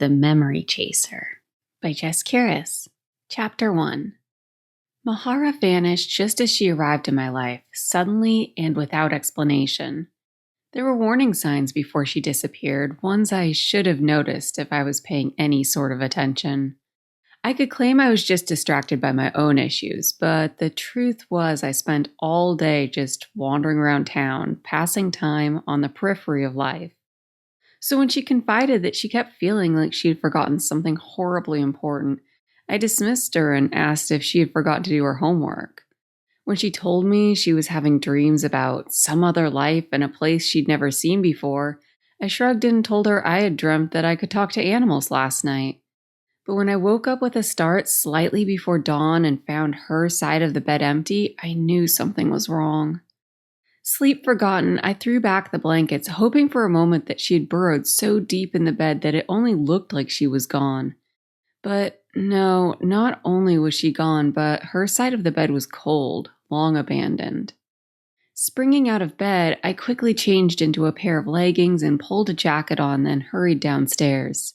The Memory Chaser by Jess Kuras. Chapter 1. Mahara vanished just as she arrived in my life, suddenly and without explanation. There were warning signs before she disappeared, ones I should have noticed if I was paying any sort of attention. I could claim I was just distracted by my own issues, but the truth was I spent all day just wandering around town, passing time on the periphery of life. So when she confided that she kept feeling like she had forgotten something horribly important, I dismissed her and asked if she had forgotten to do her homework. When she told me she was having dreams about some other life and a place she'd never seen before, I shrugged and told her I had dreamt that I could talk to animals last night. But when I woke up with a start slightly before dawn and found her side of the bed empty, I knew something was wrong. Sleep forgotten, I threw back the blankets, hoping for a moment that she had burrowed so deep in the bed that it only looked like she was gone. But no, not only was she gone, but her side of the bed was cold, long abandoned. Springing out of bed, I quickly changed into a pair of leggings and pulled a jacket on, then hurried downstairs.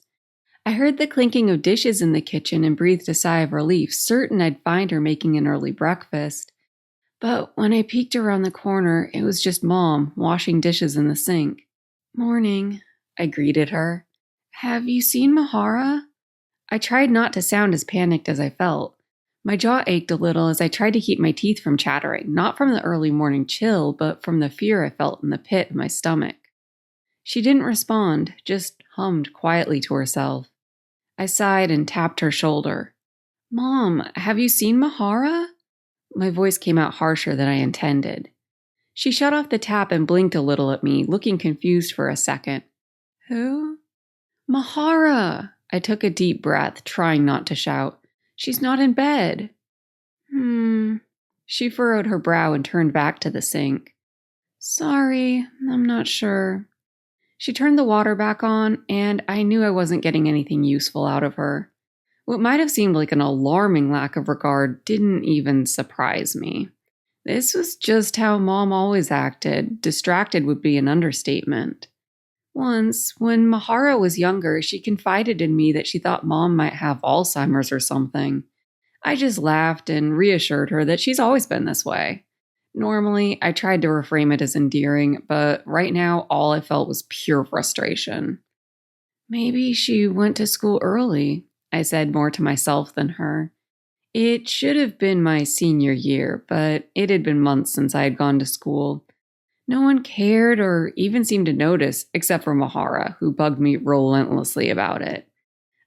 I heard the clinking of dishes in the kitchen and breathed a sigh of relief, certain I'd find her making an early breakfast. But when I peeked around the corner, it was just Mom, washing dishes in the sink. "Morning," I greeted her. "Have you seen Mahara?" I tried not to sound as panicked as I felt. My jaw ached a little as I tried to keep my teeth from chattering, not from the early morning chill, but from the fear I felt in the pit of my stomach. She didn't respond, just hummed quietly to herself. I sighed and tapped her shoulder. "Mom, have you seen Mahara?" My voice came out harsher than I intended. She shut off the tap and blinked a little at me, looking confused for a second. "Who?" "Mahara!" I took a deep breath, trying not to shout. "She's not in bed." She furrowed her brow and turned back to the sink. "Sorry, I'm not sure." She turned the water back on, and I knew I wasn't getting anything useful out of her. What might have seemed like an alarming lack of regard didn't even surprise me. This was just how Mom always acted. Distracted would be an understatement. Once, when Mahara was younger, she confided in me that she thought Mom might have Alzheimer's or something. I just laughed and reassured her that she's always been this way. Normally, I tried to reframe it as endearing, but right now all I felt was pure frustration. "Maybe she went to school early," I said more to myself than her. It should have been my senior year, but it had been months since I had gone to school. No one cared or even seemed to notice, except for Mahara, who bugged me relentlessly about it.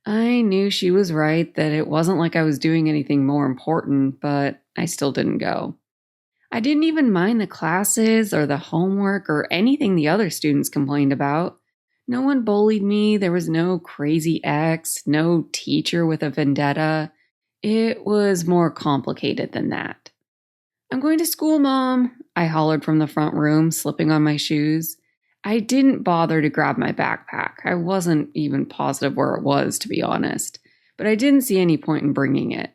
I knew she was right, that it wasn't like I was doing anything more important, but I still didn't go. I didn't even mind the classes or the homework or anything the other students complained about. No one bullied me, there was no crazy ex, no teacher with a vendetta. It was more complicated than that. "I'm going to school, Mom," I hollered from the front room, slipping on my shoes. I didn't bother to grab my backpack. I wasn't even positive where it was, to be honest. But I didn't see any point in bringing it.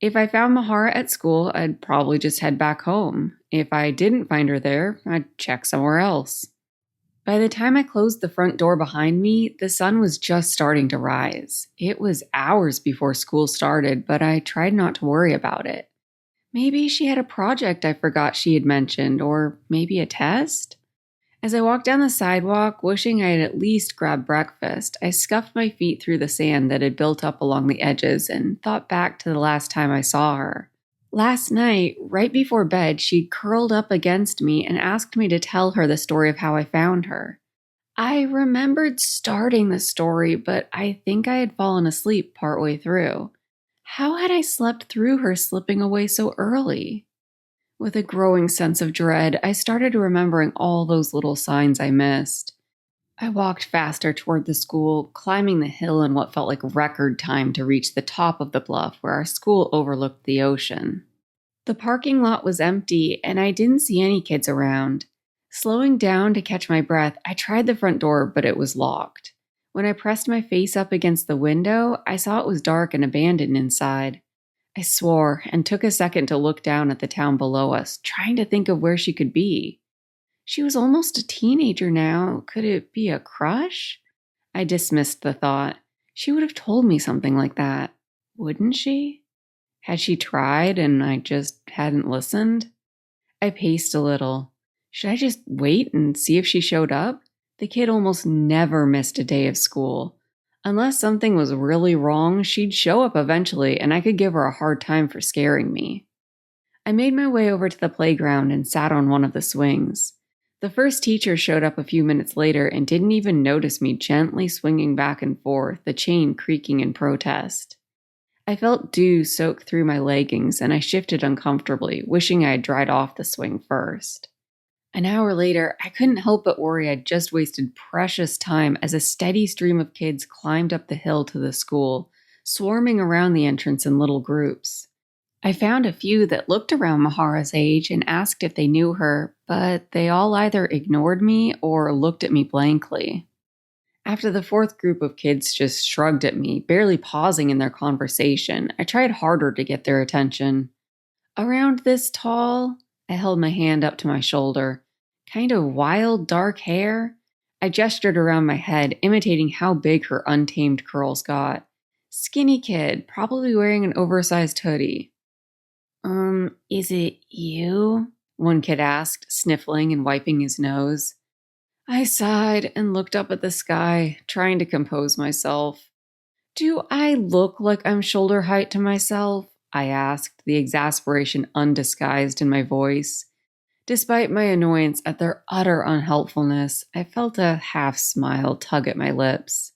If I found Mahara at school, I'd probably just head back home. If I didn't find her there, I'd check somewhere else. By the time I closed the front door behind me, the sun was just starting to rise. It was hours before school started, but I tried not to worry about it. Maybe she had a project I forgot she had mentioned, or maybe a test? As I walked down the sidewalk, wishing I had at least grabbed breakfast, I scuffed my feet through the sand that had built up along the edges and thought back to the last time I saw her. Last night, right before bed, she curled up against me and asked me to tell her the story of how I found her. I remembered starting the story, but I think I had fallen asleep partway through. How had I slept through her slipping away so early? With a growing sense of dread, I started remembering all those little signs I missed. I walked faster toward the school, climbing the hill in what felt like record time to reach the top of the bluff where our school overlooked the ocean. The parking lot was empty, and I didn't see any kids around. Slowing down to catch my breath, I tried the front door, but it was locked. When I pressed my face up against the window, I saw it was dark and abandoned inside. I swore and took a second to look down at the town below us, trying to think of where she could be. She was almost a teenager now. Could it be a crush? I dismissed the thought. She would have told me something like that, wouldn't she? Had she tried and I just hadn't listened? I paced a little. Should I just wait and see if she showed up? The kid almost never missed a day of school. Unless something was really wrong, she'd show up eventually and I could give her a hard time for scaring me. I made my way over to the playground and sat on one of the swings. The first teacher showed up a few minutes later and didn't even notice me gently swinging back and forth, the chain creaking in protest. I felt dew soak through my leggings and I shifted uncomfortably, wishing I had dried off the swing first. An hour later, I couldn't help but worry I'd just wasted precious time as a steady stream of kids climbed up the hill to the school, swarming around the entrance in little groups. I found a few that looked around Mahara's age and asked if they knew her, but they all either ignored me or looked at me blankly. After the fourth group of kids just shrugged at me, barely pausing in their conversation, I tried harder to get their attention. Around this tall, I held my hand up to my shoulder. Kind of wild, dark hair? I gestured around my head, imitating how big her untamed curls got. Skinny kid, probably wearing an oversized hoodie. Is it you? One kid asked, sniffling and wiping his nose. I sighed and looked up at the sky, trying to compose myself. Do I look like I'm shoulder height to myself? I asked, the exasperation undisguised in my voice. Despite my annoyance at their utter unhelpfulness, I felt a half-smile tug at my lips.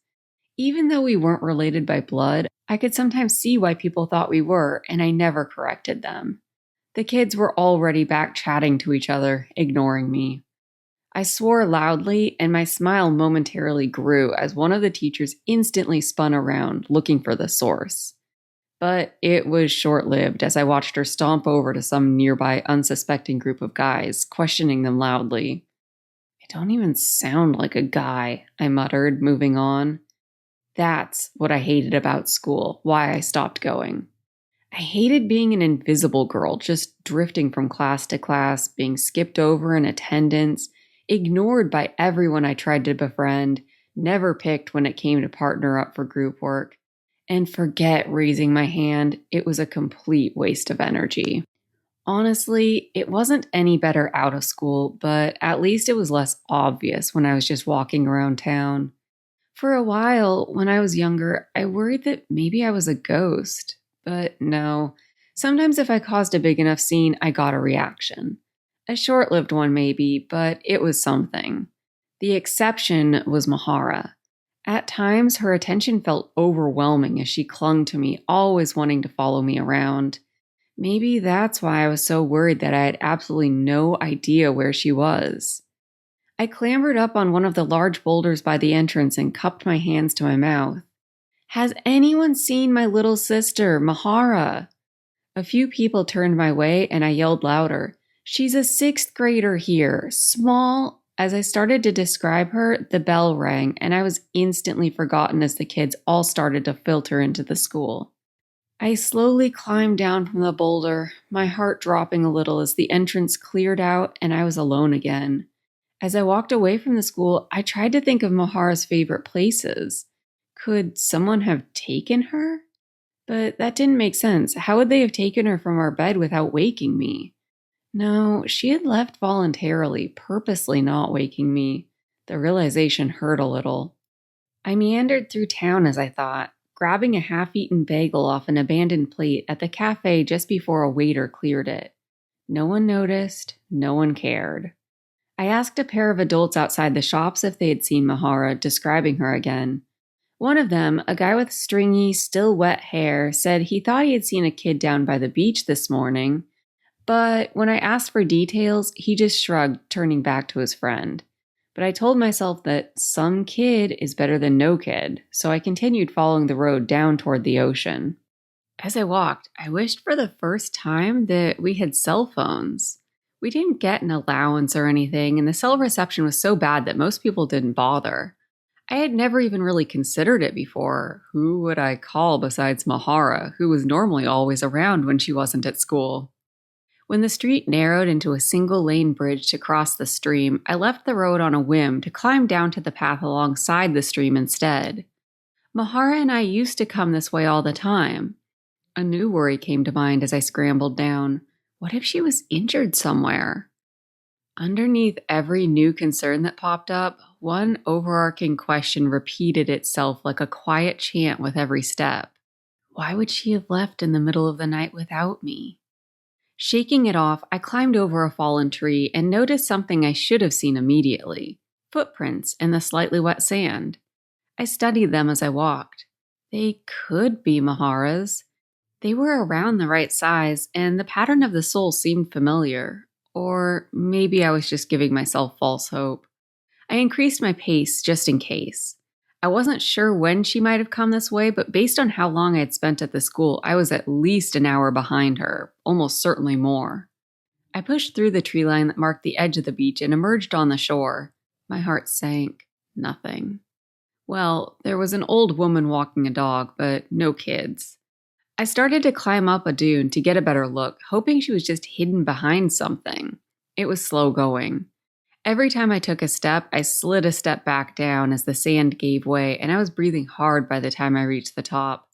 Even though we weren't related by blood, I could sometimes see why people thought we were, and I never corrected them. The kids were already back chatting to each other, ignoring me. I swore loudly, and my smile momentarily grew as one of the teachers instantly spun around, looking for the source. But it was short-lived as I watched her stomp over to some nearby unsuspecting group of guys, questioning them loudly. I don't even sound like a guy, I muttered, moving on. That's what I hated about school, why I stopped going. I hated being an invisible girl, just drifting from class to class, being skipped over in attendance, ignored by everyone I tried to befriend, never picked when it came to partner up for group work. And forget raising my hand, it was a complete waste of energy. Honestly, it wasn't any better out of school, but at least it was less obvious when I was just walking around town. For a while, when I was younger, I worried that maybe I was a ghost. But no, sometimes if I caused a big enough scene, I got a reaction. A short-lived one maybe, but it was something. The exception was Mahara. At times, her attention felt overwhelming as she clung to me, always wanting to follow me around. Maybe that's why I was so worried that I had absolutely no idea where she was. I clambered up on one of the large boulders by the entrance and cupped my hands to my mouth. Has anyone seen my little sister, Mahara? A few people turned my way and I yelled louder. She's a 6th grader here, small. As I started to describe her, the bell rang and I was instantly forgotten as the kids all started to filter into the school. I slowly climbed down from the boulder, my heart dropping a little as the entrance cleared out and I was alone again. As I walked away from the school, I tried to think of Mahara's favorite places. Could someone have taken her? But that didn't make sense. How would they have taken her from our bed without waking me? No, she had left voluntarily, purposely not waking me. The realization hurt a little. I meandered through town as I thought, grabbing a half-eaten bagel off an abandoned plate at the cafe just before a waiter cleared it. No one noticed, no one cared. I asked a pair of adults outside the shops if they had seen Mahara, describing her again. One of them, a guy with stringy, still wet hair, said he thought he had seen a kid down by the beach this morning, but when I asked for details, he just shrugged, turning back to his friend. But I told myself that some kid is better than no kid, so I continued following the road down toward the ocean. As I walked, I wished for the first time that we had cell phones. We didn't get an allowance or anything, and the cell reception was so bad that most people didn't bother. I had never even really considered it before. Who would I call besides Mahara, who was normally always around when she wasn't at school? When the street narrowed into a single-lane bridge to cross the stream, I left the road on a whim to climb down to the path alongside the stream instead. Mahara and I used to come this way all the time. A new worry came to mind as I scrambled down. What if she was injured somewhere? Underneath every new concern that popped up, one overarching question repeated itself like a quiet chant with every step. Why would she have left in the middle of the night without me? Shaking it off, I climbed over a fallen tree and noticed something I should have seen immediately. Footprints in the slightly wet sand. I studied them as I walked. They could be Mahara's. They were around the right size, and the pattern of the sole seemed familiar. Or maybe I was just giving myself false hope. I increased my pace just in case. I wasn't sure when she might have come this way, but based on how long I had spent at the school, I was at least an hour behind her, almost certainly more. I pushed through the tree line that marked the edge of the beach and emerged on the shore. My heart sank. Nothing. Well, there was an old woman walking a dog, but no kids. I started to climb up a dune to get a better look, hoping she was just hidden behind something. It was slow going. Every time I took a step, I slid a step back down as the sand gave way, and I was breathing hard by the time I reached the top.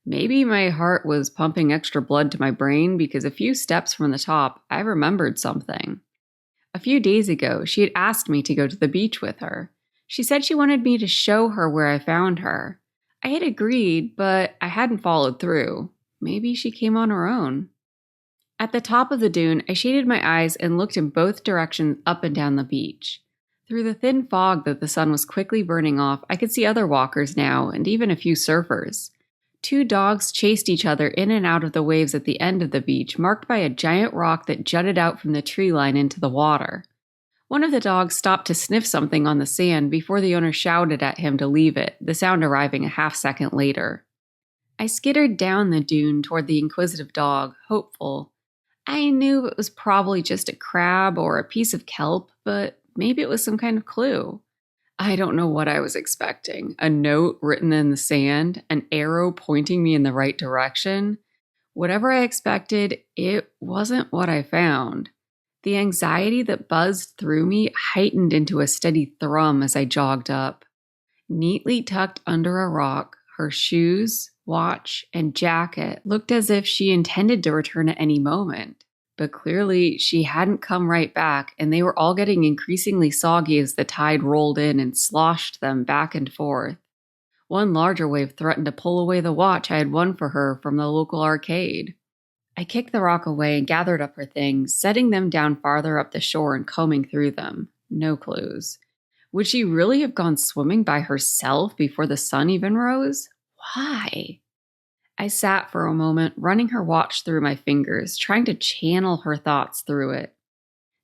Maybe my heart was pumping extra blood to my brain because a few steps from the top, I remembered something. A few days ago, she had asked me to go to the beach with her. She said she wanted me to show her where I found her. I had agreed, but I hadn't followed through. Maybe she came on her own. At the top of the dune, I shaded my eyes and looked in both directions up and down the beach. Through the thin fog that the sun was quickly burning off, I could see other walkers now, and even a few surfers. 2 dogs chased each other in and out of the waves at the end of the beach, marked by a giant rock that jutted out from the tree line into the water. One of the dogs stopped to sniff something on the sand before the owner shouted at him to leave it, the sound arriving a half-second later. I skittered down the dune toward the inquisitive dog, hopeful. I knew it was probably just a crab or a piece of kelp, but maybe it was some kind of clue. I don't know what I was expecting. A note written in the sand, an arrow pointing me in the right direction. Whatever I expected, it wasn't what I found. The anxiety that buzzed through me heightened into a steady thrum as I jogged up. Neatly tucked under a rock, her shoes, watch, and jacket looked as if she intended to return at any moment. But clearly, she hadn't come right back, and they were all getting increasingly soggy as the tide rolled in and sloshed them back and forth. One larger wave threatened to pull away the watch I had won for her from the local arcade. I kicked the rock away and gathered up her things, setting them down farther up the shore and combing through them. No clues. Would she really have gone swimming by herself before the sun even rose? Why? I sat for a moment, running her watch through my fingers, trying to channel her thoughts through it.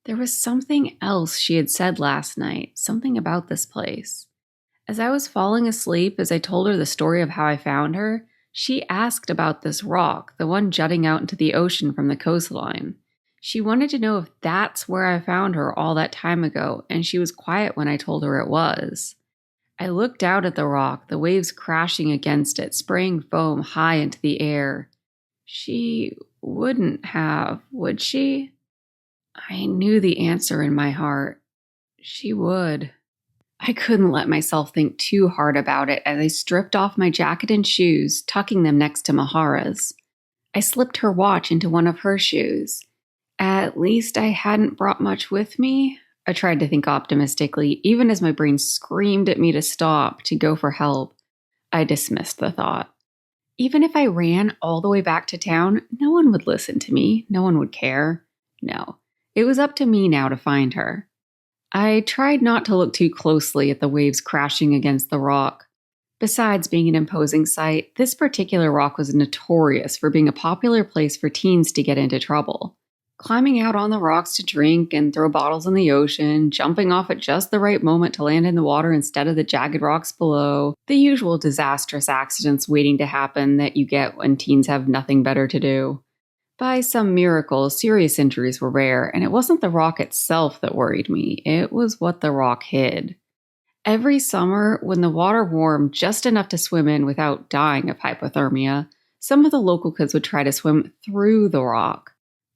There was something else she had said last night, something about this place. As I was falling asleep, as I told her the story of how I found her, she asked about this rock, the one jutting out into the ocean from the coastline. She wanted to know if that's where I found her all that time ago, and she was quiet when I told her it was. I looked out at the rock, the waves crashing against it, spraying foam high into the air. She wouldn't have, would she? I knew the answer in my heart. She would. I couldn't let myself think too hard about it as I stripped off my jacket and shoes, tucking them next to Mahara's. I slipped her watch into one of her shoes. At least I hadn't brought much with me. I tried to think optimistically, even as my brain screamed at me to stop, to go for help. I dismissed the thought. Even if I ran all the way back to town, no one would listen to me. No one would care. No, it was up to me now to find her. I tried not to look too closely at the waves crashing against the rock. Besides being an imposing sight, this particular rock was notorious for being a popular place for teens to get into trouble. Climbing out on the rocks to drink and throw bottles in the ocean, jumping off at just the right moment to land in the water instead of the jagged rocks below, the usual disastrous accidents waiting to happen that you get when teens have nothing better to do. By some miracle, serious injuries were rare, and it wasn't the rock itself that worried me. It was what the rock hid. Every summer, when the water warmed just enough to swim in without dying of hypothermia, some of the local kids would try to swim through the rock.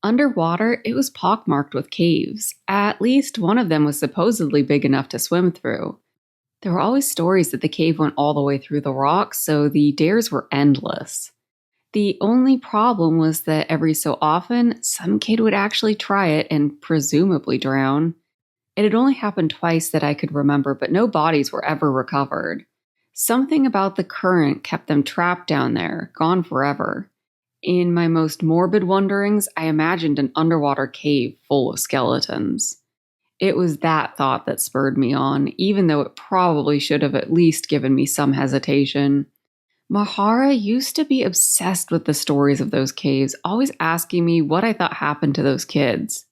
Underwater, it was pockmarked with caves. At least one of them was supposedly big enough to swim through. There were always stories that the cave went all the way through the rocks, so the dares were endless. The only problem was that every so often, some kid would actually try it and presumably drown. It had only happened twice that I could remember, but no bodies were ever recovered. Something about the current kept them trapped down there, gone forever. In my most morbid wonderings, I imagined an underwater cave full of skeletons. It was that thought that spurred me on, even though it probably should have at least given me some hesitation. Mahara used to be obsessed with the stories of those caves, always asking me what I thought happened to those kids.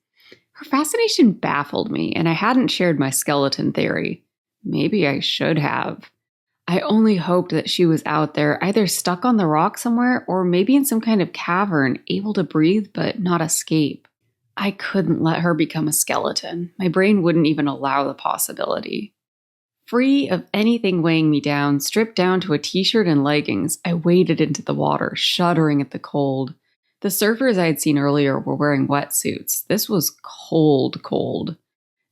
Her fascination baffled me, and I hadn't shared my skeleton theory. Maybe I should have. I only hoped that she was out there, either stuck on the rock somewhere or maybe in some kind of cavern, able to breathe but not escape. I couldn't let her become a skeleton. My brain wouldn't even allow the possibility. Free of anything weighing me down, stripped down to a t-shirt and leggings, I waded into the water, shuddering at the cold. The surfers I had seen earlier were wearing wetsuits. This was cold, cold.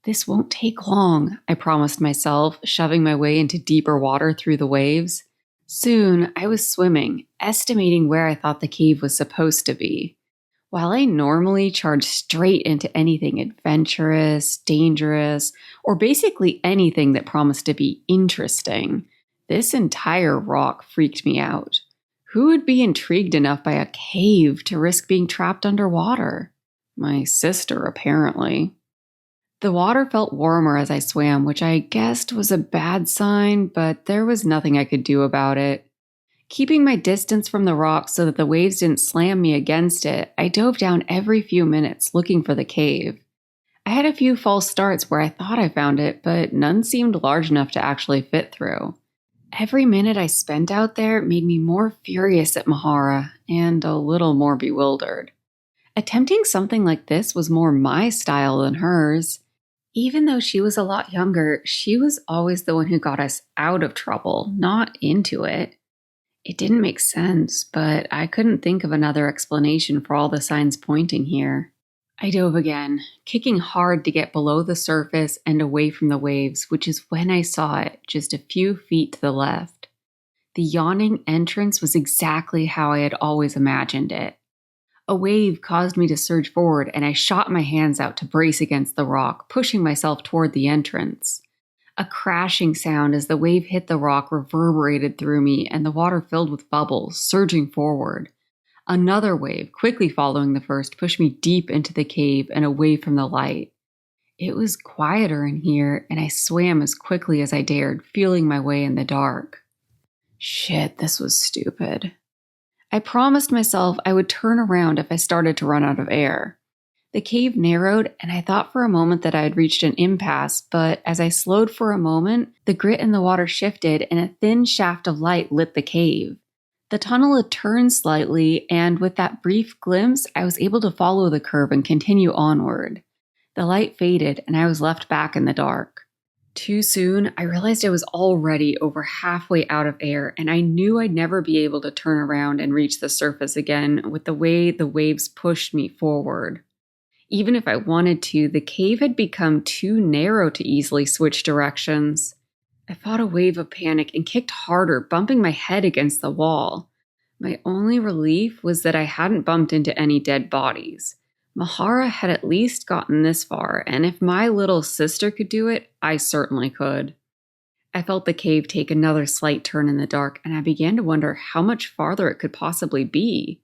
This won't take long, I promised myself, shoving my way into deeper water through the waves. Soon, I was swimming, estimating where I thought the cave was supposed to be. While I normally charge straight into anything adventurous, dangerous, or basically anything that promised to be interesting, this entire rock freaked me out. Who would be intrigued enough by a cave to risk being trapped underwater? My sister, apparently. The water felt warmer as I swam, which I guessed was a bad sign, but there was nothing I could do about it. Keeping my distance from the rock so that the waves didn't slam me against it, I dove down every few minutes looking for the cave. I had a few false starts where I thought I found it, but none seemed large enough to actually fit through. Every minute I spent out there made me more furious at Mahara and a little more bewildered. Attempting something like this was more my style than hers. Even though she was a lot younger, she was always the one who got us out of trouble, not into it. It didn't make sense, but I couldn't think of another explanation for all the signs pointing here. I dove again, kicking hard to get below the surface and away from the waves, which is when I saw it, just a few feet to the left. The yawning entrance was exactly how I had always imagined it. A wave caused me to surge forward, and I shot my hands out to brace against the rock, pushing myself toward the entrance. A crashing sound as the wave hit the rock reverberated through me, and the water filled with bubbles, surging forward. Another wave, quickly following the first, pushed me deep into the cave and away from the light. It was quieter in here, and I swam as quickly as I dared, feeling my way in the dark. Shit, this was stupid. I promised myself I would turn around if I started to run out of air. The cave narrowed, and I thought for a moment that I had reached an impasse, but as I slowed for a moment, the grit in the water shifted and a thin shaft of light lit the cave. The tunnel had turned slightly, and with that brief glimpse, I was able to follow the curve and continue onward. The light faded, and I was left back in the dark. Too soon, I realized I was already over halfway out of air, and I knew I'd never be able to turn around and reach the surface again with the way the waves pushed me forward. Even if I wanted to, the cave had become too narrow to easily switch directions. I fought a wave of panic and kicked harder, bumping my head against the wall. My only relief was that I hadn't bumped into any dead bodies. Mahara had at least gotten this far, and if my little sister could do it, I certainly could. I felt the cave take another slight turn in the dark, and I began to wonder how much farther it could possibly be.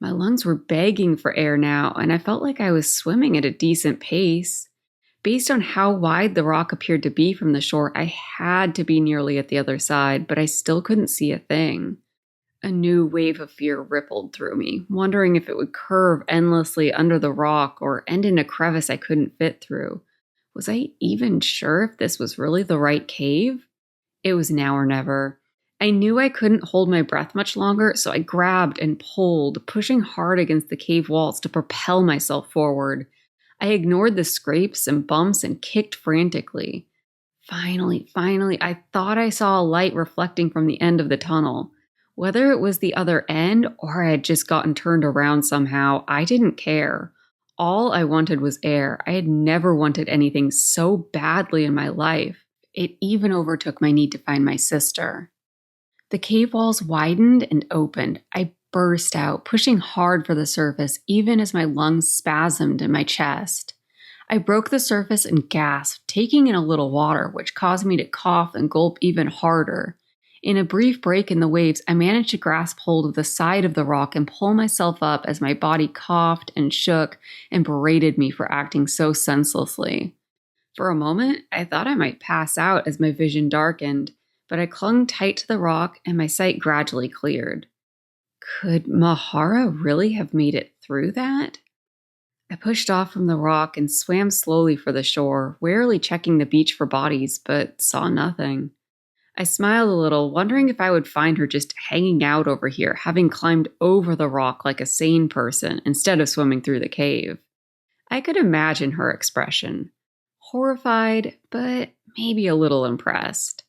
My lungs were begging for air now, and I felt like I was swimming at a decent pace. Based on how wide the rock appeared to be from the shore, I had to be nearly at the other side, but I still couldn't see a thing. A new wave of fear rippled through me, wondering if it would curve endlessly under the rock or end in a crevice I couldn't fit through. Was I even sure if this was really the right cave? It was now or never. I knew I couldn't hold my breath much longer, so I grabbed and pulled, pushing hard against the cave walls to propel myself forward. I ignored the scrapes and bumps and kicked frantically. Finally, I thought I saw a light reflecting from the end of the tunnel. Whether it was the other end or I had just gotten turned around somehow, I didn't care. All I wanted was air. I had never wanted anything so badly in my life. It even overtook my need to find my sister. The cave walls widened and opened. I burst out, pushing hard for the surface, even as my lungs spasmed in my chest. I broke the surface and gasped, taking in a little water, which caused me to cough and gulp even harder. In a brief break in the waves, I managed to grasp hold of the side of the rock and pull myself up as my body coughed and shook and berated me for acting so senselessly. For a moment, I thought I might pass out as my vision darkened, but I clung tight to the rock and my sight gradually cleared. Could Mahara really have made it through that? I pushed off from the rock and swam slowly for the shore, warily checking the beach for bodies, but saw nothing. I smiled a little, wondering if I would find her just hanging out over here, having climbed over the rock like a sane person instead of swimming through the cave. I could imagine her expression. Horrified, but maybe a little impressed.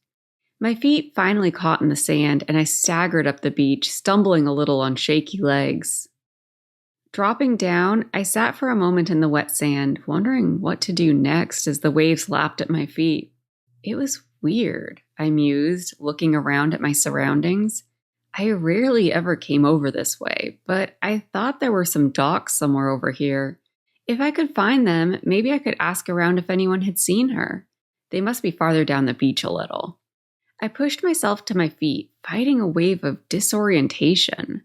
My feet finally caught in the sand, and I staggered up the beach, stumbling a little on shaky legs. Dropping down, I sat for a moment in the wet sand, wondering what to do next as the waves lapped at my feet. It was weird, I mused, looking around at my surroundings. I rarely ever came over this way, but I thought there were some docks somewhere over here. If I could find them, maybe I could ask around if anyone had seen her. They must be farther down the beach a little. I pushed myself to my feet, fighting a wave of disorientation.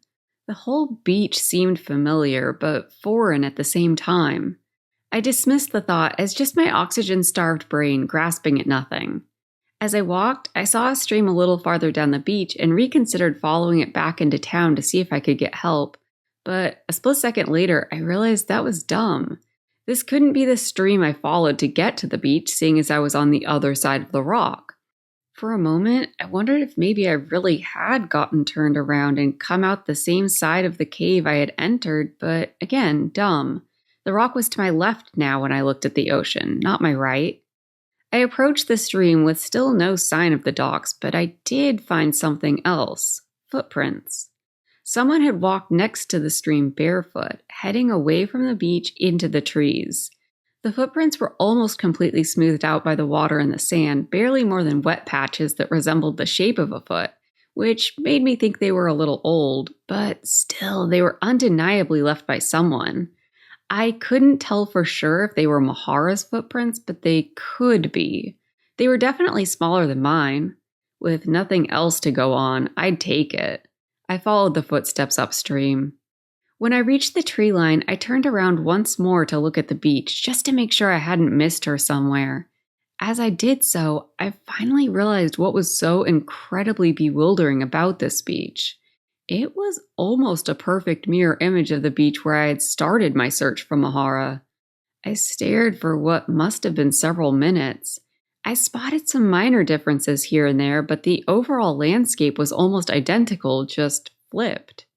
The whole beach seemed familiar, but foreign at the same time. I dismissed the thought as just my oxygen-starved brain grasping at nothing. As I walked, I saw a stream a little farther down the beach and reconsidered following it back into town to see if I could get help. But a split second later, I realized that was dumb. This couldn't be the stream I followed to get to the beach, seeing as I was on the other side of the rock. For a moment, I wondered if maybe I really had gotten turned around and come out the same side of the cave I had entered, but again, dumb. The rock was to my left now when I looked at the ocean, not my right. I approached the stream with still no sign of the docks, but I did find something else. Footprints. Someone had walked next to the stream barefoot, heading away from the beach into the trees. The footprints were almost completely smoothed out by the water and the sand, barely more than wet patches that resembled the shape of a foot, which made me think they were a little old, but still, they were undeniably left by someone. I couldn't tell for sure if they were Mahara's footprints, but they could be. They were definitely smaller than mine. With nothing else to go on, I'd take it. I followed the footsteps upstream. When I reached the tree line, I turned around once more to look at the beach, just to make sure I hadn't missed her somewhere. As I did so, I finally realized what was so incredibly bewildering about this beach. It was almost a perfect mirror image of the beach where I had started my search for Mahara. I stared for what must have been several minutes. I spotted some minor differences here and there, but the overall landscape was almost identical, just flipped.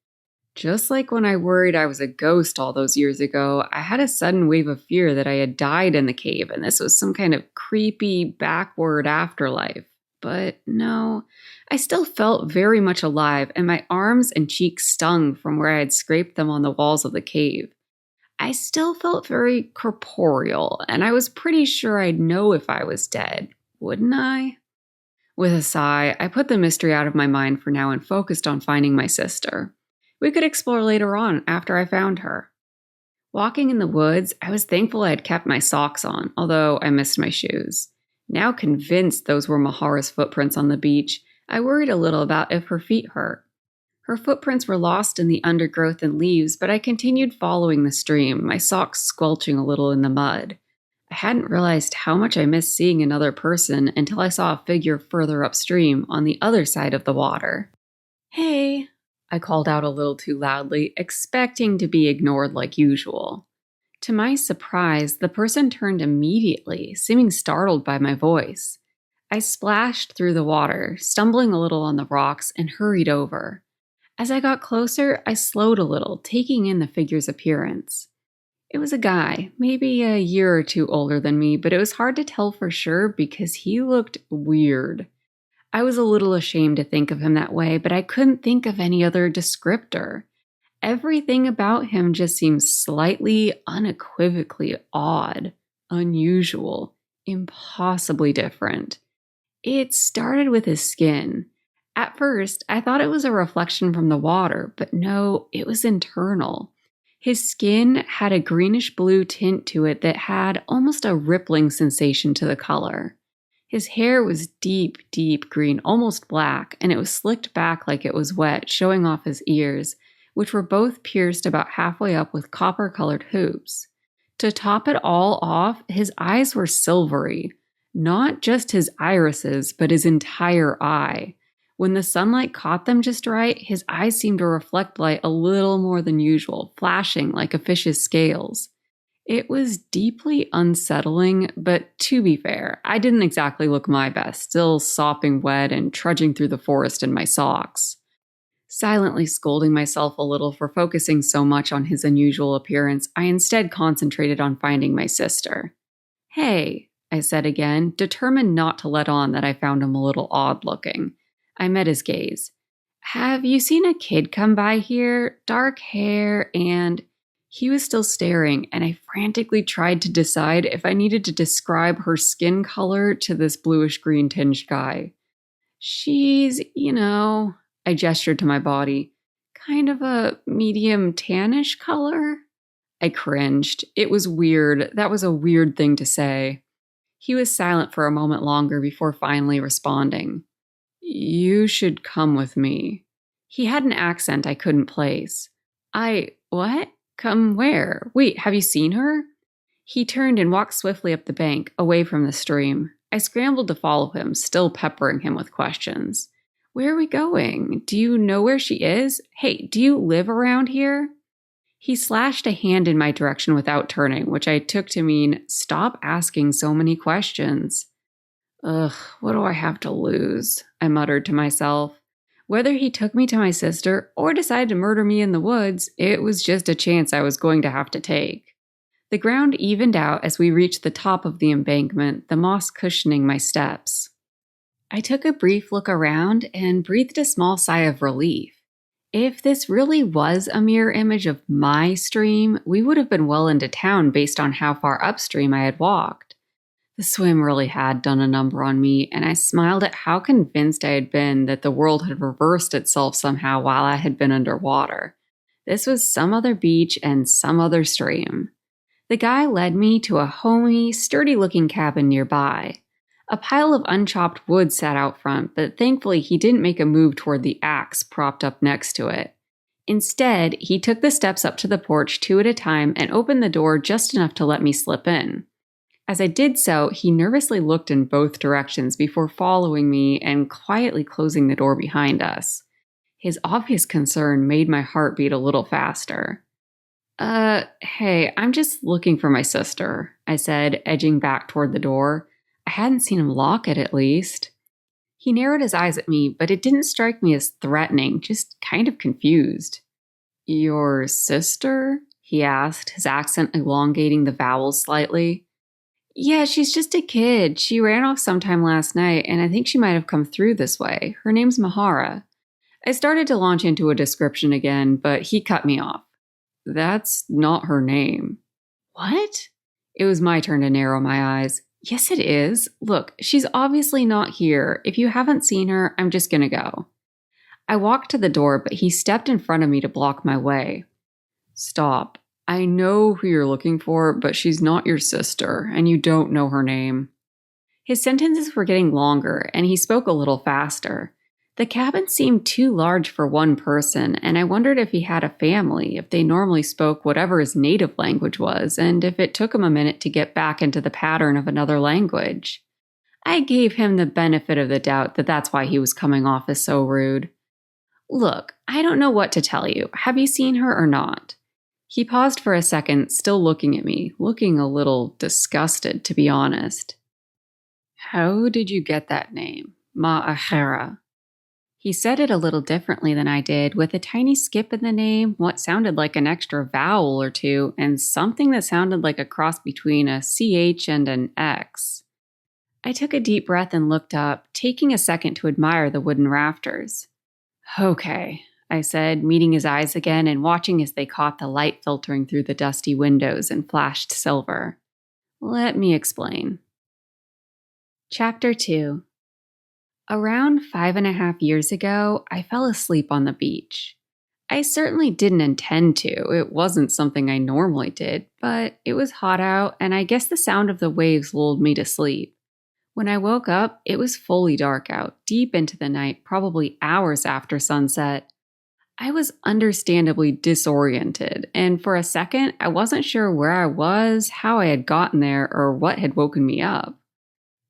Just like when I worried I was a ghost all those years ago, I had a sudden wave of fear that I had died in the cave and this was some kind of creepy, backward afterlife. But no, I still felt very much alive and my arms and cheeks stung from where I had scraped them on the walls of the cave. I still felt very corporeal and I was pretty sure I'd know if I was dead, wouldn't I? With a sigh, I put the mystery out of my mind for now and focused on finding my sister. We could explore later on after I found her. Walking in the woods, I was thankful I had kept my socks on, although I missed my shoes. Now convinced those were Mahara's footprints on the beach, I worried a little about if her feet hurt. Her footprints were lost in the undergrowth and leaves, but I continued following the stream, my socks squelching a little in the mud. I hadn't realized how much I missed seeing another person until I saw a figure further upstream on the other side of the water. "Hey," I called out a little too loudly, expecting to be ignored like usual. To my surprise, the person turned immediately, seeming startled by my voice. I splashed through the water, stumbling a little on the rocks, and hurried over. As I got closer, I slowed a little, taking in the figure's appearance. It was a guy, maybe a year or two older than me, but it was hard to tell for sure because he looked weird. I was a little ashamed to think of him that way, but I couldn't think of any other descriptor. Everything about him just seemed slightly, unequivocally odd, unusual, impossibly different. It started with his skin. At first, I thought it was a reflection from the water, but no, it was internal. His skin had a greenish blue tint to it that had almost a rippling sensation to the color. His hair was deep, deep green, almost black, and it was slicked back like it was wet, showing off his ears, which were both pierced about halfway up with copper-colored hoops. To top it all off, his eyes were silvery. Not just his irises, but his entire eye. When the sunlight caught them just right, his eyes seemed to reflect light a little more than usual, flashing like a fish's scales. It was deeply unsettling, but to be fair, I didn't exactly look my best, still sopping wet and trudging through the forest in my socks. Silently scolding myself a little for focusing so much on his unusual appearance, I instead concentrated on finding my sister. "Hey," I said again, determined not to let on that I found him a little odd-looking. I met his gaze. "Have you seen a kid come by here? Dark hair and—" He was still staring, and I frantically tried to decide if I needed to describe her skin color to this bluish-green tinged guy. "She's, I gestured to my body, "kind of a medium tannish color." I cringed. It was weird. That was a weird thing to say. He was silent for a moment longer before finally responding. "You should come with me." He had an accent I couldn't place. What? Come where? Wait, have you seen her?" He turned and walked swiftly up the bank, away from the stream. I scrambled to follow him, still peppering him with questions. "Where are we going? Do you know where she is? Hey, do you live around here?" He slashed a hand in my direction without turning, which I took to mean, "Stop asking so many questions." "Ugh, what do I have to lose?" I muttered to myself. Whether he took me to my sister or decided to murder me in the woods, it was just a chance I was going to have to take. The ground evened out as we reached the top of the embankment, the moss cushioning my steps. I took a brief look around and breathed a small sigh of relief. If this really was a mirror image of my stream, we would have been well into town based on how far upstream I had walked. The swim really had done a number on me, and I smiled at how convinced I had been that the world had reversed itself somehow while I had been underwater. This was some other beach and some other stream. The guy led me to a homey, sturdy-looking cabin nearby. A pile of unchopped wood sat out front, but thankfully he didn't make a move toward the axe propped up next to it. Instead, he took the steps up to the porch 2 at a time and opened the door just enough to let me slip in. As I did so, he nervously looked in both directions before following me and quietly closing the door behind us. His obvious concern made my heart beat a little faster. Hey, I'm just looking for my sister," I said, edging back toward the door. I hadn't seen him lock it, at least. He narrowed his eyes at me, but it didn't strike me as threatening, just kind of confused. "Your sister?" he asked, his accent elongating the vowels slightly. "Yeah, she's just a kid. She ran off sometime last night, and I think she might have come through this way. Her name's Mahara." I started to launch into a description again, but he cut me off. "That's not her name." "What?" It was my turn to narrow my eyes. "Yes, it is. Look, she's obviously not here. If you haven't seen her, I'm just gonna go." I walked to the door, but he stepped in front of me to block my way. "Stop. I know who you're looking for, but she's not your sister, and you don't know her name." His sentences were getting longer, and he spoke a little faster. The cabin seemed too large for one person, and I wondered if he had a family, if they normally spoke whatever his native language was, and if it took him a minute to get back into the pattern of another language. I gave him the benefit of the doubt that that's why he was coming off as so rude. "Look, I don't know what to tell you. Have you seen her or not?" He paused for a second, still looking at me, looking a little disgusted, to be honest. "How did you get that name? Mahara?" He said it a little differently than I did, with a tiny skip in the name, what sounded like an extra vowel or two, and something that sounded like a cross between a CH and an X. I took a deep breath and looked up, taking a second to admire the wooden rafters. "Okay," I said, meeting his eyes again and watching as they caught the light filtering through the dusty windows and flashed silver. "Let me explain." Chapter 2. Around 5.5 years ago, I fell asleep on the beach. I certainly didn't intend to. It wasn't something I normally did, but it was hot out, and I guess the sound of the waves lulled me to sleep. When I woke up, it was fully dark out, deep into the night, probably hours after sunset. I was understandably disoriented, and for a second, I wasn't sure where I was, how I had gotten there, or what had woken me up.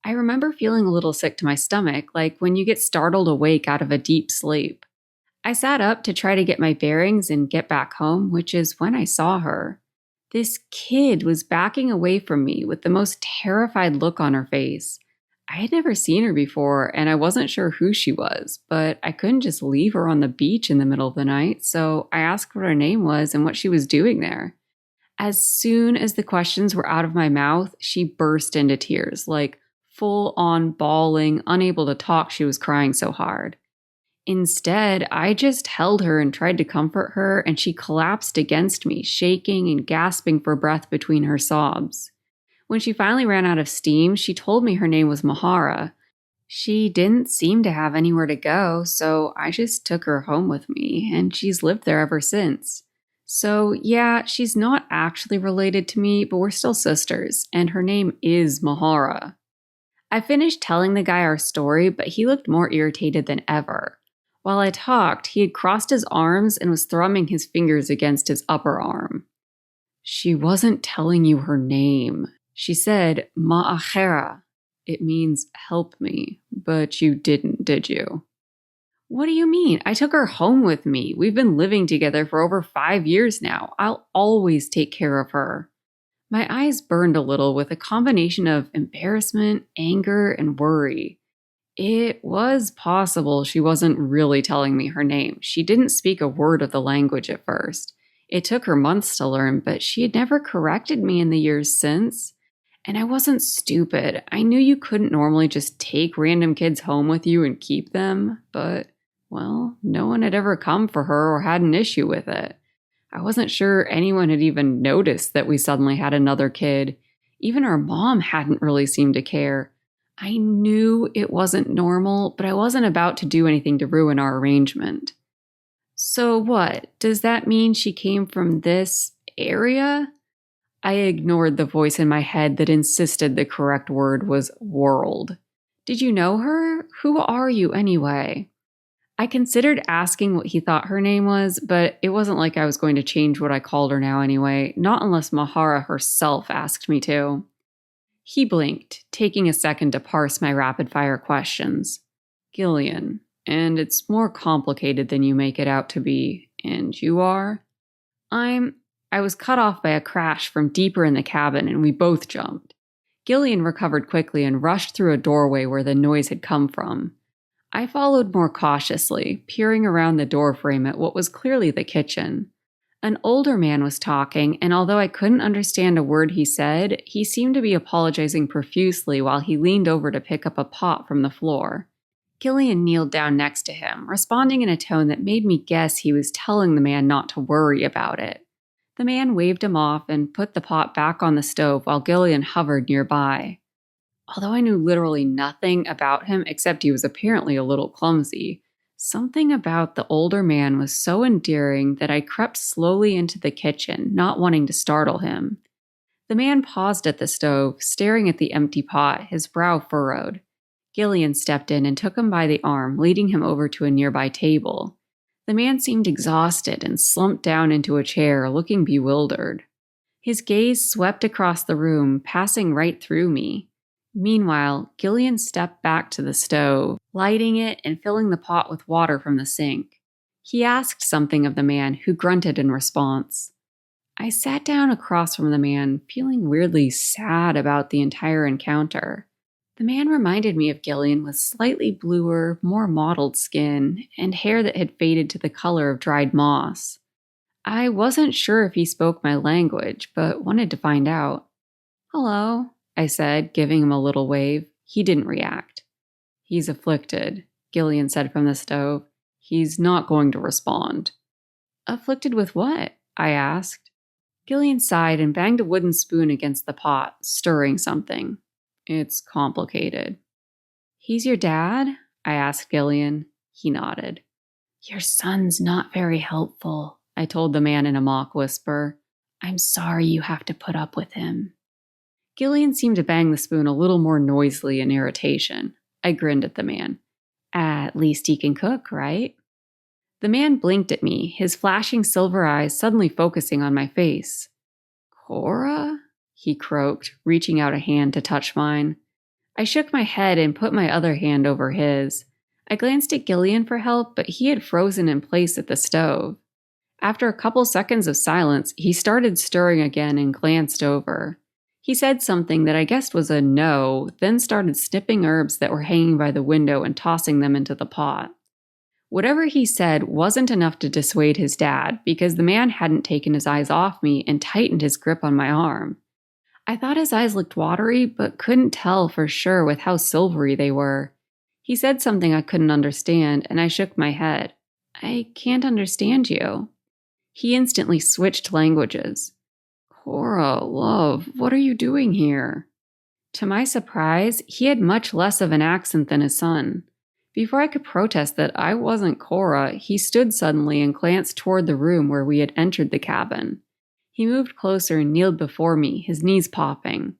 I remember feeling a little sick to my stomach, like when you get startled awake out of a deep sleep. I sat up to try to get my bearings and get back home, which is when I saw her. This kid was backing away from me with the most terrified look on her face. I had never seen her before, and I wasn't sure who she was, but I couldn't just leave her on the beach in the middle of the night, so I asked what her name was and what she was doing there. As soon as the questions were out of my mouth, she burst into tears, like full on bawling, unable to talk. She was crying so hard. Instead, I just held her and tried to comfort her, and she collapsed against me, shaking and gasping for breath between her sobs. When she finally ran out of steam, she told me her name was Mahara. She didn't seem to have anywhere to go, so I just took her home with me, and she's lived there ever since. So, yeah, she's not actually related to me, but we're still sisters, and her name is Mahara. I finished telling the guy our story, but he looked more irritated than ever. While I talked, he had crossed his arms and was thrumming his fingers against his upper arm. She wasn't telling you her name. She said, Mahara. It means help me, but you didn't, did you? What do you mean? I took her home with me. We've been living together for over 5 years now. I'll always take care of her. My eyes burned a little with a combination of embarrassment, anger, and worry. It was possible she wasn't really telling me her name. She didn't speak a word of the language at first. It took her months to learn, but she had never corrected me in the years since. And I wasn't stupid. I knew you couldn't normally just take random kids home with you and keep them, but, well, no one had ever come for her or had an issue with it. I wasn't sure anyone had even noticed that we suddenly had another kid. Even our mom hadn't really seemed to care. I knew it wasn't normal, but I wasn't about to do anything to ruin our arrangement. So what? Does that mean she came from this area? I ignored the voice in my head that insisted the correct word was world. Did you know her? Who are you anyway? I considered asking what he thought her name was, but it wasn't like I was going to change what I called her now anyway, not unless Mahara herself asked me to. He blinked, taking a second to parse my rapid-fire questions. Gillean, and it's more complicated than you make it out to be. And you are? I was cut off by a crash from deeper in the cabin, and we both jumped. Gillean recovered quickly and rushed through a doorway where the noise had come from. I followed more cautiously, peering around the doorframe at what was clearly the kitchen. An older man was talking, and although I couldn't understand a word he said, he seemed to be apologizing profusely while he leaned over to pick up a pot from the floor. Gillean kneeled down next to him, responding in a tone that made me guess he was telling the man not to worry about it. The man waved him off and put the pot back on the stove while Gillean hovered nearby. Although I knew literally nothing about him except he was apparently a little clumsy, something about the older man was so endearing that I crept slowly into the kitchen, not wanting to startle him. The man paused at the stove, staring at the empty pot, his brow furrowed. Gillean stepped in and took him by the arm, leading him over to a nearby table. The man seemed exhausted and slumped down into a chair, looking bewildered. His gaze swept across the room, passing right through me. Meanwhile, Gillean stepped back to the stove, lighting it and filling the pot with water from the sink. He asked something of the man, who grunted in response. I sat down across from the man, feeling weirdly sad about the entire encounter. The man reminded me of Gillean with slightly bluer, more mottled skin and hair that had faded to the color of dried moss. I wasn't sure if he spoke my language, but wanted to find out. Hello, I said, giving him a little wave. He didn't react. He's afflicted, Gillean said from the stove. He's not going to respond. Afflicted with what? I asked. Gillean sighed and banged a wooden spoon against the pot, stirring something. It's complicated. He's your dad? I asked Gillean. He nodded. Your son's not very helpful, I told the man in a mock whisper. I'm sorry you have to put up with him. Gillean seemed to bang the spoon a little more noisily in irritation. I grinned at the man. At least he can cook, right? The man blinked at me, his flashing silver eyes suddenly focusing on my face. Cora? He croaked, reaching out a hand to touch mine. I shook my head and put my other hand over his. I glanced at Gillean for help, but he had frozen in place at the stove. After a couple seconds of silence, he started stirring again and glanced over. He said something that I guessed was a no, then started snipping herbs that were hanging by the window and tossing them into the pot. Whatever he said wasn't enough to dissuade his dad, because the man hadn't taken his eyes off me and tightened his grip on my arm. I thought his eyes looked watery, but couldn't tell for sure with how silvery they were. He said something I couldn't understand, and I shook my head. I can't understand you. He instantly switched languages. Cora, love, what are you doing here? To my surprise, he had much less of an accent than his son. Before I could protest that I wasn't Cora, he stood suddenly and glanced toward the room where we had entered the cabin. He moved closer and kneeled before me, his knees popping.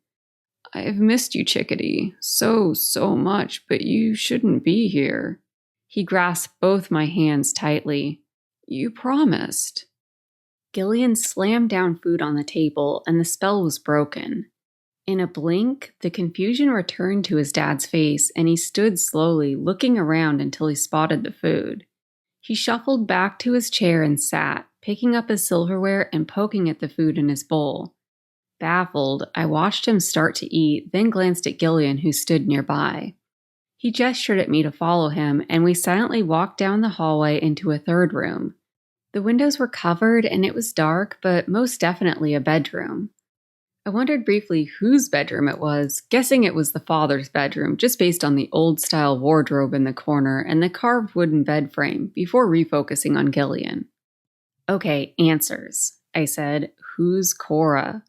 I've missed you, chickadee, so much, but you shouldn't be here. He grasped both my hands tightly. You promised. Gillean slammed down food on the table, and the spell was broken. In a blink, the confusion returned to his dad's face, and he stood slowly, looking around until he spotted the food. He shuffled back to his chair and sat, picking up his silverware and poking at the food in his bowl. Baffled, I watched him start to eat, then glanced at Gillean, who stood nearby. He gestured at me to follow him, and we silently walked down the hallway into a third room. The windows were covered, and it was dark, but most definitely a bedroom. I wondered briefly whose bedroom it was, guessing it was the father's bedroom, just based on the old-style wardrobe in the corner and the carved wooden bed frame, before refocusing on Gillean. Okay, answers, I said. Who's Cora?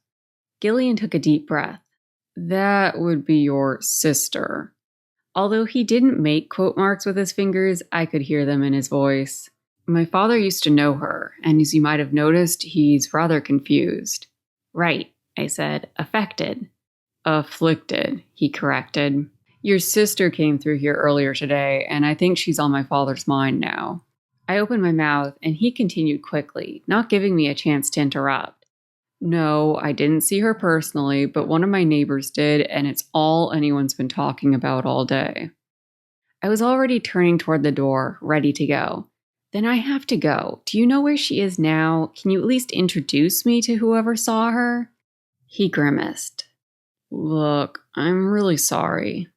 Gillean took a deep breath. That would be your sister. Although he didn't make quote marks with his fingers, I could hear them in his voice. My father used to know her, and as you might have noticed, he's rather confused. Right, I said. Affected. Afflicted, he corrected. Your sister came through here earlier today, and I think she's on my father's mind now. I opened my mouth, and he continued quickly, not giving me a chance to interrupt. No, I didn't see her personally, but one of my neighbors did, and it's all anyone's been talking about all day. I was already turning toward the door, ready to go. Then I have to go. Do you know where she is now? Can you at least introduce me to whoever saw her? He grimaced. Look, I'm really sorry.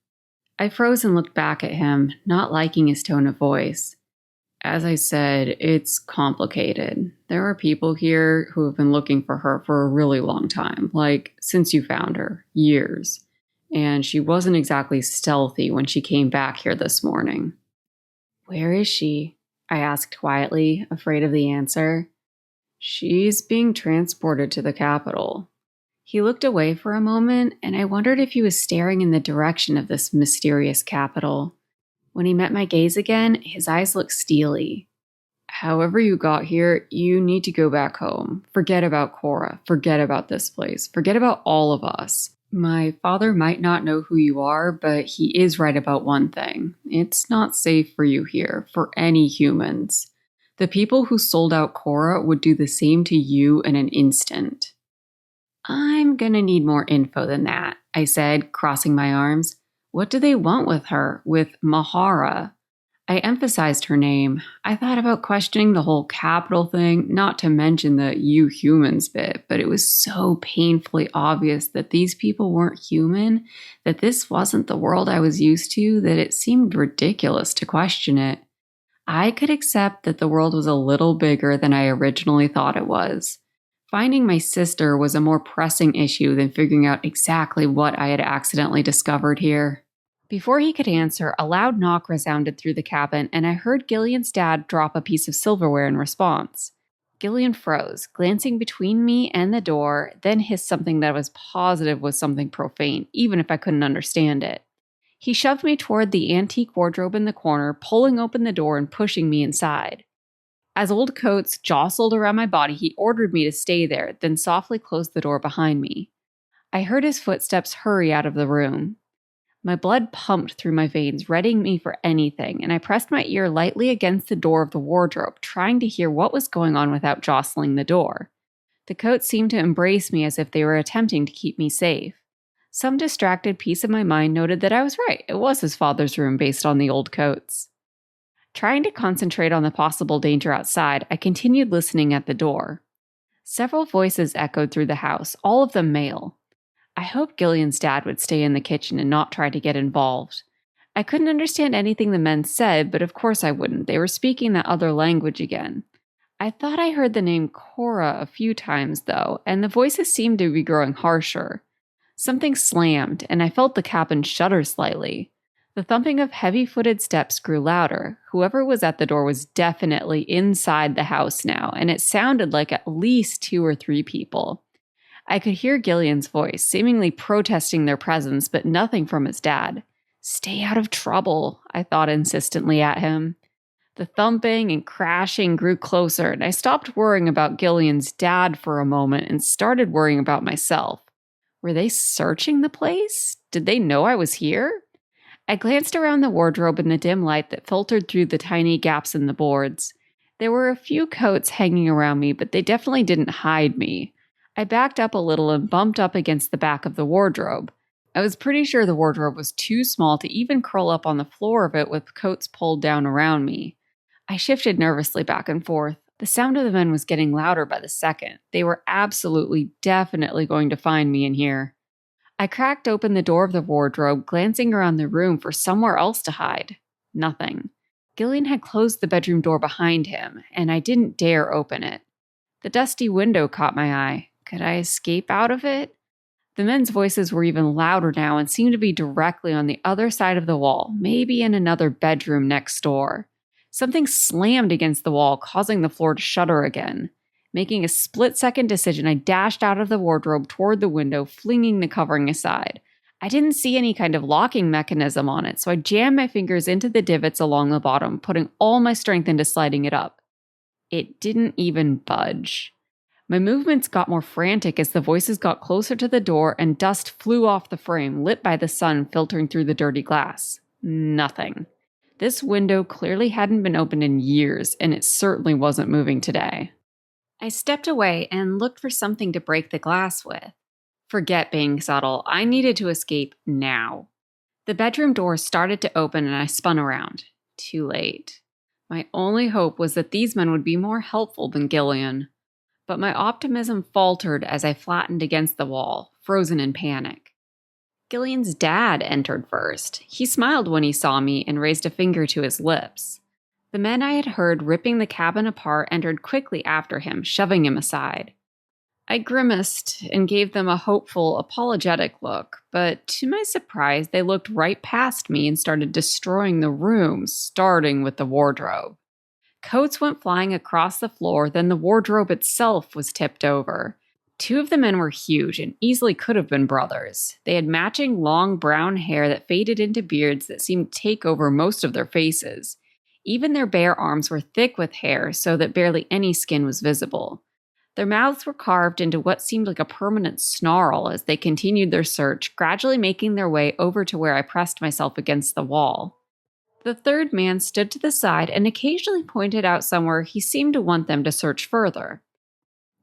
I froze and looked back at him, not liking his tone of voice. As I said, it's complicated. There are people here who have been looking for her for a really long time, like since you found her, years. And she wasn't exactly stealthy when she came back here this morning. Where is she? I asked quietly, afraid of the answer. She's being transported to the capital. He looked away for a moment, and I wondered if he was staring in the direction of this mysterious capital. When he met my gaze again, his eyes looked steely. However you got here, you need to go back home. Forget about Cora. Forget about this place. Forget about all of us. My father might not know who you are, but he is right about one thing. It's not safe for you here, for any humans. The people who sold out Cora would do the same to you in an instant. I'm gonna need more info than that, I said, crossing my arms. What do they want with her, with Mahara? I emphasized her name. I thought about questioning the whole capital thing, not to mention the you humans bit, but it was so painfully obvious that these people weren't human, that this wasn't the world I was used to, that it seemed ridiculous to question it. I could accept that the world was a little bigger than I originally thought it was. Finding my sister was a more pressing issue than figuring out exactly what I had accidentally discovered here. Before he could answer, a loud knock resounded through the cabin, and I heard Gillian's dad drop a piece of silverware in response. Gillean froze, glancing between me and the door, then hissed something that I was positive was something profane, even if I couldn't understand it. He shoved me toward the antique wardrobe in the corner, pulling open the door and pushing me inside. As old coats jostled around my body, he ordered me to stay there, then softly closed the door behind me. I heard his footsteps hurry out of the room. My blood pumped through my veins, readying me for anything, and I pressed my ear lightly against the door of the wardrobe, trying to hear what was going on without jostling the door. The coats seemed to embrace me as if they were attempting to keep me safe. Some distracted piece of my mind noted that I was right. It was his father's room based on the old coats. Trying to concentrate on the possible danger outside, I continued listening at the door. Several voices echoed through the house, all of them male. I hoped Gillean's dad would stay in the kitchen and not try to get involved. I couldn't understand anything the men said, but of course I wouldn't. They were speaking that other language again. I thought I heard the name Cora a few times, though, and the voices seemed to be growing harsher. Something slammed, and I felt the cabin shudder slightly. The thumping of heavy-footed steps grew louder. Whoever was at the door was definitely inside the house now, and it sounded like at least 2 or 3 people. I could hear Gillean's voice, seemingly protesting their presence, but nothing from his dad. "Stay out of trouble," I thought insistently at him. The thumping and crashing grew closer, and I stopped worrying about Gillean's dad for a moment and started worrying about myself. Were they searching the place? Did they know I was here? I glanced around the wardrobe in the dim light that filtered through the tiny gaps in the boards. There were a few coats hanging around me, but they definitely didn't hide me. I backed up a little and bumped up against the back of the wardrobe. I was pretty sure the wardrobe was too small to even curl up on the floor of it with coats pulled down around me. I shifted nervously back and forth. The sound of the men was getting louder by the second. They were absolutely, definitely going to find me in here. I cracked open the door of the wardrobe, glancing around the room for somewhere else to hide. Nothing. Gillean had closed the bedroom door behind him, and I didn't dare open it. The dusty window caught my eye. Could I escape out of it? The men's voices were even louder now and seemed to be directly on the other side of the wall, maybe in another bedroom next door. Something slammed against the wall, causing the floor to shudder again. Making a split-second decision, I dashed out of the wardrobe toward the window, flinging the covering aside. I didn't see any kind of locking mechanism on it, so I jammed my fingers into the divots along the bottom, putting all my strength into sliding it up. It didn't even budge. My movements got more frantic as the voices got closer to the door and dust flew off the frame, lit by the sun filtering through the dirty glass. Nothing. This window clearly hadn't been opened in years, and it certainly wasn't moving today. I stepped away and looked for something to break the glass with. Forget being subtle. I needed to escape now. The bedroom door started to open and I spun around. Too late. My only hope was that these men would be more helpful than Gillean. But my optimism faltered as I flattened against the wall, frozen in panic. Gillean's dad entered first. He smiled when he saw me and raised a finger to his lips. The men I had heard ripping the cabin apart entered quickly after him, shoving him aside. I grimaced and gave them a hopeful, apologetic look, but to my surprise, they looked right past me and started destroying the room, starting with the wardrobe. Coats went flying across the floor, then the wardrobe itself was tipped over. 2 of the men were huge and easily could have been brothers. They had matching long brown hair that faded into beards that seemed to take over most of their faces. Even their bare arms were thick with hair so that barely any skin was visible. Their mouths were carved into what seemed like a permanent snarl as they continued their search, gradually making their way over to where I pressed myself against the wall. The third man stood to the side and occasionally pointed out somewhere he seemed to want them to search further.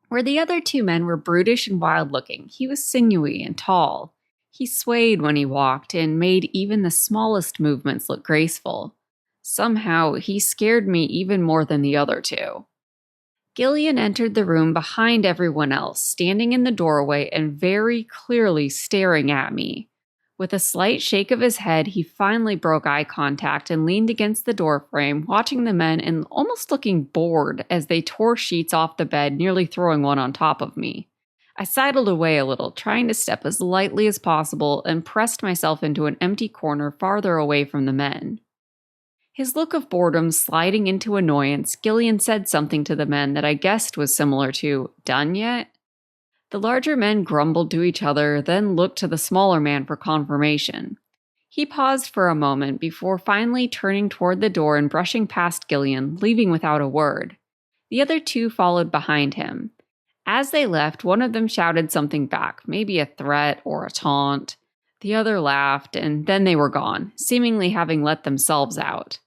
Where the other 2 men were brutish and wild-looking, he was sinewy and tall. He swayed when he walked and made even the smallest movements look graceful. Somehow, he scared me even more than the other 2. Gillean entered the room behind everyone else, standing in the doorway and very clearly staring at me. With a slight shake of his head, he finally broke eye contact and leaned against the doorframe, watching the men and almost looking bored as they tore sheets off the bed, nearly throwing one on top of me. I sidled away a little, trying to step as lightly as possible, and pressed myself into an empty corner farther away from the men. His look of boredom sliding into annoyance, Gillean said something to the men that I guessed was similar to, "Done yet?" The larger men grumbled to each other, then looked to the smaller man for confirmation. He paused for a moment before finally turning toward the door and brushing past Gillean, leaving without a word. The other two followed behind him. As they left, one of them shouted something back, maybe a threat or a taunt. The other laughed, and then they were gone, seemingly having let themselves out.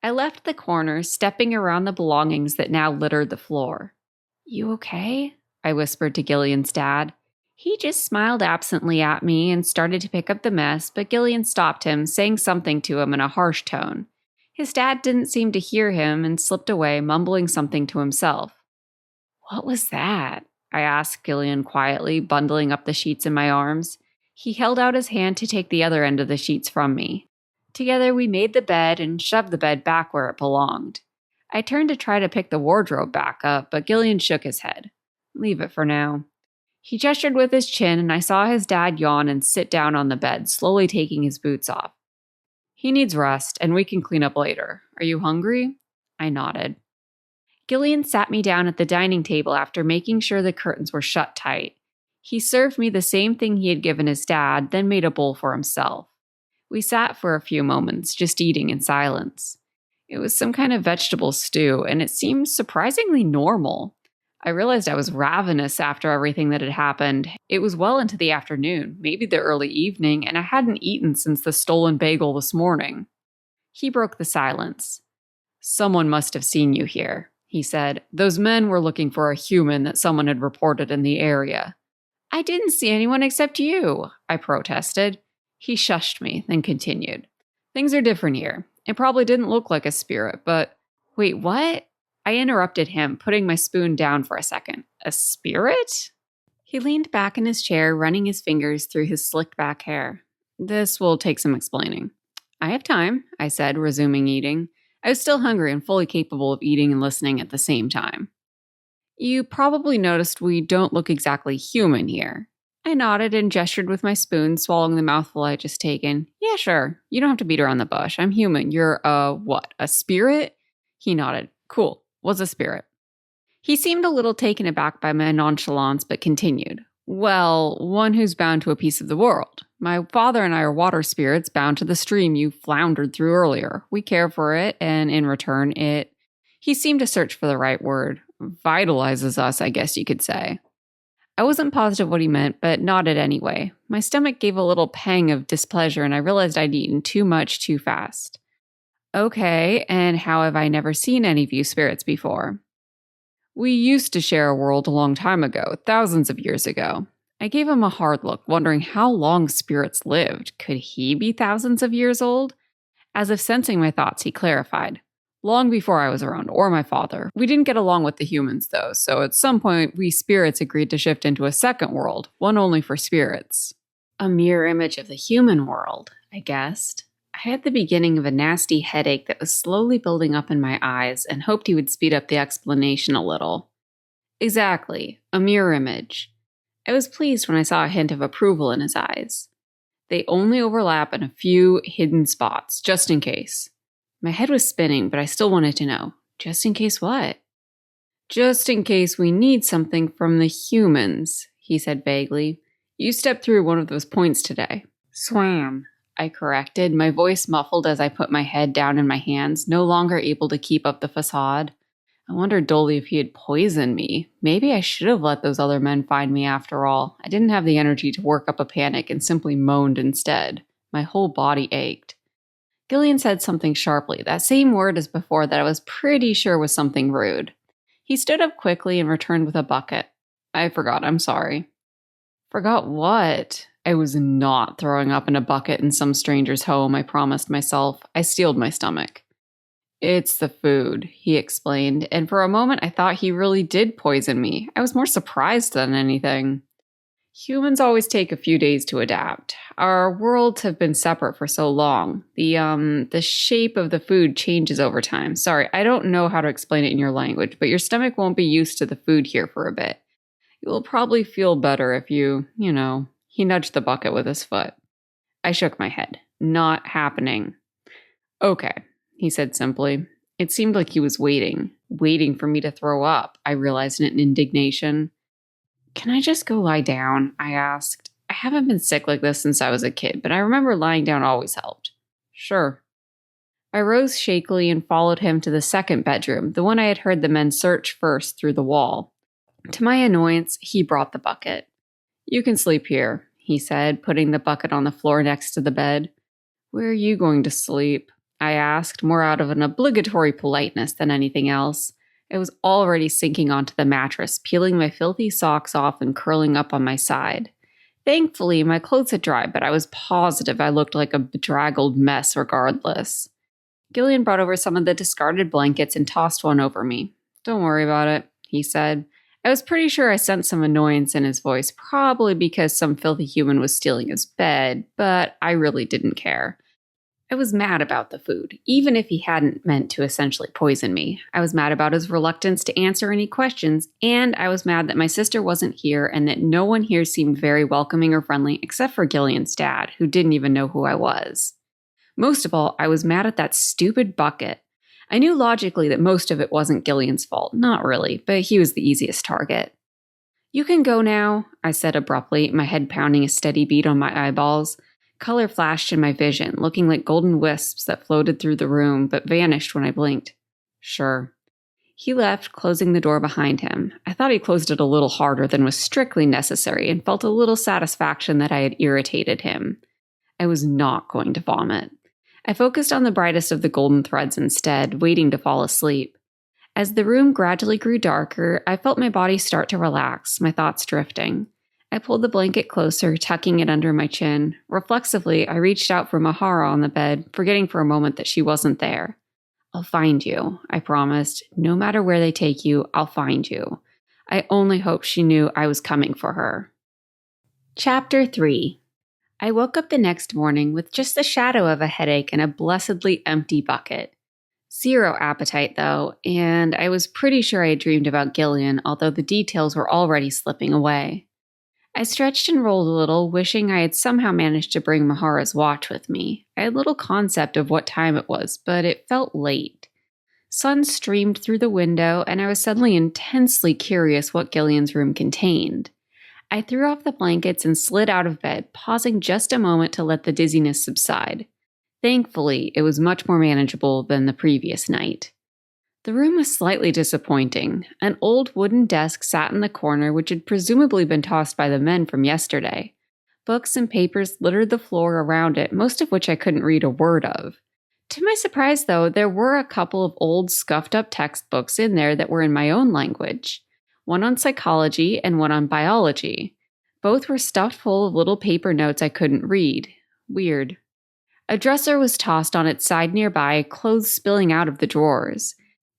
I left the corner, stepping around the belongings that now littered the floor. "You okay?" I whispered to Gillian's dad. He just smiled absently at me and started to pick up the mess, but Gillean stopped him, saying something to him in a harsh tone. His dad didn't seem to hear him and slipped away, mumbling something to himself. "What was that?" I asked Gillean quietly, bundling up the sheets in my arms. He held out his hand to take the other end of the sheets from me. Together we made the bed and shoved the bed back where it belonged. I turned to try to pick the wardrobe back up, but Gillean shook his head. "Leave it for now." He gestured with his chin, and I saw his dad yawn and sit down on the bed, slowly taking his boots off. "He needs rest, and we can clean up later. Are you hungry?" I nodded. Gillean sat me down at the dining table after making sure the curtains were shut tight. He served me the same thing he had given his dad, then made a bowl for himself. We sat for a few moments, just eating in silence. It was some kind of vegetable stew, and it seemed surprisingly normal. I realized I was ravenous after everything that had happened. It was well into the afternoon, maybe the early evening, and I hadn't eaten since the stolen bagel this morning. He broke the silence. "Someone must have seen you here," he said. "Those men were looking for a human that someone had reported in the area." "I didn't see anyone except you," I protested. He shushed me, then continued. "Things are different here. It probably didn't look like a spirit, but—" "Wait, what?" I interrupted him, putting my spoon down for a second. "A spirit?" He leaned back in his chair, running his fingers through his slicked back hair. "This will take some explaining." "I have time," I said, resuming eating. I was still hungry and fully capable of eating and listening at the same time. "You probably noticed we don't look exactly human here." I nodded and gestured with my spoon, swallowing the mouthful I had just taken. "Yeah, sure. You don't have to beat around the bush. I'm human. You're, what, a spirit?" He nodded. "Cool. What's a spirit?" He seemed a little taken aback by my nonchalance, but continued. "Well, one who's bound to a piece of the world. My father and I are water spirits bound to the stream you floundered through earlier. We care for it, and in return, it—" He seemed to search for the right word. "Vitalizes us, I guess you could say." I wasn't positive what he meant, but nodded anyway. My stomach gave a little pang of displeasure, and I realized I'd eaten too much too fast. "Okay, and how have I never seen any of you spirits before?" "We used to share a world a long time ago, thousands of years ago." I gave him a hard look, wondering how long spirits lived. Could he be thousands of years old? As if sensing my thoughts, he clarified. "Long before I was around, or my father. We didn't get along with the humans, though, so at some point, we spirits agreed to shift into a second world, one only for spirits." "A mirror image of the human world," I guessed. I had the beginning of a nasty headache that was slowly building up in my eyes and hoped he would speed up the explanation a little. "Exactly, a mirror image." I was pleased when I saw a hint of approval in his eyes. "They only overlap in a few hidden spots, just in case." My head was spinning, but I still wanted to know. Just in case what? "Just in case we need something from the humans," he said vaguely. "You stepped through one of those points today." "Swam," I corrected, my voice muffled as I put my head down in my hands, no longer able to keep up the facade. I wondered dully if he had poisoned me. Maybe I should have let those other men find me after all. I didn't have the energy to work up a panic and simply moaned instead. My whole body ached. Gillean said something sharply, that same word as before that I was pretty sure was something rude. He stood up quickly and returned with a bucket. "I forgot, I'm sorry." "Forgot what?" I was not throwing up in a bucket in some stranger's home, I promised myself. I steeled my stomach. "It's the food," he explained, and for a moment I thought he really did poison me. I was more surprised than anything. "Humans always take a few days to adapt. Our worlds have been separate for so long. The shape of the food changes over time. Sorry, I don't know how to explain it in your language, but your stomach won't be used to the food here for a bit. You'll probably feel better if you. He nudged the bucket with his foot. I shook my head. "Not happening." "Okay," he said simply. It seemed like he was waiting for me to throw up, I realized in indignation. "Can I just go lie down?" I asked. I haven't been sick like this since I was a kid, but I remember lying down always helped. Sure. I rose shakily and followed him to the second bedroom, the one I had heard the men search first through the wall. To my annoyance, he brought the bucket. You can sleep here, he said, putting the bucket on the floor next to the bed. Where are you going to sleep? I asked, more out of an obligatory politeness than anything else. I was already sinking onto the mattress, peeling my filthy socks off and curling up on my side. Thankfully, my clothes had dried, but I was positive I looked like a bedraggled mess regardless. Gillean brought over some of the discarded blankets and tossed one over me. Don't worry about it, he said. I was pretty sure I sensed some annoyance in his voice, probably because some filthy human was stealing his bed, but I really didn't care. I was mad about the food, even if he hadn't meant to essentially poison me. I was mad about his reluctance to answer any questions, and I was mad that my sister wasn't here and that no one here seemed very welcoming or friendly except for Gillian's dad, who didn't even know who I was. Most of all, I was mad at that stupid bucket. I knew logically that most of it wasn't Gillian's fault, not really, but he was the easiest target. You can go now, I said abruptly, my head pounding a steady beat on my eyeballs. Color flashed in my vision, looking like golden wisps that floated through the room, but vanished when I blinked. Sure. He left, closing the door behind him. I thought he closed it a little harder than was strictly necessary and felt a little satisfaction that I had irritated him. I was not going to vomit. I focused on the brightest of the golden threads instead, waiting to fall asleep. As the room gradually grew darker, I felt my body start to relax, my thoughts drifting. I pulled the blanket closer, tucking it under my chin. Reflexively, I reached out for Mahara on the bed, forgetting for a moment that she wasn't there. I'll find you, I promised. No matter where they take you, I'll find you. I only hoped she knew I was coming for her. Chapter 3. I woke up the next morning with just the shadow of a headache and a blessedly empty bucket. Zero appetite, though, and I was pretty sure I had dreamed about Gillean, although the details were already slipping away. I stretched and rolled a little, wishing I had somehow managed to bring Mahara's watch with me. I had little concept of what time it was, but it felt late. Sun streamed through the window, and I was suddenly intensely curious what Gillian's room contained. I threw off the blankets and slid out of bed, pausing just a moment to let the dizziness subside. Thankfully, it was much more manageable than the previous night. The room was slightly disappointing. An old wooden desk sat in the corner, which had presumably been tossed by the men from yesterday. Books and papers littered the floor around it, most of which I couldn't read a word of. To my surprise, though, there were a couple of old, scuffed-up textbooks in there that were in my own language. One on psychology and one on biology. Both were stuffed full of little paper notes I couldn't read. Weird. A dresser was tossed on its side nearby, clothes spilling out of the drawers.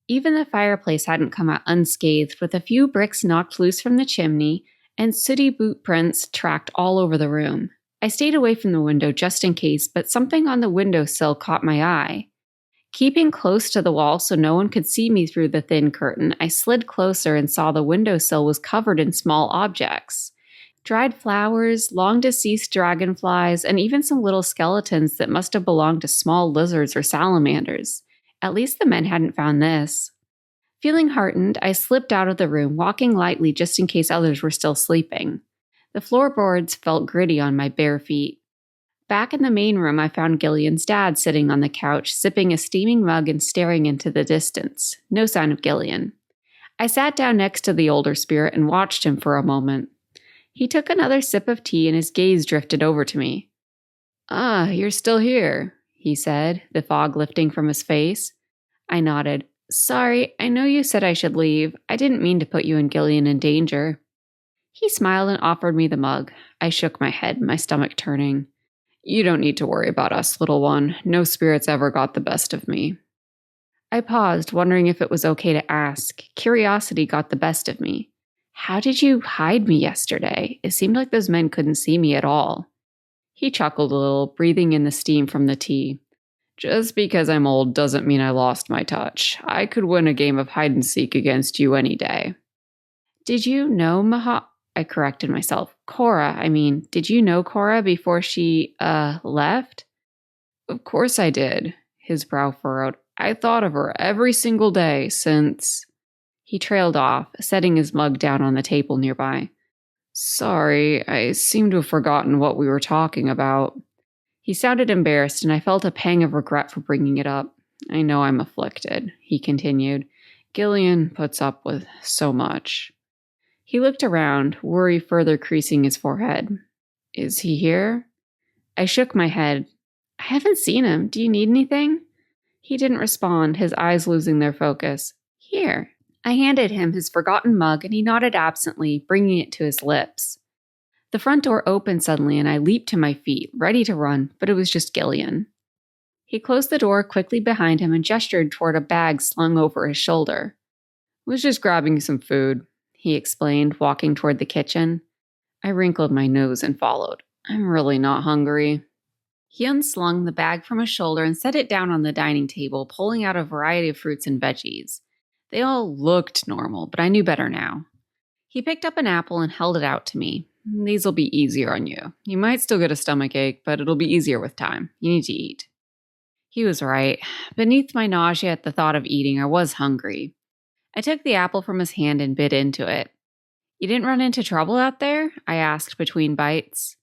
Even the fireplace hadn't come out unscathed, with a few bricks knocked loose from the chimney and sooty boot prints tracked all over the room. I stayed away from the window just in case, but something on the windowsill caught my eye. Keeping close to the wall so no one could see me through the thin curtain, I slid closer and saw the windowsill was covered in small objects. Dried flowers, long-deceased dragonflies, and even some little skeletons that must have belonged to small lizards or salamanders. At least the men hadn't found this. Feeling heartened, I slipped out of the room, walking lightly just in case others were still sleeping. The floorboards felt gritty on my bare feet. Back in the main room, I found Gillian's dad sitting on the couch, sipping a steaming mug and staring into the distance. No sign of Gillian. I sat down next to the older spirit and watched him for a moment. He took another sip of tea and his gaze drifted over to me. Ah, you're still here, he said, the fog lifting from his face. I nodded. Sorry, I know you said I should leave. I didn't mean to put you and Gillian in danger. He smiled and offered me the mug. I shook my head, my stomach turning. You don't need to worry about us, little one. No spirits ever got the best of me. I paused, wondering if it was okay to ask. Curiosity got the best of me. How did you hide me yesterday? It seemed like those men couldn't see me at all. He chuckled a little, breathing in the steam from the tea. Just because I'm old doesn't mean I lost my touch. I could win a game of hide-and-seek against you any day. Did you know I corrected myself. Did you know Cora before she, left? Of course I did. His brow furrowed. I thought of her every single day since... He trailed off, setting his mug down on the table nearby. Sorry, I seem to have forgotten what we were talking about. He sounded embarrassed, and I felt a pang of regret for bringing it up. I know I'm afflicted, he continued. Gillean puts up with so much. He looked around, worry further creasing his forehead. Is he here? I shook my head. I haven't seen him. Do you need anything? He didn't respond, his eyes losing their focus. Here. I handed him his forgotten mug, and he nodded absently, bringing it to his lips. The front door opened suddenly, and I leaped to my feet, ready to run, but it was just Gillean. He closed the door quickly behind him and gestured toward a bag slung over his shoulder. Was just grabbing some food, he explained, walking toward the kitchen. I wrinkled my nose and followed. I'm really not hungry. He unslung the bag from his shoulder and set it down on the dining table, pulling out a variety of fruits and veggies. They all looked normal, but I knew better now. He picked up an apple and held it out to me. These'll be easier on you. You might still get a stomachache, but it'll be easier with time. You need to eat. He was right. Beneath my nausea at the thought of eating, I was hungry. I took the apple from his hand and bit into it. You didn't run into trouble out there? I asked between bites.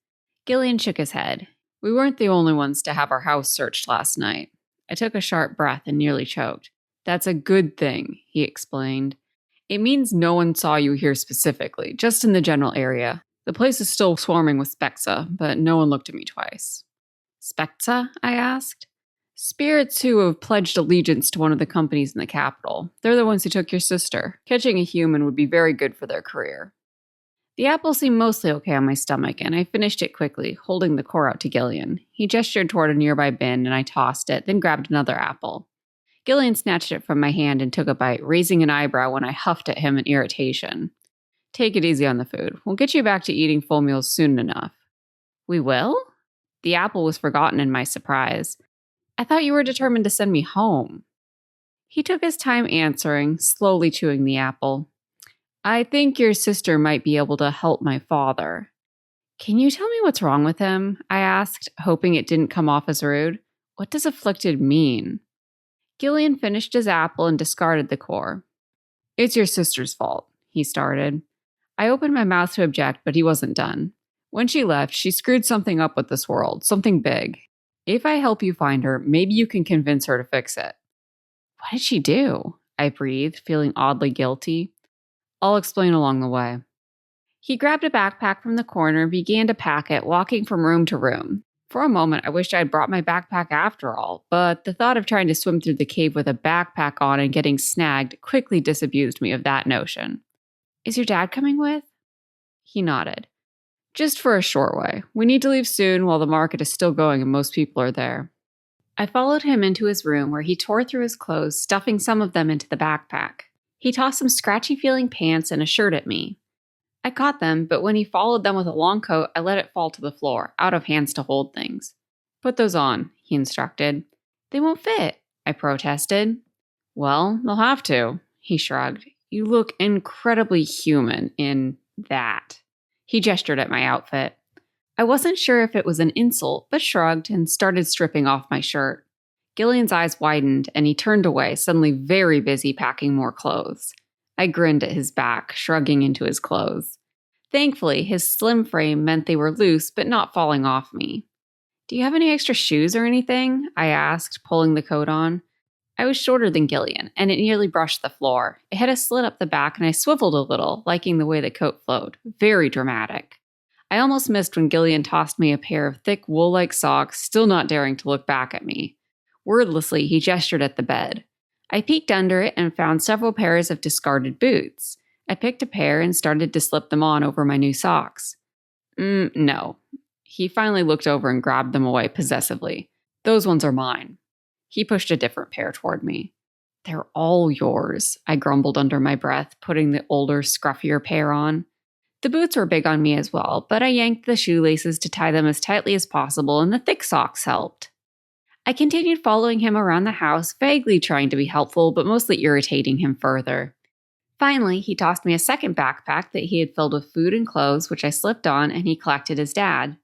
Gillean shook his head. We weren't the only ones to have our house searched last night. I took a sharp breath and nearly choked. That's a good thing, he explained. It means no one saw you here specifically, just in the general area. The place is still swarming with Spexa, but no one looked at me twice. Spexa? I asked. Spirits who have pledged allegiance to one of the companies in the capital. They're the ones who took your sister. Catching a human would be very good for their career. The apple seemed mostly okay on my stomach, and I finished it quickly, holding the core out to Gillean. He gestured toward a nearby bin, and I tossed it, then grabbed another apple. Gillean snatched it from my hand and took a bite, raising an eyebrow when I huffed at him in irritation. Take it easy on the food. We'll get you back to eating full meals soon enough. We will? The apple was forgotten in my surprise. I thought you were determined to send me home. He took his time answering, slowly chewing the apple. I think your sister might be able to help my father. Can you tell me what's wrong with him? I asked, hoping it didn't come off as rude. What does afflicted mean? Gillean finished his apple and discarded the core. It's your sister's fault, he started. I opened my mouth to object, but he wasn't done. When she left, she screwed something up with this world, something big. If I help you find her, maybe you can convince her to fix it. What did she do? I breathed, feeling oddly guilty. I'll explain along the way. He grabbed a backpack from the corner and began to pack it, walking from room to room. For a moment, I wished I had brought my backpack after all, but the thought of trying to swim through the cave with a backpack on and getting snagged quickly disabused me of that notion. Is your dad coming with? He nodded. Just for a short way. We need to leave soon while the market is still going and most people are there. I followed him into his room where he tore through his clothes, stuffing some of them into the backpack. He tossed some scratchy-feeling pants and a shirt at me. I caught them, but when he followed them with a long coat, I let it fall to the floor, out of hands to hold things. Put those on, he instructed. They won't fit, I protested. Well, they'll have to, he shrugged. You look incredibly human in that. He gestured at my outfit. I wasn't sure if it was an insult, but shrugged and started stripping off my shirt. Gillian's eyes widened, and he turned away, suddenly very busy packing more clothes. I grinned at his back, shrugging into his clothes. Thankfully, his slim frame meant they were loose, but not falling off me. Do you have any extra shoes or anything? I asked, pulling the coat on. I was shorter than Gillean, and it nearly brushed the floor. It had a slit up the back, and I swiveled a little, liking the way the coat flowed. Very dramatic. I almost missed when Gillean tossed me a pair of thick wool-like socks, still not daring to look back at me. Wordlessly, he gestured at the bed. I peeked under it and found several pairs of discarded boots. I picked a pair and started to slip them on over my new socks. No. He finally looked over and grabbed them away possessively. Those ones are mine. He pushed a different pair toward me. They're all yours, I grumbled under my breath, putting the older, scruffier pair on. The boots were big on me as well, but I yanked the shoelaces to tie them as tightly as possible, and the thick socks helped. I continued following him around the house, vaguely trying to be helpful, but mostly irritating him further. Finally, he tossed me a second backpack that he had filled with food and clothes, which I slipped on, and he collected his dad.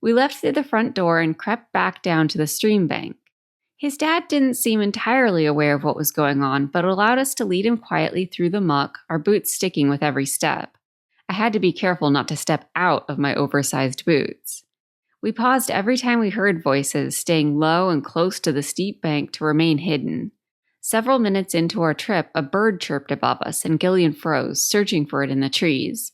We left through the front door and crept back down to the stream bank. His dad didn't seem entirely aware of what was going on, but allowed us to lead him quietly through the muck, our boots sticking with every step. I had to be careful not to step out of my oversized boots. We paused every time we heard voices, staying low and close to the steep bank to remain hidden. Several minutes into our trip, a bird chirped above us, and Gillean froze, searching for it in the trees.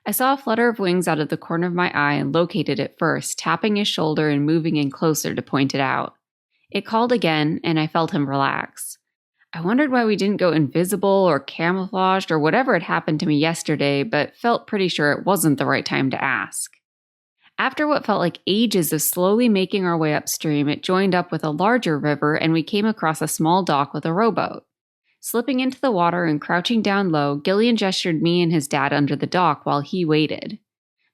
I saw a flutter of wings out of the corner of my eye and located it first, tapping his shoulder and moving in closer to point it out. It called again, and I felt him relax. I wondered why we didn't go invisible or camouflaged or whatever had happened to me yesterday, but felt pretty sure it wasn't the right time to ask. After what felt like ages of slowly making our way upstream, it joined up with a larger river and we came across a small dock with a rowboat. Slipping into the water and crouching down low, Gillean gestured me and his dad under the dock while he waited.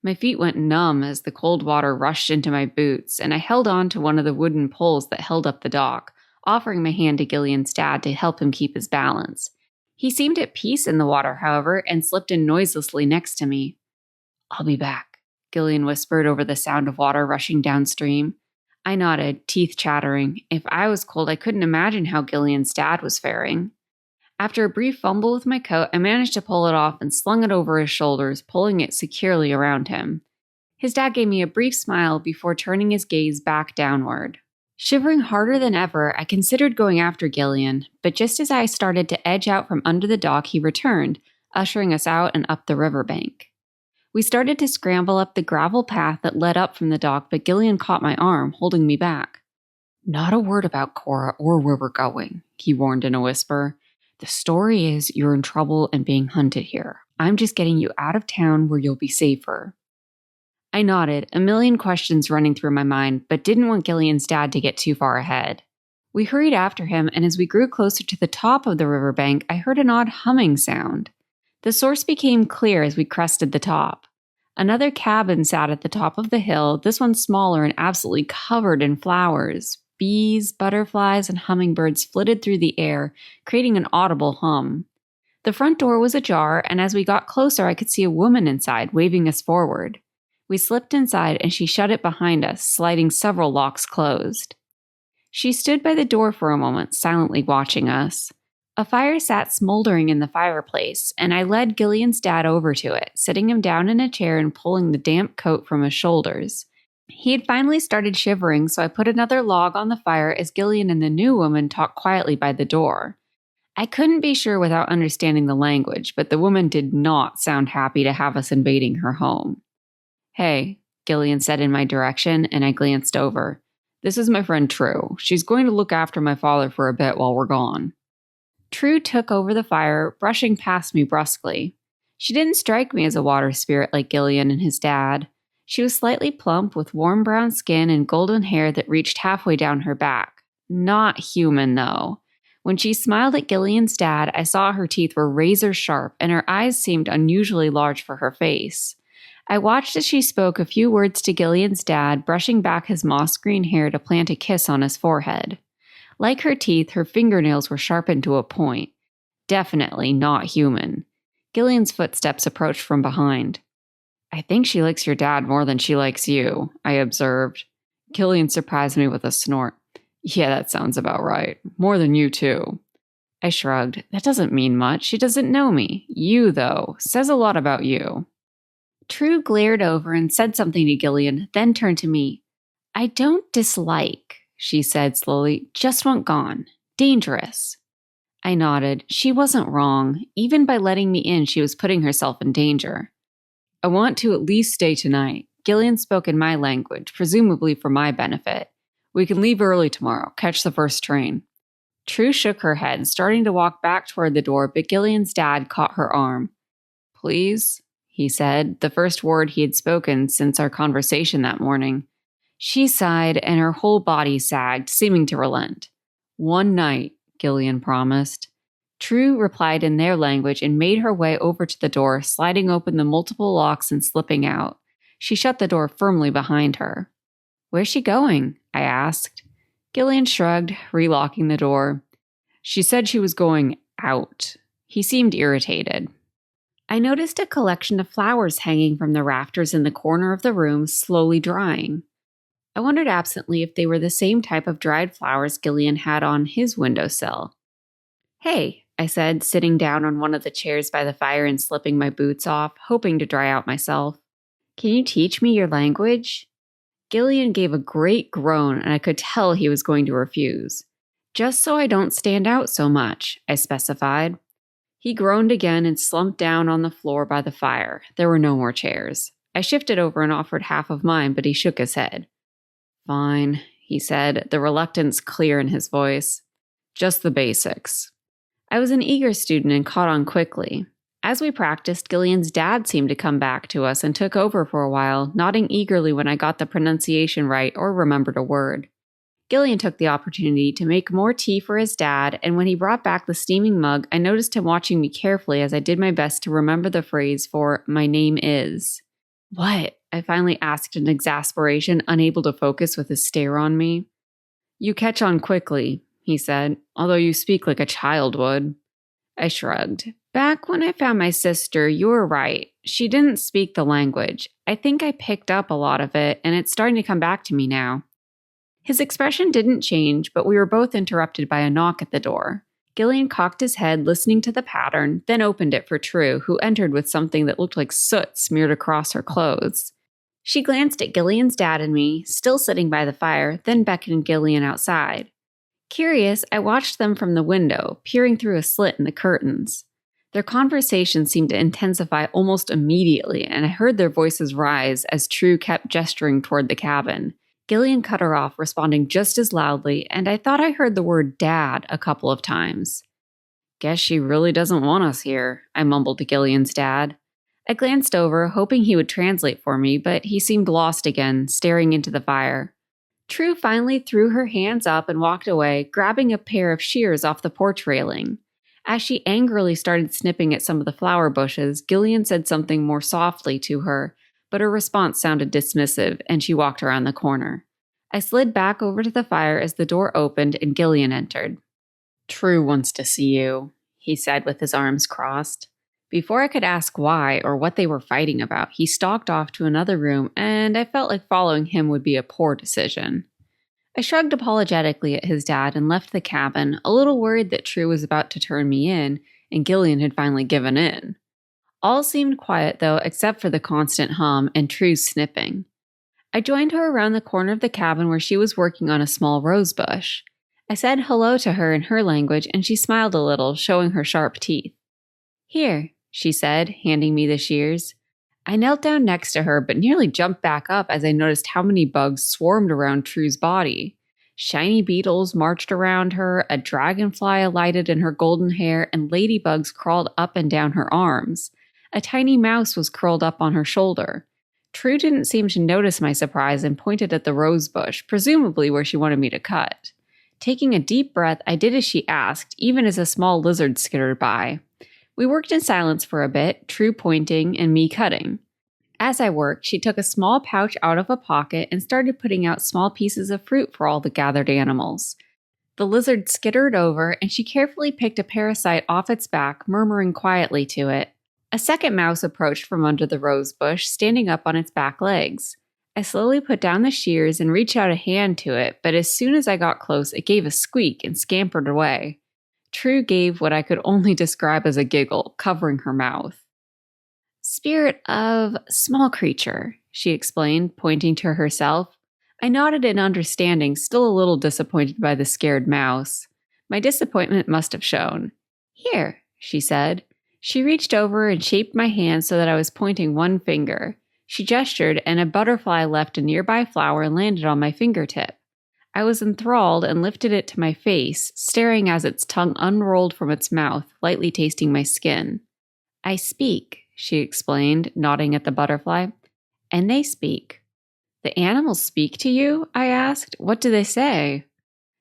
My feet went numb as the cold water rushed into my boots, and I held on to one of the wooden poles that held up the dock, offering my hand to Gillean's dad to help him keep his balance. He seemed at peace in the water, however, and slipped in noiselessly next to me. "I'll be back," Gillean whispered over the sound of water rushing downstream. I nodded, teeth chattering. If I was cold, I couldn't imagine how Gillean's dad was faring. After a brief fumble with my coat, I managed to pull it off and slung it over his shoulders, pulling it securely around him. His dad gave me a brief smile before turning his gaze back downward. Shivering harder than ever, I considered going after Gillean, but just as I started to edge out from under the dock, he returned, ushering us out and up the riverbank. We started to scramble up the gravel path that led up from the dock, but Gillean caught my arm, holding me back. "Not a word about Cora or where we're going," he warned in a whisper. "The story is you're in trouble and being hunted here. I'm just getting you out of town where you'll be safer." I nodded, a million questions running through my mind, but didn't want Gillean's dad to get too far ahead. We hurried after him, and as we grew closer to the top of the riverbank, I heard an odd humming sound. The source became clear as we crested the top. Another cabin sat at the top of the hill, this one smaller and absolutely covered in flowers. Bees, butterflies, and hummingbirds flitted through the air, creating an audible hum. The front door was ajar, and as we got closer, I could see a woman inside, waving us forward. We slipped inside, and she shut it behind us, sliding several locks closed. She stood by the door for a moment, silently watching us. A fire sat smoldering in the fireplace, and I led Gillean's dad over to it, sitting him down in a chair and pulling the damp coat from his shoulders. He had finally started shivering, so I put another log on the fire as Gillean and the new woman talked quietly by the door. I couldn't be sure without understanding the language, but the woman did not sound happy to have us invading her home. "Hey," Gillean said in my direction, and I glanced over. "This is my friend True. She's going to look after my father for a bit while we're gone." True took over the fire, brushing past me brusquely. She didn't strike me as a water spirit like Gillean and his dad. She was slightly plump with warm brown skin and golden hair that reached halfway down her back. Not human, though. When she smiled at Gillean's dad, I saw her teeth were razor sharp and her eyes seemed unusually large for her face. I watched as she spoke a few words to Gillean's dad, brushing back his moss-green hair to plant a kiss on his forehead. Like her teeth, her fingernails were sharpened to a point. Definitely not human. Gillean's footsteps approached from behind. "I think she likes your dad more than she likes you," I observed. Gillean surprised me with a snort. "Yeah, that sounds about right. More than you, too." I shrugged. "That doesn't mean much. She doesn't know me. You, though, says a lot about you." True glared over and said something to Gillean, then turned to me. "I don't dislike," she said slowly, "just want gone. Dangerous." I nodded. She wasn't wrong. Even by letting me in, she was putting herself in danger. "I want to at least stay tonight." Gillean spoke in my language, presumably for my benefit. "We can leave early tomorrow, catch the first train." True shook her head, starting to walk back toward the door, but Gillean's dad caught her arm. "Please?" he said, the first word he had spoken since our conversation that morning. She sighed, and her whole body sagged, seeming to relent. "One night," Gillean promised. True replied in their language and made her way over to the door, sliding open the multiple locks and slipping out. She shut the door firmly behind her. "Where's she going?" I asked. Gillean shrugged, relocking the door. "She said she was going out." He seemed irritated. I noticed a collection of flowers hanging from the rafters in the corner of the room, slowly drying. I wondered absently if they were the same type of dried flowers Gillean had on his windowsill. "Hey," I said, sitting down on one of the chairs by the fire and slipping my boots off, hoping to dry out myself. Can you teach me your language? Gillean gave a great groan, and I could tell he was going to refuse. Just so I don't stand out so much, I specified. He groaned again and slumped down on the floor by the fire. There were no more chairs. I shifted over and offered half of mine, but he shook his head. Fine, he said, the reluctance clear in his voice. Just the basics. I was an eager student and caught on quickly. As we practiced, Gillean's dad seemed to come back to us and took over for a while, nodding eagerly when I got the pronunciation right or remembered a word. Gillean took the opportunity to make more tea for his dad, and when he brought back the steaming mug, I noticed him watching me carefully as I did my best to remember the phrase for "my name is." What? I finally asked in exasperation, unable to focus with his stare on me. You catch on quickly, he said, although you speak like a child would. I shrugged. Back when I found my sister, you were right. She didn't speak the language. I think I picked up a lot of it, and it's starting to come back to me now. His expression didn't change, but we were both interrupted by a knock at the door. Gillean cocked his head, listening to the pattern, then opened it for True, who entered with something that looked like soot smeared across her clothes. She glanced at Gillean's dad and me, still sitting by the fire, then beckoned Gillean outside. Curious, I watched them from the window, peering through a slit in the curtains. Their conversation seemed to intensify almost immediately, and I heard their voices rise as True kept gesturing toward the cabin. Gillean cut her off, responding just as loudly, and I thought I heard the word dad a couple of times. Guess she really doesn't want us here, I mumbled to Gillean's dad. I glanced over, hoping he would translate for me, but he seemed lost again, staring into the fire. True finally threw her hands up and walked away, grabbing a pair of shears off the porch railing. As she angrily started snipping at some of the flower bushes, Gillean said something more softly to her, but her response sounded dismissive, and she walked around the corner. I slid back over to the fire as the door opened and Gillean entered. True wants to see you, he said with his arms crossed. Before I could ask why or what they were fighting about, he stalked off to another room, and I felt like following him would be a poor decision. I shrugged apologetically at his dad and left the cabin, a little worried that True was about to turn me in, and Gillean had finally given in. All seemed quiet, though, except for the constant hum and True's snipping. I joined her around the corner of the cabin where she was working on a small rose bush. I said hello to her in her language, and she smiled a little, showing her sharp teeth. Here, she said, handing me the shears. I knelt down next to her, but nearly jumped back up as I noticed how many bugs swarmed around True's body. Shiny beetles marched around her, a dragonfly alighted in her golden hair, and ladybugs crawled up and down her arms. A tiny mouse was curled up on her shoulder. True didn't seem to notice my surprise and pointed at the rose bush, presumably where she wanted me to cut. Taking a deep breath, I did as she asked, even as a small lizard skittered by. We worked in silence for a bit, True pointing and me cutting. As I worked, she took a small pouch out of a pocket and started putting out small pieces of fruit for all the gathered animals. The lizard skittered over, and she carefully picked a parasite off its back, murmuring quietly to it. A second mouse approached from under the rose bush, standing up on its back legs. I slowly put down the shears and reached out a hand to it, but as soon as I got close, it gave a squeak and scampered away. True gave what I could only describe as a giggle, covering her mouth. Spirit of small creature, she explained, pointing to herself. I nodded in understanding, still a little disappointed by the scared mouse. My disappointment must have shown. Here, she said. She reached over and shaped my hand so that I was pointing one finger. She gestured, and a butterfly left a nearby flower and landed on my fingertip. I was enthralled and lifted it to my face, staring as its tongue unrolled from its mouth, lightly tasting my skin. I speak, she explained, nodding at the butterfly. And they speak. The animals speak to you? I asked. What do they say?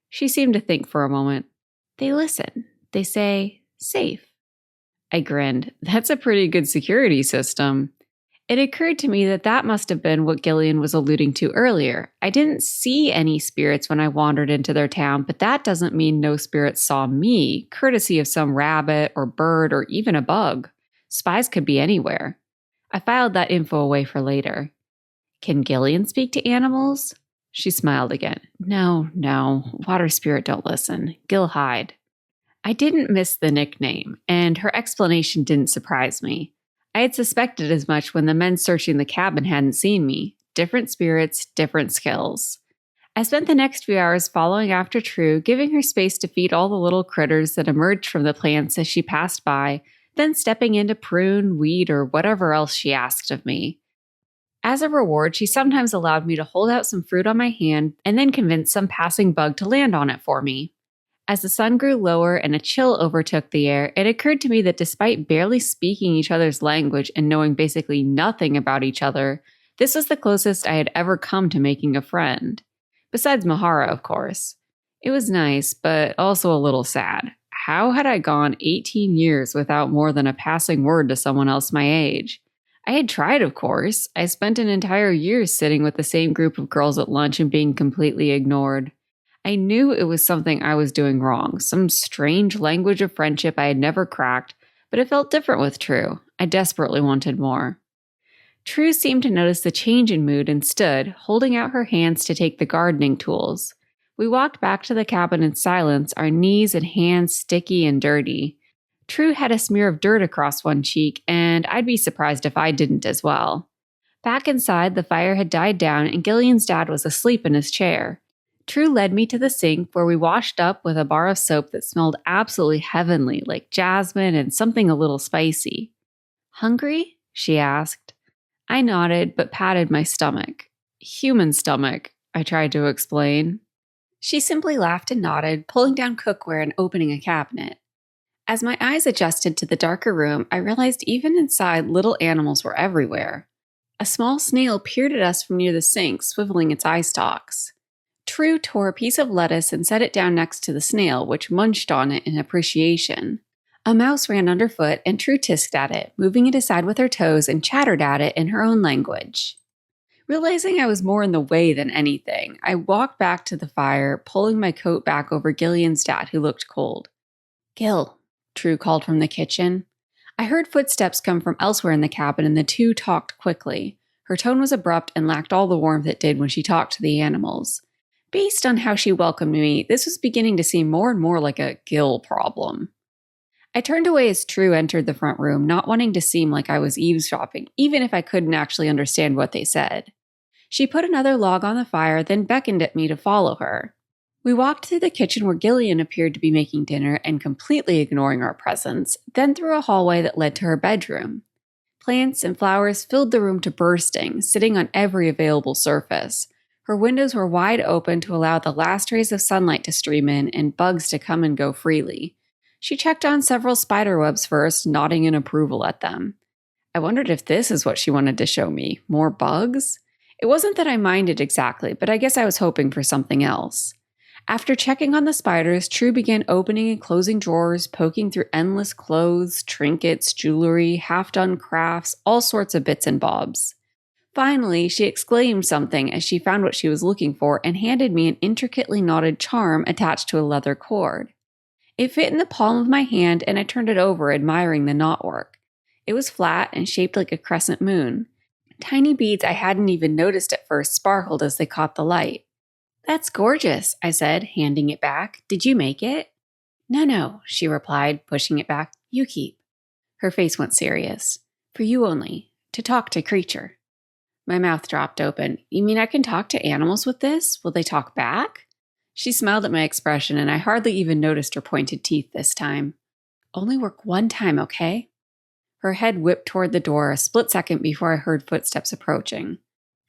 She seemed to think for a moment. They listen. They say, safe. I grinned. That's a pretty good security system. It occurred to me that that must have been what Gillean was alluding to earlier. I didn't see any spirits when I wandered into their town, but that doesn't mean no spirits saw me, courtesy of some rabbit or bird or even a bug. Spies could be anywhere. I filed that info away for later. Can Gillean speak to animals? She smiled again. No, water spirit don't listen. Gil hide. I didn't miss the nickname, and her explanation didn't surprise me. I had suspected as much when the men searching the cabin hadn't seen me. Different spirits, different skills. I spent the next few hours following after True, giving her space to feed all the little critters that emerged from the plants as she passed by, then stepping in to prune, weed, or whatever else she asked of me. As a reward, she sometimes allowed me to hold out some fruit on my hand and then convince some passing bug to land on it for me. As the sun grew lower and a chill overtook the air, it occurred to me that despite barely speaking each other's language and knowing basically nothing about each other, this was the closest I had ever come to making a friend. Besides Mahara, of course. It was nice, but also a little sad. How had I gone 18 years without more than a passing word to someone else my age? I had tried, of course. I spent an entire year sitting with the same group of girls at lunch and being completely ignored. I knew it was something I was doing wrong, some strange language of friendship I had never cracked, but it felt different with True. I desperately wanted more. True seemed to notice the change in mood and stood, holding out her hands to take the gardening tools. We walked back to the cabin in silence, our knees and hands sticky and dirty. True had a smear of dirt across one cheek, and I'd be surprised if I didn't as well. Back inside, the fire had died down and Gillean's dad was asleep in his chair. True led me to the sink where we washed up with a bar of soap that smelled absolutely heavenly, like jasmine and something a little spicy. "Hungry?" she asked. I nodded, but patted my stomach. "Human stomach," I tried to explain. She simply laughed and nodded, pulling down cookware and opening a cabinet. As my eyes adjusted to the darker room, I realized even inside little animals were everywhere. A small snail peered at us from near the sink, swiveling its eye stalks. True tore a piece of lettuce and set it down next to the snail, which munched on it in appreciation. A mouse ran underfoot, and True tisked at it, moving it aside with her toes and chattered at it in her own language. Realizing I was more in the way than anything, I walked back to the fire, pulling my coat back over Gillean's dad, who looked cold. "Gil," True called from the kitchen. I heard footsteps come from elsewhere in the cabin, and the two talked quickly. Her tone was abrupt and lacked all the warmth it did when she talked to the animals. Based on how she welcomed me, this was beginning to seem more and more like a Gil problem. I turned away as True entered the front room, not wanting to seem like I was eavesdropping, even if I couldn't actually understand what they said. She put another log on the fire, then beckoned at me to follow her. We walked through the kitchen where Gillean appeared to be making dinner and completely ignoring our presence, then through a hallway that led to her bedroom. Plants and flowers filled the room to bursting, sitting on every available surface. Her windows were wide open to allow the last rays of sunlight to stream in and bugs to come and go freely. She checked on several spider webs first, nodding in approval at them. I wondered if this is what she wanted to show me, more bugs? It wasn't that I minded exactly, but I guess I was hoping for something else. After checking on the spiders, True began opening and closing drawers, poking through endless clothes, trinkets, jewelry, half-done crafts, all sorts of bits and bobs. Finally, she exclaimed something as she found what she was looking for and handed me an intricately knotted charm attached to a leather cord. It fit in the palm of my hand, and I turned it over, admiring the knotwork. It was flat and shaped like a crescent moon. Tiny beads I hadn't even noticed at first sparkled as they caught the light. "That's gorgeous," I said, handing it back. "Did you make it?" No, she replied, pushing it back. "You keep." Her face went serious. "For you only. To talk to creature." My mouth dropped open. "You mean I can talk to animals with this? Will they talk back?" She smiled at my expression, and I hardly even noticed her pointed teeth this time. "Only work one time, okay?" Her head whipped toward the door a split second before I heard footsteps approaching.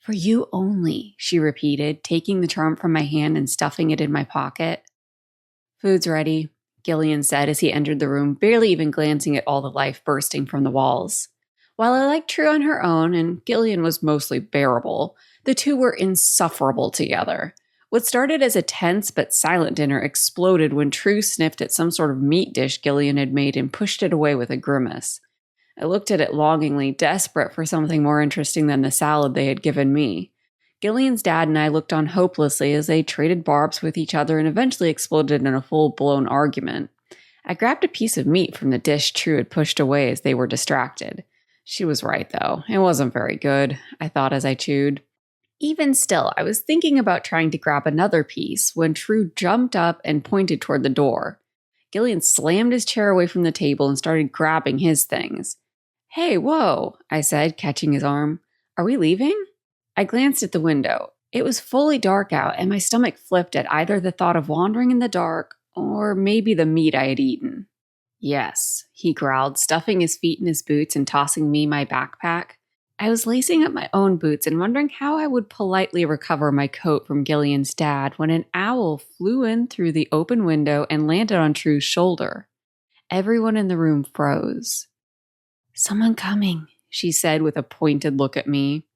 "For you only," she repeated, taking the charm from my hand and stuffing it in my pocket. "Food's ready," Gillean said as he entered the room, barely even glancing at all the life bursting from the walls. While I liked True on her own, and Gillean was mostly bearable, the two were insufferable together. What started as a tense but silent dinner exploded when True sniffed at some sort of meat dish Gillean had made and pushed it away with a grimace. I looked at it longingly, desperate for something more interesting than the salad they had given me. Gillian's dad and I looked on hopelessly as they traded barbs with each other and eventually exploded in a full-blown argument. I grabbed a piece of meat from the dish True had pushed away as they were distracted. She was right, though. It wasn't very good, I thought as I chewed. Even still, I was thinking about trying to grab another piece when True jumped up and pointed toward the door. Gillean slammed his chair away from the table and started grabbing his things. "Hey, whoa," I said, catching his arm. "Are we leaving?" I glanced at the window. It was fully dark out, and my stomach flipped at either the thought of wandering in the dark or maybe the meat I had eaten. "Yes," he growled, stuffing his feet in his boots and tossing me my backpack. I was lacing up my own boots and wondering how I would politely recover my coat from Gillian's dad when an owl flew in through the open window and landed on True's shoulder. Everyone in the room froze. "Someone coming," she said with a pointed look at me.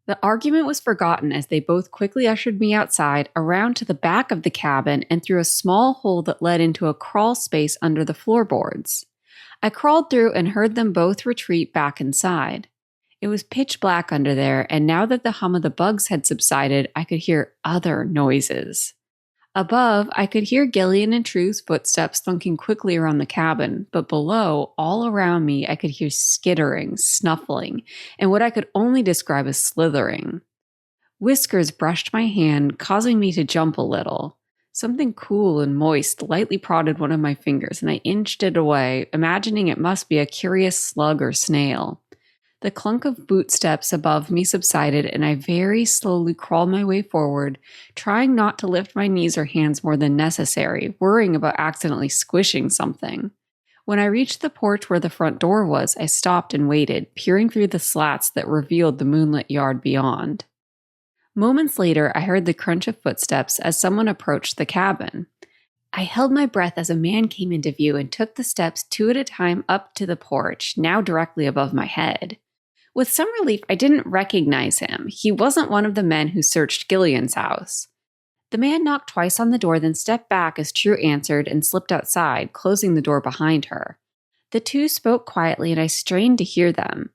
The argument was forgotten as they both quickly ushered me outside, around to the back of the cabin, and through a small hole that led into a crawl space under the floorboards. I crawled through and heard them both retreat back inside. It was pitch black under there, and now that the hum of the bugs had subsided, I could hear other noises. Above, I could hear Gillean and True's footsteps thunking quickly around the cabin, but below, all around me, I could hear skittering, snuffling, and what I could only describe as slithering. Whiskers brushed my hand, causing me to jump a little. Something cool and moist lightly prodded one of my fingers, and I inched it away, imagining it must be a curious slug or snail. The clunk of bootsteps above me subsided, and I very slowly crawled my way forward, trying not to lift my knees or hands more than necessary, worrying about accidentally squishing something. When I reached the porch where the front door was, I stopped and waited, peering through the slats that revealed the moonlit yard beyond. Moments later, I heard the crunch of footsteps as someone approached the cabin. I held my breath as a man came into view and took the steps 2 at a time up to the porch, now directly above my head. With some relief, I didn't recognize him. He wasn't one of the men who searched Gillian's house. The man knocked twice on the door, then stepped back as True answered and slipped outside, closing the door behind her. The two spoke quietly, and I strained to hear them.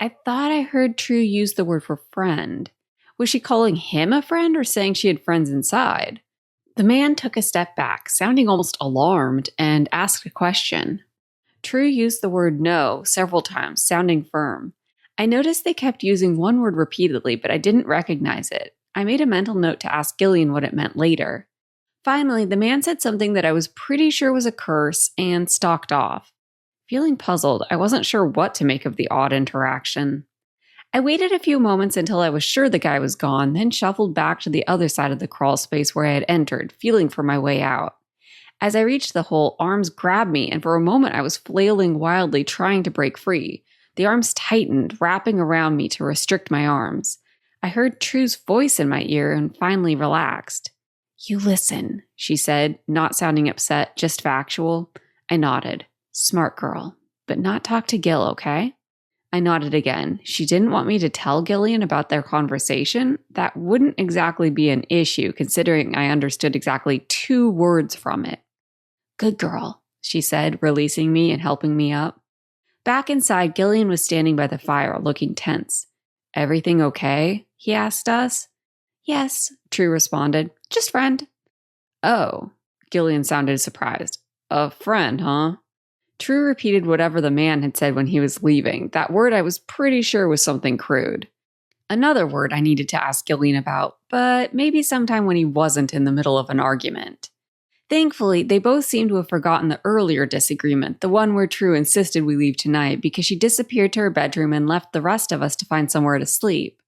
I thought I heard True use the word for friend. Was she calling him a friend or saying she had friends inside? The man took a step back, sounding almost alarmed, and asked a question. True used the word no several times, sounding firm. I noticed they kept using one word repeatedly, but I didn't recognize it. I made a mental note to ask Gillian what it meant later. Finally, the man said something that I was pretty sure was a curse and stalked off. Feeling puzzled, I wasn't sure what to make of the odd interaction. I waited a few moments until I was sure the guy was gone, then shuffled back to the other side of the crawl space where I had entered, feeling for my way out. As I reached the hole, arms grabbed me, and for a moment I was flailing wildly, trying to break free. The arms tightened, wrapping around me to restrict my arms. I heard True's voice in my ear and finally relaxed. "You listen," she said, not sounding upset, just factual. I nodded. "Smart girl. But not talk to Gil, okay?" I nodded again. She didn't want me to tell Gillian about their conversation. That wouldn't exactly be an issue, considering I understood exactly 2 words from it. "Good girl," she said, releasing me and helping me up. Back inside, Gillian was standing by the fire, looking tense. "Everything okay?" he asked us. "Yes," True responded. "Just friend." "Oh," Gillian sounded surprised. "A friend, huh?" True repeated whatever the man had said when he was leaving. That word I was pretty sure was something crude. Another word I needed to ask Gillian about, but maybe sometime when he wasn't in the middle of an argument. Thankfully, they both seemed to have forgotten the earlier disagreement, the one where True insisted we leave tonight because she disappeared to her bedroom and left the rest of us to find somewhere to sleep.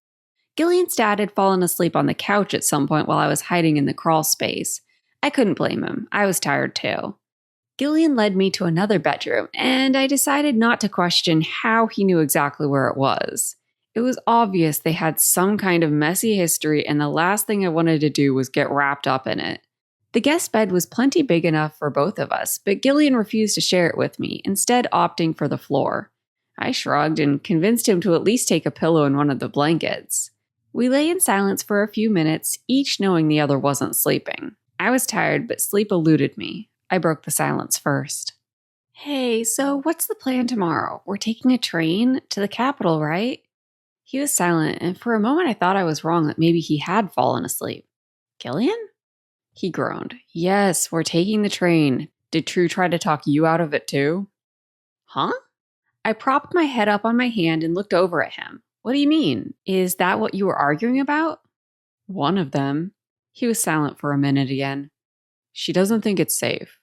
Gillian's dad had fallen asleep on the couch at some point while I was hiding in the crawl space. I couldn't blame him. I was tired too. Gillian led me to another bedroom, and I decided not to question how he knew exactly where it was. It was obvious they had some kind of messy history, and the last thing I wanted to do was get wrapped up in it. The guest bed was plenty big enough for both of us, but Gillian refused to share it with me, instead opting for the floor. I shrugged and convinced him to at least take a pillow and one of the blankets. We lay in silence for a few minutes, each knowing the other wasn't sleeping. I was tired, but sleep eluded me. I broke the silence first. "Hey, so what's the plan tomorrow? We're taking a train to the capital, right?" He was silent, and for a moment I thought I was wrong, that maybe he had fallen asleep. "Gillian?" He groaned. "Yes, we're taking the train. Did True try to talk you out of it too?" "Huh?" I propped my head up on my hand and looked over at him. "What do you mean? Is that what you were arguing about?" "One of them." He was silent for a minute again. "She doesn't think it's safe."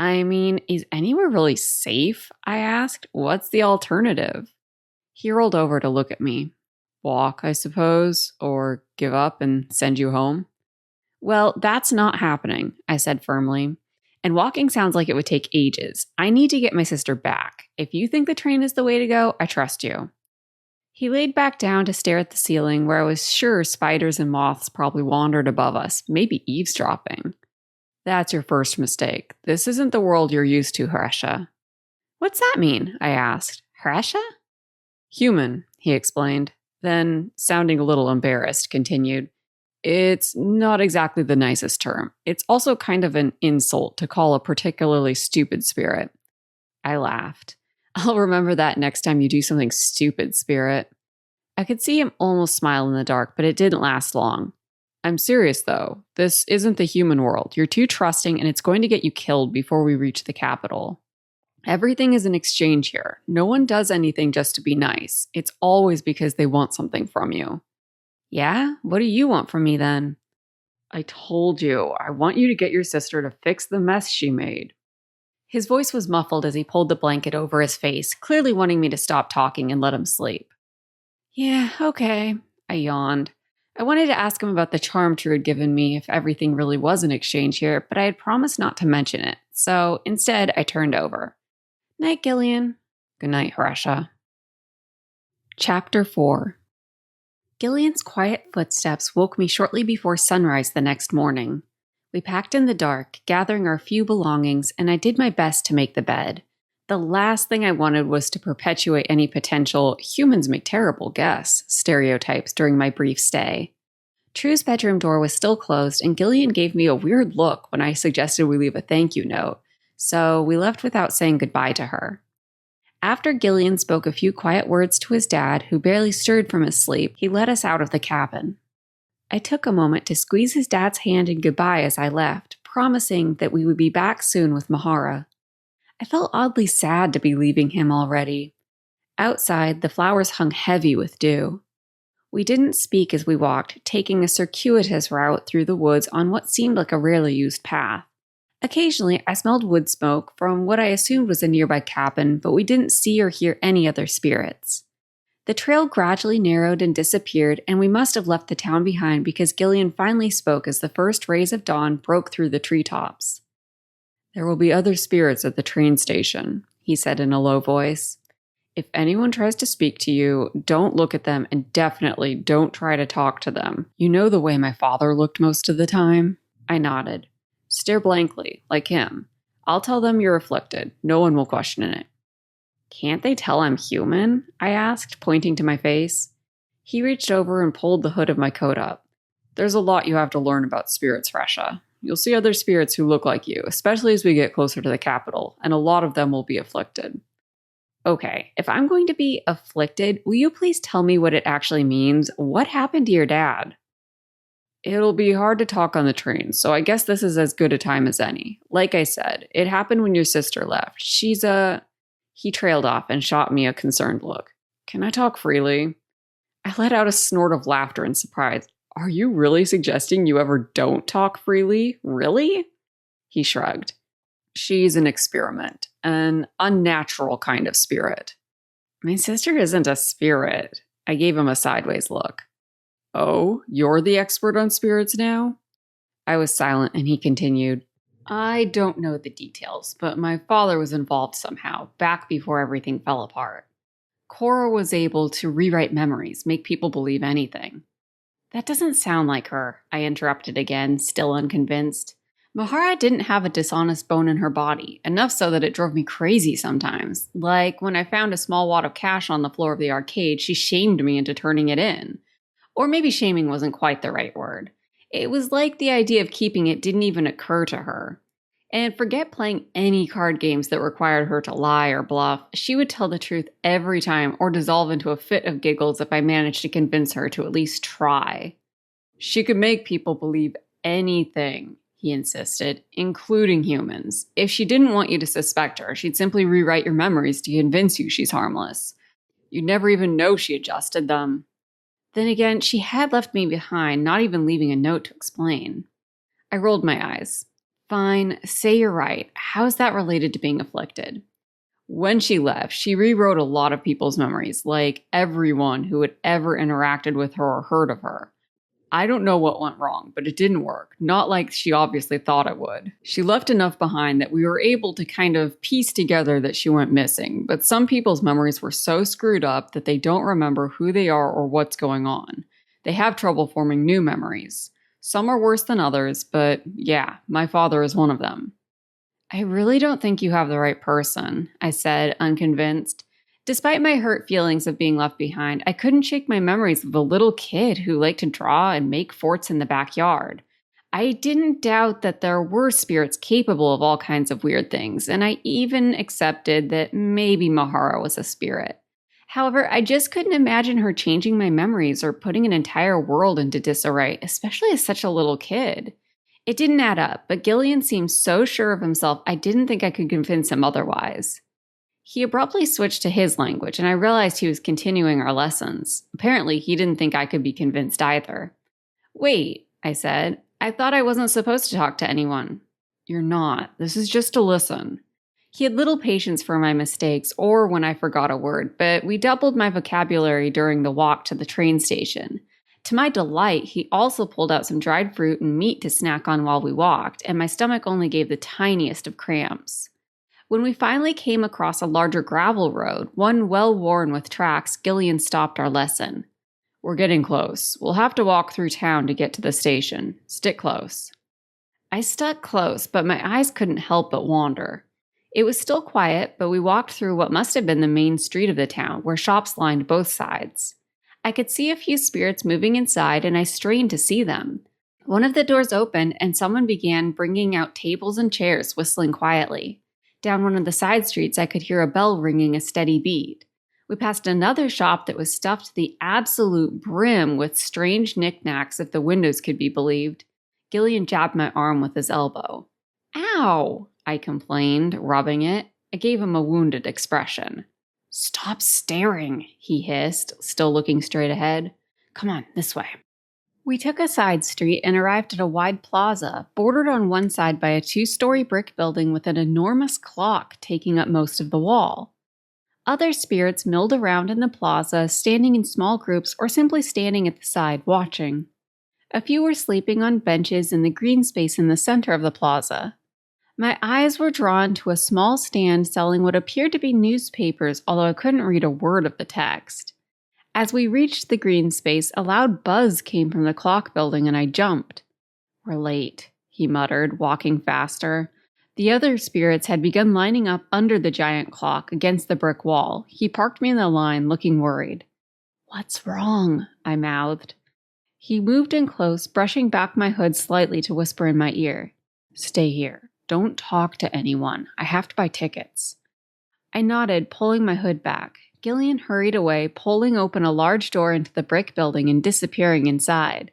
I mean, is anywhere really safe? I asked. What's the alternative? He rolled over to look at me. Walk, I suppose, or give up and send you home. Well, that's not happening, I said firmly. And walking sounds like it would take ages. I need to get my sister back. If you think the train is the way to go, I trust you. He laid back down to stare at the ceiling where I was sure spiders and moths probably wandered above us, maybe eavesdropping. That's your first mistake. This isn't the world you're used to, Haresha. What's that mean? I asked. Haresha? Human, he explained. Then, sounding a little embarrassed, continued. It's not exactly the nicest term. It's also kind of an insult to call a particularly stupid spirit. I laughed. I'll remember that next time you do something stupid, spirit. I could see him almost smile in the dark, but it didn't last long. I'm serious, though. This isn't the human world. You're too trusting, and it's going to get you killed before we reach the capital. Everything is an exchange here. No one does anything just to be nice. It's always because they want something from you. Yeah? What do you want from me then? I told you. I want you to get your sister to fix the mess she made. His voice was muffled as he pulled the blanket over his face, clearly wanting me to stop talking and let him sleep. Yeah, okay. I yawned. I wanted to ask him about the charm True had given me if everything really was an exchange here, but I had promised not to mention it, so instead I turned over. Night, Gillean. Good night, Haresha. Chapter 4. Gillian's quiet footsteps woke me shortly before sunrise the next morning. We packed in the dark, gathering our few belongings, and I did my best to make the bed. The last thing I wanted was to perpetuate any potential humans make terrible guests stereotypes during my brief stay. True's bedroom door was still closed, and Gillean gave me a weird look when I suggested we leave a thank you note, so we left without saying goodbye to her. After Gillean spoke a few quiet words to his dad, who barely stirred from his sleep, he led us out of the cabin. I took a moment to squeeze his dad's hand in goodbye as I left, promising that we would be back soon with Mahara. I felt oddly sad to be leaving him already. Outside, the flowers hung heavy with dew. We didn't speak as we walked, taking a circuitous route through the woods on what seemed like a rarely used path. Occasionally, I smelled wood smoke from what I assumed was a nearby cabin, but we didn't see or hear any other spirits. The trail gradually narrowed and disappeared, and we must have left the town behind because Gillean finally spoke as the first rays of dawn broke through the treetops. There will be other spirits at the train station, he said in a low voice. If anyone tries to speak to you, don't look at them and definitely don't try to talk to them. You know the way my father looked most of the time? I nodded. Stare blankly, like him. I'll tell them you're afflicted. No one will question it. Can't they tell I'm human? I asked, pointing to my face. He reached over and pulled the hood of my coat up. There's a lot you have to learn about spirits, Haresha. You'll see other spirits who look like you, especially as we get closer to the capital, and a lot of them will be afflicted. Okay, if I'm going to be afflicted, will you please tell me what it actually means? What happened to your dad? It'll be hard to talk on the train, so I guess this is as good a time as any. Like I said, it happened when your sister left. He trailed off and shot me a concerned look. Can I talk freely? I let out a snort of laughter in surprise. Are you really suggesting you ever don't talk freely? Really? He shrugged. She's an experiment, an unnatural kind of spirit. My sister isn't a spirit. I gave him a sideways look. Oh, you're the expert on spirits now? I was silent and he continued. I don't know the details, but my father was involved somehow, back before everything fell apart. Cora was able to rewrite memories, make people believe anything. That doesn't sound like her, I interrupted again, still unconvinced. Mahara didn't have a dishonest bone in her body, enough so that it drove me crazy sometimes. Like when I found a small wad of cash on the floor of the arcade, she shamed me into turning it in. Or maybe shaming wasn't quite the right word. It was like the idea of keeping it didn't even occur to her. And forget playing any card games that required her to lie or bluff. She would tell the truth every time or dissolve into a fit of giggles if I managed to convince her to at least try. She could make people believe anything, he insisted, including humans. If she didn't want you to suspect her, she'd simply rewrite your memories to convince you she's harmless. You'd never even know she adjusted them. Then again, she had left me behind, not even leaving a note to explain. I rolled my eyes. Fine, say you're right. How's that related to being afflicted? When she left, she rewrote a lot of people's memories, like everyone who had ever interacted with her or heard of her. I don't know what went wrong, but it didn't work. Not like she obviously thought it would. She left enough behind that we were able to kind of piece together that she went missing, but some people's memories were so screwed up that they don't remember who they are or what's going on. They have trouble forming new memories. Some are worse than others, but yeah, my father is one of them. I really don't think you have the right person, I said, unconvinced. Despite my hurt feelings of being left behind, I couldn't shake my memories of the little kid who liked to draw and make forts in the backyard. I didn't doubt that there were spirits capable of all kinds of weird things, and I even accepted that maybe Mahara was a spirit. However, I just couldn't imagine her changing my memories or putting an entire world into disarray, especially as such a little kid. It didn't add up, but Gillean seemed so sure of himself I didn't think I could convince him otherwise. He abruptly switched to his language, and I realized he was continuing our lessons. Apparently, he didn't think I could be convinced either. Wait, I said. I thought I wasn't supposed to talk to anyone. You're not. This is just to listen. He had little patience for my mistakes or when I forgot a word, but we doubled my vocabulary during the walk to the train station. To my delight, he also pulled out some dried fruit and meat to snack on while we walked, and my stomach only gave the tiniest of cramps. When we finally came across a larger gravel road, one well-worn with tracks, Gillean stopped our lesson. We're getting close. We'll have to walk through town to get to the station. Stick close. I stuck close, but my eyes couldn't help but wander. It was still quiet, but we walked through what must have been the main street of the town, where shops lined both sides. I could see a few spirits moving inside, and I strained to see them. One of the doors opened, and someone began bringing out tables and chairs, whistling quietly. Down one of the side streets, I could hear a bell ringing a steady beat. We passed another shop that was stuffed to the absolute brim with strange knickknacks, if the windows could be believed. Gillean jabbed my arm with his elbow. Ow, I complained, rubbing it. I gave him a wounded expression. Stop staring, he hissed, still looking straight ahead. Come on, this way. We took a side street and arrived at a wide plaza, bordered on one side by a 2-story brick building with an enormous clock taking up most of the wall. Other spirits milled around in the plaza, standing in small groups or simply standing at the side watching. A few were sleeping on benches in the green space in the center of the plaza. My eyes were drawn to a small stand selling what appeared to be newspapers, although I couldn't read a word of the text. As we reached the green space, a loud buzz came from the clock building and I jumped. We're late, he muttered, walking faster. The other spirits had begun lining up under the giant clock against the brick wall. He parked me in the line, looking worried. What's wrong? I mouthed. He moved in close, brushing back my hood slightly to whisper in my ear. Stay here. Don't talk to anyone. I have to buy tickets. I nodded, pulling my hood back. Gillean hurried away, pulling open a large door into the brick building and disappearing inside.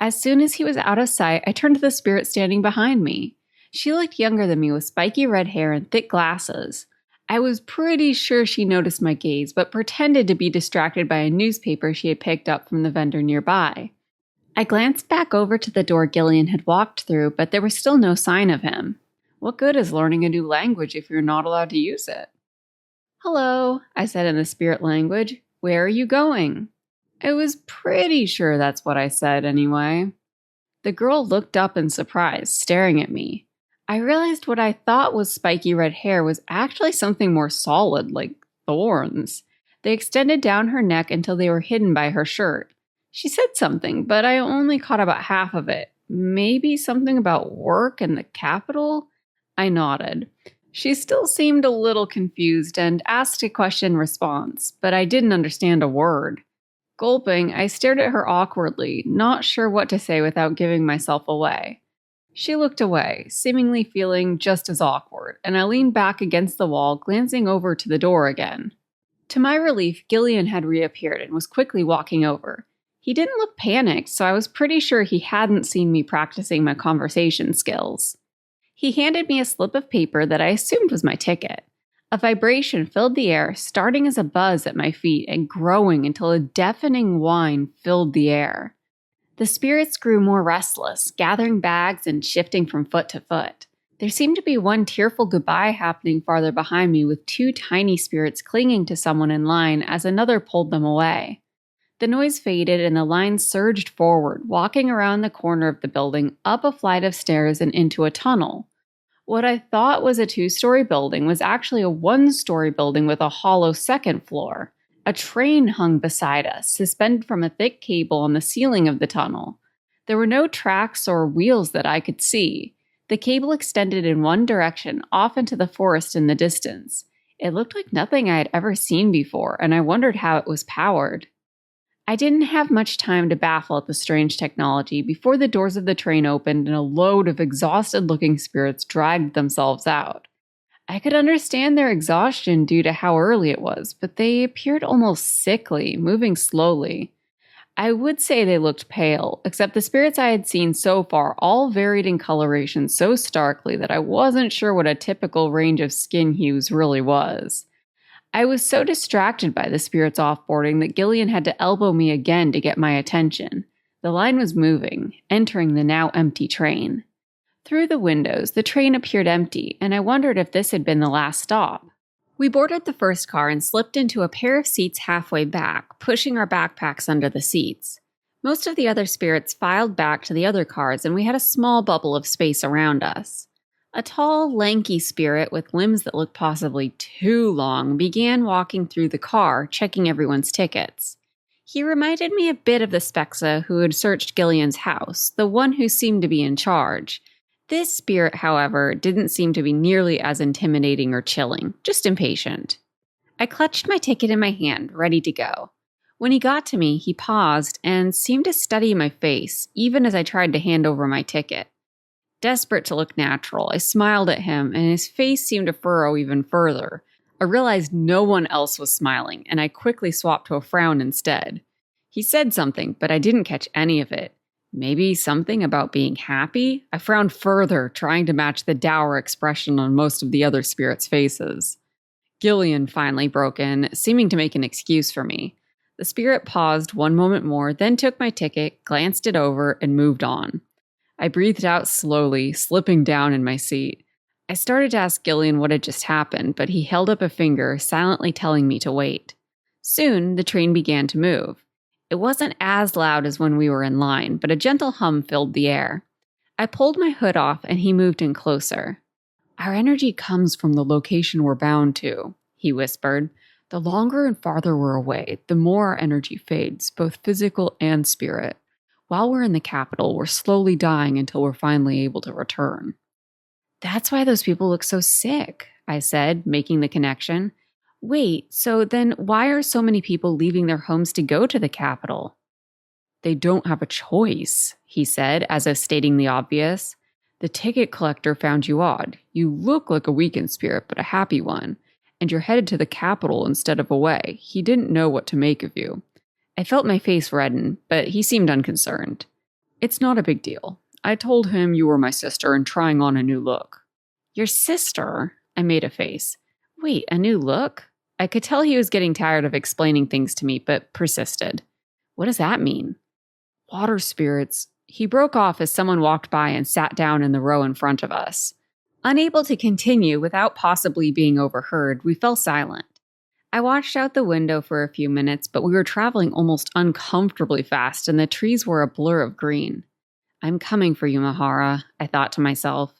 As soon as he was out of sight, I turned to the spirit standing behind me. She looked younger than me with spiky red hair and thick glasses. I was pretty sure she noticed my gaze, but pretended to be distracted by a newspaper she had picked up from the vendor nearby. I glanced back over to the door Gillean had walked through, but there was still no sign of him. What good is learning a new language if you're not allowed to use it? Hello, I said in the spirit language. Where are you going? I was pretty sure that's what I said anyway. The girl looked up in surprise, staring at me. I realized what I thought was spiky red hair was actually something more solid, like thorns. They extended down her neck until they were hidden by her shirt. She said something, but I only caught about half of it. Maybe something about work and the capital? I nodded. She still seemed a little confused and asked a question in response, but I didn't understand a word. Gulping, I stared at her awkwardly, not sure what to say without giving myself away. She looked away, seemingly feeling just as awkward, and I leaned back against the wall, glancing over to the door again. To my relief, Gillean had reappeared and was quickly walking over. He didn't look panicked, so I was pretty sure he hadn't seen me practicing my conversation skills. He handed me a slip of paper that I assumed was my ticket. A vibration filled the air, starting as a buzz at my feet and growing until a deafening whine filled the air. The spirits grew more restless, gathering bags and shifting from foot to foot. There seemed to be one tearful goodbye happening farther behind me, with two tiny spirits clinging to someone in line as another pulled them away. The noise faded and the line surged forward, walking around the corner of the building, up a flight of stairs and into a tunnel. What I thought was a 2-story building was actually a 1-story building with a hollow second floor. A train hung beside us, suspended from a thick cable on the ceiling of the tunnel. There were no tracks or wheels that I could see. The cable extended in one direction, off into the forest in the distance. It looked like nothing I had ever seen before, and I wondered how it was powered. I didn't have much time to baffle at the strange technology before the doors of the train opened and a load of exhausted-looking spirits dragged themselves out. I could understand their exhaustion due to how early it was, but they appeared almost sickly, moving slowly. I would say they looked pale, except the spirits I had seen so far all varied in coloration so starkly that I wasn't sure what a typical range of skin hues really was. I was so distracted by the spirits offboarding that Gillean had to elbow me again to get my attention. The line was moving, entering the now empty train. Through the windows, the train appeared empty, and I wondered if this had been the last stop. We boarded the first car and slipped into a pair of seats halfway back, pushing our backpacks under the seats. Most of the other spirits filed back to the other cars, and we had a small bubble of space around us. A tall, lanky spirit with limbs that looked possibly too long began walking through the car, checking everyone's tickets. He reminded me a bit of the Spexa who had searched Gillian's house, the one who seemed to be in charge. This spirit, however, didn't seem to be nearly as intimidating or chilling, just impatient. I clutched my ticket in my hand, ready to go. When he got to me, he paused and seemed to study my face, even as I tried to hand over my ticket. Desperate to look natural, I smiled at him, and his face seemed to furrow even further. I realized no one else was smiling, and I quickly swapped to a frown instead. He said something, but I didn't catch any of it. Maybe something about being happy? I frowned further, trying to match the dour expression on most of the other spirits' faces. Gillean finally broke in, seeming to make an excuse for me. The spirit paused one moment more, then took my ticket, glanced it over, and moved on. I breathed out slowly, slipping down in my seat. I started to ask Gillean what had just happened, but he held up a finger, silently telling me to wait. Soon, the train began to move. It wasn't as loud as when we were in line, but a gentle hum filled the air. I pulled my hood off, and he moved in closer. "Our energy comes from the location we're bound to," he whispered. "The longer and farther we're away, the more our energy fades, both physical and spirit. While we're in the capital, we're slowly dying until we're finally able to return." "That's why those people look so sick," I said, making the connection. "Wait, so then why are so many people leaving their homes to go to the capital?" "They don't have a choice," he said, as if stating the obvious. "The ticket collector found you odd. You look like a weakened spirit, but a happy one. And you're headed to the capital instead of away. He didn't know what to make of you." I felt my face redden, but he seemed unconcerned. "It's not a big deal. I told him you were my sister and trying on a new look." "Your sister?" I made a face. "Wait, a new look?" I could tell he was getting tired of explaining things to me, but persisted. "What does that mean?" "Water spirits." He broke off as someone walked by and sat down in the row in front of us. Unable to continue without possibly being overheard, we fell silent. I watched out the window for a few minutes, but we were traveling almost uncomfortably fast and the trees were a blur of green. "I'm coming for you, Mahara," I thought to myself.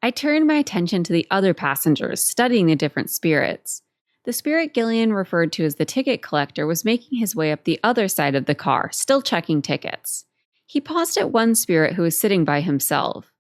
I turned my attention to the other passengers, studying the different spirits. The spirit Gillean referred to as the ticket collector was making his way up the other side of the car, still checking tickets. He paused at one spirit who was sitting by himself.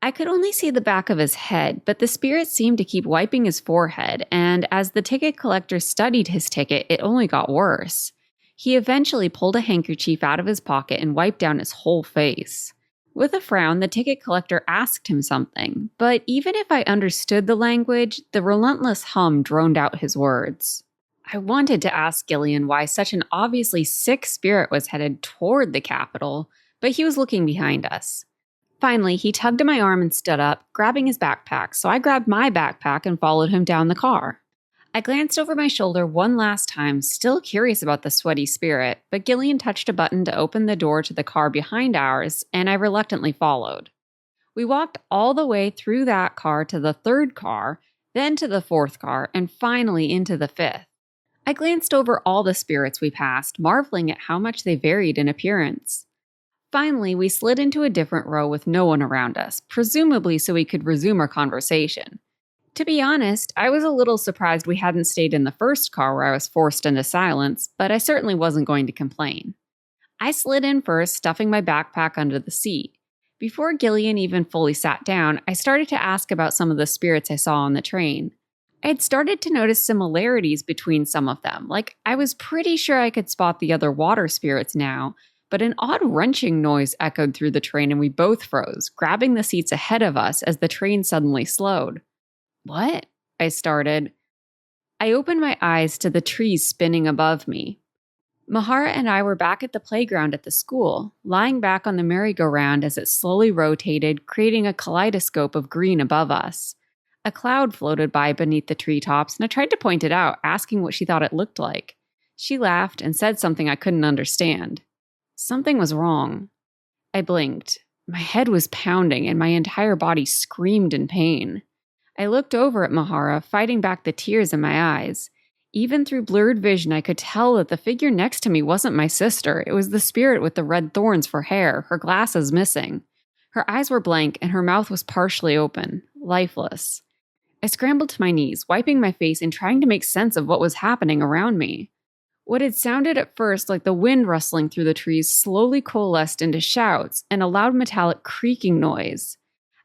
I could only see the back of his head, but the spirit seemed to keep wiping his forehead, and as the ticket collector studied his ticket, it only got worse. He eventually pulled a handkerchief out of his pocket and wiped down his whole face. With a frown, the ticket collector asked him something, but even if I understood the language, the relentless hum droned out his words. I wanted to ask Gillean why such an obviously sick spirit was headed toward the capital, but he was looking behind us. Finally, he tugged at my arm and stood up, grabbing his backpack, so I grabbed my backpack and followed him down the car. I glanced over my shoulder one last time, still curious about the sweaty spirit, but Gillean touched a button to open the door to the car behind ours, and I reluctantly followed. We walked all the way through that car to the third car, then to the fourth car, and finally into the fifth. I glanced over all the spirits we passed, marveling at how much they varied in appearance. Finally, we slid into a different row with no one around us, presumably so we could resume our conversation. To be honest, I was a little surprised we hadn't stayed in the first car where I was forced into silence, but I certainly wasn't going to complain. I slid in first, stuffing my backpack under the seat. Before Gillean even fully sat down, I started to ask about some of the spirits I saw on the train. I had started to notice similarities between some of them, like I was pretty sure I could spot the other water spirits now, but an odd wrenching noise echoed through the train and we both froze, grabbing the seats ahead of us as the train suddenly slowed. "What?" I started. I opened my eyes to the trees spinning above me. Mahara and I were back at the playground at the school, lying back on the merry-go-round as it slowly rotated, creating a kaleidoscope of green above us. A cloud floated by beneath the treetops, and I tried to point it out, asking what she thought it looked like. She laughed and said something I couldn't understand. Something was wrong. I blinked. My head was pounding, and my entire body screamed in pain. I looked over at Mahara, fighting back the tears in my eyes. Even through blurred vision, I could tell that the figure next to me wasn't my sister. It was the spirit with the red thorns for hair, her glasses missing. Her eyes were blank, and her mouth was partially open, lifeless. I scrambled to my knees, wiping my face and trying to make sense of what was happening around me. What had sounded at first like the wind rustling through the trees slowly coalesced into shouts and a loud metallic creaking noise.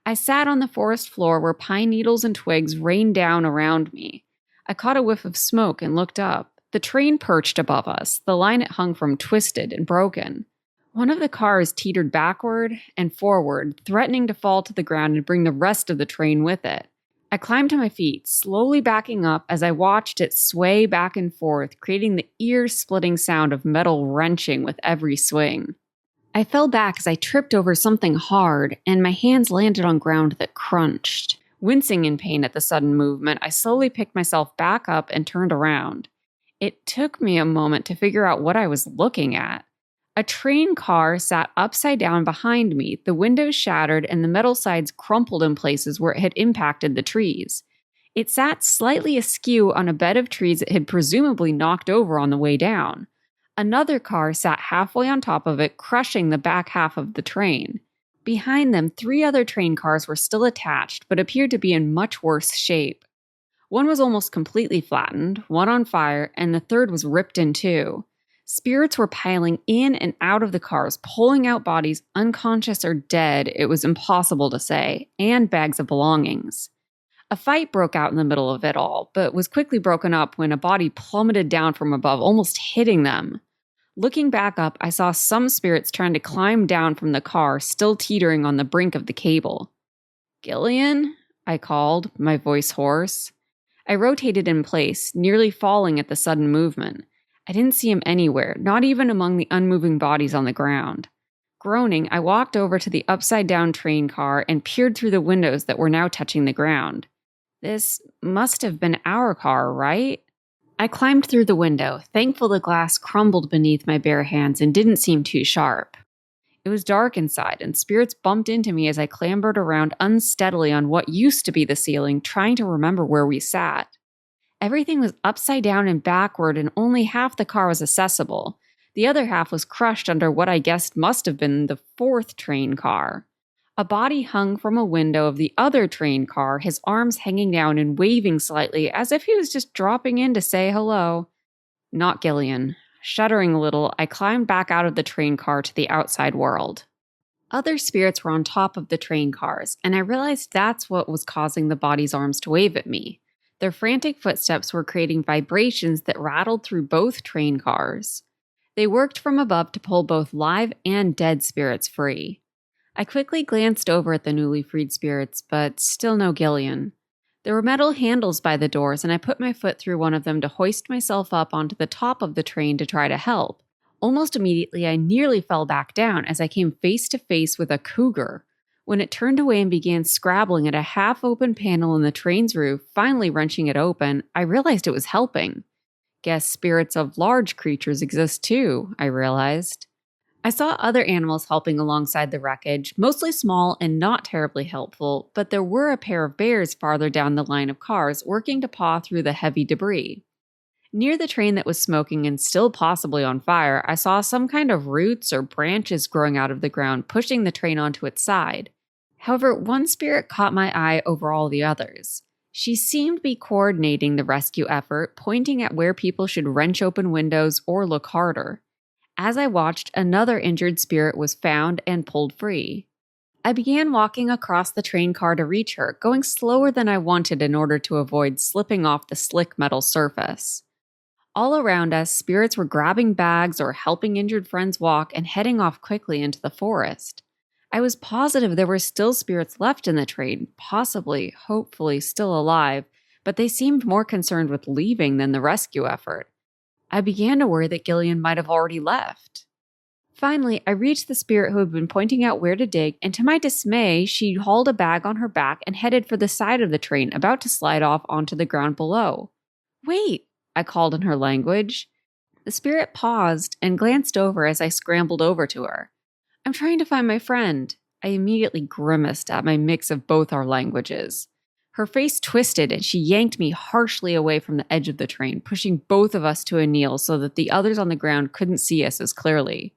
I sat on the forest floor where pine needles and twigs rained down around me. I caught a whiff of smoke and looked up. The train perched above us, the line it hung from twisted and broken. One of the cars teetered backward and forward, threatening to fall to the ground and bring the rest of the train with it. I climbed to my feet, slowly backing up as I watched it sway back and forth, creating the ear-splitting sound of metal wrenching with every swing. I fell back as I tripped over something hard, and my hands landed on ground that crunched. Wincing in pain at the sudden movement, I slowly picked myself back up and turned around. It took me a moment to figure out what I was looking at. A train car sat upside down behind me, the windows shattered and the metal sides crumpled in places where it had impacted the trees. It sat slightly askew on a bed of trees it had presumably knocked over on the way down. Another car sat halfway on top of it, crushing the back half of the train. Behind them, 3 other train cars were still attached, but appeared to be in much worse shape. One was almost completely flattened, one on fire, and the third was ripped in two. Spirits were piling in and out of the cars, pulling out bodies unconscious or dead, it was impossible to say, and bags of belongings. A fight broke out in the middle of it all, but was quickly broken up when a body plummeted down from above, almost hitting them. Looking back up, I saw some spirits trying to climb down from the car, still teetering on the brink of the cable. "Gillean?" I called, my voice hoarse. I rotated in place, nearly falling at the sudden movement. I didn't see him anywhere, not even among the unmoving bodies on the ground. Groaning, I walked over to the upside-down train car and peered through the windows that were now touching the ground. This must have been our car, right? I climbed through the window, thankful the glass crumbled beneath my bare hands and didn't seem too sharp. It was dark inside, and spirits bumped into me as I clambered around unsteadily on what used to be the ceiling, trying to remember where we sat. Everything was upside down and backward, and only half the car was accessible. The other half was crushed under what I guessed must have been the 4th train car. A body hung from a window of the other train car, his arms hanging down and waving slightly, as if he was just dropping in to say hello. Not Gillean. Shuddering a little, I climbed back out of the train car to the outside world. Other spirits were on top of the train cars, and I realized that's what was causing the body's arms to wave at me. Their frantic footsteps were creating vibrations that rattled through both train cars. They worked from above to pull both live and dead spirits free. I quickly glanced over at the newly freed spirits, but still no Gillean. There were metal handles by the doors, and I put my foot through one of them to hoist myself up onto the top of the train to try to help. Almost immediately, I nearly fell back down as I came face to face with a cougar. When it turned away and began scrabbling at a half-open panel in the train's roof, finally wrenching it open, I realized it was helping. Guess spirits of large creatures exist too, I realized. I saw other animals helping alongside the wreckage, mostly small and not terribly helpful, but there were a pair of bears farther down the line of cars working to paw through the heavy debris. Near the train that was smoking and still possibly on fire, I saw some kind of roots or branches growing out of the ground, pushing the train onto its side. However, one spirit caught my eye over all the others. She seemed to be coordinating the rescue effort, pointing at where people should wrench open windows or look harder. As I watched, another injured spirit was found and pulled free. I began walking across the train car to reach her, going slower than I wanted in order to avoid slipping off the slick metal surface. All around us, spirits were grabbing bags or helping injured friends walk and heading off quickly into the forest. I was positive there were still spirits left in the train, possibly, hopefully, still alive, but they seemed more concerned with leaving than the rescue effort. I began to worry that Gillean might have already left. Finally, I reached the spirit who had been pointing out where to dig, and to my dismay, she hauled a bag on her back and headed for the side of the train, about to slide off onto the ground below. "Wait!" I called in her language. The spirit paused and glanced over as I scrambled over to her. "I'm trying to find my friend." I immediately grimaced at my mix of both our languages. Her face twisted and she yanked me harshly away from the edge of the train, pushing both of us to a kneel so that the others on the ground couldn't see us as clearly.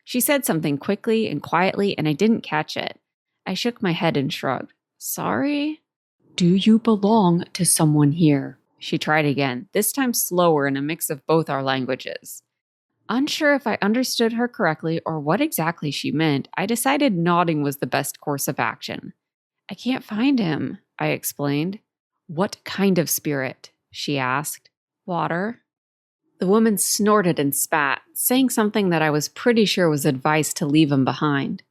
She said something quickly and quietly, and I didn't catch it. I shook my head and shrugged. "Sorry?" "Do you belong to someone here?" She tried again, this time slower in a mix of both our languages. Unsure if I understood her correctly or what exactly she meant, I decided nodding was the best course of action. "I can't find him," I explained. "What kind of spirit?" she asked. "Water." The woman snorted and spat, saying something that I was pretty sure was advice to leave him behind.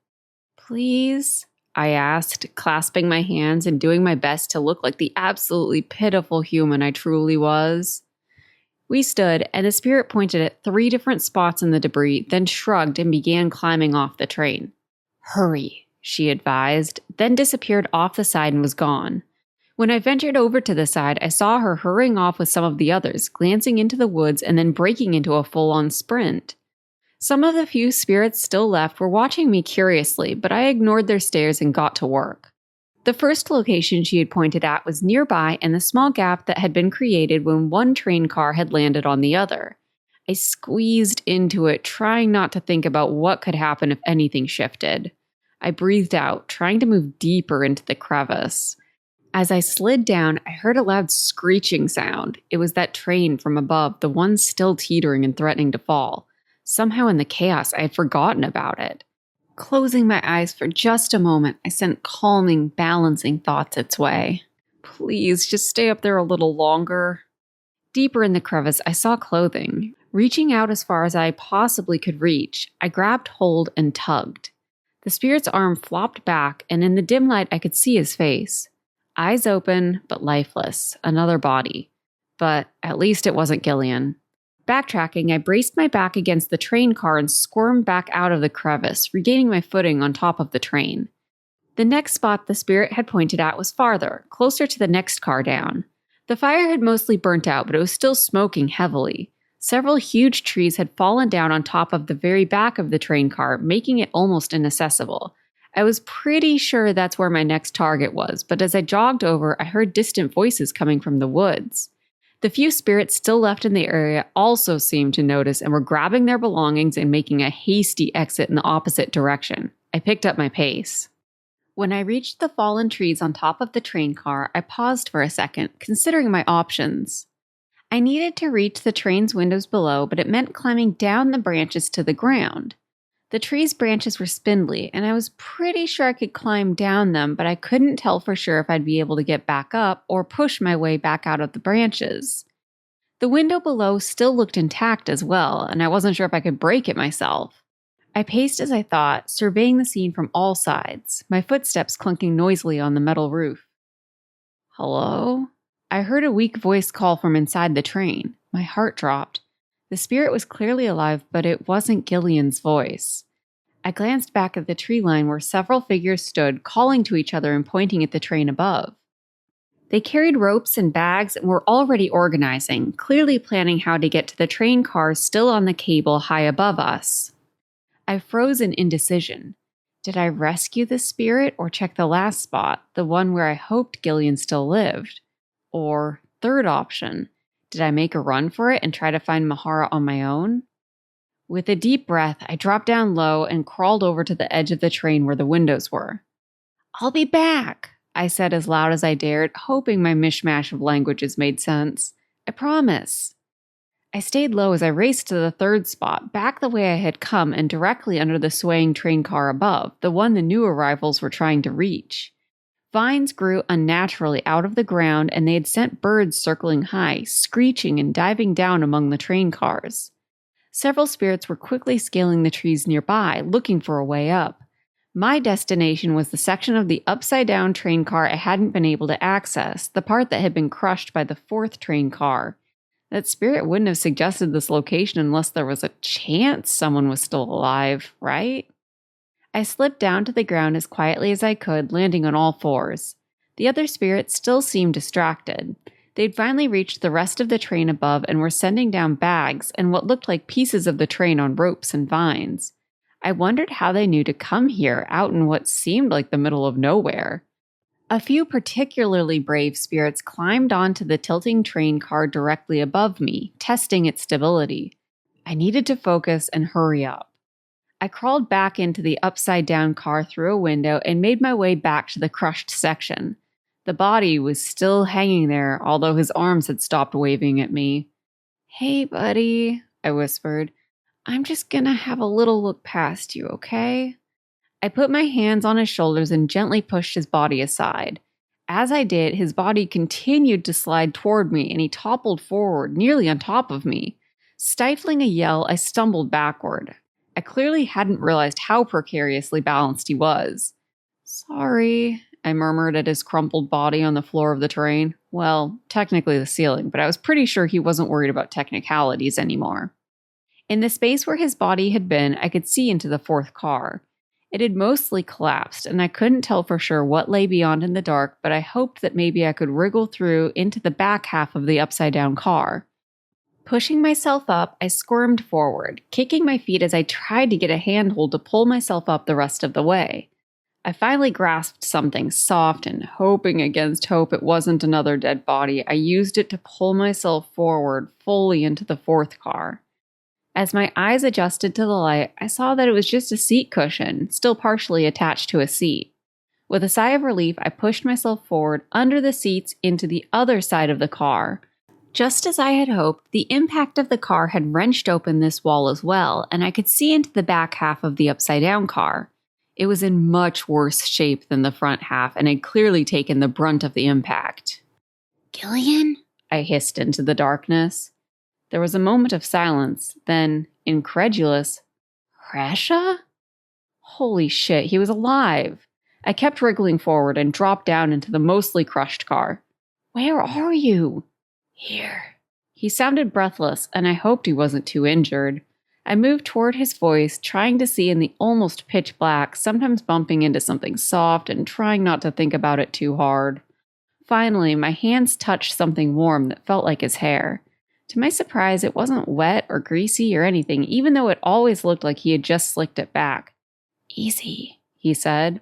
"Please?" I asked, clasping my hands and doing my best to look like the absolutely pitiful human I truly was. We stood, and the spirit pointed at 3 different spots in the debris, then shrugged and began climbing off the train. "Hurry," she advised, then disappeared off the side and was gone. When I ventured over to the side, I saw her hurrying off with some of the others, glancing into the woods and then breaking into a full-on sprint. Some of the few spirits still left were watching me curiously, but I ignored their stares and got to work. The first location she had pointed at was nearby and the small gap that had been created when one train car had landed on the other. I squeezed into it, trying not to think about what could happen if anything shifted. I breathed out, trying to move deeper into the crevice. As I slid down, I heard a loud screeching sound. It was that train from above, the one still teetering and threatening to fall. Somehow in the chaos, I had forgotten about it. Closing my eyes for just a moment, I sent calming, balancing thoughts its way. "Please, just stay up there a little longer." Deeper in the crevice, I saw clothing. Reaching out as far as I possibly could reach, I grabbed hold and tugged. The spirit's arm flopped back, and in the dim light, I could see his face. Eyes open, but lifeless. Another body. But at least it wasn't Gillean. Backtracking, I braced my back against the train car and squirmed back out of the crevice, regaining my footing on top of the train. The next spot the spirit had pointed at was farther, closer to the next car down. The fire had mostly burnt out, but it was still smoking heavily. Several huge trees had fallen down on top of the very back of the train car, making it almost inaccessible. I was pretty sure that's where my next target was, but as I jogged over, I heard distant voices coming from the woods. The few spirits still left in the area also seemed to notice and were grabbing their belongings and making a hasty exit in the opposite direction. I picked up my pace. When I reached the fallen trees on top of the train car, I paused for a second, considering my options. I needed to reach the train's windows below, but it meant climbing down the branches to the ground. The tree's branches were spindly, and I was pretty sure I could climb down them, but I couldn't tell for sure if I'd be able to get back up or push my way back out of the branches. The window below still looked intact as well, and I wasn't sure if I could break it myself. I paced as I thought, surveying the scene from all sides, my footsteps clunking noisily on the metal roof. "Hello?" I heard a weak voice call from inside the train. My heart dropped. The spirit was clearly alive, but it wasn't Gillian's voice. I glanced back at the tree line where several figures stood, calling to each other and pointing at the train above. They carried ropes and bags and were already organizing, clearly planning how to get to the train cars still on the cable high above us. I froze in indecision. Did I rescue the spirit or check the last spot, the one where I hoped Gillean still lived? Or, third option, did I make a run for it and try to find Mahara on my own? With a deep breath, I dropped down low and crawled over to the edge of the train where the windows were. "I'll be back," I said as loud as I dared, hoping my mishmash of languages made sense. "I promise." I stayed low as I raced to the third spot, back the way I had come and directly under the swaying train car above, the one the new arrivals were trying to reach. Vines grew unnaturally out of the ground, and they had sent birds circling high, screeching and diving down among the train cars. Several spirits were quickly scaling the trees nearby, looking for a way up. My destination was the section of the upside-down train car I hadn't been able to access, the part that had been crushed by the fourth train car. That spirit wouldn't have suggested this location unless there was a chance someone was still alive, right? I slipped down to the ground as quietly as I could, landing on all fours. The other spirits still seemed distracted. They'd finally reached the rest of the train above and were sending down bags and what looked like pieces of the train on ropes and vines. I wondered how they knew to come here, out in what seemed like the middle of nowhere. A few particularly brave spirits climbed onto the tilting train car directly above me, testing its stability. I needed to focus and hurry up. I crawled back into the upside-down car through a window and made my way back to the crushed section. The body was still hanging there, although his arms had stopped waving at me. "Hey, buddy," I whispered. "I'm just gonna have a little look past you, okay?" I put my hands on his shoulders and gently pushed his body aside. As I did, his body continued to slide toward me, and he toppled forward, nearly on top of me. Stifling a yell, I stumbled backward. I clearly hadn't realized how precariously balanced he was. "Sorry," I murmured at his crumpled body on the floor of the train. Well, technically the ceiling, but I was pretty sure he wasn't worried about technicalities anymore. In the space where his body had been, I could see into the fourth car. It had mostly collapsed, and I couldn't tell for sure what lay beyond in the dark, but I hoped that maybe I could wriggle through into the back half of the upside-down car. Pushing myself up, I squirmed forward, kicking my feet as I tried to get a handhold to pull myself up the rest of the way. I finally grasped something soft, and hoping against hope it wasn't another dead body, I used it to pull myself forward fully into the fourth car. As my eyes adjusted to the light, I saw that it was just a seat cushion, still partially attached to a seat. With a sigh of relief, I pushed myself forward under the seats into the other side of the car. Just as I had hoped, the impact of the car had wrenched open this wall as well, and I could see into the back half of the upside-down car. It was in much worse shape than the front half and had clearly taken the brunt of the impact. "Gillean?" I hissed into the darkness. There was a moment of silence, then, incredulous, "Rasha?" Holy shit, he was alive! I kept wriggling forward and dropped down into the mostly crushed car. "Where are you?" "Here." He sounded breathless, and I hoped he wasn't too injured. I moved toward his voice, trying to see in the almost pitch black, sometimes bumping into something soft and trying not to think about it too hard. Finally, my hands touched something warm that felt like his hair. To my surprise, it wasn't wet or greasy or anything, even though it always looked like he had just slicked it back. "Easy," he said.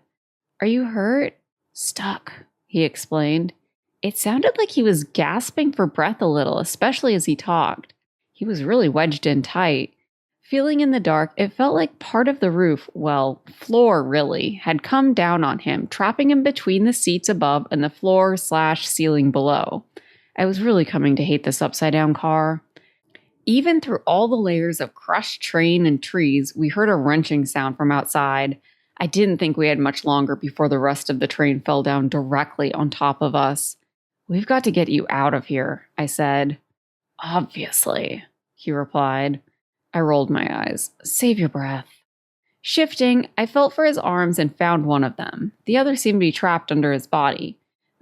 "Are you hurt?" "Stuck," he explained. It sounded like he was gasping for breath a little, especially as he talked. He was really wedged in tight. Feeling in the dark, it felt like part of the roof, well, floor really, had come down on him, trapping him between the seats above and the floor/ceiling below. I was really coming to hate this upside-down car. Even through all the layers of crushed train and trees, we heard a wrenching sound from outside. I didn't think we had much longer before the rest of the train fell down directly on top of us. "We've got to get you out of here," I said. "Obviously," he replied. I rolled my eyes. "Save your breath." Shifting, I felt for his arms and found one of them. The other seemed to be trapped under his body.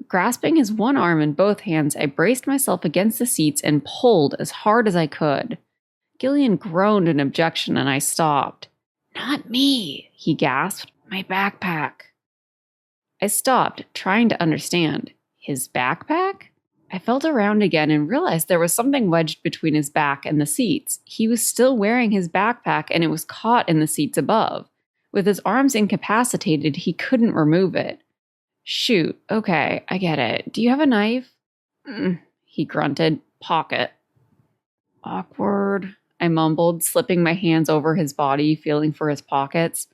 Grasping his one arm in both hands, I braced myself against the seats and pulled as hard as I could. Gillean groaned in objection, and I stopped. "No, Not me, he gasped. My backpack. I stopped, trying to understand. His backpack? I felt around again and realized there was something wedged between his back and the seats. He was still wearing his backpack and it was caught in the seats above. With his arms incapacitated, he couldn't remove it. Shoot, okay, I get it. Do you have a knife? He grunted. Pocket. Awkward, I mumbled, slipping my hands over his body, feeling for his pockets.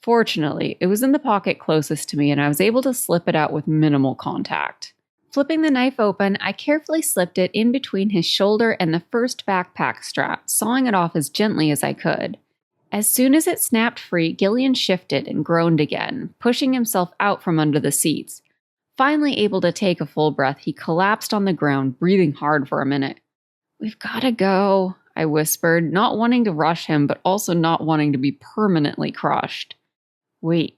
Fortunately, it was in the pocket closest to me and I was able to slip it out with minimal contact. Flipping the knife open, I carefully slipped it in between his shoulder and the first backpack strap, sawing it off as gently as I could. As soon as it snapped free, Gillean shifted and groaned again, pushing himself out from under the seats. Finally able to take a full breath, he collapsed on the ground, breathing hard for a minute. We've got to go, I whispered, not wanting to rush him, but also not wanting to be permanently crushed. Wait.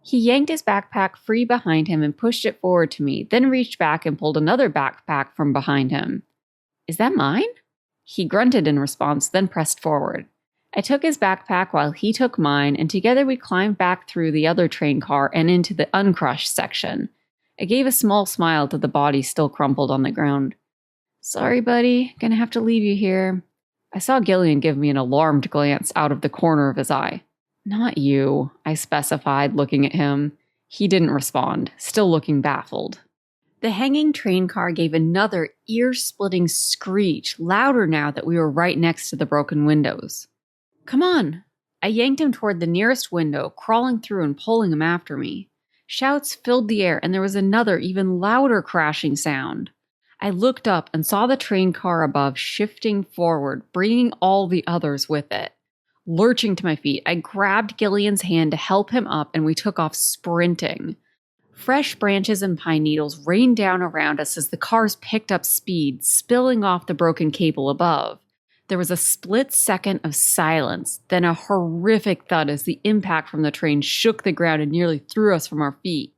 He yanked his backpack free behind him and pushed it forward to me, then reached back and pulled another backpack from behind him. Is that mine? He grunted in response, then pressed forward. I took his backpack while he took mine, and together we climbed back through the other train car and into the uncrushed section. I gave a small smile to the body still crumpled on the ground. Sorry, buddy. Gonna have to leave you here. I saw Gillean give me an alarmed glance out of the corner of his eye. Not you, I specified, looking at him. He didn't respond, still looking baffled. The hanging train car gave another ear-splitting screech, louder now that we were right next to the broken windows. Come on! I yanked him toward the nearest window, crawling through and pulling him after me. Shouts filled the air, and there was another, even louder crashing sound. I looked up and saw the train car above shifting forward, bringing all the others with it. Lurching to my feet, I grabbed Gillian's hand to help him up, and we took off sprinting. Fresh branches and pine needles rained down around us as the cars picked up speed, spilling off the broken cable above. There was a split second of silence, then a horrific thud as the impact from the train shook the ground and nearly threw us from our feet.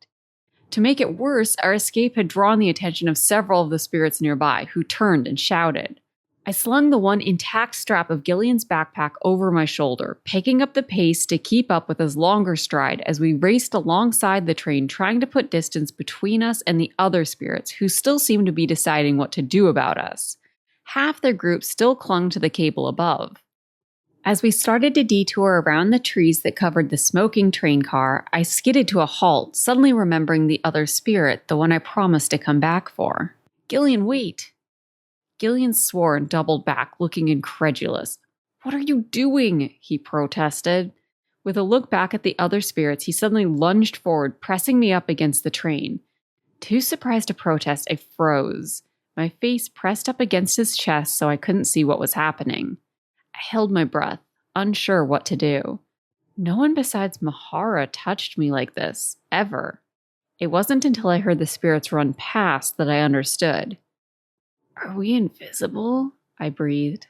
To make it worse, our escape had drawn the attention of several of the spirits nearby, who turned and shouted. I slung the one intact strap of Gillian's backpack over my shoulder, picking up the pace to keep up with his longer stride as we raced alongside the train, trying to put distance between us and the other spirits, who still seemed to be deciding what to do about us. Half their group still clung to the cable above. As we started to detour around the trees that covered the smoking train car, I skidded to a halt, suddenly remembering the other spirit, the one I promised to come back for. Gillean, wait! Gillean swore and doubled back, looking incredulous. What are you doing? He protested. With a look back at the other spirits, he suddenly lunged forward, pressing me up against the train. Too surprised to protest, I froze. My face pressed up against his chest so I couldn't see what was happening. I held my breath, unsure what to do. No one besides Mahara touched me like this, ever. It wasn't until I heard the spirits run past that I understood. Are we invisible? I breathed.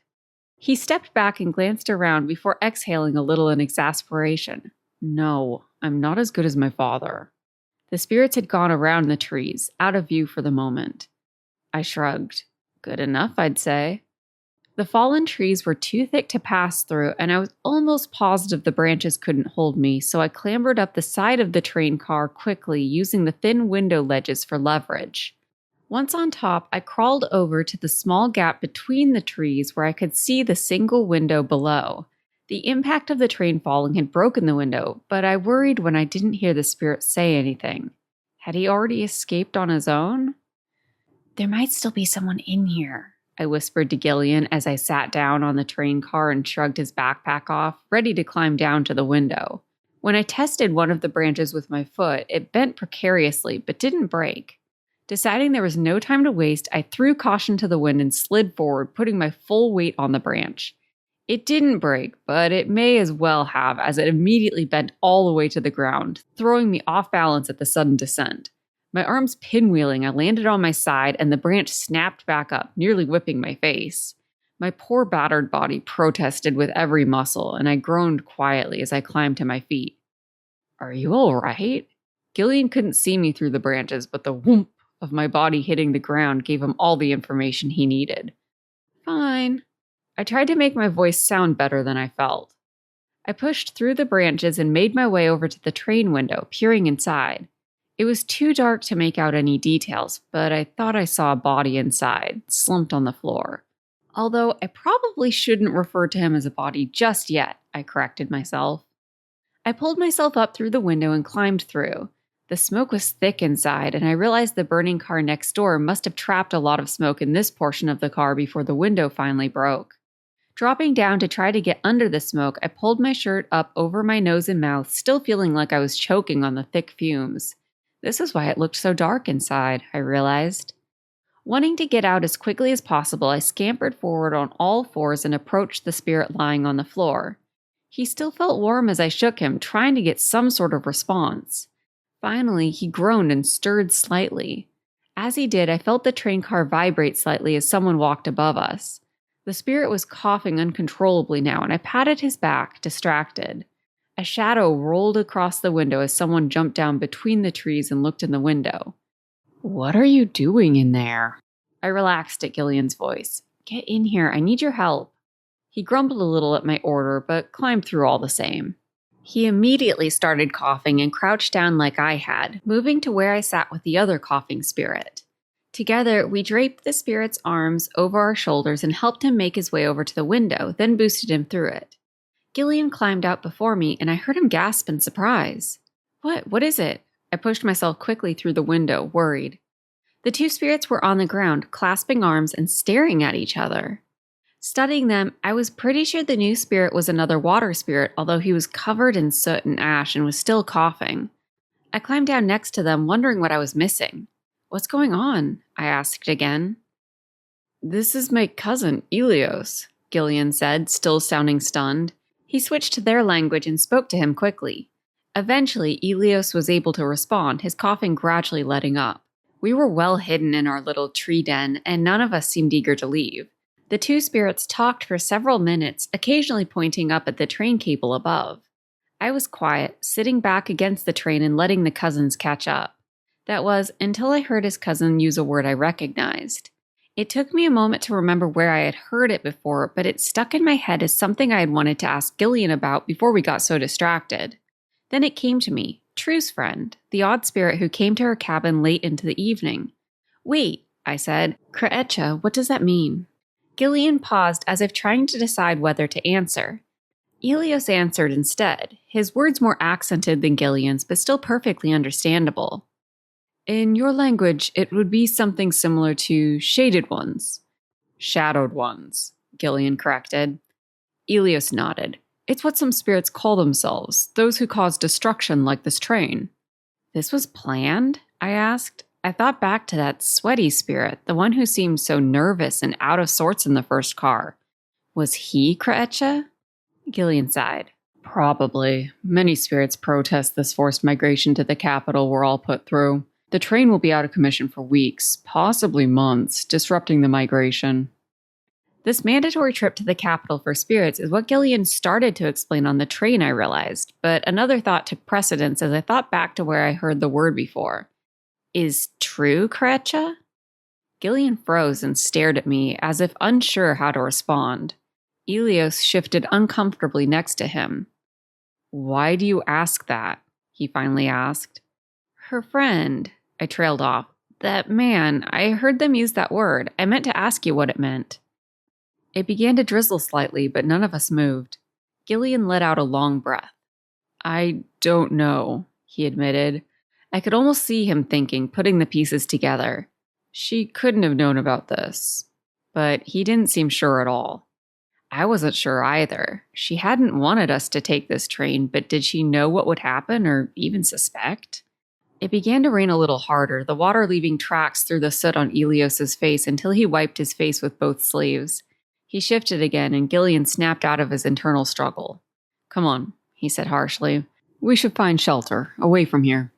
He stepped back and glanced around before exhaling a little in exasperation. No, I'm not as good as my father. The spirits had gone around the trees, out of view for the moment. I shrugged. Good enough, I'd say. The fallen trees were too thick to pass through, and I was almost positive the branches couldn't hold me, so I clambered up the side of the train car quickly, using the thin window ledges for leverage. Once on top, I crawled over to the small gap between the trees where I could see the single window below. The impact of the train falling had broken the window, but I worried when I didn't hear the spirit say anything. Had he already escaped on his own? There might still be someone in here, I whispered to Gillean as I sat down on the train car and shrugged his backpack off, ready to climb down to the window. When I tested one of the branches with my foot, it bent precariously but didn't break. Deciding there was no time to waste, I threw caution to the wind and slid forward, putting my full weight on the branch. It didn't break, but it may as well have, as it immediately bent all the way to the ground, throwing me off balance at the sudden descent. My arms pinwheeling, I landed on my side, and the branch snapped back up, nearly whipping my face. My poor battered body protested with every muscle, and I groaned quietly as I climbed to my feet. Are you all right? Gillean couldn't see me through the branches, but the whoomp of my body hitting the ground gave him all the information he needed. Fine. I tried to make my voice sound better than I felt. I pushed through the branches and made my way over to the train window, peering inside. It was too dark to make out any details, but I thought I saw a body inside, slumped on the floor. Although I probably shouldn't refer to him as a body just yet, I corrected myself. I pulled myself up through the window and climbed through. The smoke was thick inside, and I realized the burning car next door must have trapped a lot of smoke in this portion of the car before the window finally broke. Dropping down to try to get under the smoke, I pulled my shirt up over my nose and mouth, still feeling like I was choking on the thick fumes. This is why it looked so dark inside, I realized. Wanting to get out as quickly as possible, I scampered forward on all fours and approached the spirit lying on the floor. He still felt warm as I shook him, trying to get some sort of response. Finally, he groaned and stirred slightly. As he did, I felt the train car vibrate slightly as someone walked above us. The spirit was coughing uncontrollably now, and I patted his back, distracted. A shadow rolled across the window as someone jumped down between the trees and looked in the window. "What are you doing in there?" I relaxed at Gillean's voice. "Get in here, I need your help." He grumbled a little at my order, but climbed through all the same. He immediately started coughing and crouched down like I had, moving to where I sat with the other coughing spirit. Together, we draped the spirit's arms over our shoulders and helped him make his way over to the window, then boosted him through it. Gillean climbed out before me, and I heard him gasp in surprise. What is it?" I pushed myself quickly through the window, worried. The two spirits were on the ground, clasping arms and staring at each other. Studying them, I was pretty sure the new spirit was another water spirit, although he was covered in soot and ash and was still coughing. I climbed down next to them, wondering what I was missing. "What's going on?" I asked again. "This is my cousin, Elios," Gillean said, still sounding stunned. He switched to their language and spoke to him quickly. Eventually, Elios was able to respond, his coughing gradually letting up. We were well hidden in our little tree den, and none of us seemed eager to leave. The two spirits talked for several minutes, occasionally pointing up at the train cable above. I was quiet, sitting back against the train and letting the cousins catch up. That was, until I heard his cousin use a word I recognized. It took me a moment to remember where I had heard it before, but it stuck in my head as something I had wanted to ask Gillean about before we got so distracted. Then it came to me, True's friend, the odd spirit who came to her cabin late into the evening. "Wait," I said. "Kreetcha, what does that mean?" Gillean paused as if trying to decide whether to answer. Elios answered instead, his words more accented than Gillean's, but still perfectly understandable. "In your language, it would be something similar to shaded ones." "Shadowed ones," Gillean corrected. Elios nodded. "It's what some spirits call themselves, those who cause destruction like this train." "This was planned?" I asked. I thought back to that sweaty spirit, the one who seemed so nervous and out of sorts in the first car. Was he Kreetcha? Gillean sighed. "Probably. Many spirits protest this forced migration to the capital we're all put through. The train will be out of commission for weeks, possibly months, disrupting the migration." This mandatory trip to the capital for spirits is what Gillean started to explain on the train, I realized, but another thought took precedence as I thought back to where I heard the word before. "Is True Kreetcha?" Gillean froze and stared at me as if unsure how to respond. Elios shifted uncomfortably next to him. "Why do you ask that?" he finally asked. "Her friend," I trailed off. "That man, I heard them use that word. I meant to ask you what it meant." It began to drizzle slightly, but none of us moved. Gillean let out a long breath. "I don't know," he admitted. I could almost see him thinking, putting the pieces together. She couldn't have known about this. But he didn't seem sure at all. I wasn't sure either. She hadn't wanted us to take this train, but did she know what would happen or even suspect? It began to rain a little harder, the water leaving tracks through the soot on Elios's face until he wiped his face with both sleeves. He shifted again, and Gillean snapped out of his internal struggle. "Come on," he said harshly. "We should find shelter, away from here."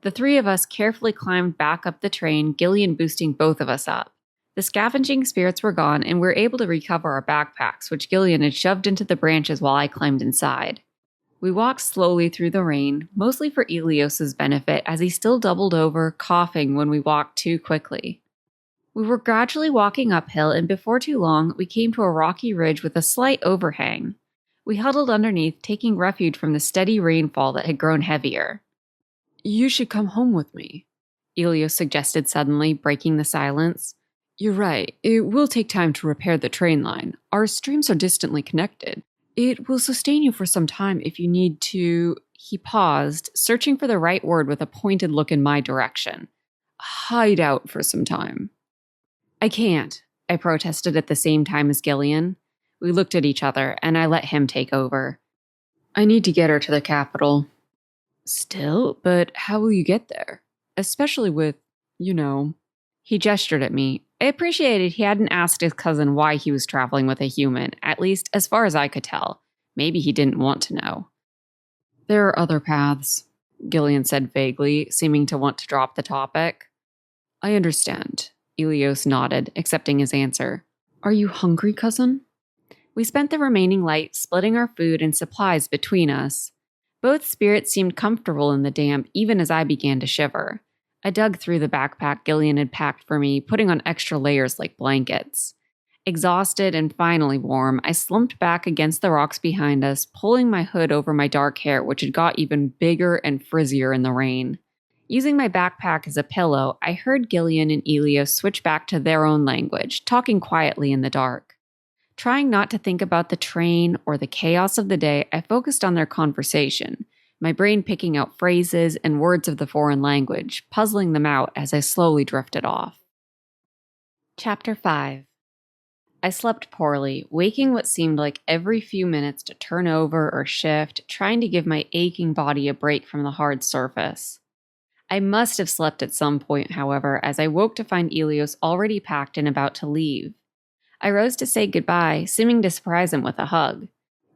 The three of us carefully climbed back up the train, Gillean boosting both of us up. The scavenging spirits were gone, and we were able to recover our backpacks, which Gillean had shoved into the branches while I climbed inside. We walked slowly through the rain, mostly for Elios's benefit, as he still doubled over, coughing when we walked too quickly. We were gradually walking uphill, and before too long, we came to a rocky ridge with a slight overhang. We huddled underneath, taking refuge from the steady rainfall that had grown heavier. "You should come home with me," Elio suggested suddenly, breaking the silence. "You're right, it will take time to repair the train line. Our streams are distantly connected. It will sustain you for some time if you need to—" He paused, searching for the right word with a pointed look in my direction. "Hide out for some time." "I can't," I protested at the same time as Gillean. We looked at each other, and I let him take over. "I need to get her to the capital." "Still? But how will you get there? Especially with, He gestured at me. I appreciated he hadn't asked his cousin why he was traveling with a human, at least as far as I could tell. Maybe he didn't want to know. "There are other paths," Gillean said vaguely, seeming to want to drop the topic. "I understand." Elios nodded, accepting his answer. "Are you hungry, cousin?" We spent the remaining light splitting our food and supplies between us. Both spirits seemed comfortable in the damp, even as I began to shiver. I dug through the backpack Gillean had packed for me, putting on extra layers like blankets. Exhausted and finally warm, I slumped back against the rocks behind us, pulling my hood over my dark hair, which had got even bigger and frizzier in the rain. Using my backpack as a pillow, I heard Gillean and Elios switch back to their own language, talking quietly in the dark. Trying not to think about the train or the chaos of the day, I focused on their conversation, my brain picking out phrases and words of the foreign language, puzzling them out as I slowly drifted off. Chapter 5. I slept poorly, waking what seemed like every few minutes to turn over or shift, trying to give my aching body a break from the hard surface. I must have slept at some point, however, as I woke to find Elios already packed and about to leave. I rose to say goodbye, seeming to surprise him with a hug.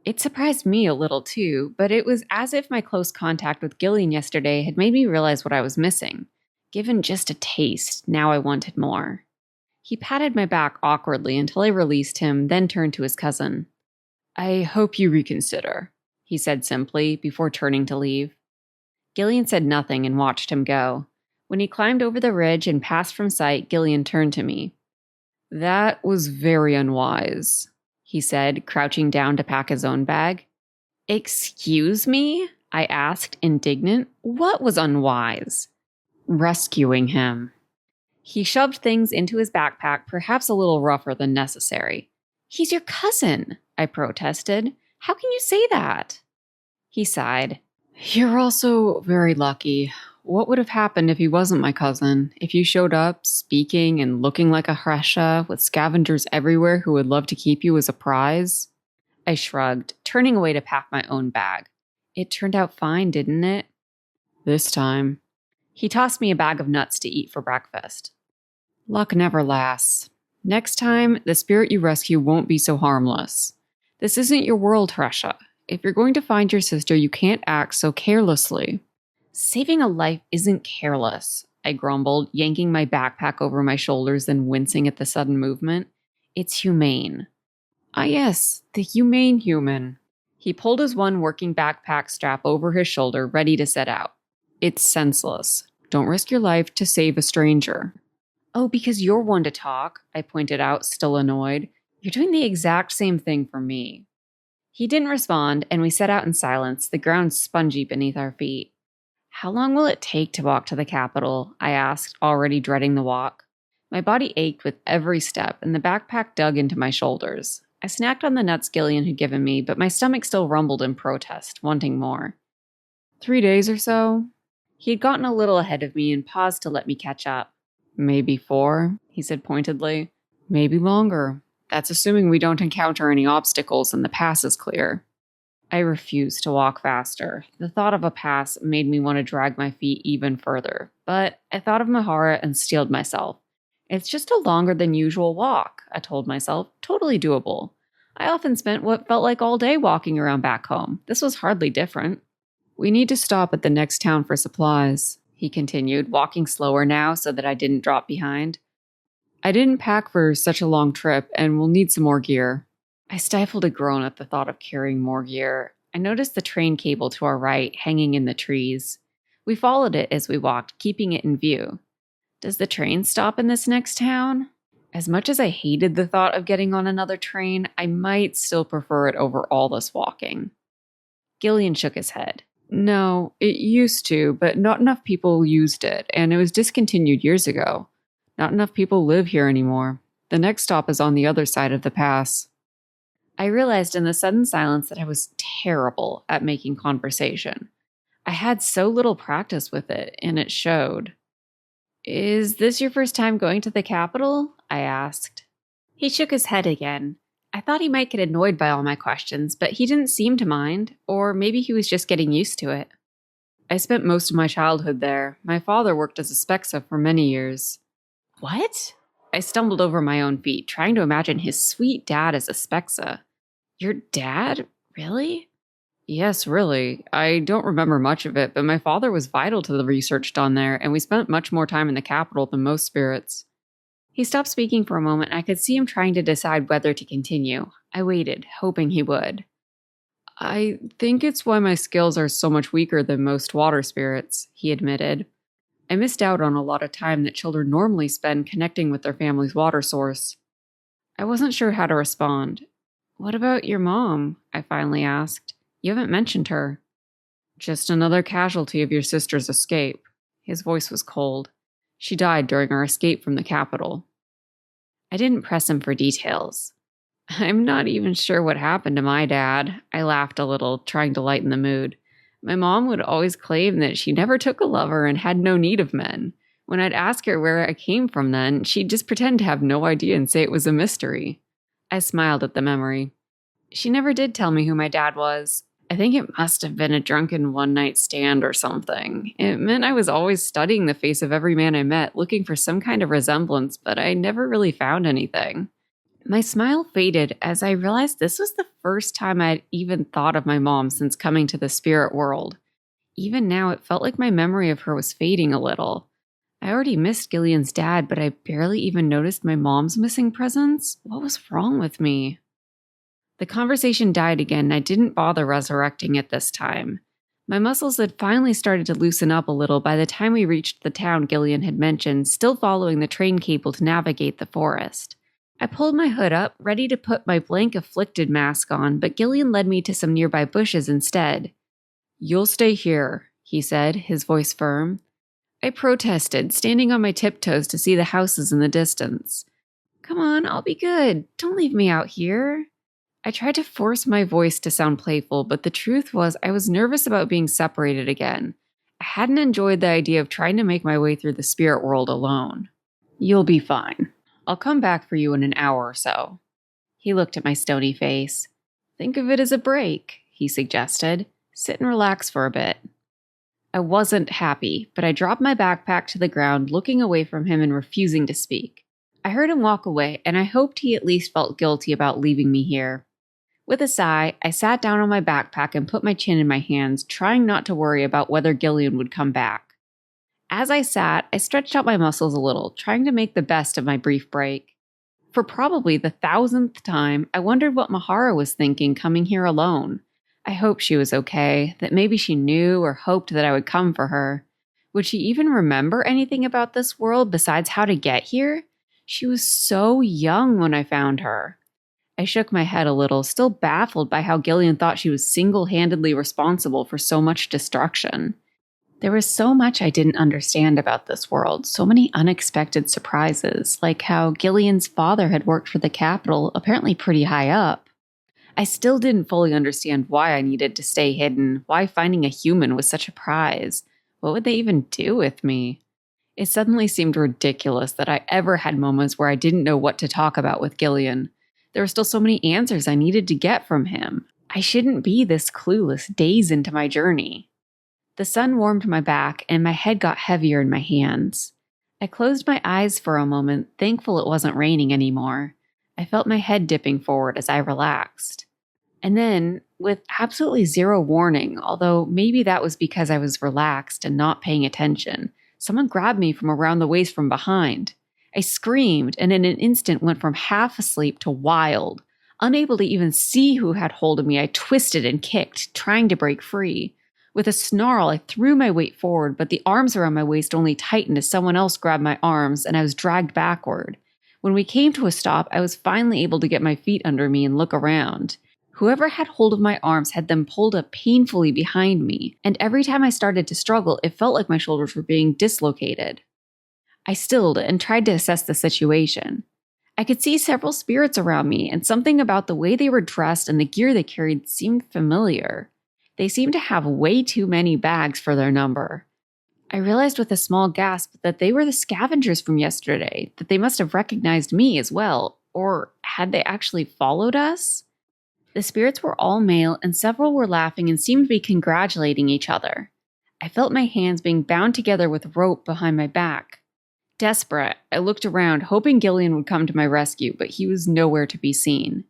It surprised me a little too, but it was as if my close contact with Gillean yesterday had made me realize what I was missing. Given just a taste, now I wanted more. He patted my back awkwardly until I released him, then turned to his cousin. "I hope you reconsider," he said simply, before turning to leave. Gillean said nothing and watched him go. When he climbed over the ridge and passed from sight, Gillean turned to me. "That was very unwise," he said, crouching down to pack his own bag. "Excuse me?" I asked, indignant. "What was unwise?" "Rescuing him." He shoved things into his backpack, perhaps a little rougher than necessary. "He's your cousin," I protested. "How can you say that?" He sighed. "You're also very lucky. What would have happened if he wasn't my cousin? If you showed up, speaking and looking like a Hresha, with scavengers everywhere who would love to keep you as a prize?" I shrugged, turning away to pack my own bag. "It turned out fine, didn't it?" "This time." He tossed me a bag of nuts to eat for breakfast. "Luck never lasts. Next time, the spirit you rescue won't be so harmless. This isn't your world, Hresha. If you're going to find your sister, you can't act so carelessly." "Saving a life isn't careless," I grumbled, yanking my backpack over my shoulders and wincing at the sudden movement. "It's humane." "Ah yes, the humane human." He pulled his one working backpack strap over his shoulder, ready to set out. "It's senseless. Don't risk your life to save a stranger." "Oh, because you're one to talk," I pointed out, still annoyed. "You're doing the exact same thing for me." He didn't respond, and we set out in silence, the ground spongy beneath our feet. "How long will it take to walk to the capital?" I asked, already dreading the walk. My body ached with every step, and the backpack dug into my shoulders. I snacked on the nuts Gillean had given me, but my stomach still rumbled in protest, wanting more. 3 days or so? He had gotten a little ahead of me and paused to let me catch up. "Maybe 4, he said pointedly. "Maybe longer. That's assuming we don't encounter any obstacles and the pass is clear." I refused to walk faster. The thought of a pass made me want to drag my feet even further, but I thought of Mahara and steeled myself. "It's just a longer than usual walk," I told myself, totally doable. I often spent what felt like all day walking around back home. This was hardly different. "We need to stop at the next town for supplies," he continued, walking slower now so that I didn't drop behind. "I didn't pack for such a long trip, and we'll need some more gear." I stifled a groan at the thought of carrying more gear. I noticed the train cable to our right, hanging in the trees. We followed it as we walked, keeping it in view. "Does the train stop in this next town?" As much as I hated the thought of getting on another train, I might still prefer it over all this walking. Gillean shook his head. No, it used to, but not enough people used it, and it was discontinued years ago. Not enough people live here anymore. The next stop is on the other side of the pass. I realized in the sudden silence that I was terrible at making conversation. I had so little practice with it, and it showed. Is this your first time going to the capital? I asked. He shook his head again. I thought he might get annoyed by all my questions, but he didn't seem to mind, or maybe he was just getting used to it. I spent most of my childhood there. My father worked as a spexa for many years. What? I stumbled over my own feet, trying to imagine his sweet dad as a spexa. Your dad? Really? Yes, really. I don't remember much of it, but my father was vital to the research done there, and we spent much more time in the capital than most spirits. He stopped speaking for a moment, and I could see him trying to decide whether to continue. I waited, hoping he would. I think it's why my skills are so much weaker than most water spirits, he admitted. I missed out on a lot of time that children normally spend connecting with their family's water source. I wasn't sure how to respond. What about your mom? I finally asked. You haven't mentioned her. Just another casualty of your sister's escape. His voice was cold. She died during our escape from the capital. I didn't press him for details. I'm not even sure what happened to my dad. I laughed a little, trying to lighten the mood. My mom would always claim that she never took a lover and had no need of men. When I'd ask her where I came from then, she'd just pretend to have no idea and say it was a mystery. I smiled at the memory. She never did tell me who my dad was. I think it must have been a drunken one-night stand or something. It meant I was always studying the face of every man I met, looking for some kind of resemblance, but I never really found anything. My smile faded as I realized this was the first time I'd even thought of my mom since coming to the spirit world. Even now, it felt like my memory of her was fading a little. I already missed Gillean's dad, but I barely even noticed my mom's missing presence. What was wrong with me? The conversation died again, and I didn't bother resurrecting it this time. My muscles had finally started to loosen up a little by the time we reached the town Gillean had mentioned, still following the train cable to navigate the forest. I pulled my hood up, ready to put my blank afflicted mask on, but Gillean led me to some nearby bushes instead. You'll stay here, he said, his voice firm. I protested, standing on my tiptoes to see the houses in the distance. Come on, I'll be good. Don't leave me out here. I tried to force my voice to sound playful, but the truth was I was nervous about being separated again. I hadn't enjoyed the idea of trying to make my way through the spirit world alone. You'll be fine. I'll come back for you in an hour or so. He looked at my stony face. Think of it as a break, he suggested. Sit and relax for a bit. I wasn't happy, but I dropped my backpack to the ground, looking away from him and refusing to speak. I heard him walk away, and I hoped he at least felt guilty about leaving me here. With a sigh, I sat down on my backpack and put my chin in my hands, trying not to worry about whether Gillean would come back. As I sat, I stretched out my muscles a little, trying to make the best of my brief break. For probably the 1,000th time, I wondered what Mahara was thinking coming here alone. I hoped she was okay, that maybe she knew or hoped that I would come for her. Would she even remember anything about this world besides how to get here? She was so young when I found her. I shook my head a little, still baffled by how Gillean thought she was single-handedly responsible for so much destruction. There was so much I didn't understand about this world, so many unexpected surprises, like how Gillean's father had worked for the capital, apparently pretty high up. I still didn't fully understand why I needed to stay hidden, why finding a human was such a prize. What would they even do with me? It suddenly seemed ridiculous that I ever had moments where I didn't know what to talk about with Gillean. There were still so many answers I needed to get from him. I shouldn't be this clueless days into my journey. The sun warmed my back, and my head got heavier in my hands. I closed my eyes for a moment, thankful it wasn't raining anymore. I felt my head dipping forward as I relaxed. And then, with absolutely zero warning, although maybe that was because I was relaxed and not paying attention, someone grabbed me from around the waist from behind. I screamed, and in an instant went from half asleep to wild. Unable to even see who had hold of me, I twisted and kicked, trying to break free. With a snarl, I threw my weight forward, but the arms around my waist only tightened as someone else grabbed my arms, and I was dragged backward. When we came to a stop, I was finally able to get my feet under me and look around. Whoever had hold of my arms had them pulled up painfully behind me, and every time I started to struggle, it felt like my shoulders were being dislocated. I stilled and tried to assess the situation. I could see several spirits around me, and something about the way they were dressed and the gear they carried seemed familiar. They seemed to have way too many bags for their number. I realized with a small gasp that they were the scavengers from yesterday, that they must have recognized me as well, or had they actually followed us? The spirits were all male, and several were laughing and seemed to be congratulating each other. I felt my hands being bound together with rope behind my back. Desperate, I looked around, hoping Gillean would come to my rescue, but he was nowhere to be seen.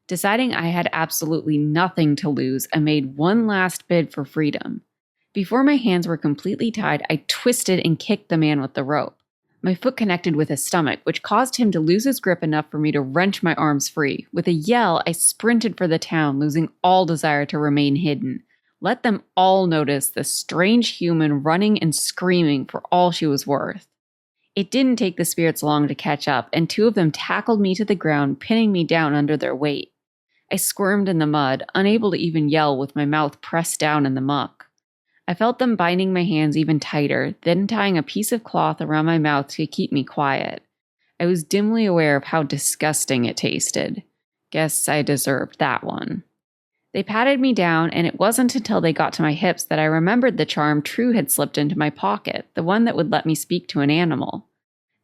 Deciding I had absolutely nothing to lose, I made one last bid for freedom. Before my hands were completely tied, I twisted and kicked the man with the rope. My foot connected with his stomach, which caused him to lose his grip enough for me to wrench my arms free. With a yell, I sprinted for the town, losing all desire to remain hidden. Let them all notice the strange human running and screaming for all she was worth. It didn't take the spirits long to catch up, and two of them tackled me to the ground, pinning me down under their weight. I squirmed in the mud, unable to even yell with my mouth pressed down in the muck. I felt them binding my hands even tighter, then tying a piece of cloth around my mouth to keep me quiet. I was dimly aware of how disgusting it tasted. Guess I deserved that one. They patted me down, and it wasn't until they got to my hips that I remembered the charm True had slipped into my pocket, the one that would let me speak to an animal.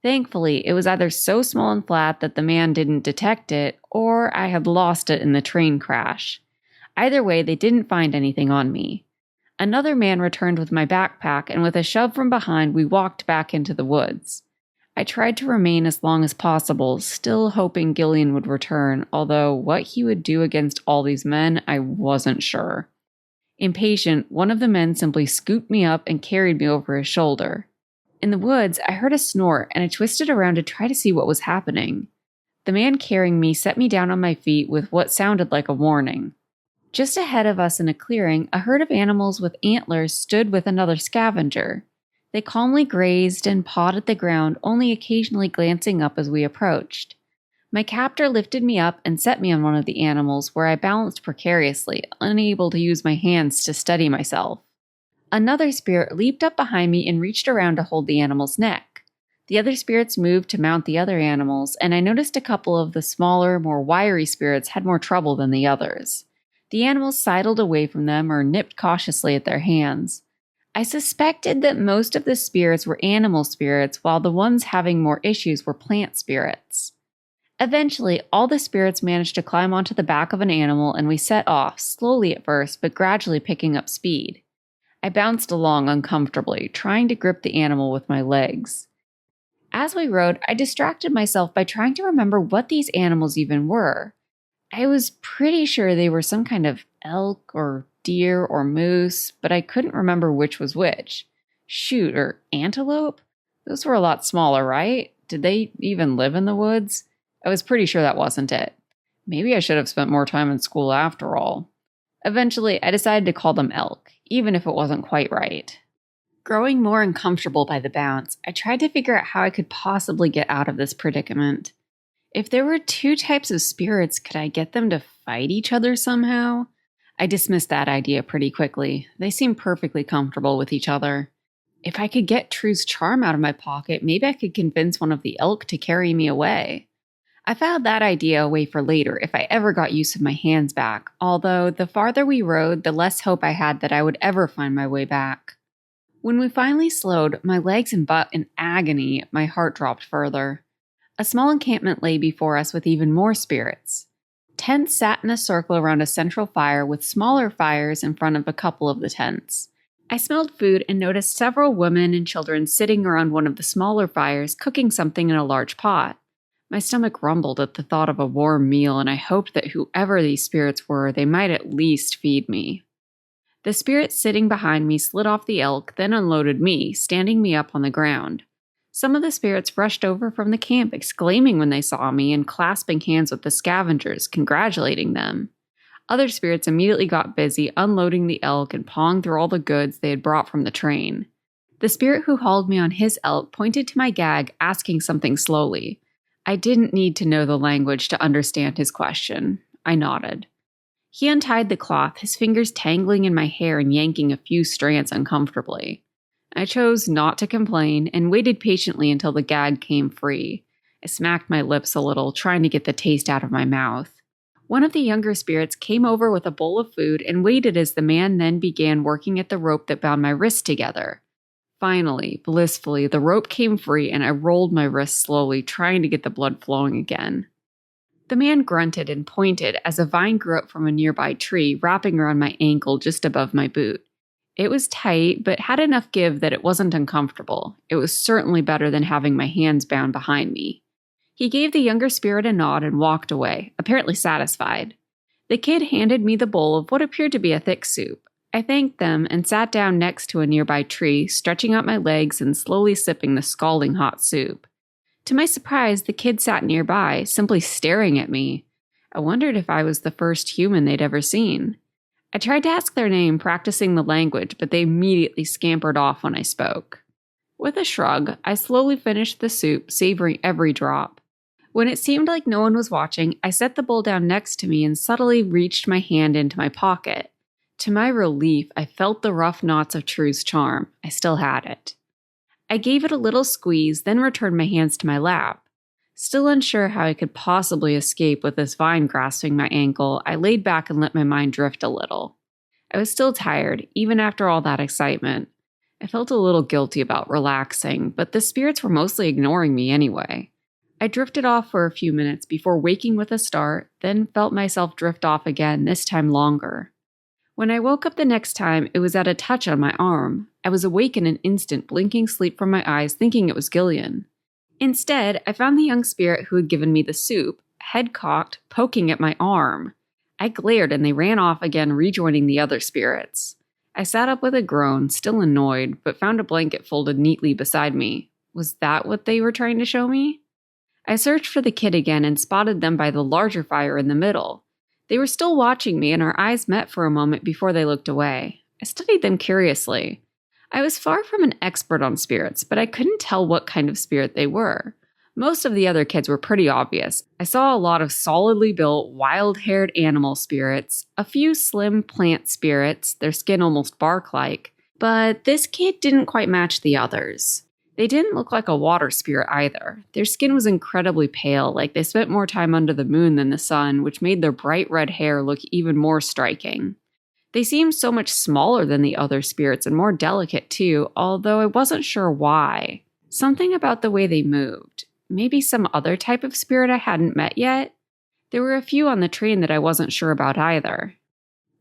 Thankfully, it was either so small and flat that the man didn't detect it, or I had lost it in the train crash. Either way, they didn't find anything on me. Another man returned with my backpack, and with a shove from behind, we walked back into the woods. I tried to remain as long as possible, still hoping Gillean would return, although what he would do against all these men, I wasn't sure. Impatient, one of the men simply scooped me up and carried me over his shoulder. In the woods, I heard a snort, and I twisted around to try to see what was happening. The man carrying me set me down on my feet with what sounded like a warning. Just ahead of us in a clearing, a herd of animals with antlers stood with another scavenger. They calmly grazed and pawed at the ground, only occasionally glancing up as we approached. My captor lifted me up and set me on one of the animals, where I balanced precariously, unable to use my hands to steady myself. Another spirit leaped up behind me and reached around to hold the animal's neck. The other spirits moved to mount the other animals, and I noticed a couple of the smaller, more wiry spirits had more trouble than the others. The animals sidled away from them or nipped cautiously at their hands. I suspected that most of the spirits were animal spirits, while the ones having more issues were plant spirits. Eventually, all the spirits managed to climb onto the back of an animal, and we set off, slowly at first, but gradually picking up speed. I bounced along uncomfortably, trying to grip the animal with my legs. As we rode, I distracted myself by trying to remember what these animals even were. I was pretty sure they were some kind of elk or deer or moose, but I couldn't remember which was which. Shoot, or antelope? Those were a lot smaller, right? Did they even live in the woods? I was pretty sure that wasn't it. Maybe I should have spent more time in school after all. Eventually, I decided to call them elk, even if it wasn't quite right. Growing more uncomfortable by the bounce, I tried to figure out how I could possibly get out of this predicament. If there were two types of spirits, could I get them to fight each other somehow? I dismissed that idea pretty quickly. They seemed perfectly comfortable with each other. If I could get True's charm out of my pocket, maybe I could convince one of the elk to carry me away. I filed that idea away for later if I ever got use of my hands back, although the farther we rode, the less hope I had that I would ever find my way back. When we finally slowed, my legs and butt in agony, my heart dropped further. A small encampment lay before us with even more spirits. Tents sat in a circle around a central fire with smaller fires in front of a couple of the tents. I smelled food and noticed several women and children sitting around one of the smaller fires cooking something in a large pot. My stomach rumbled at the thought of a warm meal, and I hoped that whoever these spirits were, they might at least feed me. The spirit sitting behind me slid off the elk, then unloaded me, standing me up on the ground. Some of the spirits rushed over from the camp, exclaiming when they saw me and clasping hands with the scavengers, congratulating them. Other spirits immediately got busy unloading the elk and pawing through all the goods they had brought from the train. The spirit who hauled me on his elk pointed to my gag, asking something slowly. I didn't need to know the language to understand his question. I nodded. He untied the cloth, his fingers tangling in my hair and yanking a few strands uncomfortably. I chose not to complain and waited patiently until the gag came free. I smacked my lips a little, trying to get the taste out of my mouth. One of the younger spirits came over with a bowl of food and waited as the man then began working at the rope that bound my wrists together. Finally, blissfully, the rope came free and I rolled my wrists slowly, trying to get the blood flowing again. The man grunted and pointed as a vine grew up from a nearby tree, wrapping around my ankle just above my boot. It was tight, but had enough give that it wasn't uncomfortable. It was certainly better than having my hands bound behind me. He gave the younger spirit a nod and walked away, apparently satisfied. The kid handed me the bowl of what appeared to be a thick soup. I thanked them and sat down next to a nearby tree, stretching out my legs and slowly sipping the scalding hot soup. To my surprise, the kid sat nearby, simply staring at me. I wondered if I was the first human they'd ever seen. I tried to ask their name, practicing the language, but they immediately scampered off when I spoke. With a shrug, I slowly finished the soup, savoring every drop. When it seemed like no one was watching, I set the bowl down next to me and subtly reached my hand into my pocket. To my relief, I felt the rough knots of True's charm. I still had it. I gave it a little squeeze, then returned my hands to my lap. Still unsure how I could possibly escape with this vine grasping my ankle, I laid back and let my mind drift a little. I was still tired, even after all that excitement. I felt a little guilty about relaxing, but the spirits were mostly ignoring me anyway. I drifted off for a few minutes before waking with a start, then felt myself drift off again, this time longer. When I woke up the next time, it was at a touch on my arm. I was awake in an instant, blinking sleep from my eyes, thinking it was Gillean. Instead, I found the young spirit who had given me the soup, head cocked, poking at my arm. I glared and they ran off again, rejoining the other spirits. I sat up with a groan, still annoyed, but found a blanket folded neatly beside me. Was that what they were trying to show me? I searched for the kid again and spotted them by the larger fire in the middle. They were still watching me and our eyes met for a moment before they looked away. I studied them curiously. I was far from an expert on spirits, but I couldn't tell what kind of spirit they were. Most of the other kids were pretty obvious. I saw a lot of solidly built, wild-haired animal spirits, a few slim plant spirits, their skin almost bark-like, but this kid didn't quite match the others. They didn't look like a water spirit either. Their skin was incredibly pale, like they spent more time under the moon than the sun, which made their bright red hair look even more striking. They seemed so much smaller than the other spirits and more delicate too, although I wasn't sure why. Something about the way they moved. Maybe some other type of spirit I hadn't met yet? There were a few on the train that I wasn't sure about either.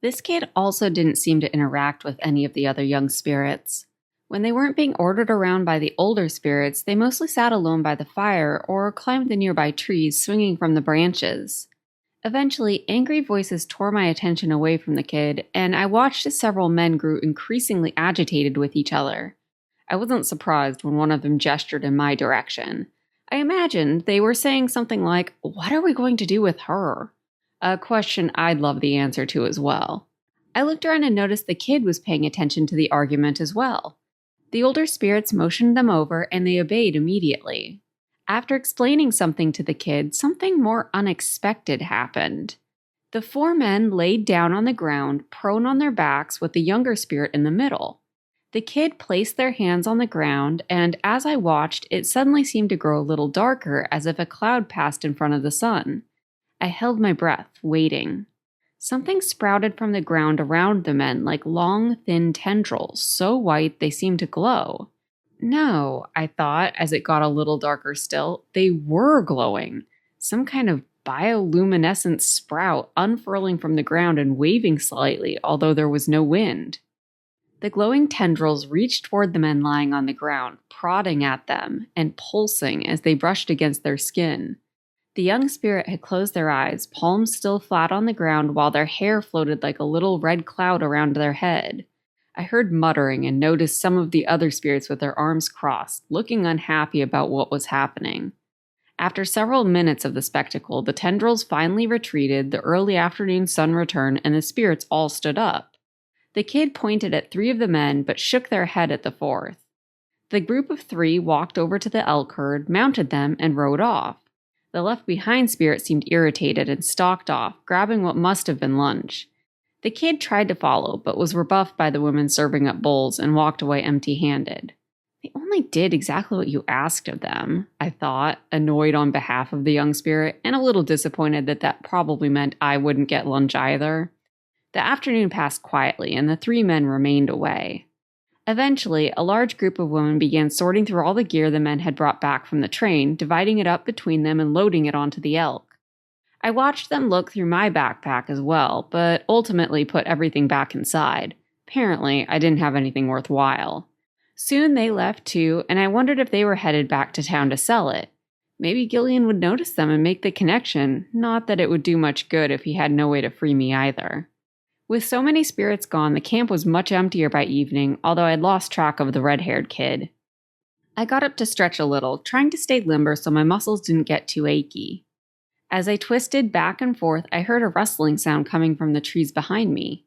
This kid also didn't seem to interact with any of the other young spirits. When they weren't being ordered around by the older spirits, they mostly sat alone by the fire or climbed the nearby trees, swinging from the branches. Eventually, angry voices tore my attention away from the kid, and I watched as several men grew increasingly agitated with each other. I wasn't surprised when one of them gestured in my direction. I imagined they were saying something like, "What are we going to do with her?" A question I'd love the answer to as well. I looked around and noticed the kid was paying attention to the argument as well. The older spirits motioned them over, and they obeyed immediately. After explaining something to the kid, something more unexpected happened. The four men laid down on the ground, prone on their backs, with the younger spirit in the middle. The kid placed their hands on the ground, and as I watched, it suddenly seemed to grow a little darker, as if a cloud passed in front of the sun. I held my breath, waiting. Something sprouted from the ground around the men like long, thin tendrils, so white they seemed to glow. No, I thought, as it got a little darker still, they were glowing. Some kind of bioluminescent sprout unfurling from the ground and waving slightly, although there was no wind. The glowing tendrils reached toward the men lying on the ground, prodding at them and pulsing as they brushed against their skin. The young spirit had closed their eyes, palms still flat on the ground, while their hair floated like a little red cloud around their head. I heard muttering and noticed some of the other spirits with their arms crossed, looking unhappy about what was happening. After several minutes of the spectacle, the tendrils finally retreated, the early afternoon sun returned, and the spirits all stood up. The kid pointed at 3 of the men, but shook their head at the 4th. The group of 3 walked over to the elk herd, mounted them, and rode off. The left-behind spirit seemed irritated and stalked off, grabbing what must have been lunch. The kid tried to follow, but was rebuffed by the women serving up bowls and walked away empty-handed. They only did exactly what you asked of them, I thought, annoyed on behalf of the young spirit, and a little disappointed that probably meant I wouldn't get lunch either. The afternoon passed quietly, and the 3 men remained away. Eventually, a large group of women began sorting through all the gear the men had brought back from the train, dividing it up between them and loading it onto the elk. I watched them look through my backpack as well, but ultimately put everything back inside. Apparently, I didn't have anything worthwhile. Soon they left too, and I wondered if they were headed back to town to sell it. Maybe Gillean would notice them and make the connection, not that it would do much good if he had no way to free me either. With so many spirits gone, the camp was much emptier by evening, although I had lost track of the red-haired kid. I got up to stretch a little, trying to stay limber so my muscles didn't get too achy. As I twisted back and forth, I heard a rustling sound coming from the trees behind me.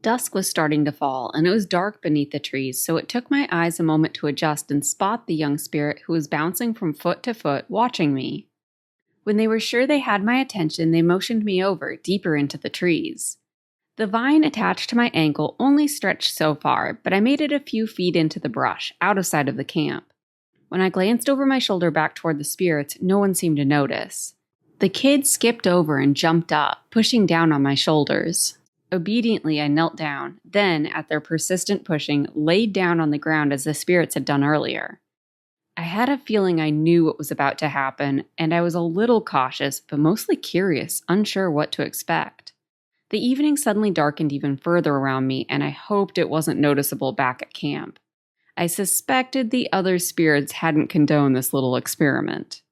Dusk was starting to fall, and it was dark beneath the trees, so it took my eyes a moment to adjust and spot the young spirit who was bouncing from foot to foot, watching me. When they were sure they had my attention, they motioned me over, deeper into the trees. The vine attached to my ankle only stretched so far, but I made it a few feet into the brush, out of sight of the camp. When I glanced over my shoulder back toward the spirits, no one seemed to notice. The kid skipped over and jumped up, pushing down on my shoulders. Obediently, I knelt down, then, at their persistent pushing, laid down on the ground as the spirits had done earlier. I had a feeling I knew what was about to happen, and I was a little cautious, but mostly curious, unsure what to expect. The evening suddenly darkened even further around me, and I hoped it wasn't noticeable back at camp. I suspected the other spirits hadn't condoned this little experiment.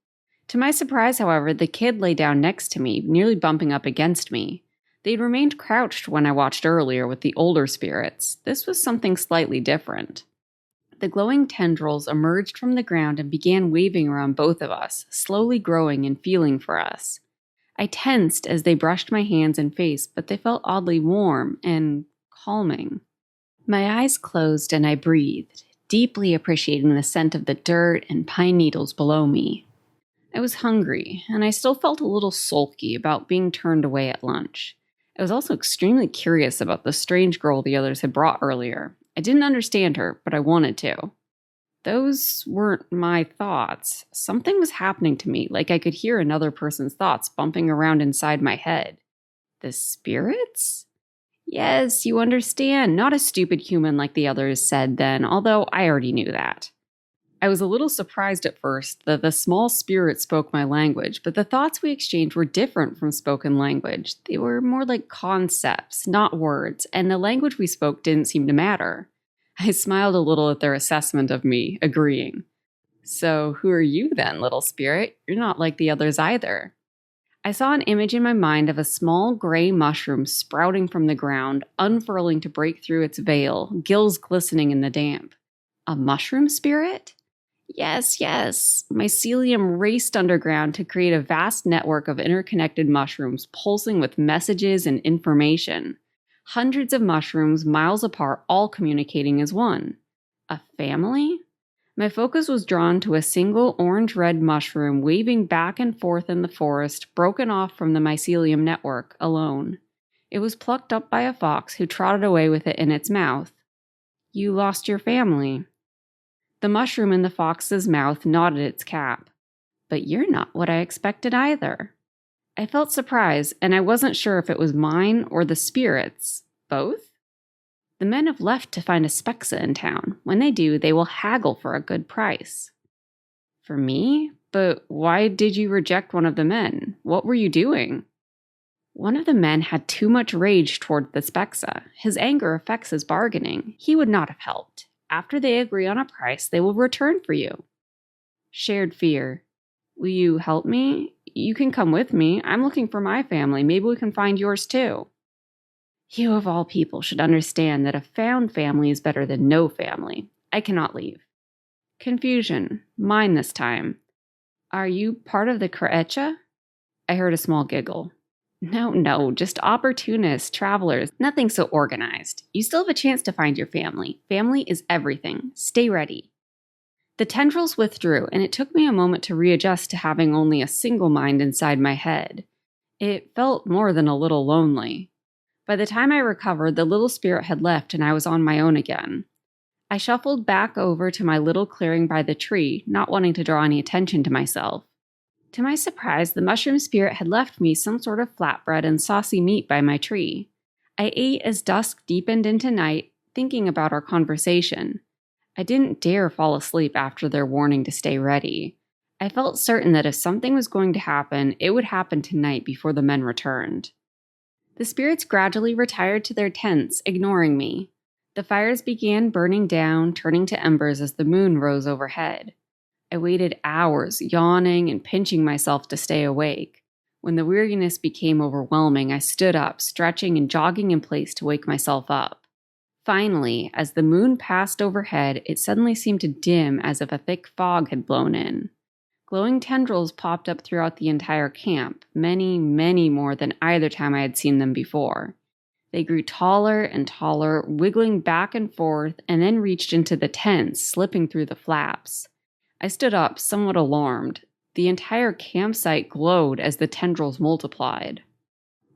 To my surprise, however, the kid lay down next to me, nearly bumping up against me. They'd remained crouched when I watched earlier with the older spirits. This was something slightly different. The glowing tendrils emerged from the ground and began waving around both of us, slowly growing and feeling for us. I tensed as they brushed my hands and face, but they felt oddly warm and calming. My eyes closed and I breathed, deeply appreciating the scent of the dirt and pine needles below me. I was hungry, and I still felt a little sulky about being turned away at lunch. I was also extremely curious about the strange girl the others had brought earlier. I didn't understand her, but I wanted to. Those weren't my thoughts. Something was happening to me, like I could hear another person's thoughts bumping around inside my head. The spirits? Yes, you understand. Not a stupid human like the others said then, although I already knew that. I was a little surprised at first that the small spirit spoke my language, but the thoughts we exchanged were different from spoken language. They were more like concepts, not words, and the language we spoke didn't seem to matter. I smiled a little at their assessment of me, agreeing. So who are you then, little spirit? You're not like the others either. I saw an image in my mind of a small gray mushroom sprouting from the ground, unfurling to break through its veil, gills glistening in the damp. A mushroom spirit? Yes. Mycelium raced underground to create a vast network of interconnected mushrooms pulsing with messages and information. Hundreds of mushrooms, miles apart, all communicating as one. A family? My focus was drawn to a single orange-red mushroom waving back and forth in the forest, broken off from the mycelium network, alone. It was plucked up by a fox who trotted away with it in its mouth. You lost your family. The mushroom in the fox's mouth nodded its cap. But you're not what I expected either. I felt surprised, and I wasn't sure if it was mine or the spirits. Both? The men have left to find a spexa in town. When they do, they will haggle for a good price. For me? But why did you reject one of the men? What were you doing? One of the men had too much rage toward the spexa. His anger affects his bargaining. He would not have helped. After they agree on a price, they will return for you. Shared fear. Will you help me? You can come with me. I'm looking for my family. Maybe we can find yours too. You of all people should understand that a found family is better than no family. I cannot leave. Confusion. Mine this time. Are you part of the Krecha? I heard a small giggle. No, just opportunists, travelers, nothing so organized. You still have a chance to find your family. Family is everything. Stay ready. The tendrils withdrew, and it took me a moment to readjust to having only a single mind inside my head. It felt more than a little lonely. By the time I recovered, the little spirit had left and I was on my own again. I shuffled back over to my little clearing by the tree, not wanting to draw any attention to myself. To my surprise, the mushroom spirit had left me some sort of flatbread and saucy meat by my tree. I ate as dusk deepened into night, thinking about our conversation. I didn't dare fall asleep after their warning to stay ready. I felt certain that if something was going to happen, it would happen tonight before the men returned. The spirits gradually retired to their tents, ignoring me. The fires began burning down, turning to embers as the moon rose overhead. I waited hours, yawning and pinching myself to stay awake. When the weariness became overwhelming, I stood up, stretching and jogging in place to wake myself up. Finally, as the moon passed overhead, it suddenly seemed to dim as if a thick fog had blown in. Glowing tendrils popped up throughout the entire camp, many, many more than either time I had seen them before. They grew taller and taller, wiggling back and forth, and then reached into the tents, slipping through the flaps. I stood up, somewhat alarmed. The entire campsite glowed as the tendrils multiplied.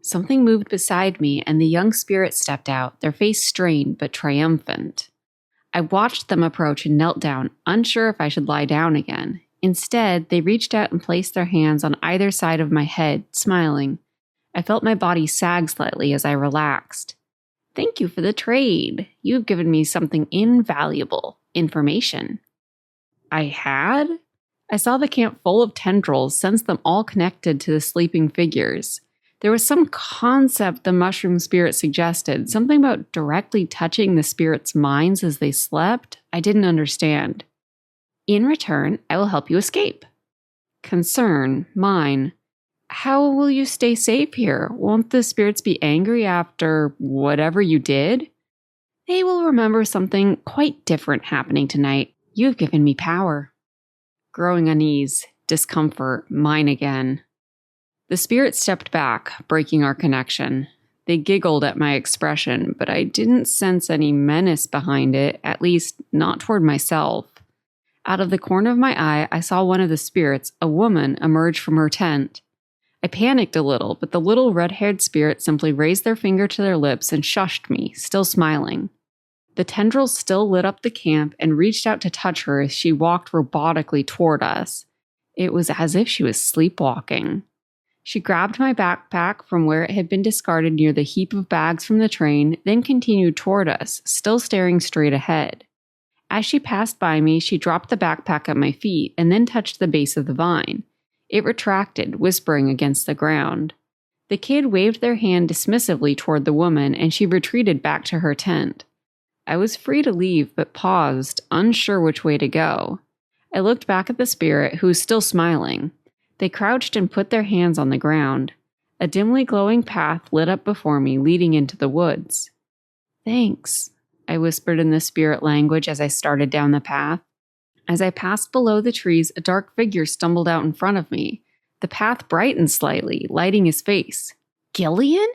Something moved beside me, and the young spirit stepped out, their face strained but triumphant. I watched them approach and knelt down, unsure if I should lie down again. Instead, they reached out and placed their hands on either side of my head, smiling. I felt my body sag slightly as I relaxed. "Thank you for the trade. You have given me something invaluable. Information." I had? I saw the camp full of tendrils, sensed them all connected to the sleeping figures. There was some concept the mushroom spirit suggested, something about directly touching the spirits' minds as they slept. I didn't understand. "In return, I will help you escape." Concern, mine. "How will you stay safe here? Won't the spirits be angry after whatever you did?" "They will remember something quite different happening tonight. You have given me power." Growing unease, discomfort, mine again. The spirit stepped back, breaking our connection. They giggled at my expression, but I didn't sense any menace behind it, at least not toward myself. Out of the corner of my eye, I saw one of the spirits, a woman, emerge from her tent. I panicked a little, but the little red-haired spirit simply raised their finger to their lips and shushed me, still smiling. The tendrils still lit up the camp and reached out to touch her as she walked robotically toward us. It was as if she was sleepwalking. She grabbed my backpack from where it had been discarded near the heap of bags from the train, then continued toward us, still staring straight ahead. As she passed by me, she dropped the backpack at my feet and then touched the base of the vine. It retracted, whispering against the ground. The kid waved their hand dismissively toward the woman, and she retreated back to her tent. I was free to leave, but paused, unsure which way to go. I looked back at the spirit, who was still smiling. They crouched and put their hands on the ground. A dimly glowing path lit up before me, leading into the woods. "Thanks," I whispered in the spirit language as I started down the path. As I passed below the trees, a dark figure stumbled out in front of me. The path brightened slightly, lighting his face. "Gillean?"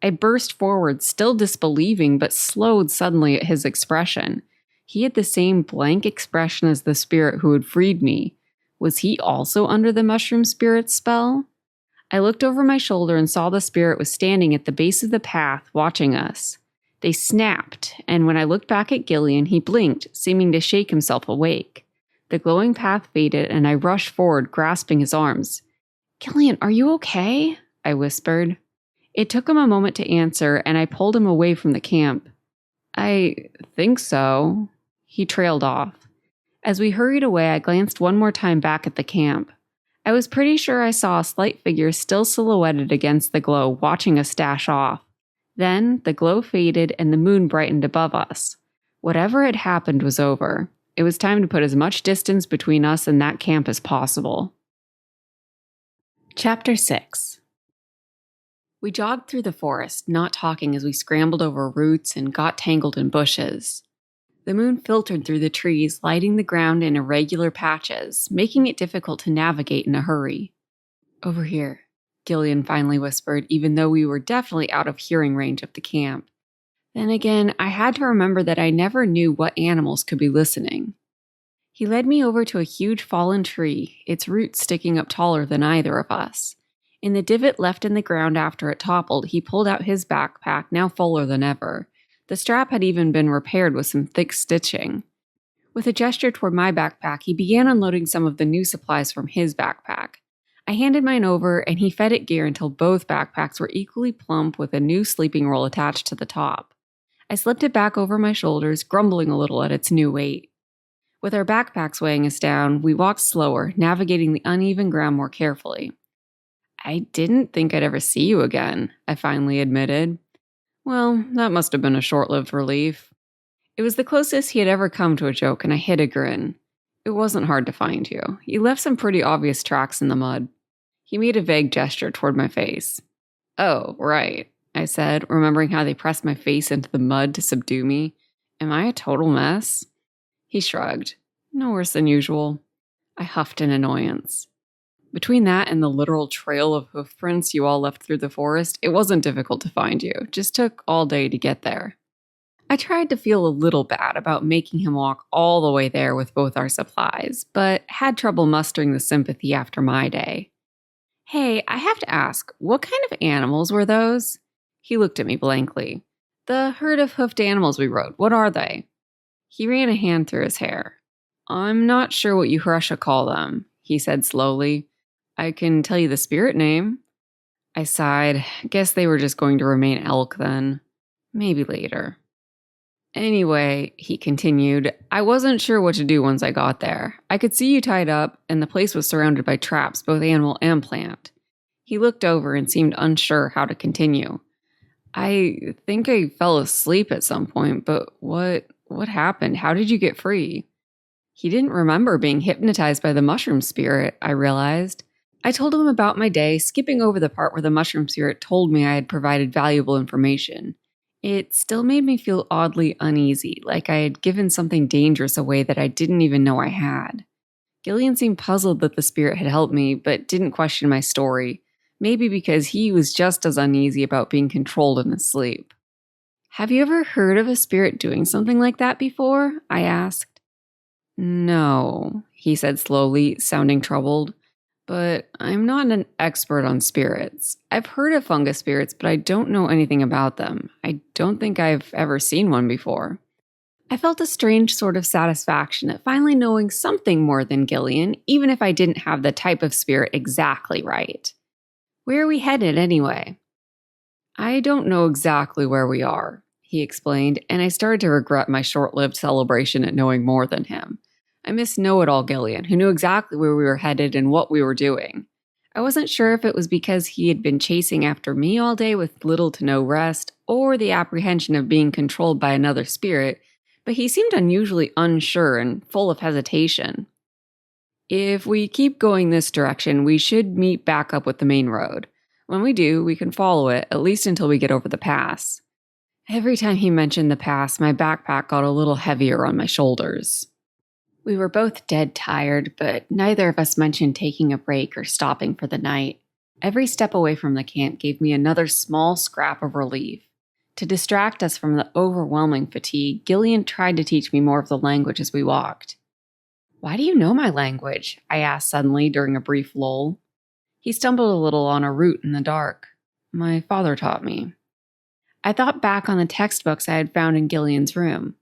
I burst forward, still disbelieving, but slowed suddenly at his expression. He had the same blank expression as the spirit who had freed me. Was he also under the mushroom spirit's spell? I looked over my shoulder and saw the spirit was standing at the base of the path, watching us. They snapped, and when I looked back at Gillean, he blinked, seeming to shake himself awake. The glowing path faded, and I rushed forward, grasping his arms. "Gillean, are you okay?" I whispered. It took him a moment to answer, and I pulled him away from the camp. "I think so." He trailed off. As we hurried away, I glanced one more time back at the camp. I was pretty sure I saw a slight figure still silhouetted against the glow, watching us dash off. Then, the glow faded and the moon brightened above us. Whatever had happened was over. It was time to put as much distance between us and that camp as possible. Chapter 6. We jogged through the forest, not talking as we scrambled over roots and got tangled in bushes. The moon filtered through the trees, lighting the ground in irregular patches, making it difficult to navigate in a hurry. "Over here," Gillean finally whispered, even though we were definitely out of hearing range of the camp. Then again, I had to remember that I never knew what animals could be listening. He led me over to a huge fallen tree, its roots sticking up taller than either of us. In the divot left in the ground after it toppled, he pulled out his backpack, now fuller than ever. The strap had even been repaired with some thick stitching. With a gesture toward my backpack, he began unloading some of the new supplies from his backpack. I handed mine over, and he fed it gear until both backpacks were equally plump with a new sleeping roll attached to the top. I slipped it back over my shoulders, grumbling a little at its new weight. With our backpacks weighing us down, we walked slower, navigating the uneven ground more carefully. "I didn't think I'd ever see you again," I finally admitted. Well, that must have been a short-lived relief. It was the closest he had ever come to a joke, and I hid a grin. "It wasn't hard to find you. You left some pretty obvious tracks in the mud." He made a vague gesture toward my face. "Oh, right," I said, remembering how they pressed my face into the mud to subdue me. "Am I a total mess?" He shrugged. "No worse than usual." I huffed in annoyance. "Between that and the literal trail of hoof prints you all left through the forest, it wasn't difficult to find you. Just took all day to get there." I tried to feel a little bad about making him walk all the way there with both our supplies, but had trouble mustering the sympathy after my day. "Hey, I have to ask, what kind of animals were those?" He looked at me blankly. "The herd of hoofed animals we rode, what are they?" He ran a hand through his hair. "I'm not sure what you Russia call them," he said slowly. "I can tell you the spirit name." I sighed. Guess they were just going to remain elk then. Maybe later. "Anyway," he continued, "I wasn't sure what to do once I got there. I could see you tied up, and the place was surrounded by traps, both animal and plant." He looked over and seemed unsure how to continue. "I think I fell asleep at some point, but what happened? How did you get free?" He didn't remember being hypnotized by the mushroom spirit, I realized. I told him about my day, skipping over the part where the mushroom spirit told me I had provided valuable information. It still made me feel oddly uneasy, like I had given something dangerous away that I didn't even know I had. Gillean seemed puzzled that the spirit had helped me, but didn't question my story, maybe because he was just as uneasy about being controlled in his sleep. "Have you ever heard of a spirit doing something like that before?" I asked. "No," he said slowly, sounding troubled. "But I'm not an expert on spirits. I've heard of fungus spirits, but I don't know anything about them. I don't think I've ever seen one before." I felt a strange sort of satisfaction at finally knowing something more than Gillean, even if I didn't have the type of spirit exactly right. "Where are we headed anyway?" "I don't know exactly where we are," he explained, and I started to regret my short-lived celebration at knowing more than him. I missed know-it-all Gillean, who knew exactly where we were headed and what we were doing. I wasn't sure if it was because he had been chasing after me all day with little to no rest, or the apprehension of being controlled by another spirit, but he seemed unusually unsure and full of hesitation. "If we keep going this direction, we should meet back up with the main road. When we do, we can follow it, at least until we get over the pass." Every time he mentioned the pass, my backpack got a little heavier on my shoulders. We were both dead tired, but neither of us mentioned taking a break or stopping for the night. Every step away from the camp gave me another small scrap of relief. To distract us from the overwhelming fatigue, Gillean tried to teach me more of the language as we walked. "Why do you know my language?" I asked suddenly during a brief lull. He stumbled a little on a route in the dark. "My father taught me." I thought back on the textbooks I had found in Gillean's room.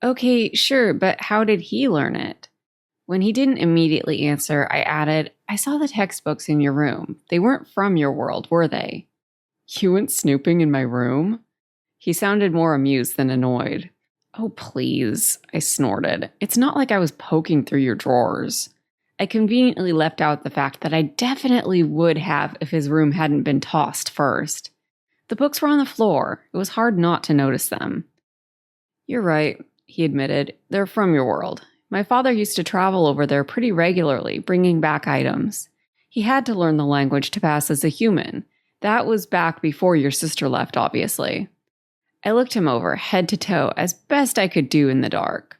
"Okay, sure, but how did he learn it?" When he didn't immediately answer, I added, "I saw the textbooks in your room. They weren't from your world, were they?" "You went snooping in my room?" He sounded more amused than annoyed. "Oh, please," I snorted. "It's not like I was poking through your drawers." I conveniently left out the fact that I definitely would have if his room hadn't been tossed first. The books were on the floor. It was hard not to notice them. "You're right," he admitted. "They're from your world. My father used to travel over there pretty regularly, bringing back items. He had to learn the language to pass as a human. That was back before your sister left, obviously." I looked him over, head to toe, as best I could do in the dark.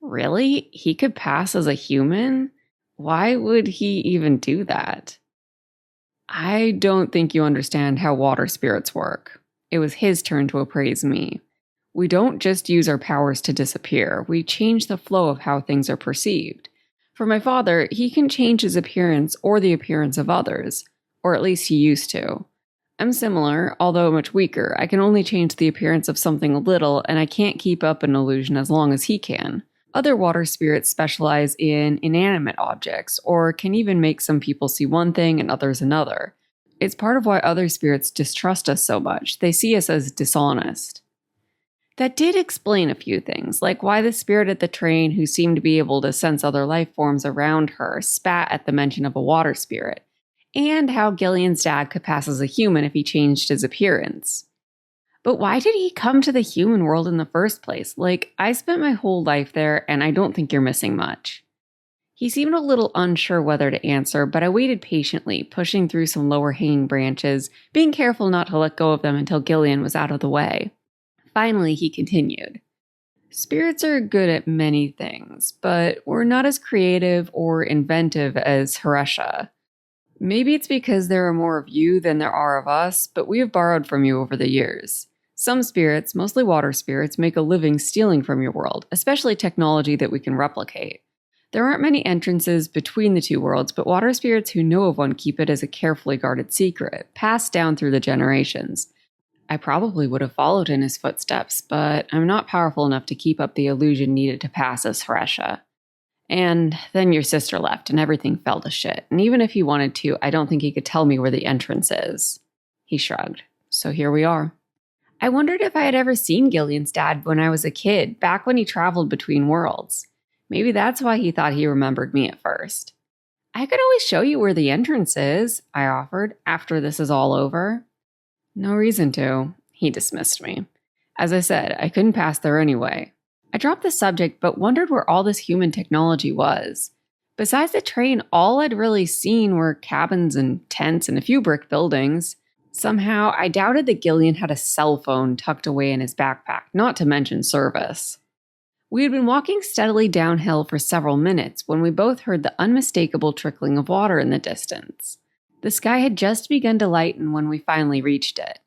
Really? He could pass as a human? Why would he even do that? "I don't think you understand how water spirits work." It was his turn to appraise me. We don't just use our powers to disappear, we change the flow of how things are perceived. For my father, he can change his appearance or the appearance of others, or at least he used to. I'm similar, although much weaker. I can only change the appearance of something a little, and I can't keep up an illusion as long as he can. Other water spirits specialize in inanimate objects, or can even make some people see one thing and others another. It's part of why other spirits distrust us so much. They see us as dishonest. That did explain a few things, like why the spirit at the train, who seemed to be able to sense other life forms around her, spat at the mention of a water spirit, and how Gillean's dad could pass as a human if he changed his appearance. But why did he come to the human world in the first place? Like, I spent my whole life there, and I don't think you're missing much. He seemed a little unsure whether to answer, but I waited patiently, pushing through some lower-hanging branches, being careful not to let go of them until Gillean was out of the way. Finally, he continued. Spirits are good at many things, but we're not as creative or inventive as Haresha. Maybe it's because there are more of you than there are of us, but we have borrowed from you over the years. Some spirits, mostly water spirits, make a living stealing from your world, especially technology that we can replicate. There aren't many entrances between the two worlds, but water spirits who know of one keep it as a carefully guarded secret, passed down through the generations. I probably would have followed in his footsteps, but I'm not powerful enough to keep up the illusion needed to pass as Haresha. And then your sister left, and everything fell to shit. And even if he wanted to, I don't think he could tell me where the entrance is. He shrugged. So here we are. I wondered if I had ever seen Gillean's dad when I was a kid, back when he traveled between worlds. Maybe that's why he thought he remembered me at first. I could always show you where the entrance is, I offered, after this is all over. No reason to. He dismissed me. As I said, I couldn't pass there anyway. I dropped the subject, but wondered where all this human technology was. Besides the train, all I'd really seen were cabins and tents and a few brick buildings. Somehow, I doubted that Gillean had a cell phone tucked away in his backpack, not to mention service. We had been walking steadily downhill for several minutes when we both heard the unmistakable trickling of water in the distance. The sky had just begun to lighten when we finally reached it.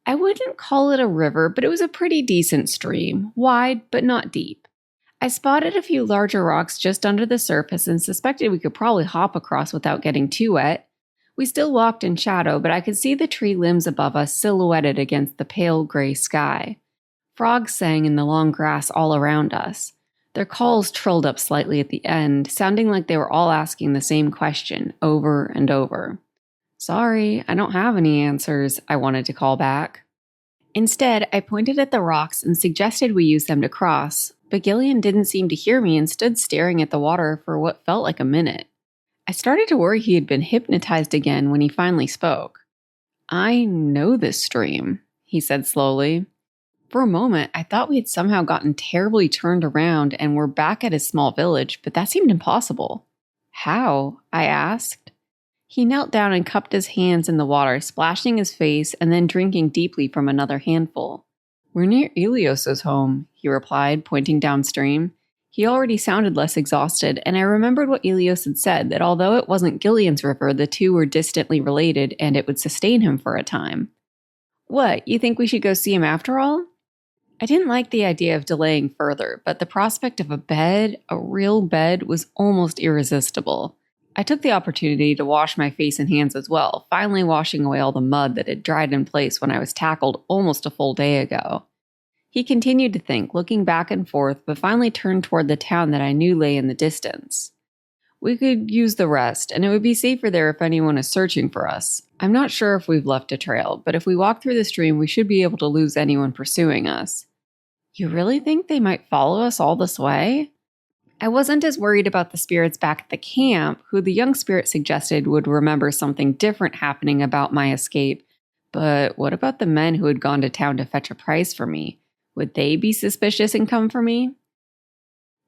I wouldn't call it a river, but it was a pretty decent stream, wide but not deep. I spotted a few larger rocks just under the surface and suspected we could probably hop across without getting too wet. We still walked in shadow, but I could see the tree limbs above us silhouetted against the pale gray sky. Frogs sang in the long grass all around us. Their calls trilled up slightly at the end, sounding like they were all asking the same question over and over. Sorry, I don't have any answers, I wanted to call back. Instead, I pointed at the rocks and suggested we use them to cross, but Gillean didn't seem to hear me and stood staring at the water for what felt like a minute. I started to worry he had been hypnotized again when he finally spoke. I know this stream, he said slowly. For a moment, I thought we had somehow gotten terribly turned around and were back at his small village, but that seemed impossible. How? I asked. He knelt down and cupped his hands in the water, splashing his face and then drinking deeply from another handful. We're near Ilios's home, he replied, pointing downstream. He already sounded less exhausted, and I remembered what Ilios had said, that although it wasn't Gillean's river, the two were distantly related and it would sustain him for a time. What, you think we should go see him after all? I didn't like the idea of delaying further, but the prospect of a bed, a real bed, was almost irresistible. I took the opportunity to wash my face and hands as well, finally washing away all the mud that had dried in place when I was tackled almost a full day ago. He continued to think, looking back and forth, but finally turned toward the town that I knew lay in the distance. We could use the rest, and it would be safer there if anyone is searching for us. I'm not sure if we've left a trail, but if we walk through the stream, we should be able to lose anyone pursuing us. You really think they might follow us all this way? I wasn't as worried about the spirits back at the camp, who the young spirit suggested would remember something different happening about my escape. But what about the men who had gone to town to fetch a prize for me? Would they be suspicious and come for me?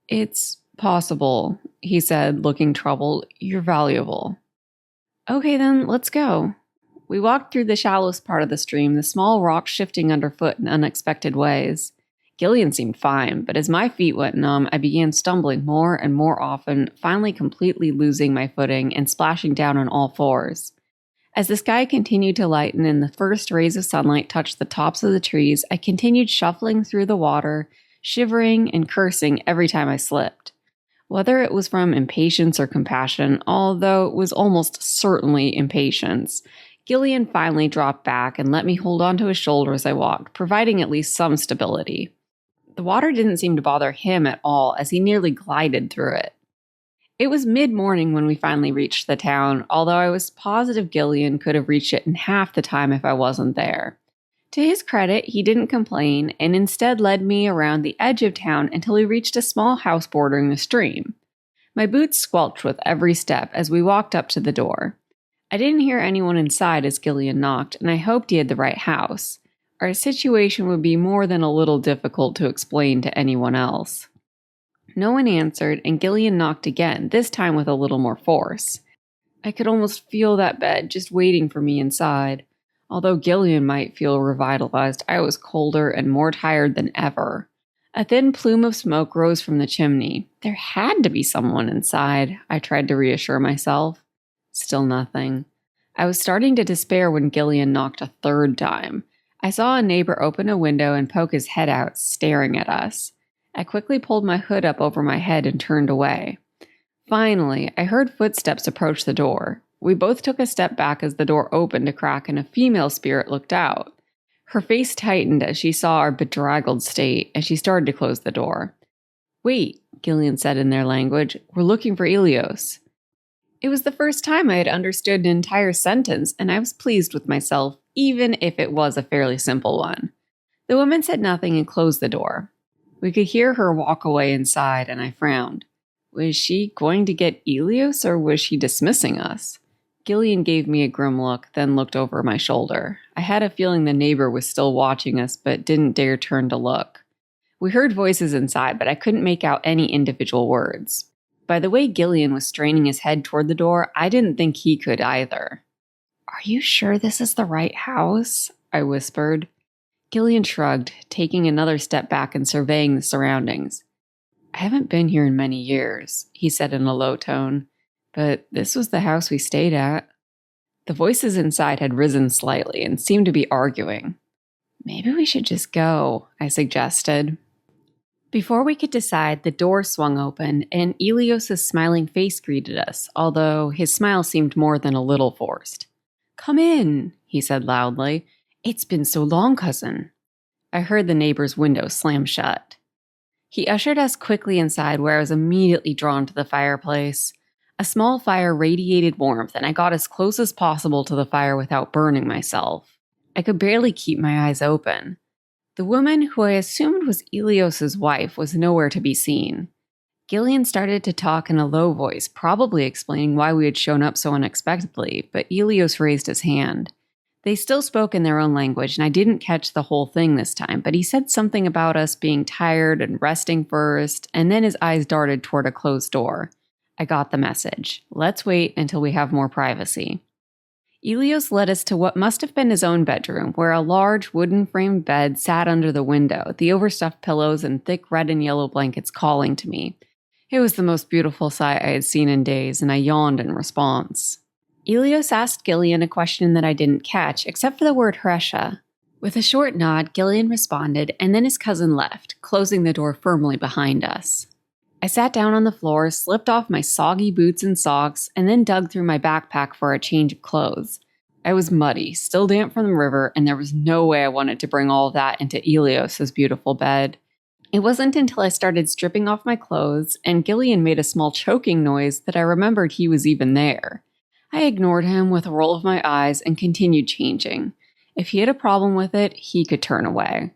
It's possible, he said, looking troubled. You're valuable. Okay then, let's go. We walked through the shallowest part of the stream, the small rocks shifting underfoot in unexpected ways. Gillean seemed fine, but as my feet went numb, I began stumbling more and more often, finally completely losing my footing and splashing down on all fours. As the sky continued to lighten and the first rays of sunlight touched the tops of the trees, I continued shuffling through the water, shivering and cursing every time I slipped. Whether it was from impatience or compassion, although it was almost certainly impatience, Gillean finally dropped back and let me hold onto his shoulder as I walked, providing at least some stability. The water didn't seem to bother him at all as he nearly glided through it. It was mid-morning when we finally reached the town, although I was positive Gillean could have reached it in half the time if I wasn't there. To his credit, he didn't complain and instead led me around the edge of town until we reached a small house bordering the stream. My boots squelched with every step as we walked up to the door. I didn't hear anyone inside as Gillean knocked, and I hoped he had the right house. Our situation would be more than a little difficult to explain to anyone else. No one answered, and Gillean knocked again, this time with a little more force. I could almost feel that bed just waiting for me inside. Although Gillean might feel revitalized, I was colder and more tired than ever. A thin plume of smoke rose from the chimney. There had to be someone inside, I tried to reassure myself. Still nothing. I was starting to despair when Gillean knocked a third time. I saw a neighbor open a window and poke his head out, staring at us. I quickly pulled my hood up over my head and turned away. Finally, I heard footsteps approach the door. We both took a step back as the door opened a crack and a female spirit looked out. Her face tightened as she saw our bedraggled state, and she started to close the door. "Wait," Gillean said in their language, "we're looking for Ilios." It was the first time I had understood an entire sentence, and I was pleased with myself, even if it was a fairly simple one. The woman said nothing and closed the door. We could hear her walk away inside, and I frowned. Was she going to get Ilios, or was she dismissing us? Gillean gave me a grim look, then looked over my shoulder. I had a feeling the neighbor was still watching us, but didn't dare turn to look. We heard voices inside, but I couldn't make out any individual words. By the way Gillean was straining his head toward the door, I didn't think he could either. "Are you sure this is the right house?" I whispered. Gillean shrugged, taking another step back and surveying the surroundings. "I haven't been here in many years," he said in a low tone, "but this was the house we stayed at." The voices inside had risen slightly and seemed to be arguing. "Maybe we should just go," I suggested. Before we could decide, the door swung open, and Ilios' smiling face greeted us, although his smile seemed more than a little forced. "Come in," he said loudly. "It's been so long, cousin." I heard the neighbor's window slam shut. He ushered us quickly inside, where I was immediately drawn to the fireplace. A small fire radiated warmth, and I got as close as possible to the fire without burning myself. I could barely keep my eyes open. The woman, who I assumed was Ilios' wife, was nowhere to be seen. Gillean started to talk in a low voice, probably explaining why we had shown up so unexpectedly, but Ilios raised his hand. They still spoke in their own language, and I didn't catch the whole thing this time, but he said something about us being tired and resting first, and then his eyes darted toward a closed door. I got the message. Let's wait until we have more privacy. Ilios led us to what must have been his own bedroom, where a large wooden-framed bed sat under the window, the overstuffed pillows and thick red and yellow blankets calling to me. It was the most beautiful sight I had seen in days, and I yawned in response. Ilios asked Gillean a question that I didn't catch, except for the word Hresha. With a short nod, Gillean responded, and then his cousin left, closing the door firmly behind us. I sat down on the floor, slipped off my soggy boots and socks, and then dug through my backpack for a change of clothes. I was muddy, still damp from the river, and there was no way I wanted to bring all of that into Ilios' beautiful bed. It wasn't until I started stripping off my clothes, and Gillean made a small choking noise, that I remembered he was even there. I ignored him with a roll of my eyes and continued changing. If he had a problem with it, he could turn away.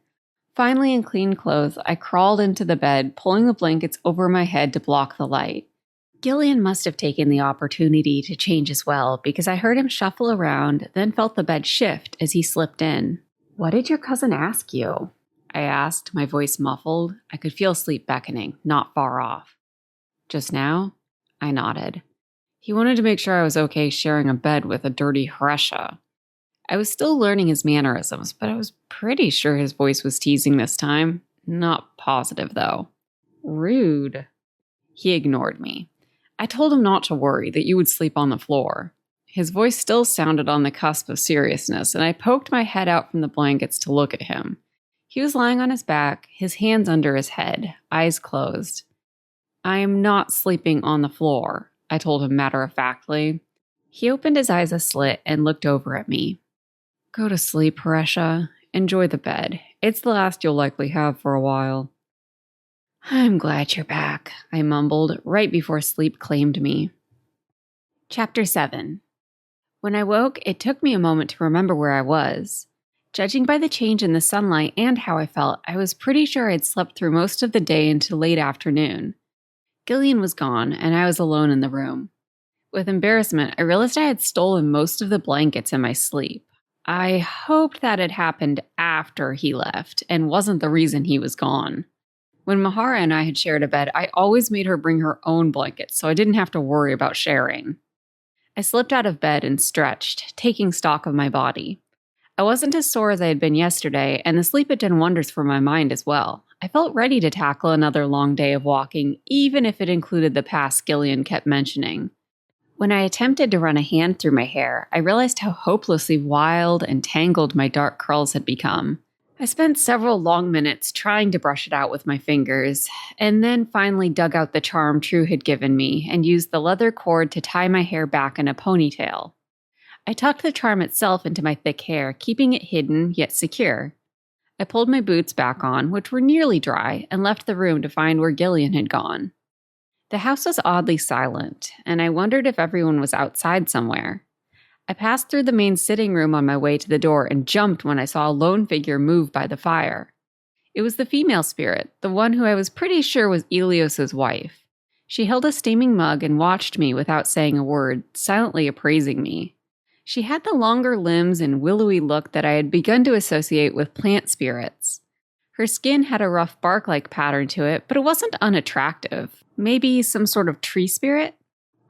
Finally, in clean clothes, I crawled into the bed, pulling the blankets over my head to block the light. Gillean must have taken the opportunity to change as well, because I heard him shuffle around, then felt the bed shift as he slipped in. "What did your cousin ask you?" I asked, my voice muffled. I could feel sleep beckoning, not far off. "Just now?" I nodded. He wanted to make sure I was okay sharing a bed with a dirty Hresha. I was still learning his mannerisms, but I was pretty sure his voice was teasing this time. Not positive, though. "Rude." He ignored me. "I told him not to worry, that you would sleep on the floor." His voice still sounded on the cusp of seriousness, and I poked my head out from the blankets to look at him. He was lying on his back, his hands under his head, eyes closed. "I am not sleeping on the floor," I told him matter-of-factly. He opened his eyes a slit and looked over at me. "Go to sleep, Haresha. Enjoy the bed. It's the last you'll likely have for a while." "I'm glad you're back," I mumbled, right before sleep claimed me. Chapter 7. When I woke, it took me a moment to remember where I was. Judging by the change in the sunlight and how I felt, I was pretty sure I'd slept through most of the day into late afternoon. Gillean was gone, and I was alone in the room. With embarrassment, I realized I had stolen most of the blankets in my sleep. I hoped that had happened after he left, and wasn't the reason he was gone. When Mahara and I had shared a bed, I always made her bring her own blankets, so I didn't have to worry about sharing. I slipped out of bed and stretched, taking stock of my body. I wasn't as sore as I had been yesterday, and the sleep had done wonders for my mind as well. I felt ready to tackle another long day of walking, even if it included the paths Gillean kept mentioning. When I attempted to run a hand through my hair, I realized how hopelessly wild and tangled my dark curls had become. I spent several long minutes trying to brush it out with my fingers, and then finally dug out the charm True had given me and used the leather cord to tie my hair back in a ponytail. I tucked the charm itself into my thick hair, keeping it hidden yet secure. I pulled my boots back on, which were nearly dry, and left the room to find where Gillean had gone. The house was oddly silent, and I wondered if everyone was outside somewhere. I passed through the main sitting room on my way to the door and jumped when I saw a lone figure move by the fire. It was the female spirit, the one who I was pretty sure was Ilios's wife. She held a steaming mug and watched me without saying a word, silently appraising me. She had the longer limbs and willowy look that I had begun to associate with plant spirits. Her skin had a rough bark-like pattern to it, but it wasn't unattractive. Maybe some sort of tree spirit?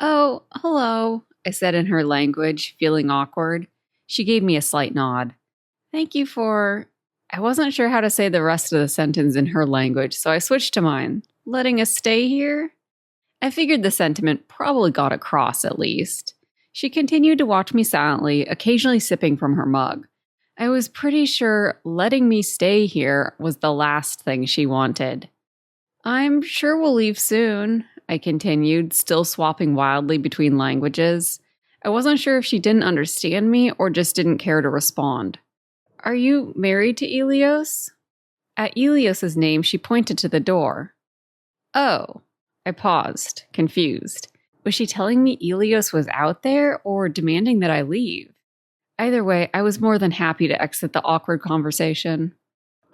"Oh, hello," I said in her language, feeling awkward. She gave me a slight nod. "Thank you for..." I wasn't sure how to say the rest of the sentence in her language, so I switched to mine. "Letting us stay here?" I figured the sentiment probably got across at least. She continued to watch me silently, occasionally sipping from her mug. I was pretty sure letting me stay here was the last thing she wanted. "I'm sure we'll leave soon," I continued, still swapping wildly between languages. I wasn't sure if she didn't understand me or just didn't care to respond. "Are you married to Ilios?" At Ilios's name, she pointed to the door. "Oh." I paused, confused. Was she telling me Ilios was out there or demanding that I leave? Either way, I was more than happy to exit the awkward conversation.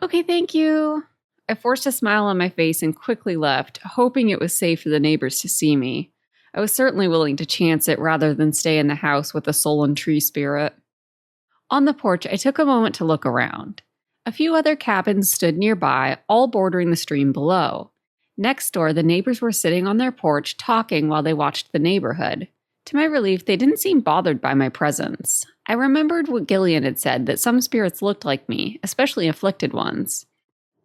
"Okay, thank you." I forced a smile on my face and quickly left, hoping it was safe for the neighbors to see me. I was certainly willing to chance it rather than stay in the house with a sullen tree spirit. On the porch, I took a moment to look around. A few other cabins stood nearby, all bordering the stream below. Next door, the neighbors were sitting on their porch talking while they watched the neighborhood. To my relief, they didn't seem bothered by my presence. I remembered what Gillean had said, that some spirits looked like me, especially afflicted ones.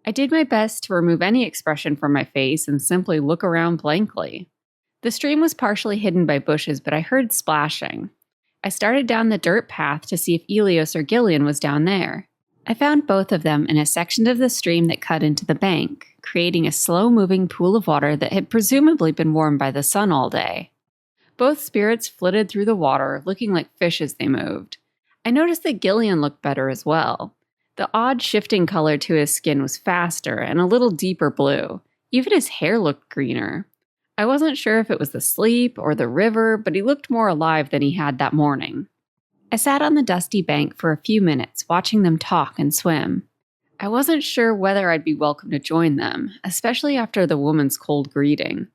I did my best to remove any expression from my face and simply look around blankly. The stream was partially hidden by bushes, but I heard splashing. I started down the dirt path to see if Ilios or Gillean was down there. I found both of them in a section of the stream that cut into the bank, creating a slow-moving pool of water that had presumably been warmed by the sun all day. Both spirits flitted through the water, looking like fish as they moved. I noticed that Gillean looked better as well. The odd shifting color to his skin was faster and a little deeper blue. Even his hair looked greener. I wasn't sure if it was the sleep or the river, but he looked more alive than he had that morning. I sat on the dusty bank for a few minutes, watching them talk and swim. I wasn't sure whether I'd be welcome to join them, especially after the woman's cold greeting.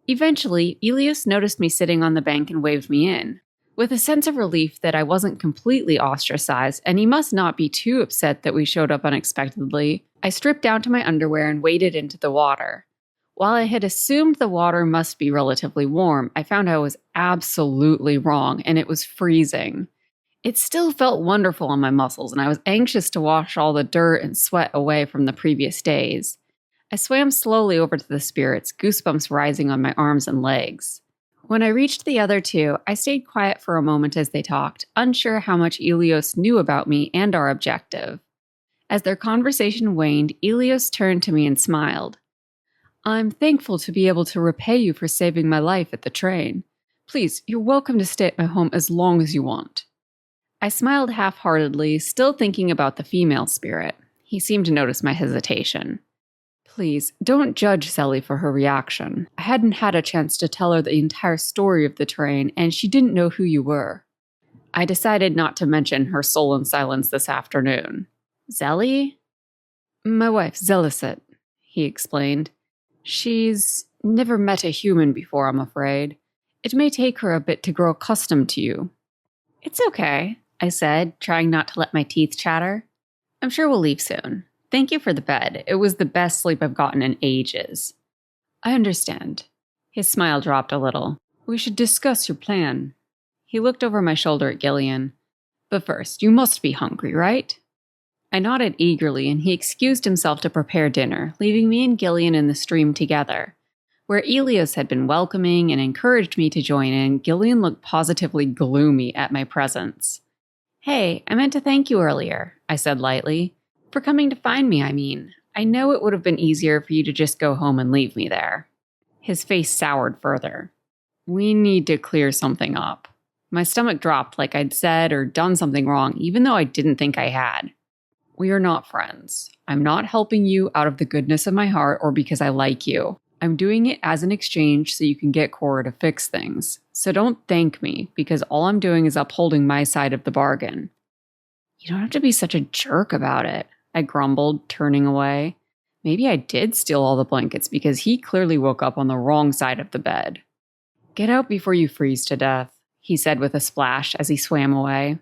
Eventually, Ilios noticed me sitting on the bank and waved me in. With a sense of relief that I wasn't completely ostracized, and he must not be too upset that we showed up unexpectedly, I stripped down to my underwear and waded into the water. While I had assumed the water must be relatively warm, I found I was absolutely wrong, and it was freezing. It still felt wonderful on my muscles, and I was anxious to wash all the dirt and sweat away from the previous days. I swam slowly over to the spirits, goosebumps rising on my arms and legs. When I reached the other two, I stayed quiet for a moment as they talked, unsure how much Ilios knew about me and our objective. As their conversation waned, Ilios turned to me and smiled. I'm thankful to be able to repay you for saving my life at the train. Please, you're welcome to stay at my home as long as you want. I smiled half-heartedly, still thinking about the female spirit. He seemed to notice my hesitation. Please, don't judge Sally for her reaction. I hadn't had a chance to tell her the entire story of the train, and she didn't know who you were. I decided not to mention her soul in silence this afternoon. Zelly? My wife, Zellicet, he explained. She's never met a human before, I'm afraid. It may take her a bit to grow accustomed to you. It's okay, I said, trying not to let my teeth chatter. I'm sure we'll leave soon. Thank you for the bed. It was the best sleep I've gotten in ages. I understand. His smile dropped a little. We should discuss your plan. He looked over my shoulder at Gillean. But first, you must be hungry, right? I nodded eagerly, and he excused himself to prepare dinner, leaving me and Gillean in the stream together. Where Ilios had been welcoming and encouraged me to join in, Gillean looked positively gloomy at my presence. Hey, I meant to thank you earlier, I said lightly. For coming to find me, I mean. I know it would have been easier for you to just go home and leave me there. His face soured further. We need to clear something up. My stomach dropped like I'd said or done something wrong, even though I didn't think I had. We are not friends. I'm not helping you out of the goodness of my heart or because I like you. I'm doing it as an exchange so you can get Cora to fix things. So don't thank me, because all I'm doing is upholding my side of the bargain. You don't have to be such a jerk about it, I grumbled, turning away. Maybe I did steal all the blankets because he clearly woke up on the wrong side of the bed. Get out before you freeze to death, he said with a splash as he swam away.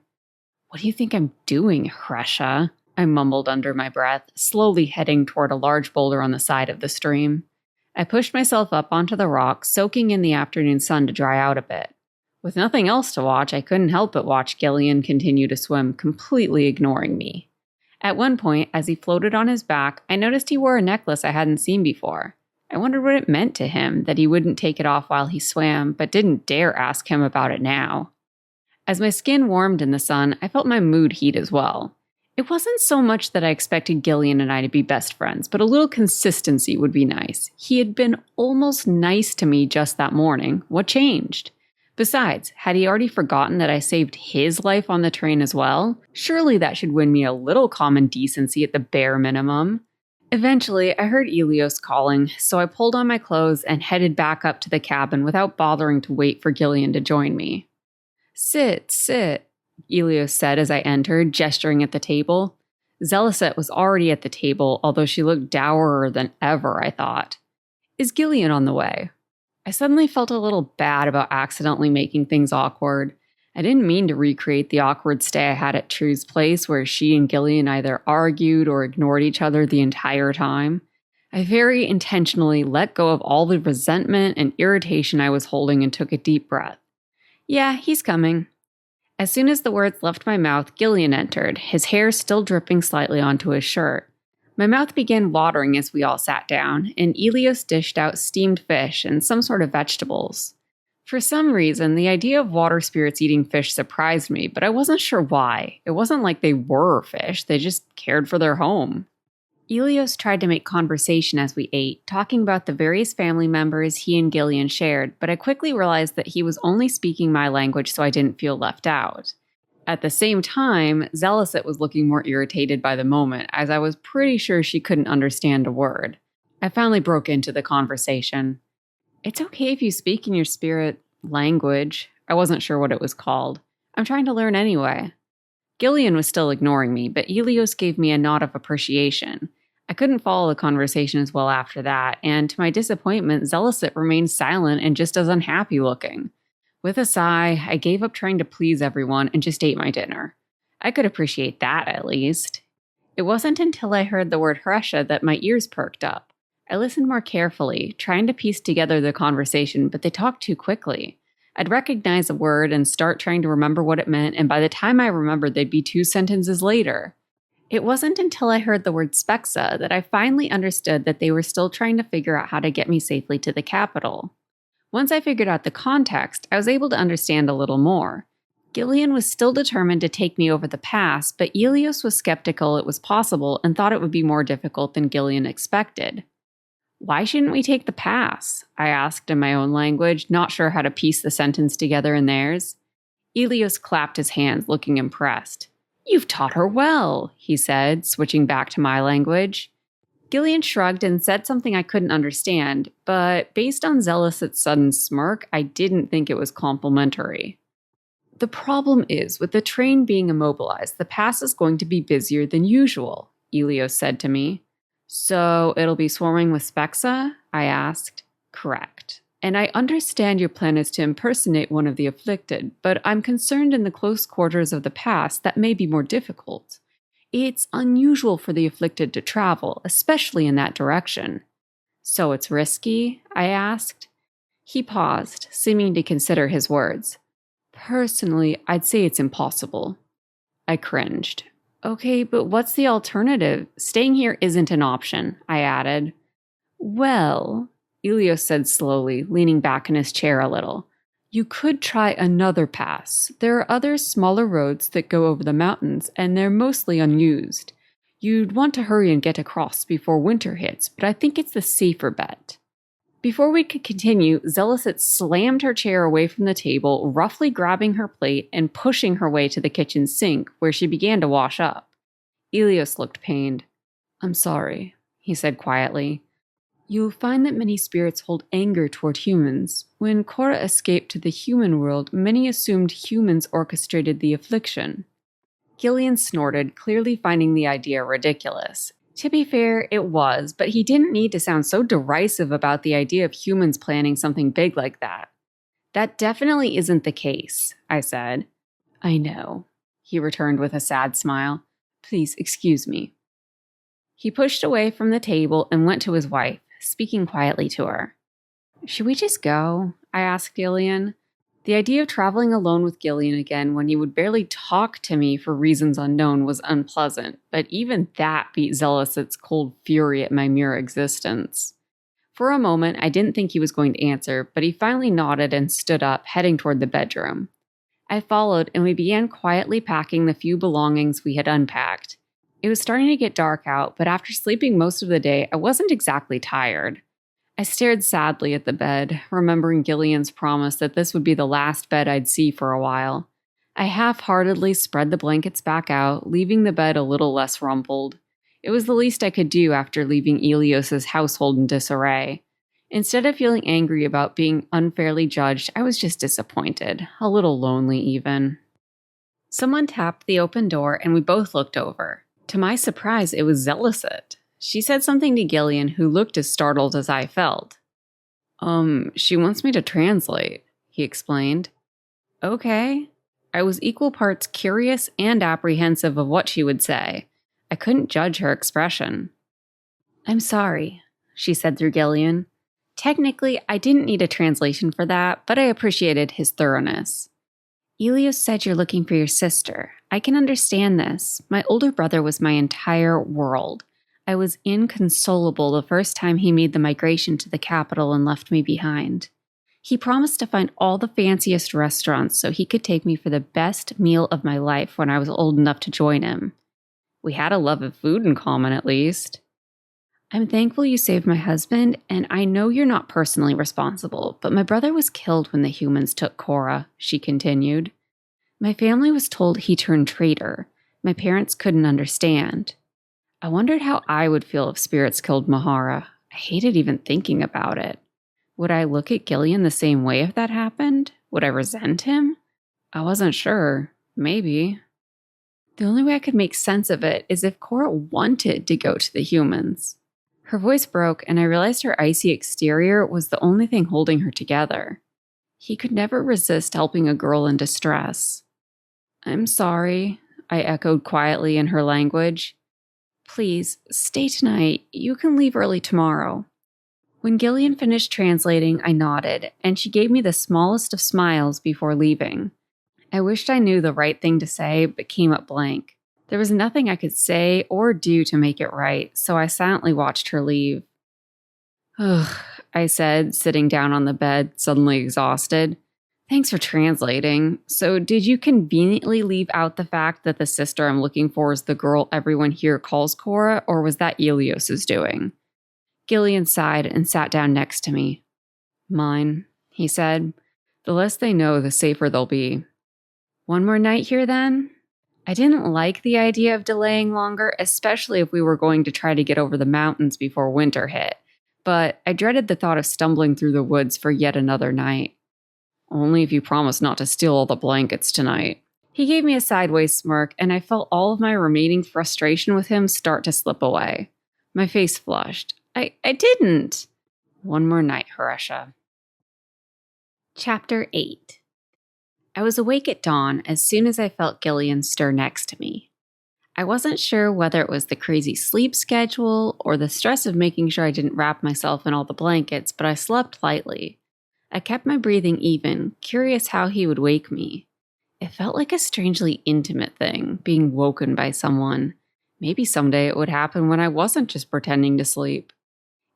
What do you think I'm doing, Hresha? I mumbled under my breath, slowly heading toward a large boulder on the side of the stream. I pushed myself up onto the rock, soaking in the afternoon sun to dry out a bit. With nothing else to watch, I couldn't help but watch Gillean continue to swim, completely ignoring me. At one point, as he floated on his back, I noticed he wore a necklace I hadn't seen before. I wondered what it meant to him that he wouldn't take it off while he swam, but didn't dare ask him about it now. As my skin warmed in the sun, I felt my mood heat as well. It wasn't so much that I expected Gillean and I to be best friends, but a little consistency would be nice. He had been almost nice to me just that morning. What changed? Besides, had he already forgotten that I saved his life on the train as well? Surely that should win me a little common decency at the bare minimum. Eventually, I heard Ilios calling, so I pulled on my clothes and headed back up to the cabin without bothering to wait for Gillean to join me. Sit, Ilios said as I entered, gesturing at the table. Zellicet was already at the table, although she looked dourer than ever, I thought. Is Gillean on the way? I suddenly felt a little bad about accidentally making things awkward. I didn't mean to recreate the awkward stay I had at True's place where she and Gillean either argued or ignored each other the entire time. I very intentionally let go of all the resentment and irritation I was holding and took a deep breath. Yeah, he's coming. As soon as the words left my mouth, Gillean entered, his hair still dripping slightly onto his shirt. My mouth began watering as we all sat down, and Ilios dished out steamed fish and some sort of vegetables. For some reason, the idea of water spirits eating fish surprised me, but I wasn't sure why. It wasn't like they were fish, they just cared for their home. Ilios tried to make conversation as we ate, talking about the various family members he and Gillean shared, but I quickly realized that he was only speaking my language so I didn't feel left out. At the same time, Zellicet was looking more irritated by the moment, as I was pretty sure she couldn't understand a word. I finally broke into the conversation. It's okay if you speak in your spirit language. I wasn't sure what it was called. I'm trying to learn anyway. Gillean was still ignoring me, but Ilios gave me a nod of appreciation. I couldn't follow the conversation as well after that, and to my disappointment, Zellicet remained silent and just as unhappy looking. With a sigh, I gave up trying to please everyone and just ate my dinner. I could appreciate that, at least. It wasn't until I heard the word Hresha that my ears perked up. I listened more carefully, trying to piece together the conversation, but they talked too quickly. I'd recognize a word and start trying to remember what it meant, and by the time I remembered, they'd be 2 sentences later. It wasn't until I heard the word Spexa that I finally understood that they were still trying to figure out how to get me safely to the capital. Once I figured out the context, I was able to understand a little more. Gillean was still determined to take me over the pass, but Ilios was skeptical it was possible and thought it would be more difficult than Gillean expected. "Why shouldn't we take the pass?" I asked in my own language, not sure how to piece the sentence together in theirs. Ilios clapped his hands, looking impressed. "You've taught her well," he said, switching back to my language. Gillean shrugged and said something I couldn't understand, but based on Zealot's sudden smirk, I didn't think it was complimentary. "The problem is, with the train being immobilized, the pass is going to be busier than usual," Ilios said to me. "So it'll be swarming with Spexa?" I asked. "Correct. And I understand your plan is to impersonate one of the afflicted, but I'm concerned in the close quarters of the pass that may be more difficult. It's unusual for the afflicted to travel, especially in that direction." "So it's risky?" I asked. He paused, seeming to consider his words. "Personally, I'd say it's impossible." I cringed. "Okay, but what's the alternative? Staying here isn't an option," I added. "Well," Ilios said slowly, leaning back in his chair a little, "you could try another pass. There are other smaller roads that go over the mountains, and they're mostly unused. You'd want to hurry and get across before winter hits, but I think it's the safer bet." Before we could continue, Zealot slammed her chair away from the table, roughly grabbing her plate and pushing her way to the kitchen sink, where she began to wash up. Ilios looked pained. "I'm sorry," he said quietly. "You'll find that many spirits hold anger toward humans. When Cora escaped to the human world, many assumed humans orchestrated the affliction." Gillean snorted, clearly finding the idea ridiculous. To be fair, it was, but he didn't need to sound so derisive about the idea of humans planning something big like that. "That definitely isn't the case," I said. "I know," he returned with a sad smile. "Please excuse me." He pushed away from the table and went to his wife, speaking quietly to her. "Should we just go?" I asked Gillean. The idea of traveling alone with Gillean again when he would barely talk to me for reasons unknown was unpleasant, but even that beat Zealot's cold fury at my mere existence. For a moment, I didn't think he was going to answer, but he finally nodded and stood up, heading toward the bedroom. I followed, and we began quietly packing the few belongings we had unpacked. It was starting to get dark out, but after sleeping most of the day, I wasn't exactly tired. I stared sadly at the bed, remembering Gillian's promise that this would be the last bed I'd see for a while. I half-heartedly spread the blankets back out, leaving the bed a little less rumpled. It was the least I could do after leaving Ilios's household in disarray. Instead of feeling angry about being unfairly judged, I was just disappointed, a little lonely even. Someone tapped the open door and we both looked over. To my surprise, it was Zealot. She said something to Gillean, who looked as startled as I felt. She wants me to translate," he explained. "Okay." I was equal parts curious and apprehensive of what she would say. I couldn't judge her expression. "I'm sorry," she said through Gillean. Technically, I didn't need a translation for that, but I appreciated his thoroughness. "Ilios said you're looking for your sister. I can understand this. My older brother was my entire world. I was inconsolable the first time he made the migration to the capital and left me behind. He promised to find all the fanciest restaurants so he could take me for the best meal of my life when I was old enough to join him. We had a love of food in common, at least. I'm thankful you saved my husband, and I know you're not personally responsible, but my brother was killed when the humans took Cora," she continued. "My family was told he turned traitor. My parents couldn't understand. I wondered how I would feel if spirits killed Mahara. I hated even thinking about it. Would I look at Gillean the same way if that happened? Would I resent him? I wasn't sure. Maybe. The only way I could make sense of it is if Cora wanted to go to the humans." Her voice broke, and I realized her icy exterior was the only thing holding her together. He could never resist helping a girl in distress. "I'm sorry," I echoed quietly in her language. "Please, stay tonight. You can leave early tomorrow." When Gillean finished translating, I nodded, and she gave me the smallest of smiles before leaving. I wished I knew the right thing to say, but came up blank. There was nothing I could say or do to make it right, so I silently watched her leave. Ugh, I said, sitting down on the bed, suddenly exhausted. Thanks for translating. So did you conveniently leave out the fact that the sister I'm looking for is the girl everyone here calls Cora, or was that Elios's doing? Gillean sighed and sat down next to me. Mine, he said. The less they know, the safer they'll be. One more night here, then? I didn't like the idea of delaying longer, especially if we were going to try to get over the mountains before winter hit. But I dreaded the thought of stumbling through the woods for yet another night. Only if you promise not to steal all the blankets tonight. He gave me a sideways smirk, and I felt all of my remaining frustration with him start to slip away. My face flushed. I didn't. One more night, Haresha. Chapter 8. I was awake at dawn as soon as I felt Gillean stir next to me. I wasn't sure whether it was the crazy sleep schedule or the stress of making sure I didn't wrap myself in all the blankets, but I slept lightly. I kept my breathing even, curious how he would wake me. It felt like a strangely intimate thing, being woken by someone. Maybe someday it would happen when I wasn't just pretending to sleep.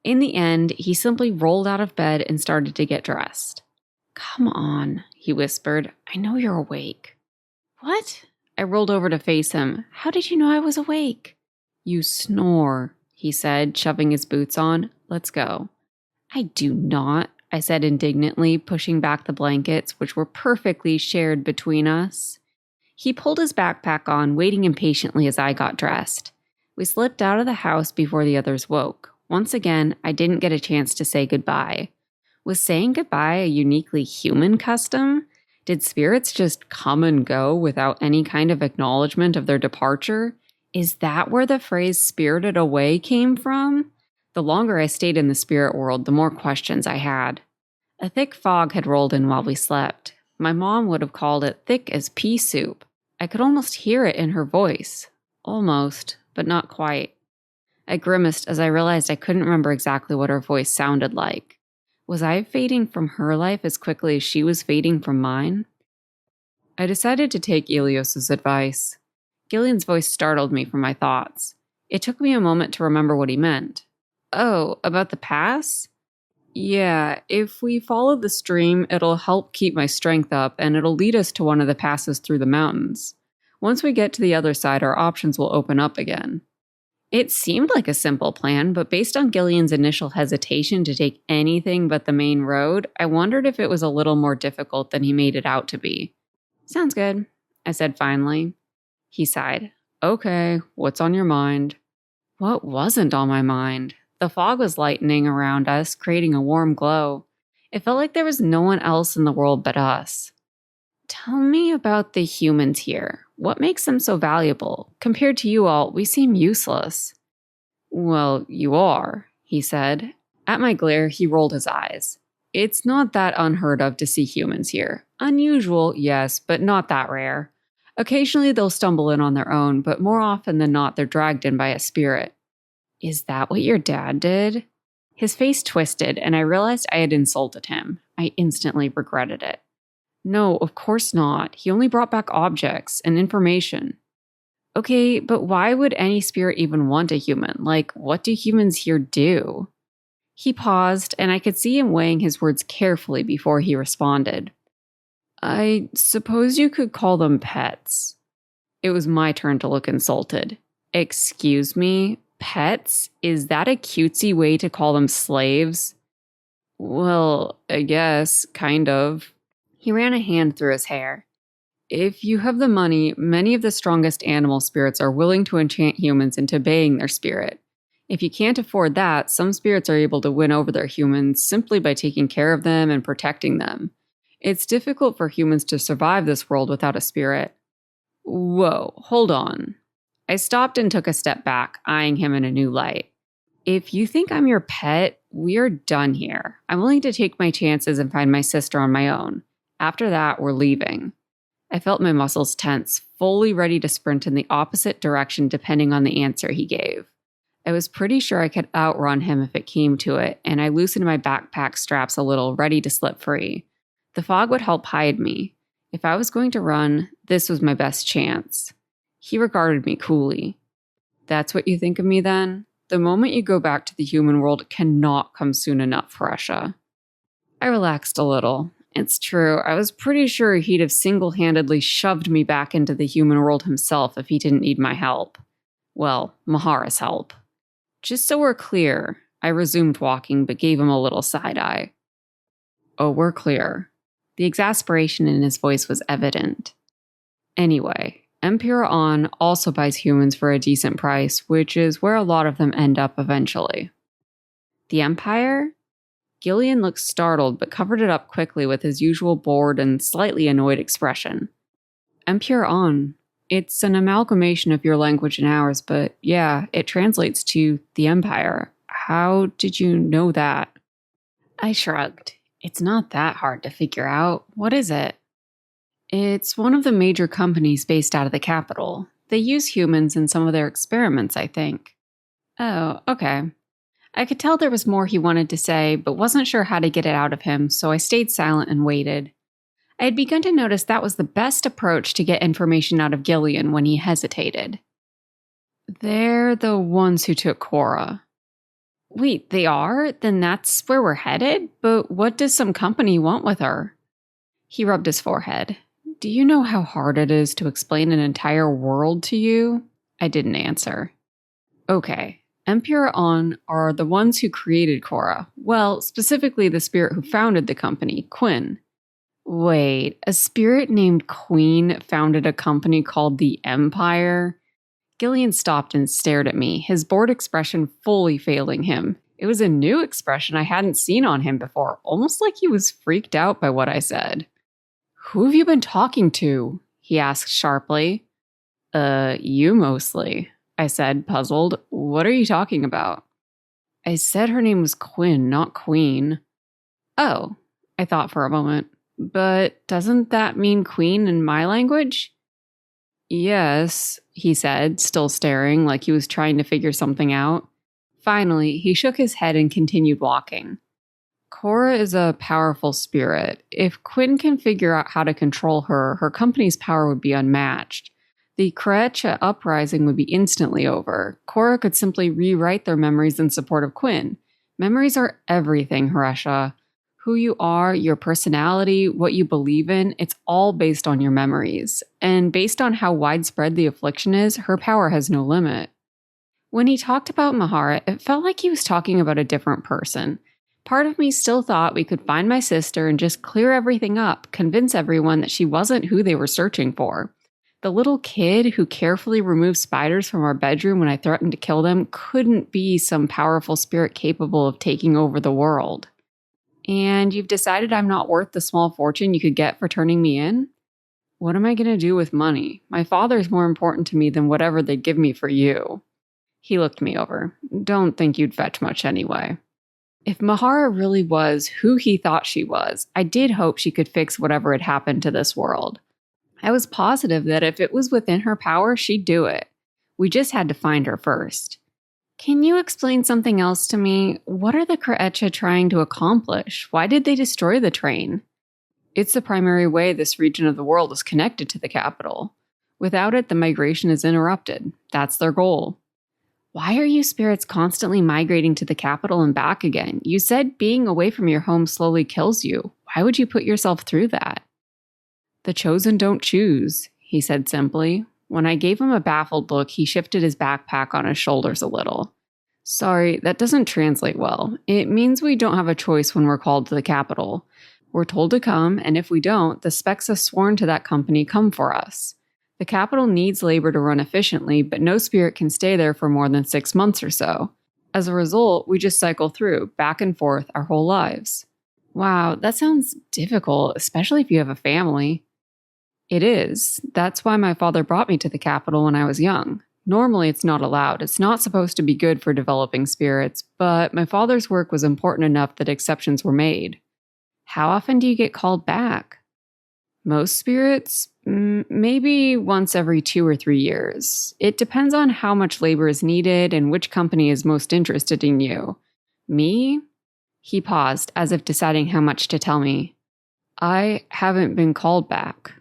In the end, he simply rolled out of bed and started to get dressed. Come on, he whispered. I know you're awake. What? I rolled over to face him. How did you know I was awake? You snore, he said, shoving his boots on. Let's go. I do not, I said indignantly, pushing back the blankets, which were perfectly shared between us. He pulled his backpack on, waiting impatiently as I got dressed. We slipped out of the house before the others woke. Once again, I didn't get a chance to say goodbye. Was saying goodbye a uniquely human custom? Did spirits just come and go without any kind of acknowledgement of their departure? Is that where the phrase spirited away came from? The longer I stayed in the spirit world, the more questions I had. A thick fog had rolled in while we slept. My mom would have called it thick as pea soup. I could almost hear it in her voice. Almost, but not quite. I grimaced as I realized I couldn't remember exactly what her voice sounded like. Was I fading from her life as quickly as she was fading from mine? I decided to take Elios's advice. Gillean's voice startled me from my thoughts. It took me a moment to remember what he meant. Oh, about the pass? Yeah, if we follow the stream, it'll help keep my strength up, and it'll lead us to one of the passes through the mountains. Once we get to the other side, our options will open up again. It seemed like a simple plan, but based on Gillean's initial hesitation to take anything but the main road, I wondered if it was a little more difficult than he made it out to be. Sounds good, I said finally. He sighed. Okay, what's on your mind? What wasn't on my mind? The fog was lightening around us, creating a warm glow. It felt like there was no one else in the world but us. Tell me about the humans here. What makes them so valuable? Compared to you all, we seem useless. Well, you are, he said. At my glare, he rolled his eyes. It's not that unheard of to see humans here. Unusual, yes, but not that rare. Occasionally they'll stumble in on their own, but more often than not they're dragged in by a spirit. Is that what your dad did? His face twisted, and I realized I had insulted him. I instantly regretted it. No, of course not. He only brought back objects and information. Okay, but why would any spirit even want a human? Like, what do humans here do? He paused, and I could see him weighing his words carefully before he responded. I suppose you could call them pets. It was my turn to look insulted. Excuse me? Pets? Is that a cutesy way to call them slaves? Well, I guess, kind of. He ran a hand through his hair. If you have the money, many of the strongest animal spirits are willing to enchant humans into obeying their spirit. If you can't afford that, some spirits are able to win over their humans simply by taking care of them and protecting them. It's difficult for humans to survive this world without a spirit. Whoa, hold on. I stopped and took a step back, eyeing him in a new light. If you think I'm your pet, we're done here. I'm willing to take my chances and find my sister on my own. After that, we're leaving. I felt my muscles tense, fully ready to sprint in the opposite direction depending on the answer he gave. I was pretty sure I could outrun him if it came to it, and I loosened my backpack straps a little, ready to slip free. The fog would help hide me. If I was going to run, this was my best chance. He regarded me coolly. That's what you think of me then? The moment you go back to the human world cannot come soon enough, Harsha. I relaxed a little. It's true, I was pretty sure he'd have single-handedly shoved me back into the human world himself if he didn't need my help. Well, Mahara's help. Just so we're clear, I resumed walking but gave him a little side-eye. Oh, we're clear. The exasperation in his voice was evident. Anyway, Empire On also buys humans for a decent price, which is where a lot of them end up eventually. The Empire? Gillean looked startled but covered it up quickly with his usual bored and slightly annoyed expression. Empire On. It's an amalgamation of your language and ours, but yeah, it translates to the Empire. How did you know that? I shrugged. It's not that hard to figure out. What is it? It's one of the major companies based out of the capital. They use humans in some of their experiments, I think. Oh, okay. I could tell there was more he wanted to say, but wasn't sure how to get it out of him, so I stayed silent and waited. I had begun to notice that was the best approach to get information out of Gillean when he hesitated. They're the ones who took Cora. Wait, they are? Then that's where we're headed? But what does some company want with her? He rubbed his forehead. Do you know how hard it is to explain an entire world to you? I didn't answer. Okay. Empire On are the ones who created Cora. Well, specifically the spirit who founded the company, Quinn. Wait, a spirit named Queen founded a company called the Empire? Gillean stopped and stared at me, his bored expression fully failing him. It was a new expression I hadn't seen on him before, almost like he was freaked out by what I said. Who have you been talking to? He asked sharply. You mostly, I said, puzzled. What are you talking about? I said her name was Quinn, not Queen. Oh, I thought for a moment. But doesn't that mean queen in my language? Yes, he said, still staring like he was trying to figure something out. Finally, he shook his head and continued walking. Cora is a powerful spirit. If Quinn can figure out how to control her, her company's power would be unmatched. The Krecha uprising would be instantly over. Cora could simply rewrite their memories in support of Quinn. Memories are everything, Harsha. Who you are, your personality, what you believe in, it's all based on your memories. And based on how widespread the affliction is, her power has no limit. When he talked about Mahara, it felt like he was talking about a different person. Part of me still thought we could find my sister and just clear everything up, convince everyone that she wasn't who they were searching for. The little kid who carefully removed spiders from our bedroom when I threatened to kill them couldn't be some powerful spirit capable of taking over the world. And you've decided I'm not worth the small fortune you could get for turning me in? What am I going to do with money? My father's more important to me than whatever they'd give me for you. He looked me over. Don't think you'd fetch much anyway. If Mahara really was who he thought she was, I did hope she could fix whatever had happened to this world. I was positive that if it was within her power, she'd do it. We just had to find her first. Can you explain something else to me? What are the Krecha trying to accomplish? Why did they destroy the train? It's the primary way this region of the world is connected to the capital. Without it, the migration is interrupted. That's their goal. Why are you spirits constantly migrating to the capital and back again? You said being away from your home slowly kills you. Why would you put yourself through that? The chosen don't choose, he said simply. When I gave him a baffled look, he shifted his backpack on his shoulders a little. Sorry, that doesn't translate well. It means we don't have a choice when we're called to the capital. We're told to come, and if we don't, the specs sworn to that company come for us. The capital needs labor to run efficiently, but no spirit can stay there for more than 6 months or so. As a result, we just cycle through, back and forth, our whole lives. Wow, that sounds difficult, especially if you have a family. It is. That's why my father brought me to the capital when I was young. Normally, it's not allowed. It's not supposed to be good for developing spirits, but my father's work was important enough that exceptions were made. How often do you get called back? Most spirits? Maybe once every 2 or 3 years. It depends on how much labor is needed and which company is most interested in you. Me? He paused, as if deciding how much to tell me. I haven't been called back.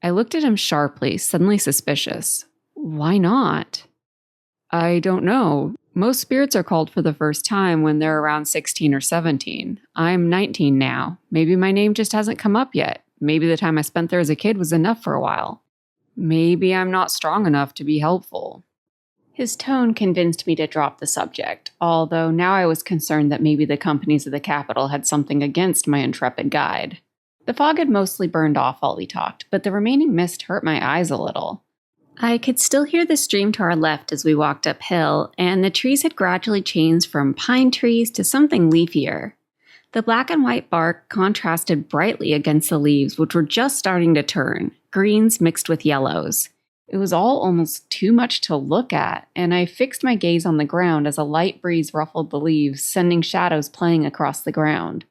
I looked at him sharply, suddenly suspicious. Why not? I don't know. Most spirits are called for the first time when they're around 16 or 17. I'm 19 now. Maybe my name just hasn't come up yet. Maybe the time I spent there as a kid was enough for a while. Maybe I'm not strong enough to be helpful. His tone convinced me to drop the subject, although now I was concerned that maybe the companies of the capital had something against my intrepid guide. The fog had mostly burned off while we talked, but the remaining mist hurt my eyes a little. I could still hear the stream to our left as we walked uphill, and the trees had gradually changed from pine trees to something leafier. The black and white bark contrasted brightly against the leaves, which were just starting to turn, greens mixed with yellows. It was all almost too much to look at, and I fixed my gaze on the ground as a light breeze ruffled the leaves, sending shadows playing across the ground.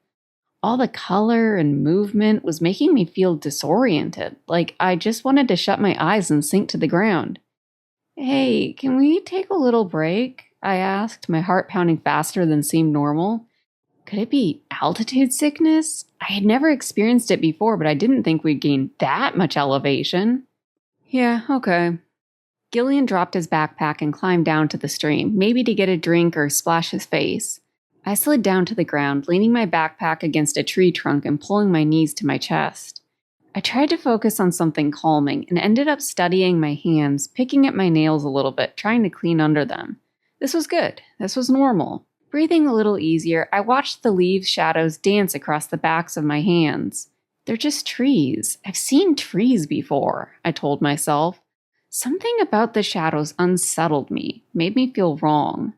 All the color and movement was making me feel disoriented, like I just wanted to shut my eyes and sink to the ground. "Hey, can we take a little break?" I asked, my heart pounding faster than seemed normal. Could it be altitude sickness? I had never experienced it before, but I didn't think we'd gain that much elevation. "Yeah, okay." Gillean dropped his backpack and climbed down to the stream, maybe to get a drink or splash his face. I slid down to the ground, leaning my backpack against a tree trunk and pulling my knees to my chest. I tried to focus on something calming and ended up studying my hands, picking at my nails a little bit, trying to clean under them. This was good. This was normal. Breathing a little easier, I watched the leaves' shadows dance across the backs of my hands. They're just trees. I've seen trees before, I told myself. Something about the shadows unsettled me, made me feel wrong.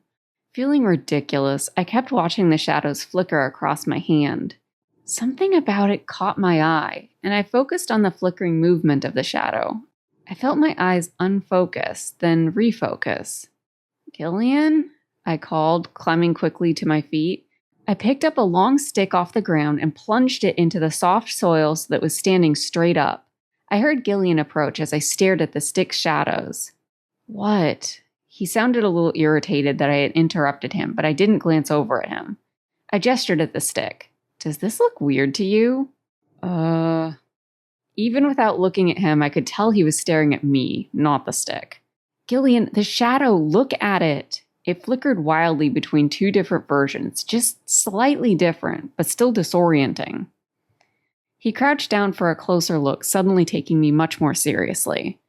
Feeling ridiculous, I kept watching the shadows flicker across my hand. Something about it caught my eye, and I focused on the flickering movement of the shadow. I felt my eyes unfocus, then refocus. "Gillean?" I called, climbing quickly to my feet. I picked up a long stick off the ground and plunged it into the soft soil so that it was standing straight up. I heard Gillean approach as I stared at the stick's shadows. "What?" He sounded a little irritated that I had interrupted him, but I didn't glance over at him. I gestured at the stick. "Does this look weird to you?" Even without looking at him, I could tell he was staring at me, not the stick. "Gillean, the shadow, look at it." It flickered wildly between two different versions, just slightly different, but still disorienting. He crouched down for a closer look, suddenly taking me much more seriously.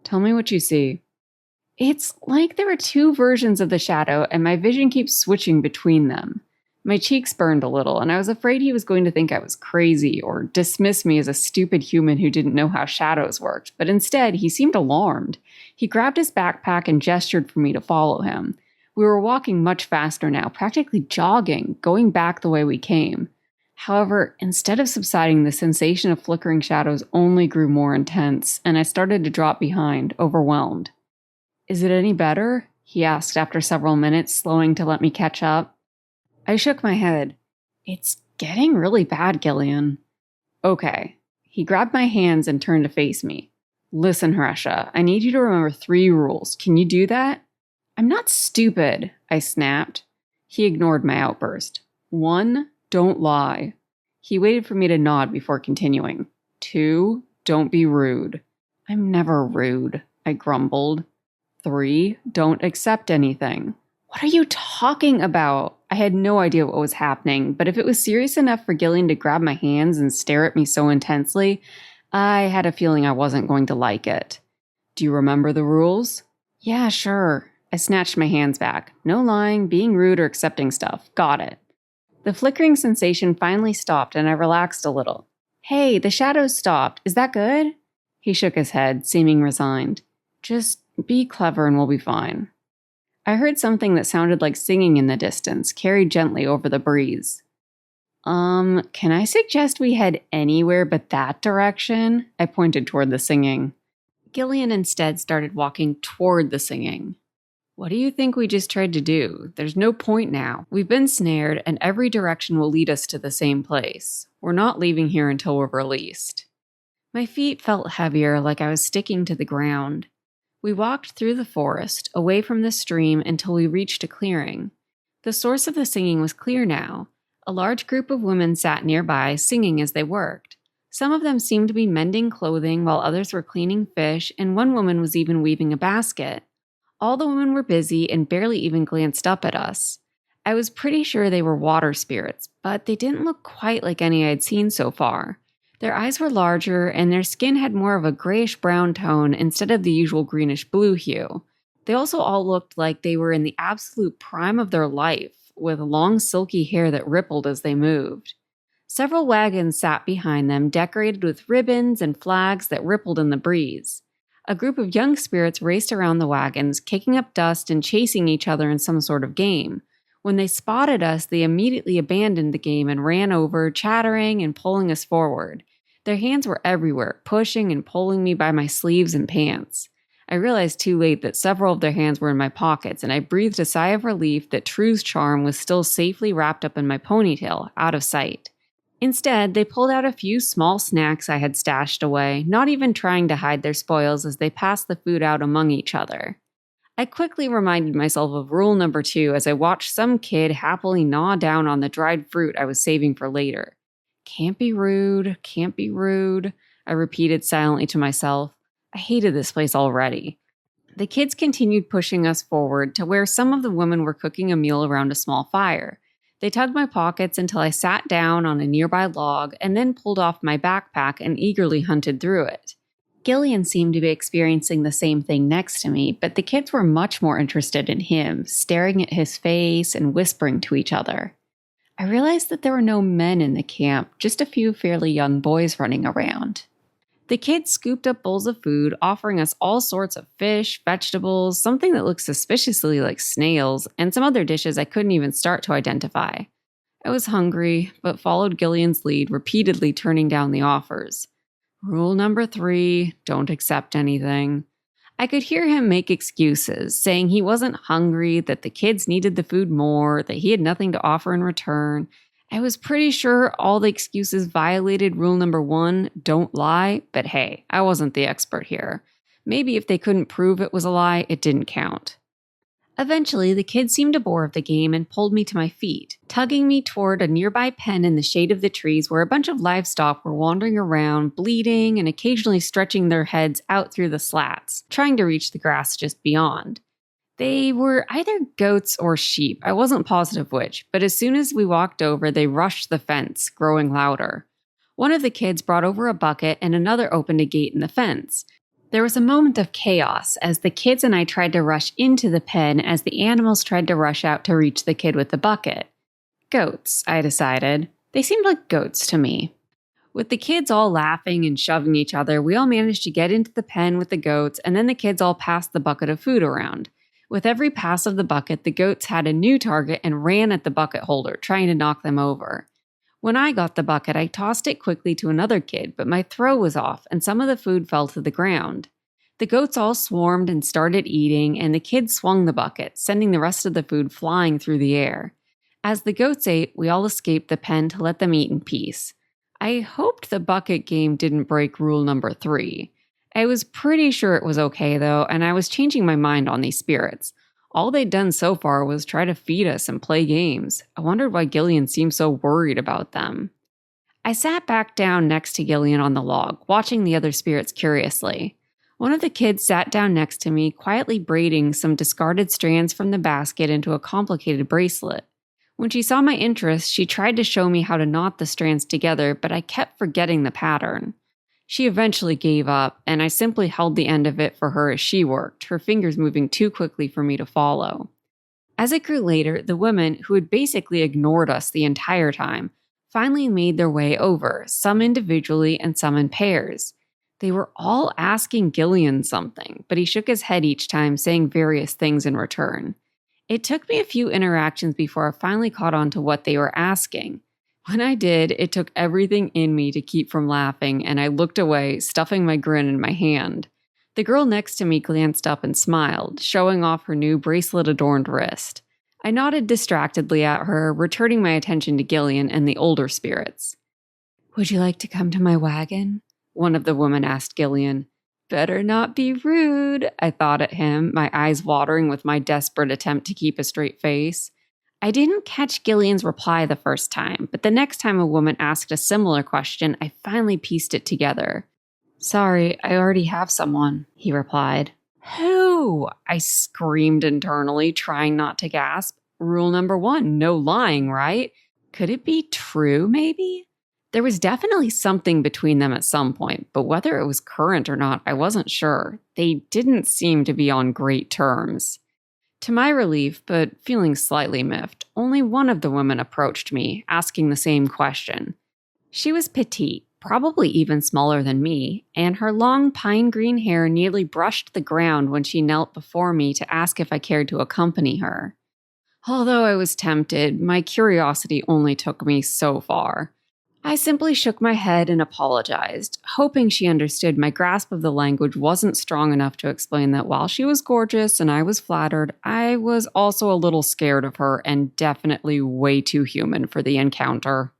"Tell me what you see." "It's like there are two versions of the shadow, and my vision keeps switching between them." My cheeks burned a little, and I was afraid he was going to think I was crazy or dismiss me as a stupid human who didn't know how shadows worked, but instead, he seemed alarmed. He grabbed his backpack and gestured for me to follow him. We were walking much faster now, practically jogging, going back the way we came. However, instead of subsiding, the sensation of flickering shadows only grew more intense, and I started to drop behind, overwhelmed. "Is it any better?" he asked after several minutes, slowing to let me catch up. I shook my head. "It's getting really bad, Gillean." "Okay." He grabbed my hands and turned to face me. "Listen, Harsha, I need you to remember 3 rules. Can you do that?" "I'm not stupid," I snapped. He ignored my outburst. 1, don't lie. He waited for me to nod before continuing. 2, don't be rude. "I'm never rude," I grumbled. 3, don't accept anything. "What are you talking about?" I had no idea what was happening, but if it was serious enough for Gillean to grab my hands and stare at me so intensely, I had a feeling I wasn't going to like it. "Do you remember the rules?" "Yeah, sure." I snatched my hands back. No lying, being rude, or accepting stuff. Got it. The flickering sensation finally stopped and I relaxed a little. "Hey, the shadows stopped. Is that good?" He shook his head, seeming resigned. "Just be clever and we'll be fine." I heard something that sounded like singing in the distance, carried gently over the breeze. Can I suggest we head anywhere but that direction?" I pointed toward the singing. Gillean instead started walking toward the singing. "What do you think we just tried to do? There's no point now. We've been snared, and every direction will lead us to the same place. We're not leaving here until we're released." My feet felt heavier, like I was sticking to the ground. We walked through the forest, away from the stream, until we reached a clearing. The source of the singing was clear now. A large group of women sat nearby, singing as they worked. Some of them seemed to be mending clothing, while others were cleaning fish, and one woman was even weaving a basket. All the women were busy and barely even glanced up at us. I was pretty sure they were water spirits, but they didn't look quite like any I had seen so far. Their eyes were larger, and their skin had more of a grayish-brown tone instead of the usual greenish-blue hue. They also all looked like they were in the absolute prime of their life, with long silky hair that rippled as they moved. Several wagons sat behind them, decorated with ribbons and flags that rippled in the breeze. A group of young spirits raced around the wagons, kicking up dust and chasing each other in some sort of game. When they spotted us, they immediately abandoned the game and ran over, chattering and pulling us forward. Their hands were everywhere, pushing and pulling me by my sleeves and pants. I realized too late that several of their hands were in my pockets, and I breathed a sigh of relief that True's charm was still safely wrapped up in my ponytail, out of sight. Instead, they pulled out a few small snacks I had stashed away, not even trying to hide their spoils as they passed the food out among each other. I quickly reminded myself of rule number 2 as I watched some kid happily gnaw down on the dried fruit I was saving for later. Can't be rude, can't be rude, I repeated silently to myself. I hated this place already. The kids continued pushing us forward to where some of the women were cooking a meal around a small fire. They tugged my pockets until I sat down on a nearby log and then pulled off my backpack and eagerly hunted through it. Gillean seemed to be experiencing the same thing next to me, but the kids were much more interested in him, staring at his face and whispering to each other. I realized that there were no men in the camp, just a few fairly young boys running around. The kids scooped up bowls of food, offering us all sorts of fish, vegetables, something that looked suspiciously like snails, and some other dishes I couldn't even start to identify. I was hungry, but followed Gillian's lead, repeatedly turning down the offers. Rule number 3, don't accept anything. I could hear him make excuses, saying he wasn't hungry, that the kids needed the food more, that he had nothing to offer in return. I was pretty sure all the excuses violated rule number 1, don't lie, but hey, I wasn't the expert here. Maybe if they couldn't prove it was a lie, it didn't count. Eventually, the kids seemed to bore of the game and pulled me to my feet, tugging me toward a nearby pen in the shade of the trees where a bunch of livestock were wandering around, bleating and occasionally stretching their heads out through the slats, trying to reach the grass just beyond. They were either goats or sheep, I wasn't positive which, but as soon as we walked over, they rushed the fence, growing louder. One of the kids brought over a bucket and another opened a gate in the fence. There was a moment of chaos as the kids and I tried to rush into the pen as the animals tried to rush out to reach the kid with the bucket. Goats, I decided. They seemed like goats to me. With the kids all laughing and shoving each other, we all managed to get into the pen with the goats, and then the kids all passed the bucket of food around. With every pass of the bucket, the goats had a new target and ran at the bucket holder, trying to knock them over. When I got the bucket, I tossed it quickly to another kid, but my throw was off and some of the food fell to the ground. The goats all swarmed and started eating, and the kids swung the bucket, sending the rest of the food flying through the air. As the goats ate, we all escaped the pen to let them eat in peace. I hoped the bucket game didn't break rule number 3. I was pretty sure it was okay though, and I was changing my mind on these spirits. All they'd done so far was try to feed us and play games. I wondered why Gillean seemed so worried about them. I sat back down next to Gillean on the log, watching the other spirits curiously. One of the kids sat down next to me, quietly braiding some discarded strands from the basket into a complicated bracelet. When she saw my interest, she tried to show me how to knot the strands together, but I kept forgetting the pattern. She eventually gave up, and I simply held the end of it for her as she worked, her fingers moving too quickly for me to follow. As it grew later, the women, who had basically ignored us the entire time, finally made their way over, some individually and some in pairs. They were all asking Gillean something, but he shook his head each time, saying various things in return. It took me a few interactions before I finally caught on to what they were asking. When I did, it took everything in me to keep from laughing, and I looked away, stuffing my grin in my hand. The girl next to me glanced up and smiled, showing off her new bracelet-adorned wrist. I nodded distractedly at her, returning my attention to Gillean and the older spirits. "Would you like to come to my wagon?" one of the women asked Gillean. "Better not be rude," I thought at him, my eyes watering with my desperate attempt to keep a straight face. I didn't catch Gillian's reply the first time, but the next time a woman asked a similar question, I finally pieced it together. "Sorry, I already have someone," he replied. Who? I screamed internally, trying not to gasp. Rule number 1, no lying, right? Could it be true, maybe? There was definitely something between them at some point, but whether it was current or not, I wasn't sure. They didn't seem to be on great terms. To my relief, but feeling slightly miffed, only one of the women approached me, asking the same question. She was petite, probably even smaller than me, and her long pine green hair nearly brushed the ground when she knelt before me to ask if I cared to accompany her. Although I was tempted, my curiosity only took me so far. I simply shook my head and apologized, hoping she understood my grasp of the language wasn't strong enough to explain that while she was gorgeous and I was flattered, I was also a little scared of her and definitely way too human for the encounter.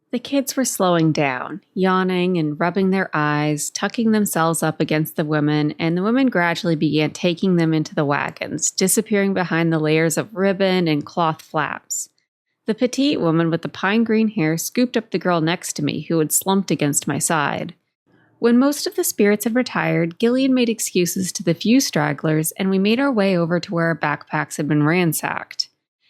The kids were slowing down, yawning and rubbing their eyes, tucking themselves up against the women, and the women gradually began taking them into the wagons, disappearing behind the layers of ribbon and cloth flaps. The petite woman with the pine green hair scooped up the girl next to me, who had slumped against my side. When most of the spirits had retired, Gillean made excuses to the few stragglers, and we made our way over to where our backpacks had been ransacked.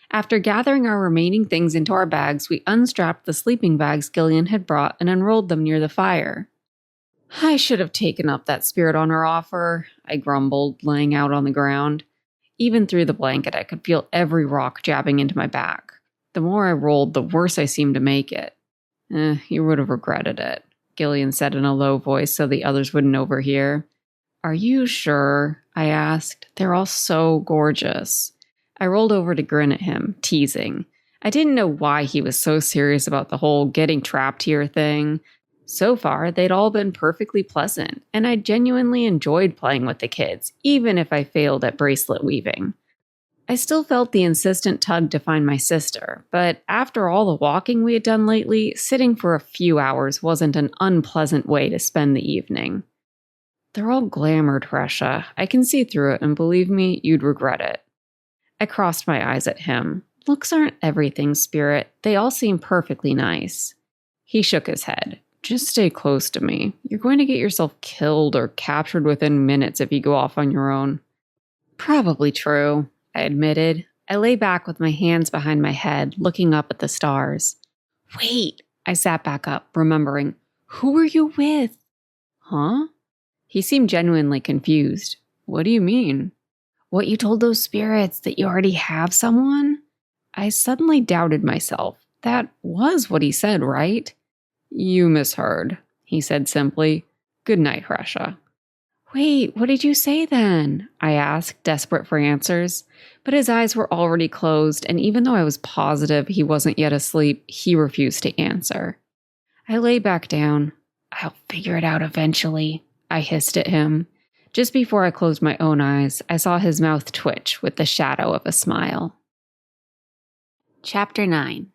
After gathering our remaining things into our bags, we unstrapped the sleeping bags Gillean had brought and unrolled them near the fire. I should have taken up that spirit on her offer, I grumbled, laying out on the ground. Even through the blanket, I could feel every rock jabbing into my back. The more I rolled, the worse I seemed to make it. You would have regretted it, Gillean said in a low voice so the others wouldn't overhear. Are you sure? I asked. They're all so gorgeous. I rolled over to grin at him, teasing. I didn't know why he was so serious about the whole getting trapped here thing. So far, they'd all been perfectly pleasant, and I genuinely enjoyed playing with the kids, even if I failed at bracelet weaving. I still felt the insistent tug to find my sister, but after all the walking we had done lately, sitting for a few hours wasn't an unpleasant way to spend the evening. They're all glamored, Hresha. I can see through it, and believe me, you'd regret it. I crossed my eyes at him. Looks aren't everything, Spirit. They all seem perfectly nice. He shook his head. Just stay close to me. You're going to get yourself killed or captured within minutes if you go off on your own. Probably true, I admitted. I lay back with my hands behind my head, looking up at the stars. Wait, I sat back up, remembering. Who were you with? Huh? He seemed genuinely confused. What do you mean? What you told those spirits, that you already have someone? I suddenly doubted myself. That was what he said, right? You misheard, he said simply. Good night, Hresha. Wait, what did you say then? I asked, desperate for answers. But his eyes were already closed, and even though I was positive he wasn't yet asleep, he refused to answer. I lay back down. I'll figure it out eventually, I hissed at him. Just before I closed my own eyes, I saw his mouth twitch with the shadow of a smile. Chapter 9.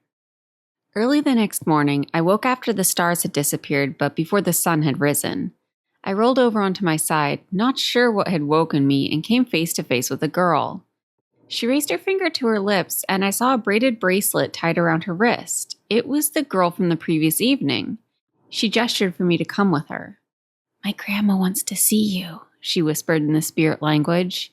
Early the next morning, I woke after the stars had disappeared, but before the sun had risen. I rolled over onto my side, not sure what had woken me, and came face to face with a girl. She raised her finger to her lips, and I saw a braided bracelet tied around her wrist. It was the girl from the previous evening. She gestured for me to come with her. My grandma wants to see you, she whispered in the spirit language.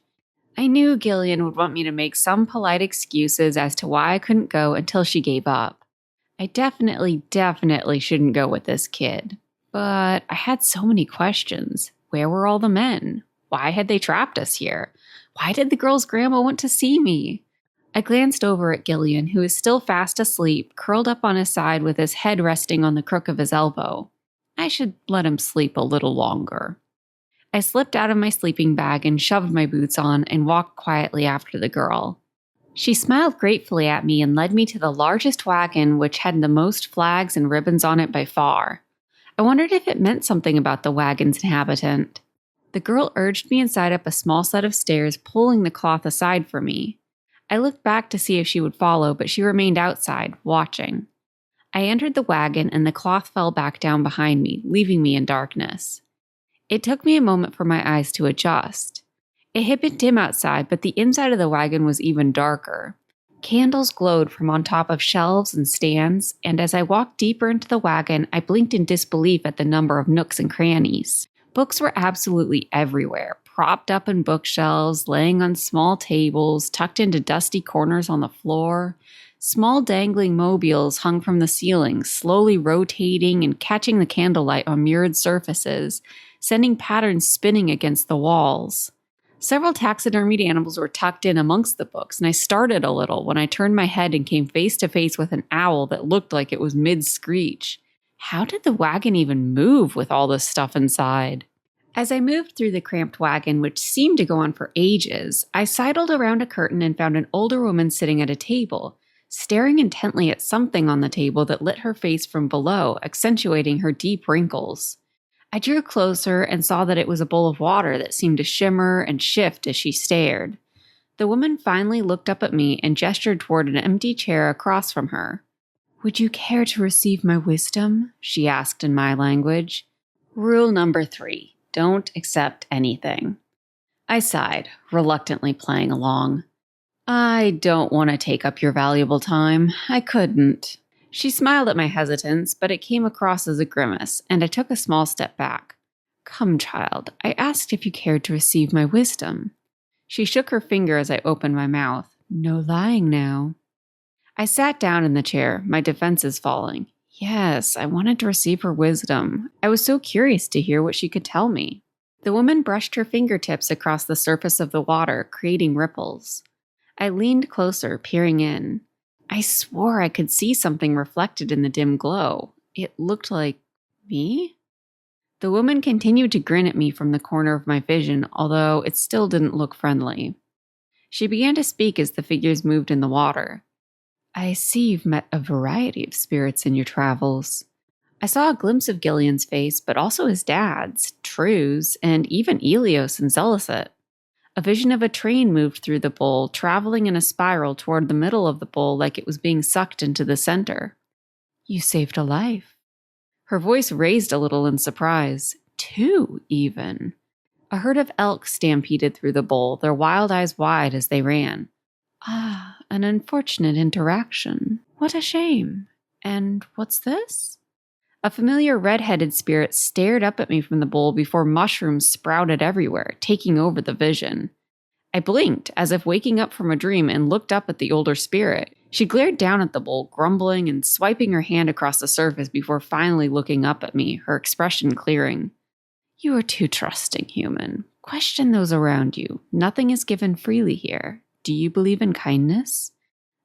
I knew Gillean would want me to make some polite excuses as to why I couldn't go until she gave up. I definitely shouldn't go with this kid. But I had so many questions. Where were all the men? Why had they trapped us here? Why did the girl's grandma want to see me? I glanced over at Gillean, who was still fast asleep, curled up on his side with his head resting on the crook of his elbow. I should let him sleep a little longer. I slipped out of my sleeping bag and shoved my boots on and walked quietly after the girl. She smiled gratefully at me and led me to the largest wagon, which had the most flags and ribbons on it by far. I wondered if it meant something about the wagon's inhabitant. The girl urged me inside up a small set of stairs, pulling the cloth aside for me. I looked back to see if she would follow, but she remained outside, watching. I entered the wagon and the cloth fell back down behind me, leaving me in darkness. It took me a moment for my eyes to adjust. It had been dim outside, but the inside of the wagon was even darker. Candles glowed from on top of shelves and stands, and as I walked deeper into the wagon, I blinked in disbelief at the number of nooks and crannies. Books were absolutely everywhere, propped up in bookshelves, laying on small tables, tucked into dusty corners on the floor. Small dangling mobiles hung from the ceiling, slowly rotating and catching the candlelight on mirrored surfaces, sending patterns spinning against the walls. Several taxidermied animals were tucked in amongst the books, and I started a little when I turned my head and came face to face with an owl that looked like it was mid-screech. How did the wagon even move with all this stuff inside? As I moved through the cramped wagon, which seemed to go on for ages, I sidled around a curtain and found an older woman sitting at a table, staring intently at something on the table that lit her face from below, accentuating her deep wrinkles. I drew closer and saw that it was a bowl of water that seemed to shimmer and shift as she stared. The woman finally looked up at me and gestured toward an empty chair across from her. "Would you care to receive my wisdom?" she asked in my language. Rule number 3, don't accept anything. I sighed, reluctantly playing along. "I don't want to take up your valuable time. I couldn't." She smiled at my hesitance, but it came across as a grimace, and I took a small step back. "Come, child, I asked if you cared to receive my wisdom." She shook her finger as I opened my mouth. "No lying now." I sat down in the chair, my defenses falling. Yes, I wanted to receive her wisdom. I was so curious to hear what she could tell me. The woman brushed her fingertips across the surface of the water, creating ripples. I leaned closer, peering in. I swore I could see something reflected in the dim glow. It looked like me? The woman continued to grin at me from the corner of my vision, although it still didn't look friendly. She began to speak as the figures moved in the water. "I see you've met a variety of spirits in your travels." I saw a glimpse of Gillean's face, but also his dad's, True's, and even Elios and Zelicet. A vision of a train moved through the bowl, traveling in a spiral toward the middle of the bowl like it was being sucked into the center. "You saved a life." Her voice raised a little in surprise. 2, even. A herd of elk stampeded through the bowl, their wild eyes wide as they ran. "Ah, an unfortunate interaction. What a shame. And what's this?" A familiar red-headed spirit stared up at me from the bowl before mushrooms sprouted everywhere, taking over the vision. I blinked, as if waking up from a dream, and looked up at the older spirit. She glared down at the bowl, grumbling and swiping her hand across the surface before finally looking up at me, her expression clearing. "You are too trusting, human. Question those around you. Nothing is given freely here. Do you believe in kindness?"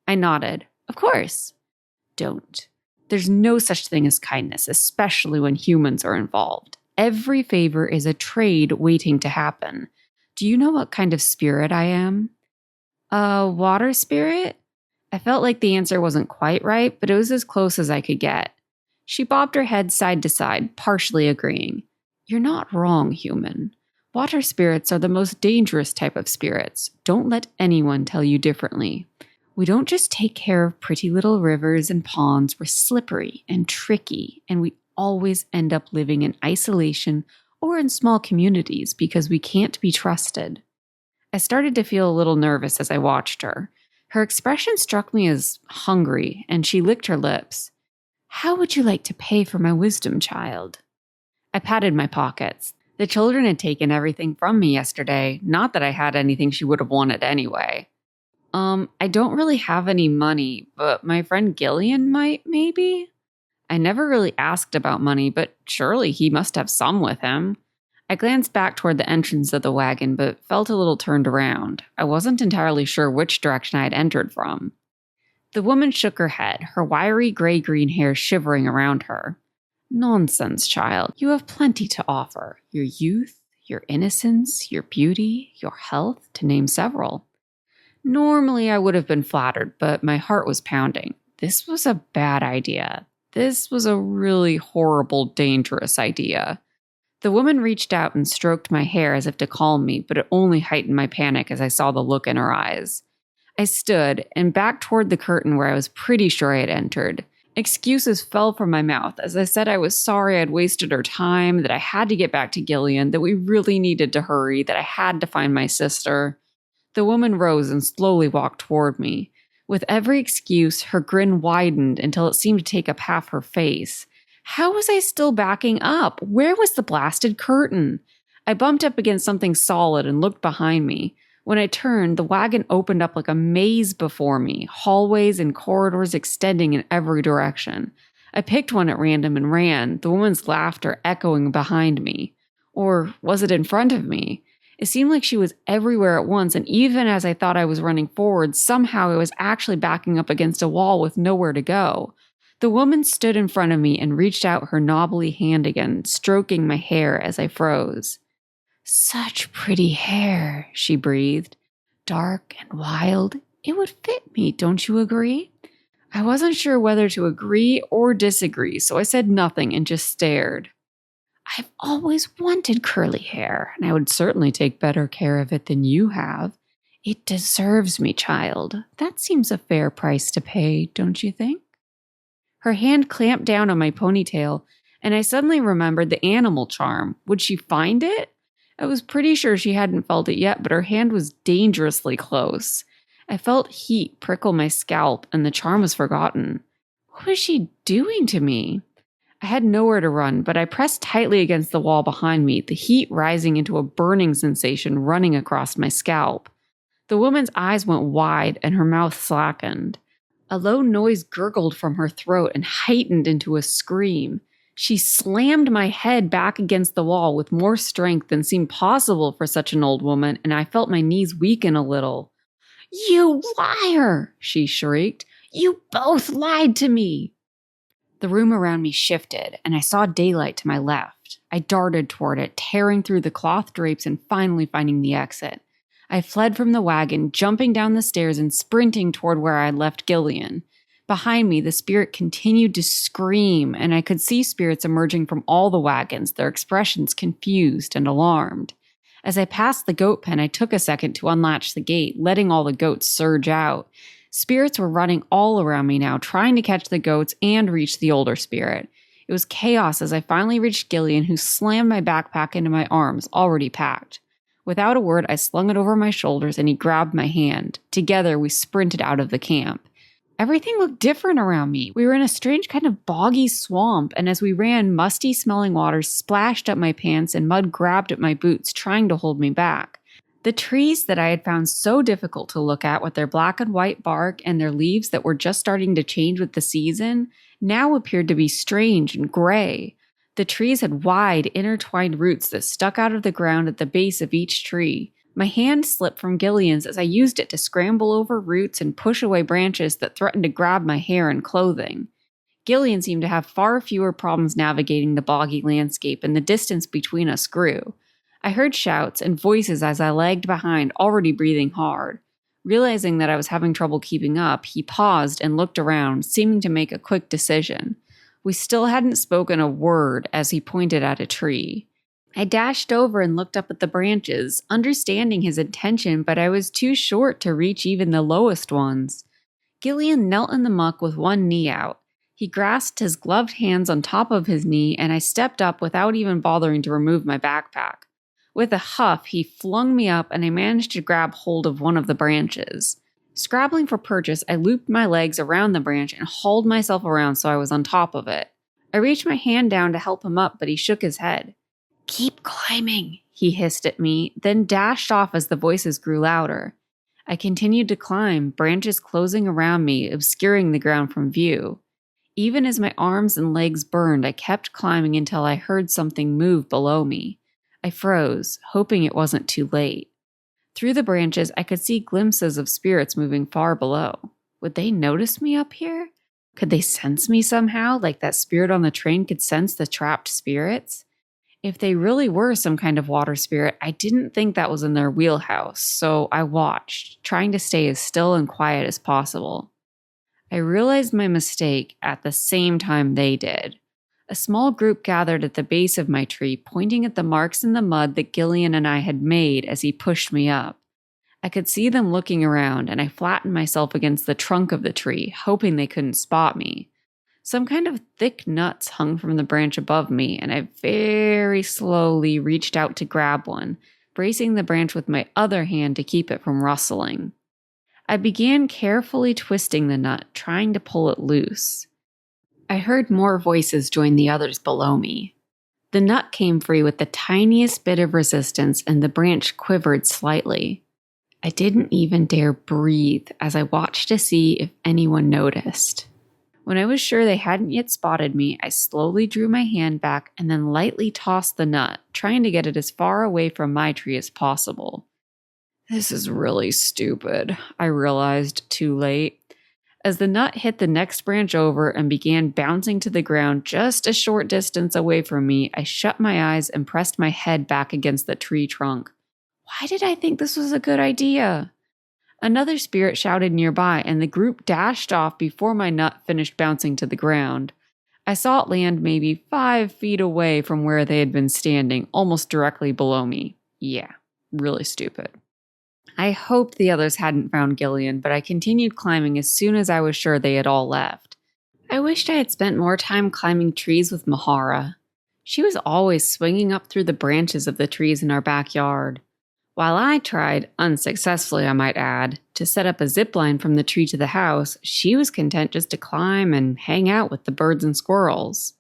I nodded. "Of course." "Don't. There's no such thing as kindness, especially when humans are involved. Every favor is a trade waiting to happen. Do you know what kind of spirit I am?" "A water spirit?" I felt like the answer wasn't quite right, but it was as close as I could get. She bobbed her head side to side, partially agreeing. "You're not wrong, human. Water spirits are the most dangerous type of spirits. Don't let anyone tell you differently. We don't just take care of pretty little rivers and ponds. We're slippery and tricky, and we always end up living in isolation or in small communities because we can't be trusted." I started to feel a little nervous as I watched her. Her expression struck me as hungry, and she licked her lips. "How would you like to pay for my wisdom, child?" I patted my pockets. The children had taken everything from me yesterday, not that I had anything she would have wanted anyway. I don't really have any money, but my friend Gillean might, maybe?" I never really asked about money, but surely he must have some with him. I glanced back toward the entrance of the wagon, but felt a little turned around. I wasn't entirely sure which direction I had entered from. The woman shook her head, her wiry gray-green hair shivering around her. "Nonsense, child. You have plenty to offer. Your youth, your innocence, your beauty, your health, to name several." Normally, I would have been flattered, but my heart was pounding. This was a bad idea. This was a really horrible, dangerous idea. The woman reached out and stroked my hair as if to calm me, but it only heightened my panic as I saw the look in her eyes. I stood and backed toward the curtain where I was pretty sure I had entered. Excuses fell from my mouth as I said I was sorry I'd wasted her time, that I had to get back to Gillean, that we really needed to hurry, that I had to find my sister. The woman rose and slowly walked toward me. With every excuse, her grin widened until it seemed to take up half her face. How was I still backing up? Where was the blasted curtain? I bumped up against something solid and looked behind me. When I turned, the wagon opened up like a maze before me, hallways and corridors extending in every direction. I picked one at random and ran, the woman's laughter echoing behind me. Or was it in front of me? It seemed like she was everywhere at once, and even as I thought I was running forward, somehow I was actually backing up against a wall with nowhere to go. The woman stood in front of me and reached out her knobbly hand again, stroking my hair as I froze. "Such pretty hair," she breathed. "Dark and wild. It would fit me, don't you agree?" I wasn't sure whether to agree or disagree, so I said nothing and just stared. "I've always wanted curly hair, and I would certainly take better care of it than you have. It deserves me, child. That seems a fair price to pay, don't you think?" Her hand clamped down on my ponytail, and I suddenly remembered the animal charm. Would she find it? I was pretty sure she hadn't felt it yet, but her hand was dangerously close. I felt heat prickle my scalp, and the charm was forgotten. What was she doing to me? I had nowhere to run, but I pressed tightly against the wall behind me, the heat rising into a burning sensation running across my scalp. The woman's eyes went wide, and her mouth slackened. A low noise gurgled from her throat and heightened into a scream. She slammed my head back against the wall with more strength than seemed possible for such an old woman, and I felt my knees weaken a little. "You liar!" she shrieked. "You both lied to me!" The room around me shifted, and I saw daylight to my left. I darted toward it, tearing through the cloth drapes and finally finding the exit. I fled from the wagon, jumping down the stairs and sprinting toward where I had left Gillean. Behind me, the spirit continued to scream, and I could see spirits emerging from all the wagons, their expressions confused and alarmed. As I passed the goat pen, I took a second to unlatch the gate, letting all the goats surge out. Spirits were running all around me now, trying to catch the goats and reach the older spirit. It was chaos as I finally reached Gillean, who slammed my backpack into my arms, already packed. Without a word, I slung it over my shoulders and he grabbed my hand. Together, we sprinted out of the camp. Everything looked different around me. We were in a strange kind of boggy swamp, and as we ran, musty-smelling water splashed up my pants and mud grabbed at my boots, trying to hold me back. The trees that I had found so difficult to look at with their black and white bark and their leaves that were just starting to change with the season now appeared to be strange and gray. The trees had wide, intertwined roots that stuck out of the ground at the base of each tree. My hand slipped from Gillean's as I used it to scramble over roots and push away branches that threatened to grab my hair and clothing. Gillean seemed to have far fewer problems navigating the boggy landscape, and the distance between us grew. I heard shouts and voices as I lagged behind, already breathing hard. Realizing that I was having trouble keeping up, he paused and looked around, seeming to make a quick decision. We still hadn't spoken a word as he pointed at a tree. I dashed over and looked up at the branches, understanding his intention, but I was too short to reach even the lowest ones. Gillean knelt in the muck with one knee out. He grasped his gloved hands on top of his knee, and I stepped up without even bothering to remove my backpack. With a huff, he flung me up, and I managed to grab hold of one of the branches. Scrabbling for purchase, I looped my legs around the branch and hauled myself around so I was on top of it. I reached my hand down to help him up, but he shook his head. "Keep climbing," he hissed at me, then dashed off as the voices grew louder. I continued to climb, branches closing around me, obscuring the ground from view. Even as my arms and legs burned, I kept climbing until I heard something move below me. I froze, hoping it wasn't too late. Through the branches, I could see glimpses of spirits moving far below. Would they notice me up here? Could they sense me somehow, like that spirit on the train could sense the trapped spirits? If they really were some kind of water spirit, I didn't think that was in their wheelhouse, so I watched, trying to stay as still and quiet as possible. I realized my mistake at the same time they did. A small group gathered at the base of my tree, pointing at the marks in the mud that Gillean and I had made as he pushed me up. I could see them looking around, and I flattened myself against the trunk of the tree, hoping they couldn't spot me. Some kind of thick nuts hung from the branch above me, and I very slowly reached out to grab one, bracing the branch with my other hand to keep it from rustling. I began carefully twisting the nut, trying to pull it loose. I heard more voices join the others below me. The nut came free with the tiniest bit of resistance, and the branch quivered slightly. I didn't even dare breathe as I watched to see if anyone noticed. When I was sure they hadn't yet spotted me, I slowly drew my hand back and then lightly tossed the nut, trying to get it as far away from my tree as possible. This is really stupid, I realized too late. As the nut hit the next branch over and began bouncing to the ground just a short distance away from me, I shut my eyes and pressed my head back against the tree trunk. Why did I think this was a good idea? Another spirit shouted nearby, and the group dashed off before my nut finished bouncing to the ground. I saw it land maybe 5 feet away from where they had been standing, almost directly below me. Yeah, really stupid. I hoped the others hadn't found Gillean, but I continued climbing as soon as I was sure they had all left. I wished I had spent more time climbing trees with Mahara. She was always swinging up through the branches of the trees in our backyard. While I tried, unsuccessfully I might add, to set up a zip line from the tree to the house, she was content just to climb and hang out with the birds and squirrels.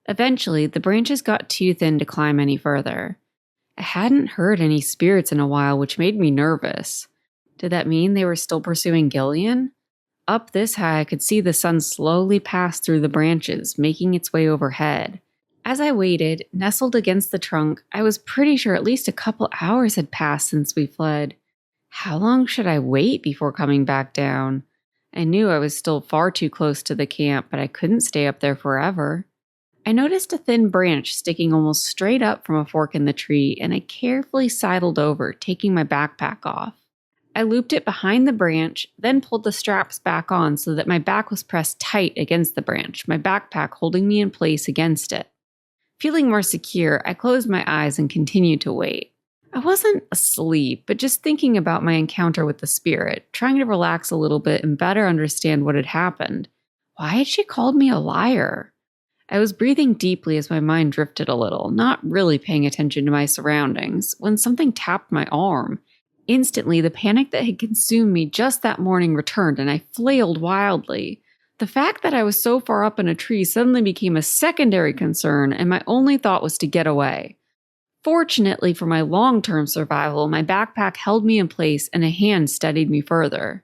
Eventually, the branches got too thin to climb any further. I hadn't heard any spirits in a while, which made me nervous. Did that mean they were still pursuing Gillean? Up this high, I could see the sun slowly pass through the branches, making its way overhead. As I waited, nestled against the trunk, I was pretty sure at least a couple hours had passed since we fled. How long should I wait before coming back down? I knew I was still far too close to the camp, but I couldn't stay up there forever. I noticed a thin branch sticking almost straight up from a fork in the tree, and I carefully sidled over, taking my backpack off. I looped it behind the branch, then pulled the straps back on so that my back was pressed tight against the branch, my backpack holding me in place against it. Feeling more secure, I closed my eyes and continued to wait. I wasn't asleep, but just thinking about my encounter with the spirit, trying to relax a little bit and better understand what had happened. Why had she called me a liar? I was breathing deeply as my mind drifted a little, not really paying attention to my surroundings, when something tapped my arm. Instantly, the panic that had consumed me just that morning returned, and I flailed wildly. The fact that I was so far up in a tree suddenly became a secondary concern, and my only thought was to get away. Fortunately for my long-term survival, my backpack held me in place and a hand steadied me further.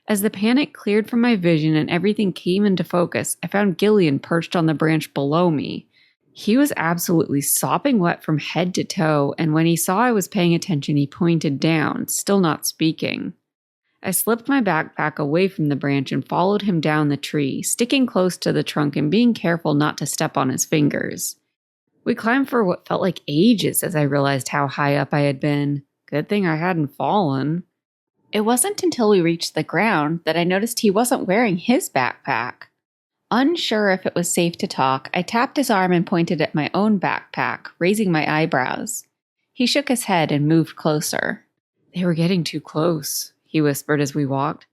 As the panic cleared from my vision and everything came into focus, I found Gillean perched on the branch below me. He was absolutely sopping wet from head to toe, and when he saw I was paying attention, he pointed down, still not speaking. I slipped my backpack away from the branch and followed him down the tree, sticking close to the trunk and being careful not to step on his fingers. We climbed for what felt like ages as I realized how high up I had been. Good thing I hadn't fallen. It wasn't until we reached the ground that I noticed he wasn't wearing his backpack. Unsure if it was safe to talk, I tapped his arm and pointed at my own backpack, raising my eyebrows. He shook his head and moved closer. They were getting too close, he whispered as we walked.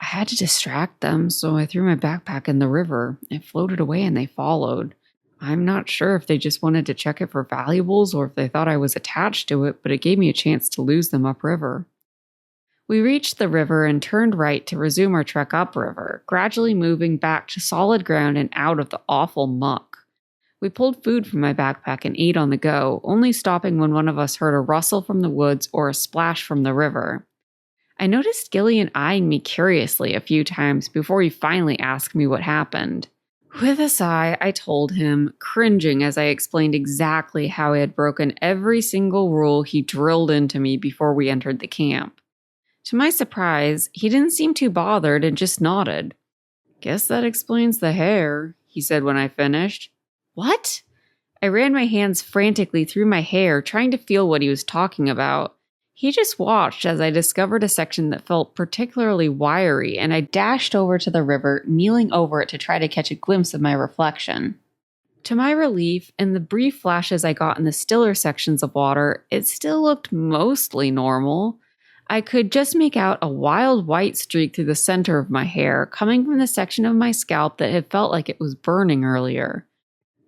I had to distract them, so I threw my backpack in the river. It floated away and they followed. I'm not sure if they just wanted to check it for valuables or if they thought I was attached to it, but it gave me a chance to lose them upriver. We reached the river and turned right to resume our trek upriver, gradually moving back to solid ground and out of the awful muck. We pulled food from my backpack and ate on the go, only stopping when one of us heard a rustle from the woods or a splash from the river. I noticed Gillean eyeing me curiously a few times before he finally asked me what happened. With a sigh, I told him, cringing as I explained exactly how I had broken every single rule he drilled into me before we entered the camp. To my surprise, he didn't seem too bothered and just nodded. Guess that explains the hair, he said when I finished. What? I ran my hands frantically through my hair, trying to feel what he was talking about. He just watched as I discovered a section that felt particularly wiry, and I dashed over to the river, kneeling over it to try to catch a glimpse of my reflection. To my relief, in the brief flashes I got in the stiller sections of water, it still looked mostly normal. I could just make out a wild white streak through the center of my hair, coming from the section of my scalp that had felt like it was burning earlier.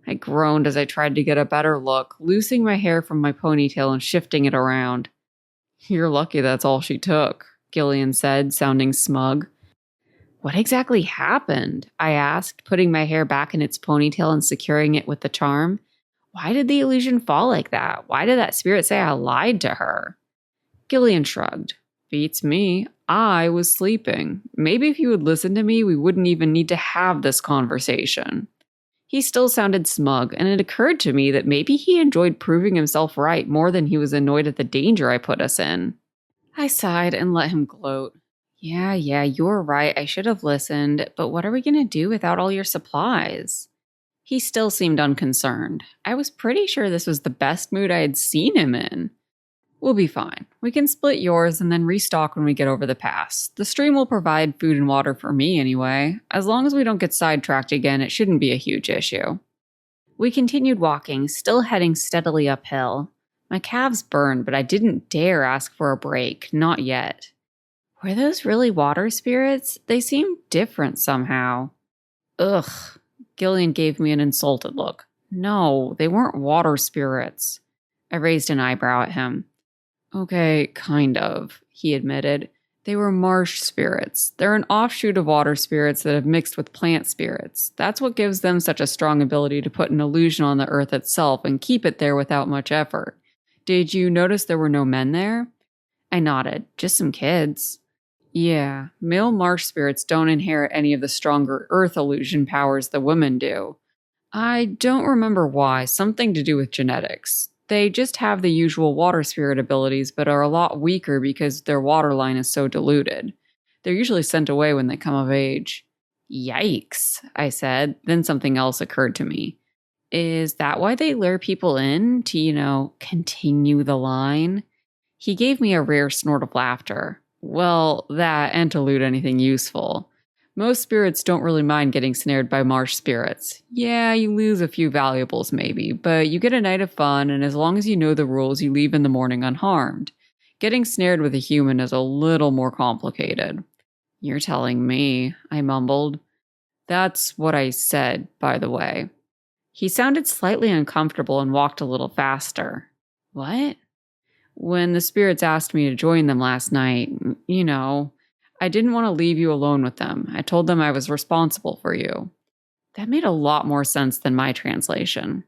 I groaned as I tried to get a better look, loosing my hair from my ponytail and shifting it around. You're lucky that's all she took, Gillean said, sounding smug. What exactly happened? I asked, putting my hair back in its ponytail and securing it with the charm. Why did the illusion fall like that? Why did that spirit say I lied to her? Gillean shrugged. Beats me. I was sleeping. Maybe if you would listen to me, we wouldn't even need to have this conversation. He still sounded smug, and it occurred to me that maybe he enjoyed proving himself right more than he was annoyed at the danger I put us in. I sighed and let him gloat. Yeah, you're right. I should have listened, but what are we going to do without all your supplies? He still seemed unconcerned. I was pretty sure this was the best mood I had seen him in. We'll be fine. We can split yours and then restock when we get over the pass. The stream will provide food and water for me anyway. As long as we don't get sidetracked again, it shouldn't be a huge issue. We continued walking, still heading steadily uphill. My calves burned, but I didn't dare ask for a break, not yet. Were those really water spirits? They seemed different somehow. Ugh. Gillean gave me an insulted look. No, they weren't water spirits. I raised an eyebrow at him. Okay, kind of, he admitted. They were marsh spirits. They're an offshoot of water spirits that have mixed with plant spirits. That's what gives them such a strong ability to put an illusion on the earth itself and keep it there without much effort. Did you notice there were no men there? I nodded. Just some kids. Yeah, male marsh spirits don't inherit any of the stronger earth illusion powers the women do. I don't remember why, something to do with genetics. They just have the usual water spirit abilities, but are a lot weaker because their water line is so diluted. They're usually sent away when they come of age. Yikes, I said. Then something else occurred to me. Is that why they lure people in to, continue the line? He gave me a rare snort of laughter. Well, that and to loot anything useful. Most spirits don't really mind getting snared by marsh spirits. Yeah, you lose a few valuables maybe, but you get a night of fun, and as long as you know the rules, you leave in the morning unharmed. Getting snared with a human is a little more complicated. You're telling me, I mumbled. That's what I said, by the way. He sounded slightly uncomfortable and walked a little faster. What? When the spirits asked me to join them last night, I didn't want to leave you alone with them. I told them I was responsible for you. That made a lot more sense than my translation.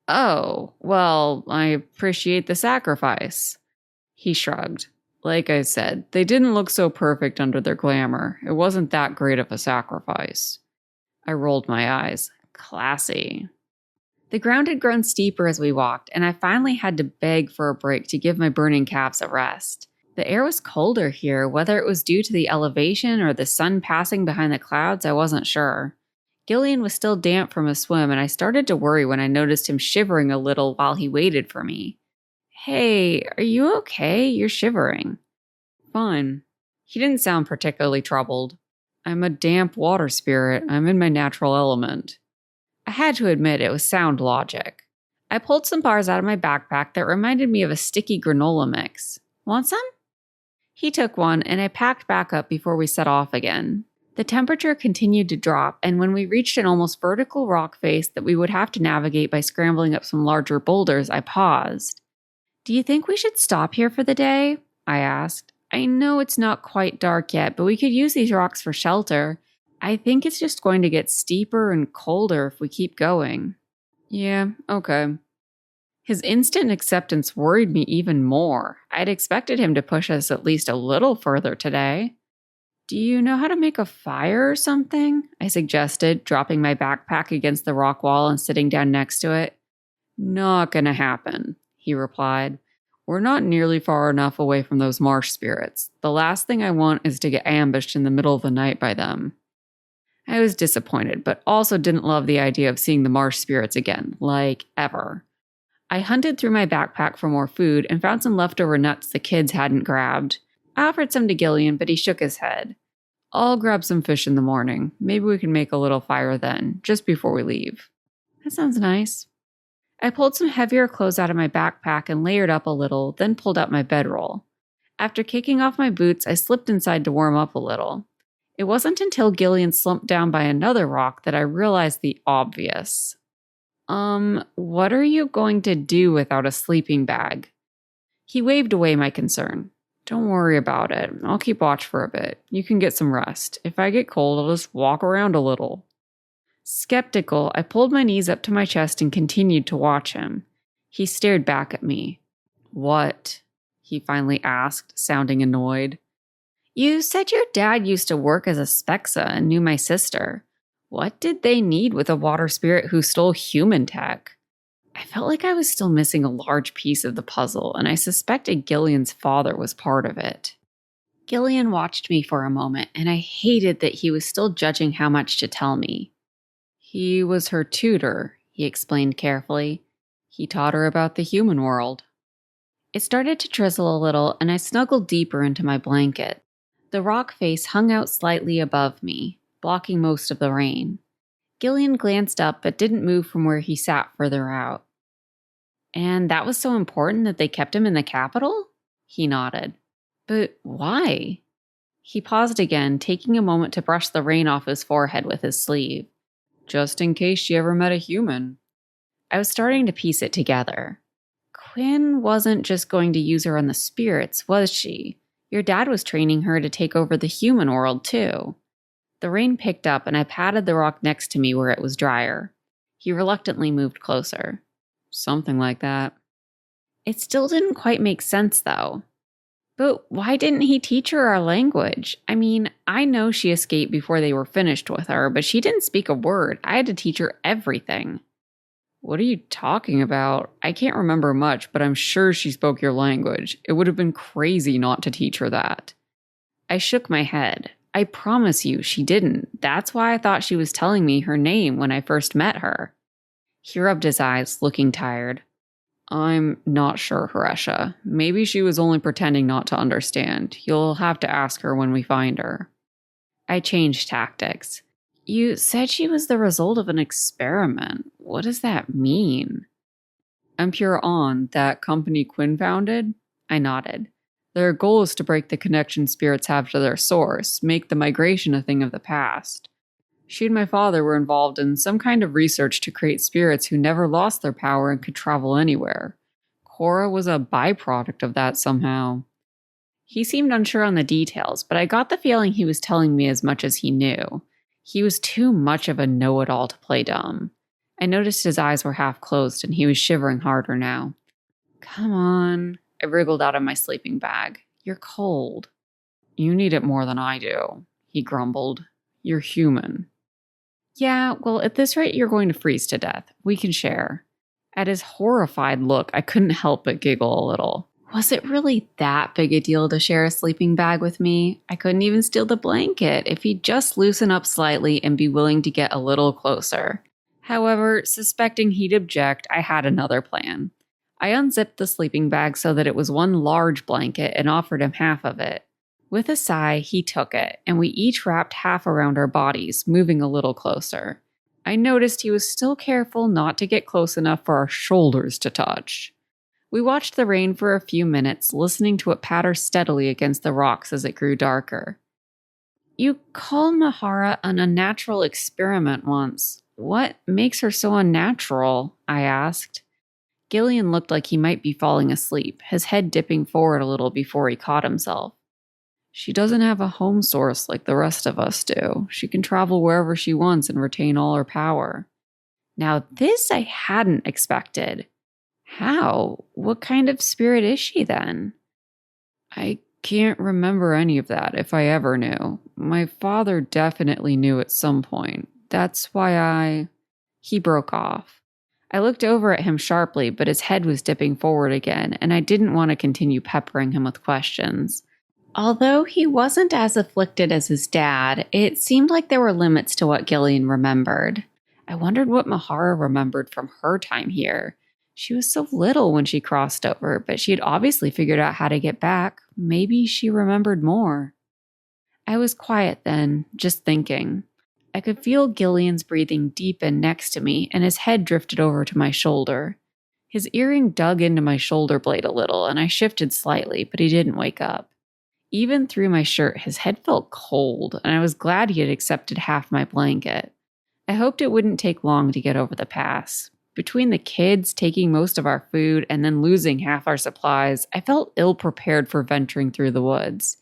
Oh, well, I appreciate the sacrifice. He shrugged. Like I said, they didn't look so perfect under their glamour. It wasn't that great of a sacrifice. I rolled my eyes. Classy. The ground had grown steeper as we walked, and I finally had to beg for a break to give my burning calves a rest. The air was colder here, whether it was due to the elevation or the sun passing behind the clouds, I wasn't sure. Gillean was still damp from a swim, and I started to worry when I noticed him shivering a little while he waited for me. Hey, are you okay? You're shivering. Fine. He didn't sound particularly troubled. I'm a damp water spirit. I'm in my natural element. I had to admit it was sound logic. I pulled some bars out of my backpack that reminded me of a sticky granola mix. Want some? He took one, and I packed back up before we set off again. The temperature continued to drop, and when we reached an almost vertical rock face that we would have to navigate by scrambling up some larger boulders, I paused. Do you think we should stop here for the day? I asked. I know it's not quite dark yet, but we could use these rocks for shelter. I think it's just going to get steeper and colder if we keep going. Yeah, okay. His instant acceptance worried me even more. I'd expected him to push us at least a little further today. Do you know how to make a fire or something? I suggested, dropping my backpack against the rock wall and sitting down next to it. Not gonna happen, he replied. We're not nearly far enough away from those marsh spirits. The last thing I want is to get ambushed in the middle of the night by them. I was disappointed, but also didn't love the idea of seeing the marsh spirits again, like ever. I hunted through my backpack for more food and found some leftover nuts the kids hadn't grabbed. I offered some to Gillean, but he shook his head. I'll grab some fish in the morning. Maybe we can make a little fire then, just before we leave. That sounds nice. I pulled some heavier clothes out of my backpack and layered up a little, then pulled out my bedroll. After kicking off my boots, I slipped inside to warm up a little. It wasn't until Gillean slumped down by another rock that I realized the obvious. What are you going to do without a sleeping bag? He waved away my concern. Don't worry about it. I'll keep watch for a bit. You can get some rest. If I get cold, I'll just walk around a little. Skeptical, I pulled my knees up to my chest and continued to watch him. He stared back at me. "What?" he finally asked, sounding annoyed. "You said your dad used to work as a spexa and knew my sister. What did they need with a water spirit who stole human tech?" I felt like I was still missing a large piece of the puzzle, and I suspected Gillian's father was part of it. Gillean watched me for a moment, and I hated that he was still judging how much to tell me. "He was her tutor," he explained carefully. "He taught her about the human world." It started to drizzle a little, and I snuggled deeper into my blanket. The rock face hung out slightly above me, blocking most of the rain. Gillean glanced up but didn't move from where he sat further out. "And that was so important that they kept him in the capital?" He nodded. "But why?" He paused again, taking a moment to brush the rain off his forehead with his sleeve. "Just in case she ever met a human." I was starting to piece it together. Quinn wasn't just going to use her on the spirits, was she? Your dad was training her to take over the human world, too. The rain picked up, and I patted the rock next to me where it was drier. He reluctantly moved closer. "Something like that." It still didn't quite make sense, though. "But why didn't he teach her our language? I mean, I know she escaped before they were finished with her, but she didn't speak a word. I had to teach her everything." "What are you talking about? I can't remember much, but I'm sure she spoke your language. It would have been crazy not to teach her that." I shook my head. "I promise you, she didn't. That's why I thought she was telling me her name when I first met her." He rubbed his eyes, looking tired. "I'm not sure, Haresha. Maybe she was only pretending not to understand. You'll have to ask her when we find her." I changed tactics. "You said she was the result of an experiment. What does that mean?" "Empure On, that company Quinn founded?" I nodded. "Their goal is to break the connection spirits have to their source, make the migration a thing of the past. She and my father were involved in some kind of research to create spirits who never lost their power and could travel anywhere. Cora was a byproduct of that somehow." He seemed unsure on the details, but I got the feeling he was telling me as much as he knew. He was too much of a know-it-all to play dumb. I noticed his eyes were half closed, and he was shivering harder now. "Come on," I wriggled out of my sleeping bag. "You're cold." "You need it more than I do," he grumbled. "You're human." "Yeah, well, at this rate, you're going to freeze to death. We can share." At his horrified look, I couldn't help but giggle a little. Was it really that big a deal to share a sleeping bag with me? I couldn't even steal the blanket if he'd just loosen up slightly and be willing to get a little closer. However, suspecting he'd object, I had another plan. I unzipped the sleeping bag so that it was one large blanket and offered him half of it. With a sigh, he took it, and we each wrapped half around our bodies, moving a little closer. I noticed he was still careful not to get close enough for our shoulders to touch. We watched the rain for a few minutes, listening to it patter steadily against the rocks as it grew darker. "You called Mahara an unnatural experiment once. What makes her so unnatural?" I asked. Gillean looked like he might be falling asleep, his head dipping forward a little before he caught himself. "She doesn't have a home source like the rest of us do. She can travel wherever she wants and retain all her power." Now this I hadn't expected. How? What kind of spirit is she then? "I can't remember any of that, if I ever knew. My father definitely knew at some point. That's why He broke off. I looked over at him sharply, but his head was dipping forward again, and I didn't want to continue peppering him with questions. Although he wasn't as afflicted as his dad, it seemed like there were limits to what Gillean remembered. I wondered what Mahara remembered from her time here. She was so little when she crossed over, but she had obviously figured out how to get back. Maybe she remembered more. I was quiet then, just thinking. I could feel Gillian's breathing deepen next to me, and his head drifted over to my shoulder. His earring dug into my shoulder blade a little, and I shifted slightly, but he didn't wake up. Even through my shirt, his head felt cold, and I was glad he had accepted half my blanket. I hoped it wouldn't take long to get over the pass. Between the kids taking most of our food and then losing half our supplies, I felt ill-prepared for venturing through the woods.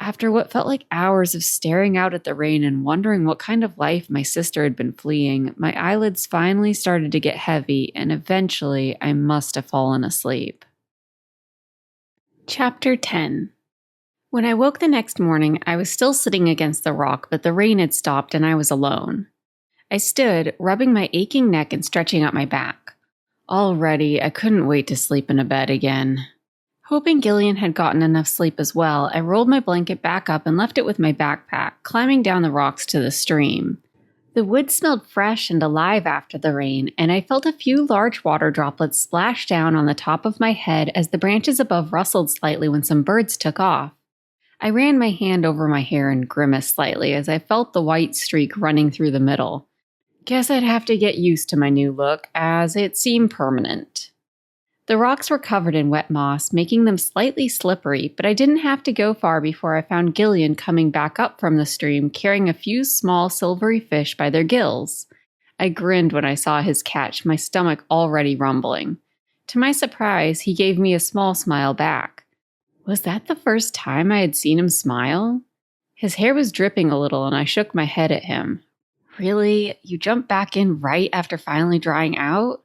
After what felt like hours of staring out at the rain and wondering what kind of life my sister had been fleeing, my eyelids finally started to get heavy, and eventually I must have fallen asleep. Chapter 10. When I woke the next morning, I was still sitting against the rock, but the rain had stopped and I was alone. I stood, rubbing my aching neck and stretching out my back. Already, I couldn't wait to sleep in a bed again. Hoping Gillean had gotten enough sleep as well, I rolled my blanket back up and left it with my backpack, climbing down the rocks to the stream. The wood smelled fresh and alive after the rain, and I felt a few large water droplets splash down on the top of my head as the branches above rustled slightly when some birds took off. I ran my hand over my hair and grimaced slightly as I felt the white streak running through the middle. Guess I'd have to get used to my new look, as it seemed permanent. The rocks were covered in wet moss, making them slightly slippery, but I didn't have to go far before I found Gillean coming back up from the stream, carrying a few small silvery fish by their gills. I grinned when I saw his catch, my stomach already rumbling. To my surprise, he gave me a small smile back. Was that the first time I had seen him smile? His hair was dripping a little, and I shook my head at him. Really? You jumped back in right after finally drying out?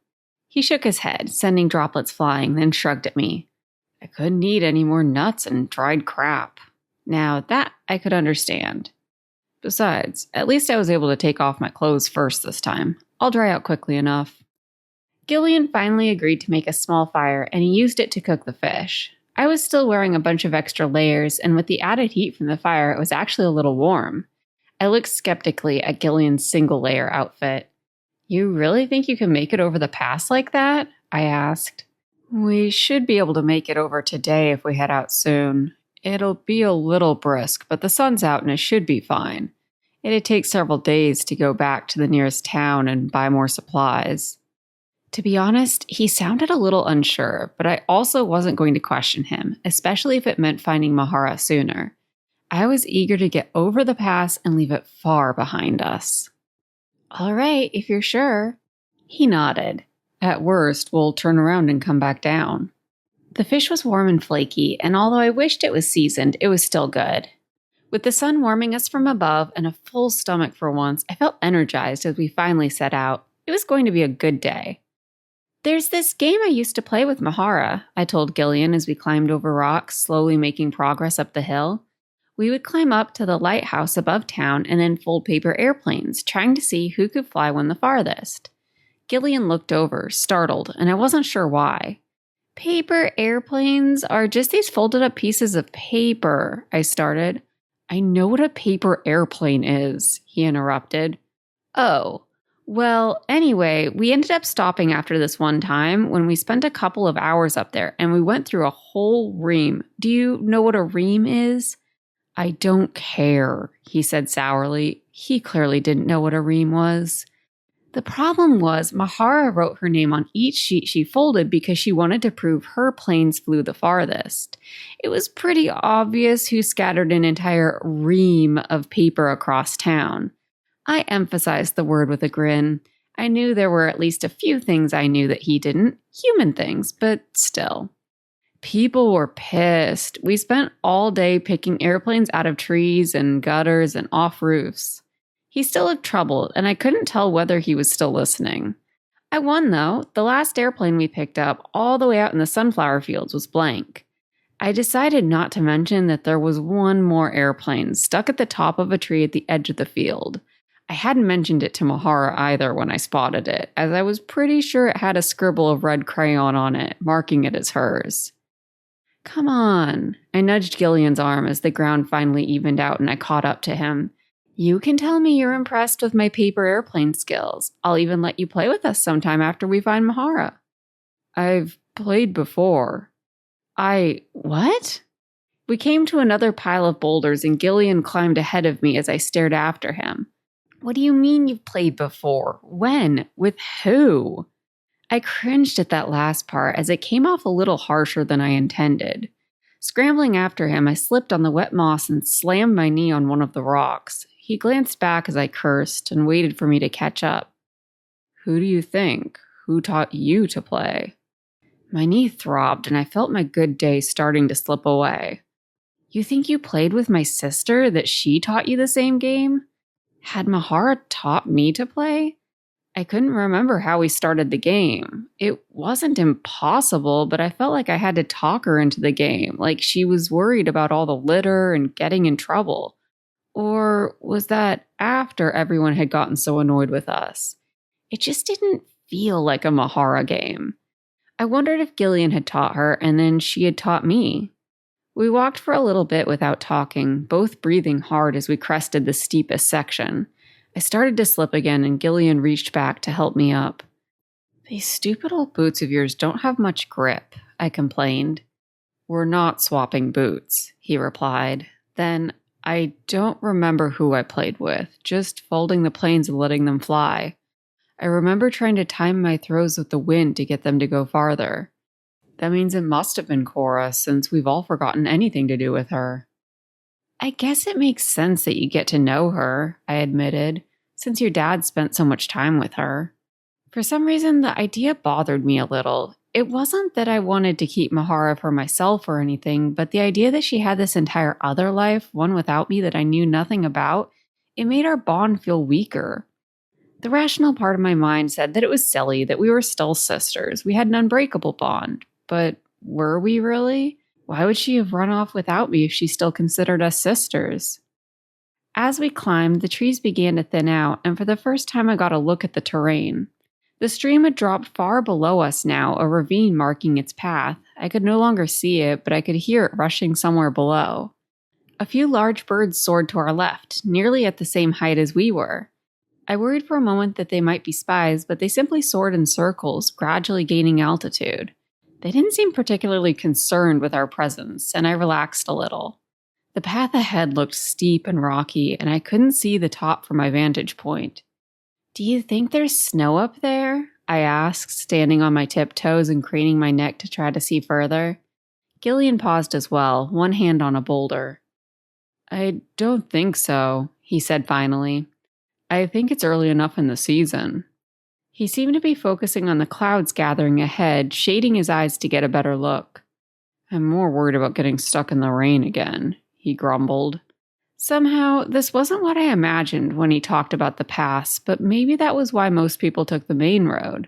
He shook his head, sending droplets flying, then shrugged at me. I couldn't eat any more nuts and dried crap. Now, that I could understand. Besides, at least I was able to take off my clothes first this time. I'll dry out quickly enough. Gillean finally agreed to make a small fire, and he used it to cook the fish. I was still wearing a bunch of extra layers, and with the added heat from the fire, it was actually a little warm. I looked skeptically at Gillian's single-layer outfit. You really think you can make it over the pass like that? I asked. We should be able to make it over today if we head out soon. It'll be a little brisk, but the sun's out and it should be fine. It'd take several days to go back to the nearest town and buy more supplies. To be honest, he sounded a little unsure, but I also wasn't going to question him, especially if it meant finding Mahara sooner. I was eager to get over the pass and leave it far behind us. All right, if you're sure. He nodded. At worst, we'll turn around and come back down. The fish was warm and flaky, and although I wished it was seasoned, it was still good. With the sun warming us from above and a full stomach for once, I felt energized as we finally set out. It was going to be a good day. There's this game I used to play with Mahara, I told Gillean as we climbed over rocks, slowly making progress up the hill. We would climb up to the lighthouse above town and then fold paper airplanes, trying to see who could fly one the farthest. Gillean looked over, startled, and I wasn't sure why. Paper airplanes are just these folded up pieces of paper, I started. I know what a paper airplane is, he interrupted. Oh, well, anyway, we ended up stopping after this one time when we spent a couple of hours up there and we went through a whole ream. Do you know what a ream is? I don't care, he said sourly. He clearly didn't know what a ream was. The problem was Mahara wrote her name on each sheet she folded because she wanted to prove her planes flew the farthest. It was pretty obvious who scattered an entire ream of paper across town. I emphasized the word with a grin. I knew there were at least a few things I knew that he didn't. Human things, but still. People were pissed. We spent all day picking airplanes out of trees and gutters and off roofs. He still looked troubled, and I couldn't tell whether he was still listening. I won, though. The last airplane we picked up, all the way out in the sunflower fields, was blank. I decided not to mention that there was one more airplane stuck at the top of a tree at the edge of the field. I hadn't mentioned it to Mahara either when I spotted it, as I was pretty sure it had a scribble of red crayon on it, marking it as hers. Come on. I nudged Gillian's arm as the ground finally evened out and I caught up to him. You can tell me you're impressed with my paper airplane skills. I'll even let you play with us sometime after we find Mahara. I've played before. What? We came to another pile of boulders and Gillean climbed ahead of me as I stared after him. What do you mean you've played before? When? With who? I cringed at that last part as it came off a little harsher than I intended. Scrambling after him, I slipped on the wet moss and slammed my knee on one of the rocks. He glanced back as I cursed and waited for me to catch up. Who do you think? Who taught you to play? My knee throbbed and I felt my good day starting to slip away. You think you played with my sister, that she taught you the same game? Had Mahara taught me to play? I couldn't remember how we started the game. It wasn't impossible, but I felt like I had to talk her into the game, like she was worried about all the litter and getting in trouble. Or was that after everyone had gotten so annoyed with us? It just didn't feel like a Mahara game. I wondered if Gillean had taught her and then she had taught me. We walked for a little bit without talking, both breathing hard as we crested the steepest section. I started to slip again and Gillean reached back to help me up. These stupid old boots of yours don't have much grip, I complained. We're not swapping boots, he replied. Then, I don't remember who I played with, just folding the planes and letting them fly. I remember trying to time my throws with the wind to get them to go farther. That means it must have been Cora, since we've all forgotten anything to do with her. I guess it makes sense that you get to know her, I admitted, since your dad spent so much time with her. For some reason, the idea bothered me a little. It wasn't that I wanted to keep Mahara for myself or anything, but the idea that she had this entire other life, one without me that I knew nothing about, it made our bond feel weaker. The rational part of my mind said that it was silly, that we were still sisters. We had an unbreakable bond. But were we really? Why would she have run off without me if she still considered us sisters? As we climbed, the trees began to thin out, and for the first time I got a look at the terrain. The stream had dropped far below us now, a ravine marking its path. I could no longer see it, but I could hear it rushing somewhere below. A few large birds soared to our left, nearly at the same height as we were. I worried for a moment that they might be spies, but they simply soared in circles, gradually gaining altitude. They didn't seem particularly concerned with our presence, and I relaxed a little. The path ahead looked steep and rocky, and I couldn't see the top from my vantage point. Do you think there's snow up there? I asked, standing on my tiptoes and craning my neck to try to see further. Gillean paused as well, one hand on a boulder. I don't think so, he said finally. I think it's early enough in the season. He seemed to be focusing on the clouds gathering ahead, shading his eyes to get a better look. I'm more worried about getting stuck in the rain again, he grumbled. Somehow, this wasn't what I imagined when he talked about the pass, but maybe that was why most people took the main road.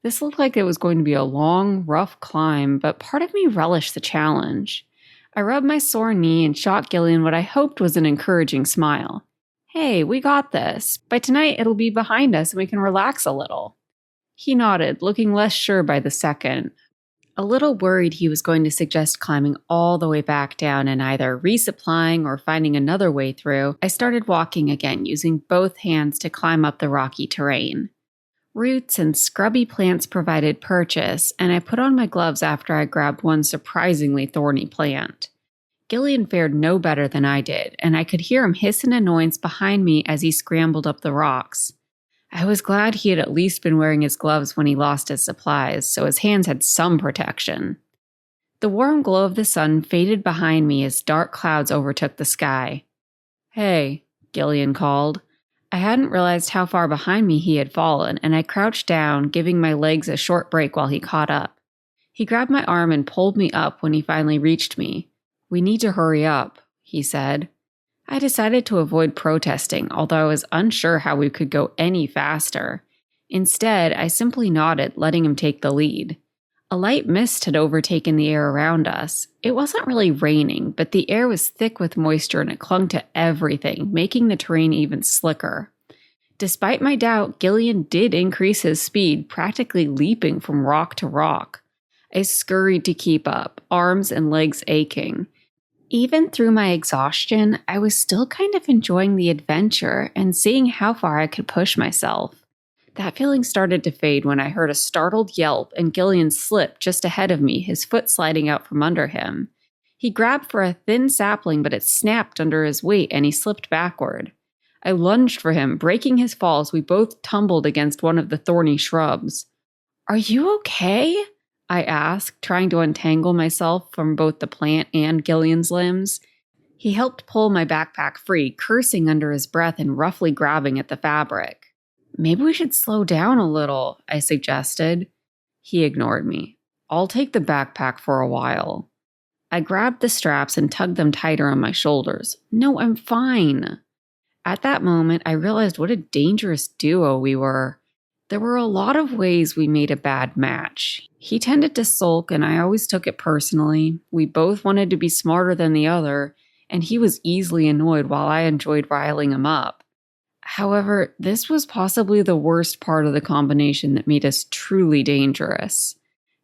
This looked like it was going to be a long, rough climb, but part of me relished the challenge. I rubbed my sore knee and shot Gillean what I hoped was an encouraging smile. Hey, we got this. By tonight, it'll be behind us and we can relax a little. He nodded, looking less sure by the second. A little worried he was going to suggest climbing all the way back down and either resupplying or finding another way through, I started walking again, using both hands to climb up the rocky terrain. Roots and scrubby plants provided purchase, and I put on my gloves after I grabbed one surprisingly thorny plant. Gillean fared no better than I did, and I could hear him hiss in annoyance behind me as he scrambled up the rocks. I was glad he had at least been wearing his gloves when he lost his supplies, so his hands had some protection. The warm glow of the sun faded behind me as dark clouds overtook the sky. Hey, Gillean called. I hadn't realized how far behind me he had fallen, and I crouched down, giving my legs a short break while he caught up. He grabbed my arm and pulled me up when he finally reached me. We need to hurry up, he said. I decided to avoid protesting, although I was unsure how we could go any faster. Instead, I simply nodded, letting him take the lead. A light mist had overtaken the air around us. It wasn't really raining, but the air was thick with moisture and it clung to everything, making the terrain even slicker. Despite my doubt, Gillean did increase his speed, practically leaping from rock to rock. I scurried to keep up, arms and legs aching. Even through my exhaustion, I was still kind of enjoying the adventure and seeing how far I could push myself. That feeling started to fade when I heard a startled yelp and Gillean slipped just ahead of me, his foot sliding out from under him. He grabbed for a thin sapling, but it snapped under his weight and he slipped backward. I lunged for him, breaking his fall as we both tumbled against one of the thorny shrubs. Are you okay? I asked, trying to untangle myself from both the plant and Gillian's limbs. He helped pull my backpack free, cursing under his breath and roughly grabbing at the fabric. Maybe we should slow down a little, I suggested. He ignored me. I'll take the backpack for a while. I grabbed the straps and tugged them tighter on my shoulders. No, I'm fine. At that moment, I realized what a dangerous duo we were. There were a lot of ways we made a bad match. He tended to sulk, and I always took it personally. We both wanted to be smarter than the other, and he was easily annoyed while I enjoyed riling him up. However, this was possibly the worst part of the combination that made us truly dangerous.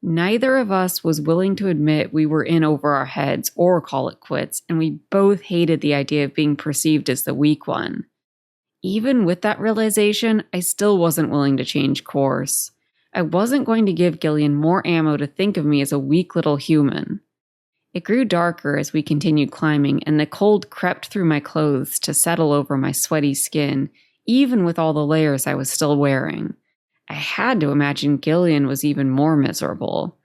Neither of us was willing to admit we were in over our heads or call it quits, and we both hated the idea of being perceived as the weak one. Even with that realization, I still wasn't willing to change course. I wasn't going to give Gillean more ammo to think of me as a weak little human. It grew darker as we continued climbing, and the cold crept through my clothes to settle over my sweaty skin, even with all the layers I was still wearing. I had to imagine Gillean was even more miserable.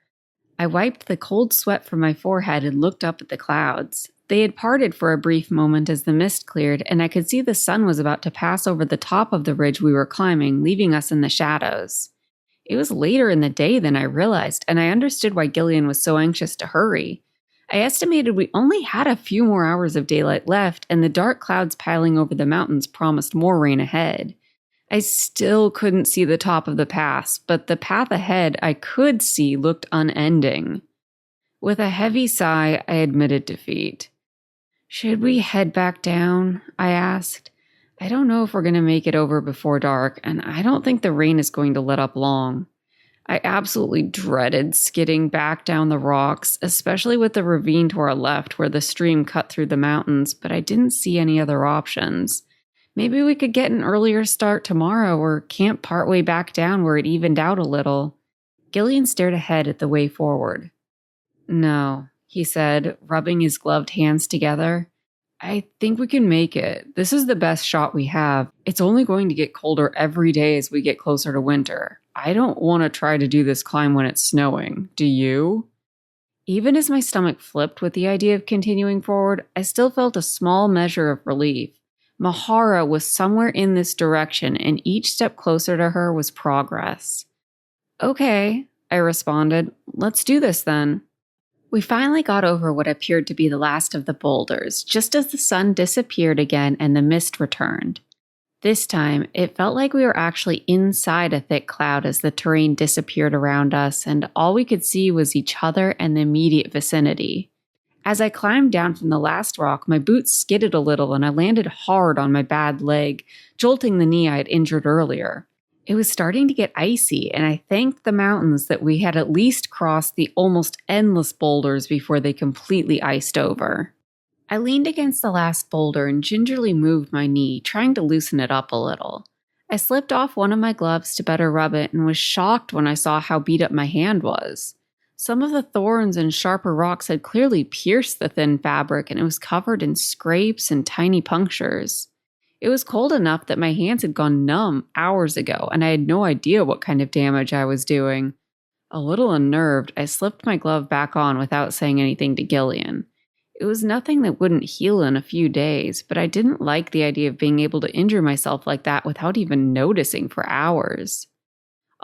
I wiped the cold sweat from my forehead and looked up at the clouds. They had parted for a brief moment as the mist cleared, and I could see the sun was about to pass over the top of the ridge we were climbing, leaving us in the shadows. It was later in the day than I realized, and I understood why Gillean was so anxious to hurry. I estimated we only had a few more hours of daylight left, and the dark clouds piling over the mountains promised more rain ahead. I still couldn't see the top of the pass, but the path ahead I could see looked unending. With a heavy sigh, I admitted defeat. "Should we head back down?" I asked. "I don't know if we're going to make it over before dark, and I don't think the rain is going to let up long." I absolutely dreaded skidding back down the rocks, especially with the ravine to our left where the stream cut through the mountains, but I didn't see any other options. Maybe we could get an earlier start tomorrow or camp partway back down where it evened out a little. Gillean stared ahead at the way forward. "No," he said, rubbing his gloved hands together. "I think we can make it. This is the best shot we have. It's only going to get colder every day as we get closer to winter. I don't want to try to do this climb when it's snowing. Do you?" Even as my stomach flipped with the idea of continuing forward, I still felt a small measure of relief. Mahara was somewhere in this direction, and each step closer to her was progress. "Okay," I responded. "Let's do this then." We finally got over what appeared to be the last of the boulders, just as the sun disappeared again and the mist returned. This time, it felt like we were actually inside a thick cloud as the terrain disappeared around us, and all we could see was each other and the immediate vicinity. As I climbed down from the last rock, my boots skidded a little and I landed hard on my bad leg, jolting the knee I had injured earlier. It was starting to get icy, and I thanked the mountains that we had at least crossed the almost endless boulders before they completely iced over. I leaned against the last boulder and gingerly moved my knee, trying to loosen it up a little. I slipped off one of my gloves to better rub it and was shocked when I saw how beat up my hand was. Some of the thorns and sharper rocks had clearly pierced the thin fabric, and it was covered in scrapes and tiny punctures. It was cold enough that my hands had gone numb hours ago, and I had no idea what kind of damage I was doing. A little unnerved, I slipped my glove back on without saying anything to Gillean. It was nothing that wouldn't heal in a few days, but I didn't like the idea of being able to injure myself like that without even noticing for hours.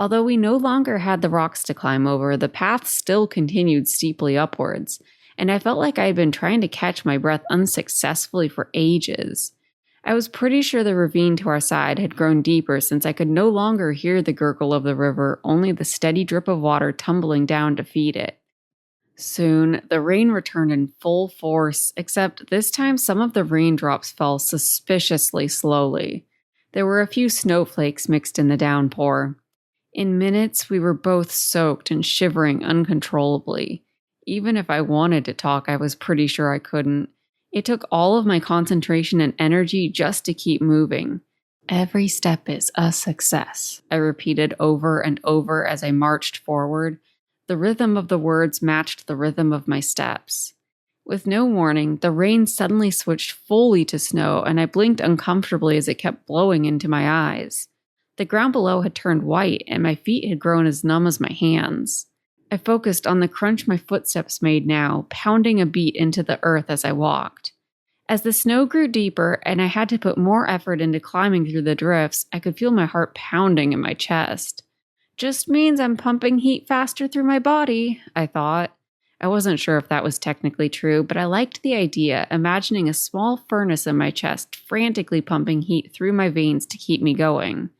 Although we no longer had the rocks to climb over, the path still continued steeply upwards, and I felt like I had been trying to catch my breath unsuccessfully for ages. I was pretty sure the ravine to our side had grown deeper since I could no longer hear the gurgle of the river, only the steady drip of water tumbling down to feed it. Soon, the rain returned in full force, except this time some of the raindrops fell suspiciously slowly. There were a few snowflakes mixed in the downpour. In minutes, we were both soaked and shivering uncontrollably. Even if I wanted to talk, I was pretty sure I couldn't. It took all of my concentration and energy just to keep moving. "Every step is a success," I repeated over and over as I marched forward. The rhythm of the words matched the rhythm of my steps. With no warning, the rain suddenly switched fully to snow, and I blinked uncomfortably as it kept blowing into my eyes. The ground below had turned white, and my feet had grown as numb as my hands. I focused on the crunch my footsteps made now, pounding a beat into the earth as I walked. As the snow grew deeper and I had to put more effort into climbing through the drifts, I could feel my heart pounding in my chest. "Just means I'm pumping heat faster through my body," I thought. I wasn't sure if that was technically true, but I liked the idea, imagining a small furnace in my chest, frantically pumping heat through my veins to keep me going.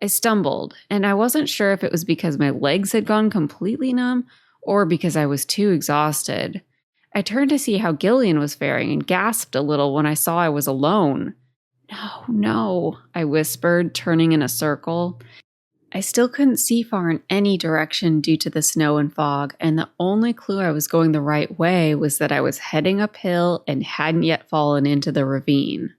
I stumbled, and I wasn't sure if it was because my legs had gone completely numb or because I was too exhausted. I turned to see how Gillean was faring and gasped a little when I saw I was alone. No, no, I whispered, turning in a circle. I still couldn't see far in any direction due to the snow and fog, and the only clue I was going the right way was that I was heading uphill and hadn't yet fallen into the ravine.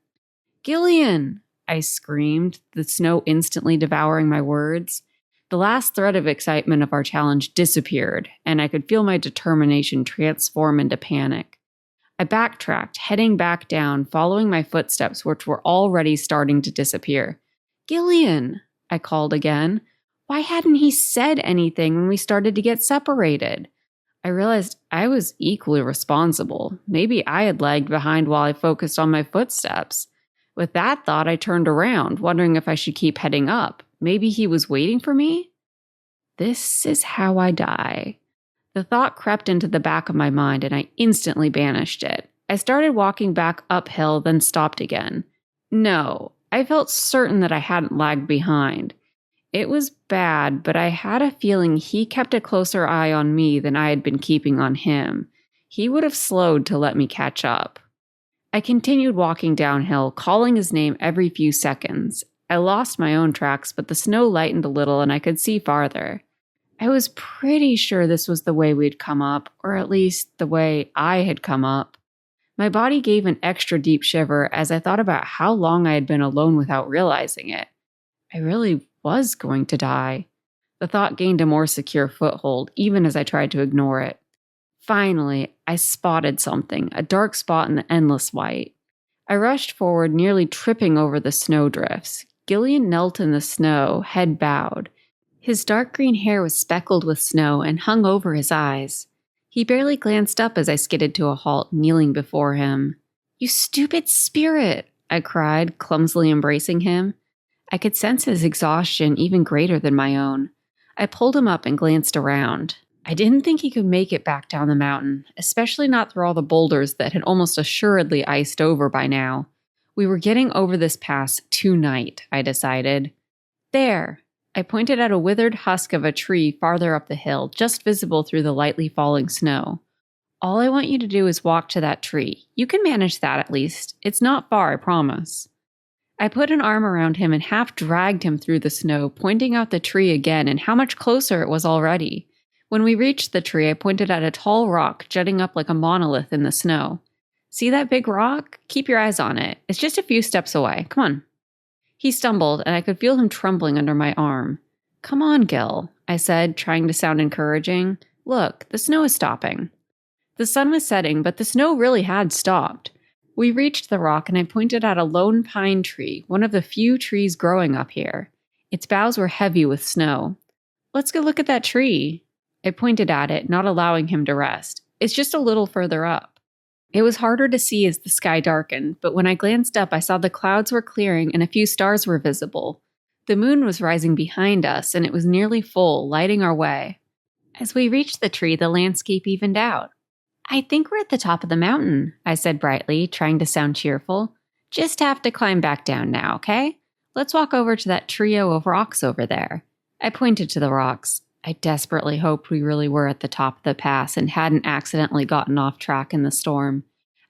Gillean! I screamed, the snow instantly devouring my words. The last thread of excitement of our challenge disappeared, and I could feel my determination transform into panic. I backtracked, heading back down, following my footsteps, which were already starting to disappear. Gillean! I called again. Why hadn't he said anything when we started to get separated? I realized I was equally responsible. Maybe I had lagged behind while I focused on my footsteps. With that thought, I turned around, wondering if I should keep heading up. Maybe he was waiting for me? This is how I die. The thought crept into the back of my mind, and I instantly banished it. I started walking back uphill, then stopped again. No, I felt certain that I hadn't lagged behind. It was bad, but I had a feeling he kept a closer eye on me than I had been keeping on him. He would have slowed to let me catch up. I continued walking downhill, calling his name every few seconds. I lost my own tracks, but the snow lightened a little and I could see farther. I was pretty sure this was the way we'd come up, or at least the way I had come up. My body gave an extra deep shiver as I thought about how long I had been alone without realizing it. I really was going to die. The thought gained a more secure foothold, even as I tried to ignore it. Finally, I spotted something, a dark spot in the endless white. I rushed forward, nearly tripping over the snowdrifts. Gillean knelt in the snow, head bowed. His dark green hair was speckled with snow and hung over his eyes. He barely glanced up as I skidded to a halt, kneeling before him. "You stupid spirit!" I cried, clumsily embracing him. I could sense his exhaustion even greater than my own. I pulled him up and glanced around. I didn't think he could make it back down the mountain, especially not through all the boulders that had almost assuredly iced over by now. We were getting over this pass tonight, I decided. There! I pointed at a withered husk of a tree farther up the hill, just visible through the lightly falling snow. All I want you to do is walk to that tree. You can manage that at least. It's not far, I promise. I put an arm around him and half dragged him through the snow, pointing out the tree again and how much closer it was already. When we reached the tree, I pointed at a tall rock jutting up like a monolith in the snow. See that big rock? Keep your eyes on it. It's just a few steps away. Come on. He stumbled, and I could feel him trembling under my arm. Come on, Gil, I said, trying to sound encouraging. Look, the snow is stopping. The sun was setting, but the snow really had stopped. We reached the rock, and I pointed at a lone pine tree, one of the few trees growing up here. Its boughs were heavy with snow. Let's go look at that tree. I pointed at it, not allowing him to rest. It's just a little further up. It was harder to see as the sky darkened, but when I glanced up, I saw the clouds were clearing and a few stars were visible. The moon was rising behind us, and it was nearly full, lighting our way. As we reached the tree, the landscape evened out. I think we're at the top of the mountain, I said brightly, trying to sound cheerful. Just have to climb back down now, okay? Let's walk over to that trio of rocks over there. I pointed to the rocks. I desperately hoped we really were at the top of the pass and hadn't accidentally gotten off track in the storm.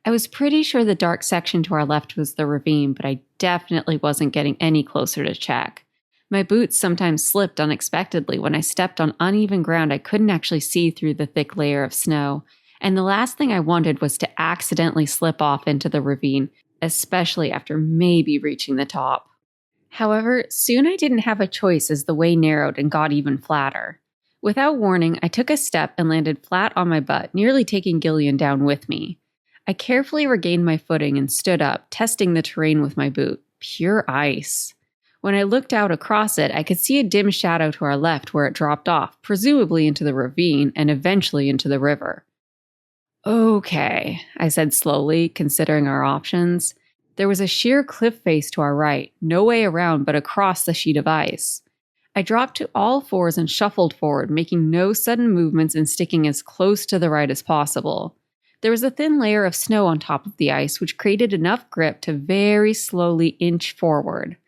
I was pretty sure the dark section to our left was the ravine, but I definitely wasn't getting any closer to check. My boots sometimes slipped unexpectedly when I stepped on uneven ground I couldn't actually see through the thick layer of snow, and the last thing I wanted was to accidentally slip off into the ravine, especially after maybe reaching the top. However, soon I didn't have a choice as the way narrowed and got even flatter. Without warning, I took a step and landed flat on my butt, nearly taking Gillean down with me. I carefully regained my footing and stood up, testing the terrain with my boot. Pure ice. When I looked out across it, I could see a dim shadow to our left where it dropped off, presumably into the ravine and eventually into the river. Okay, I said slowly, considering our options. There was a sheer cliff face to our right, no way around but across the sheet of ice. I dropped to all fours and shuffled forward, making no sudden movements and sticking as close to the right as possible. There was a thin layer of snow on top of the ice, which created enough grip to very slowly inch forward.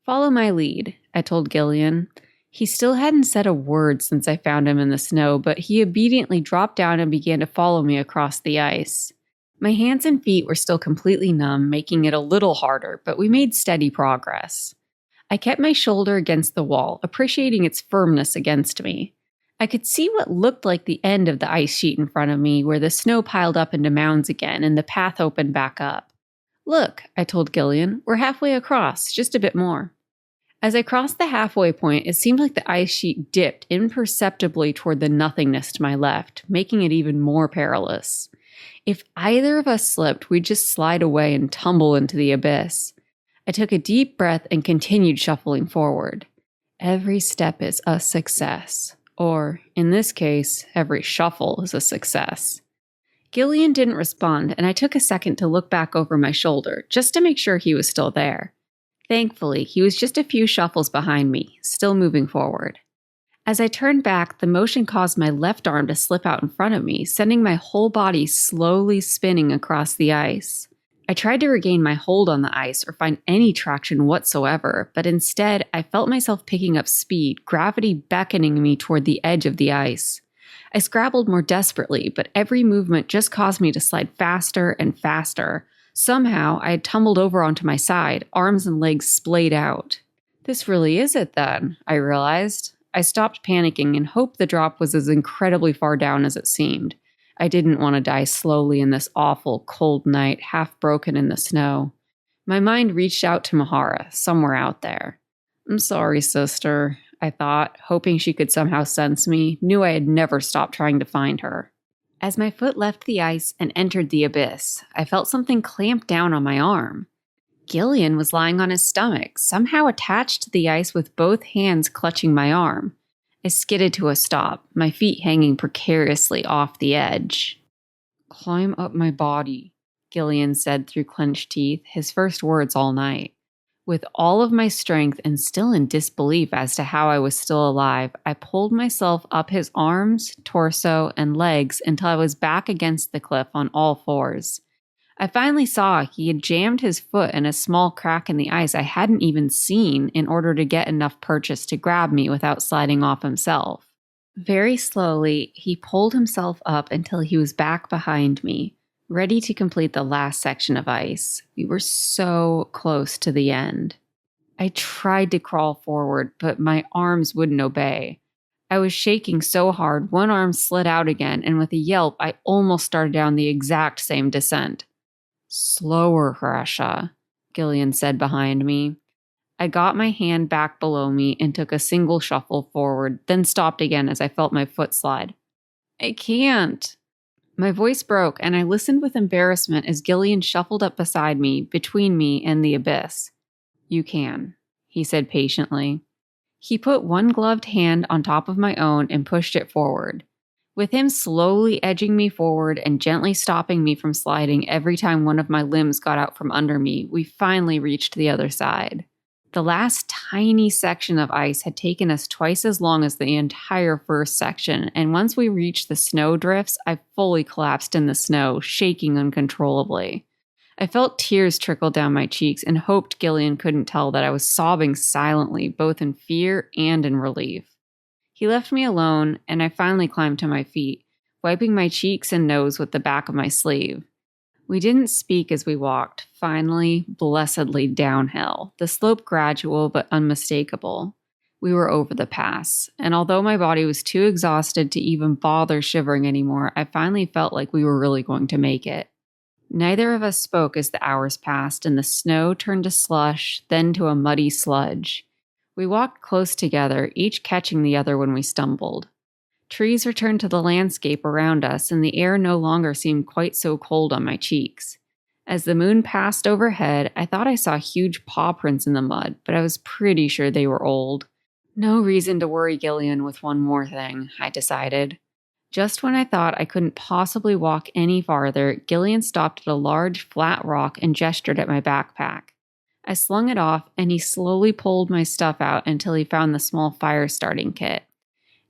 "Follow my lead," I told Gillean. He still hadn't said a word since I found him in the snow, but he obediently dropped down and began to follow me across the ice. My hands and feet were still completely numb, making it a little harder, but we made steady progress. I kept my shoulder against the wall, appreciating its firmness against me. I could see what looked like the end of the ice sheet in front of me, where the snow piled up into mounds again and the path opened back up. "Look," I told Gillean, "we're halfway across, just a bit more." As I crossed the halfway point, it seemed like the ice sheet dipped imperceptibly toward the nothingness to my left, making it even more perilous. If either of us slipped, we'd just slide away and tumble into the abyss. I took a deep breath and continued shuffling forward. Every step is a success. Or, in this case, every shuffle is a success. Gillean didn't respond, and I took a second to look back over my shoulder, just to make sure he was still there. Thankfully, he was just a few shuffles behind me, still moving forward. As I turned back, the motion caused my left arm to slip out in front of me, sending my whole body slowly spinning across the ice. I tried to regain my hold on the ice or find any traction whatsoever, but instead I felt myself picking up speed, gravity beckoning me toward the edge of the ice. I scrabbled more desperately, but every movement just caused me to slide faster and faster. Somehow I had tumbled over onto my side, arms and legs splayed out. "This really is it then," I realized. I stopped panicking and hoped the drop was as incredibly far down as it seemed. I didn't want to die slowly in this awful, cold night, half broken in the snow. My mind reached out to Mahara, somewhere out there. "I'm sorry, sister," I thought, hoping she could somehow sense me, knew I had never stopped trying to find her. As my foot left the ice and entered the abyss, I felt something clamp down on my arm. Gillean was lying on his stomach, somehow attached to the ice with both hands clutching my arm. I skidded to a stop, my feet hanging precariously off the edge. "Climb up my body," Gillean said through clenched teeth, his first words all night. With all of my strength and still in disbelief as to how I was still alive, I pulled myself up his arms, torso, and legs until I was back against the cliff on all fours. I finally saw he had jammed his foot in a small crack in the ice I hadn't even seen in order to get enough purchase to grab me without sliding off himself. Very slowly, he pulled himself up until he was back behind me, ready to complete the last section of ice. We were so close to the end. I tried to crawl forward, but my arms wouldn't obey. I was shaking so hard, one arm slid out again, and with a yelp, I almost started down the exact same descent. "Slower, Harsha," Gillean said behind me. I got my hand back below me and took a single shuffle forward, then stopped again as I felt my foot slide. "I can't." My voice broke, and I listened with embarrassment as Gillean shuffled up beside me, between me and the abyss. "You can," he said patiently. He put one gloved hand on top of my own and pushed it forward. With him slowly edging me forward and gently stopping me from sliding every time one of my limbs got out from under me, we finally reached the other side. The last tiny section of ice had taken us twice as long as the entire first section, and once we reached the snow drifts, I fully collapsed in the snow, shaking uncontrollably. I felt tears trickle down my cheeks and hoped Gillean couldn't tell that I was sobbing silently, both in fear and in relief. He left me alone, and I finally climbed to my feet, wiping my cheeks and nose with the back of my sleeve. We didn't speak as we walked, finally, blessedly downhill, the slope gradual but unmistakable. We were over the pass, and although my body was too exhausted to even bother shivering anymore, I finally felt like we were really going to make it. Neither of us spoke as the hours passed, and the snow turned to slush, then to a muddy sludge. We walked close together, each catching the other when we stumbled. Trees returned to the landscape around us, and the air no longer seemed quite so cold on my cheeks. As the moon passed overhead, I thought I saw huge paw prints in the mud, but I was pretty sure they were old. No reason to worry Gillean with one more thing, I decided. Just when I thought I couldn't possibly walk any farther, Gillean stopped at a large, flat rock and gestured at my backpack. I slung it off, and he slowly pulled my stuff out until he found the small fire starting kit.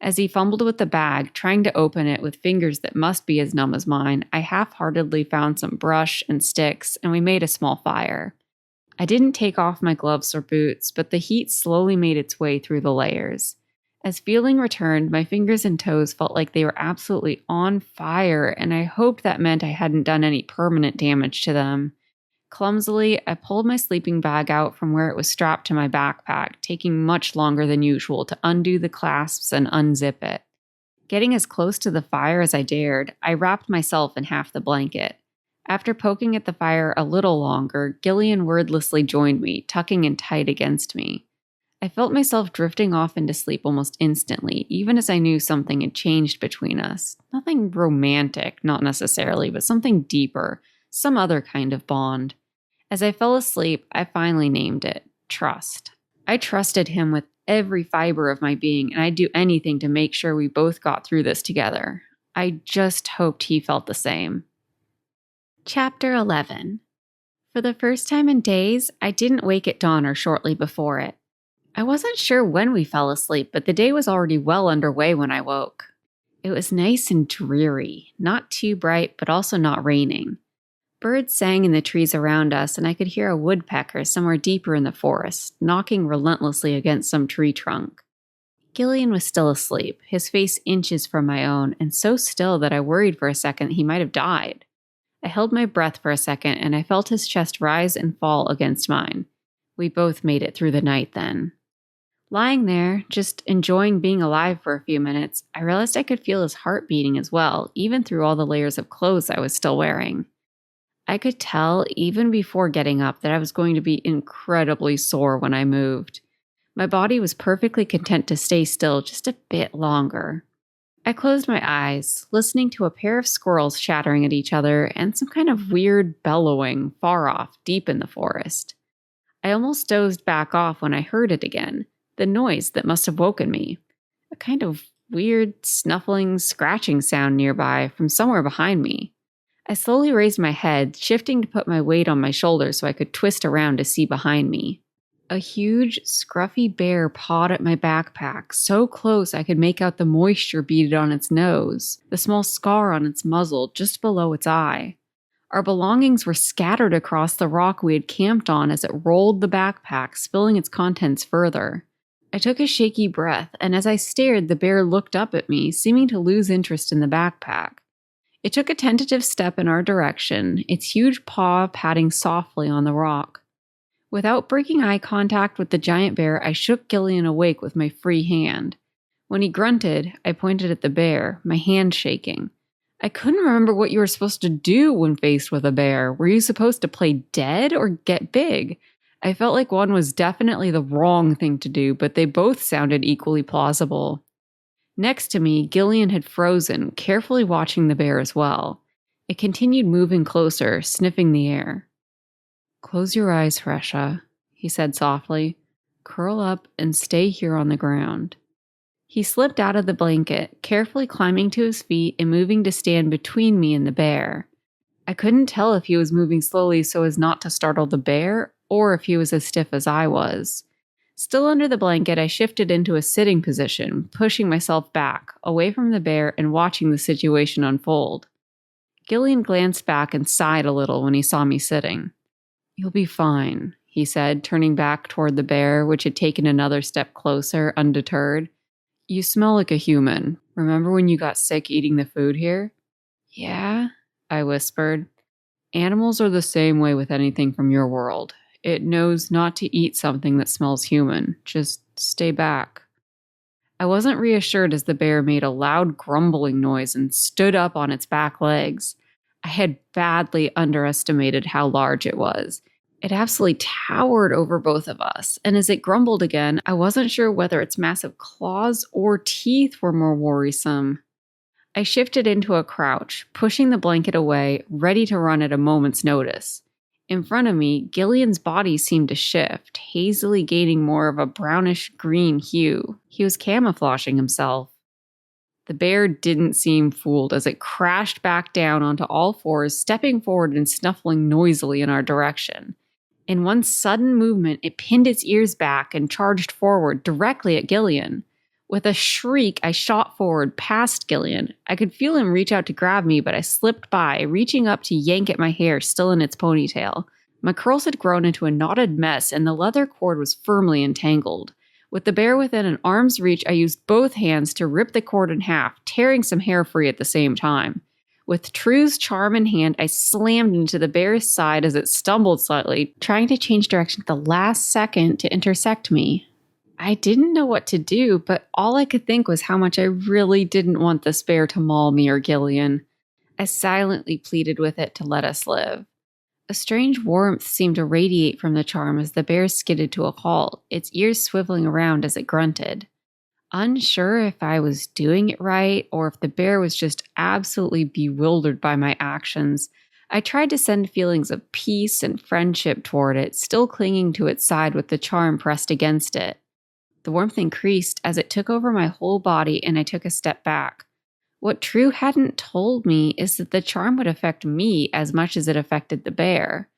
As he fumbled with the bag, trying to open it with fingers that must be as numb as mine, I half-heartedly found some brush and sticks, and we made a small fire. I didn't take off my gloves or boots, but the heat slowly made its way through the layers. As feeling returned, my fingers and toes felt like they were absolutely on fire, and I hoped that meant I hadn't done any permanent damage to them. Clumsily, I pulled my sleeping bag out from where it was strapped to my backpack, taking much longer than usual to undo the clasps and unzip it. Getting as close to the fire as I dared, I wrapped myself in half the blanket. After poking at the fire a little longer, Gillean wordlessly joined me, tucking in tight against me. I felt myself drifting off into sleep almost instantly, even as I knew something had changed between us. Nothing romantic, not necessarily, but something deeper, some other kind of bond. As I fell asleep, I finally named it trust. I trusted him with every fiber of my being, and I'd do anything to make sure we both got through this together. I just hoped he felt the same. Chapter 11. For the first time in days, I didn't wake at dawn or shortly before it. I wasn't sure when we fell asleep, but the day was already well underway when I woke. It was nice and dreary, not too bright, but also not raining. Birds sang in the trees around us, and I could hear a woodpecker somewhere deeper in the forest, knocking relentlessly against some tree trunk. Gillean was still asleep, his face inches from my own, and so still that I worried for a second he might have died. I held my breath for a second, and I felt his chest rise and fall against mine. We both made it through the night then. Lying there, just enjoying being alive for a few minutes, I realized I could feel his heart beating as well, even through all the layers of clothes I was still wearing. I could tell, even before getting up, that I was going to be incredibly sore when I moved. My body was perfectly content to stay still just a bit longer. I closed my eyes, listening to a pair of squirrels chattering at each other and some kind of weird bellowing far off, deep in the forest. I almost dozed back off when I heard it again, the noise that must have woken me. A kind of weird, snuffling, scratching sound nearby from somewhere behind me. I slowly raised my head, shifting to put my weight on my shoulders so I could twist around to see behind me. A huge, scruffy bear pawed at my backpack, so close I could make out the moisture beaded on its nose, the small scar on its muzzle just below its eye. Our belongings were scattered across the rock we had camped on as it rolled the backpack, spilling its contents further. I took a shaky breath, and as I stared, the bear looked up at me, seeming to lose interest in the backpack. It took a tentative step in our direction, its huge paw patting softly on the rock. Without breaking eye contact with the giant bear, I shook Gillean awake with my free hand. When he grunted, I pointed at the bear, my hand shaking. I couldn't remember what you were supposed to do when faced with a bear. Were you supposed to play dead or get big? I felt like one was definitely the wrong thing to do, but they both sounded equally plausible. Next to me, Gillean had frozen, carefully watching the bear as well. It continued moving closer, sniffing the air. "Close your eyes, Fresha," he said softly. "Curl up and stay here on the ground." He slipped out of the blanket, carefully climbing to his feet and moving to stand between me and the bear. I couldn't tell if he was moving slowly so as not to startle the bear, or if he was as stiff as I was. Still under the blanket, I shifted into a sitting position, pushing myself back, away from the bear and watching the situation unfold. Gillean glanced back and sighed a little when he saw me sitting. "You'll be fine," he said, turning back toward the bear, which had taken another step closer, undeterred. "You smell like a human. Remember when you got sick eating the food here?" "Yeah," I whispered. "Animals are the same way with anything from your world. It knows not to eat something that smells human. Just stay back." I wasn't reassured as the bear made a loud grumbling noise and stood up on its back legs. I had badly underestimated how large it was. It absolutely towered over both of us, and as it grumbled again, I wasn't sure whether its massive claws or teeth were more worrisome. I shifted into a crouch, pushing the blanket away, ready to run at a moment's notice. In front of me, Gillian's body seemed to shift, hazily gaining more of a brownish-green hue. He was camouflaging himself. The bear didn't seem fooled as it crashed back down onto all fours, stepping forward and snuffling noisily in our direction. In one sudden movement, it pinned its ears back and charged forward directly at Gillean. With a shriek, I shot forward past Gillean. I could feel him reach out to grab me, but I slipped by, reaching up to yank at my hair still in its ponytail. My curls had grown into a knotted mess, and the leather cord was firmly entangled. With the bear within an arm's reach, I used both hands to rip the cord in half, tearing some hair free at the same time. With True's charm in hand, I slammed into the bear's side as it stumbled slightly, trying to change direction at the last second to intersect me. I didn't know what to do, but all I could think was how much I really didn't want this bear to maul me or Gillean. I silently pleaded with it to let us live. A strange warmth seemed to radiate from the charm as the bear skidded to a halt, its ears swiveling around as it grunted. Unsure if I was doing it right or if the bear was just absolutely bewildered by my actions, I tried to send feelings of peace and friendship toward it, still clinging to its side with the charm pressed against it. The warmth increased as it took over my whole body and I took a step back. What True hadn't told me is that the charm would affect me as much as it affected the bear.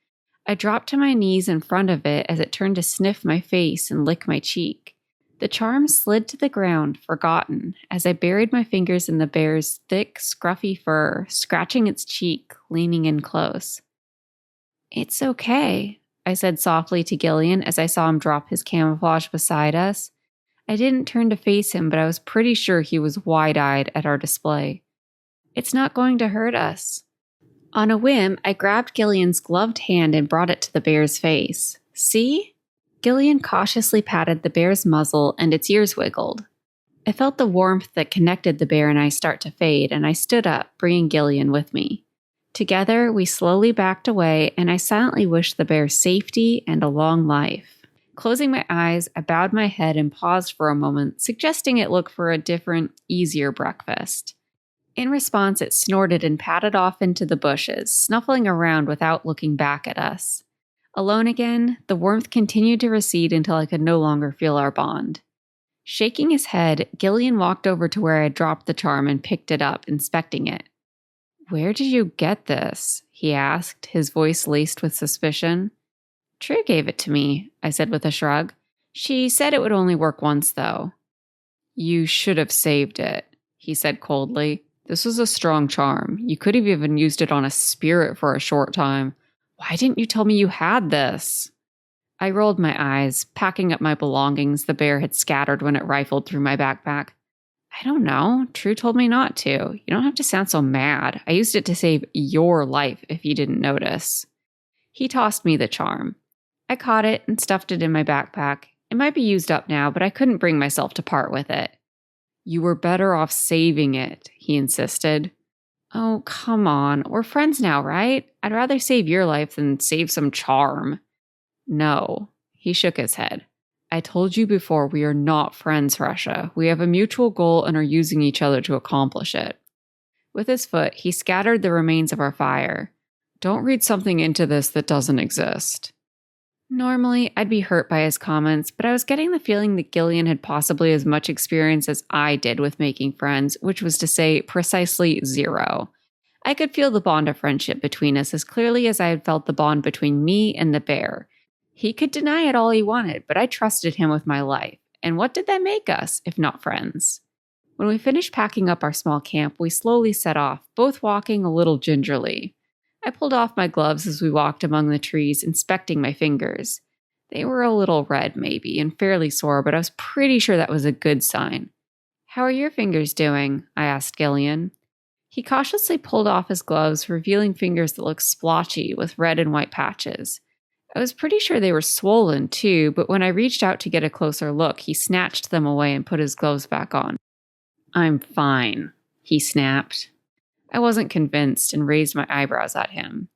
I dropped to my knees in front of it as it turned to sniff my face and lick my cheek. The charm slid to the ground, forgotten, as I buried my fingers in the bear's thick, scruffy fur, scratching its cheek, leaning in close. "It's okay," I said softly to Gillean as I saw him drop his camouflage beside us. I didn't turn to face him, but I was pretty sure he was wide-eyed at our display. "It's not going to hurt us." On a whim, I grabbed Gillian's gloved hand and brought it to the bear's face. "See?" Gillean cautiously patted the bear's muzzle and its ears wiggled. I felt the warmth that connected the bear and I start to fade, and I stood up, bringing Gillean with me. Together, we slowly backed away, and I silently wished the bear safety and a long life. Closing my eyes, I bowed my head and paused for a moment, suggesting it look for a different, easier breakfast. In response, it snorted and padded off into the bushes, snuffling around without looking back at us. Alone again, the warmth continued to recede until I could no longer feel our bond. Shaking his head, Gillean walked over to where I had dropped the charm and picked it up, inspecting it. "Where did you get this?" he asked, his voice laced with suspicion. "True gave it to me," I said with a shrug. "She said it would only work once, though." "You should have saved it," he said coldly. "This was a strong charm. You could have even used it on a spirit for a short time. Why didn't you tell me you had this?" I rolled my eyes, packing up my belongings the bear had scattered when it rifled through my backpack. "I don't know. True told me not to. You don't have to sound so mad. I used it to save your life if you didn't notice." He tossed me the charm. I caught it and stuffed it in my backpack. It might be used up now, but I couldn't bring myself to part with it. "You were better off saving it," he insisted. "Oh, come on. We're friends now, right? I'd rather save your life than save some charm." "No." He shook his head. "I told you before we are not friends, Russia. We have a mutual goal and are using each other to accomplish it." With his foot, he scattered the remains of our fire. "Don't read something into this that doesn't exist." Normally, I'd be hurt by his comments, but I was getting the feeling that Gillean had possibly as much experience as I did with making friends, which was to say precisely 0. I could feel the bond of friendship between us as clearly as I had felt the bond between me and the bear. He could deny it all he wanted, but I trusted him with my life. And what did that make us, if not friends? When we finished packing up our small camp, we slowly set off, both walking a little gingerly. I pulled off my gloves as we walked among the trees, inspecting my fingers. They were a little red, maybe, and fairly sore, but I was pretty sure that was a good sign. "How are your fingers doing?" I asked Gillean. He cautiously pulled off his gloves, revealing fingers that looked splotchy with red and white patches. I was pretty sure they were swollen, too, but when I reached out to get a closer look, he snatched them away and put his gloves back on. "I'm fine," he snapped. I wasn't convinced and raised my eyebrows at him.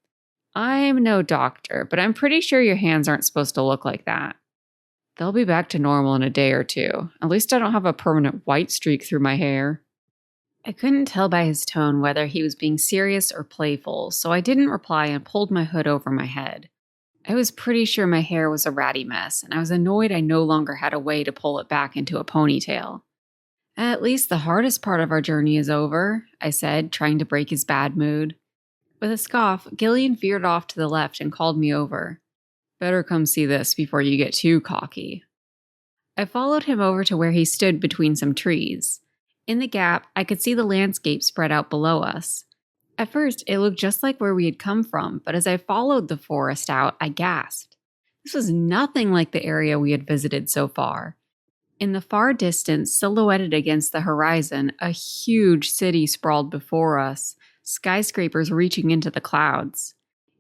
"I'm no doctor, but I'm pretty sure your hands aren't supposed to look like that." "They'll be back to normal in a day or two. At least I don't have a permanent white streak through my hair." I couldn't tell by his tone whether he was being serious or playful, so I didn't reply and pulled my hood over my head. I was pretty sure my hair was a ratty mess, and I was annoyed I no longer had a way to pull it back into a ponytail. "At least the hardest part of our journey is over," I said, trying to break his bad mood. With a scoff, Gillean veered off to the left and called me over. Better come see this before you get too cocky. I followed him over to where he stood between some trees. In the gap, I could see the landscape spread out below us. At first, it looked just like where we had come from, but as I followed the forest out, I gasped. This was nothing like the area we had visited so far. In the far distance, silhouetted against the horizon, a huge city sprawled before us, skyscrapers reaching into the clouds.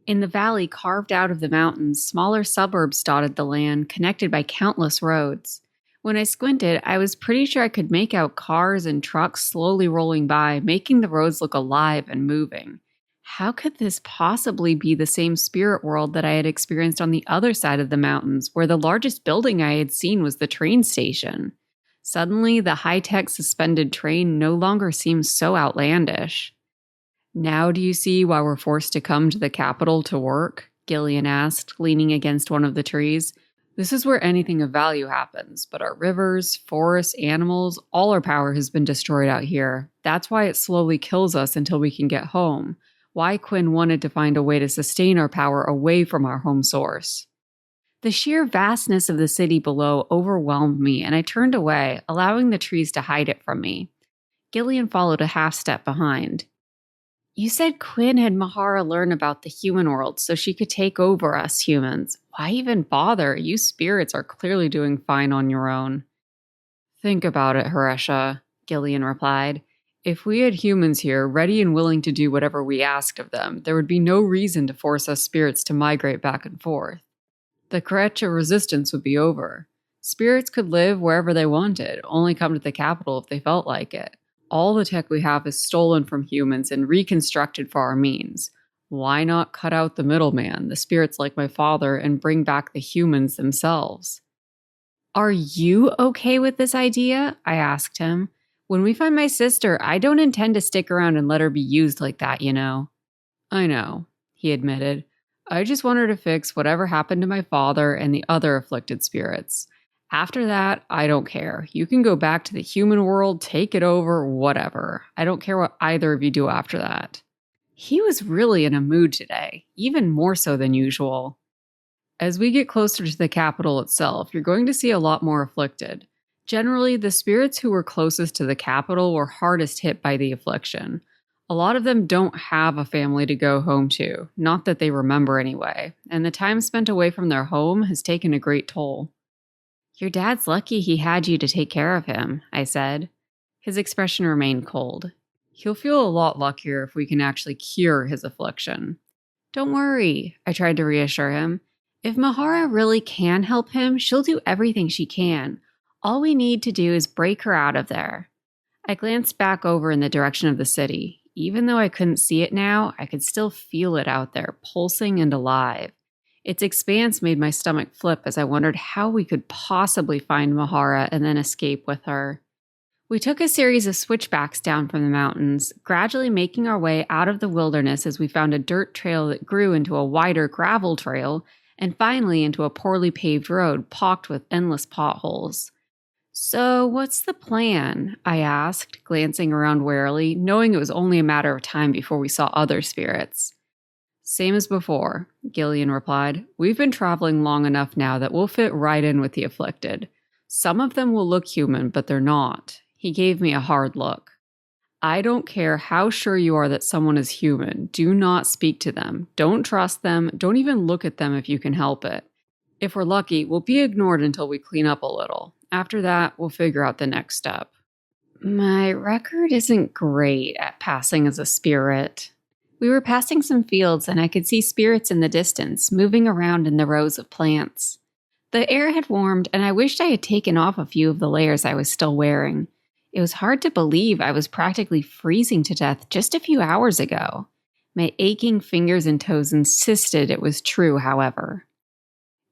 In the valley carved out of the mountains, smaller suburbs dotted the land, connected by countless roads. When I squinted, I was pretty sure I could make out cars and trucks slowly rolling by, making the roads look alive and moving. How could this possibly be the same spirit world that I had experienced on the other side of the mountains, where the largest building I had seen was the train station? Suddenly, the high-tech suspended train no longer seemed so outlandish. Now do you see why we're forced to come to the capital to work? Gillean asked, leaning against one of the trees. This is where anything of value happens, but our rivers, forests, animals, all our power has been destroyed out here. That's why it slowly kills us until we can get home. Why Quinn wanted to find a way to sustain our power away from our home source. The sheer vastness of the city below overwhelmed me, and I turned away, allowing the trees to hide it from me. Gillean followed a half step behind. You said Quinn had Mahara learn about the human world so she could take over us humans. Why even bother? You spirits are clearly doing fine on your own. Think about it, Haresha, Gillean replied. If we had humans here, ready and willing to do whatever we asked of them, there would be no reason to force us spirits to migrate back and forth. The Krecha resistance would be over. Spirits could live wherever they wanted, only come to the capital if they felt like it. All the tech we have is stolen from humans and reconstructed for our means. Why not cut out the middleman, the spirits like my father, and bring back the humans themselves? Are you okay with this idea? I asked him. When we find my sister, I don't intend to stick around and let her be used like that, you know. I know, he admitted. I just want her to fix whatever happened to my father and the other afflicted spirits. After that, I don't care. You can go back to the human world, take it over, whatever. I don't care what either of you do after that. He was really in a mood today, even more so than usual. As we get closer to the capital itself, you're going to see a lot more afflicted. Generally, the spirits who were closest to the capital were hardest hit by the affliction. A lot of them don't have a family to go home to, not that they remember anyway, and the time spent away from their home has taken a great toll. Your dad's lucky he had you to take care of him, I said. His expression remained cold. He'll feel a lot luckier if we can actually cure his affliction. Don't worry, I tried to reassure him. If Mahara really can help him, she'll do everything she can. All we need to do is break her out of there. I glanced back over in the direction of the city. Even though I couldn't see it now, I could still feel it out there, pulsing and alive. Its expanse made my stomach flip as I wondered how we could possibly find Mahara and then escape with her. We took a series of switchbacks down from the mountains, gradually making our way out of the wilderness as we found a dirt trail that grew into a wider gravel trail, and finally into a poorly paved road pocked with endless potholes. So, what's the plan? I asked, glancing around warily, knowing it was only a matter of time before we saw other spirits. Same as before, Gillean replied. We've been traveling long enough now that we'll fit right in with the afflicted. Some of them will look human, but they're not. He gave me a hard look. I don't care how sure you are that someone is human. Do not speak to them. Don't trust them. Don't even look at them if you can help it. If we're lucky, we'll be ignored until we clean up a little. After that, we'll figure out the next step. My record isn't great at passing as a spirit. We were passing some fields and I could see spirits in the distance, moving around in the rows of plants. The air had warmed and I wished I had taken off a few of the layers I was still wearing. It was hard to believe I was practically freezing to death just a few hours ago. My aching fingers and toes insisted it was true, however.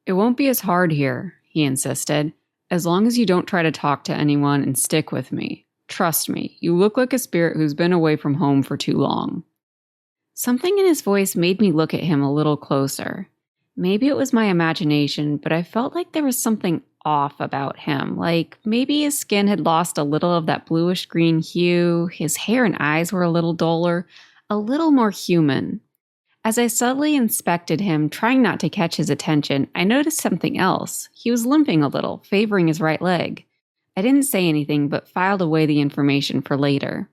It won't be as hard here, he insisted, as long as you don't try to talk to anyone and stick with me. Trust me, you look like a spirit who's been away from home for too long. Something in his voice made me look at him a little closer. Maybe it was my imagination, but I felt like there was something off about him, like maybe his skin had lost a little of that bluish-green hue, his hair and eyes were a little duller, a little more human. As I subtly inspected him, trying not to catch his attention, I noticed something else. He was limping a little, favoring his right leg. I didn't say anything, but filed away the information for later.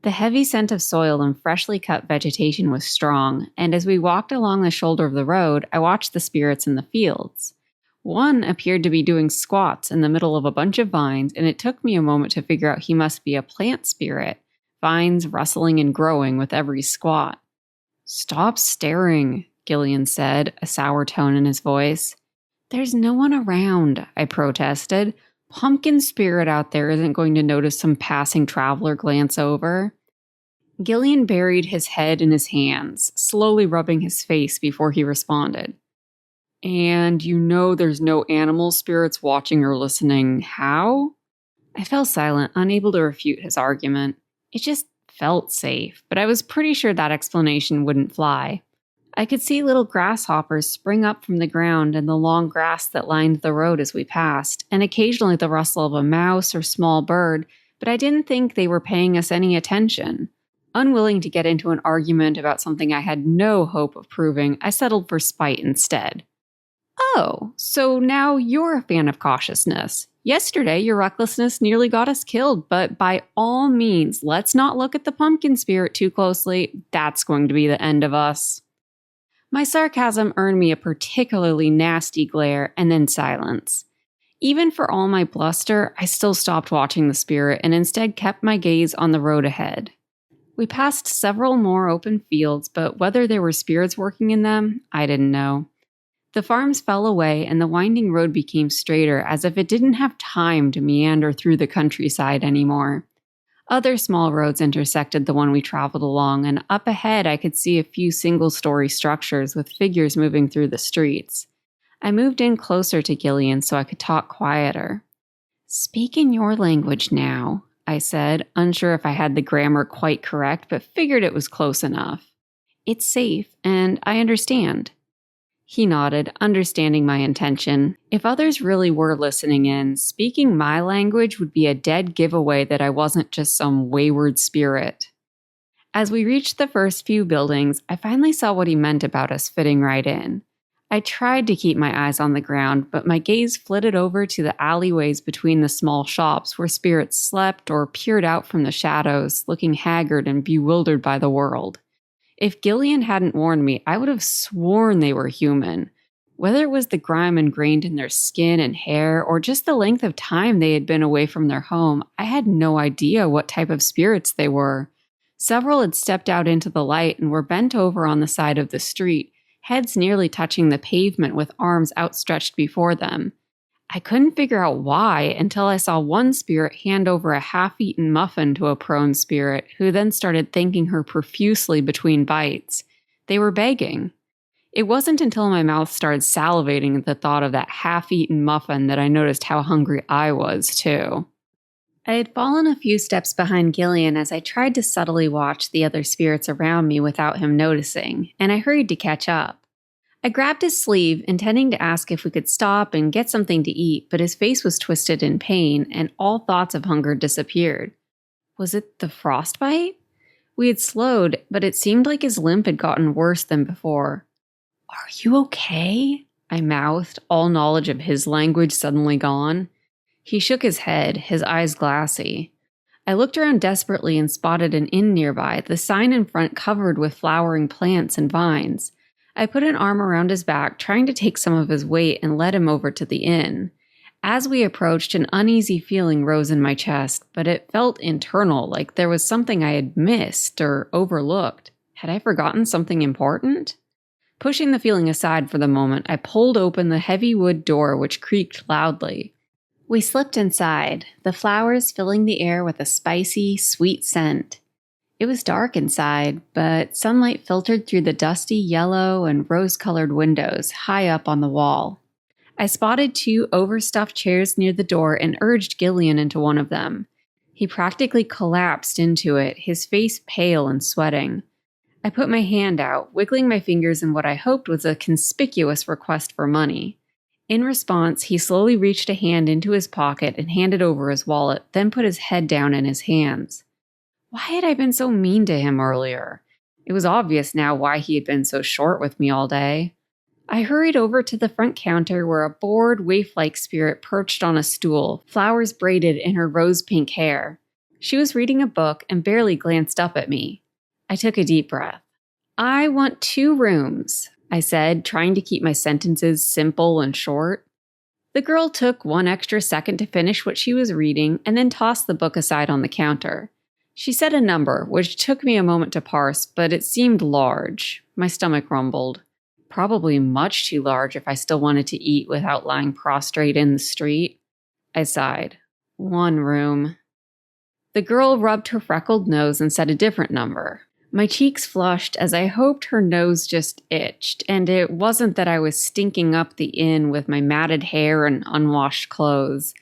The heavy scent of soil and freshly cut vegetation was strong, and as we walked along the shoulder of the road, I watched the spirits in the fields. One appeared to be doing squats in the middle of a bunch of vines, and it took me a moment to figure out he must be a plant spirit, vines rustling and growing with every squat. "Stop staring," Gillean said, a sour tone in his voice. "There's no one around," I protested. "Pumpkin spirit out there isn't going to notice some passing traveler glance over." Gillean buried his head in his hands, slowly rubbing his face before he responded. "And you know there's no animal spirits watching or listening. How?" I fell silent, unable to refute his argument. It just felt safe, but I was pretty sure that explanation wouldn't fly. I could see little grasshoppers spring up from the ground and the long grass that lined the road as we passed, and occasionally the rustle of a mouse or small bird, but I didn't think they were paying us any attention. Unwilling to get into an argument about something I had no hope of proving, I settled for spite instead. "Oh, so now you're a fan of cautiousness. Yesterday, your recklessness nearly got us killed, but by all means, let's not look at the pumpkin spirit too closely. That's going to be the end of us." My sarcasm earned me a particularly nasty glare and then silence. Even for all my bluster, I still stopped watching the spirit and instead kept my gaze on the road ahead. We passed several more open fields, but whether there were spirits working in them, I didn't know. The farms fell away and the winding road became straighter as if it didn't have time to meander through the countryside anymore. Other small roads intersected the one we traveled along, and up ahead I could see a few single-story structures with figures moving through the streets. I moved in closer to Gillean so I could talk quieter. "Speak in your language now," I said, unsure if I had the grammar quite correct, but figured it was close enough. "It's safe, and I understand." He nodded, understanding my intention. If others really were listening in, speaking my language would be a dead giveaway that I wasn't just some wayward spirit. As we reached the first few buildings, I finally saw what he meant about us fitting right in. I tried to keep my eyes on the ground, but my gaze flitted over to the alleyways between the small shops where spirits slept or peered out from the shadows, looking haggard and bewildered by the world. If Gillean hadn't warned me, I would have sworn they were human. Whether it was the grime ingrained in their skin and hair, or just the length of time they had been away from their home, I had no idea what type of spirits they were. Several had stepped out into the light and were bent over on the side of the street, heads nearly touching the pavement with arms outstretched before them. I couldn't figure out why until I saw one spirit hand over a half-eaten muffin to a prone spirit, who then started thanking her profusely between bites. They were begging. It wasn't until my mouth started salivating at the thought of that half-eaten muffin that I noticed how hungry I was, too. I had fallen a few steps behind Gillean as I tried to subtly watch the other spirits around me without him noticing, and I hurried to catch up. I grabbed his sleeve, intending to ask if we could stop and get something to eat, but his face was twisted in pain, and all thoughts of hunger disappeared. Was it the frostbite? We had slowed, but it seemed like his limp had gotten worse than before. "Are you okay?" I mouthed, all knowledge of his language suddenly gone. He shook his head, his eyes glassy. I looked around desperately and spotted an inn nearby, the sign in front covered with flowering plants and vines. I put an arm around his back, trying to take some of his weight and led him over to the inn. As we approached, an uneasy feeling rose in my chest, but it felt internal, like there was something I had missed or overlooked. Had I forgotten something important? Pushing the feeling aside for the moment, I pulled open the heavy wood door, which creaked loudly. We slipped inside, the flowers filling the air with a spicy, sweet scent. It was dark inside, but sunlight filtered through the dusty yellow and rose-colored windows high up on the wall. I spotted 2 overstuffed chairs near the door and urged Gillean into one of them. He practically collapsed into it, his face pale and sweating. I put my hand out, wiggling my fingers in what I hoped was a conspicuous request for money. In response, he slowly reached a hand into his pocket and handed over his wallet, then put his head down in his hands. Why had I been so mean to him earlier? It was obvious now why he had been so short with me all day. I hurried over to the front counter where a bored, waif-like spirit perched on a stool, flowers braided in her rose-pink hair. She was reading a book and barely glanced up at me. I took a deep breath. "I want 2 rooms," I said, trying to keep my sentences simple and short. The girl took 1 extra second to finish what she was reading and then tossed the book aside on the counter. She said a number, which took me a moment to parse, but it seemed large. My stomach rumbled. Probably much too large if I still wanted to eat without lying prostrate in the street. I sighed. 1 room. The girl rubbed her freckled nose and said a different number. My cheeks flushed as I hoped her nose just itched, and it wasn't that I was stinking up the inn with my matted hair and unwashed clothes.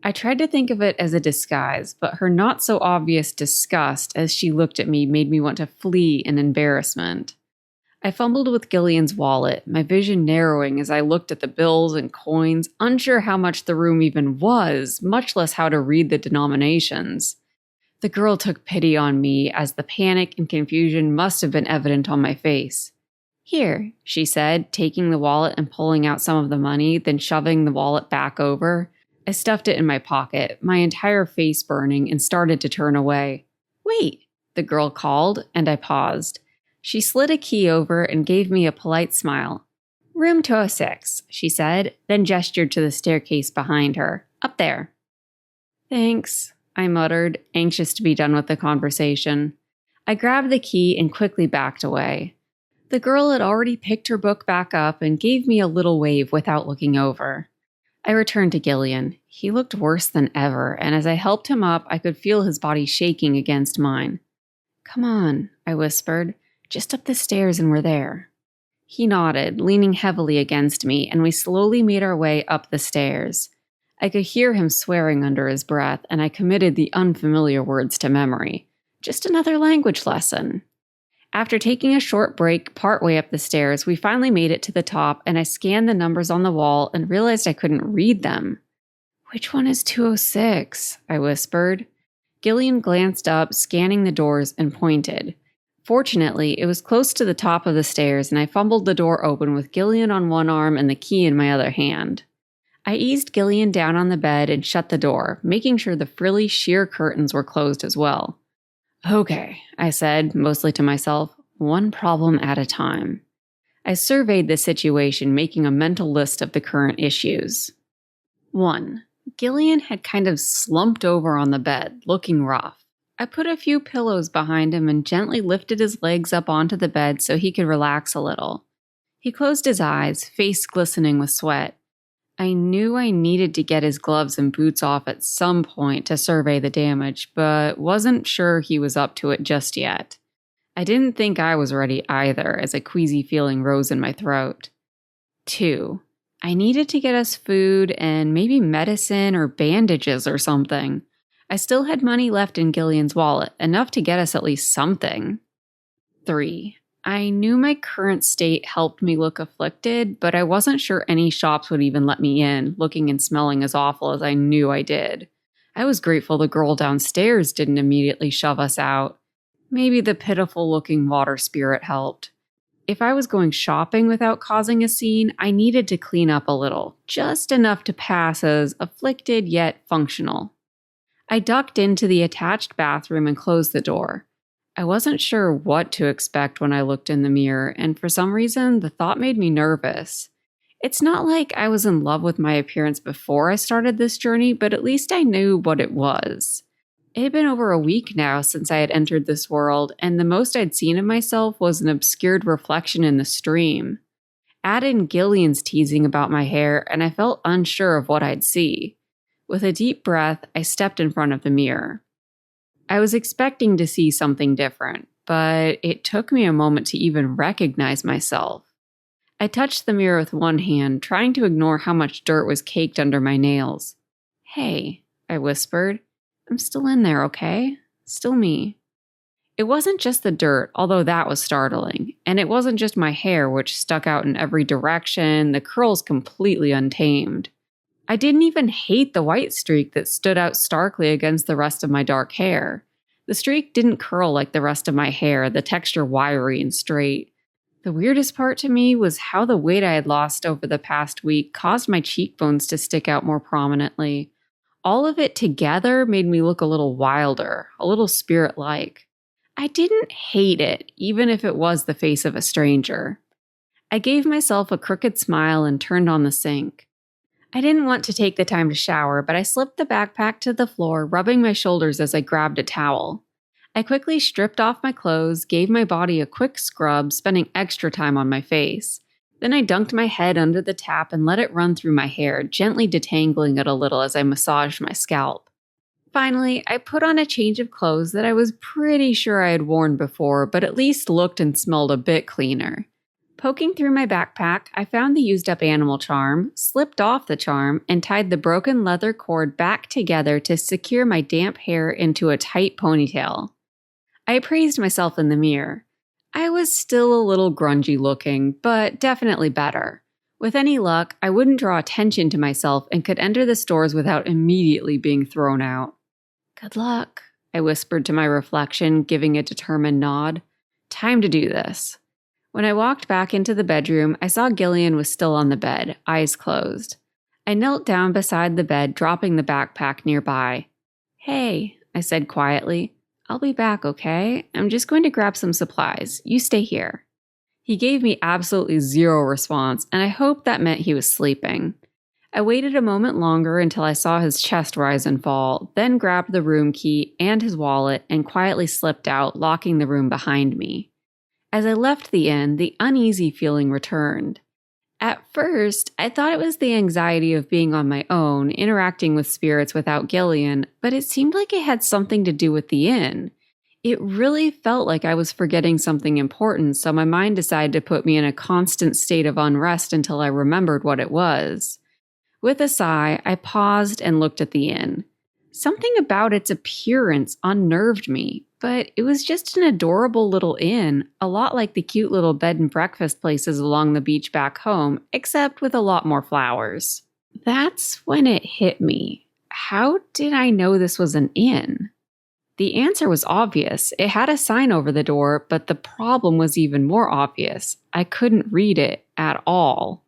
I tried to think of it as a disguise, but her not-so-obvious disgust as she looked at me made me want to flee in embarrassment. I fumbled with Gillean's wallet, my vision narrowing as I looked at the bills and coins, unsure how much the room even was, much less how to read the denominations. The girl took pity on me, as the panic and confusion must have been evident on my face. "Here," she said, taking the wallet and pulling out some of the money, then shoving the wallet back over. I stuffed it in my pocket, my entire face burning, and started to turn away. "Wait," the girl called, and I paused. She slid a key over and gave me a polite smile. "Room 206, she said, then gestured to the staircase behind her. "Up there." "Thanks," I muttered, anxious to be done with the conversation. I grabbed the key and quickly backed away. The girl had already picked her book back up and gave me a little wave without looking over. I returned to Gillean. He looked worse than ever, and as I helped him up, I could feel his body shaking against mine. "Come on," I whispered. "Just up the stairs and we're there." He nodded, leaning heavily against me, and we slowly made our way up the stairs. I could hear him swearing under his breath, and I committed the unfamiliar words to memory. Just another language lesson. After taking a short break partway up the stairs, we finally made it to the top, and I scanned the numbers on the wall and realized I couldn't read them. "Which one is 206? I whispered. Gillean glanced up, scanning the doors, and pointed. Fortunately, it was close to the top of the stairs, and I fumbled the door open with Gillean on one arm and the key in my other hand. I eased Gillean down on the bed and shut the door, making sure the frilly sheer curtains were closed as well. "Okay," I said, mostly to myself, 1 problem at a time. I surveyed the situation, making a mental list of the current issues. 1. Gillean had kind of slumped over on the bed, looking rough. I put a few pillows behind him and gently lifted his legs up onto the bed so he could relax a little. He closed his eyes, face glistening with sweat. I knew I needed to get his gloves and boots off at some point to survey the damage, but wasn't sure he was up to it just yet. I didn't think I was ready either, as a queasy feeling rose in my throat. 2. I needed to get us food and maybe medicine or bandages or something. I still had money left in Gillean's wallet, enough to get us at least something. 3. I knew my current state helped me look afflicted, but I wasn't sure any shops would even let me in, looking and smelling as awful as I knew I did. I was grateful the girl downstairs didn't immediately shove us out. Maybe the pitiful-looking water spirit helped. If I was going shopping without causing a scene, I needed to clean up a little, just enough to pass as afflicted yet functional. I ducked into the attached bathroom and closed the door. I wasn't sure what to expect when I looked in the mirror, and for some reason, the thought made me nervous. It's not like I was in love with my appearance before I started this journey, but at least I knew what it was. It had been over a week now since I had entered this world, and the most I'd seen of myself was an obscured reflection in the stream. Add in Gillean's teasing about my hair, and I felt unsure of what I'd see. With a deep breath, I stepped in front of the mirror. I was expecting to see something different, but it took me a moment to even recognize myself. I touched the mirror with one hand, trying to ignore how much dirt was caked under my nails. "Hey," I whispered. "I'm still in there, okay? Still me." It wasn't just the dirt, although that was startling. And it wasn't just my hair, which stuck out in every direction, the curls completely untamed. I didn't even hate the white streak that stood out starkly against the rest of my dark hair. The streak didn't curl like the rest of my hair, the texture wiry and straight. The weirdest part to me was how the weight I had lost over the past week caused my cheekbones to stick out more prominently. All of it together made me look a little wilder, a little spirit-like. I didn't hate it, even if it was the face of a stranger. I gave myself a crooked smile and turned on the sink. I didn't want to take the time to shower, but I slipped the backpack to the floor, rubbing my shoulders as I grabbed a towel. I quickly stripped off my clothes, gave my body a quick scrub, spending extra time on my face. Then I dunked my head under the tap and let it run through my hair, gently detangling it a little as I massaged my scalp. Finally, I put on a change of clothes that I was pretty sure I had worn before, but at least looked and smelled a bit cleaner. Poking through my backpack, I found the used-up animal charm, slipped off the charm, and tied the broken leather cord back together to secure my damp hair into a tight ponytail. I appraised myself in the mirror. I was still a little grungy looking, but definitely better. With any luck, I wouldn't draw attention to myself and could enter the stores without immediately being thrown out. "Good luck," I whispered to my reflection, giving a determined nod. Time to do this. When I walked back into the bedroom, I saw Gillean was still on the bed, eyes closed. I knelt down beside the bed, dropping the backpack nearby. "Hey," I said quietly. "I'll be back, okay? I'm just going to grab some supplies. You stay here." He gave me absolutely zero response, and I hoped that meant he was sleeping. I waited a moment longer until I saw his chest rise and fall, then grabbed the room key and his wallet and quietly slipped out, locking the room behind me. As I left the inn, the uneasy feeling returned. At first, I thought it was the anxiety of being on my own, interacting with spirits without Gillean, but it seemed like it had something to do with the inn. It really felt like I was forgetting something important, so my mind decided to put me in a constant state of unrest until I remembered what it was. With a sigh, I paused and looked at the inn. Something about its appearance unnerved me, but it was just an adorable little inn, a lot like the cute little bed and breakfast places along the beach back home, except with a lot more flowers. That's when it hit me. How did I know this was an inn? The answer was obvious. It had a sign over the door, but the problem was even more obvious. I couldn't read it at all.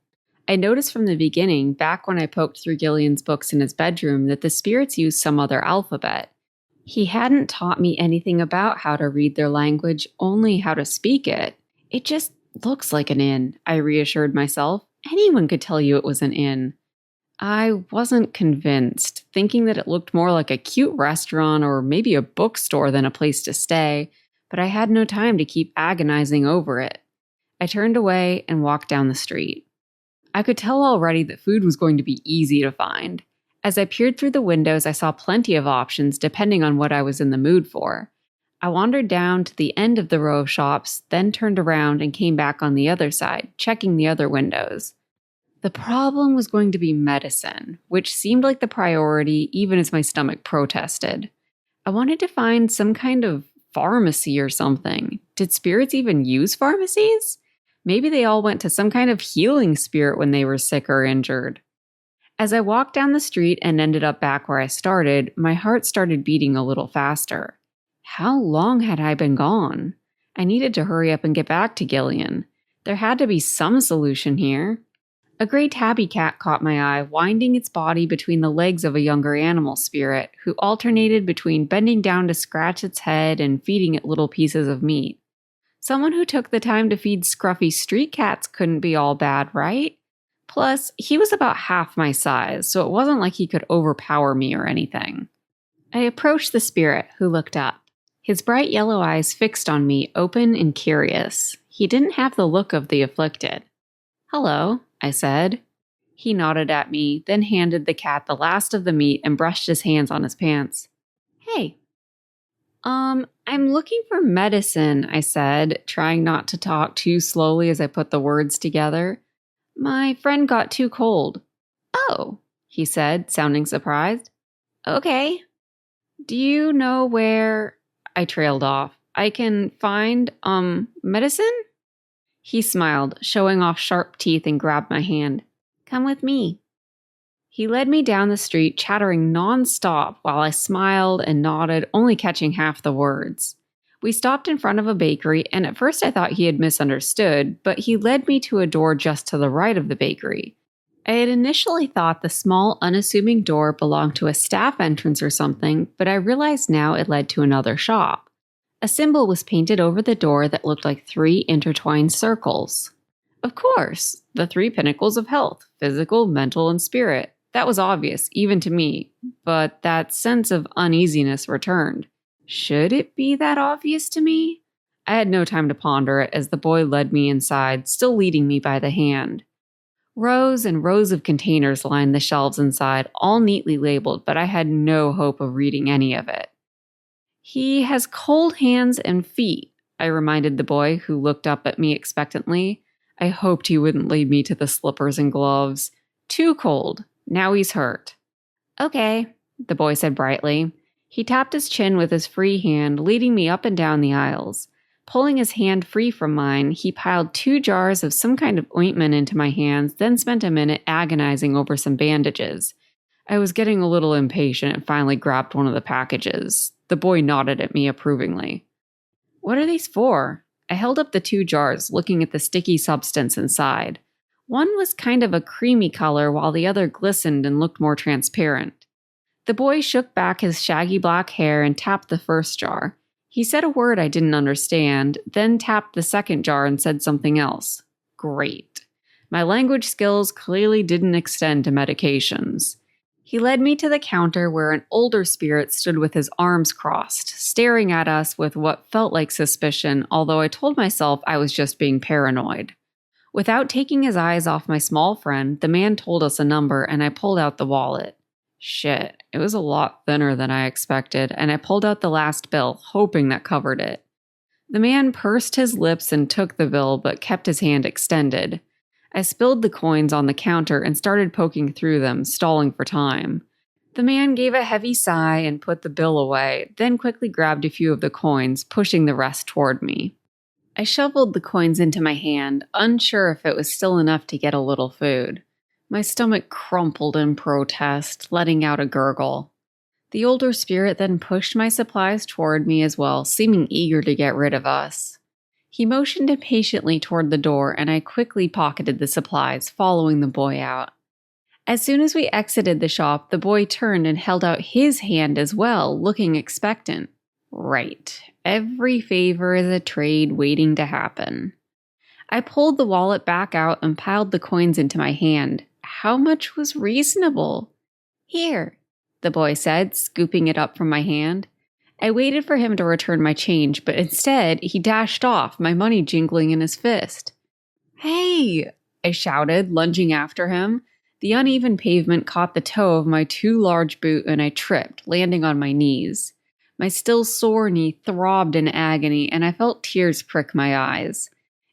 I noticed from the beginning, back when I poked through Gillian's books in his bedroom, that the spirits used some other alphabet. He hadn't taught me anything about how to read their language, only how to speak it. It just looks like an inn, I reassured myself. Anyone could tell you it was an inn. I wasn't convinced, thinking that it looked more like a cute restaurant or maybe a bookstore than a place to stay, but I had no time to keep agonizing over it. I turned away and walked down the street. I could tell already that food was going to be easy to find. As I peered through the windows, I saw plenty of options depending on what I was in the mood for. I wandered down to the end of the row of shops, then turned around and came back on the other side, checking the other windows. The problem was going to be medicine, which seemed like the priority even as my stomach protested. I wanted to find some kind of pharmacy or something. Did spirits even use pharmacies? Maybe they all went to some kind of healing spirit when they were sick or injured. As I walked down the street and ended up back where I started, my heart started beating a little faster. How long had I been gone? I needed to hurry up and get back to Gillean. There had to be some solution here. A gray tabby cat caught my eye, winding its body between the legs of a younger animal spirit, who alternated between bending down to scratch its head and feeding it little pieces of meat. Someone who took the time to feed scruffy street cats couldn't be all bad, right? Plus, he was about half my size, so it wasn't like he could overpower me or anything. I approached the spirit, who looked up. His bright yellow eyes fixed on me, open and curious. He didn't have the look of the afflicted. "Hello," I said. He nodded at me, then handed the cat the last of the meat and brushed his hands on his pants. "Hey." I'm looking for medicine," I said, trying not to talk too slowly as I put the words together. "My friend got too cold." "Oh," he said, sounding surprised. "Okay. Do you know where—" I trailed off. "I can find, medicine?" He smiled, showing off sharp teeth and grabbed my hand. "Come with me." He led me down the street, chattering nonstop while I smiled and nodded, only catching half the words. We stopped in front of a bakery, and at first I thought he had misunderstood, but he led me to a door just to the right of the bakery. I had initially thought the small, unassuming door belonged to a staff entrance or something, but I realized now it led to another shop. A symbol was painted over the door that looked like 3 intertwined circles. Of course, the 3 pinnacles of health: physical, mental, and spirit. That was obvious, even to me, but that sense of uneasiness returned. Should it be that obvious to me? I had no time to ponder it as the boy led me inside, still leading me by the hand. Rows and rows of containers lined the shelves inside, all neatly labeled, but I had no hope of reading any of it. "He has cold hands and feet," I reminded the boy, who looked up at me expectantly. I hoped he wouldn't lead me to the slippers and gloves. "Too cold. Now he's hurt." "Okay," the boy said brightly. He tapped his chin with his free hand, leading me up and down the aisles. Pulling his hand free from mine, he piled 2 jars of some kind of ointment into my hands, then spent a minute agonizing over some bandages. I was getting a little impatient and finally grabbed one of the packages. The boy nodded at me approvingly. "What are these for?" I held up the 2 jars, looking at the sticky substance inside. One was kind of a creamy color, while the other glistened and looked more transparent. The boy shook back his shaggy black hair and tapped the first jar. He said a word I didn't understand, then tapped the second jar and said something else. Great. My language skills clearly didn't extend to medications. He led me to the counter where an older spirit stood with his arms crossed, staring at us with what felt like suspicion, although I told myself I was just being paranoid. Without taking his eyes off my small friend, the man told us a number and I pulled out the wallet. Shit, it was a lot thinner than I expected, and I pulled out the last bill, hoping that covered it. The man pursed his lips and took the bill, but kept his hand extended. I spilled the coins on the counter and started poking through them, stalling for time. The man gave a heavy sigh and put the bill away, then quickly grabbed a few of the coins, pushing the rest toward me. I shoveled the coins into my hand, unsure if it was still enough to get a little food. My stomach crumpled in protest, letting out a gurgle. The older spirit then pushed my supplies toward me as well, seeming eager to get rid of us. He motioned impatiently toward the door, and I quickly pocketed the supplies, following the boy out. As soon as we exited the shop, the boy turned and held out his hand as well, looking expectant. Right. Every favor is a trade waiting to happen. I pulled the wallet back out and piled the coins into my hand. How much was reasonable? "Here," the boy said, scooping it up from my hand. I waited for him to return my change, but instead, he dashed off, my money jingling in his fist. "Hey!" I shouted, lunging after him. The uneven pavement caught the toe of my too large boot and I tripped, landing on my knees. My still sore knee throbbed in agony, and I felt tears prick my eyes.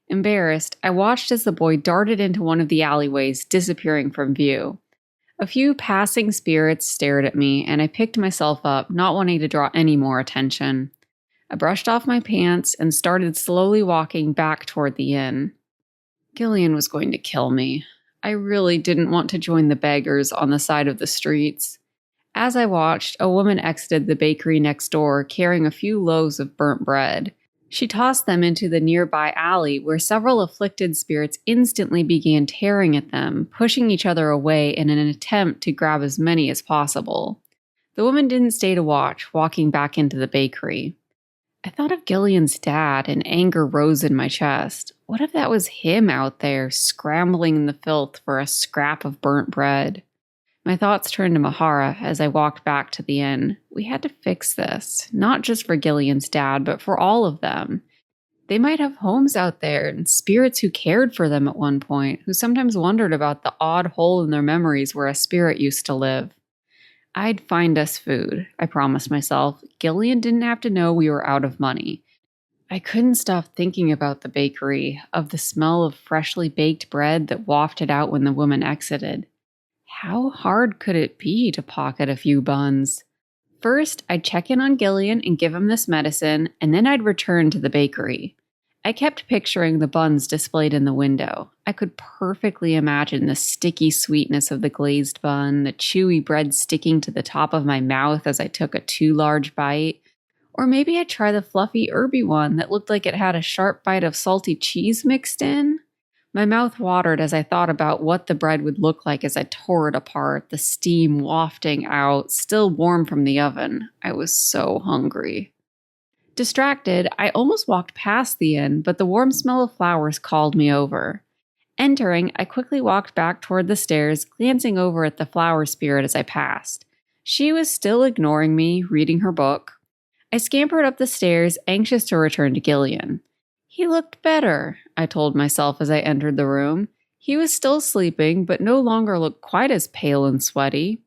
Embarrassed, I watched as the boy darted into one of the alleyways, disappearing from view. A few passing spirits stared at me, and I picked myself up, not wanting to draw any more attention. I brushed off my pants and started slowly walking back toward the inn. Gillean was going to kill me. I really didn't want to join the beggars on the side of the streets. As I watched, a woman exited the bakery next door, carrying a few loaves of burnt bread. She tossed them into the nearby alley, where several afflicted spirits instantly began tearing at them, pushing each other away in an attempt to grab as many as possible. The woman didn't stay to watch, walking back into the bakery. I thought of Gillian's dad, and anger rose in my chest. What if that was him out there, scrambling in the filth for a scrap of burnt bread? My thoughts turned to Mahara as I walked back to the inn. We had to fix this, not just for Gillian's dad, but for all of them. They might have homes out there and spirits who cared for them at one point, who sometimes wondered about the odd hole in their memories where a spirit used to live. I'd find us food, I promised myself. Gillean didn't have to know we were out of money. I couldn't stop thinking about the bakery, of the smell of freshly baked bread that wafted out when the woman exited. How hard could it be to pocket a few buns? First, I'd check in on Gillean and give him this medicine, and then I'd return to the bakery. I kept picturing the buns displayed in the window. I could perfectly imagine the sticky sweetness of the glazed bun, the chewy bread sticking to the top of my mouth as I took a too large bite. Or maybe I'd try the fluffy, herby one that looked like it had a sharp bite of salty cheese mixed in. My mouth watered as I thought about what the bread would look like as I tore it apart, the steam wafting out, still warm from the oven. I was so hungry. Distracted, I almost walked past the inn, but the warm smell of flowers called me over. Entering, I quickly walked back toward the stairs, glancing over at the flower spirit as I passed. She was still ignoring me, reading her book. I scampered up the stairs, anxious to return to Gillean. He looked better, I told myself as I entered the room. He was still sleeping, but no longer looked quite as pale and sweaty.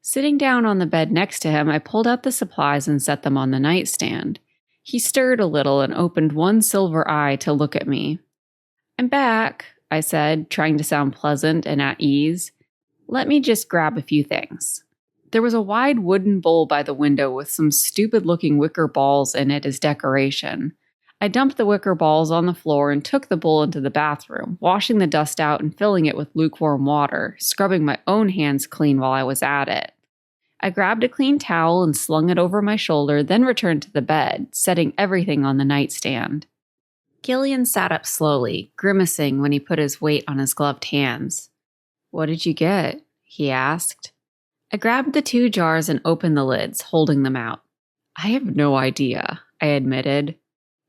Sitting down on the bed next to him, I pulled out the supplies and set them on the nightstand. He stirred a little and opened one silver eye to look at me. "I'm back," I said, trying to sound pleasant and at ease. "Let me just grab a few things." There was a wide wooden bowl by the window with some stupid-looking wicker balls in it as decoration. I dumped the wicker balls on the floor and took the bowl into the bathroom, washing the dust out and filling it with lukewarm water, scrubbing my own hands clean while I was at it. I grabbed a clean towel and slung it over my shoulder, then returned to the bed, setting everything on the nightstand. Gillean sat up slowly, grimacing when he put his weight on his gloved hands. "What did you get?" he asked. I grabbed the 2 jars and opened the lids, holding them out. "I have no idea," I admitted.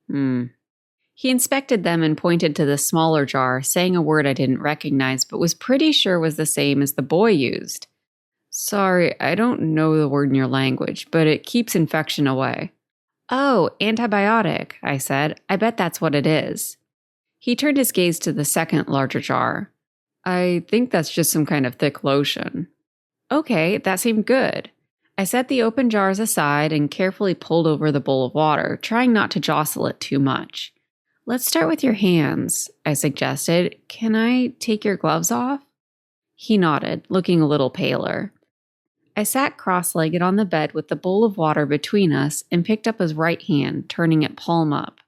He inspected them and pointed to the smaller jar, saying a word I didn't recognize but was pretty sure was the same as the boy used. "Sorry, I don't know the word in your language, but it keeps infection away." "Oh, antibiotic," I said. "I bet that's what it is." He turned his gaze to the second larger jar. "I think that's just some kind of thick lotion." Okay, that seemed good. I set the open jars aside and carefully pulled over the bowl of water, trying not to jostle it too much. "Let's start with your hands," I suggested. "Can I take your gloves off?" He nodded, looking a little paler. I sat cross-legged on the bed with the bowl of water between us and picked up his right hand, turning it palm up.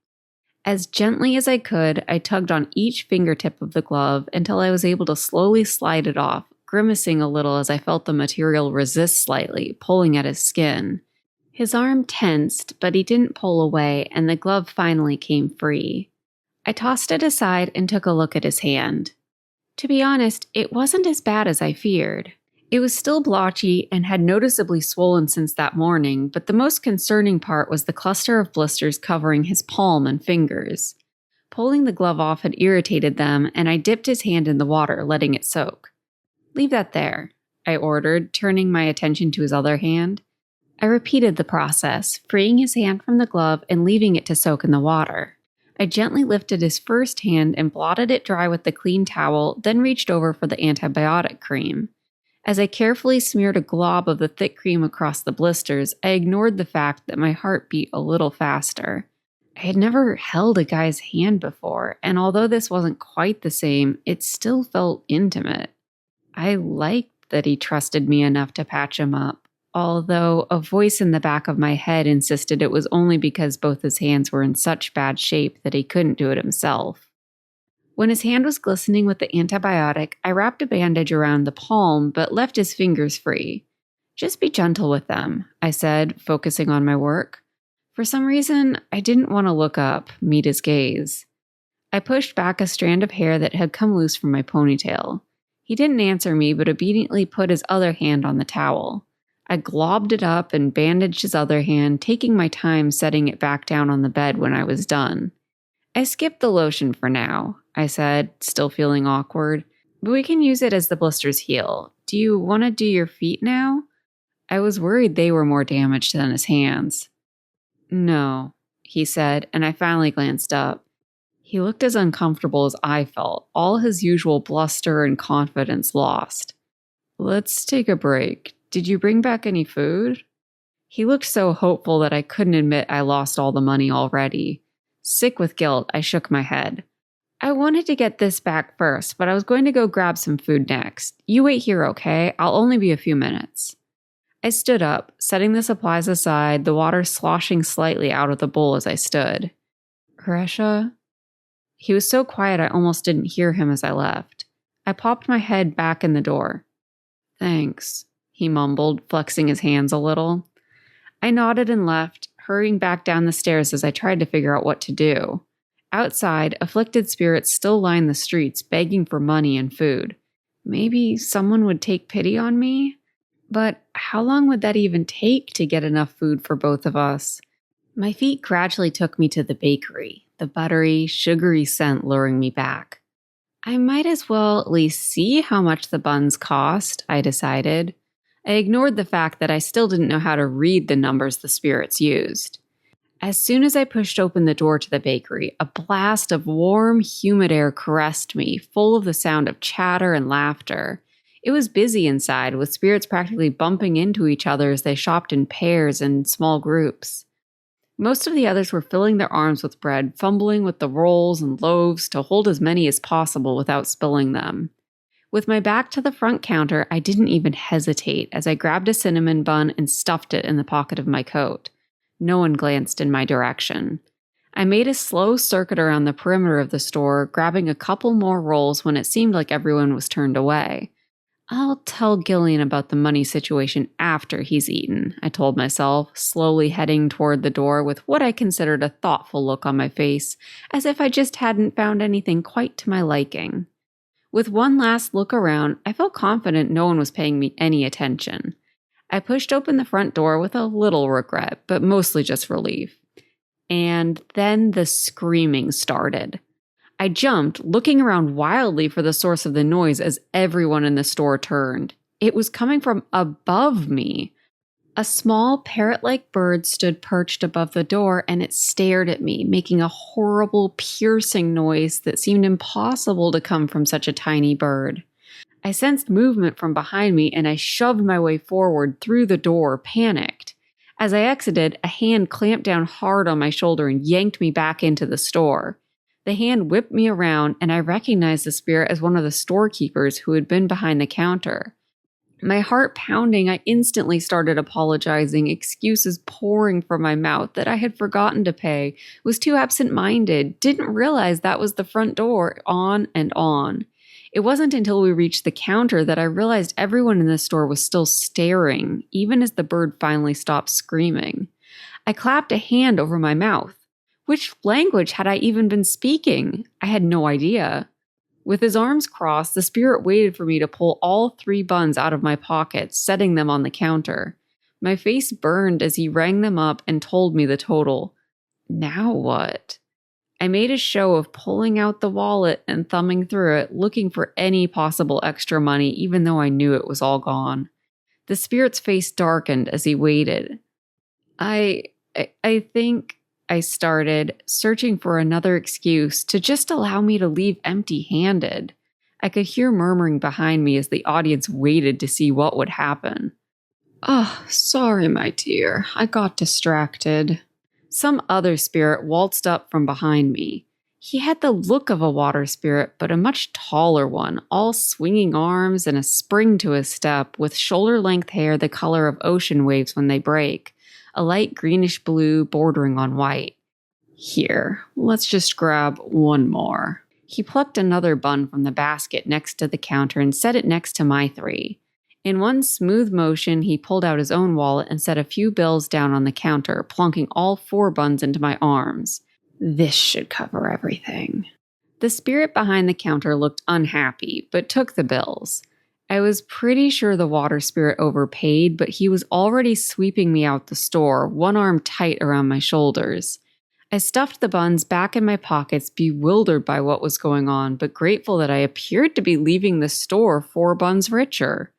As gently as I could, I tugged on each fingertip of the glove until I was able to slowly slide it off, grimacing a little as I felt the material resist slightly, pulling at his skin. His arm tensed, but he didn't pull away, and the glove finally came free. I tossed it aside and took a look at his hand. To be honest, it wasn't as bad as I feared. It was still blotchy and had noticeably swollen since that morning, but the most concerning part was the cluster of blisters covering his palm and fingers. Pulling the glove off had irritated them, and I dipped his hand in the water, letting it soak. "Leave that there," I ordered, turning my attention to his other hand. I repeated the process, freeing his hand from the glove and leaving it to soak in the water. I gently lifted his first hand and blotted it dry with the clean towel, then reached over for the antibiotic cream. As I carefully smeared a glob of the thick cream across the blisters, I ignored the fact that my heart beat a little faster. I had never held a guy's hand before, and although this wasn't quite the same, it still felt intimate. I liked that he trusted me enough to patch him up, although a voice in the back of my head insisted it was only because both his hands were in such bad shape that he couldn't do it himself. When his hand was glistening with the antibiotic, I wrapped a bandage around the palm but left his fingers free. "Just be gentle with them," I said, focusing on my work. For some reason, I didn't want to look up, meet his gaze. I pushed back a strand of hair that had come loose from my ponytail. He didn't answer me, but obediently put his other hand on the towel. I globbed it up and bandaged his other hand, taking my time setting it back down on the bed when I was done. "I skipped the lotion for now," I said, still feeling awkward, "but we can use it as the blisters heal. Do you want to do your feet now?" I was worried they were more damaged than his hands. "No," he said, and I finally glanced up. He looked as uncomfortable as I felt, all his usual bluster and confidence lost. "Let's take a break. Did you bring back any food?" He looked so hopeful that I couldn't admit I lost all the money already. Sick with guilt, I shook my head. "I wanted to get this back first, but I was going to go grab some food next. You wait here, okay? I'll only be a few minutes." I stood up, setting the supplies aside, the water sloshing slightly out of the bowl as I stood. "Horesha?" He was so quiet I almost didn't hear him as I left. I popped my head back in the door. "Thanks," he mumbled, flexing his hands a little. I nodded and left, hurrying back down the stairs as I tried to figure out what to do. Outside, afflicted spirits still lined the streets, begging for money and food. Maybe someone would take pity on me? But how long would that even take to get enough food for both of us? My feet gradually took me to the bakery, the buttery, sugary scent luring me back. I might as well at least see how much the buns cost, I decided. I ignored the fact that I still didn't know how to read the numbers the spirits used. As soon as I pushed open the door to the bakery, a blast of warm, humid air caressed me, full of the sound of chatter and laughter. It was busy inside, with spirits practically bumping into each other as they shopped in pairs and small groups. Most of the others were filling their arms with bread, fumbling with the rolls and loaves to hold as many as possible without spilling them. With my back to the front counter, I didn't even hesitate as I grabbed a cinnamon bun and stuffed it in the pocket of my coat. No one glanced in my direction. I made a slow circuit around the perimeter of the store, grabbing a couple more rolls when it seemed like everyone was turned away. "I'll tell Gillean about the money situation after he's eaten," I told myself, slowly heading toward the door with what I considered a thoughtful look on my face, as if I just hadn't found anything quite to my liking. With one last look around, I felt confident no one was paying me any attention. I pushed open the front door with a little regret, but mostly just relief. And then the screaming started. I jumped, looking around wildly for the source of the noise as everyone in the store turned. It was coming from above me. A small parrot-like bird stood perched above the door, and it stared at me, making a horrible, piercing noise that seemed impossible to come from such a tiny bird. I sensed movement from behind me, and I shoved my way forward through the door, panicked. As I exited, a hand clamped down hard on my shoulder and yanked me back into the store. The hand whipped me around, and I recognized the spirit as one of the storekeepers who had been behind the counter. My heart pounding, I instantly started apologizing, excuses pouring from my mouth that I had forgotten to pay, was too absent-minded, didn't realize that was the front door, on and on. It wasn't until we reached the counter that I realized everyone in the store was still staring, even as the bird finally stopped screaming. I clapped a hand over my mouth. Which language had I even been speaking? I had no idea. With his arms crossed, the spirit waited for me to pull all 3 buns out of my pockets, setting them on the counter. My face burned as he rang them up and told me the total. Now what? I made a show of pulling out the wallet and thumbing through it, looking for any possible extra money, even though I knew it was all gone. The spirit's face darkened as he waited. I think, I started, searching for another excuse to just allow me to leave empty-handed. I could hear murmuring behind me as the audience waited to see what would happen. "Oh, sorry, my dear. I got distracted." Some other spirit waltzed up from behind me. He had the look of a water spirit, but a much taller one, all swinging arms and a spring to his step, with shoulder-length hair the color of ocean waves when they break, a light greenish blue bordering on white. "Here, let's just grab one more." He plucked another bun from the basket next to the counter and set it next to my 3. In one smooth motion, he pulled out his own wallet and set a few bills down on the counter, plunking all 4 buns into my arms. This should cover everything. The spirit behind the counter looked unhappy, but took the bills. I was pretty sure the water spirit overpaid, but he was already sweeping me out the store, one arm tight around my shoulders. I stuffed the buns back in my pockets, bewildered by what was going on, but grateful that I appeared to be leaving the store 4 buns richer.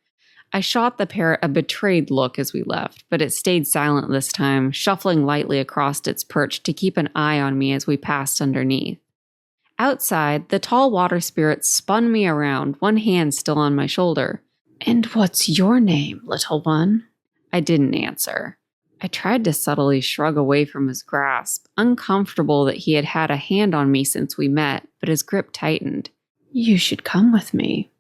I shot the parrot a betrayed look as we left, but it stayed silent this time, shuffling lightly across its perch to keep an eye on me as we passed underneath. Outside, the tall water spirit spun me around, one hand still on my shoulder. "And what's your name, little one?" I didn't answer. I tried to subtly shrug away from his grasp, uncomfortable that he had had a hand on me since we met, but his grip tightened. "You should come with me,"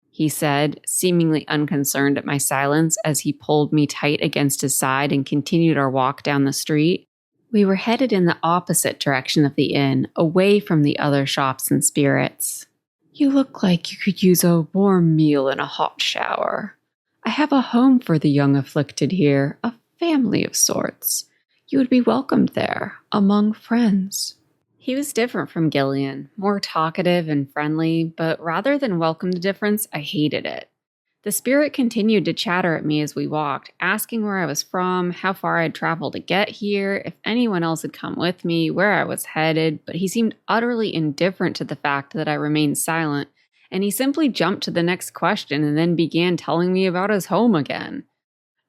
he said, seemingly unconcerned at my silence as he pulled me tight against his side and continued our walk down the street. We were headed in the opposite direction of the inn, away from the other shops and spirits. You look like you could use a warm meal and a hot shower. I have a home for the young afflicted here, a family of sorts. You would be welcomed there, among friends. He was different from Gillean, more talkative and friendly, but rather than welcome the difference, I hated it. The spirit continued to chatter at me as we walked, asking where I was from, how far I'd traveled to get here, if anyone else had come with me, where I was headed, but he seemed utterly indifferent to the fact that I remained silent, and he simply jumped to the next question and then began telling me about his home again.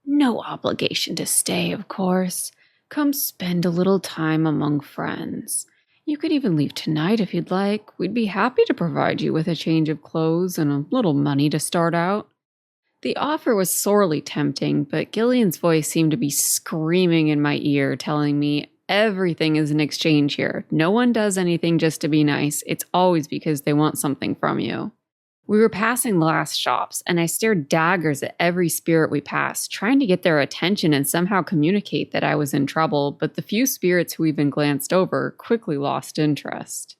No obligation to stay, of course. Come spend a little time among friends. You could even leave tonight if you'd like. We'd be happy to provide you with a change of clothes and a little money to start out. The offer was sorely tempting, but Gillian's voice seemed to be screaming in my ear, telling me everything is an exchange here. No one does anything just to be nice. It's always because they want something from you. We were passing the last shops, and I stared daggers at every spirit we passed, trying to get their attention and somehow communicate that I was in trouble, but the few spirits who even glanced over quickly lost interest.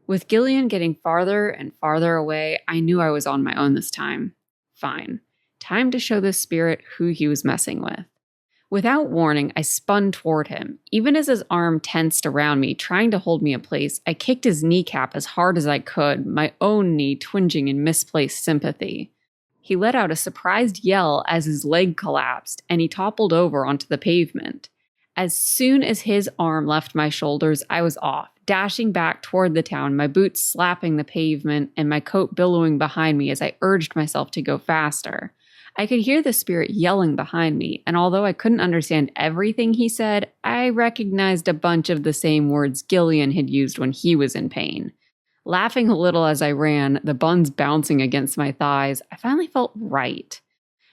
With Gillean getting farther and farther away, I knew I was on my own this time. Fine. Time to show this spirit who he was messing with. Without warning, I spun toward him. Even as his arm tensed around me, trying to hold me in place, I kicked his kneecap as hard as I could, my own knee twinging in misplaced sympathy. He let out a surprised yell as his leg collapsed, and he toppled over onto the pavement. As soon as his arm left my shoulders, I was off, dashing back toward the town, my boots slapping the pavement and my coat billowing behind me as I urged myself to go faster. I could hear the spirit yelling behind me, and although I couldn't understand everything he said, I recognized a bunch of the same words Gillean had used when he was in pain. Laughing a little as I ran, the buns bouncing against my thighs, I finally felt right.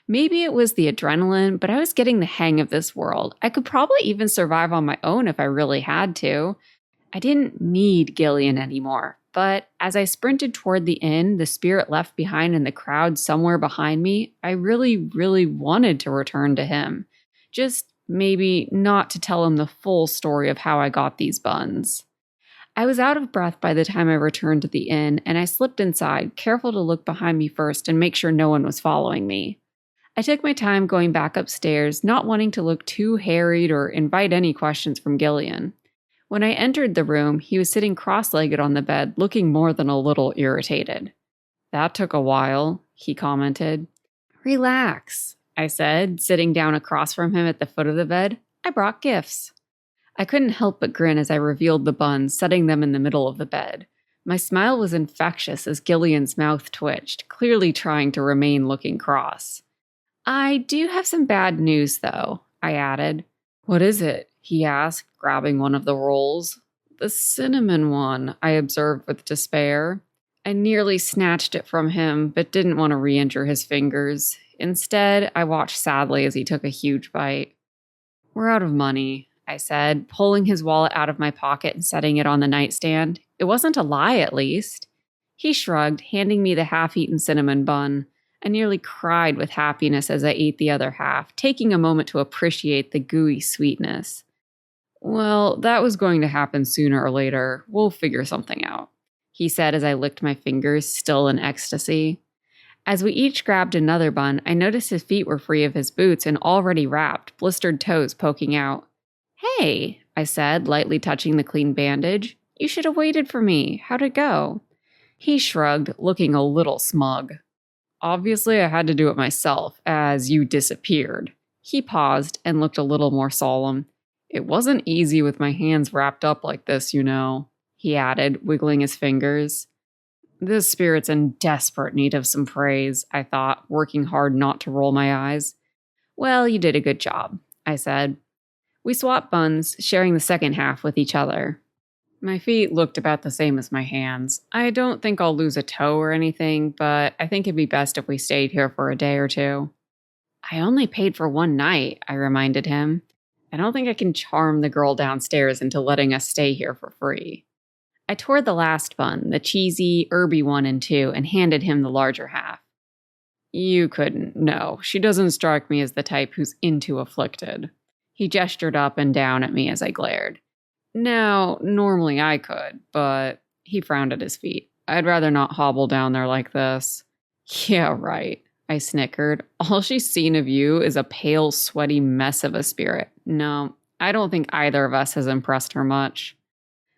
Maybe it was the adrenaline, but I was getting the hang of this world. I could probably even survive on my own if I really had to. I didn't need Gillean anymore. But as I sprinted toward the inn, the spirit left behind in the crowd somewhere behind me, I really, really wanted to return to him. Just maybe not to tell him the full story of how I got these buns. I was out of breath by the time I returned to the inn, and I slipped inside, careful to look behind me first and make sure no one was following me. I took my time going back upstairs, not wanting to look too harried or invite any questions from Gillean. When I entered the room, he was sitting cross-legged on the bed, looking more than a little irritated. That took a while, he commented. Relax, I said, sitting down across from him at the foot of the bed. I brought gifts. I couldn't help but grin as I revealed the buns, setting them in the middle of the bed. My smile was infectious as Gillian's mouth twitched, clearly trying to remain looking cross. I do have some bad news, though, I added. What is it? He asked, grabbing one of the rolls. The cinnamon one, I observed with despair. I nearly snatched it from him, but didn't want to re-injure his fingers. Instead, I watched sadly as he took a huge bite. We're out of money, I said, pulling his wallet out of my pocket and setting it on the nightstand. It wasn't a lie, at least. He shrugged, handing me the half-eaten cinnamon bun. I nearly cried with happiness as I ate the other half, taking a moment to appreciate the gooey sweetness. Well, that was going to happen sooner or later. We'll figure something out, he said as I licked my fingers, still in ecstasy. As we each grabbed another bun, I noticed his feet were free of his boots and already wrapped, blistered toes poking out. Hey, I said, lightly touching the clean bandage. You should have waited for me. How'd it go? He shrugged, looking a little smug. Obviously, I had to do it myself, as you disappeared. He paused and looked a little more solemn. It wasn't easy with my hands wrapped up like this, you know, he added, wiggling his fingers. This spirit's in desperate need of some praise, I thought, working hard not to roll my eyes. Well, you did a good job, I said. We swapped buns, sharing the second half with each other. My feet looked about the same as my hands. I don't think I'll lose a toe or anything, but I think it'd be best if we stayed here for a day or two. I only paid for one night, I reminded him. I don't think I can charm the girl downstairs into letting us stay here for free. I tore the last bun, the cheesy, herby one in two, and handed him the larger half. You couldn't, no. She doesn't strike me as the type who's into afflicted. He gestured up and down at me as I glared. Now, normally I could, but he frowned at his feet. I'd rather not hobble down there like this. Yeah, right, I snickered. All she's seen of you is a pale, sweaty mess of a spirit. No, I don't think either of us has impressed her much.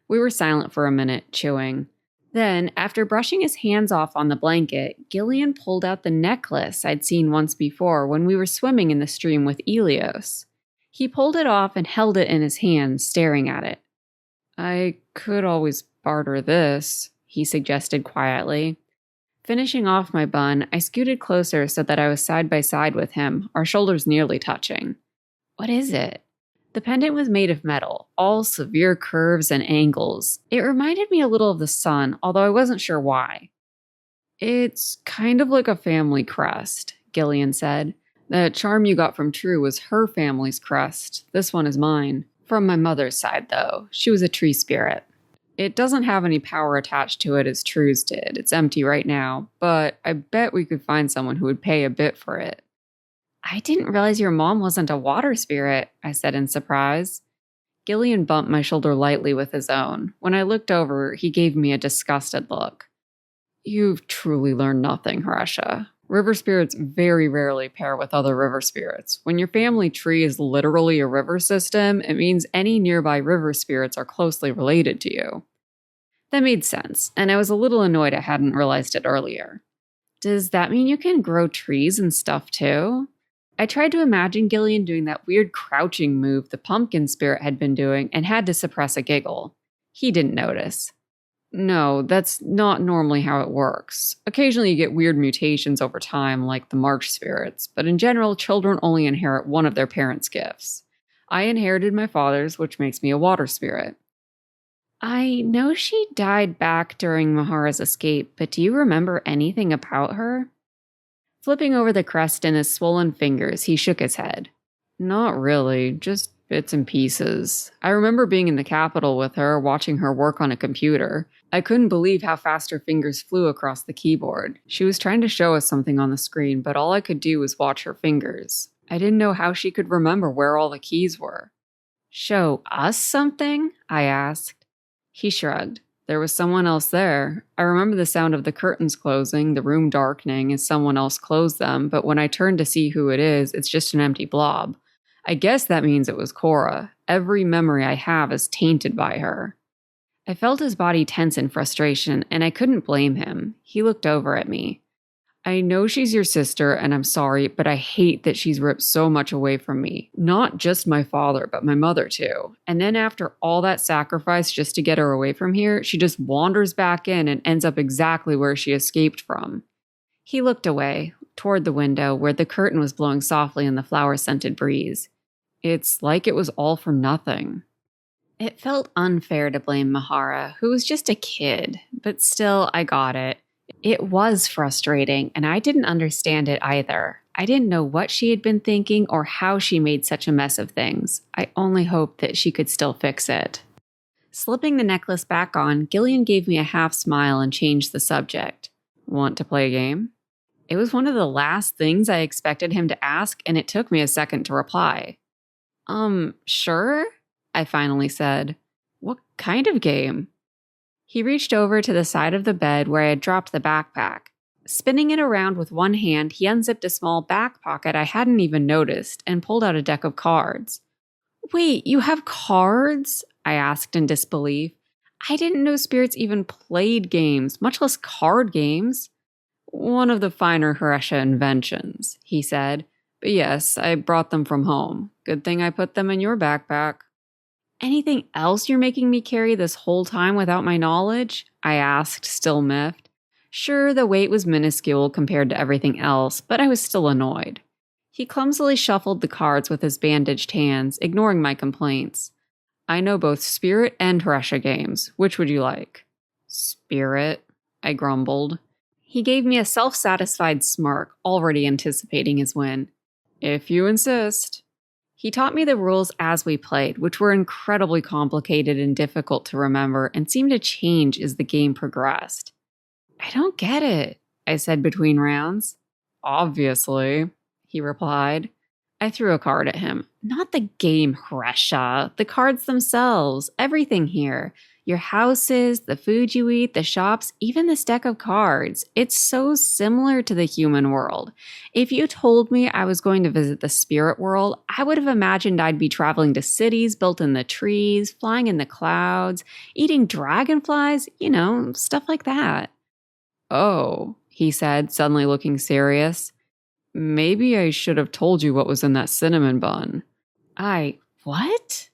We were silent for a minute, chewing. Then, after brushing his hands off on the blanket, Gillean pulled out the necklace I'd seen once before when we were swimming in the stream with Elios. He pulled it off and held it in his hand, staring at it. I could always barter this, he suggested quietly. Finishing off my bun, I scooted closer so that I was side by side with him, our shoulders nearly touching. What is it? The pendant was made of metal, all severe curves and angles. It reminded me a little of the sun, although I wasn't sure why. It's kind of like a family crest, Gillean said. The charm you got from True was her family's crest. This one is mine. From my mother's side, though. She was a tree spirit. It doesn't have any power attached to it as True's did. It's empty right now, but I bet we could find someone who would pay a bit for it. I didn't realize your mom wasn't a water spirit, I said in surprise. Gillean bumped my shoulder lightly with his own. When I looked over, he gave me a disgusted look. You've truly learned nothing, Harsha. River spirits very rarely pair with other river spirits. When your family tree is literally a river system, it means any nearby river spirits are closely related to you. That made sense, and I was a little annoyed I hadn't realized it earlier. Does that mean you can grow trees and stuff too? I tried to imagine Gillean doing that weird crouching move the pumpkin spirit had been doing and had to suppress a giggle. He didn't notice. No, that's not normally how it works. Occasionally you get weird mutations over time, like the March spirits, but in general, children only inherit one of their parents' gifts. I inherited my father's, which makes me a water spirit. I know she died back during Mahara's escape, but do you remember anything about her? Flipping over the crest in his swollen fingers, he shook his head. Not really, just bits and pieces. I remember being in the capital with her, watching her work on a computer. I couldn't believe how fast her fingers flew across the keyboard. She was trying to show us something on the screen, but all I could do was watch her fingers. I didn't know how she could remember where all the keys were. Show us something? I asked. He shrugged. There was someone else there. I remember the sound of the curtains closing, the room darkening as someone else closed them, but when I turned to see who it is, it's just an empty blob. I guess that means it was Cora. Every memory I have is tainted by her. I felt his body tense in frustration, and I couldn't blame him. He looked over at me. I know she's your sister, and I'm sorry, but I hate that she's ripped so much away from me. Not just my father, but my mother too. And then after all that sacrifice just to get her away from here, she just wanders back in and ends up exactly where she escaped from. He looked away, toward the window, where the curtain was blowing softly in the flower-scented breeze. It's like it was all for nothing. It felt unfair to blame Mahara, who was just a kid, but still, I got it. It was frustrating, and I didn't understand it either. I didn't know what she had been thinking or how she made such a mess of things. I only hoped that she could still fix it. Slipping the necklace back on, Gillean gave me a half smile and changed the subject. Want to play a game? It was one of the last things I expected him to ask, and it took me a second to reply. Sure? I finally said. What kind of game? He reached over to the side of the bed where I had dropped the backpack. Spinning it around with one hand, he unzipped a small back pocket I hadn't even noticed and pulled out a deck of cards. Wait, you have cards? I asked in disbelief. I didn't know spirits even played games, much less card games. One of the finer Harsha inventions, he said. But yes, I brought them from home. Good thing I put them in your backpack. Anything else you're making me carry this whole time without my knowledge? I asked, still miffed. Sure, the weight was minuscule compared to everything else, but I was still annoyed. He clumsily shuffled the cards with his bandaged hands, ignoring my complaints. I know both Spirit and Harsha games. Which would you like? Spirit, I grumbled. He gave me a self-satisfied smirk, already anticipating his win. If you insist. He taught me the rules as we played, which were incredibly complicated and difficult to remember and seemed to change as the game progressed. I don't get it, I said between rounds. Obviously, he replied. I threw a card at him. Not the game, Hresha. The cards themselves. Everything here. Your houses, the food you eat, the shops, even this deck of cards. It's so similar to the human world. If you told me I was going to visit the spirit world, I would have imagined I'd be traveling to cities built in the trees, flying in the clouds, eating dragonflies, stuff like that. Oh, he said, suddenly looking serious. Maybe I should have told you what was in that cinnamon bun. What?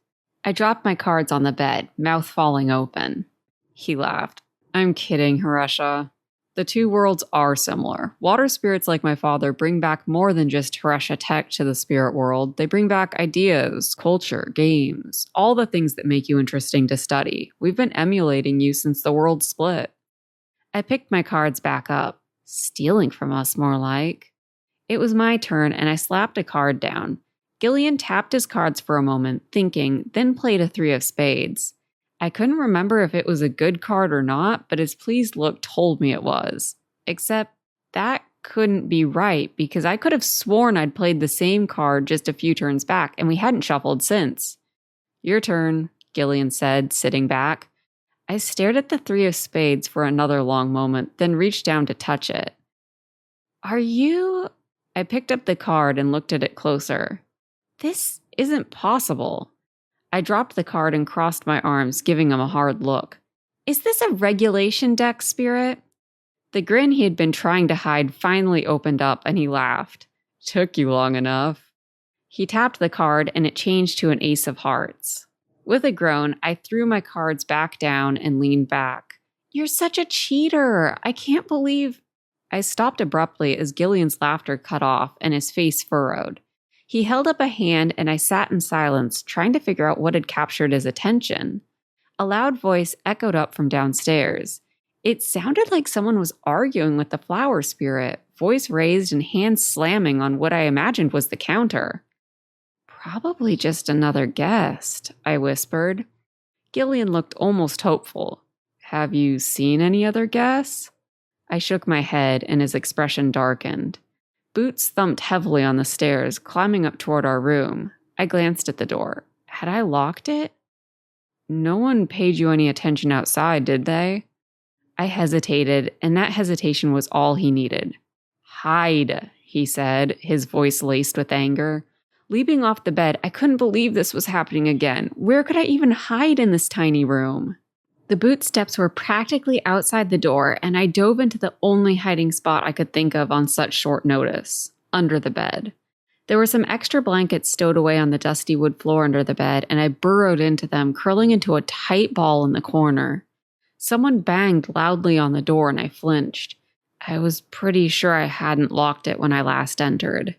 I dropped my cards on the bed, mouth falling open. He laughed. I'm kidding, Hresha. The two worlds are similar. Water spirits like my father bring back more than just Hresha tech to the spirit world. They bring back ideas, culture, games, all the things that make you interesting to study. We've been emulating you since the world split. I picked my cards back up. Stealing from us, more like. It was my turn, and I slapped a card down. Gillean tapped his cards for a moment, thinking, then played a 3 of spades. I couldn't remember if it was a good card or not, but his pleased look told me it was. Except that couldn't be right, because I could have sworn I'd played the same card just a few turns back, and we hadn't shuffled since. Your turn, Gillean said, sitting back. I stared at the 3 of spades for another long moment, then reached down to touch it. Are you... I picked up the card and looked at it closer. This isn't possible. I dropped the card and crossed my arms, giving him a hard look. Is this a regulation deck, Spirit? The grin he had been trying to hide finally opened up, and he laughed. Took you long enough. He tapped the card, and it changed to an ace of hearts. With a groan, I threw my cards back down and leaned back. You're such a cheater. I can't believe... I stopped abruptly as Gillian's laughter cut off and his face furrowed. He held up a hand and I sat in silence, trying to figure out what had captured his attention. A loud voice echoed up from downstairs. It sounded like someone was arguing with the flower spirit, voice raised and hands slamming on what I imagined was the counter. Probably just another guest, I whispered. Gillean looked almost hopeful. Have you seen any other guests? I shook my head and his expression darkened. Boots thumped heavily on the stairs, climbing up toward our room. I glanced at the door. Had I locked it? No one paid you any attention outside, did they? I hesitated, and that hesitation was all he needed. Hide, he said, his voice laced with anger. Leaping off the bed, I couldn't believe this was happening again. Where could I even hide in this tiny room? The boot steps were practically outside the door, and I dove into the only hiding spot I could think of on such short notice, under the bed. There were some extra blankets stowed away on the dusty wood floor under the bed, and I burrowed into them, curling into a tight ball in the corner. Someone banged loudly on the door, and I flinched. I was pretty sure I hadn't locked it when I last entered.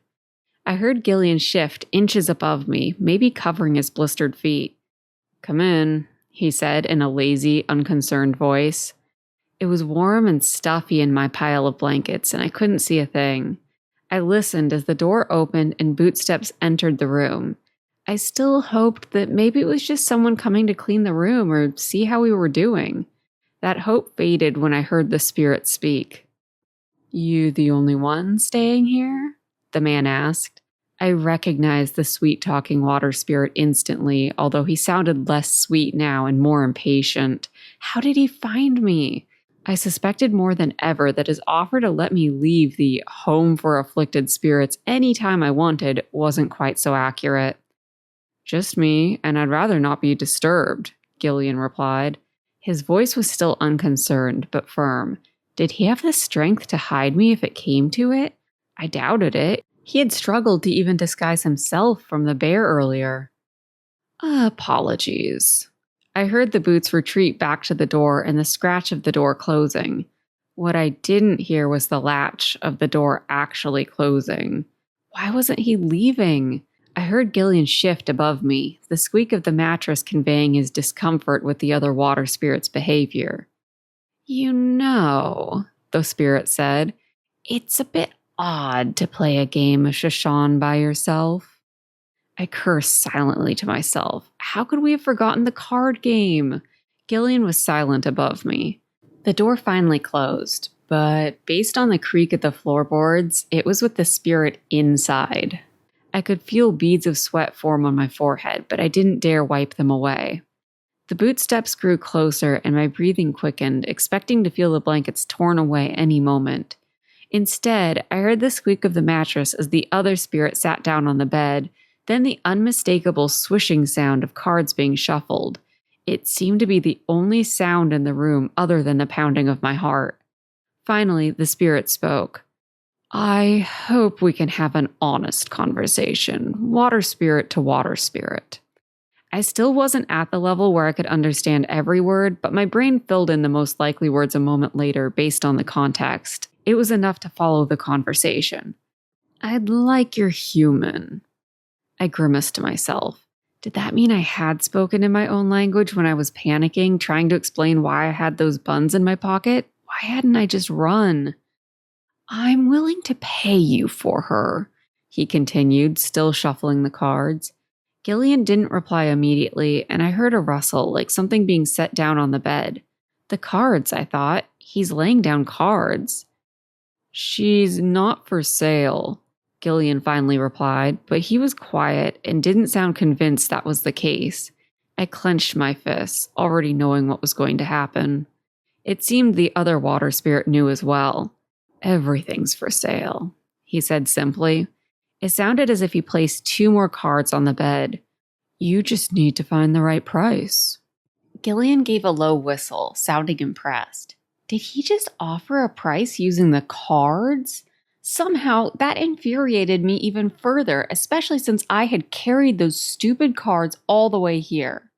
I heard Gillean shift inches above me, maybe covering his blistered feet. Come in, he said in a lazy, unconcerned voice. It was warm and stuffy in my pile of blankets, and I couldn't see a thing. I listened as the door opened and bootsteps entered the room. I still hoped that maybe it was just someone coming to clean the room or see how we were doing. That hope faded when I heard the spirit speak. You the only one staying here? The man asked. I recognized the sweet-talking water spirit instantly, although he sounded less sweet now and more impatient. How did he find me? I suspected more than ever that his offer to let me leave the home for afflicted spirits any time I wanted wasn't quite so accurate. Just me, and I'd rather not be disturbed, Gillean replied. His voice was still unconcerned, but firm. Did he have the strength to hide me if it came to it? I doubted it. He had struggled to even disguise himself from the bear earlier. Apologies. I heard the boots retreat back to the door and the scratch of the door closing. What I didn't hear was the latch of the door actually closing. Why wasn't he leaving? I heard Gillean shift above me, the squeak of the mattress conveying his discomfort with the other water spirit's behavior. You know, the spirit said, it's a bit odd to play a game of Shashan by yourself. I cursed silently to myself. How could we have forgotten the card game? Gillean was silent above me. The door finally closed, but based on the creak of the floorboards, it was with the spirit inside. I could feel beads of sweat form on my forehead, but I didn't dare wipe them away. The boot steps grew closer and my breathing quickened, expecting to feel the blankets torn away any moment. Instead, I heard the squeak of the mattress as the other spirit sat down on the bed, then the unmistakable swishing sound of cards being shuffled. It seemed to be the only sound in the room other than the pounding of my heart. Finally, the spirit spoke. I hope we can have an honest conversation, water spirit to water spirit. I still wasn't at the level where I could understand every word, but my brain filled in the most likely words a moment later based on the context. It was enough to follow the conversation. I'd like your human. I grimaced to myself. Did that mean I had spoken in my own language when I was panicking, trying to explain why I had those buns in my pocket? Why hadn't I just run? I'm willing to pay you for her, he continued, still shuffling the cards. Gillean didn't reply immediately, and I heard a rustle, like something being set down on the bed. The cards, I thought. He's laying down cards. She's not for sale, Gillean finally replied, but he was quiet and didn't sound convinced that was the case. I clenched my fists, already knowing what was going to happen. It seemed the other water spirit knew as well. Everything's for sale, he said simply. It sounded as if he placed 2 more cards on the bed. You just need to find the right price. Gillean gave a low whistle, sounding impressed. Did he just offer a price using the cards? Somehow, that infuriated me even further, especially since I had carried those stupid cards all the way here.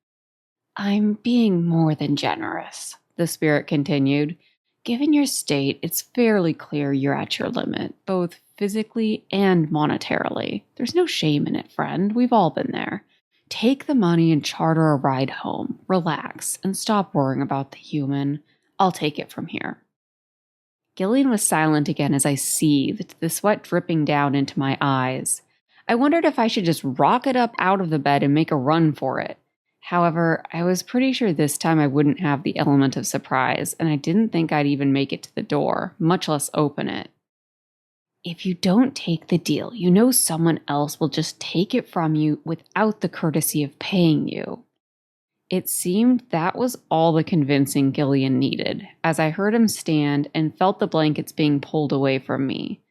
I'm being more than generous, the spirit continued. Given your state, it's fairly clear you're at your limit, both physically and monetarily. There's no shame in it, friend. We've all been there. Take the money and charter a ride home. Relax and stop worrying about the human. I'll take it from here. Gillean was silent again as I seethed, the sweat dripping down into my eyes. I wondered if I should just rocket up out of the bed and make a run for it. However, I was pretty sure this time I wouldn't have the element of surprise, and I didn't think I'd even make it to the door, much less open it. If you don't take the deal, you know someone else will just take it from you without the courtesy of paying you. It seemed that was all the convincing Gillean needed, as I heard him stand and felt the blankets being pulled away from me.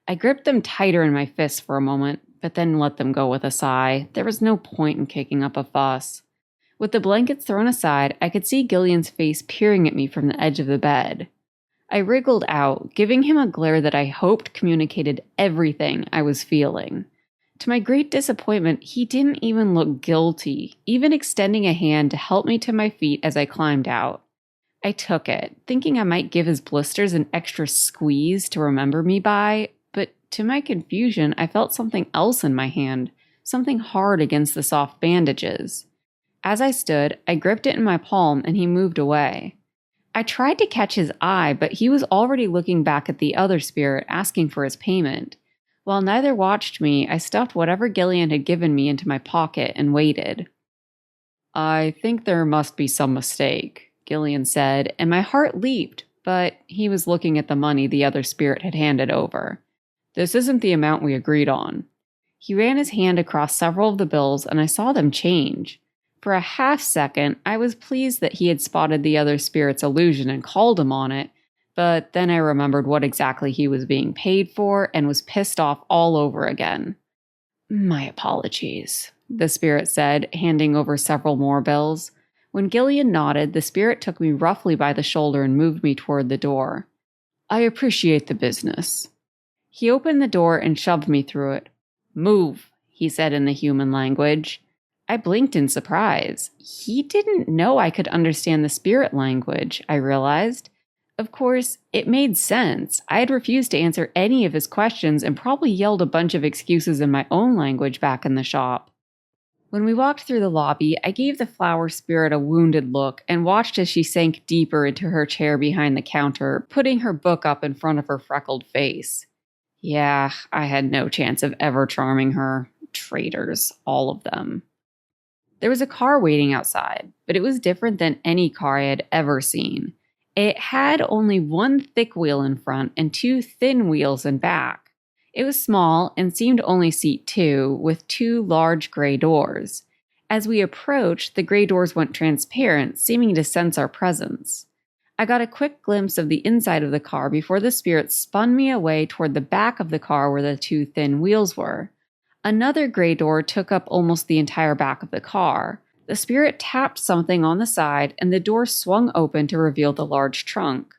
I gripped them tighter in my fists for a moment, but then let them go with a sigh. There was no point in kicking up a fuss. With the blankets thrown aside, I could see Gillian's face peering at me from the edge of the bed. I wriggled out, giving him a glare that I hoped communicated everything I was feeling. To my great disappointment, he didn't even look guilty, even extending a hand to help me to my feet as I climbed out. I took it, thinking I might give his blisters an extra squeeze to remember me by, but to my confusion, I felt something else in my hand, something hard against the soft bandages. As I stood, I gripped it in my palm and he moved away. I tried to catch his eye, but he was already looking back at the other spirit, asking for his payment. While neither watched me, I stuffed whatever Gillean had given me into my pocket and waited. I think there must be some mistake, Gillean said, and my heart leaped, but he was looking at the money the other spirit had handed over. This isn't the amount we agreed on. He ran his hand across several of the bills, and I saw them change. For a half second, I was pleased that he had spotted the other spirit's illusion and called him on it, but then I remembered what exactly he was being paid for and was pissed off all over again. My apologies, the spirit said, handing over several more bills. When Gillean nodded, the spirit took me roughly by the shoulder and moved me toward the door. I appreciate the business. He opened the door and shoved me through it. Move, he said in the human language. I blinked in surprise. He didn't know I could understand the spirit language, I realized. Of course, it made sense. I had refused to answer any of his questions and probably yelled a bunch of excuses in my own language back in the shop. When we walked through the lobby, I gave the flower spirit a wounded look and watched as she sank deeper into her chair behind the counter, putting her book up in front of her freckled face. Yeah, I had no chance of ever charming her. Traitors, all of them. There was a car waiting outside, but it was different than any car I had ever seen. It had only one thick wheel in front and 2 thin wheels in back. It was small and seemed to only seat two, with two large gray doors. As we approached, the gray doors went transparent, seeming to sense our presence. I got a quick glimpse of the inside of the car before the spirit spun me away toward the back of the car where the two thin wheels were. Another gray door took up almost the entire back of the car. The spirit tapped something on the side, and the door swung open to reveal the large trunk.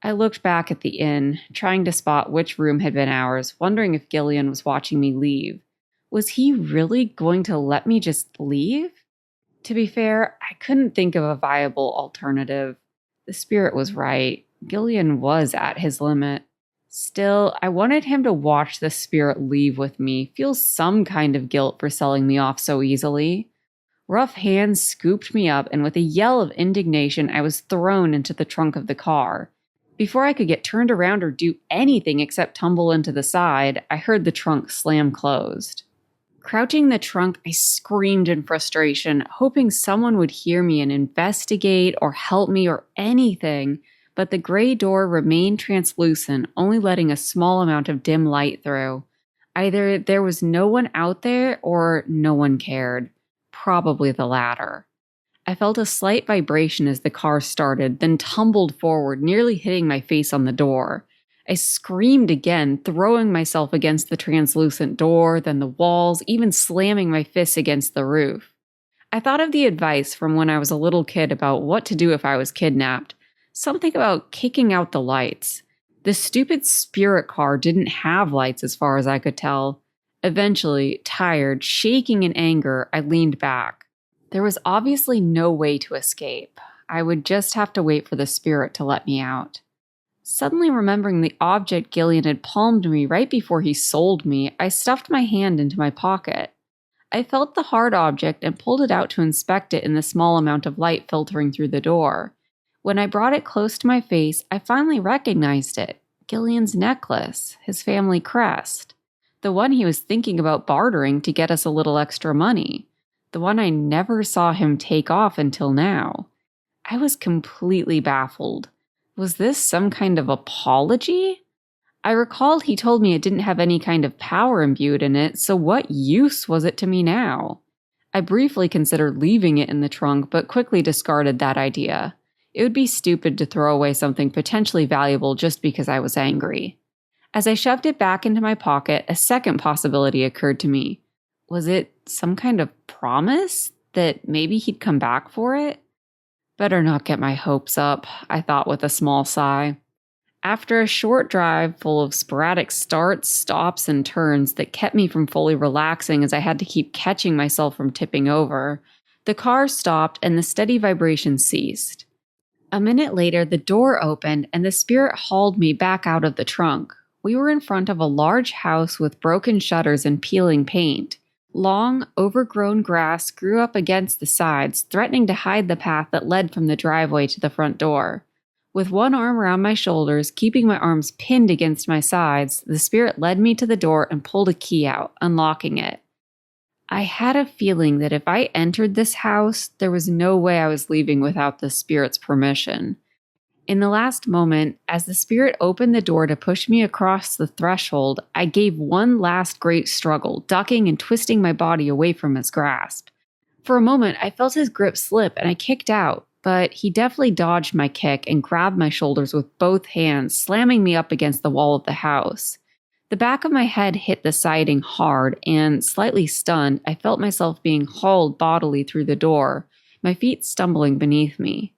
I looked back at the inn, trying to spot which room had been ours, wondering if Gillean was watching me leave. Was he really going to let me just leave? To be fair, I couldn't think of a viable alternative. The spirit was right. Gillean was at his limit. Still, I wanted him to watch the spirit leave with me, feel some kind of guilt for selling me off so easily. Rough hands scooped me up, and with a yell of indignation, I was thrown into the trunk of the car. Before I could get turned around or do anything except tumble into the side, I heard the trunk slam closed. Crouching in the trunk, I screamed in frustration, hoping someone would hear me and investigate or help me or anything, but the gray door remained translucent, only letting a small amount of dim light through. Either there was no one out there or no one cared. Probably the latter. I felt a slight vibration as the car started, then tumbled forward, nearly hitting my face on the door. I screamed again, throwing myself against the translucent door, then the walls, even slamming my fists against the roof. I thought of the advice from when I was a little kid about what to do if I was kidnapped. Something about kicking out the lights. The stupid spirit car didn't have lights as far as I could tell. Eventually, tired, shaking in anger, I leaned back. There was obviously no way to escape. I would just have to wait for the spirit to let me out. Suddenly remembering the object Gillean had palmed me right before he sold me, I stuffed my hand into my pocket. I felt the hard object and pulled it out to inspect it in the small amount of light filtering through the door. When I brought it close to my face, I finally recognized it. Gillean's necklace, his family crest. The one he was thinking about bartering to get us a little extra money. The one I never saw him take off until now. I was completely baffled. Was this some kind of apology? I recalled he told me it didn't have any kind of power imbued in it, so what use was it to me now? I briefly considered leaving it in the trunk, but quickly discarded that idea. It would be stupid to throw away something potentially valuable just because I was angry. As I shoved it back into my pocket, a second possibility occurred to me. Was it some kind of promise that maybe he'd come back for it? Better not get my hopes up, I thought with a small sigh. After a short drive full of sporadic starts, stops, and turns that kept me from fully relaxing as I had to keep catching myself from tipping over, the car stopped and the steady vibration ceased. A minute later, the door opened and the spirit hauled me back out of the trunk. We were in front of a large house with broken shutters and peeling paint. Long, overgrown grass grew up against the sides, threatening to hide the path that led from the driveway to the front door. With one arm around my shoulders, keeping my arms pinned against my sides, the spirit led me to the door and pulled a key out, unlocking it. I had a feeling that if I entered this house, there was no way I was leaving without the spirit's permission. In the last moment, as the spirit opened the door to push me across the threshold, I gave one last great struggle, ducking and twisting my body away from his grasp. For a moment, I felt his grip slip and I kicked out, but he deftly dodged my kick and grabbed my shoulders with both hands, slamming me up against the wall of the house. The back of my head hit the siding hard, and, slightly stunned, I felt myself being hauled bodily through the door, my feet stumbling beneath me.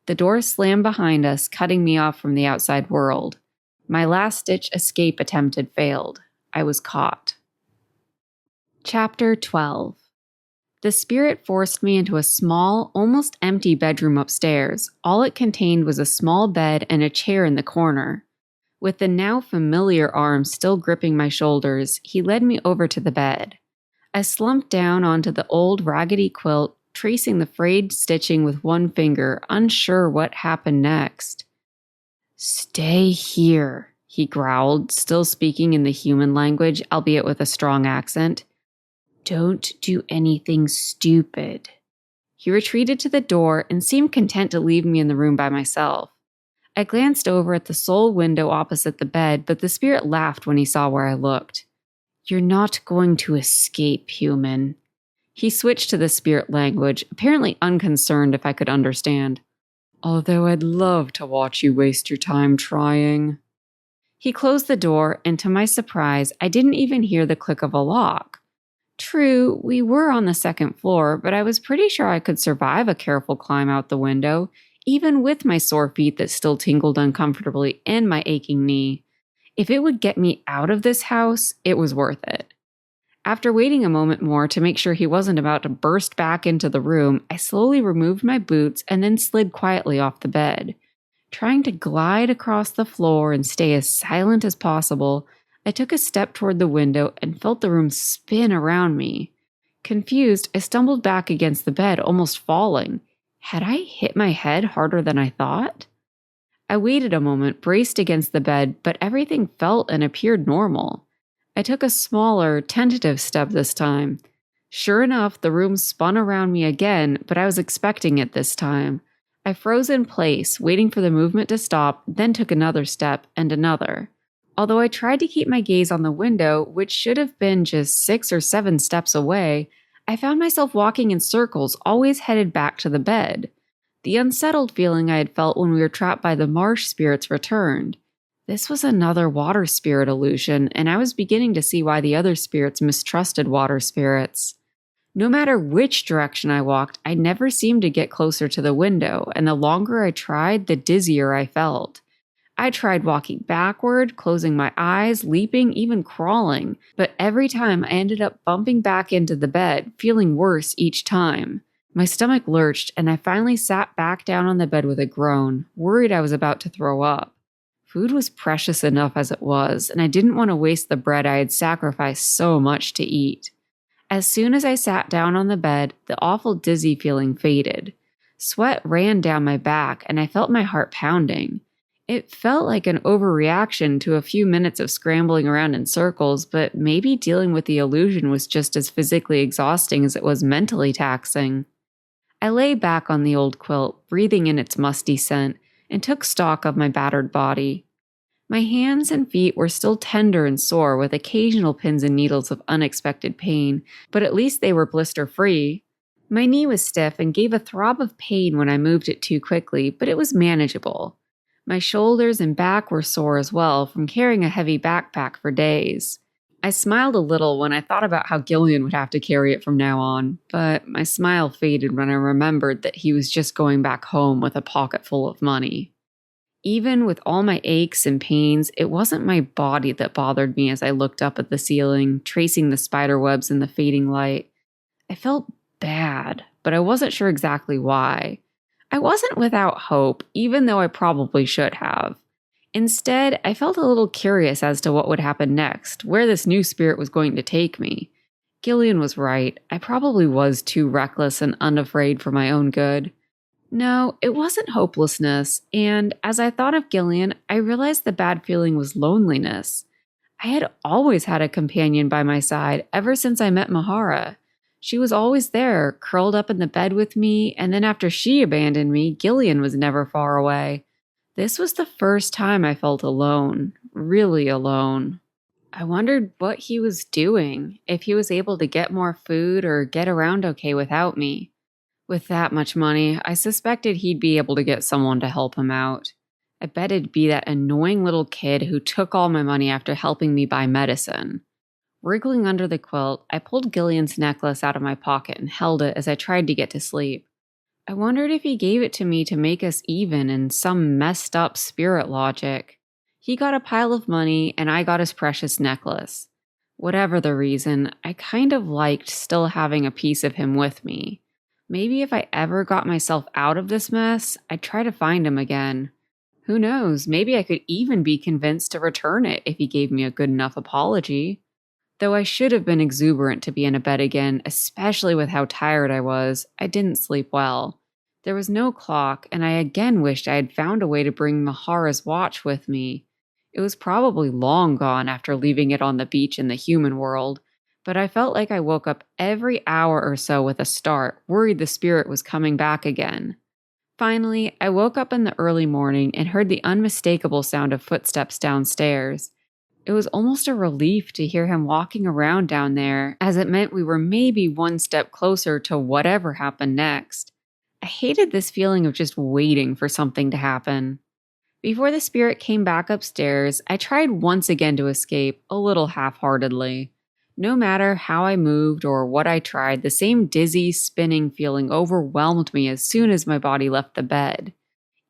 The door slammed behind us, cutting me off from the outside world. My last-ditch escape attempt had failed. I was caught. Chapter 12. The spirit forced me into a small, almost empty bedroom upstairs. All it contained was a small bed and a chair in the corner. With the now familiar arm still gripping my shoulders, he led me over to the bed. I slumped down onto the old raggedy quilt, tracing the frayed stitching with one finger, unsure what happened next. "Stay here," he growled, still speaking in the human language, albeit with a strong accent. "Don't do anything stupid." He retreated to the door and seemed content to leave me in the room by myself. I glanced over at the sole window opposite the bed, but the spirit laughed when he saw where I looked. "You're not going to escape, human." He switched to the spirit language, apparently unconcerned if I could understand. "Although I'd love to watch you waste your time trying." He closed the door, and to my surprise, I didn't even hear the click of a lock. True, we were on the second floor, but I was pretty sure I could survive a careful climb out the window, even with my sore feet that still tingled uncomfortably and my aching knee. If it would get me out of this house, it was worth it. After waiting a moment more to make sure he wasn't about to burst back into the room, I slowly removed my boots and then slid quietly off the bed. Trying to glide across the floor and stay as silent as possible, I took a step toward the window and felt the room spin around me. Confused, I stumbled back against the bed, almost falling. Had I hit my head harder than I thought? I waited a moment, braced against the bed, but everything felt and appeared normal. I took a smaller, tentative step this time. Sure enough, the room spun around me again, but I was expecting it this time. I froze in place, waiting for the movement to stop, then took another step and another. Although I tried to keep my gaze on the window, which should have been just 6 or 7 steps away, I found myself walking in circles, always headed back to the bed. The unsettled feeling I had felt when we were trapped by the marsh spirits returned. This was another water spirit illusion, and I was beginning to see why the other spirits mistrusted water spirits. No matter which direction I walked, I never seemed to get closer to the window, and the longer I tried, the dizzier I felt. I tried walking backward, closing my eyes, leaping, even crawling, but every time I ended up bumping back into the bed, feeling worse each time. My stomach lurched, and I finally sat back down on the bed with a groan, worried I was about to throw up. Food was precious enough as it was, and I didn't want to waste the bread I had sacrificed so much to eat. As soon as I sat down on the bed, the awful dizzy feeling faded. Sweat ran down my back, and I felt my heart pounding. It felt like an overreaction to a few minutes of scrambling around in circles, but maybe dealing with the illusion was just as physically exhausting as it was mentally taxing. I lay back on the old quilt, breathing in its musty scent, and took stock of my battered body. My hands and feet were still tender and sore with occasional pins and needles of unexpected pain, but at least they were blister-free. My knee was stiff and gave a throb of pain when I moved it too quickly, but it was manageable. My shoulders and back were sore as well from carrying a heavy backpack for days. I smiled a little when I thought about how Gillean would have to carry it from now on, but my smile faded when I remembered that he was just going back home with a pocket full of money. Even with all my aches and pains, it wasn't my body that bothered me as I looked up at the ceiling, tracing the spider webs in the fading light. I felt bad, but I wasn't sure exactly why. I wasn't without hope, even though I probably should have. Instead, I felt a little curious as to what would happen next, where this new spirit was going to take me. Gillean was right. I probably was too reckless and unafraid for my own good. No, it wasn't hopelessness, and as I thought of Gillean, I realized the bad feeling was loneliness. I had always had a companion by my side ever since I met Mahara. She was always there, curled up in the bed with me, and then after she abandoned me, Gillean was never far away. This was the first time I felt alone, really alone. I wondered what he was doing, if he was able to get more food or get around okay without me. With that much money, I suspected he'd be able to get someone to help him out. I bet it'd be that annoying little kid who took all my money after helping me buy medicine. Wriggling under the quilt, I pulled Gillian's necklace out of my pocket and held it as I tried to get to sleep. I wondered if he gave it to me to make us even in some messed up spirit logic. He got a pile of money and I got his precious necklace. Whatever the reason, I kind of liked still having a piece of him with me. Maybe if I ever got myself out of this mess, I'd try to find him again. Who knows, maybe I could even be convinced to return it if he gave me a good enough apology. Though I should have been exuberant to be in a bed again, especially with how tired I was, I didn't sleep well. There was no clock, and I again wished I had found a way to bring Mahara's watch with me. It was probably long gone after leaving it on the beach in the human world, but I felt like I woke up every hour or so with a start, worried the spirit was coming back again. Finally, I woke up in the early morning and heard the unmistakable sound of footsteps downstairs. It was almost a relief to hear him walking around down there, as it meant we were maybe one step closer to whatever happened next. I hated this feeling of just waiting for something to happen. Before the spirit came back upstairs, I tried once again to escape, a little half-heartedly. No matter how I moved or what I tried, the same dizzy, spinning feeling overwhelmed me as soon as my body left the bed.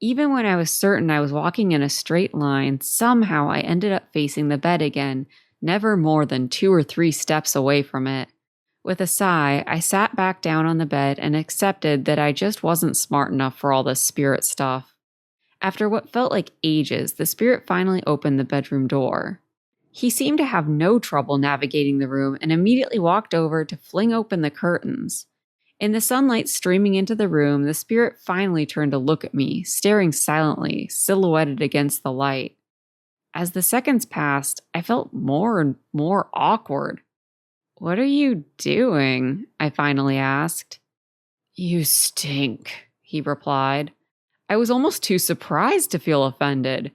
Even when I was certain I was walking in a straight line, somehow I ended up facing the bed again, never more than 2 or 3 steps away from it. With a sigh, I sat back down on the bed and accepted that I just wasn't smart enough for all this spirit stuff. After what felt like ages, the spirit finally opened the bedroom door. He seemed to have no trouble navigating the room and immediately walked over to fling open the curtains. In the sunlight streaming into the room, the spirit finally turned to look at me, staring silently, silhouetted against the light. As the seconds passed, I felt more and more awkward. "What are you doing?" I finally asked. "You stink," he replied. I was almost too surprised to feel offended.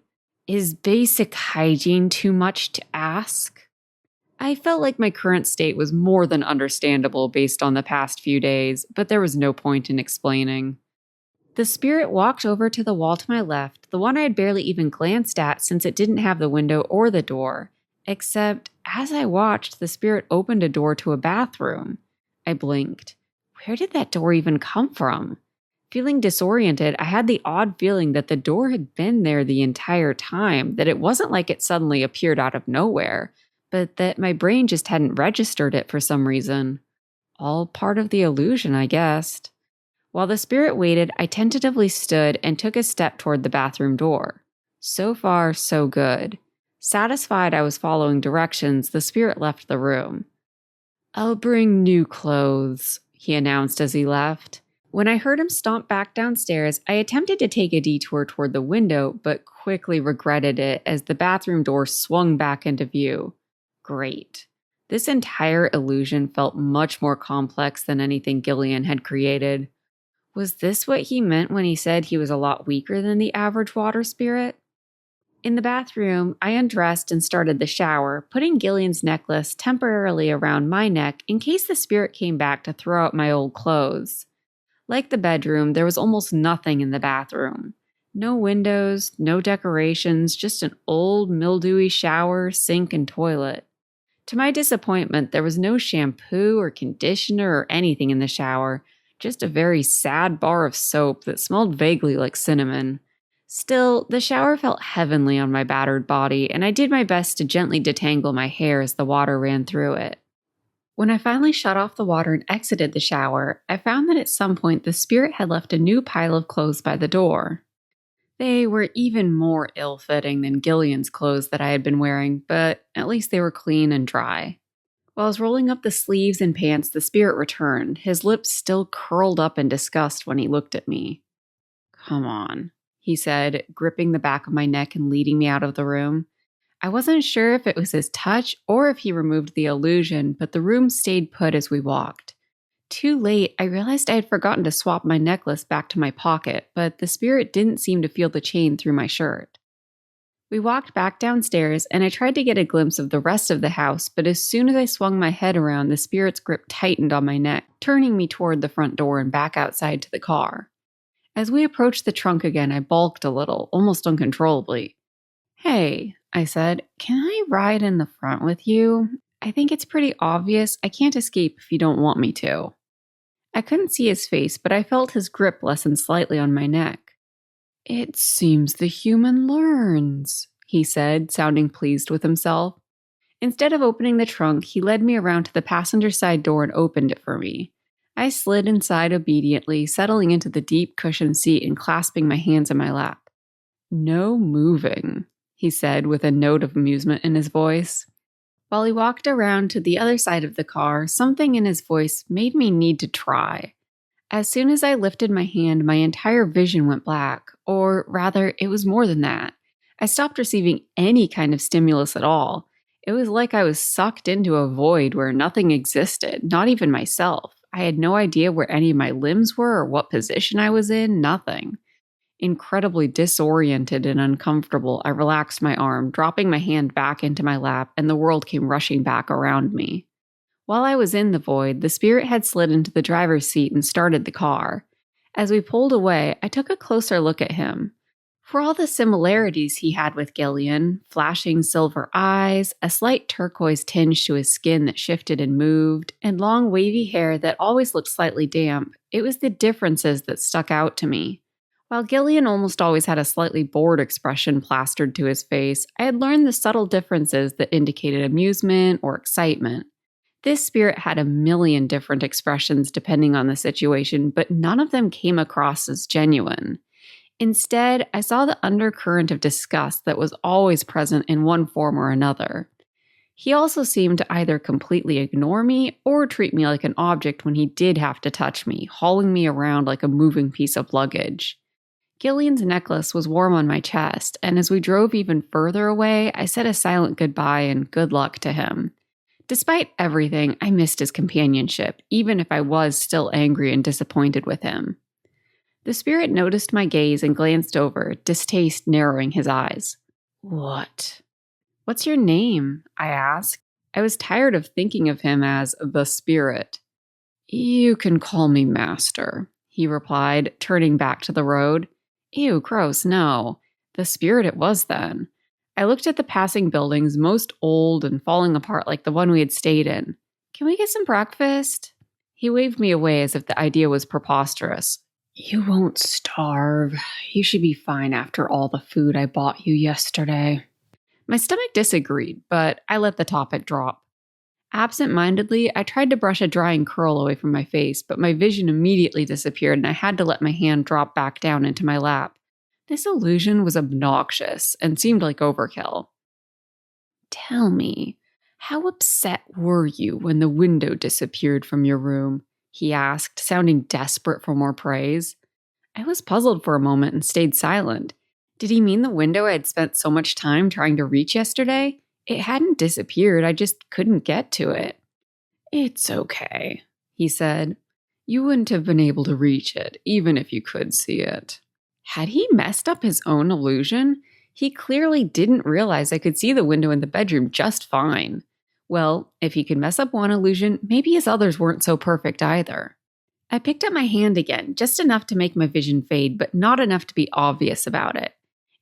Is basic hygiene too much to ask? I felt like my current state was more than understandable based on the past few days, but there was no point in explaining. The spirit walked over to the wall to my left, the one I had barely even glanced at since it didn't have the window or the door. Except, as I watched, the spirit opened a door to a bathroom. I blinked. Where did that door even come from? Feeling disoriented, I had the odd feeling that the door had been there the entire time, that it wasn't like it suddenly appeared out of nowhere, but that my brain just hadn't registered it for some reason. All part of the illusion, I guessed. While the spirit waited, I tentatively stood and took a step toward the bathroom door. So far, so good. Satisfied I was following directions, the spirit left the room. "I'll bring new clothes," he announced as he left. When I heard him stomp back downstairs, I attempted to take a detour toward the window, but quickly regretted it as the bathroom door swung back into view. Great. This entire illusion felt much more complex than anything Gillean had created. Was this what he meant when he said he was a lot weaker than the average water spirit? In the bathroom, I undressed and started the shower, putting Gillian's necklace temporarily around my neck in case the spirit came back to throw out my old clothes. Like the bedroom, there was almost nothing in the bathroom. No windows, no decorations, just an old, mildewy shower, sink, and toilet. To my disappointment, there was no shampoo or conditioner or anything in the shower, just a very sad bar of soap that smelled vaguely like cinnamon. Still, the shower felt heavenly on my battered body, and I did my best to gently detangle my hair as the water ran through it. When I finally shut off the water and exited the shower, I found that at some point the spirit had left a new pile of clothes by the door. They were even more ill-fitting than Gillian's clothes that I had been wearing, but at least they were clean and dry. While I was rolling up the sleeves and pants, the spirit returned, his lips still curled up in disgust when he looked at me. "Come on," he said, gripping the back of my neck and leading me out of the room. I wasn't sure if it was his touch or if he removed the illusion, but the room stayed put as we walked. Too late, I realized I had forgotten to swap my necklace back to my pocket, but the spirit didn't seem to feel the chain through my shirt. We walked back downstairs, and I tried to get a glimpse of the rest of the house, but as soon as I swung my head around, the spirit's grip tightened on my neck, turning me toward the front door and back outside to the car. As we approached the trunk again, I balked a little, almost uncontrollably. "Hey," I said, "can I ride in the front with you? I think it's pretty obvious I can't escape if you don't want me to." I couldn't see his face, but I felt his grip lessen slightly on my neck. "It seems the human learns," he said, sounding pleased with himself. Instead of opening the trunk, he led me around to the passenger side door and opened it for me. I slid inside obediently, settling into the deep cushioned seat and clasping my hands in my lap. "No moving," he said with a note of amusement in his voice. While he walked around to the other side of the car, something in his voice made me need to try. As soon as I lifted my hand, my entire vision went black, or rather, it was more than that. I stopped receiving any kind of stimulus at all. It was like I was sucked into a void where nothing existed, not even myself. I had no idea where any of my limbs were or what position I was in, nothing. Incredibly disoriented and uncomfortable, I relaxed my arm, dropping my hand back into my lap, and the world came rushing back around me. While I was in the void, the spirit had slid into the driver's seat and started the car. As we pulled away, I took a closer look at him. For all the similarities he had with Gillean, flashing silver eyes, a slight turquoise tinge to his skin that shifted and moved, and long wavy hair that always looked slightly damp, it was the differences that stuck out to me. While Gillean almost always had a slightly bored expression plastered to his face, I had learned the subtle differences that indicated amusement or excitement. This spirit had a million different expressions depending on the situation, but none of them came across as genuine. Instead, I saw the undercurrent of disgust that was always present in one form or another. He also seemed to either completely ignore me or treat me like an object when he did have to touch me, hauling me around like a moving piece of luggage. Gillian's necklace was warm on my chest, and as we drove even further away, I said a silent goodbye and good luck to him. Despite everything, I missed his companionship, even if I was still angry and disappointed with him. The spirit noticed my gaze and glanced over, distaste narrowing his eyes. "What? What's your name?" I asked. I was tired of thinking of him as the spirit. "You can call me Master," he replied, turning back to the road. Ew, gross, no. The spirit it was then. I looked at the passing buildings, most old and falling apart like the one we had stayed in. "Can we get some breakfast?" He waved me away as if the idea was preposterous. "You won't starve. You should be fine after all the food I bought you yesterday." My stomach disagreed, but I let the topic drop. Absent-mindedly, I tried to brush a drying curl away from my face, but my vision immediately disappeared and I had to let my hand drop back down into my lap. This illusion was obnoxious and seemed like overkill. "Tell me, how upset were you when the window disappeared from your room?" he asked, sounding desperate for more praise. I was puzzled for a moment and stayed silent. Did he mean the window I had spent so much time trying to reach yesterday? It hadn't disappeared, I just couldn't get to it. "It's okay," he said. "You wouldn't have been able to reach it, even if you could see it." Had he messed up his own illusion? He clearly didn't realize I could see the window in the bedroom just fine. Well, if he could mess up one illusion, maybe his others weren't so perfect either. I picked up my hand again, just enough to make my vision fade, but not enough to be obvious about it.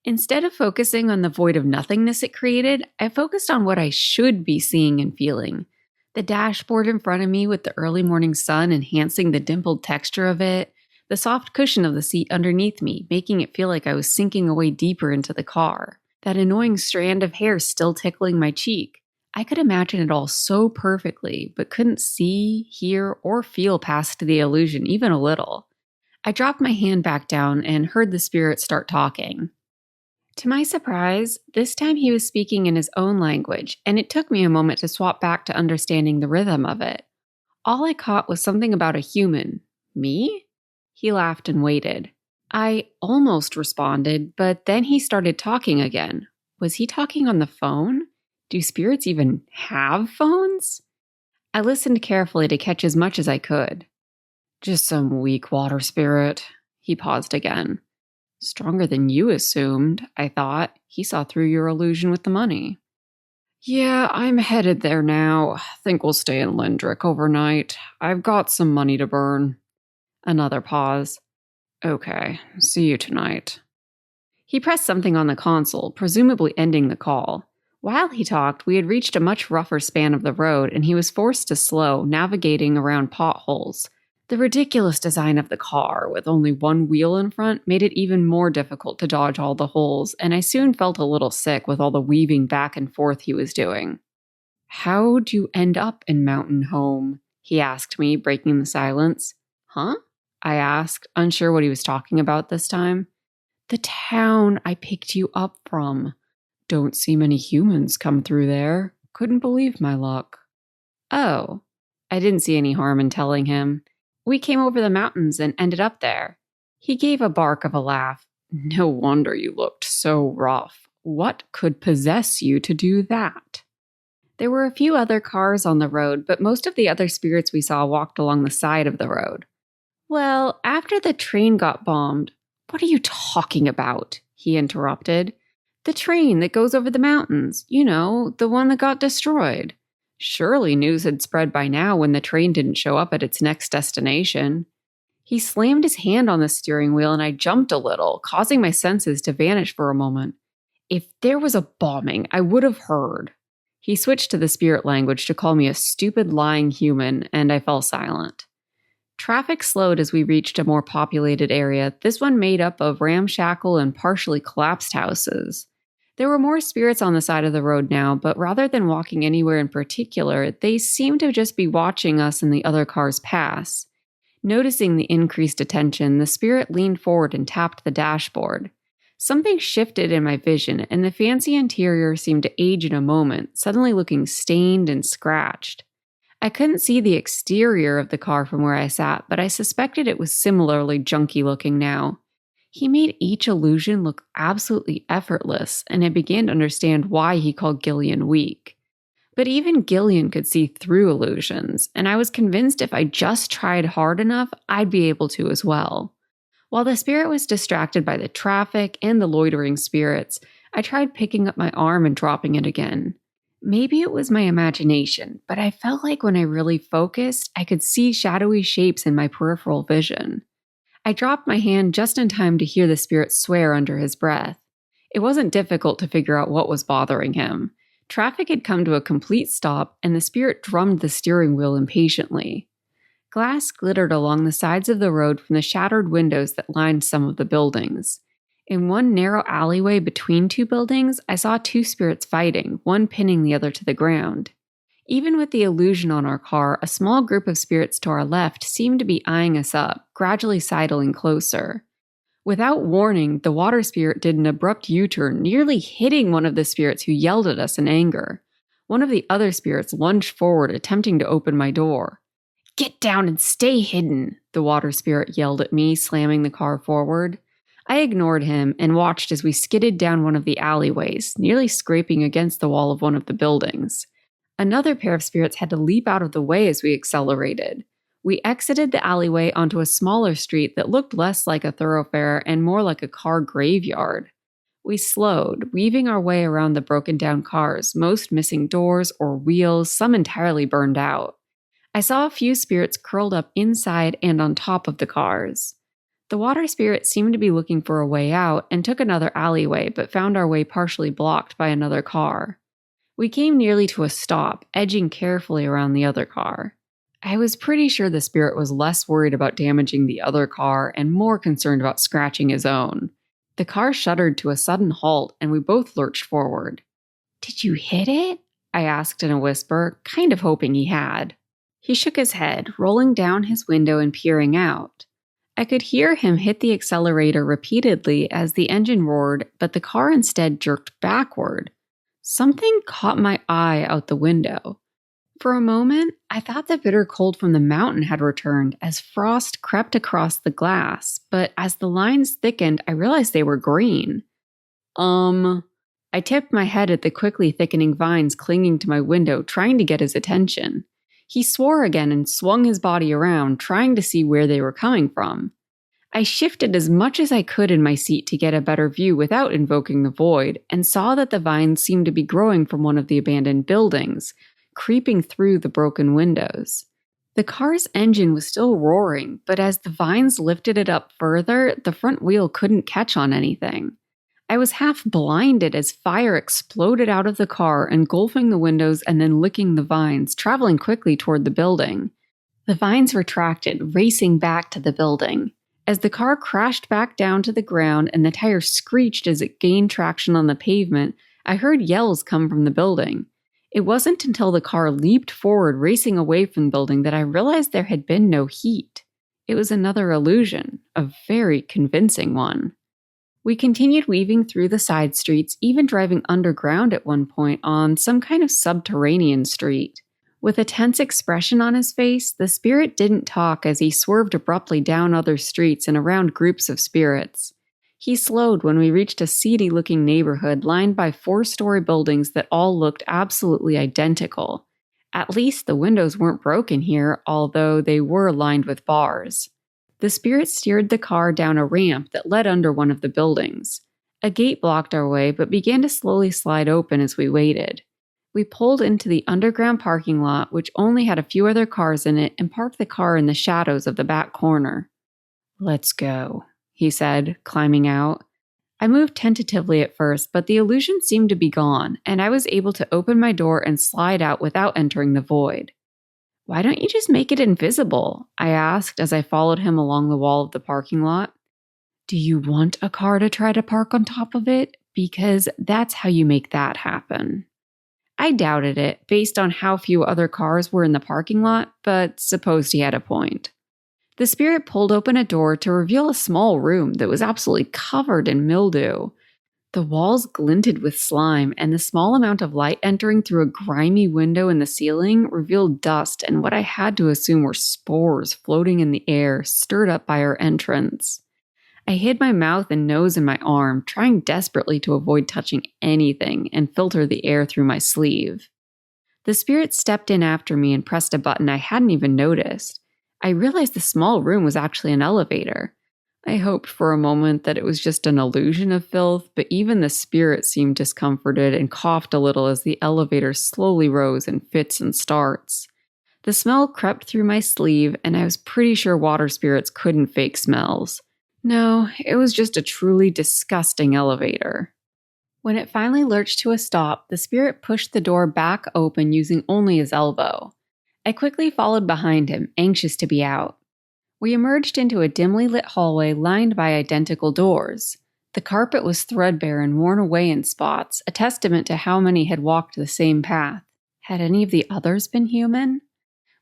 Instead of focusing on the void of nothingness it created, I focused on what I should be seeing and feeling. The dashboard in front of me with the early morning sun enhancing the dimpled texture of it, the soft cushion of the seat underneath me, making it feel like I was sinking away deeper into the car, that annoying strand of hair still tickling my cheek. I could imagine it all so perfectly, but couldn't see, hear, or feel past the illusion even a little. I dropped my hand back down and heard the spirit start talking. To my surprise, this time he was speaking in his own language, and it took me a moment to swap back to understanding the rhythm of it. All I caught was something about a human. Me? He laughed and waited. I almost responded, but then he started talking again. Was he talking on the phone? Do spirits even have phones? I listened carefully to catch as much as I could. "Just some weak water spirit." He paused again. "Stronger than you assumed," I thought. "He saw through your illusion with the money." "Yeah, I'm headed there now. Think we'll stay in Lindrick overnight. I've got some money to burn." Another pause. "Okay, see you tonight." He pressed something on the console, presumably ending the call. While he talked, we had reached a much rougher span of the road, and he was forced to slow, navigating around potholes. The ridiculous design of the car, with only one wheel in front, made it even more difficult to dodge all the holes, and I soon felt a little sick with all the weaving back and forth he was doing. "How'd you end up in Mountain Home?" he asked me, breaking the silence. "Huh?" I asked, unsure what he was talking about this time. "The town I picked you up from. Don't see many humans come through there. Couldn't believe my luck." Oh. I didn't see any harm in telling him. We came over the mountains and ended up there. He gave a bark of a laugh. "No wonder you looked so rough. What could possess you to do that?" There were a few other cars on the road, but most of the other spirits we saw walked along the side of the road. "Well, after the train got bombed, "What are you talking about?" he interrupted. "The train that goes over the mountains. You know, the one that got destroyed." Surely news had spread by now when the train didn't show up at its next destination. He slammed his hand on the steering wheel and I jumped a little, causing my senses to vanish for a moment. If there was a bombing, I would have heard. He switched to the spirit language to call me a stupid lying human, and I fell silent. Traffic slowed as we reached a more populated area, this one made up of ramshackle and partially collapsed houses. There were more spirits on the side of the road now, but rather than walking anywhere in particular, they seemed to just be watching us and the other cars pass. Noticing the increased attention, the spirit leaned forward and tapped the dashboard. Something shifted in my vision, and the fancy interior seemed to age in a moment, suddenly looking stained and scratched. I couldn't see the exterior of the car from where I sat, but I suspected it was similarly junky looking now. He made each illusion look absolutely effortless, and I began to understand why he called Gillean weak. But even Gillean could see through illusions, and I was convinced if I just tried hard enough, I'd be able to as well. While the spirit was distracted by the traffic and the loitering spirits, I tried picking up my arm and dropping it again. Maybe it was my imagination, but I felt like when I really focused, I could see shadowy shapes in my peripheral vision. I dropped my hand just in time to hear the spirit swear under his breath. It wasn't difficult to figure out what was bothering him. Traffic had come to a complete stop, and the spirit drummed the steering wheel impatiently. Glass glittered along the sides of the road from the shattered windows that lined some of the buildings. In one narrow alleyway between two buildings, I saw two spirits fighting, one pinning the other to the ground. Even with the illusion on our car, a small group of spirits to our left seemed to be eyeing us up, gradually sidling closer. Without warning, the water spirit did an abrupt U-turn, nearly hitting one of the spirits who yelled at us in anger. One of the other spirits lunged forward, attempting to open my door. "Get down and stay hidden," the water spirit yelled at me, slamming the car forward. I ignored him and watched as we skidded down one of the alleyways, nearly scraping against the wall of one of the buildings. Another pair of spirits had to leap out of the way as we accelerated. We exited the alleyway onto a smaller street that looked less like a thoroughfare and more like a car graveyard. We slowed, weaving our way around the broken down cars, most missing doors or wheels, some entirely burned out. I saw a few spirits curled up inside and on top of the cars. The water spirit seemed to be looking for a way out and took another alleyway, but found our way partially blocked by another car. We came nearly to a stop, edging carefully around the other car. I was pretty sure the spirit was less worried about damaging the other car and more concerned about scratching his own. The car shuddered to a sudden halt, and we both lurched forward. "Did you hit it?" I asked in a whisper, kind of hoping he had. He shook his head, rolling down his window and peering out. I could hear him hit the accelerator repeatedly as the engine roared, but the car instead jerked backward. Something caught my eye out the window. For a moment, I thought the bitter cold from the mountain had returned as frost crept across the glass, but as the lines thickened, I realized they were green. I tipped my head at the quickly thickening vines clinging to my window, trying to get his attention. He swore again and swung his body around, trying to see where they were coming from. I shifted as much as I could in my seat to get a better view without invoking the void, and saw that the vines seemed to be growing from one of the abandoned buildings, creeping through the broken windows. The car's engine was still roaring, but as the vines lifted it up further, the front wheel couldn't catch on anything. I was half blinded as fire exploded out of the car, engulfing the windows and then licking the vines, traveling quickly toward the building. The vines retracted, racing back to the building. As the car crashed back down to the ground and the tire screeched as it gained traction on the pavement, I heard yells come from the building. It wasn't until the car leaped forward, racing away from the building, that I realized there had been no heat. It was another illusion, a very convincing one. We continued weaving through the side streets, even driving underground at one point on some kind of subterranean street. With a tense expression on his face, the spirit didn't talk as he swerved abruptly down other streets and around groups of spirits. He slowed when we reached a seedy-looking neighborhood lined by 4-story buildings that all looked absolutely identical. At least the windows weren't broken here, although they were lined with bars. The spirit steered the car down a ramp that led under one of the buildings. A gate blocked our way, but began to slowly slide open as we waited. We pulled into the underground parking lot, which only had a few other cars in it, and parked the car in the shadows of the back corner. "Let's go," he said, climbing out. I moved tentatively at first, but the illusion seemed to be gone, and I was able to open my door and slide out without entering the void. "Why don't you just make it invisible?" I asked as I followed him along the wall of the parking lot. "Do you want a car to try to park on top of it? Because that's how you make that happen." I doubted it, based on how few other cars were in the parking lot, but supposed he had a point. The spirit pulled open a door to reveal a small room that was absolutely covered in mildew. The walls glinted with slime, and the small amount of light entering through a grimy window in the ceiling revealed dust and what I had to assume were spores floating in the air, stirred up by our entrance. I hid my mouth and nose in my arm, trying desperately to avoid touching anything and filter the air through my sleeve. The spirit stepped in after me and pressed a button I hadn't even noticed. I realized the small room was actually an elevator. I hoped for a moment that it was just an illusion of filth, but even the spirit seemed discomforted and coughed a little as the elevator slowly rose in fits and starts. The smell crept through my sleeve, and I was pretty sure water spirits couldn't fake smells. No, it was just a truly disgusting elevator. When it finally lurched to a stop, the spirit pushed the door back open using only his elbow. I quickly followed behind him, anxious to be out. We emerged into a dimly lit hallway lined by identical doors. The carpet was threadbare and worn away in spots, a testament to how many had walked the same path. Had any of the others been human?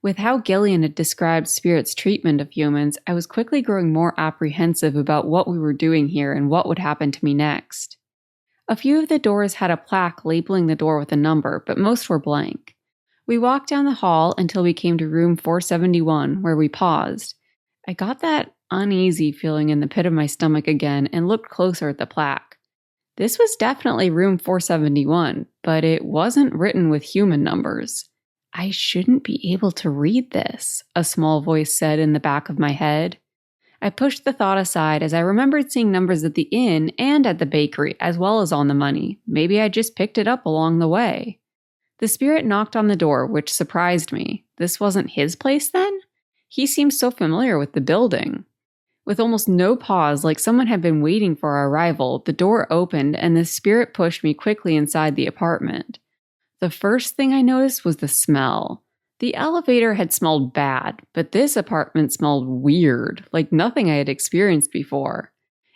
With how Gillean had described Spirit's treatment of humans, I was quickly growing more apprehensive about what we were doing here and what would happen to me next. A few of the doors had a plaque labeling the door with a number, but most were blank. We walked down the hall until we came to room 471, where we paused. I got that uneasy feeling in the pit of my stomach again and looked closer at the plaque. This was definitely room 471, but it wasn't written with human numbers. "I shouldn't be able to read this," a small voice said in the back of my head. I pushed the thought aside as I remembered seeing numbers at the inn and at the bakery, as well as on the money. Maybe I just picked it up along the way. The spirit knocked on the door, which surprised me. This wasn't his place then? He seemed so familiar with the building. With almost no pause, like someone had been waiting for our arrival, the door opened and the spirit pushed me quickly inside the apartment. The first thing I noticed was the smell. The elevator had smelled bad, but this apartment smelled weird, like nothing I had experienced before.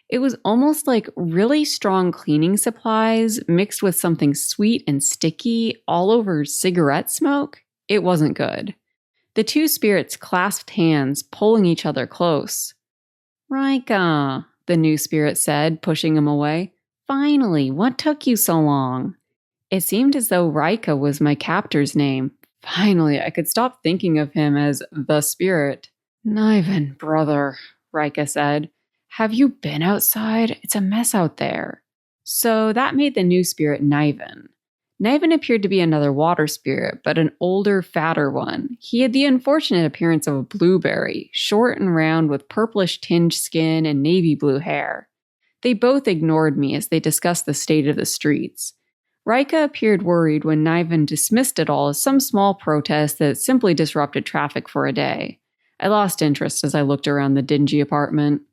It was almost like really strong cleaning supplies mixed with something sweet and sticky all over cigarette smoke. It wasn't good. The two spirits clasped hands, pulling each other close. "Rika," the new spirit said, pushing him away. "Finally, what took you so long?" It seemed as though Rika was my captor's name. Finally, I could stop thinking of him as the spirit. "Niven, brother," Rika said. "Have you been outside? It's a mess out there." So that made the new spirit Niven. Niven appeared to be another water spirit, but an older, fatter one. He had the unfortunate appearance of a blueberry, short and round with purplish-tinged skin and navy blue hair. They both ignored me as they discussed the state of the streets. Rika appeared worried when Niven dismissed it all as some small protest that simply disrupted traffic for a day. I lost interest as I looked around the dingy apartment.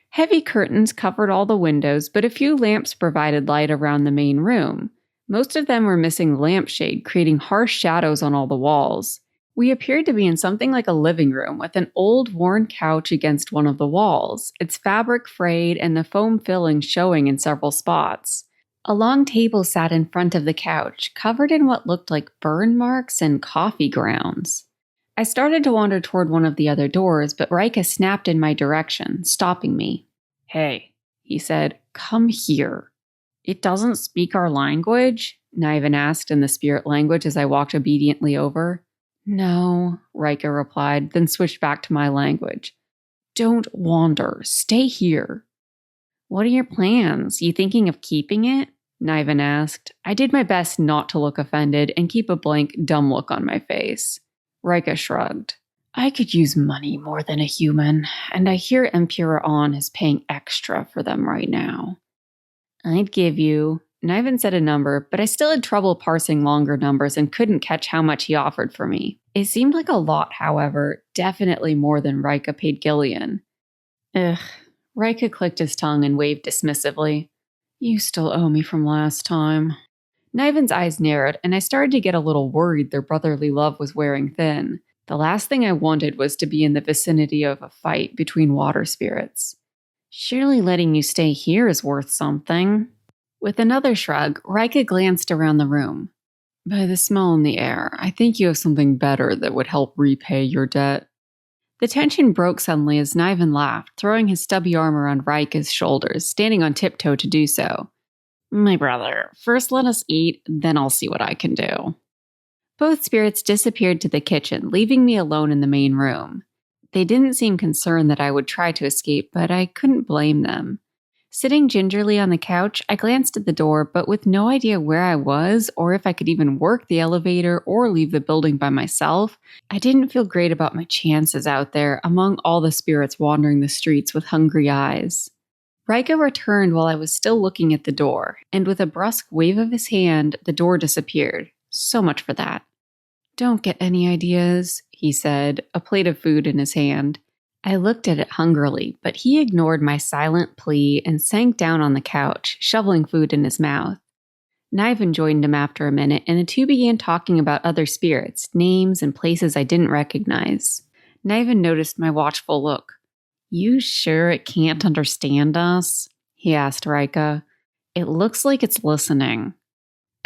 Heavy curtains covered all the windows, but a few lamps provided light around the main room. Most of them were missing the lampshade, creating harsh shadows on all the walls. We appeared to be in something like a living room, with an old, worn couch against one of the walls, its fabric frayed and the foam filling showing in several spots. A long table sat in front of the couch, covered in what looked like burn marks and coffee grounds. I started to wander toward one of the other doors, but Rika snapped in my direction, stopping me. "Hey," he said, "come here." "It doesn't speak our language?" Niven asked in the spirit language as I walked obediently over. "No," Rika replied, then switched back to my language. "Don't wander. Stay here." "What are your plans? You thinking of keeping it?" Niven asked. I did my best not to look offended and keep a blank, dumb look on my face. Rika shrugged. I could use money more than a human, and I hear Impura On is paying extra for them right now. I'd give you. Niven said a number, but I still had trouble parsing longer numbers and couldn't catch how much he offered for me. It seemed like a lot, however, definitely more than Rika paid Gillean. Ugh. Rika clicked his tongue and waved dismissively. You still owe me from last time. Niven's eyes narrowed, and I started to get a little worried their brotherly love was wearing thin. The last thing I wanted was to be in the vicinity of a fight between water spirits. Surely letting you stay here is worth something. With another shrug, Rika glanced around the room. By the smell in the air, I think you have something better that would help repay your debt. The tension broke suddenly as Niven laughed, throwing his stubby arm around Rika's shoulders, standing on tiptoe to do so. My brother, first let us eat, then I'll see what I can do. Both spirits disappeared to the kitchen, leaving me alone in the main room. They didn't seem concerned that I would try to escape, but I couldn't blame them. Sitting gingerly on the couch, I glanced at the door, but with no idea where I was or if I could even work the elevator or leave the building by myself, I didn't feel great about my chances out there among all the spirits wandering the streets with hungry eyes. Rika returned while I was still looking at the door, and with a brusque wave of his hand, the door disappeared. So much for that. Don't get any ideas, he said, a plate of food in his hand. I looked at it hungrily, but he ignored my silent plea and sank down on the couch, shoveling food in his mouth. Niven joined him after a minute, and the two began talking about other spirits, names, and places I didn't recognize. Niven noticed my watchful look. You sure it can't understand us? He asked Rika. It looks like it's listening.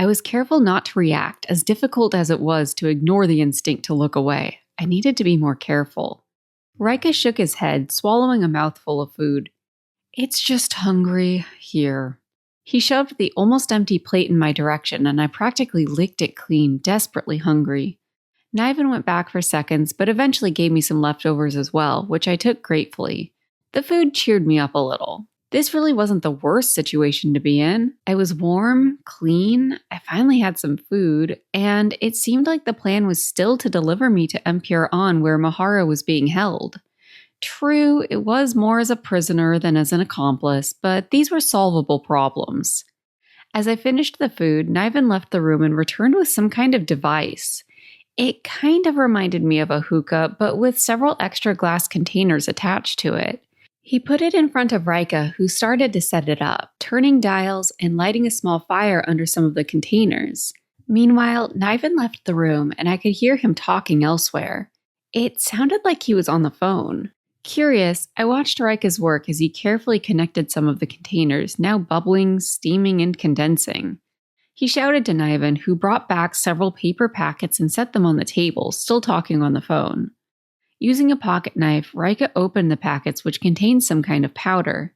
I was careful not to react, as difficult as it was to ignore the instinct to look away. I needed to be more careful. Rika shook his head, swallowing a mouthful of food. It's just hungry. Here. He shoved the almost empty plate in my direction, and I practically licked it clean, desperately hungry. Niven went back for seconds, but eventually gave me some leftovers as well, which I took gratefully. The food cheered me up a little. This really wasn't the worst situation to be in. I was warm, clean, I finally had some food, and it seemed like the plan was still to deliver me to Impure On where Mahara was being held. True, it was more as a prisoner than as an accomplice, but these were solvable problems. As I finished the food, Niven left the room and returned with some kind of device. It kind of reminded me of a hookah, but with several extra glass containers attached to it. He put it in front of Rika, who started to set it up, turning dials and lighting a small fire under some of the containers. Meanwhile, Niven left the room, and I could hear him talking elsewhere. It sounded like he was on the phone. Curious, I watched Rika's work as he carefully connected some of the containers, now bubbling, steaming, and condensing. He shouted to Niven, who brought back several paper packets and set them on the table, still talking on the phone. Using a pocket knife, Rika opened the packets, which contained some kind of powder.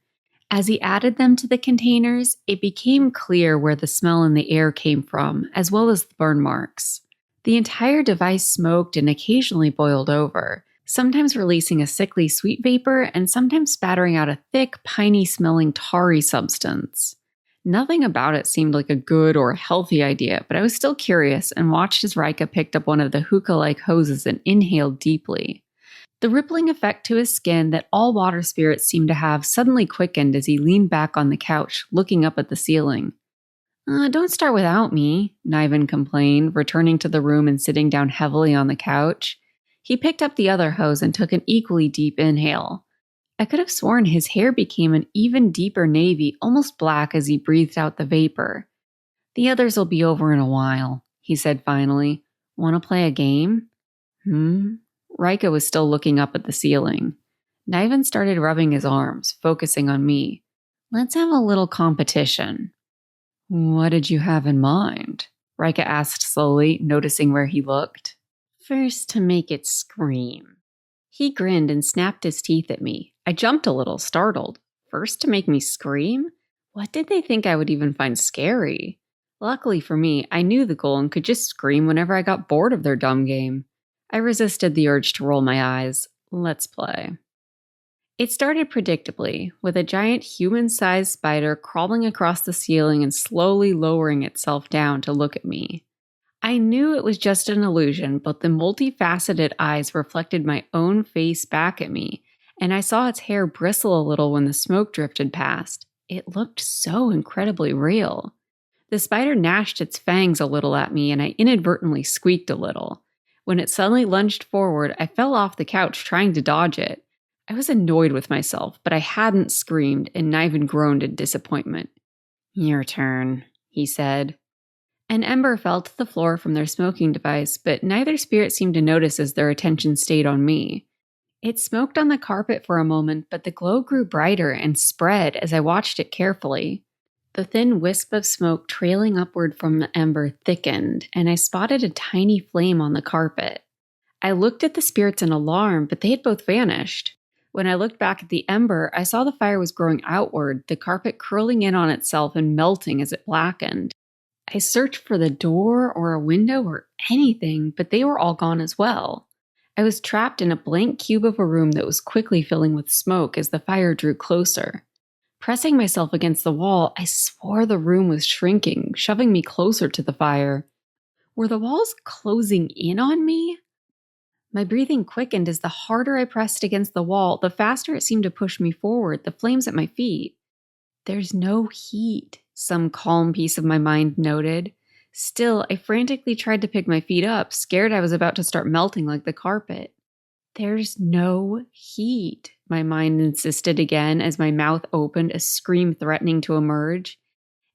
As he added them to the containers, it became clear where the smell in the air came from, as well as the burn marks. The entire device smoked and occasionally boiled over, sometimes releasing a sickly sweet vapor and sometimes spattering out a thick, piney-smelling tarry substance. Nothing about it seemed like a good or healthy idea, but I was still curious and watched as Rika picked up one of the hookah-like hoses and inhaled deeply. The rippling effect to his skin that all water spirits seemed to have suddenly quickened as he leaned back on the couch, looking up at the ceiling. Don't start without me, Niven complained, returning to the room and sitting down heavily on the couch. He picked up the other hose and took an equally deep inhale. I could have sworn his hair became an even deeper navy, almost black, as he breathed out the vapor. The others will be over in a while, he said finally. Want to play a game? Rika was still looking up at the ceiling. Niven started rubbing his arms, focusing on me. Let's have a little competition. What did you have in mind? Rika asked slowly, noticing where he looked. First to make it scream. He grinned and snapped his teeth at me. I jumped a little, startled. First to make me scream? What did they think I would even find scary? Luckily for me, I knew the goal and could just scream whenever I got bored of their dumb game. I resisted the urge to roll my eyes. Let's play. It started predictably, with a giant human-sized spider crawling across the ceiling and slowly lowering itself down to look at me. I knew it was just an illusion, but the multifaceted eyes reflected my own face back at me, and I saw its hair bristle a little when the smoke drifted past. It looked so incredibly real. The spider gnashed its fangs a little at me, and I inadvertently squeaked a little. When it suddenly lunged forward, I fell off the couch trying to dodge it. I was annoyed with myself, but I hadn't screamed, and Niven groaned in disappointment. "Your turn," he said. An ember fell to the floor from their smoking device, but neither spirit seemed to notice as their attention stayed on me. It smoked on the carpet for a moment, but the glow grew brighter and spread as I watched it carefully. The thin wisp of smoke trailing upward from the ember thickened, and I spotted a tiny flame on the carpet. I looked at the spirits in alarm, but they had both vanished. When I looked back at the ember, I saw the fire was growing outward, the carpet curling in on itself and melting as it blackened. I searched for the door or a window or anything, but they were all gone as well. I was trapped in a blank cube of a room that was quickly filling with smoke as the fire drew closer. Pressing myself against the wall, I swore the room was shrinking, shoving me closer to the fire. Were the walls closing in on me? My breathing quickened as the harder I pressed against the wall, the faster it seemed to push me forward, the flames at my feet. "There's no heat," some calm piece of my mind noted. Still, I frantically tried to pick my feet up, scared I was about to start melting like the carpet. "There's no heat," my mind insisted again as my mouth opened, a scream threatening to emerge.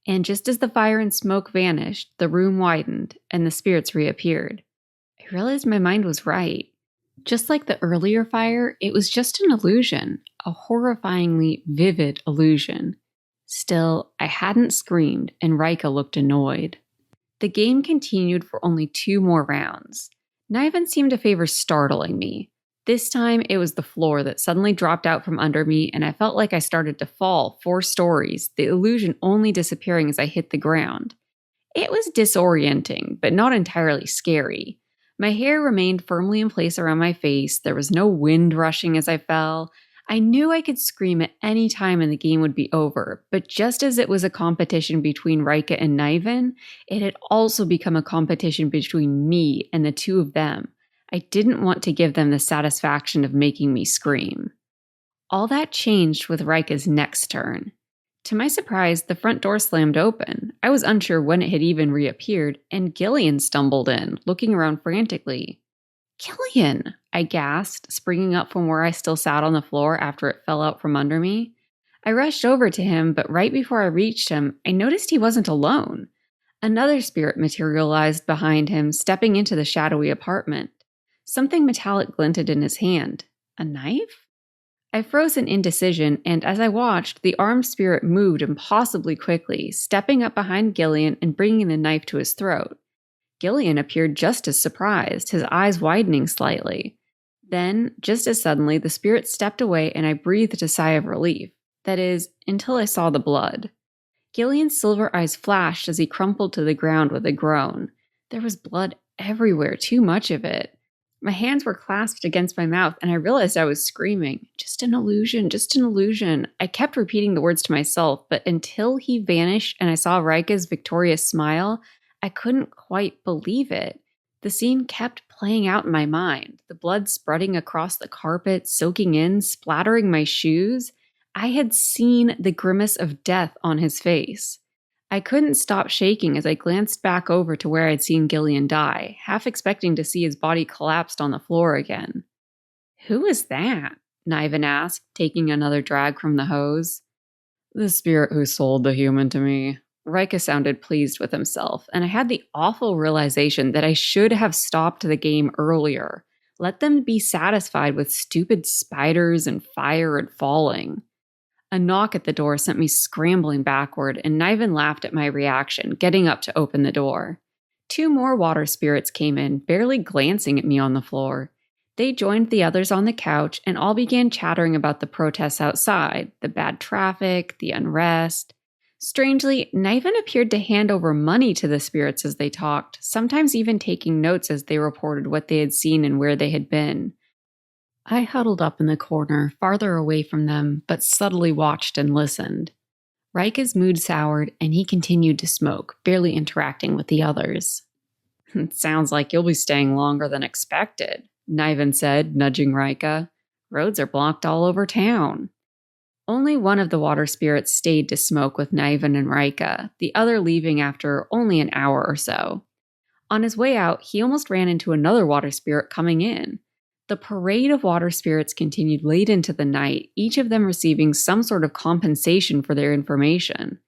And just as the fire and smoke vanished, the room widened, and the spirits reappeared. I realized my mind was right. Just like the earlier fire, it was just an illusion, a horrifyingly vivid illusion. Still, I hadn't screamed, and Rika looked annoyed. The game continued for only 2 more rounds. Niven seemed to favor startling me. This time, it was the floor that suddenly dropped out from under me, and I felt like I started to fall 4 stories, the illusion only disappearing as I hit the ground. It was disorienting, but not entirely scary. My hair remained firmly in place around my face. There was no wind rushing as I fell. I knew I could scream at any time and the game would be over, but just as it was a competition between Rika and Niven, it had also become a competition between me and the 2 of them. I didn't want to give them the satisfaction of making me scream. All that changed with Rika's next turn. To my surprise, the front door slammed open. I was unsure when it had even reappeared, and Gillean stumbled in, looking around frantically. "Gillean!" I gasped, springing up from where I still sat on the floor after it fell out from under me. I rushed over to him, but right before I reached him, I noticed he wasn't alone. Another spirit materialized behind him, stepping into the shadowy apartment. Something metallic glinted in his hand. A knife? I froze in indecision, and as I watched, the armed spirit moved impossibly quickly, stepping up behind Gillean and bringing the knife to his throat. Gillean appeared just as surprised, his eyes widening slightly. Then, just as suddenly, the spirit stepped away and I breathed a sigh of relief. That is, until I saw the blood. Gillian's silver eyes flashed as he crumpled to the ground with a groan. There was blood everywhere, too much of it. My hands were clasped against my mouth, and I realized I was screaming. "Just an illusion, just an illusion." I kept repeating the words to myself, but until he vanished and I saw Rika's victorious smile, I couldn't quite believe it. The scene kept playing out in my mind, the blood spreading across the carpet, soaking in, splattering my shoes. I had seen the grimace of death on his face. I couldn't stop shaking as I glanced back over to where I'd seen Gillean die, half expecting to see his body collapsed on the floor again. "Who is that?" Niven asked, taking another drag from the hose. "The spirit who sold the human to me." Rika sounded pleased with himself, and I had the awful realization that I should have stopped the game earlier. Let them be satisfied with stupid spiders and fire and falling. A knock at the door sent me scrambling backward, and Niven laughed at my reaction, getting up to open the door. 2 more water spirits came in, barely glancing at me on the floor. They joined the others on the couch and all began chattering about the protests outside, the bad traffic, the unrest. Strangely, Niven appeared to hand over money to the spirits as they talked, sometimes even taking notes as they reported what they had seen and where they had been. I huddled up in the corner, farther away from them, but subtly watched and listened. Rika's mood soured, and he continued to smoke, barely interacting with the others. It sounds like you'll be staying longer than expected, Niven said, nudging Rika. Roads are blocked all over town. Only one of the water spirits stayed to smoke with Niven and Rika, the other leaving after only an hour or so. On his way out, he almost ran into another water spirit coming in. The parade of water spirits continued late into the night, each of them receiving some sort of compensation for their information.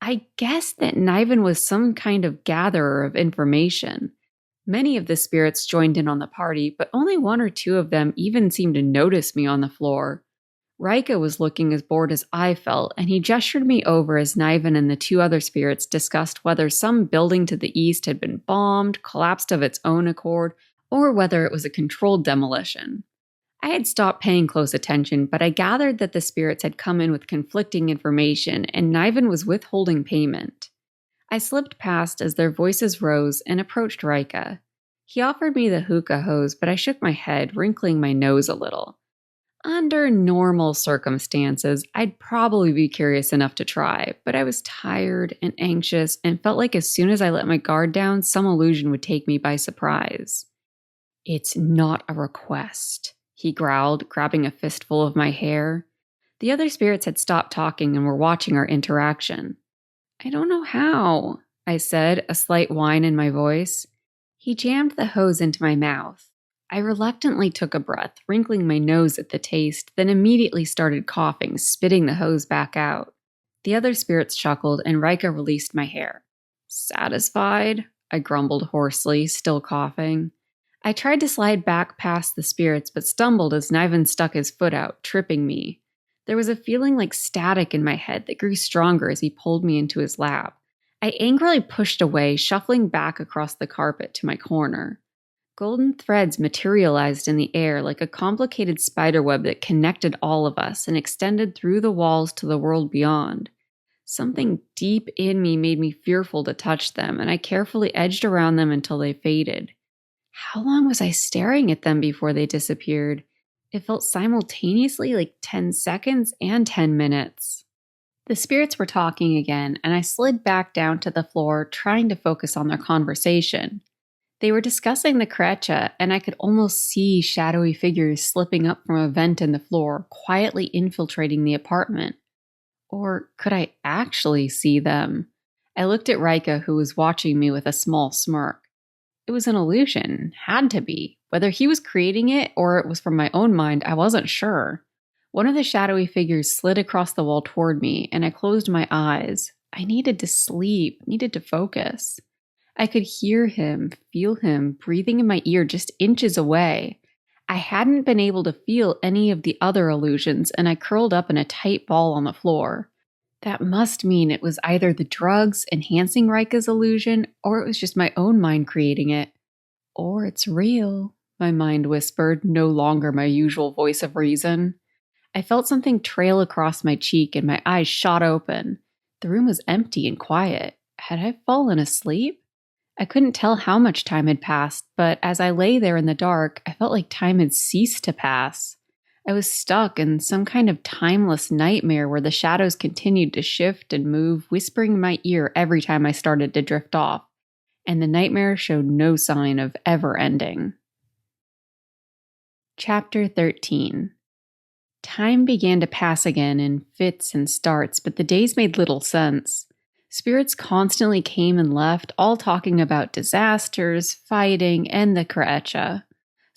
I guess that Niven was some kind of gatherer of information. Many of the spirits joined in on the party, but only one or two of them even seemed to notice me on the floor. Rika was looking as bored as I felt, and he gestured me over as Niven and the two other spirits discussed whether some building to the east had been bombed, collapsed of its own accord, or whether it was a controlled demolition. I had stopped paying close attention, but I gathered that the spirits had come in with conflicting information, and Niven was withholding payment. I slipped past as their voices rose and approached Rika. He offered me the hookah hose, but I shook my head, wrinkling my nose a little. Under normal circumstances, I'd probably be curious enough to try, but I was tired and anxious and felt like as soon as I let my guard down, some illusion would take me by surprise. It's not a request, he growled, grabbing a fistful of my hair. The other spirits had stopped talking and were watching our interaction. I don't know how, I said, a slight whine in my voice. He jammed the hose into my mouth. I reluctantly took a breath, wrinkling my nose at the taste, then immediately started coughing, spitting the hose back out. The other spirits chuckled, and Rika released my hair. Satisfied? I grumbled hoarsely, still coughing. I tried to slide back past the spirits, but stumbled as Niven stuck his foot out, tripping me. There was a feeling like static in my head that grew stronger as he pulled me into his lap. I angrily pushed away, shuffling back across the carpet to my corner. Golden threads materialized in the air like a complicated spiderweb that connected all of us and extended through the walls to the world beyond. Something deep in me made me fearful to touch them, and I carefully edged around them until they faded. How long was I staring at them before they disappeared? It felt simultaneously like 10 seconds and 10 minutes. The spirits were talking again, and I slid back down to the floor, trying to focus on their conversation. They were discussing the Krecha, and I could almost see shadowy figures slipping up from a vent in the floor, quietly infiltrating the apartment. Or could I actually see them? I looked at Rika, who was watching me with a small smirk. It was an illusion, had to be. Whether he was creating it or it was from my own mind, I wasn't sure. One of the shadowy figures slid across the wall toward me, and I closed my eyes. I needed to sleep, needed to focus. I could hear him, feel him, breathing in my ear just inches away. I hadn't been able to feel any of the other illusions, and I curled up in a tight ball on the floor. That must mean it was either the drugs enhancing Rika's illusion, or it was just my own mind creating it. Or it's real, my mind whispered, no longer my usual voice of reason. I felt something trail across my cheek, and my eyes shot open. The room was empty and quiet. Had I fallen asleep? I couldn't tell how much time had passed, but as I lay there in the dark, I felt like time had ceased to pass. I was stuck in some kind of timeless nightmare where the shadows continued to shift and move, whispering in my ear every time I started to drift off, and the nightmare showed no sign of ever ending. Chapter 13. Time began to pass again in fits and starts, but the days made little sense. Spirits constantly came and left, all talking about disasters, fighting, and the Krecha.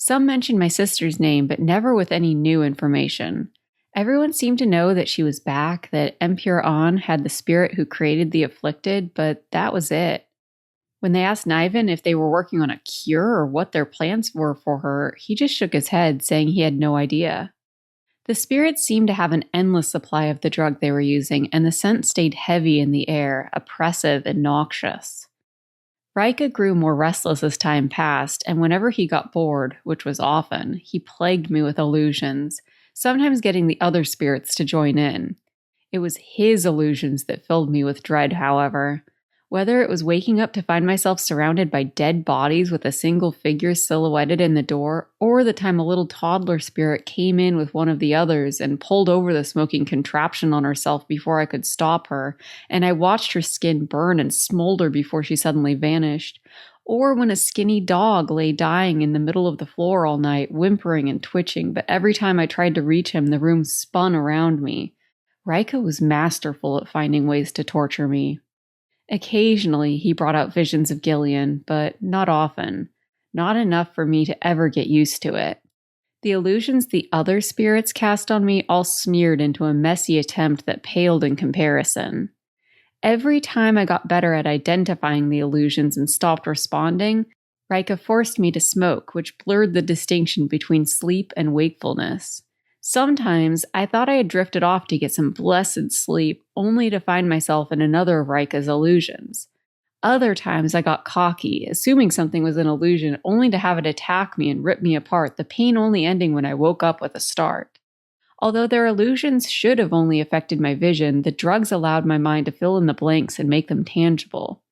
Some mentioned my sister's name, but never with any new information. Everyone seemed to know that she was back, that Empure An had the spirit who created the afflicted, but that was it. When they asked Niven if they were working on a cure or what their plans were for her, he just shook his head, saying he had no idea. The spirits seemed to have an endless supply of the drug they were using, and the scent stayed heavy in the air, oppressive and noxious. Rika grew more restless as time passed, and whenever he got bored, which was often, he plagued me with illusions, sometimes getting the other spirits to join in. It was his illusions that filled me with dread, however. Whether it was waking up to find myself surrounded by dead bodies with a single figure silhouetted in the door, or the time a little toddler spirit came in with one of the others and pulled over the smoking contraption on herself before I could stop her, and I watched her skin burn and smolder before she suddenly vanished, Or when a skinny dog lay dying in the middle of the floor all night, whimpering and twitching, but every time I tried to reach him, the room spun around me. Rika was masterful at finding ways to torture me. Occasionally, he brought out visions of Gillean, but not often. Not enough for me to ever get used to it. The illusions the other spirits cast on me all smeared into a messy attempt that paled in comparison. Every time I got better at identifying the illusions and stopped responding, Rika forced me to smoke, which blurred the distinction between sleep and wakefulness. Sometimes I thought I had drifted off to get some blessed sleep, only to find myself in another of Rika's illusions. Other times I got cocky, assuming something was an illusion, only to have it attack me and rip me apart, the pain only ending when I woke up with a start. Although their illusions should have only affected my vision, the drugs allowed my mind to fill in the blanks and make them tangible.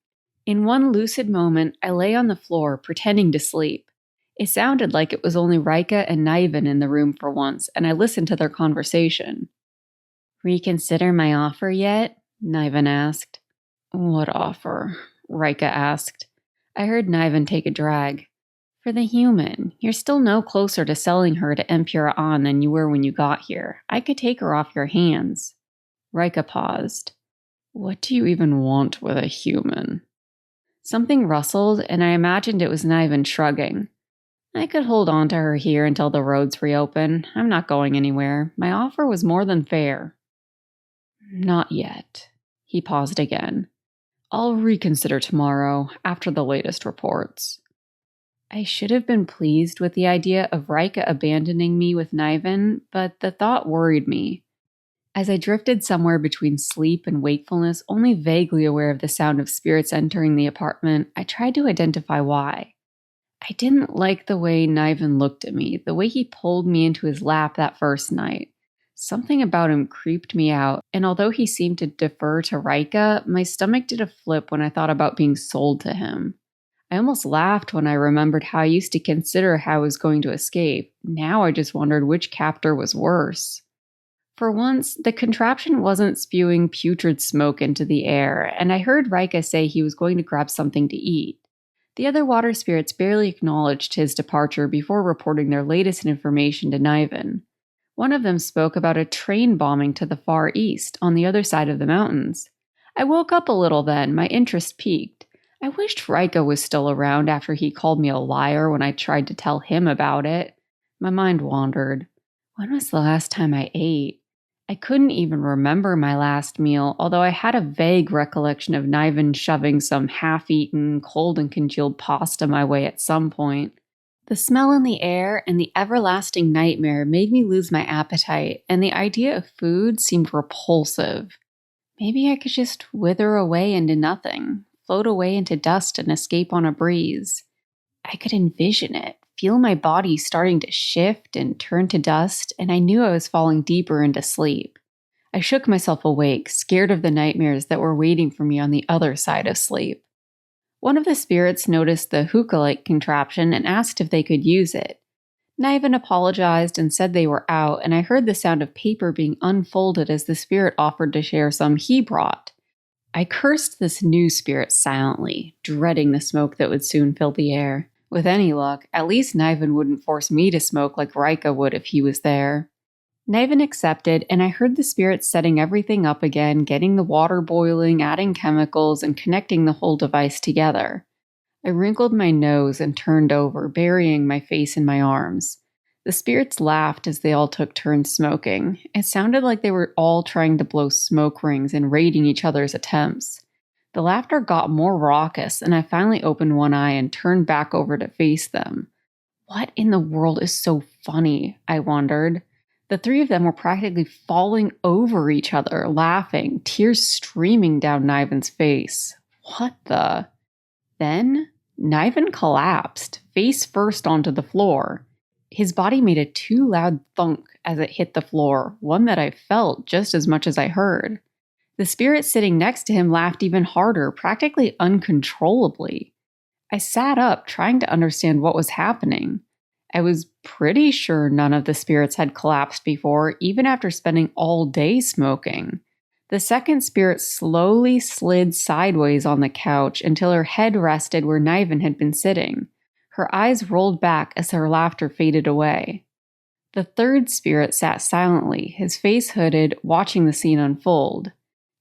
In one lucid moment, I lay on the floor, pretending to sleep. It sounded like it was only Rika and Niven in the room for once, and I listened to their conversation. "Reconsider my offer yet?" Niven asked. "What offer?" Rika asked. I heard Niven take a drag. "For the human. You're still no closer to selling her to Empura An than you were when you got here. I could take her off your hands." Rika paused. "What do you even want with a human?" Something rustled, and I imagined it was Niven shrugging. "I could hold on to her here until the roads reopen. I'm not going anywhere. My offer was more than fair." "Not yet." He paused again. "I'll reconsider tomorrow, after the latest reports." I should have been pleased with the idea of Rika abandoning me with Niven, but the thought worried me. As I drifted somewhere between sleep and wakefulness, only vaguely aware of the sound of spirits entering the apartment, I tried to identify why. I didn't like the way Niven looked at me, the way he pulled me into his lap that first night. Something about him creeped me out, and although he seemed to defer to Rika, my stomach did a flip when I thought about being sold to him. I almost laughed when I remembered how I used to consider how I was going to escape. Now I just wondered which captor was worse. For once, the contraption wasn't spewing putrid smoke into the air, and I heard Rika say he was going to grab something to eat. The other water spirits barely acknowledged his departure before reporting their latest information to Niven. One of them spoke about a train bombing to the far east, on the other side of the mountains. I woke up a little then, my interest piqued. I wished Rika was still around after he called me a liar when I tried to tell him about it. My mind wandered. When was the last time I ate? I couldn't even remember my last meal, although I had a vague recollection of Niven shoving some half-eaten, cold and congealed pasta my way at some point. The smell in the air and the everlasting nightmare made me lose my appetite, and the idea of food seemed repulsive. Maybe I could just wither away into nothing. Float away into dust and escape on a breeze. I could envision it, feel my body starting to shift and turn to dust, and I knew I was falling deeper into sleep. I shook myself awake, scared of the nightmares that were waiting for me on the other side of sleep. One of the spirits noticed the hookah-like contraption and asked if they could use it. Niven apologized and said they were out, and I heard the sound of paper being unfolded as the spirit offered to share some he brought. I cursed this new spirit silently, dreading the smoke that would soon fill the air. With any luck, at least Niven wouldn't force me to smoke like Rika would if he was there. Niven accepted, and I heard the spirit setting everything up again, getting the water boiling, adding chemicals, and connecting the whole device together. I wrinkled my nose and turned over, burying my face in my arms. The spirits laughed as they all took turns smoking. It sounded like they were all trying to blow smoke rings and rating each other's attempts. The laughter got more raucous, and I finally opened one eye and turned back over to face them. What in the world is so funny? I wondered. The three of them were practically falling over each other, laughing, tears streaming down Niven's face. What the? Then, Niven collapsed, face first onto the floor. His body made a too loud thunk as it hit the floor, one that I felt just as much as I heard. The spirit sitting next to him laughed even harder, practically uncontrollably. I sat up, trying to understand what was happening. I was pretty sure none of the spirits had collapsed before, even after spending all day smoking. The second spirit slowly slid sideways on the couch until her head rested where Niven had been sitting. Her eyes rolled back as her laughter faded away. The third spirit sat silently, his face hooded, watching the scene unfold.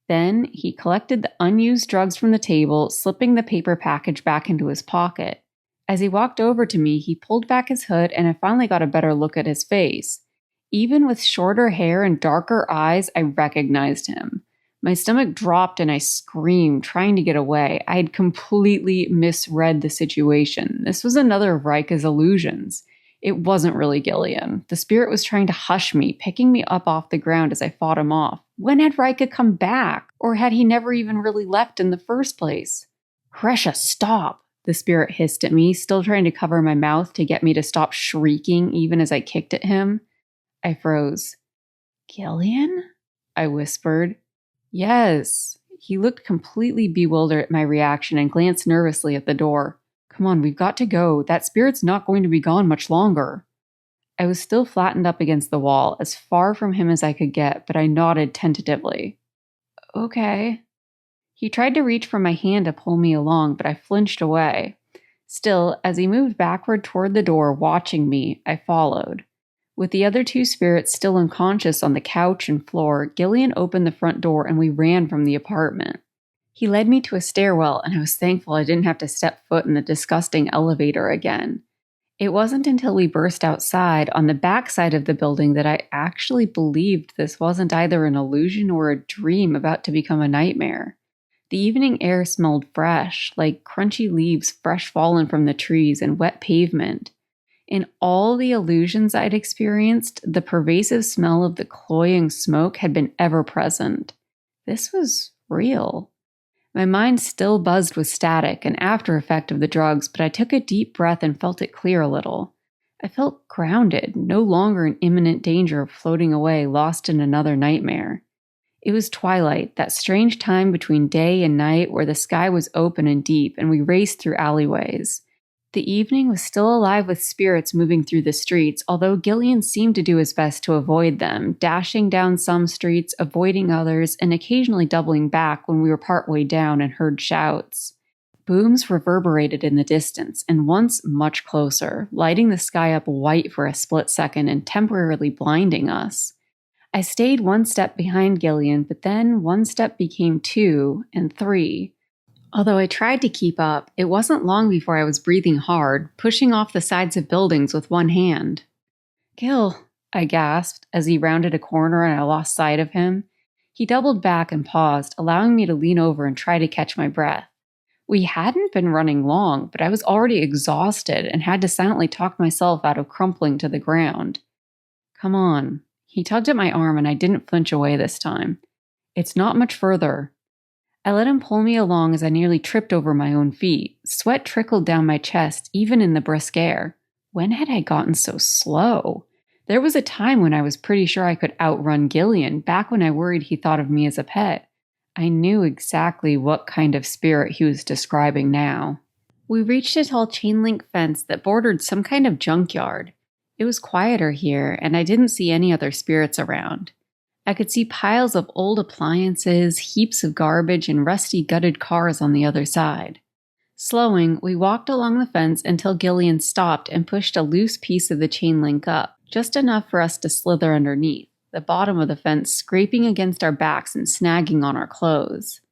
Then he collected the unused drugs from the table, slipping the paper package back into his pocket. As he walked over to me, he pulled back his hood and I finally got a better look at his face. Even with shorter hair and darker eyes, I recognized him. My stomach dropped and I screamed, trying to get away. I had completely misread the situation. This was another of Rika's illusions. It wasn't really Gillean. The spirit was trying to hush me, picking me up off the ground as I fought him off. When had Rika come back? Or had he never even really left in the first place? Hresha, stop! The spirit hissed at me, still trying to cover my mouth to get me to stop shrieking even as I kicked at him. I froze. Gillean? I whispered. Yes. He looked completely bewildered at my reaction and glanced nervously at the door. Come on, we've got to go. That spirit's not going to be gone much longer. I was still flattened up against the wall, as far from him as I could get, but I nodded tentatively. Okay. He tried to reach for my hand to pull me along, but I flinched away. Still, as he moved backward toward the door, watching me, I followed. With the other two spirits still unconscious on the couch and floor, Gillean opened the front door and we ran from the apartment. He led me to a stairwell, and I was thankful I didn't have to step foot in the disgusting elevator again. It wasn't until we burst outside on the back side of the building that I actually believed this wasn't either an illusion or a dream about to become a nightmare. The evening air smelled fresh, like crunchy leaves fresh fallen from the trees and wet pavement. In all the illusions I'd experienced, the pervasive smell of the cloying smoke had been ever present. This was real. My mind still buzzed with static, an after effect of the drugs, but I took a deep breath and felt it clear a little. I felt grounded, no longer in imminent danger of floating away, lost in another nightmare. It was twilight, that strange time between day and night where the sky was open and deep, and we raced through alleyways. The evening was still alive with spirits moving through the streets, although Gillean seemed to do his best to avoid them, dashing down some streets, avoiding others, and occasionally doubling back when we were partway down and heard shouts. Booms reverberated in the distance, and once much closer, lighting the sky up white for a split second and temporarily blinding us. I stayed one step behind Gillean, but then one step became 2 and 3. Although I tried to keep up, it wasn't long before I was breathing hard, pushing off the sides of buildings with one hand. Gil, I gasped as he rounded a corner and I lost sight of him. He doubled back and paused, allowing me to lean over and try to catch my breath. We hadn't been running long, but I was already exhausted and had to silently talk myself out of crumpling to the ground. Come on. He tugged at my arm and I didn't flinch away this time. It's not much further. I let him pull me along as I nearly tripped over my own feet. Sweat trickled down my chest, even in the brisk air. When had I gotten so slow? There was a time when I was pretty sure I could outrun Gillean, back when I worried he thought of me as a pet. I knew exactly what kind of spirit he was describing now. We reached a tall chain-link fence that bordered some kind of junkyard. It was quieter here, and I didn't see any other spirits around. I could see piles of old appliances, heaps of garbage, and rusty gutted cars on the other side. Slowing, we walked along the fence until Gillean stopped and pushed a loose piece of the chain link up, just enough for us to slither underneath, the bottom of the fence scraping against our backs and snagging on our clothes.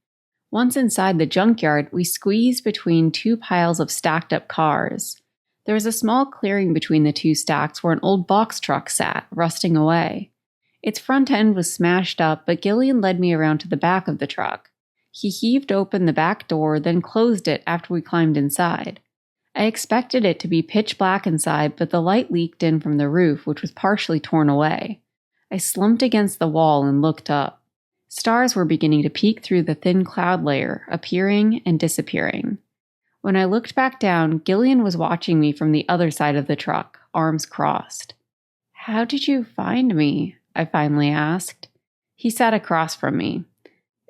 Once inside the junkyard, we squeezed between 2 piles of stacked up cars. There was a small clearing between the 2 stacks where an old box truck sat, rusting away. Its front end was smashed up, but Gillean led me around to the back of the truck. He heaved open the back door, then closed it after we climbed inside. I expected it to be pitch black inside, but the light leaked in from the roof, which was partially torn away. I slumped against the wall and looked up. Stars were beginning to peek through the thin cloud layer, appearing and disappearing. When I looked back down, Gillean was watching me from the other side of the truck, arms crossed. How did you find me? I finally asked. He sat across from me.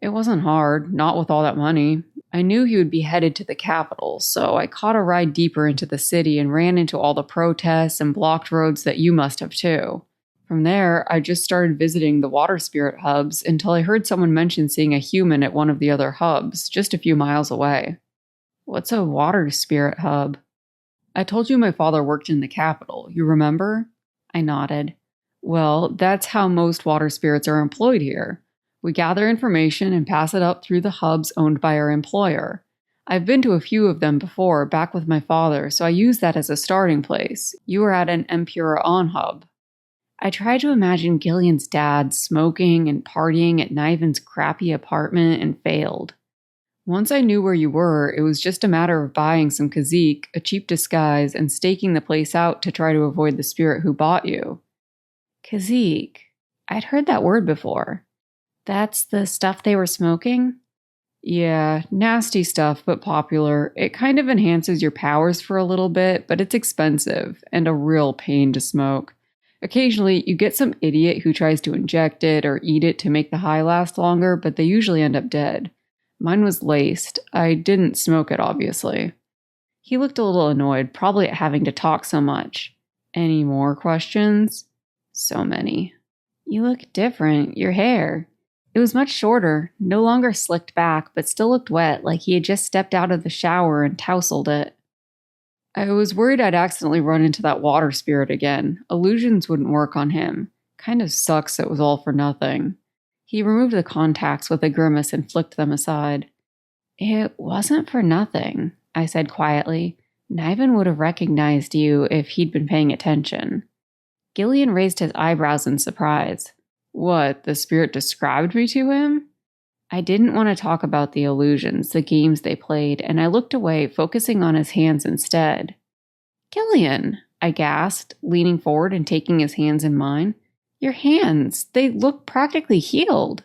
It wasn't hard, not with all that money. I knew he would be headed to the capital, so I caught a ride deeper into the city and ran into all the protests and blocked roads that you must have too. From there, I just started visiting the water spirit hubs until I heard someone mention seeing a human at one of the other hubs, just a few miles away. What's a water spirit hub? I told you my father worked in the capital, you remember? I nodded. Well, that's how most water spirits are employed here. We gather information and pass it up through the hubs owned by our employer. I've been to a few of them before, back with my father, so I use that as a starting place. You were at an Empura On hub. I tried to imagine Gillian's dad smoking and partying at Niven's crappy apartment and failed. Once I knew where you were, it was just a matter of buying some Kazik, a cheap disguise, and staking the place out to try to avoid the spirit who bought you. Kazik. I'd heard that word before. That's the stuff they were smoking? Yeah, nasty stuff, but popular. It kind of enhances your powers for a little bit, but it's expensive and a real pain to smoke. Occasionally, you get some idiot who tries to inject it or eat it to make the high last longer, but they usually end up dead. Mine was laced. I didn't smoke it, obviously. He looked a little annoyed, probably at having to talk so much. Any more questions? So many. You look different. Your hair. It was much shorter, no longer slicked back, but still looked wet, like he had just stepped out of the shower and tousled it. I was worried I'd accidentally run into that water spirit again. Illusions wouldn't work on him. Kind of sucks it was all for nothing. He removed the contacts with a grimace and flicked them aside. It wasn't for nothing, I said quietly. Niven would have recognized you if he'd been paying attention. Gillean raised his eyebrows in surprise. What, the spirit described me to him? I didn't want to talk about the illusions, the games they played, and I looked away, focusing on his hands instead. Gillean, I gasped, leaning forward and taking his hands in mine. Your hands, they look practically healed.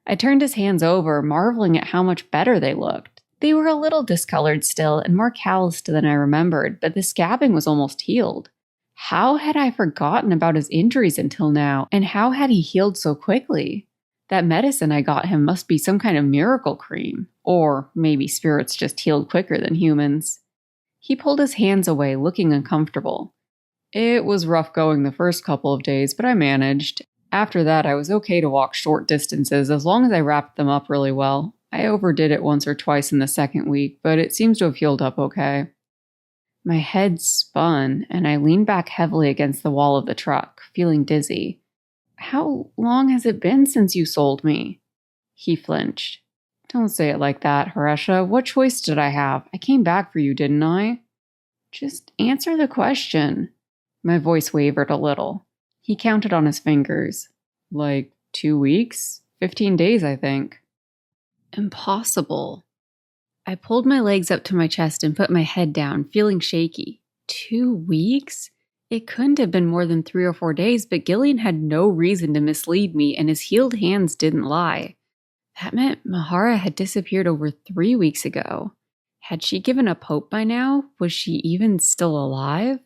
I turned his hands over, marveling at how much better they looked. They were a little discolored still and more calloused than I remembered, but the scabbing was almost healed. How had I forgotten about his injuries until now, and how had he healed so quickly? That medicine I got him must be some kind of miracle cream. Or maybe spirits just healed quicker than humans. He pulled his hands away, looking uncomfortable. It was rough going the first couple of days, but I managed. After that, I was okay to walk short distances as long as I wrapped them up really well. I overdid it once or twice in the second week, but it seems to have healed up okay. My head spun, and I leaned back heavily against the wall of the truck, feeling dizzy. How long has it been since you sold me? He flinched. Don't say it like that, Haresha. What choice did I have? I came back for you, didn't I? Just answer the question. My voice wavered a little. He counted on his fingers. Like 2 weeks? 15 days, I think. Impossible. I pulled my legs up to my chest and put my head down, feeling shaky. 2 weeks? It couldn't have been more than 3 or 4 days, but Gillean had no reason to mislead me, and his healed hands didn't lie. That meant Mahara had disappeared over 3 weeks ago. Had she given up hope by now? Was she even still alive?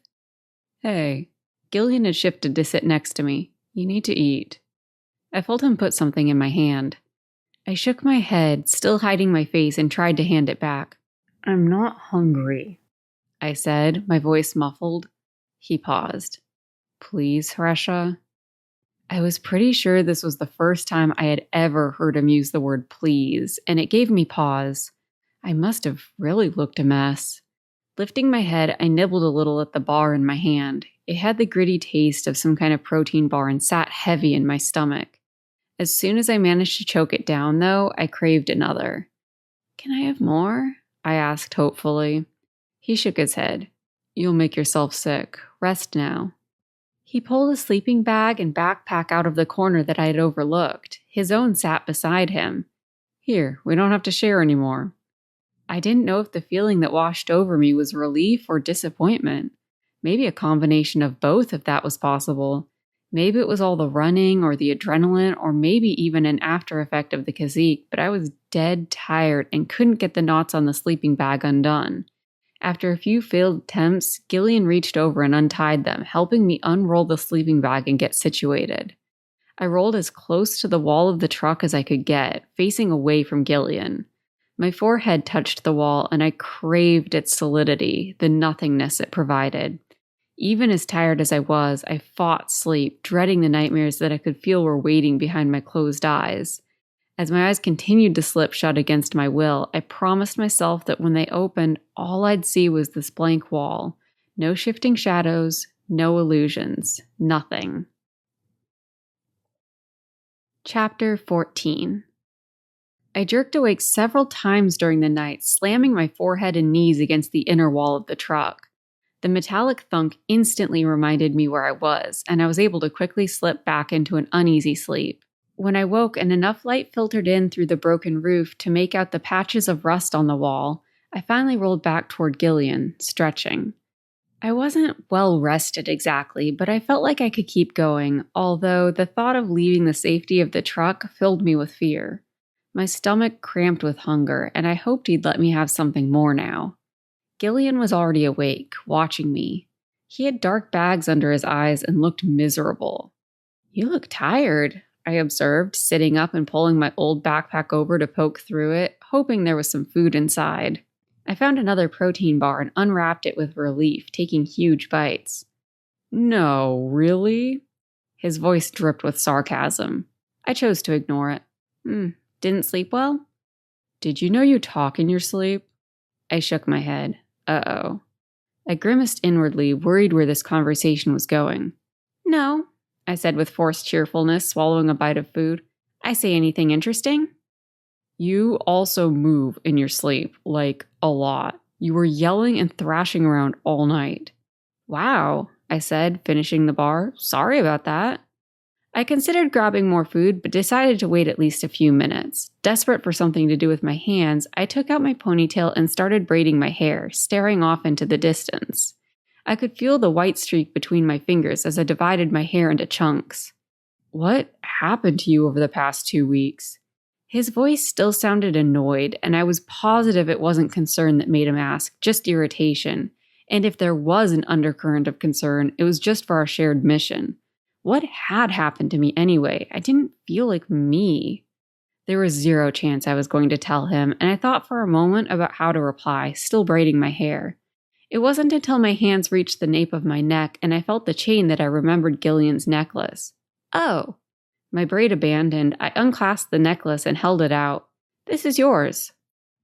Hey, Gillean had shifted to sit next to me. You need to eat. I felt him put something in my hand. I shook my head, still hiding my face, and tried to hand it back. I'm not hungry, I said, my voice muffled. He paused. Please, Haresha? I was pretty sure this was the first time I had ever heard him use the word please, and it gave me pause. I must have really looked a mess. Lifting my head, I nibbled a little at the bar in my hand. It had the gritty taste of some kind of protein bar and sat heavy in my stomach. As soon as I managed to choke it down, though, I craved another. Can I have more? I asked hopefully. He shook his head. You'll make yourself sick. Rest now. He pulled a sleeping bag and backpack out of the corner that I had overlooked. His own sat beside him. Here, we don't have to share anymore. I didn't know if the feeling that washed over me was relief or disappointment. Maybe a combination of both if that was possible. Maybe it was all the running or the adrenaline or maybe even an after effect of the Kazik, but I was dead tired and couldn't get the knots on the sleeping bag undone. After a few failed attempts, Gillean reached over and untied them, helping me unroll the sleeping bag and get situated. I rolled as close to the wall of the truck as I could get, facing away from Gillean. My forehead touched the wall and I craved its solidity, the nothingness it provided. Even as tired as I was, I fought sleep, dreading the nightmares that I could feel were waiting behind my closed eyes. As my eyes continued to slip shut against my will, I promised myself that when they opened, all I'd see was this blank wall. No shifting shadows, no illusions, nothing. Chapter 14. I jerked awake several times during the night, slamming my forehead and knees against the inner wall of the truck. The metallic thunk instantly reminded me where I was, and I was able to quickly slip back into an uneasy sleep. When I woke and enough light filtered in through the broken roof to make out the patches of rust on the wall, I finally rolled back toward Gillean, stretching. I wasn't well rested exactly, but I felt like I could keep going, although the thought of leaving the safety of the truck filled me with fear. My stomach cramped with hunger, and I hoped he'd let me have something more now. Gillean was already awake, watching me. He had dark bags under his eyes and looked miserable. "You look tired," I observed, sitting up and pulling my old backpack over to poke through it, hoping there was some food inside. I found another protein bar and unwrapped it with relief, taking huge bites. "No, really?" His voice dripped with sarcasm. I chose to ignore it. Didn't sleep well? "Did you know you talk in your sleep?" I shook my head. Uh-oh. I grimaced inwardly, worried where this conversation was going. "No," I said with forced cheerfulness, swallowing a bite of food. "I say anything interesting?" "You also move in your sleep, like a lot. You were yelling and thrashing around all night." "Wow," I said, finishing the bar. "Sorry about that." I considered grabbing more food, but decided to wait at least a few minutes. Desperate for something to do with my hands, I took out my ponytail and started braiding my hair, staring off into the distance. I could feel the white streak between my fingers as I divided my hair into chunks. "What happened to you over the past 2 weeks?" His voice still sounded annoyed, and I was positive it wasn't concern that made him ask, just irritation. And if there was an undercurrent of concern, it was just for our shared mission. What had happened to me anyway? I didn't feel like me. There was zero chance I was going to tell him, and I thought for a moment about how to reply, still braiding my hair. It wasn't until my hands reached the nape of my neck and I felt the chain that I remembered Gillian's necklace. "Oh." My braid abandoned, I unclasped the necklace and held it out. "This is yours."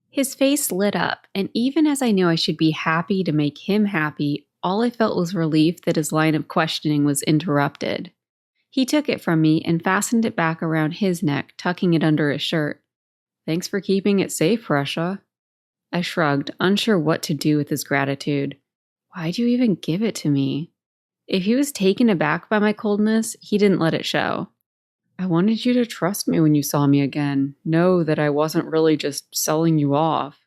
His face lit up, and even as I knew I should be happy to make him happy, all I felt was relief that his line of questioning was interrupted. He took it from me and fastened it back around his neck, tucking it under his shirt. "Thanks for keeping it safe, Russia." I shrugged, unsure what to do with his gratitude. Why'd you even give it to me? If he was taken aback by my coldness, he didn't let it show. "I wanted you to trust me when you saw me again, know that I wasn't really just selling you off."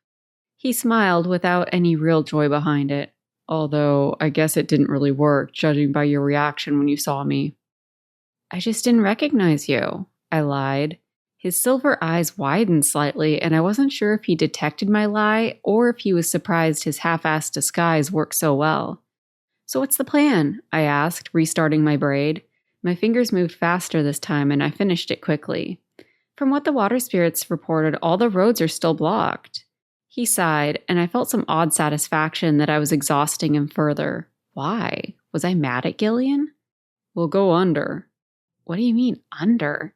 He smiled without any real joy behind it. "Although, I guess it didn't really work, judging by your reaction when you saw me." "I just didn't recognize you," I lied. His silver eyes widened slightly, and I wasn't sure if he detected my lie or if he was surprised his half-assed disguise worked so well. "So what's the plan?" I asked, restarting my braid. My fingers moved faster this time, and I finished it quickly. "From what the water spirits reported, all the roads are still blocked." He sighed, and I felt some odd satisfaction that I was exhausting him further. Why? Was I mad at Gillean? "We'll go under." "What do you mean, under?"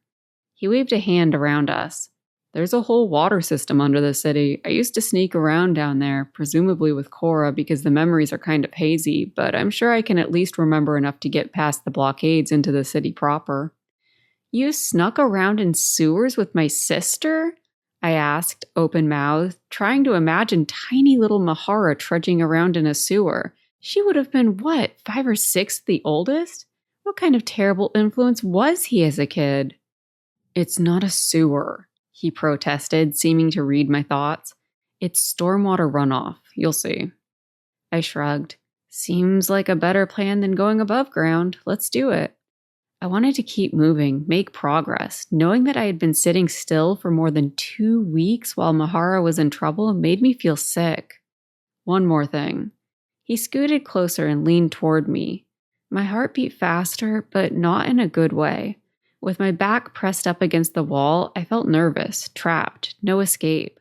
He waved a hand around us. "There's a whole water system under the city. I used to sneak around down there, presumably with Cora because the memories are kind of hazy, but I'm sure I can at least remember enough to get past the blockades into the city proper." "You snuck around in sewers with my sister?" I asked, open-mouthed, trying to imagine tiny little Mahara trudging around in a sewer. She would have been, 5 or 6 the oldest? What kind of terrible influence was he as a kid? "It's not a sewer," he protested, seeming to read my thoughts. "It's stormwater runoff. You'll see." I shrugged. "Seems like a better plan than going above ground. Let's do it." I wanted to keep moving, make progress. Knowing that I had been sitting still for more than 2 weeks while Mahara was in trouble made me feel sick. "One more thing." He scooted closer and leaned toward me. My heart beat faster, but not in a good way. With my back pressed up against the wall, I felt nervous, trapped, no escape.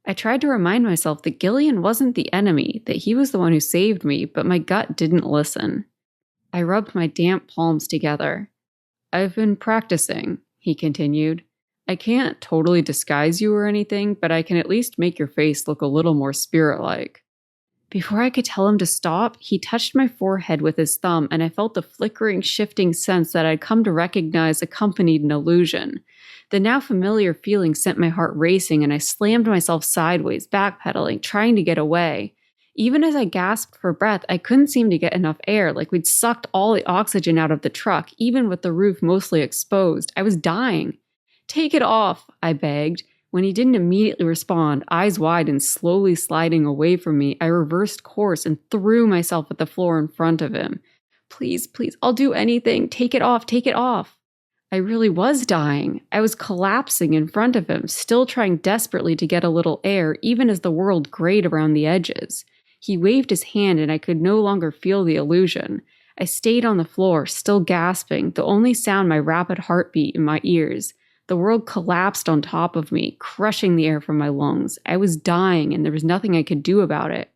I tried to remind myself that Gillean wasn't the enemy, that he was the one who saved me, but my gut didn't listen. I rubbed my damp palms together. "I've been practicing," he continued. "I can't totally disguise you or anything, but I can at least make your face look a little more spirit-like." Before I could tell him to stop, he touched my forehead with his thumb, and I felt the flickering, shifting sense that I'd come to recognize accompanied an illusion. The now familiar feeling sent my heart racing, and I slammed myself sideways, backpedaling, trying to get away. Even as I gasped for breath, I couldn't seem to get enough air, like we'd sucked all the oxygen out of the truck, even with the roof mostly exposed. I was dying. "Take it off," I begged. When he didn't immediately respond, eyes wide and slowly sliding away from me, I reversed course and threw myself at the floor in front of him. "Please, please, I'll do anything. Take it off, take it off." I really was dying. I was collapsing in front of him, still trying desperately to get a little air, even as the world grayed around the edges. He waved his hand and I could no longer feel the illusion. I stayed on the floor, still gasping, the only sound my rapid heartbeat in my ears. The world collapsed on top of me, crushing the air from my lungs. I was dying, and there was nothing I could do about it.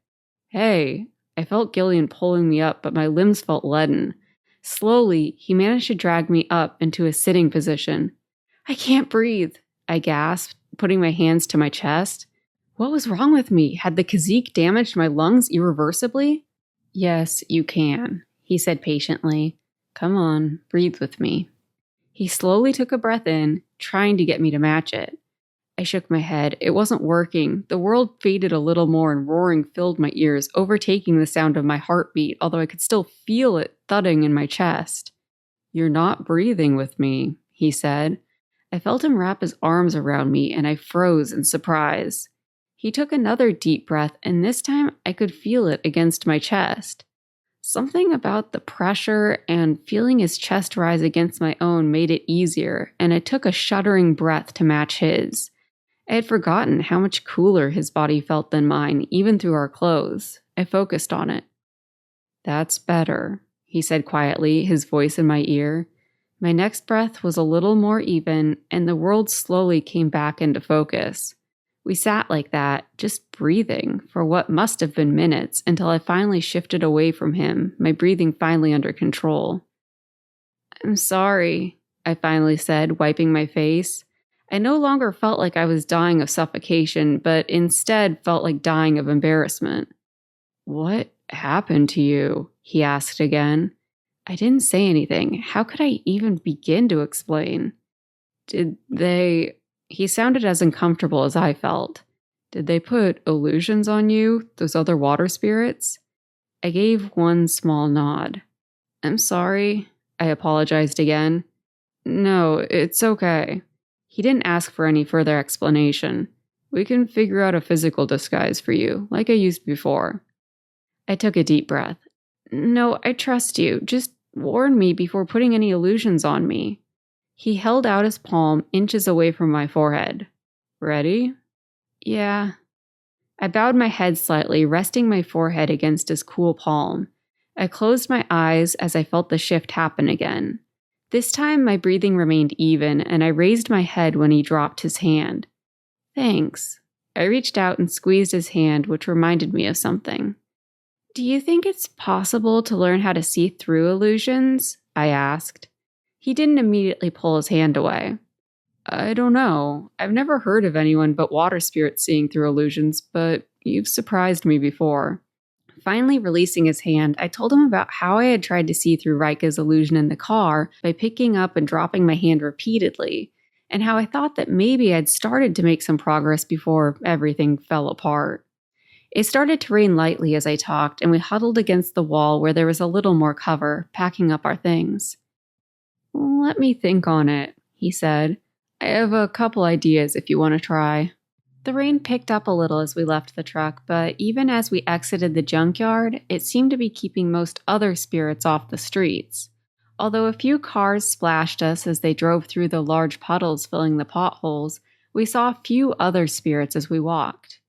"Hey." I felt Gillean pulling me up, but my limbs felt leaden. Slowly, he managed to drag me up into a sitting position. "I can't breathe," I gasped, putting my hands to my chest. What was wrong with me? Had the Kazik damaged my lungs irreversibly? "Yes, you can," he said patiently. "Come on, breathe with me." He slowly took a breath in, trying to get me to match it. I shook my head. It wasn't working. The world faded a little more and roaring filled my ears, overtaking the sound of my heartbeat, although I could still feel it thudding in my chest. "You're not breathing with me," he said. I felt him wrap his arms around me, and I froze in surprise. He took another deep breath, and this time I could feel it against my chest. Something about the pressure and feeling his chest rise against my own made it easier, and I took a shuddering breath to match his. I had forgotten how much cooler his body felt than mine, even through our clothes. I focused on it. "That's better," he said quietly, his voice in my ear. My next breath was a little more even, and the world slowly came back into focus. We sat like that, just breathing, for what must have been minutes, until I finally shifted away from him, my breathing finally under control. "I'm sorry," I finally said, wiping my face. I no longer felt like I was dying of suffocation, but instead felt like dying of embarrassment. "What happened to you?" he asked again. I didn't say anything. How could I even begin to explain? "Did they..." He sounded as uncomfortable as I felt. "Did they put illusions on you, those other water spirits?" I gave one small nod. "I'm sorry," I apologized again. "No, it's okay." He didn't ask for any further explanation. "We can figure out a physical disguise for you, like I used before." I took a deep breath. "No, I trust you. Just warn me before putting any illusions on me." He held out his palm inches away from my forehead. "Ready?" "Yeah." I bowed my head slightly, resting my forehead against his cool palm. I closed my eyes as I felt the shift happen again. This time my breathing remained even, and I raised my head when he dropped his hand. "Thanks." I reached out and squeezed his hand, which reminded me of something. "Do you think it's possible to learn how to see through illusions?" I asked. He didn't immediately pull his hand away. "I don't know. I've never heard of anyone but water spirits seeing through illusions, but you've surprised me before." Finally releasing his hand, I told him about how I had tried to see through Rika's illusion in the car by picking up and dropping my hand repeatedly, and how I thought that maybe I'd started to make some progress before everything fell apart. It started to rain lightly as I talked, and we huddled against the wall where there was a little more cover, packing up our things. "Let me think on it," he said. "I have a couple ideas if you want to try." The rain picked up a little as we left the truck, but even as we exited the junkyard, it seemed to be keeping most other spirits off the streets. Although a few cars splashed us as they drove through the large puddles filling the potholes, we saw few other spirits as we walked.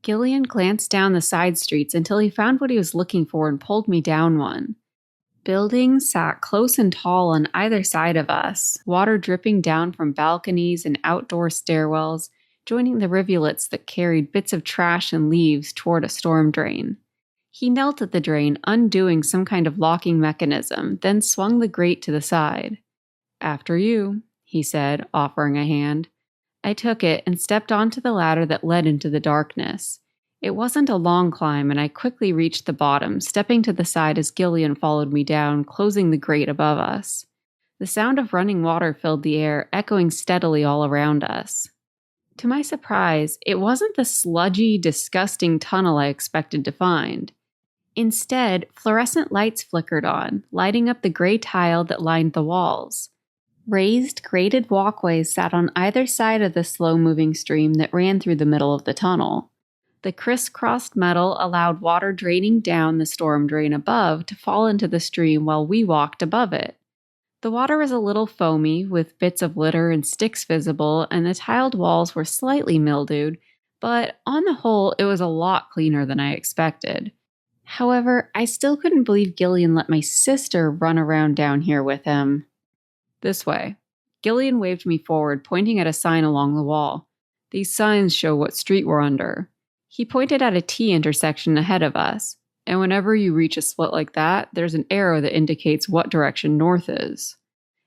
Gillean glanced down the side streets until he found what he was looking for and pulled me down one. Buildings sat close and tall on either side of us, water dripping down from balconies and outdoor stairwells, joining the rivulets that carried bits of trash and leaves toward a storm drain. He knelt at the drain, undoing some kind of locking mechanism, then swung the grate to the side. "After you," he said, offering a hand. I took it and stepped onto the ladder that led into the darkness. It wasn't a long climb, and I quickly reached the bottom, stepping to the side as Gillean followed me down, closing the grate above us. The sound of running water filled the air, echoing steadily all around us. To my surprise, it wasn't the sludgy, disgusting tunnel I expected to find. Instead, fluorescent lights flickered on, lighting up the gray tile that lined the walls. Raised, grated walkways sat on either side of the slow-moving stream that ran through the middle of the tunnel. The crisscrossed metal allowed water draining down the storm drain above to fall into the stream while we walked above it. The water was a little foamy, with bits of litter and sticks visible, and the tiled walls were slightly mildewed, but on the whole, it was a lot cleaner than I expected. However, I still couldn't believe Gillean let my sister run around down here with him. "This way." Gillean waved me forward, pointing at a sign along the wall. "These signs show what street we're under." He pointed at a T intersection ahead of us, and whenever you reach a split like that, there's an arrow that indicates what direction north is.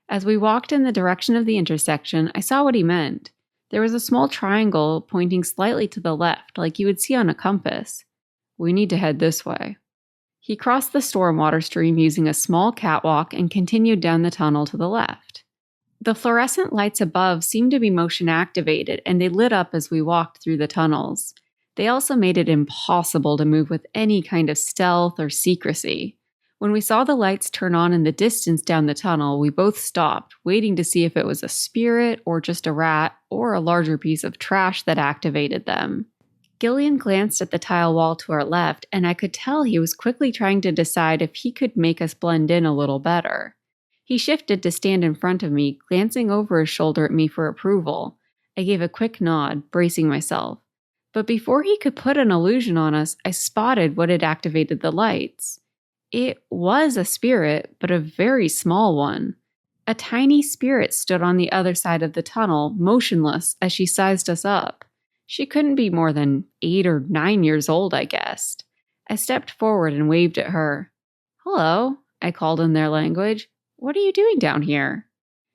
As we walked in the direction of the intersection, I saw what he meant. There was a small triangle pointing slightly to the left, like you would see on a compass. "We need to head this way." He crossed the stormwater stream using a small catwalk and continued down the tunnel to the left. The fluorescent lights above seemed to be motion activated, and they lit up as we walked through the tunnels. They also made it impossible to move with any kind of stealth or secrecy. When we saw the lights turn on in the distance down the tunnel, we both stopped, waiting to see if it was a spirit or just a rat or a larger piece of trash that activated them. Gillean glanced at the tile wall to our left, and I could tell he was quickly trying to decide if he could make us blend in a little better. He shifted to stand in front of me, glancing over his shoulder at me for approval. I gave a quick nod, bracing myself. But before he could put an illusion on us, I spotted what had activated the lights. It was a spirit, but a very small one. A tiny spirit stood on the other side of the tunnel, motionless as she sized us up. She couldn't be more than 8 or 9 years old, I guessed. I stepped forward and waved at her. "Hello," I called in their language. "What are you doing down here?"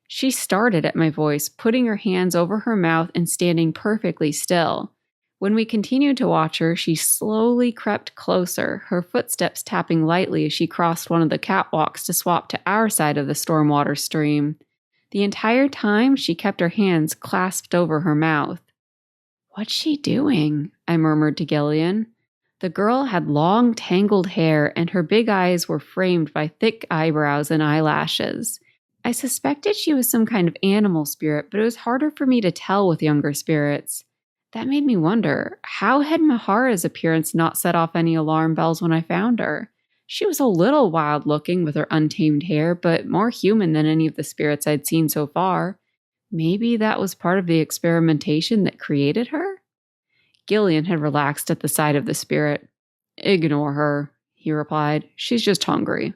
She started at my voice, putting her hands over her mouth and standing perfectly still. When we continued to watch her, she slowly crept closer, her footsteps tapping lightly as she crossed one of the catwalks to swap to our side of the stormwater stream. The entire time, she kept her hands clasped over her mouth. "What's she doing?" I murmured to Gillean. The girl had long, tangled hair, and her big eyes were framed by thick eyebrows and eyelashes. I suspected she was some kind of animal spirit, but it was harder for me to tell with younger spirits. That made me wonder, how had Mahara's appearance not set off any alarm bells when I found her? She was a little wild-looking with her untamed hair, but more human than any of the spirits I'd seen so far. Maybe that was part of the experimentation that created her? Gillean had relaxed at the sight of the spirit. "Ignore her," he replied. "She's just hungry."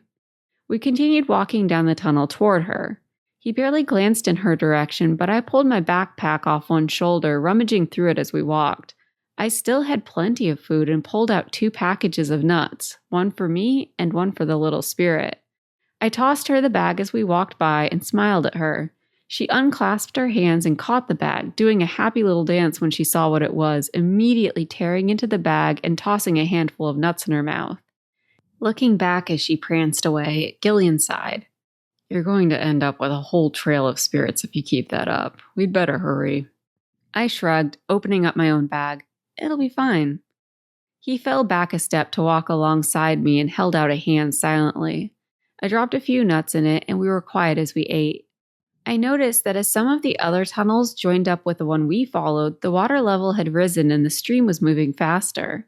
We continued walking down the tunnel toward her. He barely glanced in her direction, but I pulled my backpack off one shoulder, rummaging through it as we walked. I still had plenty of food and pulled out 2 packages of nuts, one for me and one for the little spirit. I tossed her the bag as we walked by and smiled at her. She unclasped her hands and caught the bag, doing a happy little dance when she saw what it was, immediately tearing into the bag and tossing a handful of nuts in her mouth. Looking back as she pranced away, Gillean sighed. "You're going to end up with a whole trail of spirits if you keep that up. We'd better hurry." I shrugged, opening up my own bag. "It'll be fine." He fell back a step to walk alongside me and held out a hand silently. I dropped a few nuts in it, and we were quiet as we ate. I noticed that as some of the other tunnels joined up with the one we followed, the water level had risen and the stream was moving faster.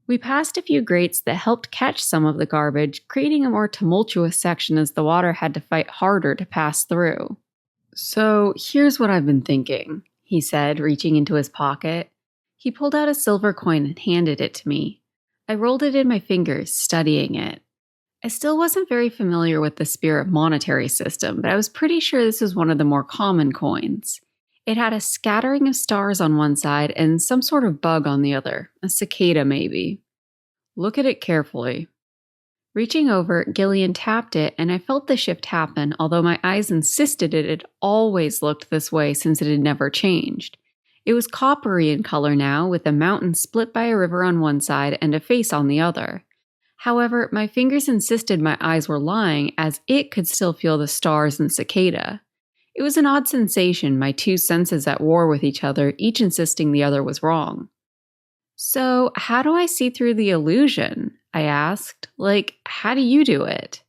We passed a few grates that helped catch some of the garbage, creating a more tumultuous section as the water had to fight harder to pass through. "So here's what I've been thinking," he said, reaching into his pocket. He pulled out a silver coin and handed it to me. I rolled it in my fingers, studying it. I still wasn't very familiar with the spirit monetary system, but I was pretty sure this was one of the more common coins. It had a scattering of stars on one side and some sort of bug on the other, a cicada maybe. Look at it carefully. Reaching over, Gillean tapped it, and I felt the shift happen, although my eyes insisted it had always looked this way since it had never changed. It was coppery in color now, with a mountain split by a river on one side and a face on the other. However, my fingers insisted my eyes were lying, as it could still feel the stars and cicada. It was an odd sensation, my two senses at war with each other, each insisting the other was wrong. So, how do I see through the illusion? I asked. Like, how do you do it?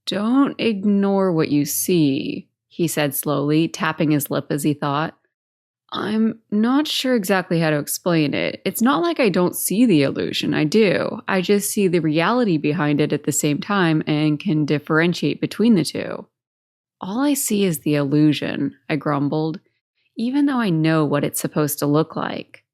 Don't ignore what you see, he said slowly, tapping his lip as he thought. I'm not sure exactly how to explain it. It's not like I don't see the illusion, I do. I just see the reality behind it at the same time and can differentiate between the two. All I see is the illusion, I grumbled, even though I know what it's supposed to look like.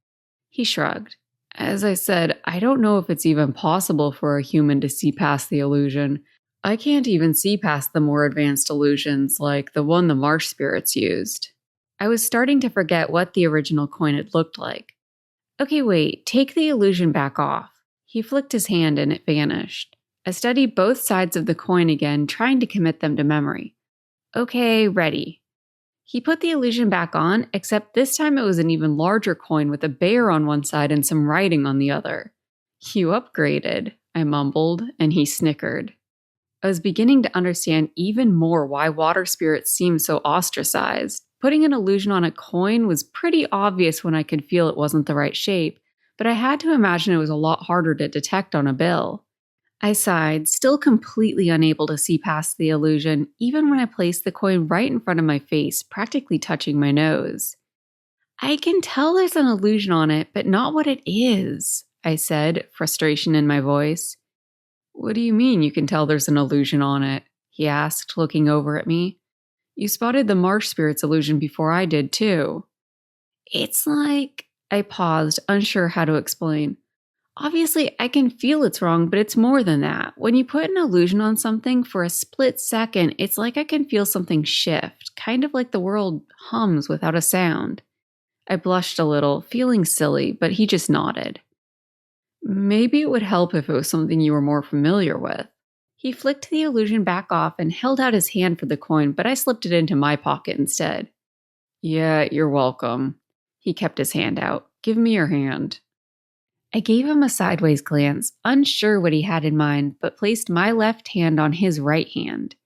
He shrugged. As I said, I don't know if it's even possible for a human to see past the illusion. I can't even see past the more advanced illusions, like the one the marsh spirits used. I was starting to forget what the original coin had looked like. Okay, wait, take the illusion back off. He flicked his hand and it vanished. I studied both sides of the coin again, trying to commit them to memory. Okay, ready. He put the illusion back on, except this time it was an even larger coin with a bear on one side and some writing on the other. You upgraded, I mumbled, and he snickered. I was beginning to understand even more why water spirits seemed so ostracized. Putting an illusion on a coin was pretty obvious when I could feel it wasn't the right shape, but I had to imagine it was a lot harder to detect on a bill. I sighed, still completely unable to see past the illusion, even when I placed the coin right in front of my face, practically touching my nose. I can tell there's an illusion on it, but not what it is, I said, frustration in my voice. What do you mean you can tell there's an illusion on it? He asked, looking over at me. You spotted the marsh spirit's illusion before I did, too. It's like... I paused, unsure how to explain. Obviously, I can feel it's wrong, but it's more than that. When you put an illusion on something for a split second, it's like I can feel something shift, kind of like the world hums without a sound. I blushed a little, feeling silly, but he just nodded. Maybe it would help if it was something you were more familiar with. He flicked the illusion back off and held out his hand for the coin, but I slipped it into my pocket instead. Yeah, you're welcome. He kept his hand out. Give me your hand. I gave him a sideways glance, unsure what he had in mind, but placed my left hand on his right hand.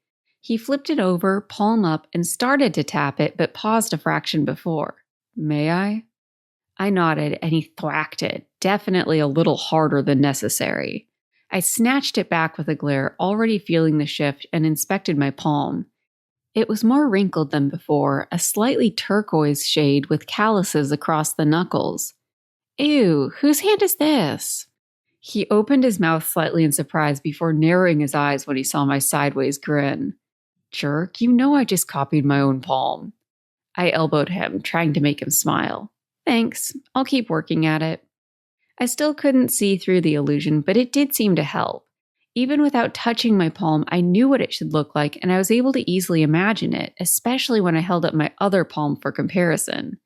He flipped it over, palm up, and started to tap it, but paused a fraction before. May I? I nodded, and he thwacked it, definitely a little harder than necessary. I snatched it back with a glare, already feeling the shift, and inspected my palm. It was more wrinkled than before, a slightly turquoise shade with calluses across the knuckles. Ew, whose hand is this? He opened his mouth slightly in surprise before narrowing his eyes when he saw my sideways grin. Jerk, you know I just copied my own palm. I elbowed him, trying to make him smile. Thanks, I'll keep working at it. I still couldn't see through the illusion, but it did seem to help. Even without touching my palm, I knew what it should look like, and I was able to easily imagine it, especially when I held up my other palm for comparison.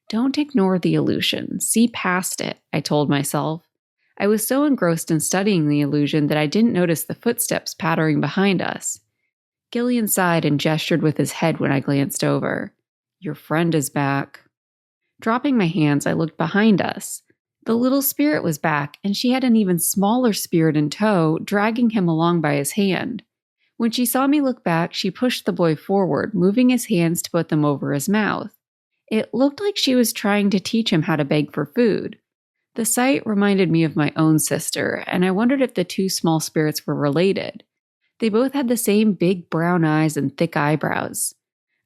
Don't ignore the illusion. See past it, I told myself. I was so engrossed in studying the illusion that I didn't notice the footsteps pattering behind us. Gillean sighed and gestured with his head when I glanced over. Your friend is back. Dropping my hands, I looked behind us. The little spirit was back, and she had an even smaller spirit in tow, dragging him along by his hand. When she saw me look back, she pushed the boy forward, moving his hands to put them over his mouth. It looked like she was trying to teach him how to beg for food. The sight reminded me of my own sister, and I wondered if the two small spirits were related. They both had the same big brown eyes and thick eyebrows.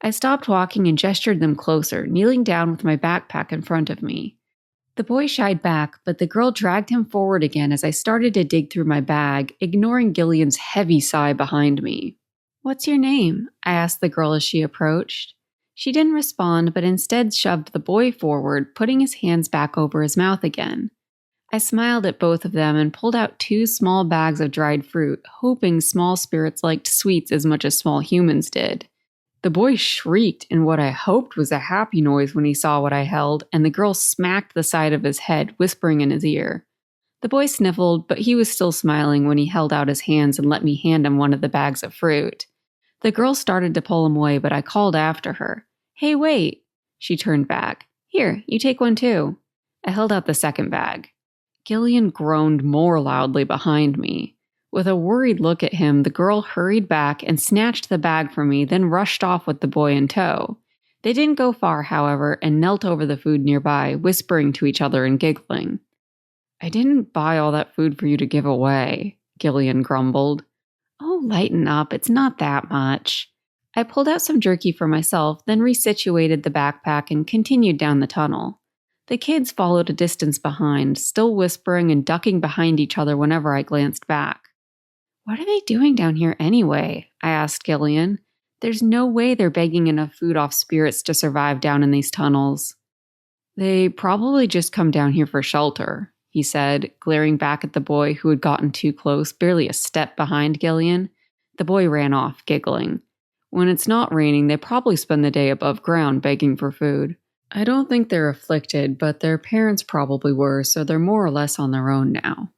I stopped walking and gestured them closer, kneeling down with my backpack in front of me. The boy shied back, but the girl dragged him forward again as I started to dig through my bag, ignoring Gillian's heavy sigh behind me. What's your name? I asked the girl as she approached. She didn't respond, but instead shoved the boy forward, putting his hands back over his mouth again. I smiled at both of them and pulled out 2 small bags of dried fruit, hoping small spirits liked sweets as much as small humans did. The boy shrieked in what I hoped was a happy noise when he saw what I held, and the girl smacked the side of his head, whispering in his ear. The boy sniffled, but he was still smiling when he held out his hands and let me hand him one of the bags of fruit. The girl started to pull him away, but I called after her. "Hey, wait!" She turned back. "Here, you take one too." I held out the second bag. Gillean groaned more loudly behind me. With a worried look at him, the girl hurried back and snatched the bag from me, then rushed off with the boy in tow. They didn't go far, however, and knelt over the food nearby, whispering to each other and giggling. "I didn't buy all that food for you to give away," Gillean grumbled. "Oh, lighten up, it's not that much." I pulled out some jerky for myself, then resituated the backpack and continued down the tunnel. The kids followed a distance behind, still whispering and ducking behind each other whenever I glanced back. "What are they doing down here anyway?" I asked Gillean. "There's no way they're begging enough food off spirits to survive down in these tunnels." "They probably just come down here for shelter," he said, glaring back at the boy who had gotten too close, barely a step behind Gillean. The boy ran off, giggling. "When it's not raining, they probably spend the day above ground begging for food. I don't think they're afflicted, but their parents probably were, so they're more or less on their own now."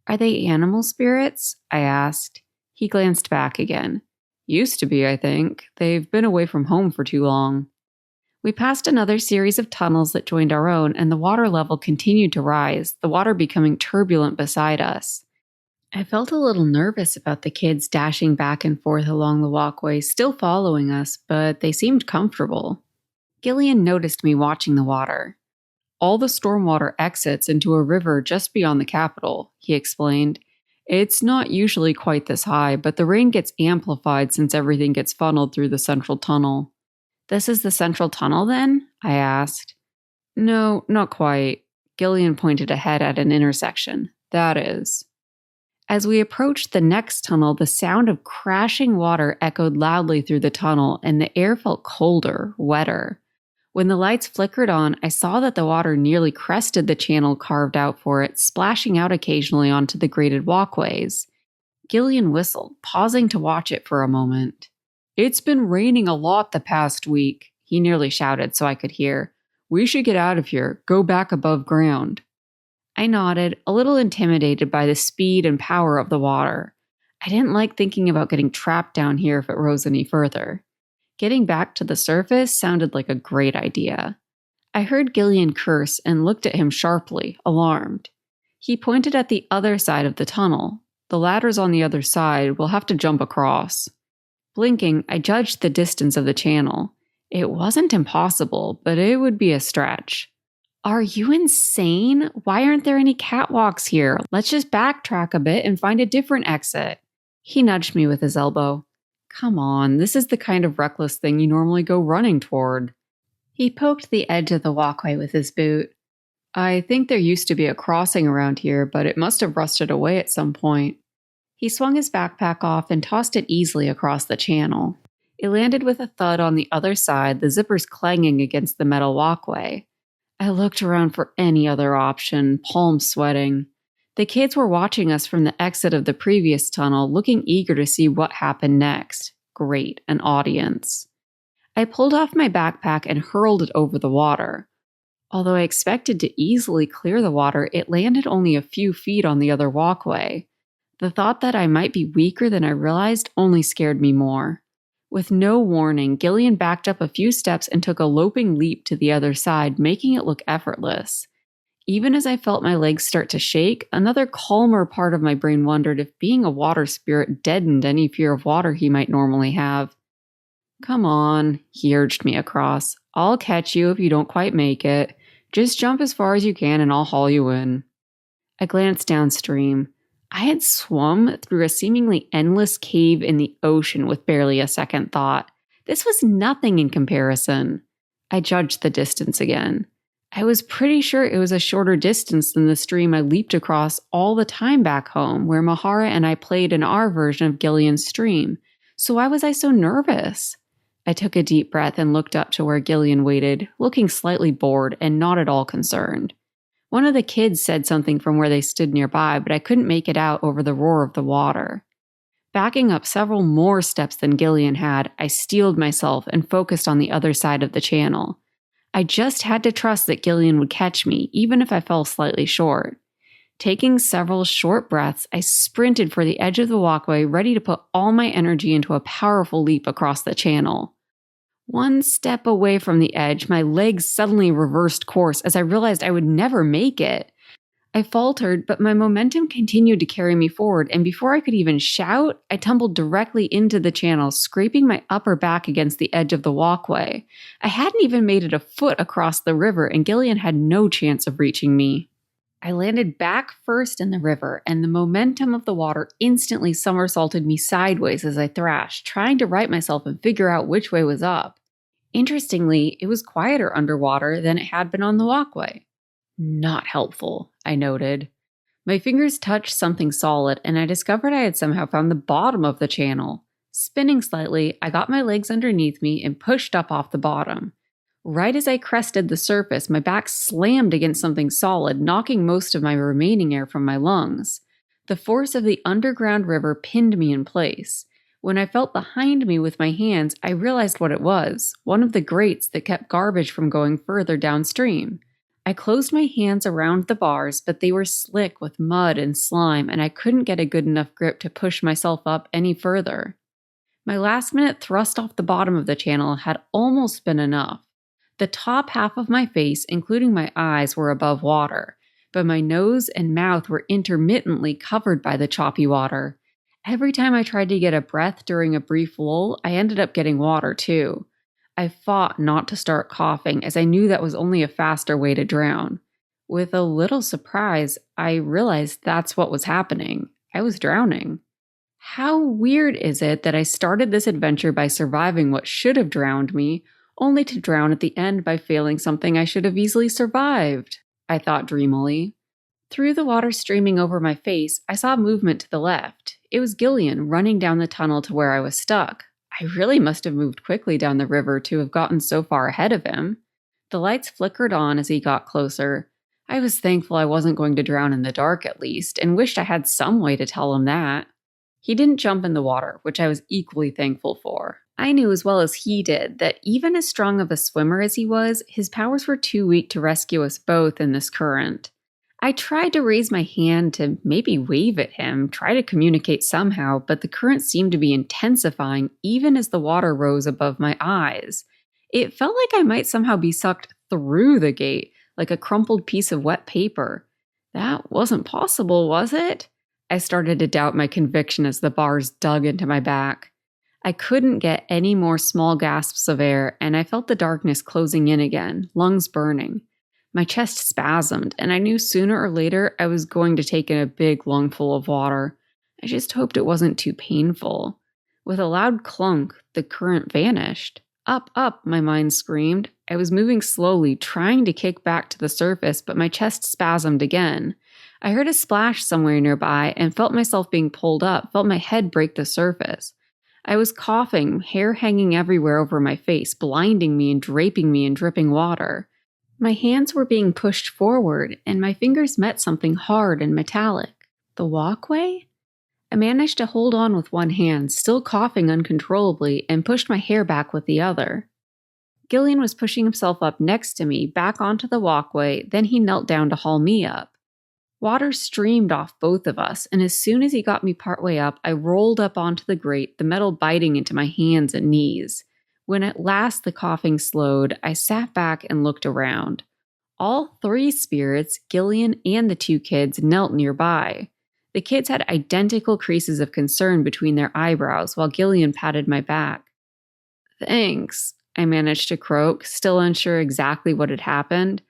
"Are they animal spirits?" I asked. He glanced back again. "Used to be, I think. They've been away from home for too long." We passed another series of tunnels that joined our own, and the water level continued to rise, the water becoming turbulent beside us. I felt a little nervous about the kids dashing back and forth along the walkway, still following us, but they seemed comfortable. Gillean noticed me watching the water. "All the stormwater exits into a river just beyond the capital," he explained. "It's not usually quite this high, but the rain gets amplified since everything gets funneled through the central tunnel." "This is the central tunnel, then?" I asked. "No, not quite." Gillean pointed ahead at an intersection. "That is." As we approached the next tunnel, the sound of crashing water echoed loudly through the tunnel, and the air felt colder, wetter. When the lights flickered on, I saw that the water nearly crested the channel carved out for it, splashing out occasionally onto the graded walkways. Gillean whistled, pausing to watch it for a moment. "It's been raining a lot the past week," he nearly shouted so I could hear. "We should get out of here, go back above ground." I nodded, a little intimidated by the speed and power of the water. I didn't like thinking about getting trapped down here if it rose any further. Getting back to the surface sounded like a great idea. I heard Gillean curse and looked at him sharply, alarmed. He pointed at the other side of the tunnel. "The ladder's on the other side, we'll have to jump across." Blinking, I judged the distance of the channel. It wasn't impossible, but it would be a stretch. "Are you insane? Why aren't there any catwalks here? Let's just backtrack a bit and find a different exit." He nudged me with his elbow. "Come on, this is the kind of reckless thing you normally go running toward." He poked the edge of the walkway with his boot. "I think there used to be a crossing around here, but it must have rusted away at some point." He swung his backpack off and tossed it easily across the channel. It landed with a thud on the other side, the zippers clanging against the metal walkway. I looked around for any other option, palms sweating. The kids were watching us from the exit of the previous tunnel, looking eager to see what happened next. Great, an audience. I pulled off my backpack and hurled it over the water. Although I expected to easily clear the water, it landed only a few feet on the other walkway. The thought that I might be weaker than I realized only scared me more. With no warning, Gillean backed up a few steps and took a loping leap to the other side, making it look effortless. Even as I felt my legs start to shake, another calmer part of my brain wondered if being a water spirit deadened any fear of water he might normally have. "Come on," he urged me across. "I'll catch you if you don't quite make it. Just jump as far as you can and I'll haul you in." I glanced downstream. I had swum through a seemingly endless cave in the ocean with barely a second thought. This was nothing in comparison. I judged the distance again. I was pretty sure it was a shorter distance than the stream I leaped across all the time back home, where Mahara and I played in our version of Gillean's stream. So why was I so nervous? I took a deep breath and looked up to where Gillean waited, looking slightly bored and not at all concerned. One of the kids said something from where they stood nearby, but I couldn't make it out over the roar of the water. Backing up several more steps than Gillean had, I steeled myself and focused on the other side of the channel. I just had to trust that Gillean would catch me, even if I fell slightly short. Taking several short breaths, I sprinted for the edge of the walkway, ready to put all my energy into a powerful leap across the channel. One step away from the edge, my legs suddenly reversed course as I realized I would never make it. I faltered, but my momentum continued to carry me forward, and before I could even shout, I tumbled directly into the channel, scraping my upper back against the edge of the walkway. I hadn't even made it a foot across the river, and Gillean had no chance of reaching me. I landed back first in the river, and the momentum of the water instantly somersaulted me sideways as I thrashed, trying to right myself and figure out which way was up. Interestingly, it was quieter underwater than it had been on the walkway. Not helpful, I noted. My fingers touched something solid, and I discovered I had somehow found the bottom of the channel. Spinning slightly, I got my legs underneath me and pushed up off the bottom. Right as I crested the surface, my back slammed against something solid, knocking most of my remaining air from my lungs. The force of the underground river pinned me in place. When I felt behind me with my hands, I realized what it was, one of the grates that kept garbage from going further downstream. I closed my hands around the bars, but they were slick with mud and slime, and I couldn't get a good enough grip to push myself up any further. My last-minute thrust off the bottom of the channel had almost been enough. The top half of my face, including my eyes, were above water, but my nose and mouth were intermittently covered by the choppy water. Every time I tried to get a breath during a brief lull, I ended up getting water too. I fought not to start coughing, as I knew that was only a faster way to drown. With a little surprise, I realized that's what was happening. I was drowning. How weird is it that I started this adventure by surviving what should have drowned me, only to drown at the end by failing something I should have easily survived, I thought dreamily. Through the water streaming over my face, I saw movement to the left. It was Gillean running down the tunnel to where I was stuck. I really must have moved quickly down the river to have gotten so far ahead of him. The lights flickered on as he got closer. I was thankful I wasn't going to drown in the dark at least, and wished I had some way to tell him that. He didn't jump in the water, which I was equally thankful for. I knew as well as he did that even as strong of a swimmer as he was, his powers were too weak to rescue us both in this current. I tried to raise my hand to maybe wave at him, try to communicate somehow, but the current seemed to be intensifying even as the water rose above my eyes. It felt like I might somehow be sucked through the gate, like a crumpled piece of wet paper. That wasn't possible, was it? I started to doubt my conviction as the bars dug into my back. I couldn't get any more small gasps of air, and I felt the darkness closing in again, lungs burning. My chest spasmed, and I knew sooner or later I was going to take in a big lungful of water. I just hoped it wasn't too painful. With a loud clunk, the current vanished. Up, up, my mind screamed. I was moving slowly, trying to kick back to the surface, but my chest spasmed again. I heard a splash somewhere nearby and felt myself being pulled up, felt my head break the surface. I was coughing, hair hanging everywhere over my face, blinding me and draping me in dripping water. My hands were being pushed forward, and my fingers met something hard and metallic. The walkway? I managed to hold on with one hand, still coughing uncontrollably, and pushed my hair back with the other. Gillean was pushing himself up next to me, back onto the walkway, then he knelt down to haul me up. Water streamed off both of us, and as soon as he got me partway up, I rolled up onto the grate, the metal biting into my hands and knees. When at last the coughing slowed, I sat back and looked around. All three spirits, Gillean and the two kids, knelt nearby. The kids had identical creases of concern between their eyebrows, while Gillean patted my back. "Thanks," I managed to croak, still unsure exactly what had happened.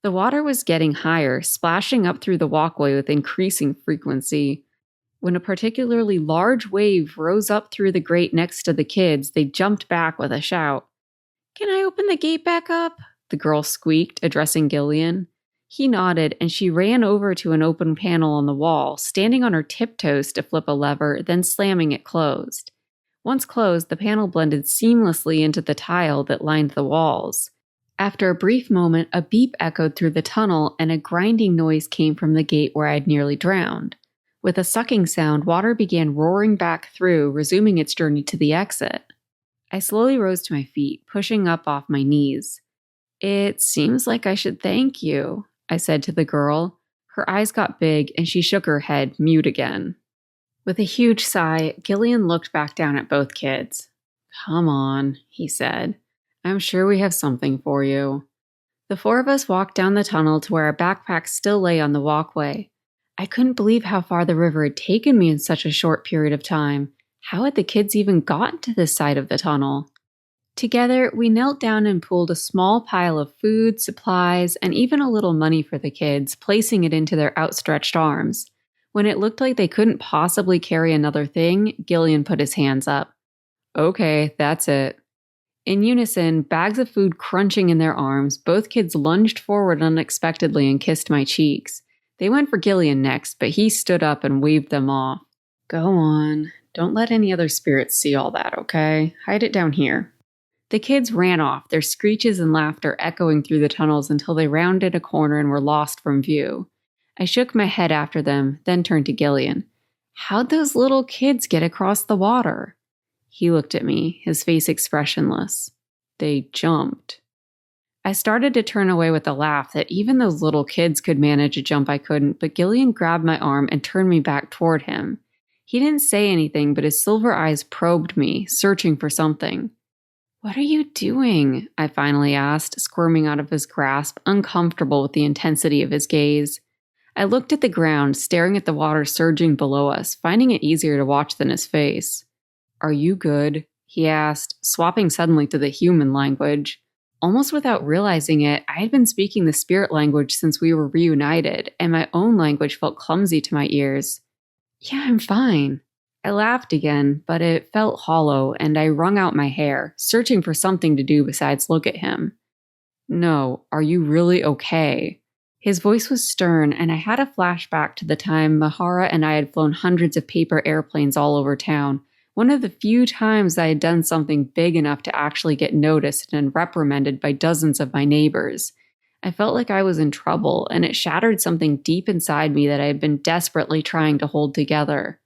The water was getting higher, splashing up through the walkway with increasing frequency. When a particularly large wave rose up through the grate next to the kids, they jumped back with a shout. "Can I open the gate back up?" the girl squeaked, addressing Gillean. He nodded, and she ran over to an open panel on the wall, standing on her tiptoes to flip a lever, then slamming it closed. Once closed, the panel blended seamlessly into the tile that lined the walls. After a brief moment, a beep echoed through the tunnel, and a grinding noise came from the gate where I had nearly drowned. With a sucking sound, water began roaring back through, resuming its journey to the exit. I slowly rose to my feet, pushing up off my knees. "It seems like I should thank you," I said to the girl. Her eyes got big, and she shook her head, mute again. With a huge sigh, Gillean looked back down at both kids. "Come on," he said. "I'm sure we have something for you." The four of us walked down the tunnel to where our backpacks still lay on the walkway. I couldn't believe how far the river had taken me in such a short period of time. How had the kids even gotten to this side of the tunnel? Together, we knelt down and pulled a small pile of food, supplies, and even a little money for the kids, placing it into their outstretched arms. When it looked like they couldn't possibly carry another thing, Gillean put his hands up. "Okay, that's it." In unison, bags of food crunching in their arms, both kids lunged forward unexpectedly and kissed my cheeks. They went for Gillean next, but he stood up and waved them off. "Go on. Don't let any other spirits see all that, okay? Hide it down here." The kids ran off, their screeches and laughter echoing through the tunnels until they rounded a corner and were lost from view. I shook my head after them, then turned to Gillean. "How'd those little kids get across the water?" He looked at me, his face expressionless. "They jumped." I started to turn away with a laugh that even those little kids could manage a jump I couldn't, but Gillean grabbed my arm and turned me back toward him. He didn't say anything, but his silver eyes probed me, searching for something. "What are you doing?" I finally asked, squirming out of his grasp, uncomfortable with the intensity of his gaze. I looked at the ground, staring at the water surging below us, finding it easier to watch than his face. "Are you good?" he asked, swapping suddenly to the human language. Almost without realizing it, I had been speaking the spirit language since we were reunited, and my own language felt clumsy to my ears. "Yeah, I'm fine." I laughed again, but it felt hollow, and I wrung out my hair, searching for something to do besides look at him. "No, are you really okay?" His voice was stern, and I had a flashback to the time Mahara and I had flown hundreds of paper airplanes all over town, one of the few times I had done something big enough to actually get noticed and reprimanded by dozens of my neighbors. I felt like I was in trouble, and it shattered something deep inside me that I had been desperately trying to hold together.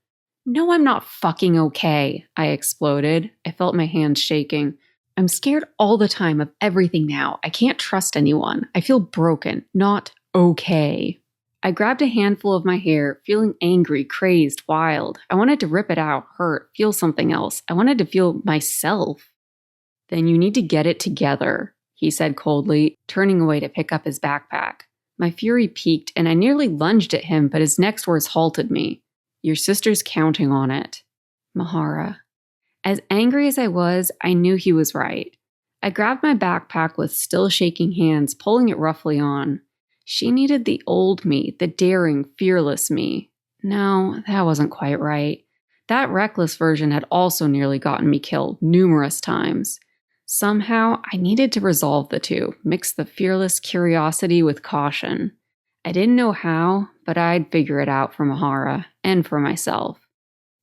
"No, I'm not fucking okay," I exploded. I felt my hands shaking. "I'm scared all the time of everything now. I can't trust anyone. I feel broken, not okay." I grabbed a handful of my hair, feeling angry, crazed, wild. I wanted to rip it out, hurt, feel something else. I wanted to feel myself. "Then you need to get it together," he said coldly, turning away to pick up his backpack. My fury peaked, and I nearly lunged at him, but his next words halted me. "Your sister's counting on it." Mahara. As angry as I was, I knew he was right. I grabbed my backpack with still shaking hands, pulling it roughly on. She needed the old me, the daring, fearless me. No, that wasn't quite right. That reckless version had also nearly gotten me killed numerous times. Somehow, I needed to resolve the two, mix the fearless curiosity with caution. I didn't know how, but I'd figure it out for Mahara and for myself.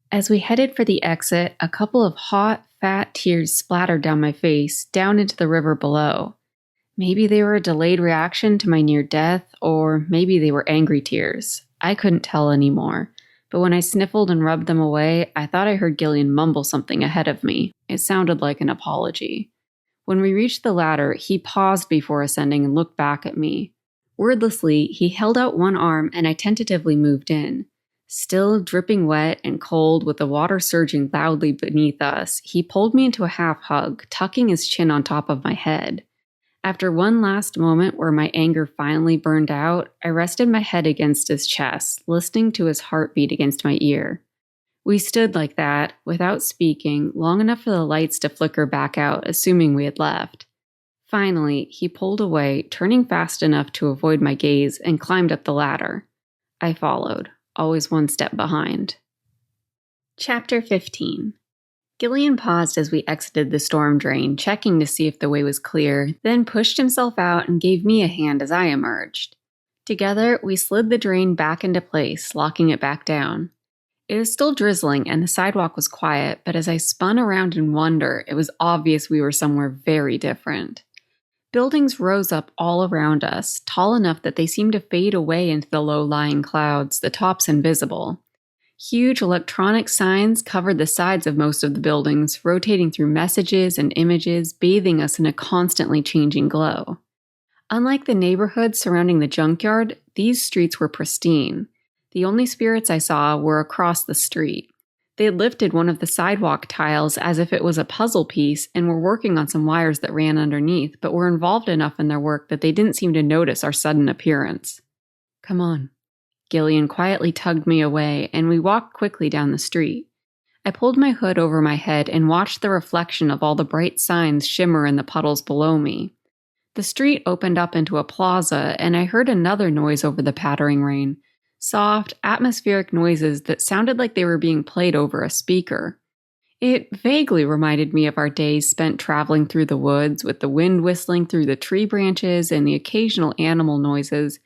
As we headed for the exit, a couple of hot, fat tears splattered down my face, down into the river below. Maybe they were a delayed reaction to my near death, or maybe they were angry tears. I couldn't tell anymore, but when I sniffled and rubbed them away, I thought I heard Gillean mumble something ahead of me. It sounded like an apology. When we reached the ladder, he paused before ascending and looked back at me. Wordlessly, he held out one arm and I tentatively moved in. Still dripping wet and cold with the water surging loudly beneath us, he pulled me into a half hug, tucking his chin on top of my head. After one last moment where my anger finally burned out, I rested my head against his chest, listening to his heartbeat against my ear. We stood like that, without speaking, long enough for the lights to flicker back out, assuming we had left. Finally, he pulled away, turning fast enough to avoid my gaze, and climbed up the ladder. I followed, always one step behind. Chapter 15. Gillean paused as we exited the storm drain, checking to see if the way was clear, then pushed himself out and gave me a hand as I emerged. Together, we slid the drain back into place, locking it back down. It was still drizzling and the sidewalk was quiet, but as I spun around in wonder, it was obvious we were somewhere very different. Buildings rose up all around us, tall enough that they seemed to fade away into the low-lying clouds, the tops invisible. Huge electronic signs covered the sides of most of the buildings, rotating through messages and images, bathing us in a constantly changing glow. Unlike the neighborhoods surrounding the junkyard, these streets were pristine. The only spirits I saw were across the street. They had lifted one of the sidewalk tiles as if it was a puzzle piece and were working on some wires that ran underneath, but were involved enough in their work that they didn't seem to notice our sudden appearance. "Come on." Gillean quietly tugged me away, and we walked quickly down the street. I pulled my hood over my head and watched the reflection of all the bright signs shimmer in the puddles below me. The street opened up into a plaza, and I heard another noise over the pattering rain. Soft, atmospheric noises that sounded like they were being played over a speaker. It vaguely reminded me of our days spent traveling through the woods, with the wind whistling through the tree branches and the occasional animal noises,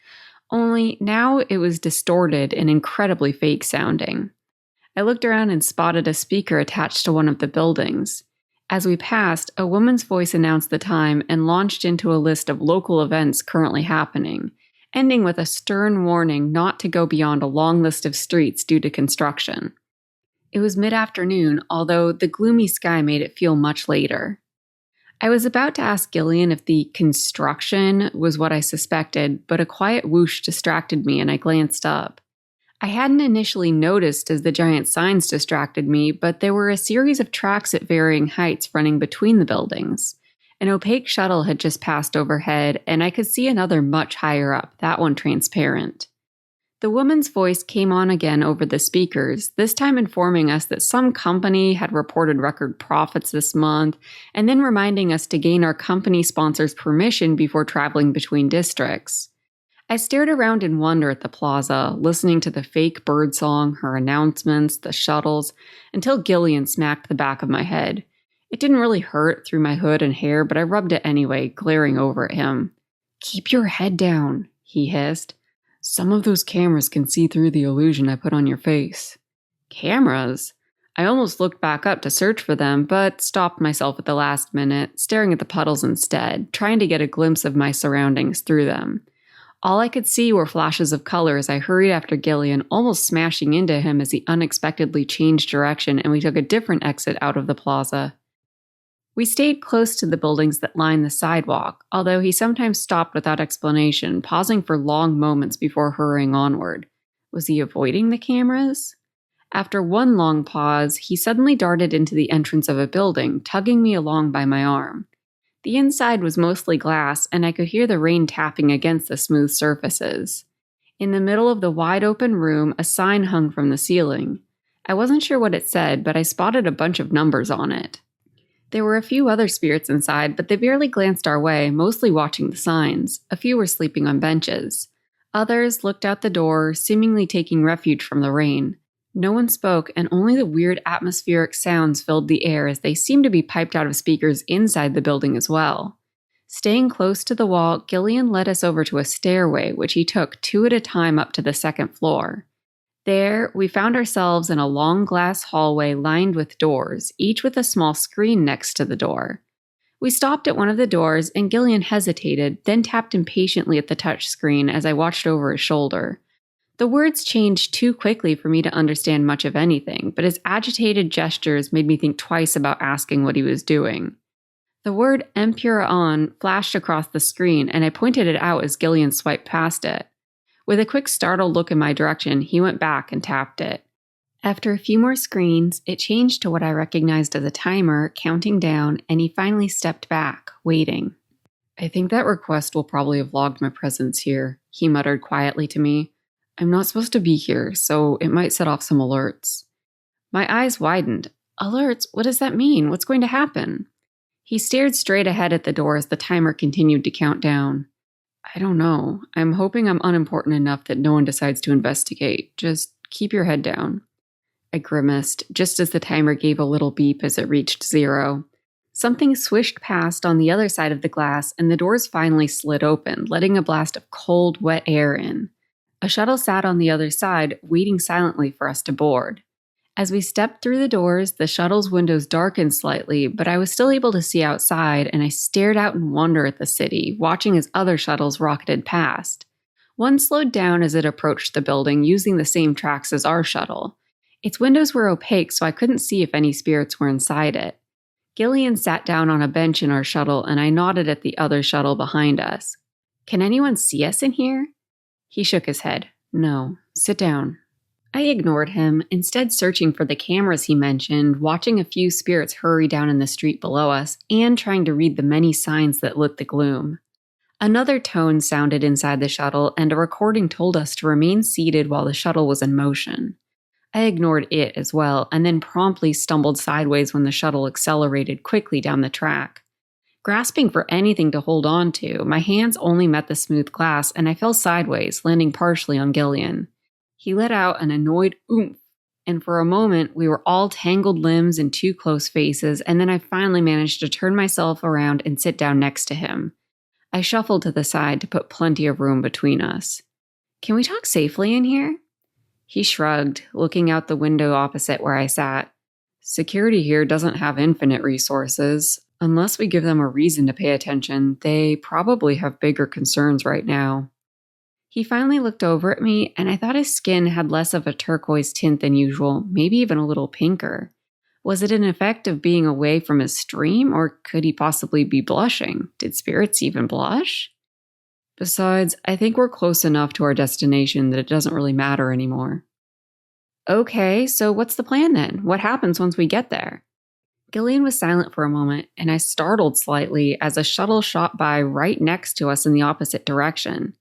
only now it was distorted and incredibly fake sounding. I looked around and spotted a speaker attached to one of the buildings. As we passed, a woman's voice announced the time and launched into a list of local events currently happening, ending with a stern warning not to go beyond a long list of streets due to construction. It was mid-afternoon, although the gloomy sky made it feel much later. I was about to ask Gillean if the construction was what I suspected, but a quiet whoosh distracted me and I glanced up. I hadn't initially noticed as the giant signs distracted me, but there were a series of tracks at varying heights running between the buildings. An opaque shuttle had just passed overhead, and I could see another much higher up, that one transparent. The woman's voice came on again over the speakers, this time informing us that some company had reported record profits this month, and then reminding us to gain our company sponsor's permission before traveling between districts. I stared around in wonder at the plaza, listening to the fake birdsong, her announcements, the shuttles, until Gillean smacked the back of my head. It didn't really hurt through my hood and hair, but I rubbed it anyway, glaring over at him. "Keep your head down," he hissed. "Some of those cameras can see through the illusion I put on your face." Cameras? I almost looked back up to search for them, but stopped myself at the last minute, staring at the puddles instead, trying to get a glimpse of my surroundings through them. All I could see were flashes of color as I hurried after Gillean, almost smashing into him as he unexpectedly changed direction and we took a different exit out of the plaza. We stayed close to the buildings that lined the sidewalk, although he sometimes stopped without explanation, pausing for long moments before hurrying onward. Was he avoiding the cameras? After one long pause, he suddenly darted into the entrance of a building, tugging me along by my arm. The inside was mostly glass, and I could hear the rain tapping against the smooth surfaces. In the middle of the wide-open room, a sign hung from the ceiling. I wasn't sure what it said, but I spotted a bunch of numbers on it. There were a few other spirits inside, but they barely glanced our way, mostly watching the signs. A few were sleeping on benches. Others looked out the door, seemingly taking refuge from the rain. No one spoke, and only the weird atmospheric sounds filled the air as they seemed to be piped out of speakers inside the building as well. Staying close to the wall, Gillean led us over to a stairway, which he took 2 at a time up to the second floor. There, we found ourselves in a long glass hallway lined with doors, each with a small screen next to the door. We stopped at one of the doors, and Gillean hesitated, then tapped impatiently at the touch screen as I watched over his shoulder. The words changed too quickly for me to understand much of anything, but his agitated gestures made me think twice about asking what he was doing. The word Empyrean flashed across the screen, and I pointed it out as Gillean swiped past it. With a quick startled look in my direction, he went back and tapped it. After a few more screens, it changed to what I recognized as a timer, counting down, and he finally stepped back, waiting. "I think that request will probably have logged my presence here," he muttered quietly to me. "I'm not supposed to be here, so it might set off some alerts." My eyes widened. "Alerts? What does that mean? What's going to happen?" He stared straight ahead at the door as the timer continued to count down. "I don't know. I'm hoping I'm unimportant enough that no one decides to investigate. Just keep your head down." I grimaced, just as the timer gave a little beep as it reached 0. Something swished past on the other side of the glass, and the doors finally slid open, letting a blast of cold, wet air in. A shuttle sat on the other side, waiting silently for us to board. As we stepped through the doors, the shuttle's windows darkened slightly, but I was still able to see outside, and I stared out in wonder at the city, watching as other shuttles rocketed past. One slowed down as it approached the building, using the same tracks as our shuttle. Its windows were opaque, so I couldn't see if any spirits were inside it. Gillean sat down on a bench in our shuttle, and I nodded at the other shuttle behind us. "Can anyone see us in here?" He shook his head. "No. Sit down." I ignored him, instead searching for the cameras he mentioned, watching a few spirits hurry down in the street below us, and trying to read the many signs that lit the gloom. Another tone sounded inside the shuttle, and a recording told us to remain seated while the shuttle was in motion. I ignored it as well, and then promptly stumbled sideways when the shuttle accelerated quickly down the track. Grasping for anything to hold on to, my hands only met the smooth glass, and I fell sideways, landing partially on Gillean. He let out an annoyed oomph, and for a moment we were all tangled limbs and too close faces, and then I finally managed to turn myself around and sit down next to him. I shuffled to the side to put plenty of room between us. "Can we talk safely in here?" He shrugged, looking out the window opposite where I sat. "Security here doesn't have infinite resources. Unless we give them a reason to pay attention, they probably have bigger concerns right now." He finally looked over at me, and I thought his skin had less of a turquoise tint than usual, maybe even a little pinker. Was it an effect of being away from his stream, or could he possibly be blushing? Did spirits even blush? "Besides, I think we're close enough to our destination that it doesn't really matter anymore." "Okay, so what's the plan then? What happens once we get there?" Gillean was silent for a moment, and I startled slightly as a shuttle shot by right next to us in the opposite direction.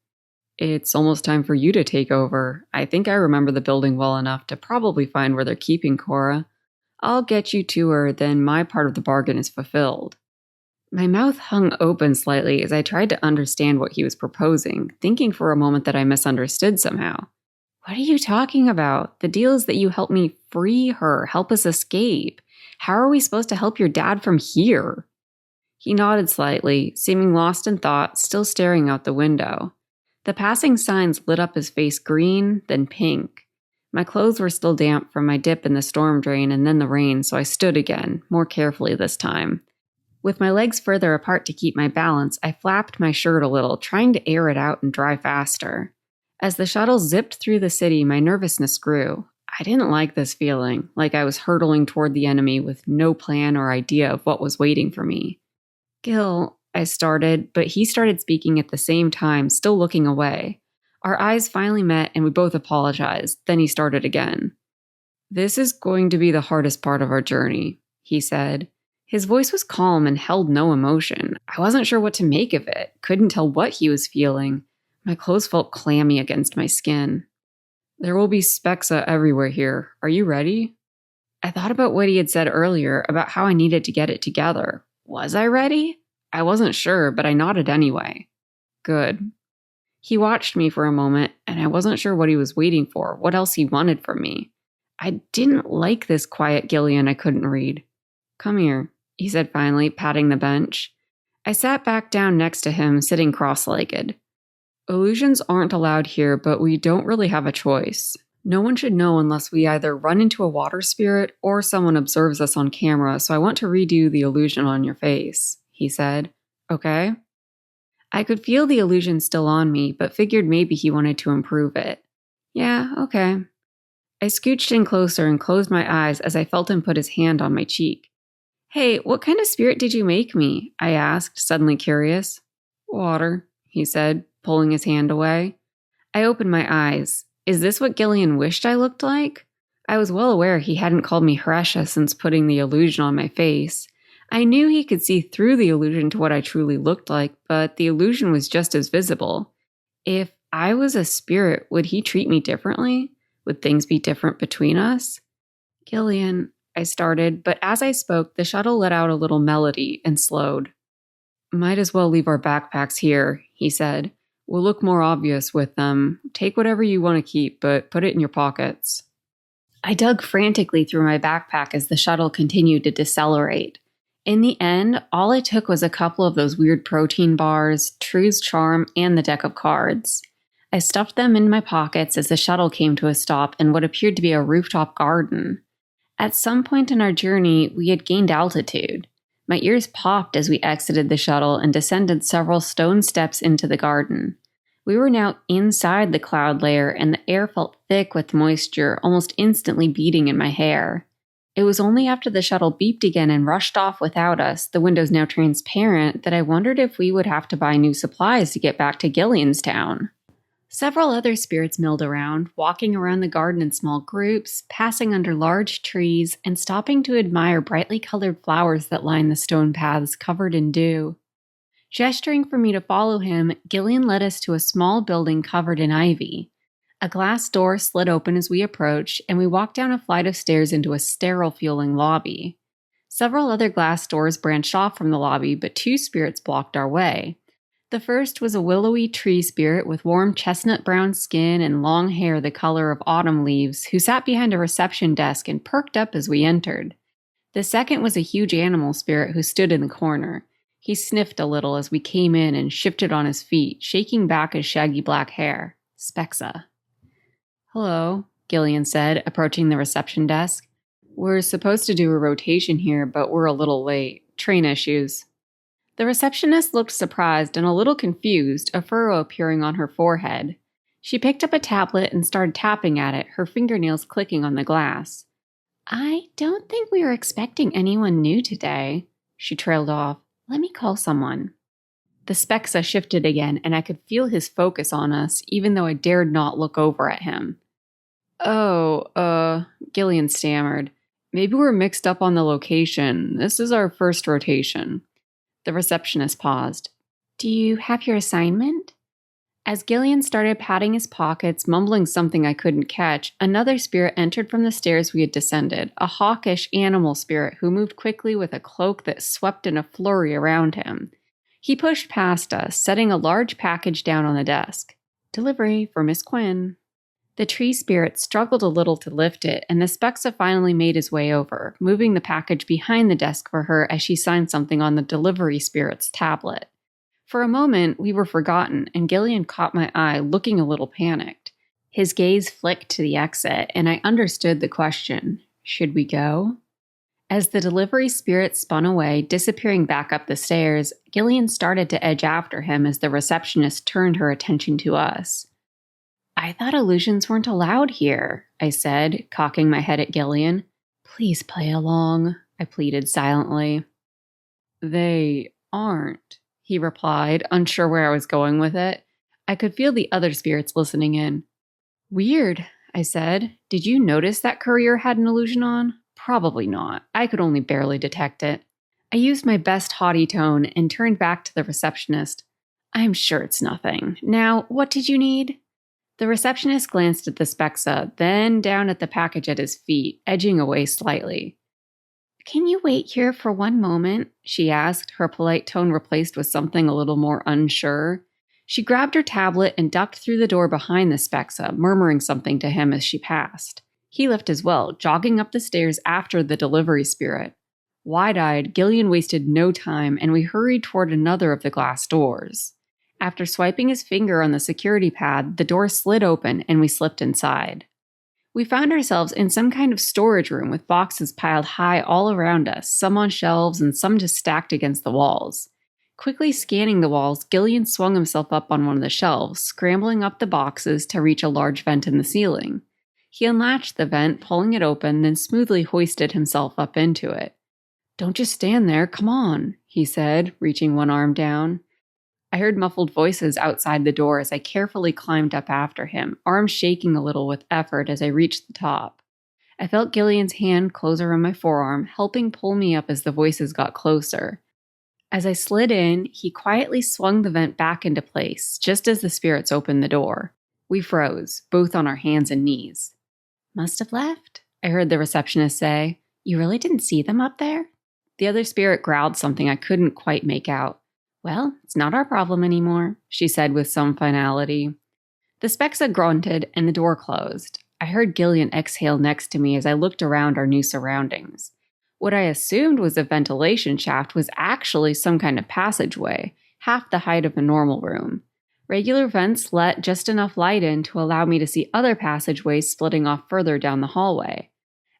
"It's almost time for you to take over. I think I remember the building well enough to probably find where they're keeping Cora. I'll get you to her, then my part of the bargain is fulfilled." My mouth hung open slightly as I tried to understand what he was proposing, thinking for a moment that I misunderstood somehow. "What are you talking about? The deal is that you help me free her, help us escape. How are we supposed to help your dad from here?" He nodded slightly, seeming lost in thought, still staring out the window. The passing signs lit up his face green, then pink. My clothes were still damp from my dip in the storm drain and then the rain, so I stood again, more carefully this time. With my legs further apart to keep my balance, I flapped my shirt a little, trying to air it out and dry faster. As the shuttle zipped through the city, my nervousness grew. I didn't like this feeling, like I was hurtling toward the enemy with no plan or idea of what was waiting for me. "Gil," I started, but he started speaking at the same time, still looking away. Our eyes finally met and we both apologized. Then he started again. "This is going to be the hardest part of our journey," he said. His voice was calm and held no emotion. I wasn't sure what to make of it, couldn't tell what he was feeling. My clothes felt clammy against my skin. "There will be Spexa everywhere here. Are you ready?" I thought about what he had said earlier, about how I needed to get it together. Was I ready? I wasn't sure, but I nodded anyway. "Good." He watched me for a moment, and I wasn't sure what he was waiting for, what else he wanted from me. I didn't like this quiet Gillean I couldn't read. "Come here," he said finally, patting the bench. I sat back down next to him, sitting cross-legged. "Illusions aren't allowed here, but we don't really have a choice. No one should know unless we either run into a water spirit or someone observes us on camera, so I want to redo the illusion on your face," he said. "Okay?" I could feel the illusion still on me, but figured maybe he wanted to improve it. "Yeah, okay." I scooched in closer and closed my eyes as I felt him put his hand on my cheek. "Hey, what kind of spirit did you make me?" I asked, suddenly curious. "Water," he said, pulling his hand away. I opened my eyes. Is this what Gillean wished I looked like? I was well aware he hadn't called me Hresha since putting the illusion on my face. I knew he could see through the illusion to what I truly looked like, but the illusion was just as visible. If I was a spirit, would he treat me differently? Would things be different between us? "Gillean," I started, but as I spoke, the shuttle let out a little melody and slowed. "Might as well leave our backpacks here," he said. "We'll look more obvious with them. Take whatever you want to keep, but put it in your pockets." I dug frantically through my backpack as the shuttle continued to decelerate. In the end, all I took was a couple of those weird protein bars, True's charm, and the deck of cards. I stuffed them in my pockets as the shuttle came to a stop in what appeared to be a rooftop garden. At some point in our journey, we had gained altitude. My ears popped as we exited the shuttle and descended several stone steps into the garden. We were now inside the cloud layer, and the air felt thick with moisture, almost instantly beating in my hair. It was only after the shuttle beeped again and rushed off without us, the windows now transparent, that I wondered if we would have to buy new supplies to get back to Gillean's town. Several other spirits milled around, walking around the garden in small groups, passing under large trees, and stopping to admire brightly colored flowers that lined the stone paths covered in dew. Gesturing for me to follow him, Gillean led us to a small building covered in ivy. A glass door slid open as we approached, and we walked down a flight of stairs into a sterile-feeling lobby. Several other glass doors branched off from the lobby, but 2 spirits blocked our way. The first was a willowy tree spirit with warm chestnut-brown skin and long hair the color of autumn leaves, who sat behind a reception desk and perked up as we entered. The second was a huge animal spirit who stood in the corner. He sniffed a little as we came in and shifted on his feet, shaking back his shaggy black hair. Spexa. "Hello," Gillean said, approaching the reception desk. "We're supposed to do a rotation here, but we're a little late. Train issues." The receptionist looked surprised and a little confused, a furrow appearing on her forehead. She picked up a tablet and started tapping at it, her fingernails clicking on the glass. "I don't think we were expecting anyone new today," she trailed off. "Let me call someone." The Spexa shifted again, and I could feel his focus on us, even though I dared not look over at him. Gillean stammered. "Maybe we're mixed up on the location. This is our first rotation." The receptionist paused. "Do you have your assignment?" As Gillean started patting his pockets, mumbling something I couldn't catch, another spirit entered from the stairs we had descended, a hawkish animal spirit who moved quickly with a cloak that swept in a flurry around him. He pushed past us, setting a large package down on the desk. "Delivery for Miss Quinn." The tree spirit struggled a little to lift it, and the Spexa finally made his way over, moving the package behind the desk for her as she signed something on the delivery spirit's tablet. For a moment, we were forgotten, and Gillean caught my eye, looking a little panicked. His gaze flicked to the exit, and I understood the question. Should we go? As the delivery spirit spun away, disappearing back up the stairs, Gillean started to edge after him as the receptionist turned her attention to us. "I thought illusions weren't allowed here," I said, cocking my head at Gillean. "Please play along," I pleaded silently. "They aren't," he replied, unsure where I was going with it. I could feel the other spirits listening in. "Weird," I said. "Did you notice that courier had an illusion on?" "Probably not. I could only barely detect it." I used my best haughty tone and turned back to the receptionist. "I'm sure it's nothing. Now, what did you need?" The receptionist glanced at the Spexa, then down at the package at his feet, edging away slightly. "Can you wait here for one moment?" she asked, her polite tone replaced with something a little more unsure. She grabbed her tablet and ducked through the door behind the Spexa, murmuring something to him as she passed. He left as well, jogging up the stairs after the delivery spirit. Wide-eyed, Gillean wasted no time, and we hurried toward another of the glass doors. After swiping his finger on the security pad, the door slid open and we slipped inside. We found ourselves in some kind of storage room with boxes piled high all around us, some on shelves and some just stacked against the walls. Quickly scanning the walls, Gillean swung himself up on one of the shelves, scrambling up the boxes to reach a large vent in the ceiling. He unlatched the vent, pulling it open, then smoothly hoisted himself up into it. "Don't just stand there, come on," he said, reaching one arm down. I heard muffled voices outside the door as I carefully climbed up after him, arms shaking a little with effort as I reached the top. I felt Gillian's hand close around my forearm, helping pull me up as the voices got closer. As I slid in, he quietly swung the vent back into place, just as the spirits opened the door. We froze, both on our hands and knees. "Must have left," I heard the receptionist say. "You really didn't see them up there?" The other spirit growled something I couldn't quite make out. "Well, it's not our problem anymore," she said with some finality. The Spexa grunted and the door closed. I heard Gillean exhale next to me as I looked around our new surroundings. What I assumed was a ventilation shaft was actually some kind of passageway, half the height of a normal room. Regular vents let just enough light in to allow me to see other passageways splitting off further down the hallway.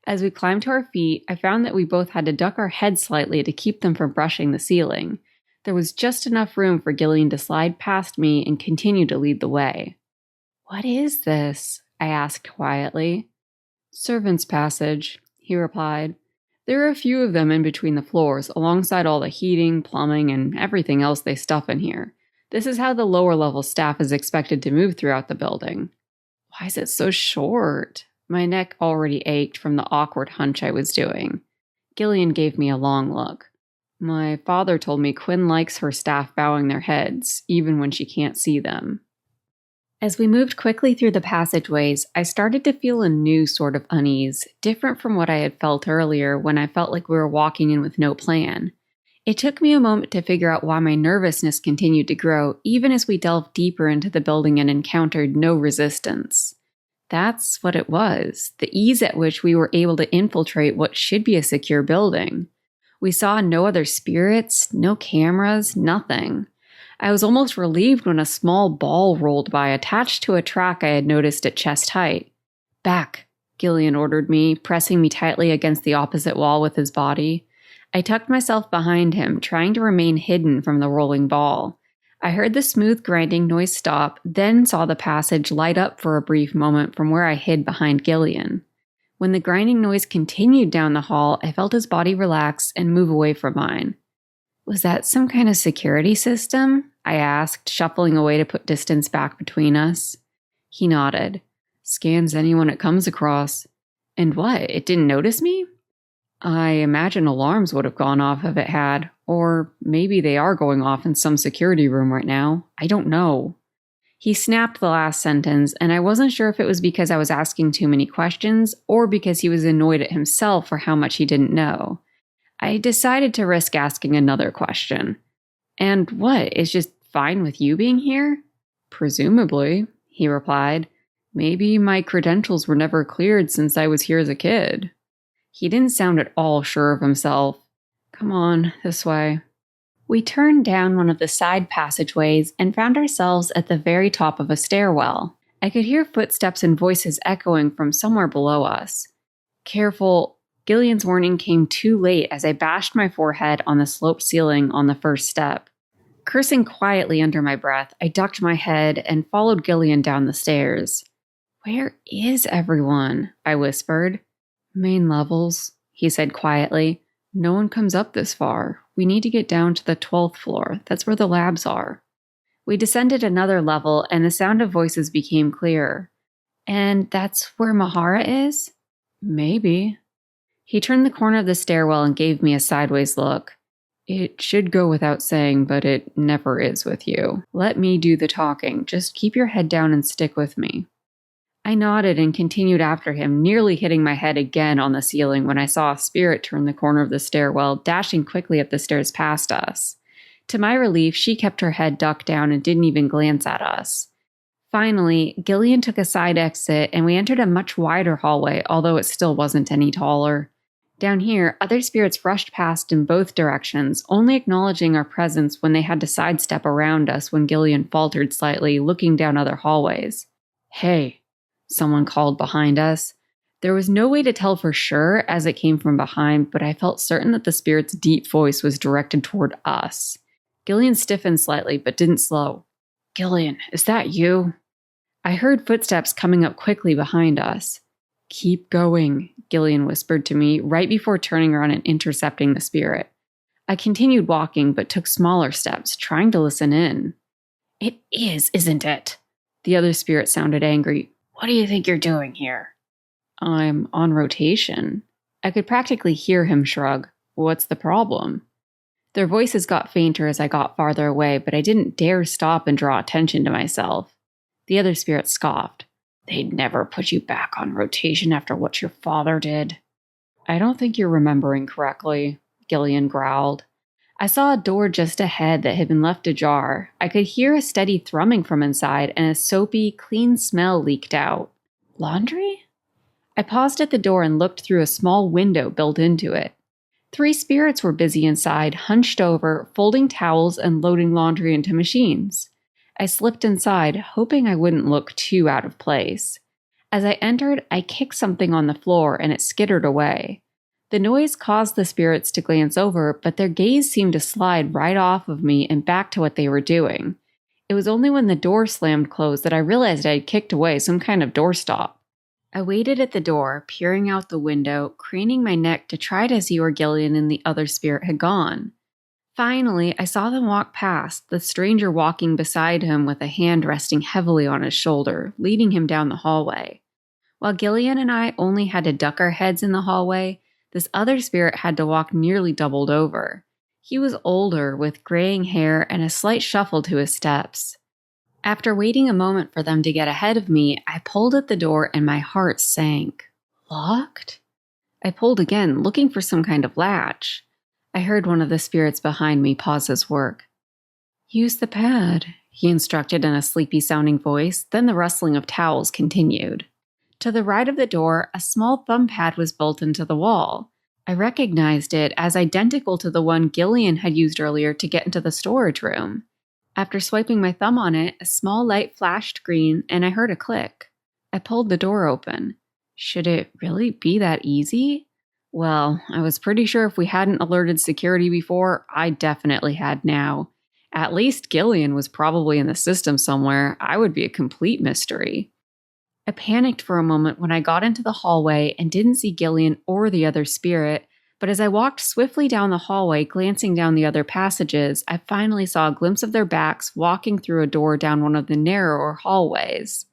As we climbed to our feet, I found that we both had to duck our heads slightly to keep them from brushing the ceiling. There was just enough room for Gillean to slide past me and continue to lead the way. "What is this?" I asked quietly. "Servants' passage," he replied. "There are a few of them in between the floors, alongside all the heating, plumbing, and everything else they stuff in here. This is how the lower-level staff is expected to move throughout the building." Why is it so short? My neck already ached from the awkward hunch I was doing. Gillean gave me a long look. "My father told me Quinn likes her staff bowing their heads, even when she can't see them." As we moved quickly through the passageways, I started to feel a new sort of unease, different from what I had felt earlier when I felt like we were walking in with no plan. It took me a moment to figure out why my nervousness continued to grow, even as we delved deeper into the building and encountered no resistance. That's what it was, the ease at which we were able to infiltrate what should be a secure building. We saw no other spirits, no cameras, nothing. I was almost relieved when a small ball rolled by attached to a track I had noticed at chest height. "Back," Gillean ordered me, pressing me tightly against the opposite wall with his body. I tucked myself behind him, trying to remain hidden from the rolling ball. I heard the smooth grinding noise stop, then saw the passage light up for a brief moment from where I hid behind Gillean. When the grinding noise continued down the hall, I felt his body relax and move away from mine. "Was that some kind of security system?" I asked, shuffling away to put distance back between us. He nodded. "Scans anyone it comes across." "And what? It didn't notice me?" "I imagine alarms would have gone off if it had, or maybe they are going off in some security room right now. I don't know." He snapped the last sentence, and I wasn't sure if it was because I was asking too many questions or because he was annoyed at himself for how much he didn't know. I decided to risk asking another question. "And what, is just fine with you being here?" "Presumably," he replied. "Maybe my credentials were never cleared since I was here as a kid." He didn't sound at all sure of himself. "Come on, this way." We turned down one of the side passageways and found ourselves at the very top of a stairwell. I could hear footsteps and voices echoing from somewhere below us. "Careful." Gillian's warning came too late as I bashed my forehead on the sloped ceiling on the first step. Cursing quietly under my breath, I ducked my head and followed Gillean down the stairs. "Where is everyone?" I whispered. "Main levels," he said quietly. "No one comes up this far. We need to get down to the 12th floor. That's where the labs are." We descended another level, and the sound of voices became clearer. "And that's where Mahara is?" "Maybe." He turned the corner of the stairwell and gave me a sideways look. "It should go without saying, but it never is with you. Let me do the talking. Just keep your head down and stick with me." I nodded and continued after him, nearly hitting my head again on the ceiling when I saw a spirit turn the corner of the stairwell, dashing quickly up the stairs past us. To my relief, she kept her head ducked down and didn't even glance at us. Finally, Gillean took a side exit, and we entered a much wider hallway, although it still wasn't any taller. Down here, other spirits rushed past in both directions, only acknowledging our presence when they had to sidestep around us when Gillean faltered slightly, looking down other hallways. "Hey," someone called behind us. There was no way to tell for sure as it came from behind, but I felt certain that the spirit's deep voice was directed toward us. Gillean stiffened slightly, but didn't slow. "Gillean, is that you?" I heard footsteps coming up quickly behind us. "Keep going," Gillean whispered to me right before turning around and intercepting the spirit. I continued walking, but took smaller steps, trying to listen in. "It is, isn't it?" The other spirit sounded angry. "What do you think you're doing here?" "I'm on rotation." I could practically hear him shrug. "What's the problem?" Their voices got fainter as I got farther away, but I didn't dare stop and draw attention to myself. The other spirit scoffed. "They'd never put you back on rotation after what your father did." "I don't think you're remembering correctly," Gillean growled. I saw a door just ahead that had been left ajar. I could hear a steady thrumming from inside, and a soapy, clean smell leaked out. Laundry? I paused at the door and looked through a small window built into it. 3 spirits were busy inside, hunched over, folding towels and loading laundry into machines. I slipped inside, hoping I wouldn't look too out of place. As I entered, I kicked something on the floor and it skittered away. The noise caused the spirits to glance over, but their gaze seemed to slide right off of me and back to what they were doing. It was only when the door slammed closed that I realized I had kicked away some kind of doorstop. I waited at the door, peering out the window, craning my neck to try to see where Gillean and the other spirit had gone. Finally, I saw them walk past, the stranger walking beside him with a hand resting heavily on his shoulder, leading him down the hallway. While Gillean and I only had to duck our heads in the hallway, this other spirit had to walk nearly doubled over. He was older, with graying hair and a slight shuffle to his steps. After waiting a moment for them to get ahead of me, I pulled at the door and my heart sank. Locked? I pulled again, looking for some kind of latch. I heard one of the spirits behind me pause his work. "Use the pad," he instructed in a sleepy-sounding voice, then the rustling of towels continued. To the right of the door, a small thumb pad was built into the wall. I recognized it as identical to the one Gillean had used earlier to get into the storage room. After swiping my thumb on it, a small light flashed green and I heard a click. I pulled the door open. Should it really be that easy? Well, I was pretty sure if we hadn't alerted security before, I definitely had now. At least Gillean was probably in the system somewhere. I would be a complete mystery. I panicked for a moment when I got into the hallway and didn't see Gillean or the other spirit, but as I walked swiftly down the hallway, glancing down the other passages, I finally saw a glimpse of their backs walking through a door down one of the narrower hallways.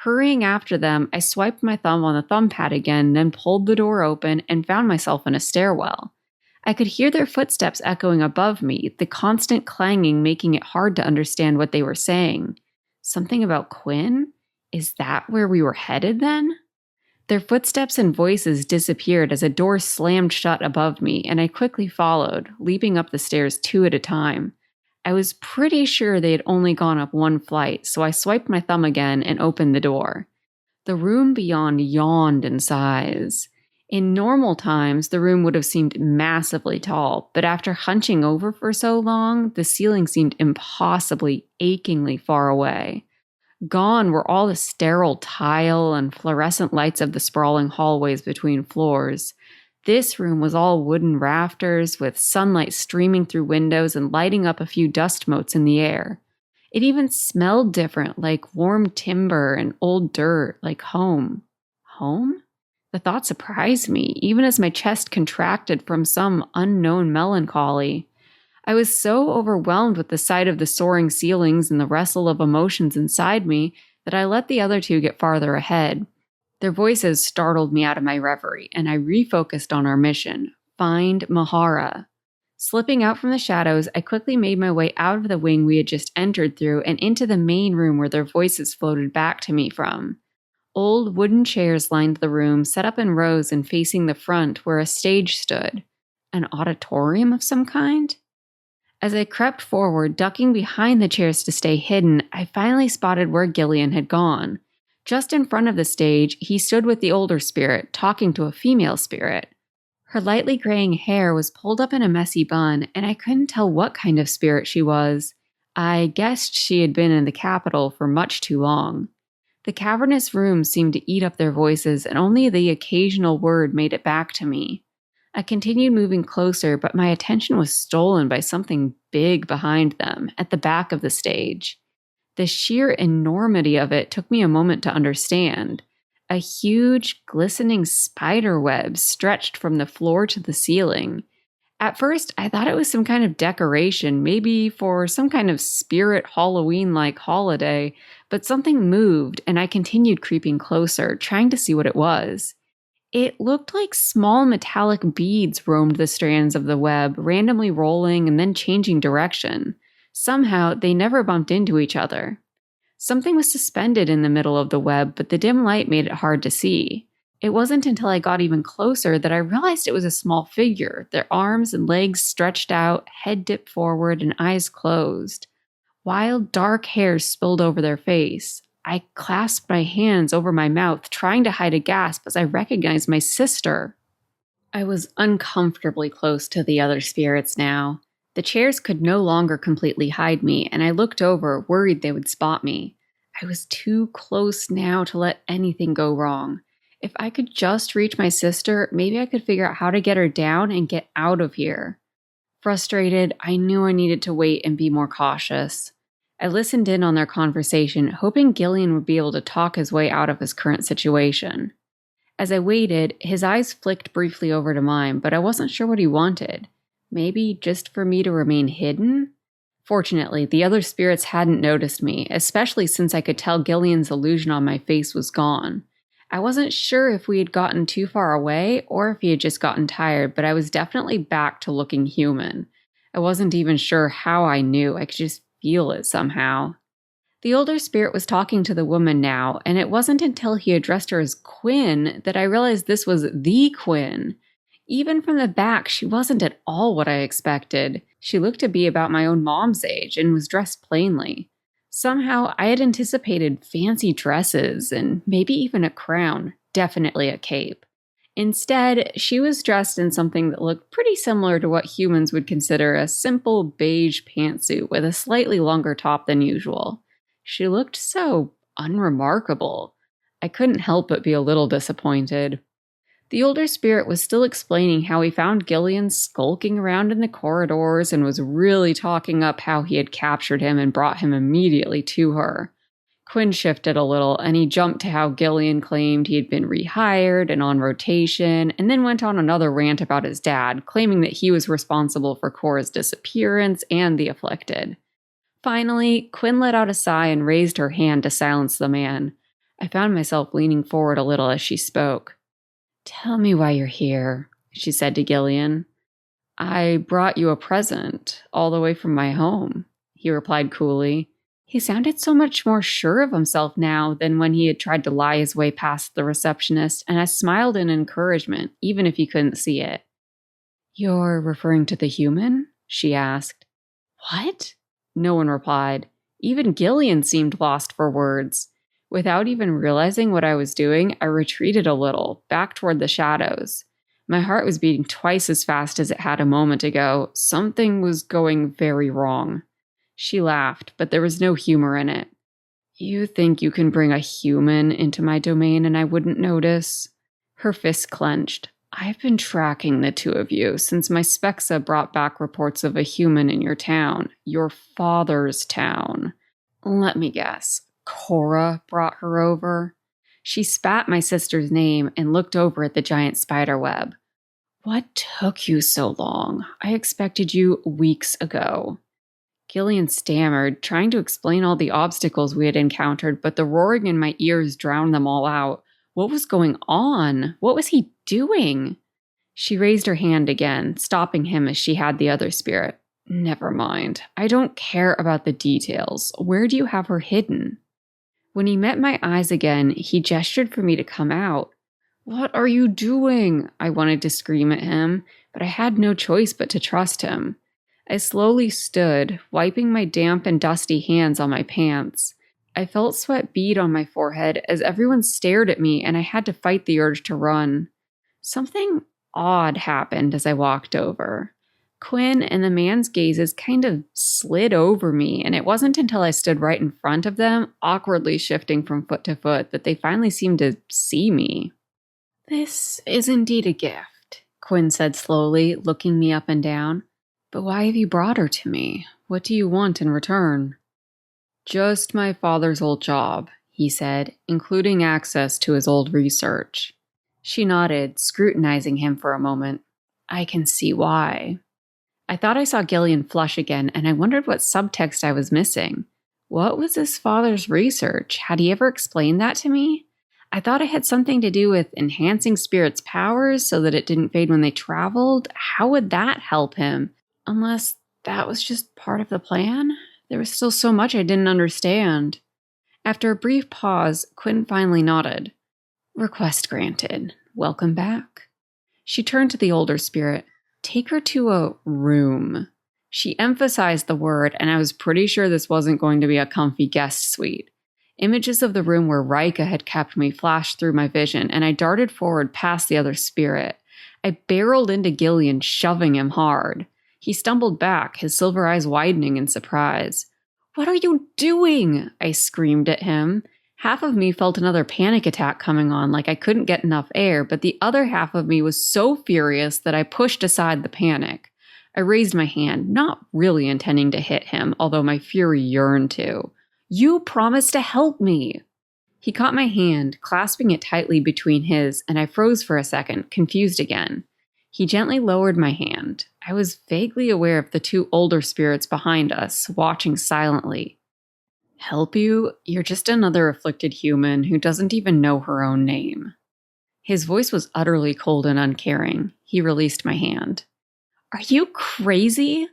Hurrying after them, I swiped my thumb on the thumb pad again, then pulled the door open and found myself in a stairwell. I could hear their footsteps echoing above me, the constant clanging making it hard to understand what they were saying. Something about Quinn? Is that where we were headed then? Their footsteps and voices disappeared as a door slammed shut above me, and I quickly followed, leaping up the stairs 2 at a time. I was pretty sure they had only gone up 1 flight, so I swiped my thumb again and opened the door. The room beyond yawned in size. In normal times, the room would have seemed massively tall, but after hunching over for so long, the ceiling seemed impossibly, achingly far away. Gone were all the sterile tile and fluorescent lights of the sprawling hallways between floors. This room was all wooden rafters with sunlight streaming through windows and lighting up a few dust motes in the air. It even smelled different, like warm timber and old dirt, like home. Home? The thought surprised me, even as my chest contracted from some unknown melancholy. I was so overwhelmed with the sight of the soaring ceilings and the wrestle of emotions inside me that I let the other 2 get farther ahead. Their voices startled me out of my reverie, and I refocused on our mission, find Mahara. Slipping out from the shadows, I quickly made my way out of the wing we had just entered through and into the main room where their voices floated back to me from. Old wooden chairs lined the room, set up in rows and facing the front where a stage stood. An auditorium of some kind? As I crept forward, ducking behind the chairs to stay hidden, I finally spotted where Gillean had gone. Just in front of the stage, he stood with the older spirit, talking to a female spirit. Her lightly graying hair was pulled up in a messy bun, and I couldn't tell what kind of spirit she was. I guessed she had been in the capital for much too long. The cavernous room seemed to eat up their voices, and only the occasional word made it back to me. I continued moving closer, but my attention was stolen by something big behind them, at the back of the stage. The sheer enormity of it took me a moment to understand. A huge, glistening spider web stretched from the floor to the ceiling. At first, I thought it was some kind of decoration, maybe for some kind of spirit Halloween-like holiday, but something moved, and I continued creeping closer, trying to see what it was. It looked like small metallic beads roamed the strands of the web, randomly rolling and then changing direction. Somehow, they never bumped into each other. Something was suspended in the middle of the web, but the dim light made it hard to see. It wasn't until I got even closer that I realized it was a small figure, their arms and legs stretched out, head dipped forward, and eyes closed. Wild, dark hair spilled over their face. I clasped my hands over my mouth, trying to hide a gasp as I recognized my sister. I was uncomfortably close to the other spirits now. The chairs could no longer completely hide me, and I looked over, worried they would spot me. I was too close now to let anything go wrong. If I could just reach my sister, maybe I could figure out how to get her down and get out of here. Frustrated, I knew I needed to wait and be more cautious. I listened in on their conversation, hoping Gillean would be able to talk his way out of his current situation. As I waited, his eyes flicked briefly over to mine, but I wasn't sure what he wanted. Maybe just for me to remain hidden? Fortunately, the other spirits hadn't noticed me, especially since I could tell Gillian's illusion on my face was gone. I wasn't sure if we had gotten too far away or if he had just gotten tired, but I was definitely back to looking human. I wasn't even sure how I knew. I could just feel it somehow. The older spirit was talking to the woman now, and it wasn't until he addressed her as Quinn that I realized this was the Quinn. Even from the back, she wasn't at all what I expected. She looked to be about my own mom's age and was dressed plainly. Somehow, I had anticipated fancy dresses and maybe even a crown, definitely a cape. Instead, she was dressed in something that looked pretty similar to what humans would consider a simple beige pantsuit with a slightly longer top than usual. She looked so unremarkable. I couldn't help but be a little disappointed. The older spirit was still explaining how he found Gillian skulking around in the corridors and was really talking up how he had captured him and brought him immediately to her. Quinn shifted a little, and he jumped to how Gillian claimed he had been rehired and on rotation, and then went on another rant about his dad, claiming that he was responsible for Cora's disappearance and the afflicted. Finally, Quinn let out a sigh and raised her hand to silence the man. I found myself leaning forward a little as she spoke. "Tell me why you're here," she said to Gillian. "I brought you a present, all the way from my home," he replied coolly. He sounded so much more sure of himself now than when he had tried to lie his way past the receptionist, and I smiled in encouragement, even if he couldn't see it. "You're referring to the human?" she asked. "What?" No one replied. Even Gillian seemed lost for words. Without even realizing what I was doing, I retreated a little, back toward the shadows. My heart was beating twice as fast as it had a moment ago. Something was going very wrong. She laughed, but there was no humor in it. "You think you can bring a human into my domain and I wouldn't notice?" Her fist clenched. "I've been tracking the two of you since my Spexa brought back reports of a human in your town. Your father's town. Let me guess. Cora brought her over?" She spat my sister's name and looked over at the giant spider web. "What took you so long? I expected you weeks ago." Gillian stammered, trying to explain all the obstacles we had encountered, but the roaring in my ears drowned them all out. What was going on? What was he doing? She raised her hand again, stopping him as she had the other spirit. "Never mind. I don't care about the details. Where do you have her hidden?" When he met my eyes again, he gestured for me to come out. "What are you doing?" I wanted to scream at him, but I had no choice but to trust him. I slowly stood, wiping my damp and dusty hands on my pants. I felt sweat bead on my forehead as everyone stared at me and I had to fight the urge to run. Something odd happened as I walked over. Quinn and the man's gazes kind of slid over me, and it wasn't until I stood right in front of them, awkwardly shifting from foot to foot, that they finally seemed to see me. "This is indeed a gift," Quinn said slowly, looking me up and down. "But why have you brought her to me? What do you want in return?" "Just my father's old job," he said, including access to his old research. She nodded, scrutinizing him for a moment. "I can see why." I thought I saw Gillian flush again, and I wondered what subtext I was missing. What was his father's research? Had he ever explained that to me? I thought it had something to do with enhancing spirits' powers so that it didn't fade when they traveled. How would that help him? Unless that was just part of the plan? There was still so much I didn't understand. After a brief pause, Quinn finally nodded. "Request granted. Welcome back." She turned to the older spirit. "Take her to a room." She emphasized the word, and I was pretty sure this wasn't going to be a comfy guest suite. Images of the room where Rika had kept me flashed through my vision, and I darted forward past the other spirit. I barreled into Gillian, shoving him hard. He stumbled back, his silver eyes widening in surprise. "What are you doing?" I screamed at him. Half of me felt another panic attack coming on, like I couldn't get enough air, but the other half of me was so furious that I pushed aside the panic. I raised my hand, not really intending to hit him, although my fury yearned to. "You promised to help me!" He caught my hand, clasping it tightly between his, and I froze for a second, confused again. He gently lowered my hand. I was vaguely aware of the two older spirits behind us, watching silently. "Help you? You're just another afflicted human who doesn't even know her own name." His voice was utterly cold and uncaring. He released my hand. "Are you crazy?"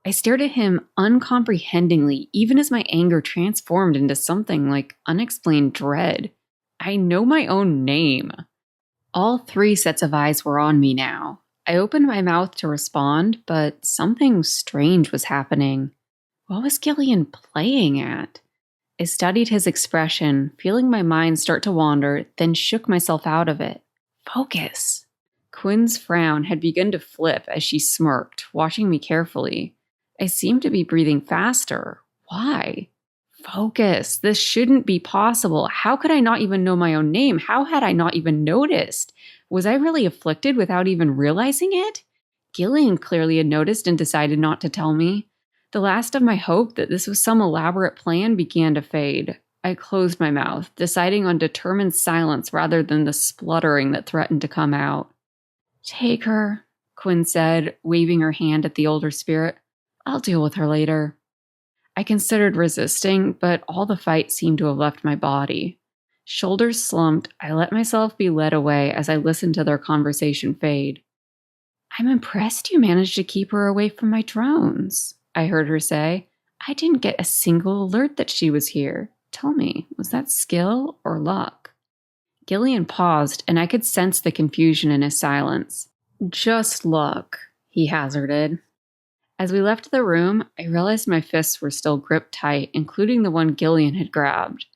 I stared at him uncomprehendingly, even as my anger transformed into something like unexplained dread. "I know my own name." All three sets of eyes were on me now. I opened my mouth to respond, but something strange was happening. What was Gillean playing at? I studied his expression, feeling my mind start to wander, then shook myself out of it. Focus. Quinn's frown had begun to flip as she smirked, watching me carefully. I seemed to be breathing faster. Why? Focus. This shouldn't be possible. How could I not even know my own name? How had I not even noticed? Was I really afflicted without even realizing it? Gillean clearly had noticed and decided not to tell me. The last of my hope that this was some elaborate plan began to fade. I closed my mouth, deciding on determined silence rather than the spluttering that threatened to come out. "Take her," Quinn said, waving her hand at the older spirit. "I'll deal with her later." I considered resisting, but all the fight seemed to have left my body. Shoulders slumped, I let myself be led away as I listened to their conversation fade. "I'm impressed you managed to keep her away from my drones," I heard her say. "I didn't get a single alert that she was here. Tell me, was that skill or luck?" Gillean paused, and I could sense the confusion in his silence. "Just luck," he hazarded. As we left the room, I realized my fists were still gripped tight, including the one Gillean had grabbed.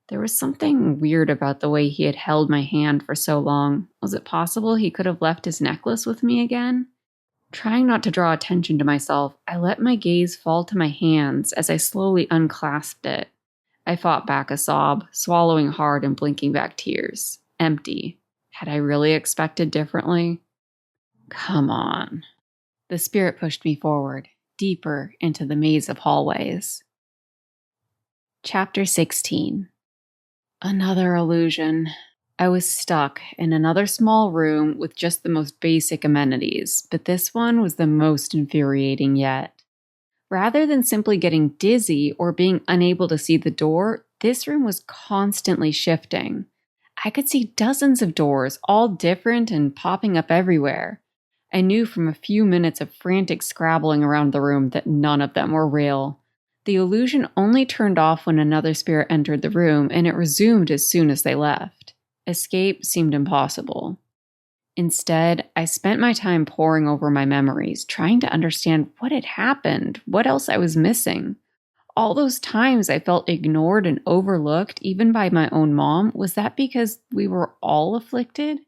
There was something weird about the way he had held my hand for so long. Was it possible he could have left his necklace with me again? Trying not to draw attention to myself, I let my gaze fall to my hands as I slowly unclasped it. I fought back a sob, swallowing hard and blinking back tears. Empty. Had I really expected differently? Come on. The spirit pushed me forward, deeper into the maze of hallways. Chapter 16. Another illusion. I was stuck in another small room with just the most basic amenities, but this one was the most infuriating yet. Rather than simply getting dizzy or being unable to see the door, this room was constantly shifting. I could see dozens of doors, all different and popping up everywhere. I knew from a few minutes of frantic scrabbling around the room that none of them were real. The illusion only turned off when another spirit entered the room, and it resumed as soon as they left. Escape seemed impossible. Instead, I spent my time poring over my memories, trying to understand what had happened, what else I was missing. All those times I felt ignored and overlooked, even by my own mom, was that because we were all afflicted?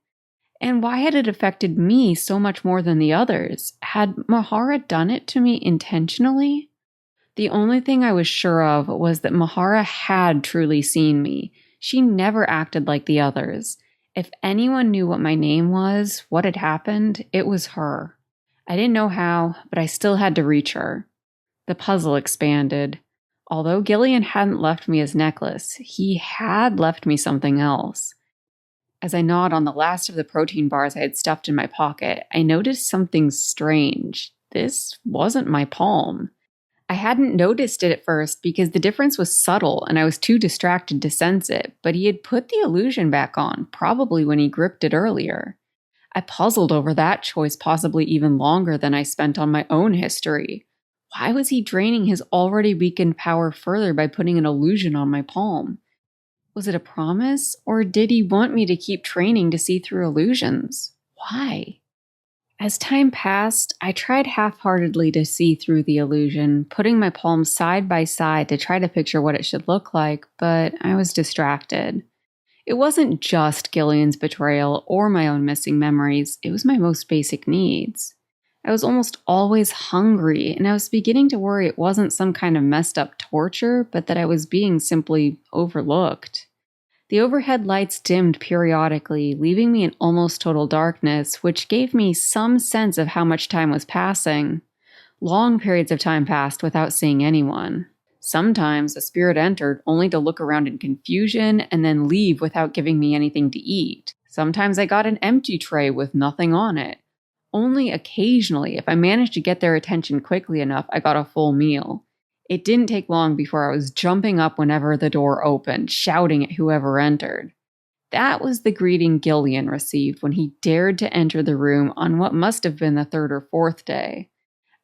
And why had it affected me so much more than the others? Had Mahara done it to me intentionally? The only thing I was sure of was that Mahara had truly seen me. She never acted like the others. If anyone knew what my name was, what had happened, it was her. I didn't know how, but I still had to reach her. The puzzle expanded. Although Gillean hadn't left me his necklace, he had left me something else. As I gnawed on the last of the protein bars I had stuffed in my pocket, I noticed something strange. This wasn't my palm. I hadn't noticed it at first because the difference was subtle and I was too distracted to sense it, but he had put the illusion back on, probably when he gripped it earlier. I puzzled over that choice possibly even longer than I spent on my own history. Why was he draining his already weakened power further by putting an illusion on my palm? Was it a promise, or did he want me to keep training to see through illusions? Why? As time passed, I tried half-heartedly to see through the illusion, putting my palms side by side to try to picture what it should look like, but I was distracted. It wasn't just Gillian's betrayal or my own missing memories, it was my most basic needs. I was almost always hungry, and I was beginning to worry it wasn't some kind of messed up torture, but that I was being simply overlooked. The overhead lights dimmed periodically, leaving me in almost total darkness, which gave me some sense of how much time was passing. Long periods of time passed without seeing anyone. Sometimes a spirit entered only to look around in confusion and then leave without giving me anything to eat. Sometimes I got an empty tray with nothing on it. Only occasionally, if I managed to get their attention quickly enough, I got a full meal. It didn't take long before I was jumping up whenever the door opened, shouting at whoever entered. That was the greeting Gillean received when he dared to enter the room on what must have been the third or fourth day.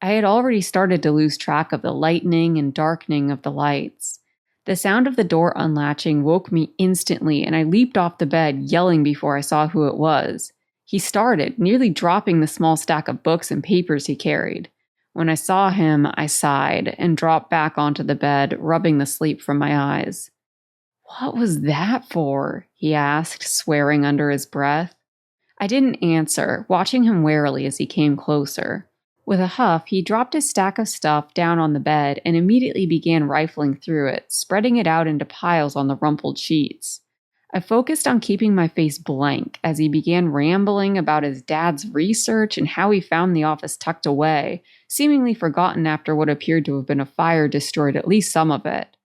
I had already started to lose track of the lightening and darkening of the lights. The sound of the door unlatching woke me instantly, and I leaped off the bed, yelling before I saw who it was. He started, nearly dropping the small stack of books and papers he carried. When I saw him, I sighed and dropped back onto the bed, rubbing the sleep from my eyes. "What was that for?" he asked, swearing under his breath. I didn't answer, watching him warily as he came closer. With a huff, he dropped his stack of stuff down on the bed and immediately began rifling through it, spreading it out into piles on the rumpled sheets. I focused on keeping my face blank as he began rambling about his dad's research and how he found the office tucked away, seemingly forgotten after what appeared to have been a fire destroyed at least some of it.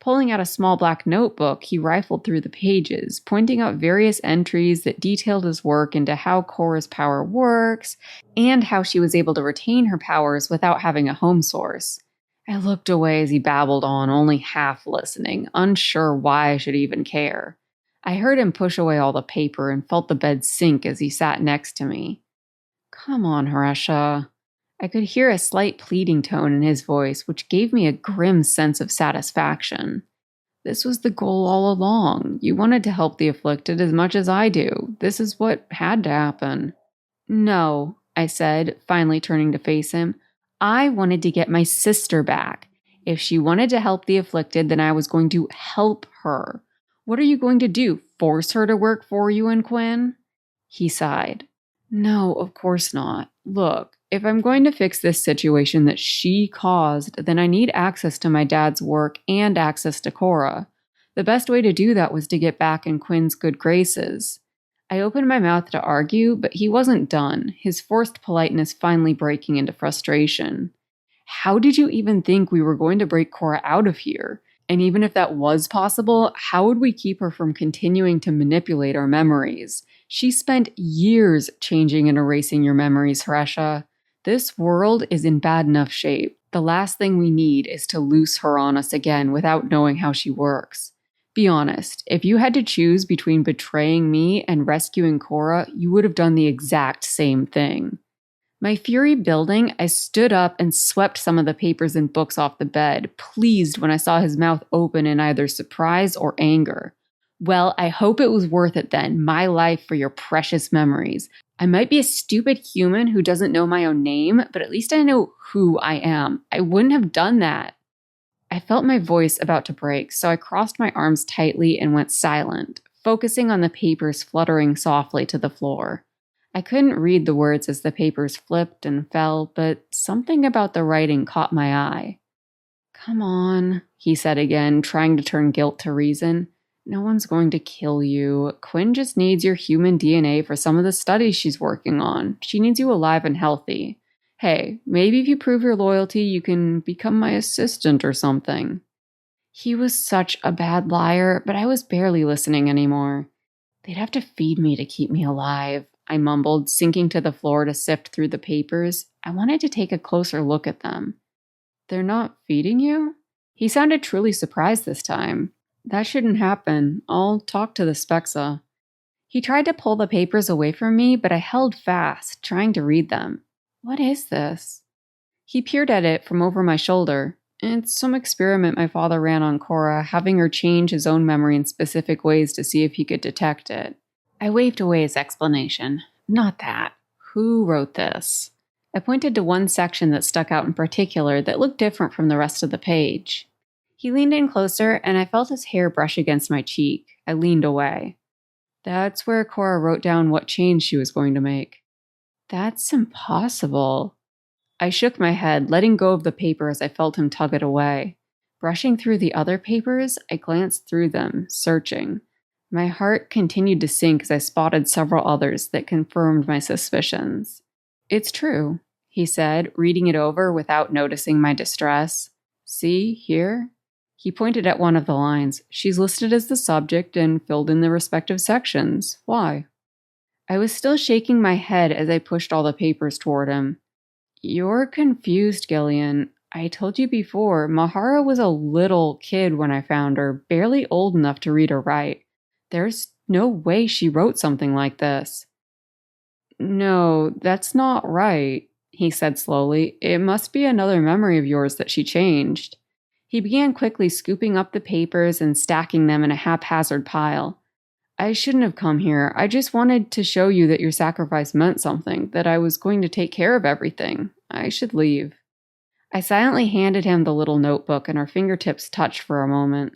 Pulling out a small black notebook, he rifled through the pages, pointing out various entries that detailed his work into how Cora's power works and how she was able to retain her powers without having a home source. I looked away as he babbled on, only half listening, unsure why I should even care. I heard him push away all the paper and felt the bed sink as he sat next to me. "Come on, Haresha." I could hear a slight pleading tone in his voice, which gave me a grim sense of satisfaction. This was the goal all along. You wanted to help the afflicted as much as I do. This is what had to happen. "No," I said, finally turning to face him. "I wanted to get my sister back. If she wanted to help the afflicted, then I was going to help her. What are you going to do? Force her to work for you and Quinn?" He sighed. "No, of course not. Look, if I'm going to fix this situation that she caused, then I need access to my dad's work and access to Cora. The best way to do that was to get back in Quinn's good graces." I opened my mouth to argue, but he wasn't done, his forced politeness finally breaking into frustration. "How did you even think we were going to break Cora out of here? And even if that was possible, how would we keep her from continuing to manipulate our memories? She spent years changing and erasing your memories, Haresha. This world is in bad enough shape. The last thing we need is to loose her on us again without knowing how she works. Be honest, if you had to choose between betraying me and rescuing Cora, you would have done the exact same thing." My fury building, I stood up and swept some of the papers and books off the bed, pleased when I saw his mouth open in either surprise or anger. "Well, I hope it was worth it then, my life for your precious memories. I might be a stupid human who doesn't know my own name, but at least I know who I am. I wouldn't have done that." I felt my voice about to break, so I crossed my arms tightly and went silent, focusing on the papers fluttering softly to the floor. I couldn't read the words as the papers flipped and fell, but something about the writing caught my eye. "Come on," he said again, trying to turn guilt to reason. "No one's going to kill you. Quinn just needs your human DNA for some of the studies she's working on. She needs you alive and healthy. Hey, maybe if you prove your loyalty, you can become my assistant or something." He was such a bad liar, but I was barely listening anymore. "They'd have to feed me to keep me alive," I mumbled, sinking to the floor to sift through the papers. I wanted to take a closer look at them. "They're not feeding you?" He sounded truly surprised this time. "That shouldn't happen. I'll talk to the Spexa." He tried to pull the papers away from me, but I held fast, trying to read them. "What is this?" He peered at it from over my shoulder. "It's some experiment my father ran on Cora, having her change his own memory in specific ways to see if he could detect it." I waved away his explanation. "Not that. Who wrote this?" I pointed to one section that stuck out in particular that looked different from the rest of the page. He leaned in closer, and I felt his hair brush against my cheek. I leaned away. "That's where Cora wrote down what change she was going to make." "That's impossible." I shook my head, letting go of the paper as I felt him tug it away. Brushing through the other papers, I glanced through them, searching. My heart continued to sink as I spotted several others that confirmed my suspicions. "It's true," he said, reading it over without noticing my distress. "See, here?" He pointed at one of the lines. "She's listed as the subject and filled in the respective sections. Why?" I was still shaking my head as I pushed all the papers toward him. "You're confused, Gillean. I told you before, Mahara was a little kid when I found her, barely old enough to read or write. There's no way she wrote something like this." "No, that's not right," he said slowly. "It must be another memory of yours that she changed." He began quickly scooping up the papers and stacking them in a haphazard pile. "I shouldn't have come here. I just wanted to show you that your sacrifice meant something, that I was going to take care of everything. I should leave." I silently handed him the little notebook, and our fingertips touched for a moment.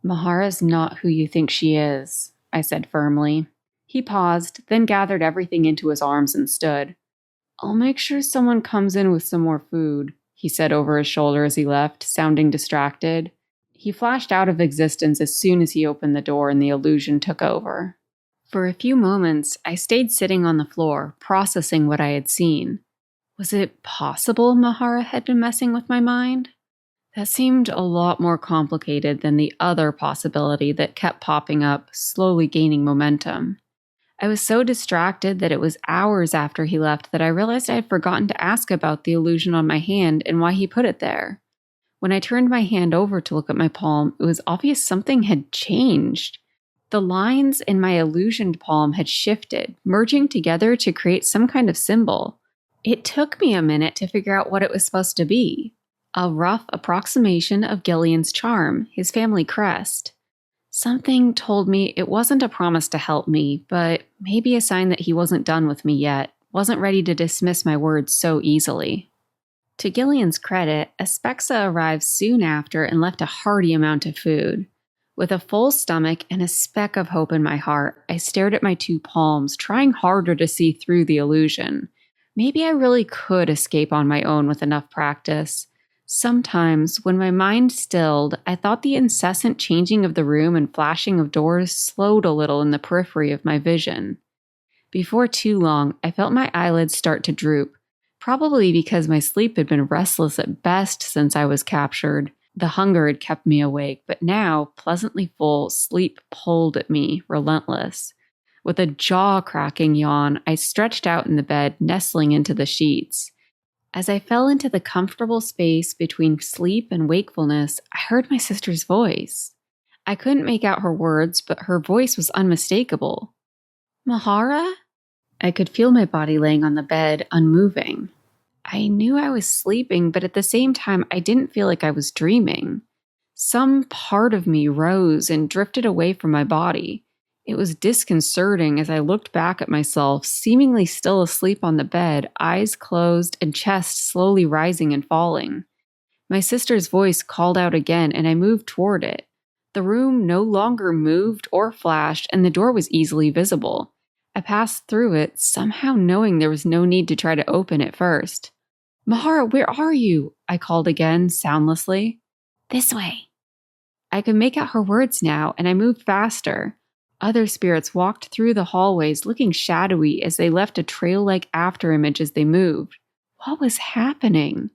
"Mahara's not who you think she is," I said firmly. He paused, then gathered everything into his arms and stood. "I'll make sure someone comes in with some more food," he said over his shoulder as he left, sounding distracted. He flashed out of existence as soon as he opened the door and the illusion took over. For a few moments, I stayed sitting on the floor, processing what I had seen. Was it possible Mahara had been messing with my mind? That seemed a lot more complicated than the other possibility that kept popping up, slowly gaining momentum. I was so distracted that it was hours after he left that I realized I had forgotten to ask about the illusion on my hand and why he put it there. When I turned my hand over to look at my palm, it was obvious something had changed. The lines in my illusioned palm had shifted, merging together to create some kind of symbol. It took me a minute to figure out what it was supposed to be. A rough approximation of Gillean's charm, his family crest. Something told me it wasn't a promise to help me, but maybe a sign that he wasn't done with me yet, wasn't ready to dismiss my words so easily. To Gillean's credit, Aspexa arrived soon after and left a hearty amount of food. With a full stomach and a speck of hope in my heart, I stared at my two palms, trying harder to see through the illusion. Maybe I really could escape on my own with enough practice. Sometimes, when my mind stilled, I thought the incessant changing of the room and flashing of doors slowed a little in the periphery of my vision. Before too long, I felt my eyelids start to droop, probably because my sleep had been restless at best since I was captured. The hunger had kept me awake, but now, pleasantly full, sleep pulled at me, relentless. With a jaw-cracking yawn, I stretched out in the bed, nestling into the sheets. As I fell into the comfortable space between sleep and wakefulness, I heard my sister's voice. I couldn't make out her words, but her voice was unmistakable. "Mahara?" I could feel my body laying on the bed, unmoving. I knew I was sleeping, but at the same time, I didn't feel like I was dreaming. Some part of me rose and drifted away from my body. It was disconcerting as I looked back at myself, seemingly still asleep on the bed, eyes closed and chest slowly rising and falling. My sister's voice called out again, and I moved toward it. The room no longer moved or flashed, and the door was easily visible. I passed through it, somehow knowing there was no need to try to open it first. "Mahara, where are you?" I called again, soundlessly. "This way." I could make out her words now, and I moved faster. Other spirits walked through the hallways, looking shadowy as they left a trail-like afterimage as they moved. What was happening?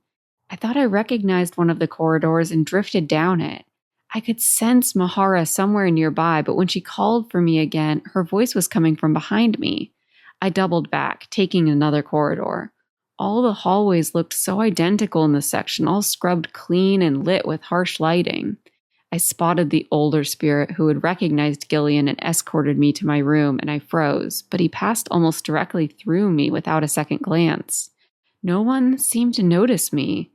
I thought I recognized one of the corridors and drifted down it. I could sense Mahara somewhere nearby, but when she called for me again, her voice was coming from behind me. I doubled back, taking another corridor. All the hallways looked so identical in this section, all scrubbed clean and lit with harsh lighting. I spotted the older spirit who had recognized Gillean and escorted me to my room, and I froze, but he passed almost directly through me without a second glance. No one seemed to notice me.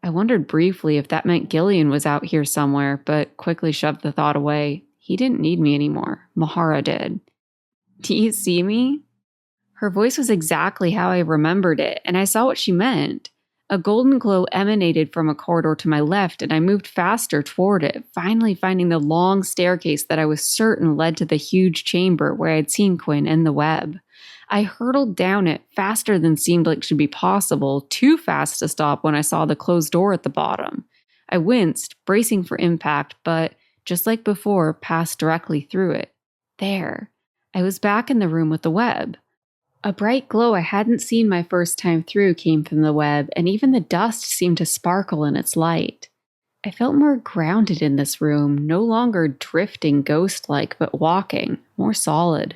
I wondered briefly if that meant Gillean was out here somewhere, but quickly shoved the thought away. He didn't need me anymore. Mahara did. "Do you see me?" Her voice was exactly how I remembered it, and I saw what she meant. A golden glow emanated from a corridor to my left, and I moved faster toward it, finally finding the long staircase that I was certain led to the huge chamber where I had seen Quinn in the web. I hurtled down it faster than seemed like should be possible, too fast to stop when I saw the closed door at the bottom. I winced, bracing for impact, but, just like before, passed directly through it. There, I was back in the room with the web. A bright glow I hadn't seen my first time through came from the web, and even the dust seemed to sparkle in its light. I felt more grounded in this room, no longer drifting ghost-like, but walking, more solid.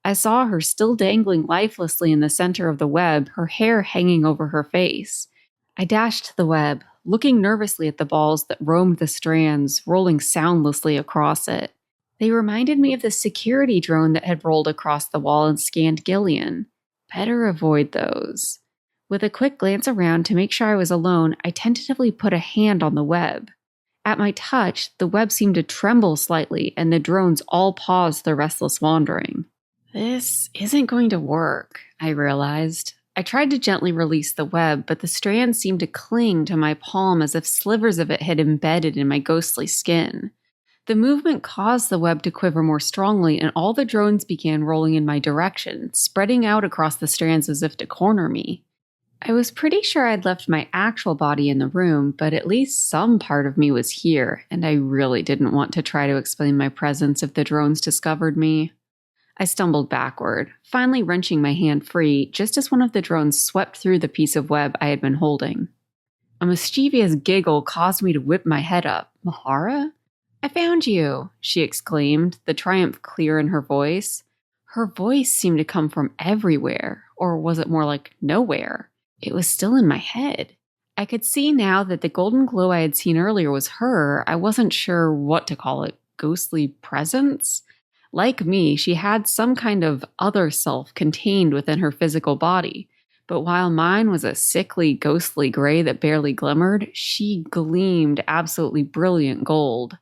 I saw her still dangling lifelessly in the center of the web, her hair hanging over her face. I dashed to the web, looking nervously at the balls that roamed the strands, rolling soundlessly across it. They reminded me of the security drone that had rolled across the wall and scanned Gillean. Better avoid those. With a quick glance around to make sure I was alone, I tentatively put a hand on the web. At my touch, the web seemed to tremble slightly, and the drones all paused their restless wandering. This isn't going to work, I realized. I tried to gently release the web, but the strands seemed to cling to my palm as if slivers of it had embedded in my ghostly skin. The movement caused the web to quiver more strongly, and all the drones began rolling in my direction, spreading out across the strands as if to corner me. I was pretty sure I'd left my actual body in the room, but at least some part of me was here, and I really didn't want to try to explain my presence if the drones discovered me. I stumbled backward, finally wrenching my hand free just as one of the drones swept through the piece of web I had been holding. A mischievous giggle caused me to whip my head up. Mahara? I found you, she exclaimed, the triumph clear in her voice. Her voice seemed to come from everywhere, or was it more like nowhere? It was still in my head. I could see now that the golden glow I had seen earlier was her. I wasn't sure what to call it, ghostly presence? Like me, she had some kind of other self contained within her physical body. But while mine was a sickly, ghostly gray that barely glimmered, she gleamed absolutely brilliant gold.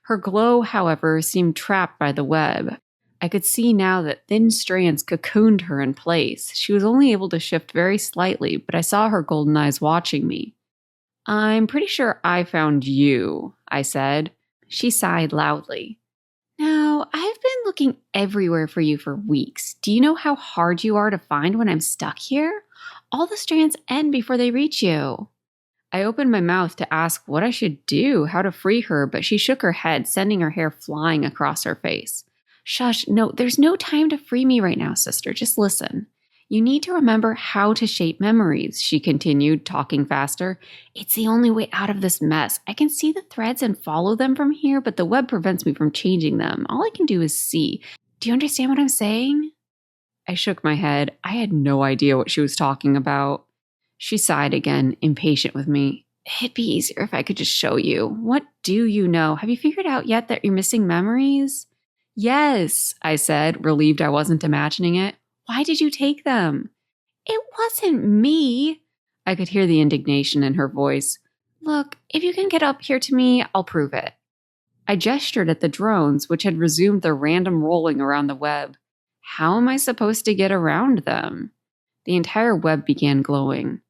Her glow, however, seemed trapped by the web. I could see now that thin strands cocooned her in place. She was only able to shift very slightly, but I saw her golden eyes watching me. I'm pretty sure I found you, I said. She sighed loudly. No, I've been looking everywhere for you for weeks. Do you know how hard you are to find when I'm stuck here? All the strands end before they reach you. I opened my mouth to ask what I should do, how to free her, but she shook her head, sending her hair flying across her face. Shush, no, there's no time to free me right now, sister. Just listen. You need to remember how to shape memories, she continued, talking faster. It's the only way out of this mess. I can see the threads and follow them from here, but the web prevents me from changing them. All I can do is see. Do you understand what I'm saying? I shook my head. I had no idea what she was talking about. She sighed again, impatient with me. It'd be easier if I could just show you. What do you know? Have you figured out yet that you're missing memories? Yes, I said, relieved I wasn't imagining it. Why did you take them? It wasn't me. I could hear the indignation in her voice. Look, if you can get up here to me, I'll prove it. I gestured at the drones, which had resumed their random rolling around the web. How am I supposed to get around them? The entire web began glowing.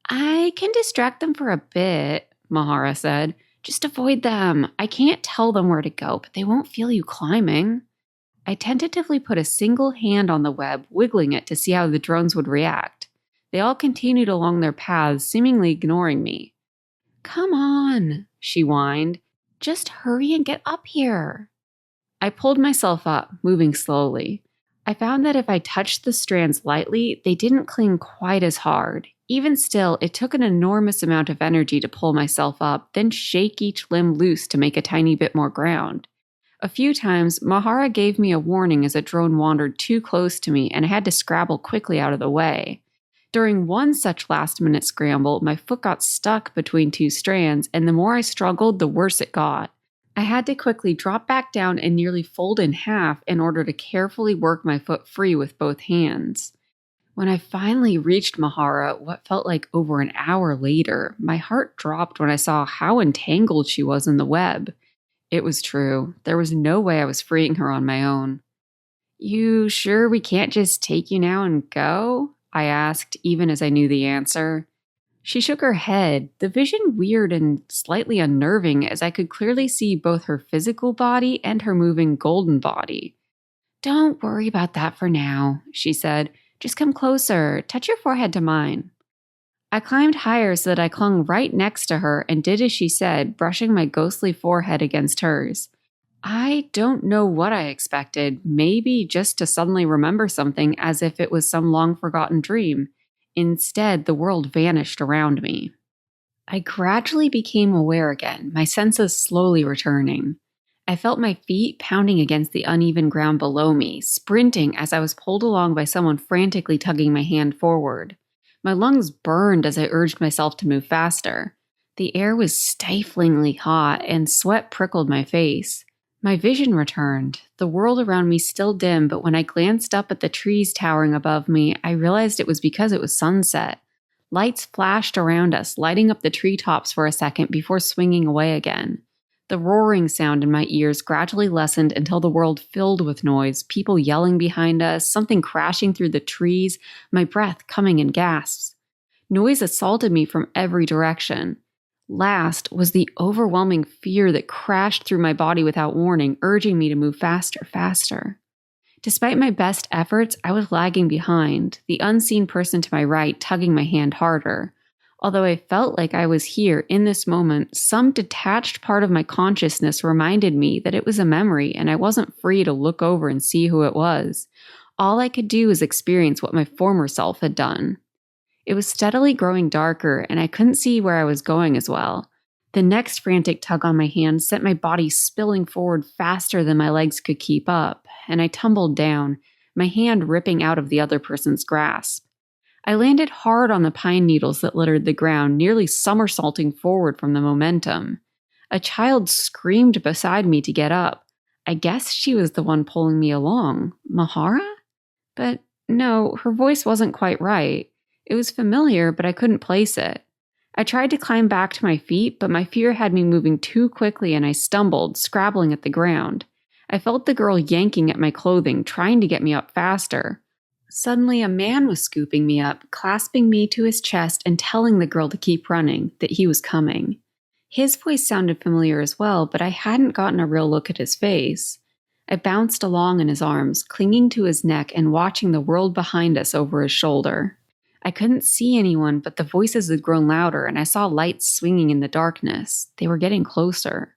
I can distract them for a bit, Mahara said. Just avoid them. I can't tell them where to go, but they won't feel you climbing. I tentatively put a single hand on the web, wiggling it to see how the drones would react. They all continued along their paths, seemingly ignoring me. Come on, she whined. Just hurry and get up here. I pulled myself up, moving slowly. I found that if I touched the strands lightly, they didn't cling quite as hard. Even still, it took an enormous amount of energy to pull myself up, then shake each limb loose to make a tiny bit more ground. A few times, Mahara gave me a warning as a drone wandered too close to me, and I had to scrabble quickly out of the way. During one such last-minute scramble, my foot got stuck between two strands, and the more I struggled, the worse it got. I had to quickly drop back down and nearly fold in half in order to carefully work my foot free with both hands. When I finally reached Mahara, what felt like over an hour later, my heart dropped when I saw how entangled she was in the web. It was true. There was no way I was freeing her on my own. You sure we can't just take you now and go? I asked, even as I knew the answer. She shook her head, the vision weird and slightly unnerving as I could clearly see both her physical body and her moving golden body. Don't worry about that for now, she said. Just come closer. Touch your forehead to mine. I climbed higher so that I clung right next to her and did as she said, brushing my ghostly forehead against hers. I don't know what I expected, maybe just to suddenly remember something as if it was some long forgotten dream. Instead, the world vanished around me. I gradually became aware again, my senses slowly returning. I felt my feet pounding against the uneven ground below me, sprinting as I was pulled along by someone frantically tugging my hand forward. My lungs burned as I urged myself to move faster. The air was stiflingly hot, and sweat prickled my face. My vision returned, the world around me still dim, but when I glanced up at the trees towering above me, I realized it was because it was sunset. Lights flashed around us, lighting up the treetops for a second before swinging away again. The roaring sound in my ears gradually lessened until the world filled with noise, people yelling behind us, something crashing through the trees, my breath coming in gasps. Noise assaulted me from every direction. Last was the overwhelming fear that crashed through my body without warning, urging me to move faster, faster. Despite my best efforts, I was lagging behind, the unseen person to my right tugging my hand harder. Although I felt like I was here in this moment, some detached part of my consciousness reminded me that it was a memory and I wasn't free to look over and see who it was. All I could do was experience what my former self had done. It was steadily growing darker, and I couldn't see where I was going as well. The next frantic tug on my hand sent my body spilling forward faster than my legs could keep up, and I tumbled down, my hand ripping out of the other person's grasp. I landed hard on the pine needles that littered the ground, nearly somersaulting forward from the momentum. A child screamed beside me to get up. I guess she was the one pulling me along. Mahara? But no, her voice wasn't quite right. It was familiar, but I couldn't place it. I tried to climb back to my feet, but my fear had me moving too quickly and I stumbled, scrabbling at the ground. I felt the girl yanking at my clothing, trying to get me up faster. Suddenly, a man was scooping me up, clasping me to his chest and telling the girl to keep running, that he was coming. His voice sounded familiar as well, but I hadn't gotten a real look at his face. I bounced along in his arms, clinging to his neck and watching the world behind us over his shoulder. I couldn't see anyone, but the voices had grown louder and I saw lights swinging in the darkness. They were getting closer.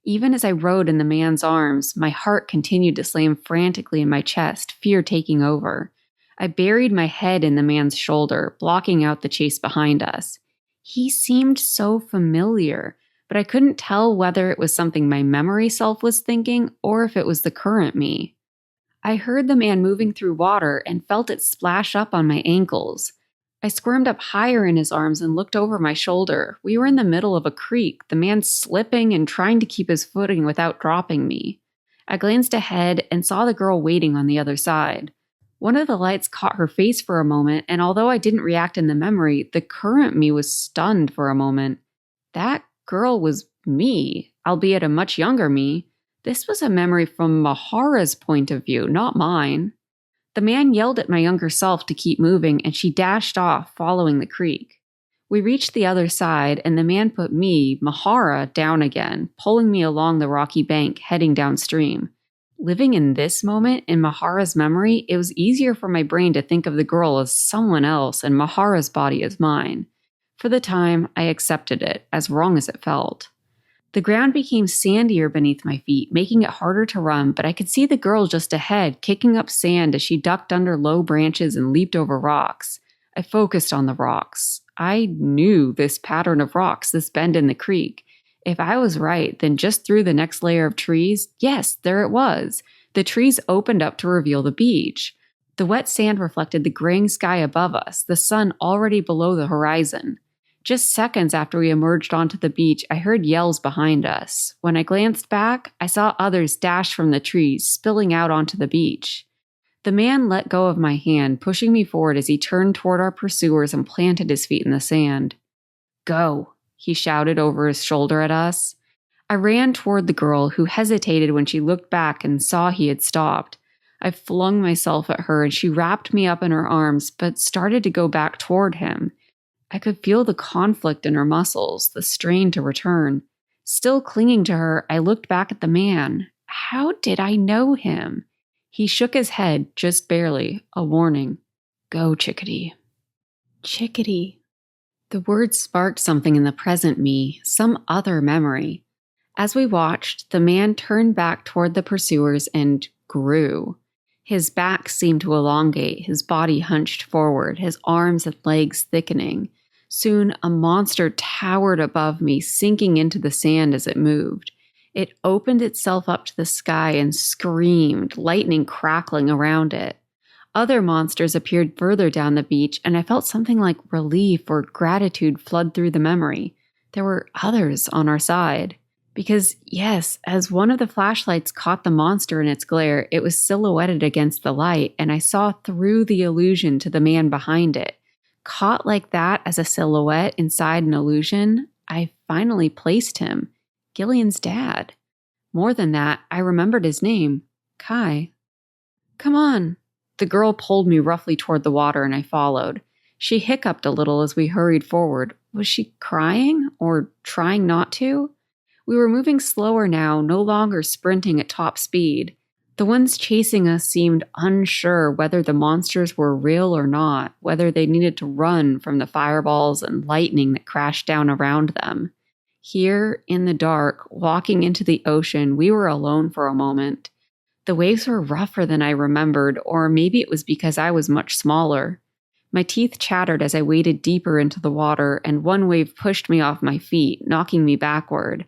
Even as I rode in the man's arms, my heart continued to slam frantically in my chest, fear taking over. I buried my head in the man's shoulder, blocking out the chase behind us. He seemed so familiar, but I couldn't tell whether it was something my memory self was thinking or if it was the current me. I heard the man moving through water and felt it splash up on my ankles. I squirmed up higher in his arms and looked over my shoulder. We were in the middle of a creek, the man slipping and trying to keep his footing without dropping me. I glanced ahead and saw the girl waiting on the other side. One of the lights caught her face for a moment, and although I didn't react in the memory, the current me was stunned for a moment. That girl was me, albeit a much younger me. This was a memory from Mahara's point of view, not mine. The man yelled at my younger self to keep moving, and she dashed off, following the creek. We reached the other side, and the man put me, Mahara, down again, pulling me along the rocky bank, heading downstream. Living in this moment, in Mahara's memory, it was easier for my brain to think of the girl as someone else and Mahara's body as mine. For the time, I accepted it, as wrong as it felt. The ground became sandier beneath my feet, making it harder to run, but I could see the girl just ahead, kicking up sand as she ducked under low branches and leaped over rocks. I focused on the rocks. I knew this pattern of rocks, this bend in the creek. If I was right, then just through the next layer of trees, yes, there it was. The trees opened up to reveal the beach. The wet sand reflected the graying sky above us, the sun already below the horizon. Just seconds after we emerged onto the beach, I heard yells behind us. When I glanced back, I saw others dash from the trees, spilling out onto the beach. The man let go of my hand, pushing me forward as he turned toward our pursuers and planted his feet in the sand. "Go," he shouted over his shoulder at us. I ran toward the girl, who hesitated when she looked back and saw he had stopped. I flung myself at her and she wrapped me up in her arms, but started to go back toward him. I could feel the conflict in her muscles, the strain to return. Still clinging to her, I looked back at the man. How did I know him? He shook his head, just barely, a warning. "Go, chickadee." Chickadee. The word sparked something in the present me, some other memory. As we watched, the man turned back toward the pursuers and grew. His back seemed to elongate, his body hunched forward, his arms and legs thickening. Soon, a monster towered above me, sinking into the sand as it moved. It opened itself up to the sky and screamed, lightning crackling around it. Other monsters appeared further down the beach, and I felt something like relief or gratitude flood through the memory. There were others on our side. Because, yes, as one of the flashlights caught the monster in its glare, it was silhouetted against the light, and I saw through the illusion to the man behind it. Caught like that as a silhouette inside an illusion, I finally placed him. Gillean's dad. More than that, I remembered his name. Kai. Come on. The girl pulled me roughly toward the water, and I followed. She hiccuped a little as we hurried forward. Was she crying or trying not to? We were moving slower now, no longer sprinting at top speed. The ones chasing us seemed unsure whether the monsters were real or not, whether they needed to run from the fireballs and lightning that crashed down around them. Here, in the dark, walking into the ocean, we were alone for a moment. The waves were rougher than I remembered, or maybe it was because I was much smaller. My teeth chattered as I waded deeper into the water, and one wave pushed me off my feet, knocking me backward.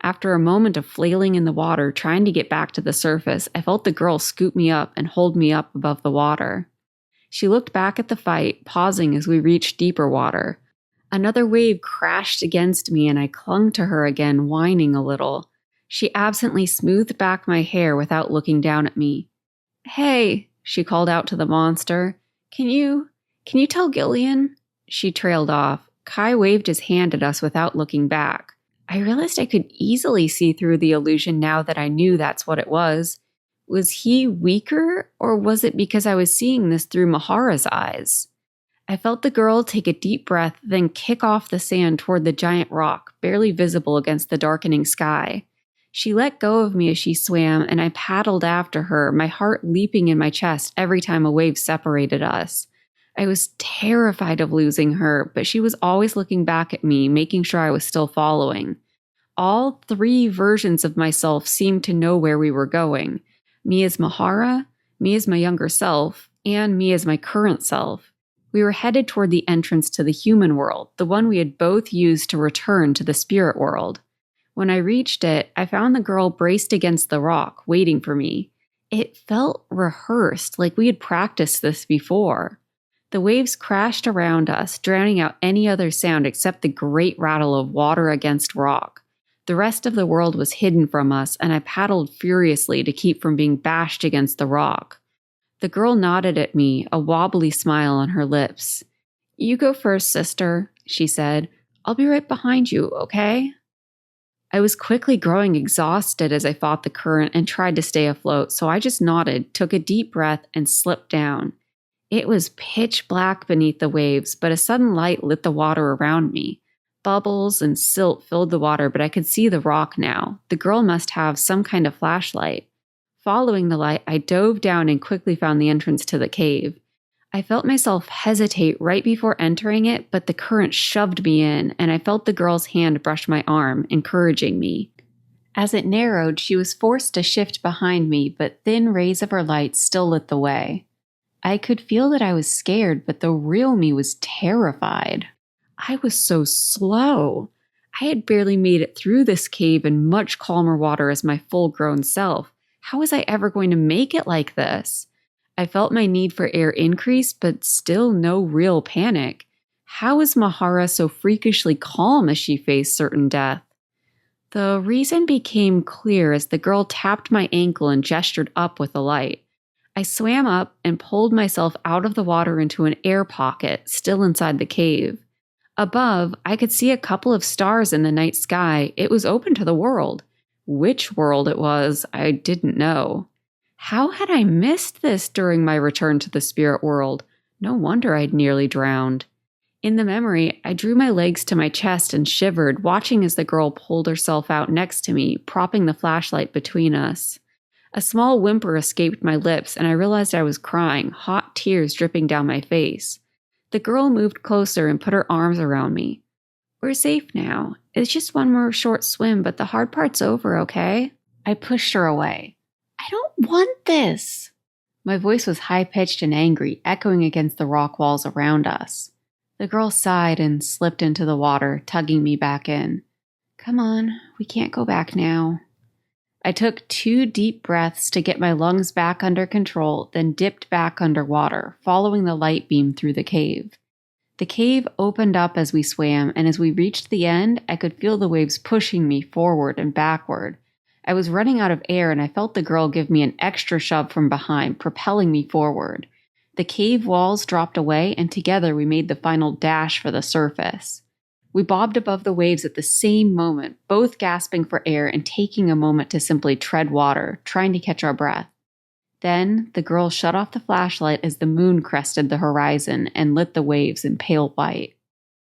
After a moment of flailing in the water, trying to get back to the surface, I felt the girl scoop me up and hold me up above the water. She looked back at the fight, pausing as we reached deeper water. Another wave crashed against me, and I clung to her again, whining a little. She absently smoothed back my hair without looking down at me. "Hey," she called out to the monster. Can you tell Gillean?" She trailed off. Kai waved his hand at us without looking back. I realized I could easily see through the illusion now that I knew that's what it was. Was he weaker, or was it because I was seeing this through Mahara's eyes? I felt the girl take a deep breath, then kick off the sand toward the giant rock, barely visible against the darkening sky. She let go of me as she swam, and I paddled after her, my heart leaping in my chest every time a wave separated us. I was terrified of losing her, but she was always looking back at me, making sure I was still following. All three versions of myself seemed to know where we were going. Me as Mahara, me as my younger self, and me as my current self. We were headed toward the entrance to the human world, the one we had both used to return to the spirit world. When I reached it, I found the girl braced against the rock, waiting for me. It felt rehearsed, like we had practiced this before. The waves crashed around us, drowning out any other sound except the great rattle of water against rock. The rest of the world was hidden from us, and I paddled furiously to keep from being bashed against the rock. The girl nodded at me, a wobbly smile on her lips. "You go first, sister," she said. "I'll be right behind you, okay?" I was quickly growing exhausted as I fought the current and tried to stay afloat, so I just nodded, took a deep breath, and slipped down. It was pitch black beneath the waves, but a sudden light lit the water around me. Bubbles and silt filled the water, but I could see the rock now. The girl must have some kind of flashlight. Following the light, I dove down and quickly found the entrance to the cave. I felt myself hesitate right before entering it, but the current shoved me in, and I felt the girl's hand brush my arm, encouraging me. As it narrowed, she was forced to shift behind me, but thin rays of her light still lit the way. I could feel that I was scared, but the real me was terrified. I was so slow. I had barely made it through this cave in much calmer water as my full-grown self. How was I ever going to make it like this? I felt my need for air increase, but still no real panic. How was Mahara so freakishly calm as she faced certain death? The reason became clear as the girl tapped my ankle and gestured up with the light. I swam up and pulled myself out of the water into an air pocket, still inside the cave. Above, I could see a couple of stars in the night sky. It was open to the world. Which world it was, I didn't know. How had I missed this during my return to the spirit world? No wonder I'd nearly drowned. In the memory, I drew my legs to my chest and shivered, watching as the girl pulled herself out next to me, propping the flashlight between us. A small whimper escaped my lips, and I realized I was crying, hot tears dripping down my face. The girl moved closer and put her arms around me. We're safe now. It's just one more short swim, but the hard part's over, okay? I pushed her away. I don't want this. My voice was high-pitched and angry, echoing against the rock walls around us. The girl sighed and slipped into the water, tugging me back in. Come on, we can't go back now. I took 2 deep breaths to get my lungs back under control, then dipped back underwater, following the light beam through the cave. The cave opened up as we swam, and as we reached the end, I could feel the waves pushing me forward and backward. I was running out of air, and I felt the girl give me an extra shove from behind, propelling me forward. The cave walls dropped away, and together we made the final dash for the surface. We bobbed above the waves at the same moment, both gasping for air and taking a moment to simply tread water, trying to catch our breath. Then, the girl shut off the flashlight as the moon crested the horizon and lit the waves in pale white.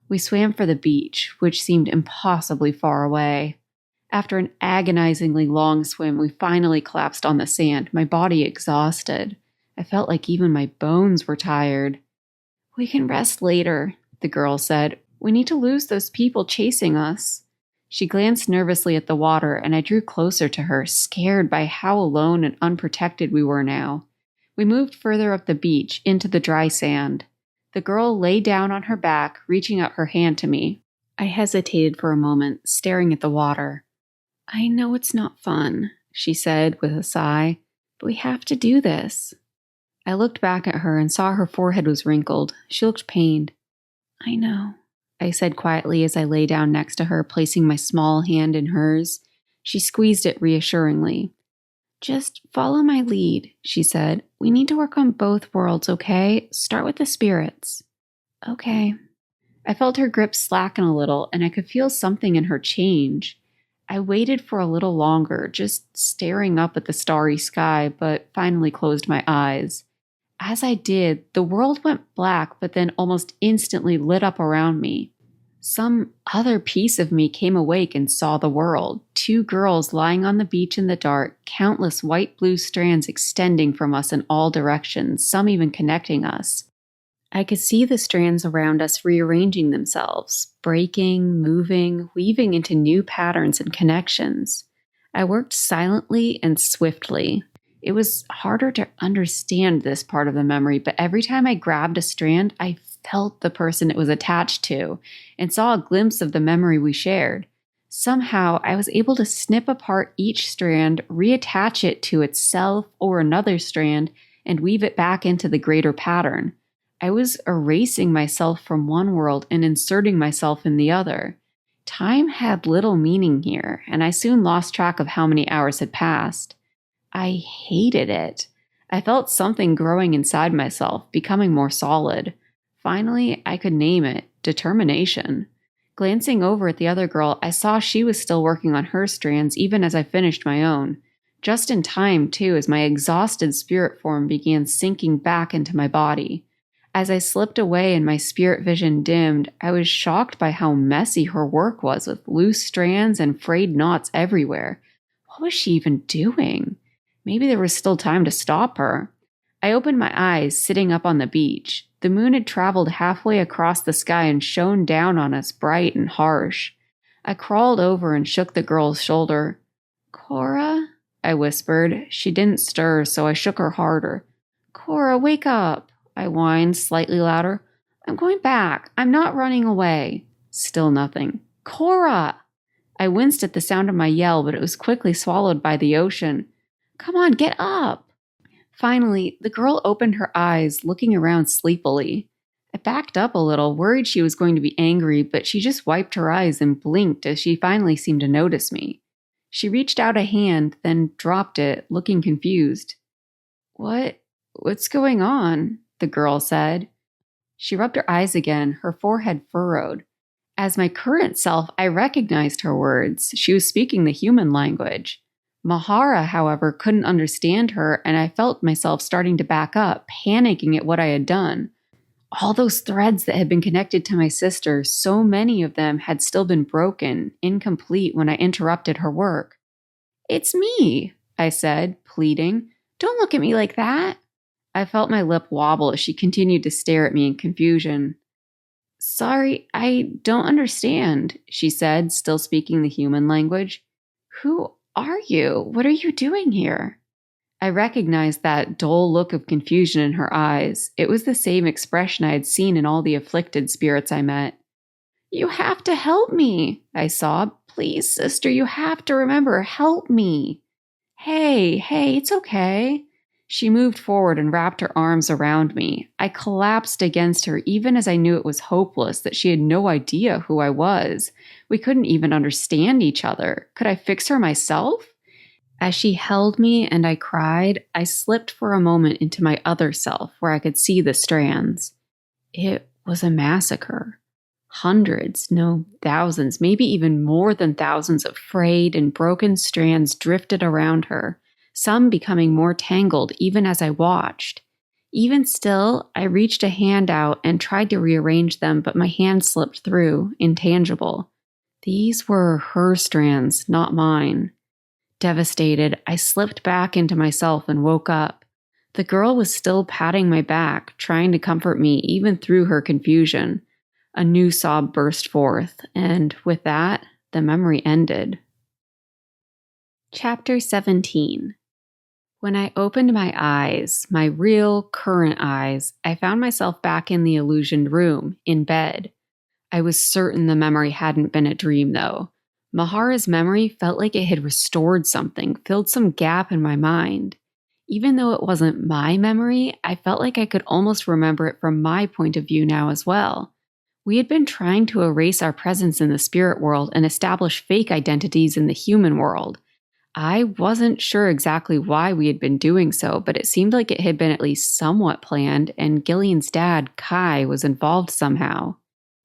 We swam for the beach, which seemed impossibly far away. After an agonizingly long swim, we finally collapsed on the sand, my body exhausted. I felt like even my bones were tired. We can rest later, the girl said. We need to lose those people chasing us. She glanced nervously at the water, and I drew closer to her, scared by how alone and unprotected we were now. We moved further up the beach, into the dry sand. The girl lay down on her back, reaching out her hand to me. I hesitated for a moment, staring at the water. I know it's not fun, she said with a sigh, but we have to do this. I looked back at her and saw her forehead was wrinkled. She looked pained. I know, I said quietly as I lay down next to her, placing my small hand in hers. She squeezed it reassuringly. Just follow my lead, she said. We need to work on both worlds, okay? Start with the spirits. Okay. I felt her grip slacken a little, and I could feel something in her change. I waited for a little longer, just staring up at the starry sky, but finally closed my eyes. As I did, the world went black, but then almost instantly lit up around me. Some other piece of me came awake and saw the world. 2 girls lying on the beach in the dark, countless white-blue strands extending from us in all directions, some even connecting us. I could see the strands around us rearranging themselves, breaking, moving, weaving into new patterns and connections. I worked silently and swiftly. It was harder to understand this part of the memory, but every time I grabbed a strand, I felt the person it was attached to and saw a glimpse of the memory we shared. Somehow, I was able to snip apart each strand, reattach it to itself or another strand, and weave it back into the greater pattern. I was erasing myself from one world and inserting myself in the other. Time had little meaning here, and I soon lost track of how many hours had passed. I hated it. I felt something growing inside myself, becoming more solid. Finally, I could name it: determination. Glancing over at the other girl, I saw she was still working on her strands even as I finished my own. Just in time, too, as my exhausted spirit form began sinking back into my body. As I slipped away and my spirit vision dimmed, I was shocked by how messy her work was, with loose strands and frayed knots everywhere. What was she even doing? Maybe there was still time to stop her. I opened my eyes, sitting up on the beach. The moon had traveled halfway across the sky and shone down on us bright and harsh. I crawled over and shook the girl's shoulder. Cora? I whispered. She didn't stir, so I shook her harder. Cora, wake up, I whined, slightly louder. I'm going back. I'm not running away. Still nothing. Cora! I winced at the sound of my yell, but it was quickly swallowed by the ocean. Come on, get up! Finally, the girl opened her eyes, looking around sleepily. I backed up a little, worried she was going to be angry, but she just wiped her eyes and blinked as she finally seemed to notice me. She reached out a hand, then dropped it, looking confused. What's going on? The girl said. She rubbed her eyes again, her forehead furrowed. As my current self, I recognized her words. She was speaking the human language. Mahara, however, couldn't understand her, and I felt myself starting to back up, panicking at what I had done. All those threads that had been connected to my sister, so many of them had still been broken, incomplete when I interrupted her work. It's me, I said, pleading. Don't look at me like that. I felt my lip wobble as she continued to stare at me in confusion. Sorry, I don't understand, she said, still speaking the human language. Who are you? What are you doing here? I recognized that dull look of confusion in her eyes. It was the same expression I had seen in all the afflicted spirits I met. You have to help me, I sobbed. Please, sister, you have to remember, help me. Hey, it's okay. She moved forward and wrapped her arms around me. I collapsed against her even as I knew it was hopeless, that she had no idea who I was. We couldn't even understand each other. Could I fix her myself? As she held me and I cried, I slipped for a moment into my other self where I could see the strands. It was a massacre. Hundreds, no, thousands, maybe even more than thousands of frayed and broken strands drifted around her, some becoming more tangled even as I watched. Even still, I reached a hand out and tried to rearrange them, but my hand slipped through, intangible. These were her strands, not mine. Devastated, I slipped back into myself and woke up. The girl was still patting my back, trying to comfort me even through her confusion. A new sob burst forth, and with that, the memory ended. Chapter 17. When I opened my eyes, my real, current eyes, I found myself back in the illusioned room, in bed. I was certain the memory hadn't been a dream, though. Mahara's memory felt like it had restored something, filled some gap in my mind. Even though it wasn't my memory, I felt like I could almost remember it from my point of view now as well. We had been trying to erase our presence in the spirit world and establish fake identities in the human world. I wasn't sure exactly why we had been doing so, but it seemed like it had been at least somewhat planned, and Gillean's dad, Kai, was involved somehow.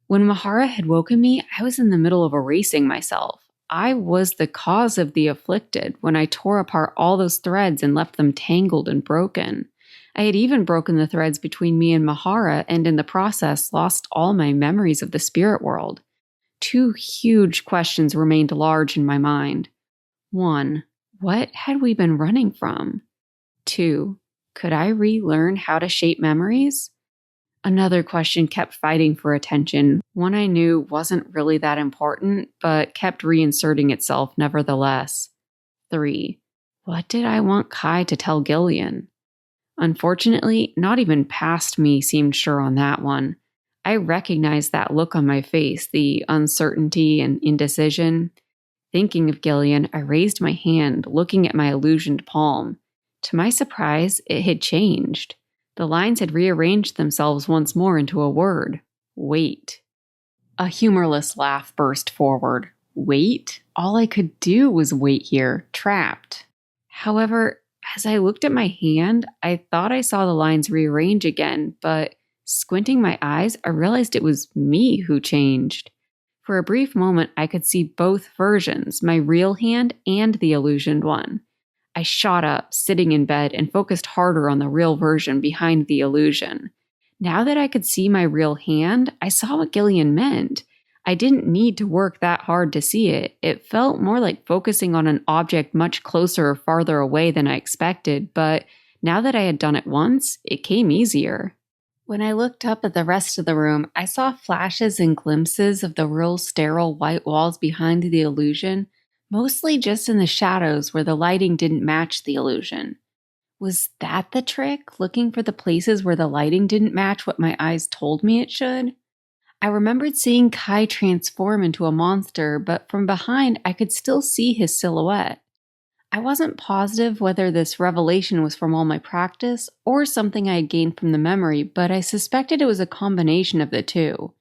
When Mahara had woken me, I was in the middle of erasing myself. I was the cause of the afflicted when I tore apart all those threads and left them tangled and broken. I had even broken the threads between me and Mahara, and in the process lost all my memories of the spirit world. Two huge questions remained large in my mind. 1. What had we been running from? 2. Could I relearn how to shape memories? Another question kept fighting for attention, one I knew wasn't really that important, but kept reinserting itself nevertheless. 3. What did I want Kai to tell Gillean? Unfortunately, not even past me seemed sure on that one. I recognized that look on my face, the uncertainty and indecision. Thinking of Gillean, I raised my hand, looking at my illusioned palm. To my surprise, it had changed. The lines had rearranged themselves once more into a word. Wait. A humorless laugh burst forward. Wait? All I could do was wait here, trapped. However, as I looked at my hand, I thought I saw the lines rearrange again, but squinting my eyes, I realized it was me who changed. For a brief moment, I could see both versions, my real hand and the illusioned one. I shot up, sitting in bed, and focused harder on the real version behind the illusion. Now that I could see my real hand, I saw what Gillean meant. I didn't need to work that hard to see it. It felt more like focusing on an object much closer or farther away than I expected, but now that I had done it once, it came easier. When I looked up at the rest of the room, I saw flashes and glimpses of the real sterile white walls behind the illusion, mostly just in the shadows where the lighting didn't match the illusion. Was that the trick, looking for the places where the lighting didn't match what my eyes told me it should? I remembered seeing Kai transform into a monster, but from behind I could still see his silhouette. I wasn't positive whether this revelation was from all my practice or something I had gained from the memory, but I suspected it was a combination of the two.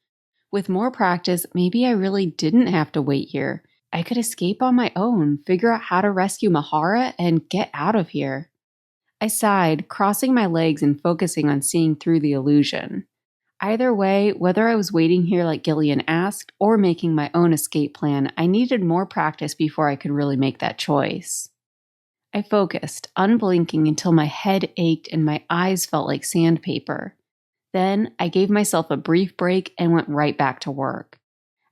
With more practice, maybe I really didn't have to wait here. I could escape on my own, figure out how to rescue Mahara, and get out of here. I sighed, crossing my legs and focusing on seeing through the illusion. Either way, whether I was waiting here like Gillean asked or making my own escape plan, I needed more practice before I could really make that choice. I focused, unblinking until my head ached and my eyes felt like sandpaper. Then I gave myself a brief break and went right back to work.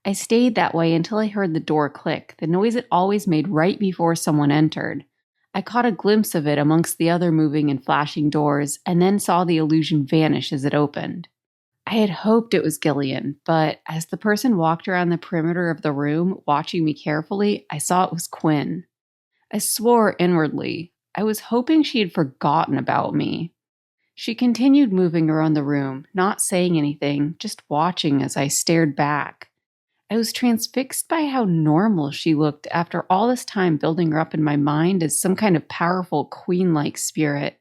I stayed that way until I heard the door click, the noise it always made right before someone entered. I caught a glimpse of it amongst the other moving and flashing doors, and then saw the illusion vanish as it opened. I had hoped it was Gillean, but as the person walked around the perimeter of the room, watching me carefully, I saw it was Quinn. I swore inwardly. I was hoping she had forgotten about me. She continued moving around the room, not saying anything, just watching as I stared back. I was transfixed by how normal she looked after all this time building her up in my mind as some kind of powerful queen-like spirit.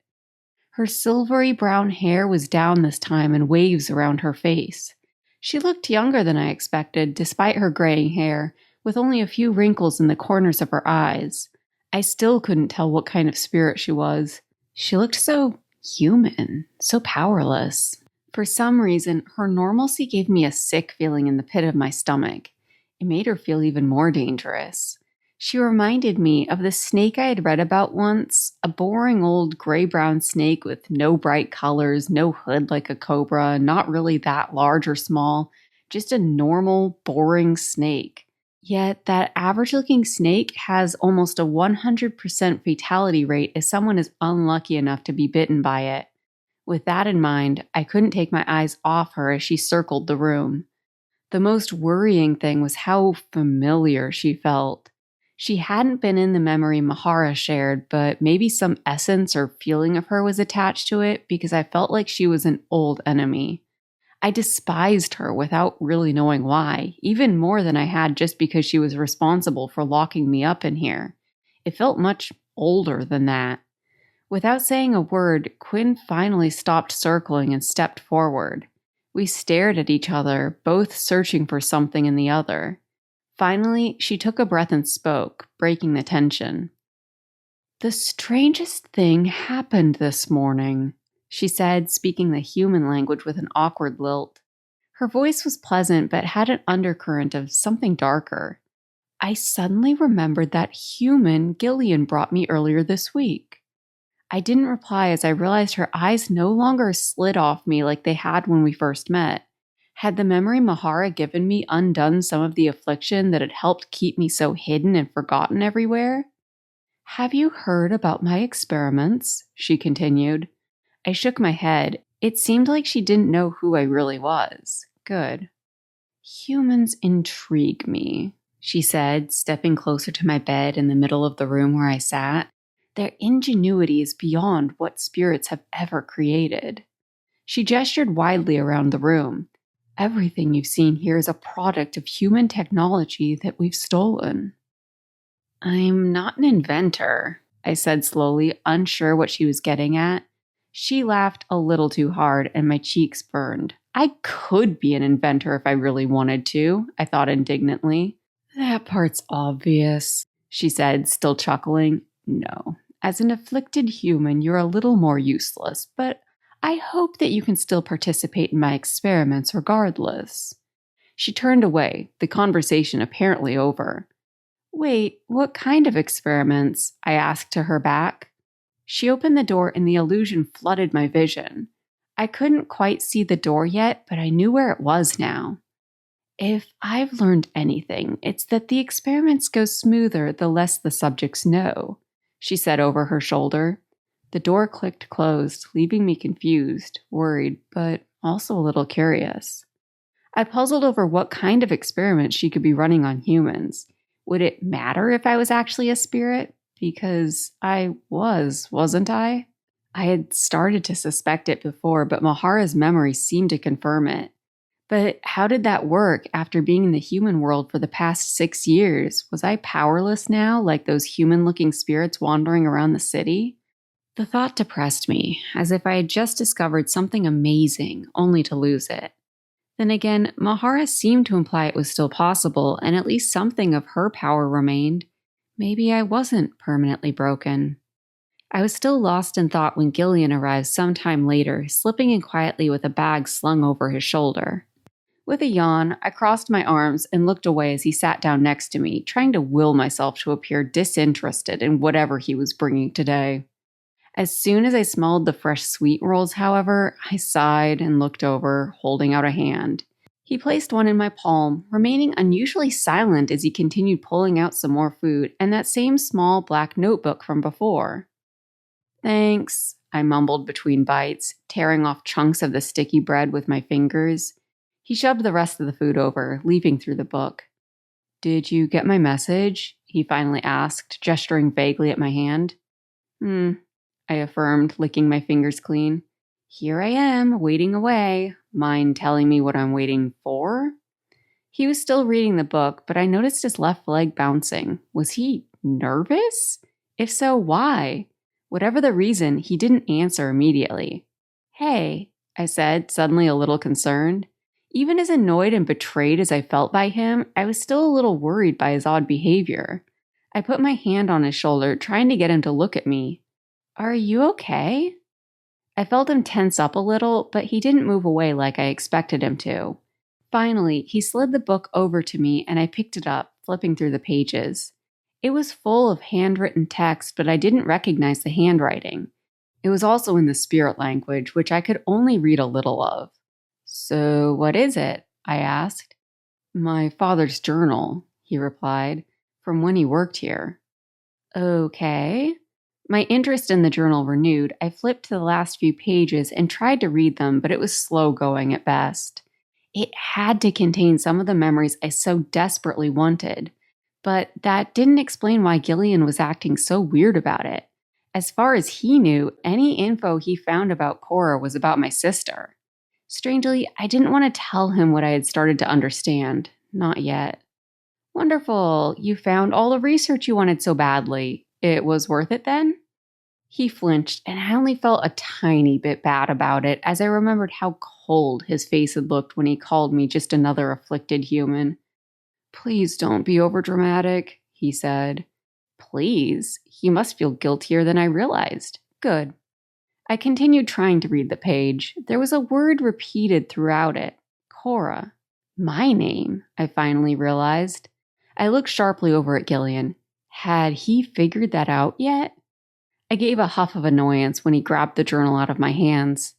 Her silvery brown hair was down this time in waves around her face. She looked younger than I expected, despite her graying hair, with only a few wrinkles in the corners of her eyes. I still couldn't tell what kind of spirit she was. She looked so human, so powerless. For some reason, her normalcy gave me a sick feeling in the pit of my stomach. It made her feel even more dangerous. She reminded me of the snake I had read about once, a boring old gray-brown snake with no bright colors, no hood like a cobra, not really that large or small, just a normal, boring snake. Yet that average-looking snake has almost a 100% fatality rate if someone is unlucky enough to be bitten by it. With that in mind, I couldn't take my eyes off her as she circled the room. The most worrying thing was how familiar she felt. She hadn't been in the memory Mahara shared, but maybe some essence or feeling of her was attached to it because I felt like she was an old enemy. I despised her without really knowing why, even more than I had just because she was responsible for locking me up in here. It felt much older than that. Without saying a word, Quinn finally stopped circling and stepped forward. We stared at each other, both searching for something in the other. Finally, she took a breath and spoke, breaking the tension. "The strangest thing happened this morning," she said, speaking the human language with an awkward lilt. Her voice was pleasant, but had an undercurrent of something darker. "I suddenly remembered that human Gillean brought me earlier this week." I didn't reply as I realized her eyes no longer slid off me like they had when we first met. Had the memory Mahara given me undone some of the affliction that had helped keep me so hidden and forgotten everywhere? "Have you heard about my experiments?" she continued. I shook my head. It seemed like she didn't know who I really was. Good. "Humans intrigue me," she said, stepping closer to my bed in the middle of the room where I sat. "Their ingenuity is beyond what spirits have ever created." She gestured widely around the room. "Everything you've seen here is a product of human technology that we've stolen." "I'm not an inventor," I said slowly, unsure what she was getting at. She laughed a little too hard and my cheeks burned. I could be an inventor if I really wanted to, I thought indignantly. "That part's obvious," she said, still chuckling. "No. As an afflicted human, you're a little more useless, but I hope that you can still participate in my experiments regardless." She turned away, the conversation apparently over. "Wait, what kind of experiments?" I asked to her back. She opened the door and the illusion flooded my vision. I couldn't quite see the door yet, but I knew where it was now. "If I've learned anything, it's that the experiments go smoother the less the subjects know," she said over her shoulder. The door clicked closed, leaving me confused, worried, but also a little curious. I puzzled over what kind of experiments she could be running on humans. Would it matter if I was actually a spirit? Because I wasn't I? I had started to suspect it before, but Mahara's memory seemed to confirm it. But how did that work after being in the human world for the past 6 years? Was I powerless now, like those human-looking spirits wandering around the city? The thought depressed me, as if I had just discovered something amazing, only to lose it. Then again, Mahara seemed to imply it was still possible, and at least something of her power remained. Maybe I wasn't permanently broken. I was still lost in thought when Gillean arrived some time later, slipping in quietly with a bag slung over his shoulder. With a yawn, I crossed my arms and looked away as he sat down next to me, trying to will myself to appear disinterested in whatever he was bringing today. As soon as I smelled the fresh sweet rolls, however, I sighed and looked over, holding out a hand. He placed one in my palm, remaining unusually silent as he continued pulling out some more food and that same small black notebook from before. "Thanks," I mumbled between bites, tearing off chunks of the sticky bread with my fingers. He shoved the rest of the food over, leafing through the book. "Did you get my message?" he finally asked, gesturing vaguely at my hand. I affirmed, licking my fingers clean. "Here I am, waiting away. Mind telling me what I'm waiting for?" He was still reading the book, but I noticed his left leg bouncing. Was he nervous? If so, why? Whatever the reason, he didn't answer immediately. "Hey," I said, suddenly a little concerned. Even as annoyed and betrayed as I felt by him, I was still a little worried by his odd behavior. I put my hand on his shoulder, trying to get him to look at me. "Are you okay?" I felt him tense up a little, but he didn't move away like I expected him to. Finally, he slid the book over to me and I picked it up, flipping through the pages. It was full of handwritten text, but I didn't recognize the handwriting. It was also in the spirit language, which I could only read a little of. "So what is it?" I asked. "My father's journal," he replied, "from when he worked here." Okay. My interest in the journal renewed. I flipped to the last few pages and tried to read them, but it was slow going at best. It had to contain some of the memories I so desperately wanted. But that didn't explain why Gillean was acting so weird about it. As far as he knew, any info he found about Cora was about my sister. Strangely, I didn't want to tell him what I had started to understand. Not yet. "Wonderful. You found all the research you wanted so badly. It was worth it then?" He flinched, and I only felt a tiny bit bad about it as I remembered how cold his face had looked when he called me just another afflicted human. "Please don't be overdramatic," he said. Please? He must feel guiltier than I realized. Good. I continued trying to read the page. There was a word repeated throughout it. Cora. My name, I finally realized. I looked sharply over at Gillean. Had he figured that out yet? I gave a huff of annoyance when he grabbed the journal out of my hands.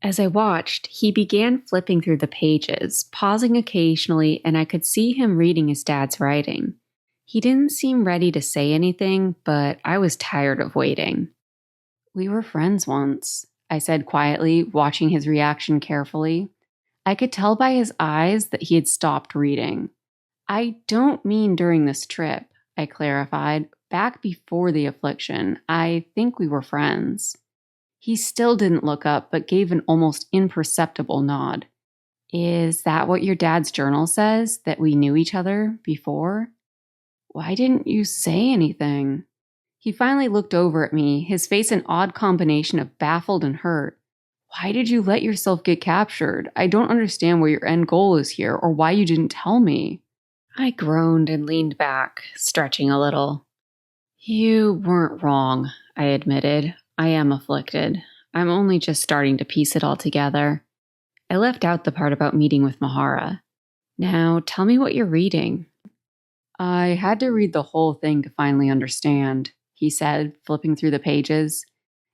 As I watched, he began flipping through the pages, pausing occasionally, and I could see him reading his dad's writing. He didn't seem ready to say anything, but I was tired of waiting. "We were friends once," I said quietly, watching his reaction carefully. I could tell by his eyes that he had stopped reading. "I don't mean during this trip," I clarified. "Back before the affliction, I think we were friends." He still didn't look up, but gave an almost imperceptible nod. "Is that what your dad's journal says, that we knew each other before?" "Why didn't you say anything?" He finally looked over at me, his face an odd combination of baffled and hurt. "Why did you let yourself get captured? I don't understand what your end goal is here, or why you didn't tell me." I groaned and leaned back, stretching a little. "You weren't wrong," I admitted. "I am afflicted. I'm only just starting to piece it all together. I left out the part about meeting with Mahara. Now, tell me what you're reading." "I had to read the whole thing to finally understand," he said, flipping through the pages,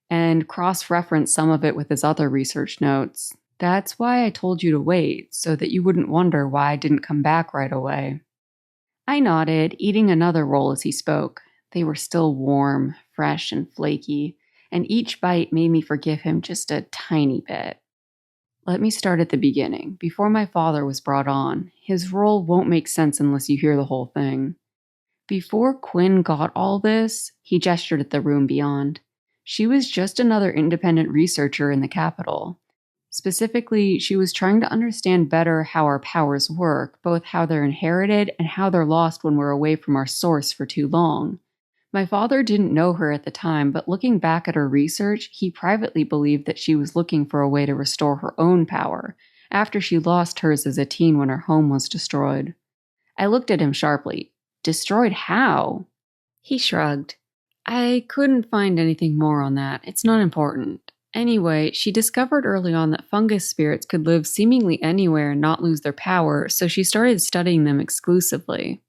"and cross-reference some of it with his other research notes. That's why I told you to wait, so that you wouldn't wonder why I didn't come back right away." I nodded, eating another roll as he spoke. They were still warm, fresh, and flaky, and each bite made me forgive him just a tiny bit. "Let me start at the beginning, before my father was brought on. His role won't make sense unless you hear the whole thing. Before Quinn got all this," he gestured at the room beyond, "she was just another independent researcher in the capital. Specifically, she was trying to understand better how our powers work, both how they're inherited and how they're lost when we're away from our source for too long. My father didn't know her at the time, but looking back at her research, he privately believed that she was looking for a way to restore her own power, after she lost hers as a teen when her home was destroyed." I looked at him sharply. "Destroyed how?" He shrugged. "I couldn't find anything more on that. It's not important. Anyway, she discovered early on that fungus spirits could live seemingly anywhere and not lose their power, so she started studying them exclusively.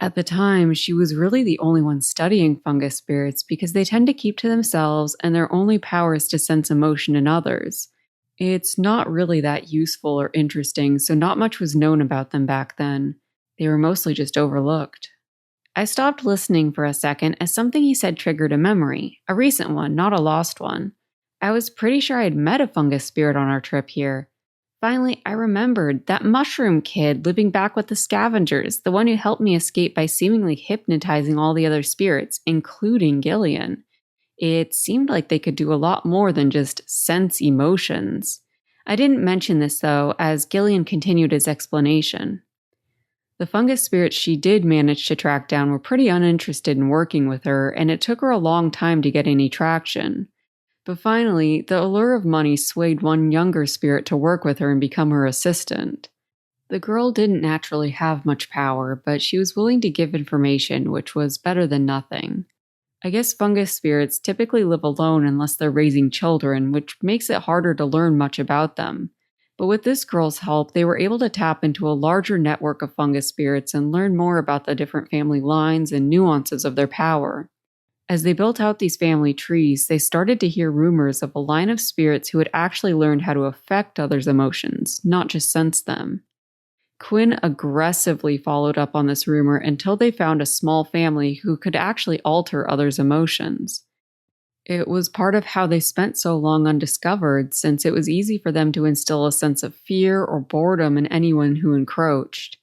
At the time, she was really the only one studying fungus spirits because they tend to keep to themselves and their only power is to sense emotion in others. It's not really that useful or interesting, so not much was known about them back then. They were mostly just overlooked." I stopped listening for a second as something he said triggered a memory, a recent one, not a lost one. I was pretty sure I had met a fungus spirit on our trip here. Finally, I remembered that mushroom kid living back with the scavengers, the one who helped me escape by seemingly hypnotizing all the other spirits, including Gillean. It seemed like they could do a lot more than just sense emotions. I didn't mention this, though, as Gillean continued his explanation. The fungus spirits she did manage to track down were pretty uninterested in working with her, and it took her a long time to get any traction. But finally, the allure of money swayed one younger spirit to work with her and become her assistant. The girl didn't naturally have much power, but she was willing to give information, which was better than nothing. I guess fungus spirits typically live alone unless they're raising children, which makes it harder to learn much about them. But with this girl's help, they were able to tap into a larger network of fungus spirits and learn more about the different family lines and nuances of their power. As they built out these family trees, they started to hear rumors of a line of spirits who had actually learned how to affect others' emotions, not just sense them. Quinn aggressively followed up on this rumor until they found a small family who could actually alter others' emotions. It was part of how they spent so long undiscovered, since it was easy for them to instill a sense of fear or boredom in anyone who encroached.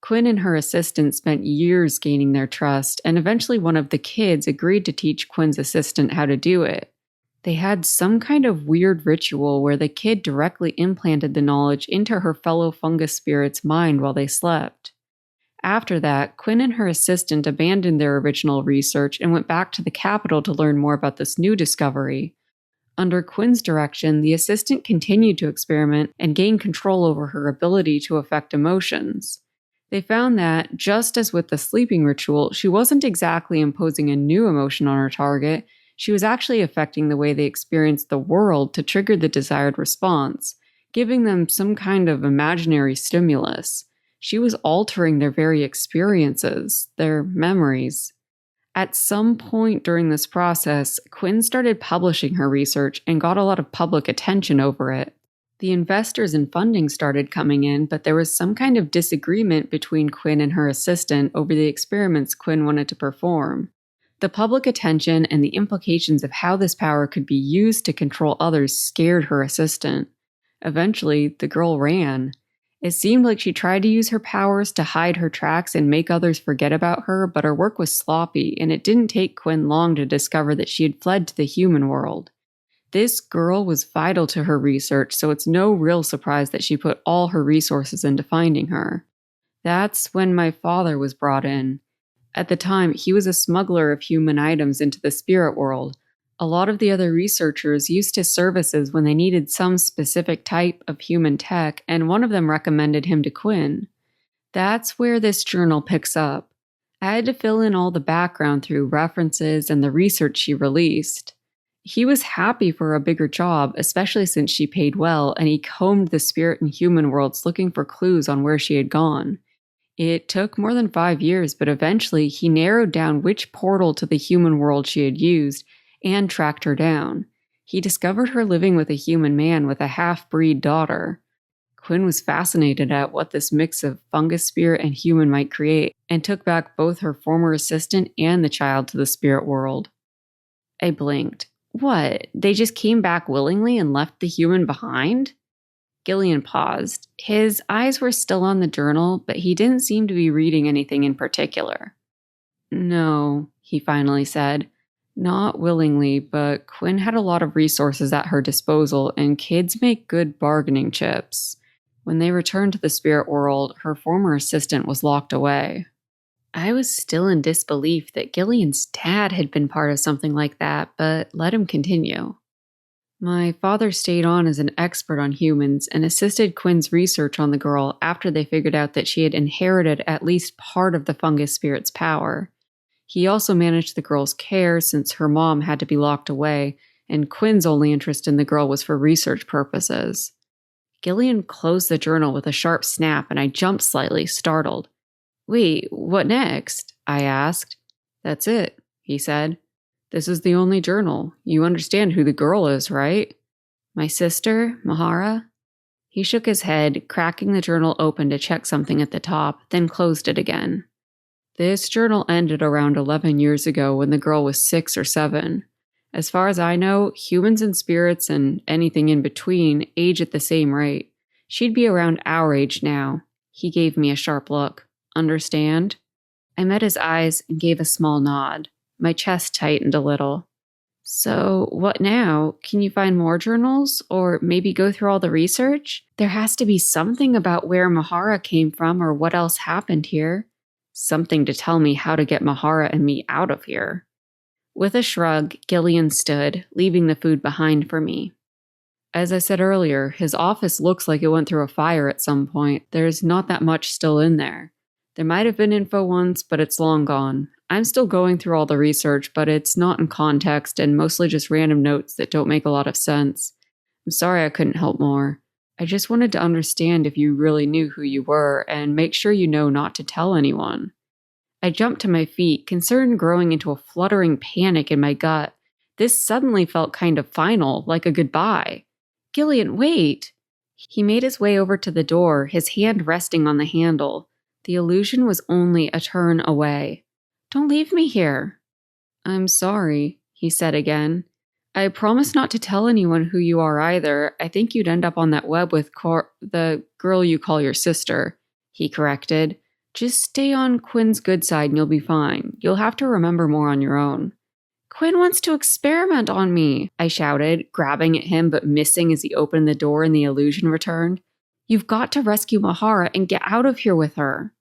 Quinn and her assistant spent years gaining their trust, and eventually one of the kids agreed to teach Quinn's assistant how to do it. They had some kind of weird ritual where the kid directly implanted the knowledge into her fellow fungus spirit's mind while they slept. After that, Quinn and her assistant abandoned their original research and went back to the capital to learn more about this new discovery. Under Quinn's direction, the assistant continued to experiment and gain control over her ability to affect emotions. They found that, just as with the sleeping ritual, she wasn't exactly imposing a new emotion on her target, she was actually affecting the way they experienced the world to trigger the desired response, giving them some kind of imaginary stimulus. She was altering their very experiences, their memories. At some point during this process, Quinn started publishing her research and got a lot of public attention over it. The investors and funding started coming in, but there was some kind of disagreement between Quinn and her assistant over the experiments Quinn wanted to perform. The public attention and the implications of how this power could be used to control others scared her assistant. Eventually, the girl ran. It seemed like she tried to use her powers to hide her tracks and make others forget about her, but her work was sloppy, and it didn't take Quinn long to discover that she had fled to the human world. This girl was vital to her research, so it's no real surprise that she put all her resources into finding her. That's when my father was brought in. At the time, he was a smuggler of human items into the spirit world. A lot of the other researchers used his services when they needed some specific type of human tech, and one of them recommended him to Quinn. That's where this journal picks up. I had to fill in all the background through references and the research she released. He was happy for a bigger job, especially since she paid well, and he combed the spirit and human worlds looking for clues on where she had gone. It took more than 5 years, but eventually he narrowed down which portal to the human world she had used and tracked her down. He discovered her living with a human man with a half-breed daughter. Quinn was fascinated at what this mix of fungus spirit and human might create, and took back both her former assistant and the child to the spirit world. I blinked. What? They just came back willingly and left the human behind? Gillean paused. His eyes were still on the journal, but he didn't seem to be reading anything in particular. No, he finally said. Not willingly, but Quinn had a lot of resources at her disposal, and kids make good bargaining chips. When they returned to the spirit world, her former assistant was locked away. I was still in disbelief that Gillean's dad had been part of something like that, but let him continue. My father stayed on as an expert on humans and assisted Quinn's research on the girl after they figured out that she had inherited at least part of the fungus spirit's power. He also managed the girl's care since her mom had to be locked away, and Quinn's only interest in the girl was for research purposes. Gillean closed the journal with a sharp snap, and I jumped slightly, startled. Wait, what next? I asked. That's it, he said. This is the only journal. You understand who the girl is, right? My sister, Mahara? He shook his head, cracking the journal open to check something at the top, then closed it again. This journal ended around 11 years ago when the girl was 6 or 7. As far as I know, humans and spirits and anything in between age at the same rate. She'd be around our age now. He gave me a sharp look. Understand? I met his eyes and gave a small nod. My chest tightened a little. So, what now? Can you find more journals? Or maybe go through all the research? There has to be something about where Mahara came from or what else happened here. Something to tell me how to get Mahara and me out of here. With a shrug, Gillean stood, leaving the food behind for me. As I said earlier, his office looks like it went through a fire at some point. There's not that much still in there. There might have been info once, but it's long gone. I'm still going through all the research, but it's not in context and mostly just random notes that don't make a lot of sense. I'm sorry I couldn't help more. I just wanted to understand if you really knew who you were and make sure you know not to tell anyone. I jumped to my feet, concern growing into a fluttering panic in my gut. This suddenly felt kind of final, like a goodbye. Gillean, wait! He made his way over to the door, his hand resting on the handle. The illusion was only a turn away. Don't leave me here. I'm sorry, he said again. I promise not to tell anyone who you are either. I think you'd end up on that web with the girl you call your sister, he corrected. Just stay on Quinn's good side and you'll be fine. You'll have to remember more on your own. Quinn wants to experiment on me, I shouted, grabbing at him but missing as he opened the door and the illusion returned. You've got to rescue Mahara and get out of here with her.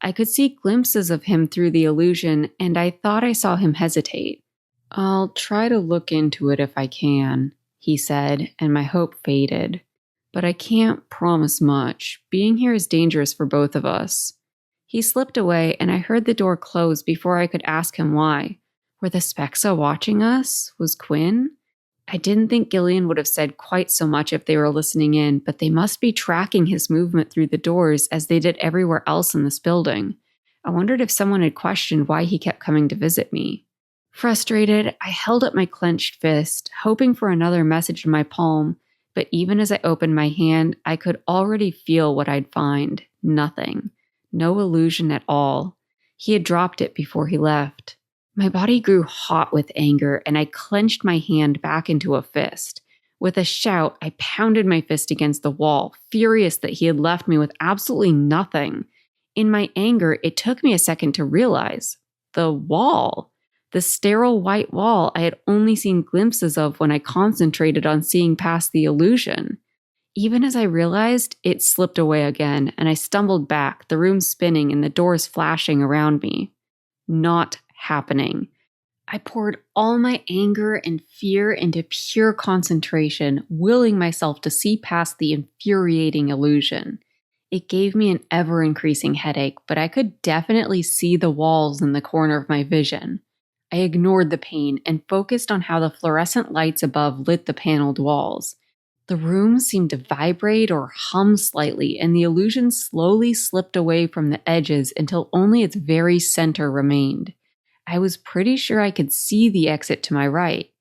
I could see glimpses of him through the illusion, and I thought I saw him hesitate. I'll try to look into it if I can, he said, and my hope faded. But I can't promise much. Being here is dangerous for both of us. He slipped away, and I heard the door close before I could ask him why. Were the Spexa watching us? Was Quinn? I didn't think Gillean would have said quite so much if they were listening in, but they must be tracking his movement through the doors as they did everywhere else in this building. I wondered if someone had questioned why he kept coming to visit me. Frustrated, I held up my clenched fist, hoping for another message in my palm, but even as I opened my hand, I could already feel what I'd find. Nothing. No illusion at all. He had dropped it before he left. My body grew hot with anger, and I clenched my hand back into a fist. With a shout, I pounded my fist against the wall, furious that he had left me with absolutely nothing. In my anger, it took me a second to realize. The wall. The sterile white wall I had only seen glimpses of when I concentrated on seeing past the illusion. Even as I realized, it slipped away again, and I stumbled back, the room spinning and the doors flashing around me. Not happening. I poured all my anger and fear into pure concentration, willing myself to see past the infuriating illusion. It gave me an ever-increasing headache, but I could definitely see the walls in the corner of my vision. I ignored the pain and focused on how the fluorescent lights above lit the paneled walls. The room seemed to vibrate or hum slightly, and the illusion slowly slipped away from the edges until only its very center remained. I was pretty sure I could see the exit to my right.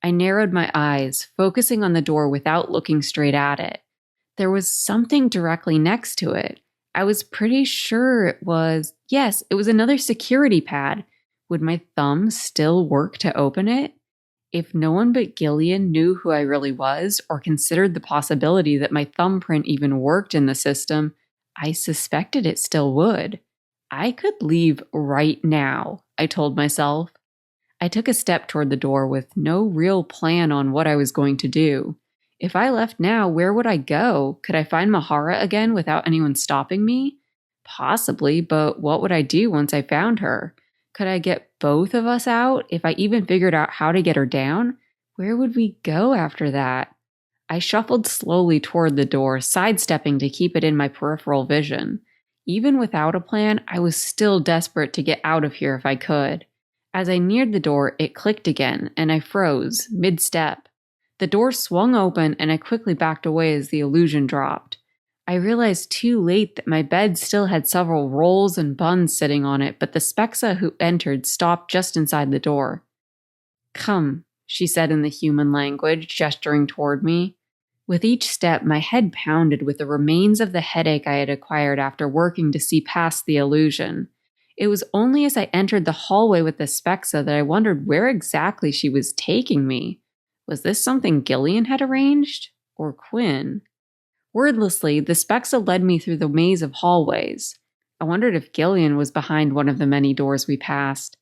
I narrowed my eyes, focusing on the door without looking straight at it. There was something directly next to it. I was pretty sure it was another security pad. Would my thumb still work to open it? If no one but Gillean knew who I really was, or considered the possibility that my thumbprint even worked in the system, I suspected it still would. I could leave right now, I told myself. I took a step toward the door with no real plan on what I was going to do. If I left now, where would I go? Could I find Mahara again without anyone stopping me? Possibly, but what would I do once I found her? Could I get both of us out if I even figured out how to get her down? Where would we go after that? I shuffled slowly toward the door, sidestepping to keep it in my peripheral vision. Even without a plan, I was still desperate to get out of here if I could. As I neared the door, it clicked again, and I froze, mid-step. The door swung open, and I quickly backed away as the illusion dropped. I realized too late that my bed still had several rolls and buns sitting on it, but the Spexa who entered stopped just inside the door. Come, she said in the human language, gesturing toward me. With each step, my head pounded with the remains of the headache I had acquired after working to see past the illusion. It was only as I entered the hallway with the Spexa that I wondered where exactly she was taking me. Was this something Gillean had arranged? Or Quinn? Wordlessly, the Spexa led me through the maze of hallways. I wondered if Gillean was behind one of the many doors we passed.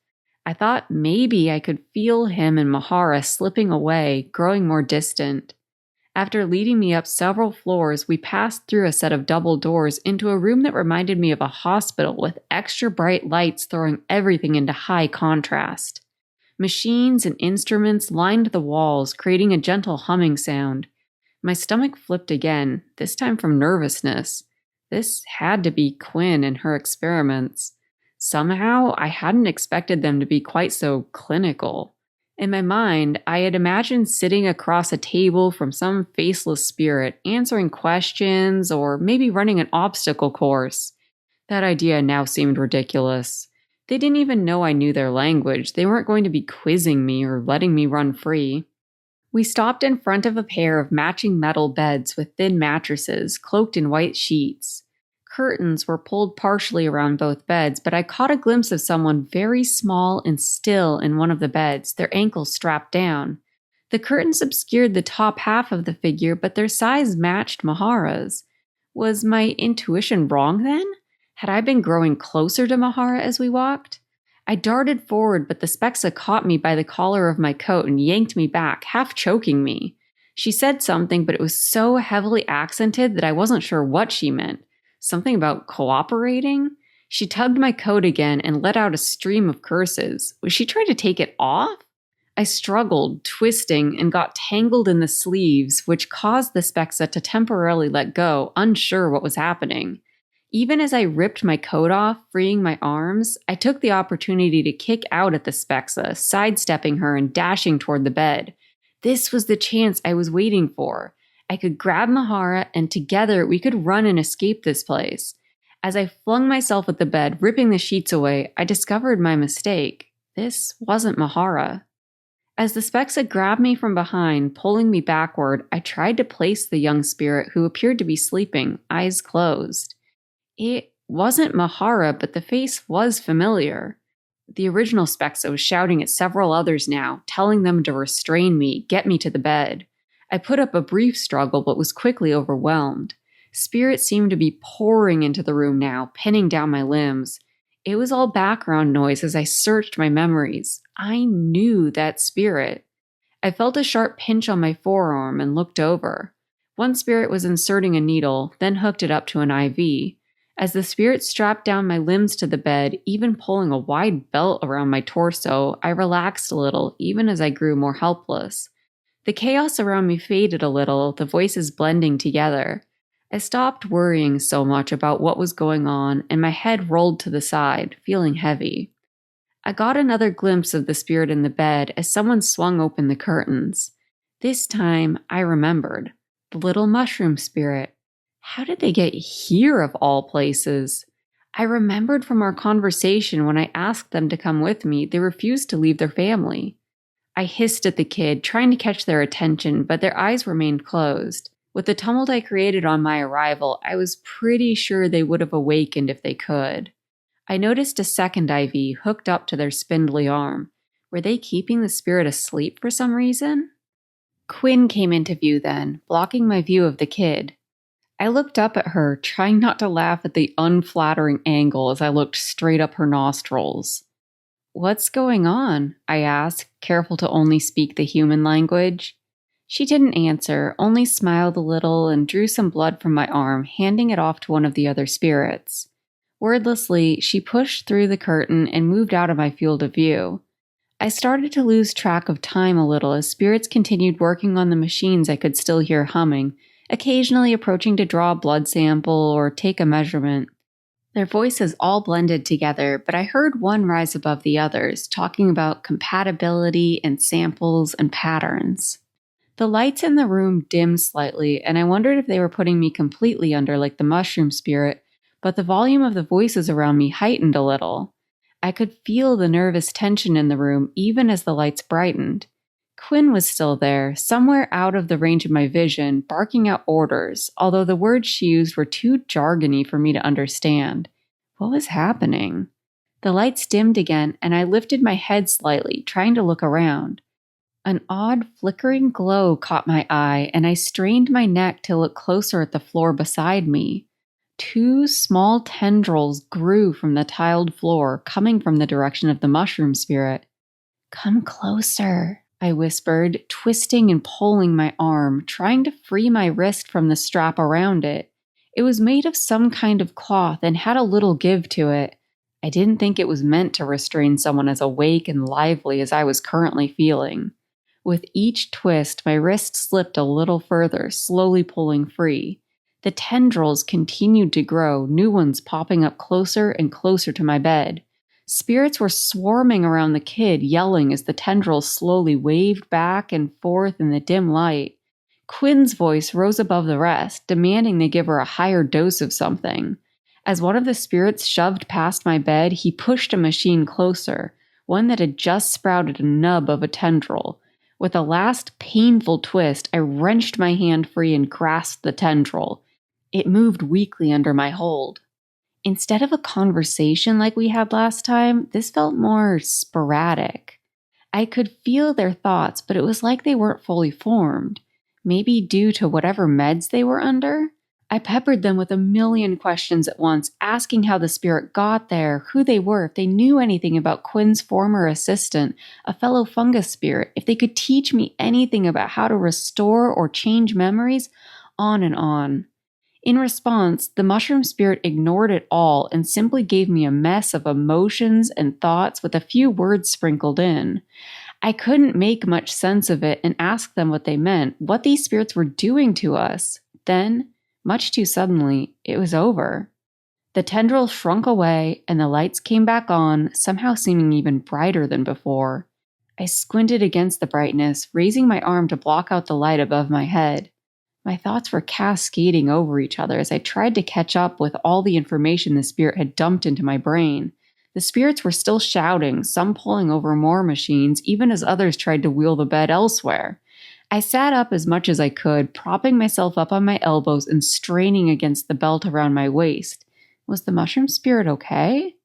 I thought maybe I could feel him and Mahara slipping away, growing more distant. After leading me up several floors, we passed through a set of double doors into a room that reminded me of a hospital with extra bright lights throwing everything into high contrast. Machines and instruments lined the walls, creating a gentle humming sound. My stomach flipped again, this time from nervousness. This had to be Quinn and her experiments. Somehow, I hadn't expected them to be quite so clinical. In my mind, I had imagined sitting across a table from some faceless spirit, answering questions, or maybe running an obstacle course. That idea now seemed ridiculous. They didn't even know I knew their language. They weren't going to be quizzing me or letting me run free. We stopped in front of a pair of matching metal beds with thin mattresses, cloaked in white sheets. Curtains were pulled partially around both beds, but I caught a glimpse of someone very small and still in one of the beds, their ankles strapped down. The curtains obscured the top half of the figure, but their size matched Mahara's. Was my intuition wrong then? Had I been growing closer to Mahara as we walked? I darted forward, but the Spexa caught me by the collar of my coat and yanked me back, half choking me. She said something, but it was so heavily accented that I wasn't sure what she meant. Something about cooperating? She tugged my coat again and let out a stream of curses. Was she trying to take it off? I struggled, twisting, and got tangled in the sleeves, which caused the Spexa to temporarily let go, unsure what was happening. Even as I ripped my coat off, freeing my arms, I took the opportunity to kick out at the Spexa, sidestepping her and dashing toward the bed. This was the chance I was waiting for. I could grab Mahara, and together we could run and escape this place. As I flung myself at the bed, ripping the sheets away, I discovered my mistake. This wasn't Mahara. As the Spexa grabbed me from behind, pulling me backward, I tried to place the young spirit who appeared to be sleeping, eyes closed. It wasn't Mahara, but the face was familiar. The original Spexa was shouting at several others now, telling them to restrain me, get me to the bed. I put up a brief struggle, but was quickly overwhelmed. Spirit seemed to be pouring into the room now, pinning down my limbs. It was all background noise as I searched my memories. I knew that spirit. I felt a sharp pinch on my forearm and looked over. One spirit was inserting a needle, then hooked it up to an IV. As the spirit strapped down my limbs to the bed, even pulling a wide belt around my torso, I relaxed a little, even as I grew more helpless. The chaos around me faded a little, the voices blending together. I stopped worrying so much about what was going on, and my head rolled to the side, feeling heavy. I got another glimpse of the spirit in the bed as someone swung open the curtains. This time, I remembered. The little mushroom spirit. How did they get here of all places? I remembered from our conversation when I asked them to come with me, they refused to leave their family. I hissed at the kid, trying to catch their attention, but their eyes remained closed. With the tumult I created on my arrival, I was pretty sure they would have awakened if they could. I noticed a second IV hooked up to their spindly arm. Were they keeping the spirit asleep for some reason? Quinn came into view then, blocking my view of the kid. I looked up at her, trying not to laugh at the unflattering angle as I looked straight up her nostrils. "What's going on?" I asked, careful to only speak the human language. She didn't answer, only smiled a little and drew some blood from my arm, handing it off to one of the other spirits. Wordlessly, she pushed through the curtain and moved out of my field of view. I started to lose track of time a little as spirits continued working on the machines I could still hear humming, occasionally approaching to draw a blood sample or take a measurement. Their voices all blended together, but I heard one rise above the others, talking about compatibility and samples and patterns. The lights in the room dimmed slightly, and I wondered if they were putting me completely under like the mushroom spirit, but the volume of the voices around me heightened a little. I could feel the nervous tension in the room even as the lights brightened. Quinn was still there, somewhere out of the range of my vision, barking out orders, although the words she used were too jargony for me to understand. What was happening? The lights dimmed again, and I lifted my head slightly, trying to look around. An odd flickering glow caught my eye, and I strained my neck to look closer at the floor beside me. 2 small tendrils grew from the tiled floor, coming from the direction of the mushroom spirit. "Come closer," I whispered, twisting and pulling my arm, trying to free my wrist from the strap around it. It was made of some kind of cloth and had a little give to it. I didn't think it was meant to restrain someone as awake and lively as I was currently feeling. With each twist, my wrist slipped a little further, slowly pulling free. The tendrils continued to grow, new ones popping up closer and closer to my bed. Spirits were swarming around the kid, yelling as the tendrils slowly waved back and forth in the dim light. Quinn's voice rose above the rest, demanding they give her a higher dose of something. As one of the spirits shoved past my bed, he pushed a machine closer, one that had just sprouted a nub of a tendril. With a last painful twist, I wrenched my hand free and grasped the tendril. It moved weakly under my hold. Instead of a conversation like we had last time, this felt more sporadic. I could feel their thoughts, but it was like they weren't fully formed. Maybe due to whatever meds they were under? I peppered them with a million questions at once, asking how the spirit got there, who they were, if they knew anything about Quinn's former assistant, a fellow fungus spirit, if they could teach me anything about how to restore or change memories, on and on. In response, the mushroom spirit ignored it all and simply gave me a mess of emotions and thoughts with a few words sprinkled in. I couldn't make much sense of it and ask them what they meant, what these spirits were doing to us. Then, much too suddenly, it was over. The tendril shrunk away and the lights came back on, somehow seeming even brighter than before. I squinted against the brightness, raising my arm to block out the light above my head. My thoughts were cascading over each other as I tried to catch up with all the information the spirit had dumped into my brain. The spirits were still shouting, some pulling over more machines, even as others tried to wheel the bed elsewhere. I sat up as much as I could, propping myself up on my elbows and straining against the belt around my waist. Was the mushroom spirit okay?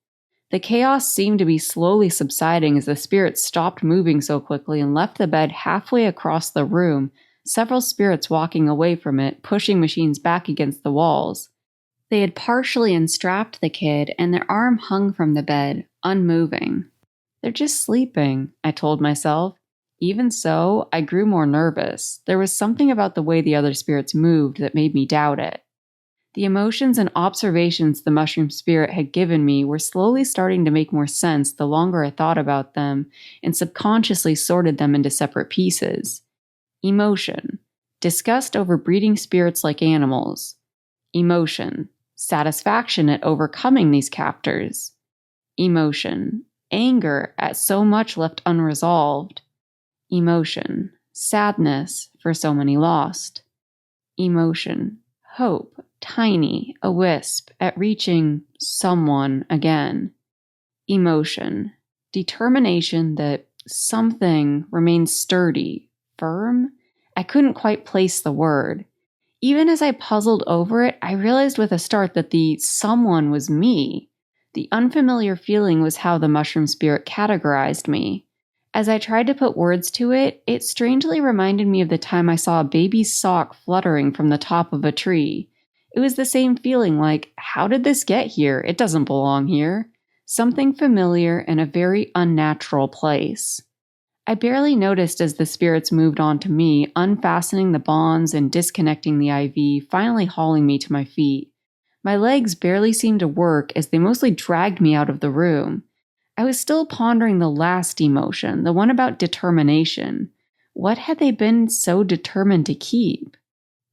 The chaos seemed to be slowly subsiding as the spirit stopped moving so quickly and left the bed halfway across the room, several spirits walking away from it, pushing machines back against the walls. They had partially unstrapped the kid, and their arm hung from the bed, unmoving. "They're just sleeping," I told myself. Even so, I grew more nervous. There was something about the way the other spirits moved that made me doubt it. The emotions and observations the mushroom spirit had given me were slowly starting to make more sense the longer I thought about them and subconsciously sorted them into separate pieces. Emotion. Disgust over breeding spirits like animals. Emotion. Satisfaction at overcoming these captors. Emotion. Anger at so much left unresolved. Emotion. Sadness for so many lost. Emotion. Hope. Tiny, a wisp, at reaching someone again. Emotion. Determination that something remains sturdy, firm? I couldn't quite place the word. Even as I puzzled over it, I realized with a start that the someone was me. The unfamiliar feeling was how the mushroom spirit categorized me. As I tried to put words to it, it strangely reminded me of the time I saw a baby's sock fluttering from the top of a tree. It was the same feeling like, how did this get here? It doesn't belong here. Something familiar in a very unnatural place. I barely noticed as the spirits moved on to me, unfastening the bonds and disconnecting the IV, finally hauling me to my feet. My legs barely seemed to work as they mostly dragged me out of the room. I was still pondering the last emotion, the one about determination. What had they been so determined to keep?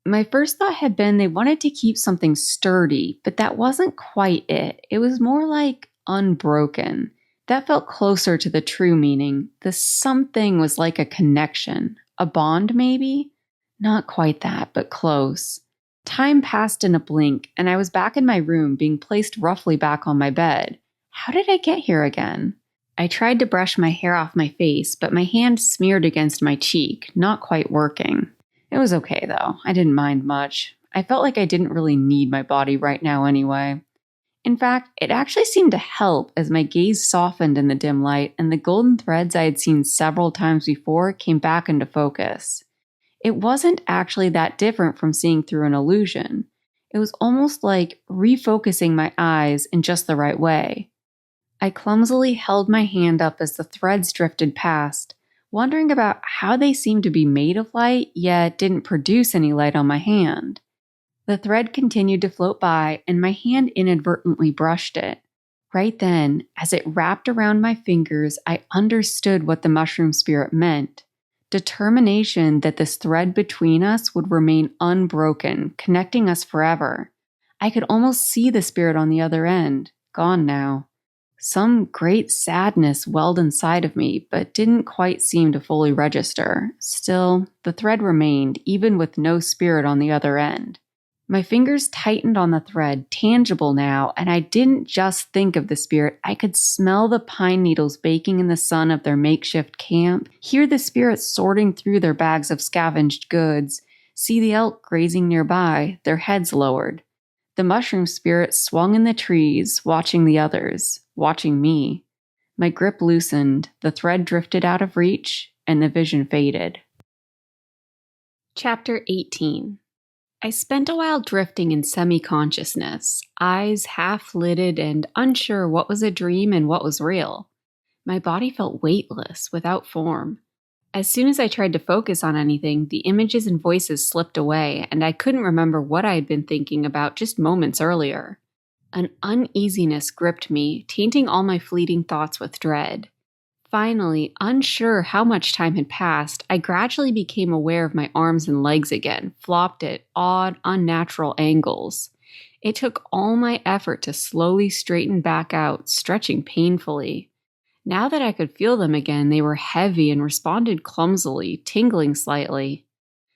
My first thought had been they wanted to keep something sturdy, but that wasn't quite it. It was more like unbroken. That felt closer to the true meaning. The something was like a connection. A bond, maybe? Not quite that, but close. Time passed in a blink, and I was back in my room, being placed roughly back on my bed. How did I get here again? I tried to brush my hair off my face, but my hand smeared against my cheek, not quite working. It was okay, though. I didn't mind much. I felt like I didn't really need my body right now anyway. In fact, it actually seemed to help as my gaze softened in the dim light and the golden threads I had seen several times before came back into focus. It wasn't actually that different from seeing through an illusion. It was almost like refocusing my eyes in just the right way. I clumsily held my hand up as the threads drifted past, wondering about how they seemed to be made of light, yet didn't produce any light on my hand. The thread continued to float by, and my hand inadvertently brushed it. Right then, as it wrapped around my fingers, I understood what the mushroom spirit meant. Determination that this thread between us would remain unbroken, connecting us forever. I could almost see the spirit on the other end, gone now. Some great sadness welled inside of me, but didn't quite seem to fully register. Still, the thread remained, even with no spirit on the other end. My fingers tightened on the thread, tangible now, and I didn't just think of the spirit. I could smell the pine needles baking in the sun of their makeshift camp, hear the spirits sorting through their bags of scavenged goods, see the elk grazing nearby, their heads lowered. The mushroom spirit swung in the trees, watching the others, watching me. My grip loosened, the thread drifted out of reach, and the vision faded. Chapter 18. I spent a while drifting in semi-consciousness, eyes half-lidded and unsure what was a dream and what was real. My body felt weightless, without form. As soon as I tried to focus on anything, the images and voices slipped away, and I couldn't remember what I had been thinking about just moments earlier. An uneasiness gripped me, tainting all my fleeting thoughts with dread. Finally, unsure how much time had passed, I gradually became aware of my arms and legs again, flopped at odd, unnatural angles. It took all my effort to slowly straighten back out, stretching painfully. Now that I could feel them again, they were heavy and responded clumsily, tingling slightly.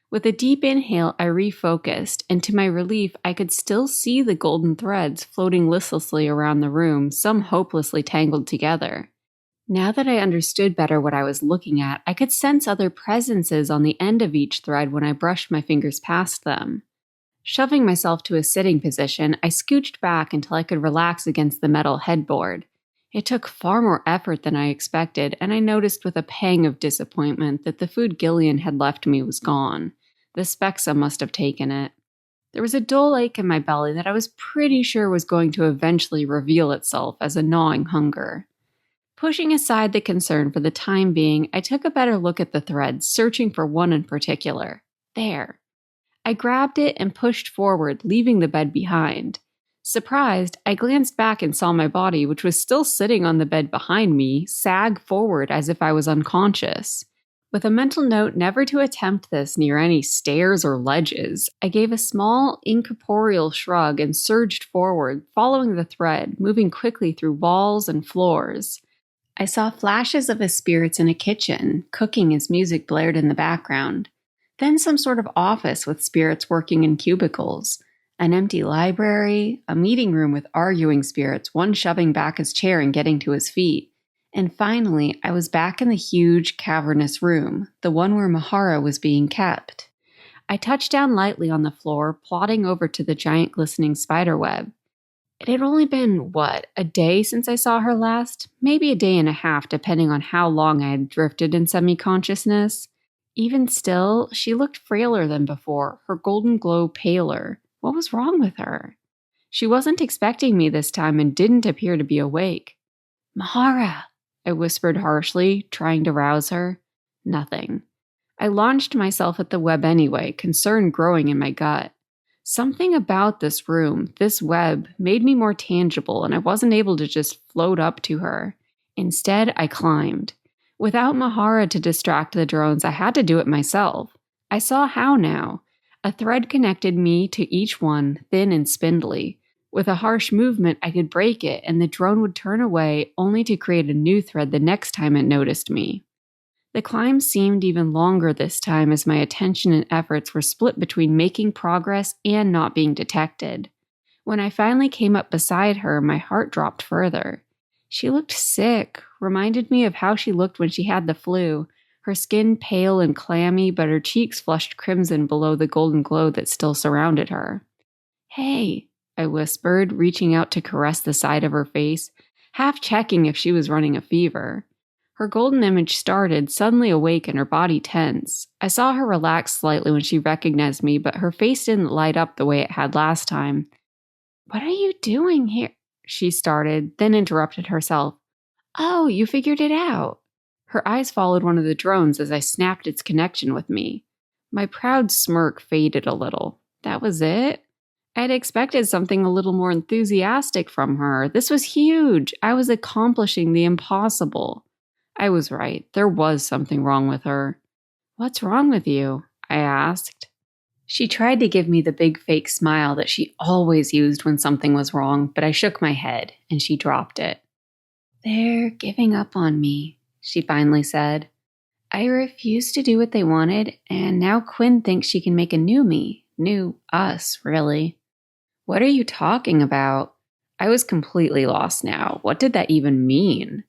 With a deep inhale, I refocused, and to my relief, I could still see the golden threads floating listlessly around the room, some hopelessly tangled together. Now that I understood better what I was looking at, I could sense other presences on the end of each thread when I brushed my fingers past them. Shoving myself to a sitting position, I scooched back until I could relax against the metal headboard. It took far more effort than I expected, and I noticed with a pang of disappointment that the food Gillean had left me was gone. The Spexa must have taken it. There was a dull ache in my belly that I was pretty sure was going to eventually reveal itself as a gnawing hunger. Pushing aside the concern for the time being, I took a better look at the thread, searching for one in particular. There. I grabbed it and pushed forward, leaving the bed behind. Surprised, I glanced back and saw my body, which was still sitting on the bed behind me, sag forward as if I was unconscious. With a mental note never to attempt this near any stairs or ledges, I gave a small, incorporeal shrug and surged forward, following the thread, moving quickly through walls and floors. I saw flashes of his spirits in a kitchen, cooking as music blared in the background. Then some sort of office with spirits working in cubicles. An empty library, a meeting room with arguing spirits, one shoving back his chair and getting to his feet. And finally, I was back in the huge, cavernous room, the one where Mahara was being kept. I touched down lightly on the floor, plodding over to the giant glistening spiderweb. It had only been, a day since I saw her last? Maybe a day and a half, depending on how long I had drifted in semi-consciousness. Even still, she looked frailer than before, her golden glow paler. What was wrong with her? She wasn't expecting me this time and didn't appear to be awake. "Mahara," I whispered harshly, trying to rouse her. Nothing. I launched myself at the web anyway, concern growing in my gut. Something about this room, this web, made me more tangible, and I wasn't able to just float up to her. Instead, I climbed. Without Mahara to distract the drones, I had to do it myself. I saw how now. A thread connected me to each one, thin and spindly. With a harsh movement, I could break it, and the drone would turn away, only to create a new thread the next time it noticed me. The climb seemed even longer this time as my attention and efforts were split between making progress and not being detected. When I finally came up beside her, my heart dropped further. She looked sick, reminded me of how she looked when she had the flu, her skin pale and clammy, but her cheeks flushed crimson below the golden glow that still surrounded her. "Hey," I whispered, reaching out to caress the side of her face, half checking if she was running a fever. Her golden image started, suddenly awake and her body tense. I saw her relax slightly when she recognized me, but her face didn't light up the way it had last time. "What are you doing here?" she started, then interrupted herself. "Oh, you figured it out." Her eyes followed one of the drones as I snapped its connection with me. My proud smirk faded a little. That was it? I'd expected something a little more enthusiastic from her. This was huge. I was accomplishing the impossible. I was right. There was something wrong with her. "What's wrong with you?" I asked. She tried to give me the big fake smile that she always used when something was wrong, but I shook my head and she dropped it. "They're giving up on me," she finally said. "I refused to do what they wanted, and now Quinn thinks she can make a new me. New us, really." "What are you talking about?" I was completely lost now. What did that even mean?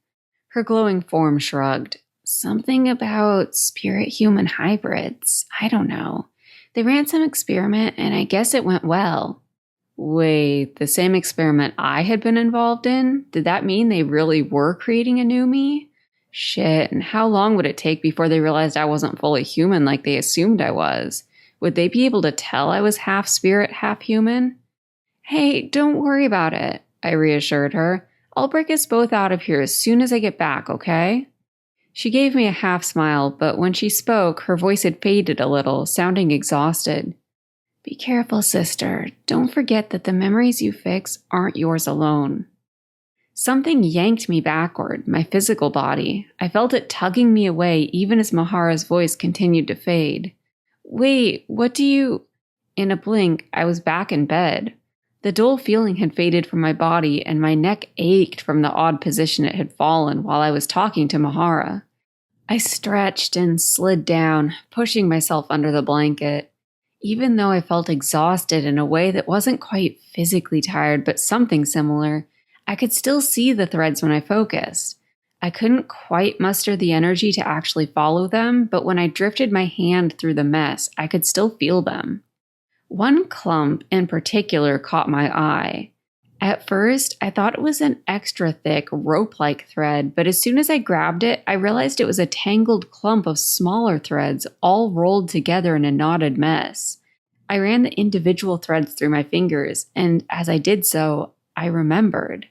Her glowing form shrugged. "Something about spirit-human hybrids. I don't know. They ran some experiment, and I guess it went well." Wait, the same experiment I had been involved in? Did that mean they really were creating a new me? Shit, and how long would it take before they realized I wasn't fully human like they assumed I was? Would they be able to tell I was half spirit, half human? "Hey, don't worry about it," I reassured her. "I'll break us both out of here as soon as I get back, okay?" She gave me a half smile, but when she spoke, her voice had faded a little, sounding exhausted. "Be careful, sister. Don't forget that the memories you fix aren't yours alone." Something yanked me backward, my physical body. I felt it tugging me away even as Mahara's voice continued to fade. "Wait, what do you—" In a blink, I was back in bed. The dull feeling had faded from my body, and my neck ached from the odd position it had fallen while I was talking to Mahara. I stretched and slid down, pushing myself under the blanket. Even though I felt exhausted in a way that wasn't quite physically tired, but something similar, I could still see the threads when I focused. I couldn't quite muster the energy to actually follow them, but when I drifted my hand through the mess, I could still feel them. One clump in particular caught my eye. At first, I thought it was an extra thick, rope-like thread, but as soon as I grabbed it, I realized it was a tangled clump of smaller threads, all rolled together in a knotted mess. I ran the individual threads through my fingers, and as I did so, I remembered.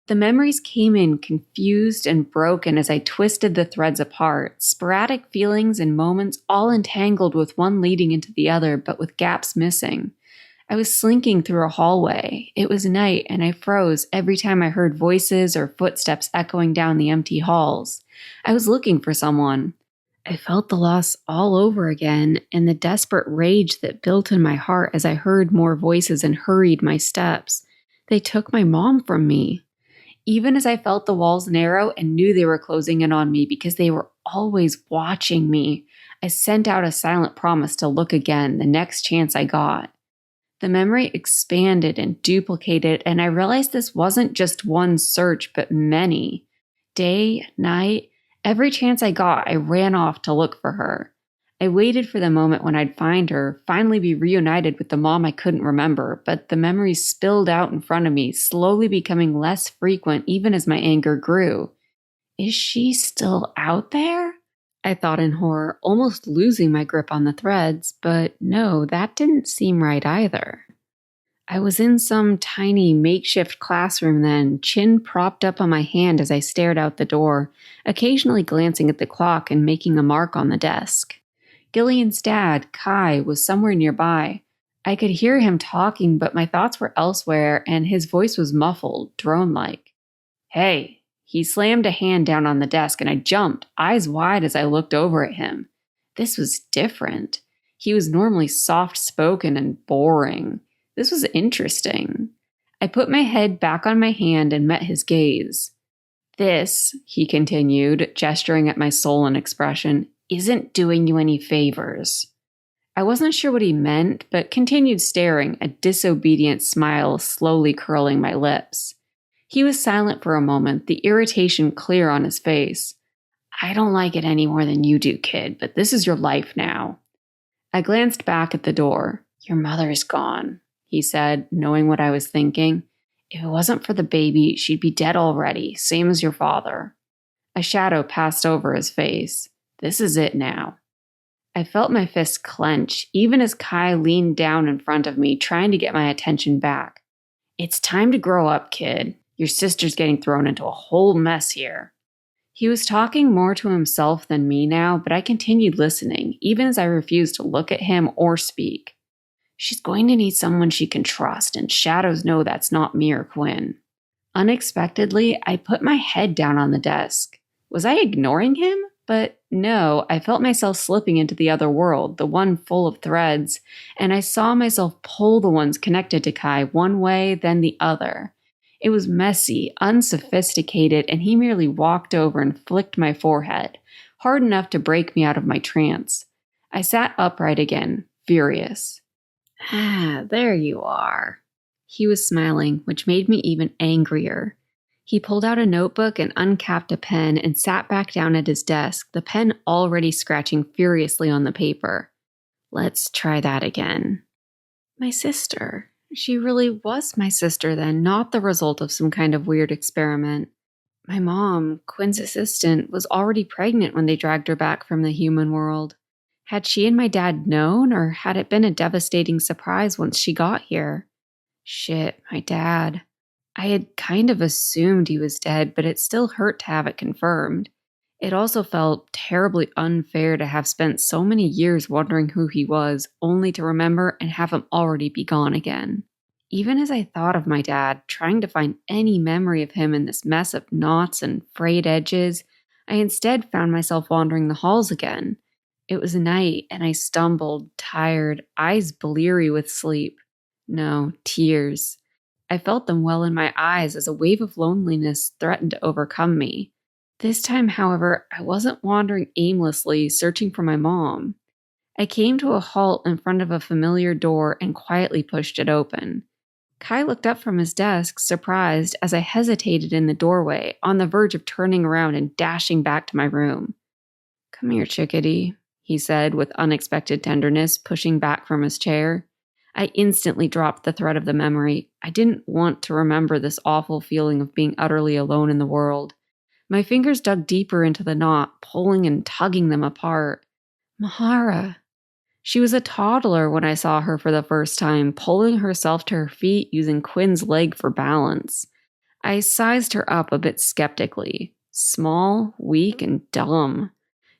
The memories came in confused and broken as I twisted the threads apart, sporadic feelings and moments all entangled with one leading into the other, but with gaps missing. I was slinking through a hallway. It was night, and I froze every time I heard voices or footsteps echoing down the empty halls. I was looking for someone. I felt the loss all over again, and the desperate rage that built in my heart as I heard more voices and hurried my steps. They took my mom from me. Even as I felt the walls narrow and knew they were closing in on me because they were always watching me, I sent out a silent promise to look again the next chance I got. The memory expanded and duplicated, and I realized this wasn't just one search, but many. Day, night, every chance I got, I ran off to look for her. I waited for the moment when I'd find her, finally be reunited with the mom I couldn't remember, but the memories spilled out in front of me, slowly becoming less frequent even as my anger grew. Is she still out there? I thought in horror, almost losing my grip on the threads, but no, that didn't seem right either. I was in some tiny makeshift classroom then, chin propped up on my hand as I stared out the door, occasionally glancing at the clock and making a mark on the desk. Gillean's dad, Kai, was somewhere nearby. I could hear him talking, but my thoughts were elsewhere, and his voice was muffled, drone-like. "Hey!" He slammed a hand down on the desk, and I jumped, eyes wide as I looked over at him. This was different. He was normally soft-spoken and boring. This was interesting. I put my head back on my hand and met his gaze. "This," he continued, gesturing at my soul and expression, "isn't doing you any favors." I wasn't sure what he meant, but continued staring, a disobedient smile slowly curling my lips. He was silent for a moment, the irritation clear on his face. "I don't like it any more than you do, kid, but this is your life now." I glanced back at the door. "Your mother is gone," he said, knowing what I was thinking. If it wasn't for the baby, she'd be dead already, same as your father. A shadow passed over his face. This is it now. I felt my fist clench, even as Kai leaned down in front of me, trying to get my attention back. It's time to grow up, kid. Your sister's getting thrown into a whole mess here. He was talking more to himself than me now, but I continued listening, even as I refused to look at him or speak. She's going to need someone she can trust, and shadows know that's not me or Quinn. Unexpectedly, I put my head down on the desk. Was I ignoring him? But no, I felt myself slipping into the other world, the one full of threads, and I saw myself pull the ones connected to Kai one way, then the other. It was messy, unsophisticated, and he merely walked over and flicked my forehead, hard enough to break me out of my trance. I sat upright again, furious. Ah, there you are. He was smiling, which made me even angrier. He pulled out a notebook and uncapped a pen and sat back down at his desk, the pen already scratching furiously on the paper. Let's try that again. My sister. She really was my sister then, not the result of some kind of weird experiment. My mom, Quinn's assistant, was already pregnant when they dragged her back from the human world. Had she and my dad known, or had it been a devastating surprise once she got here? Shit, my dad. I had kind of assumed he was dead, but it still hurt to have it confirmed. It also felt terribly unfair to have spent so many years wondering who he was, only to remember and have him already be gone again. Even as I thought of my dad, trying to find any memory of him in this mess of knots and frayed edges, I instead found myself wandering the halls again. It was night, and I stumbled, tired, eyes bleary with sleep. No, tears. I felt them well in my eyes as a wave of loneliness threatened to overcome me. This time, however, I wasn't wandering aimlessly, searching for my mom. I came to a halt in front of a familiar door and quietly pushed it open. Kai looked up from his desk, surprised, as I hesitated in the doorway, on the verge of turning around and dashing back to my room. Come here, chickadee, he said with unexpected tenderness, pushing back from his chair. I instantly dropped the thread of the memory. I didn't want to remember this awful feeling of being utterly alone in the world. My fingers dug deeper into the knot, pulling and tugging them apart. Mahara. She was a toddler when I saw her for the first time, pulling herself to her feet using Quinn's leg for balance. I sized her up a bit skeptically. Small, weak, and dumb.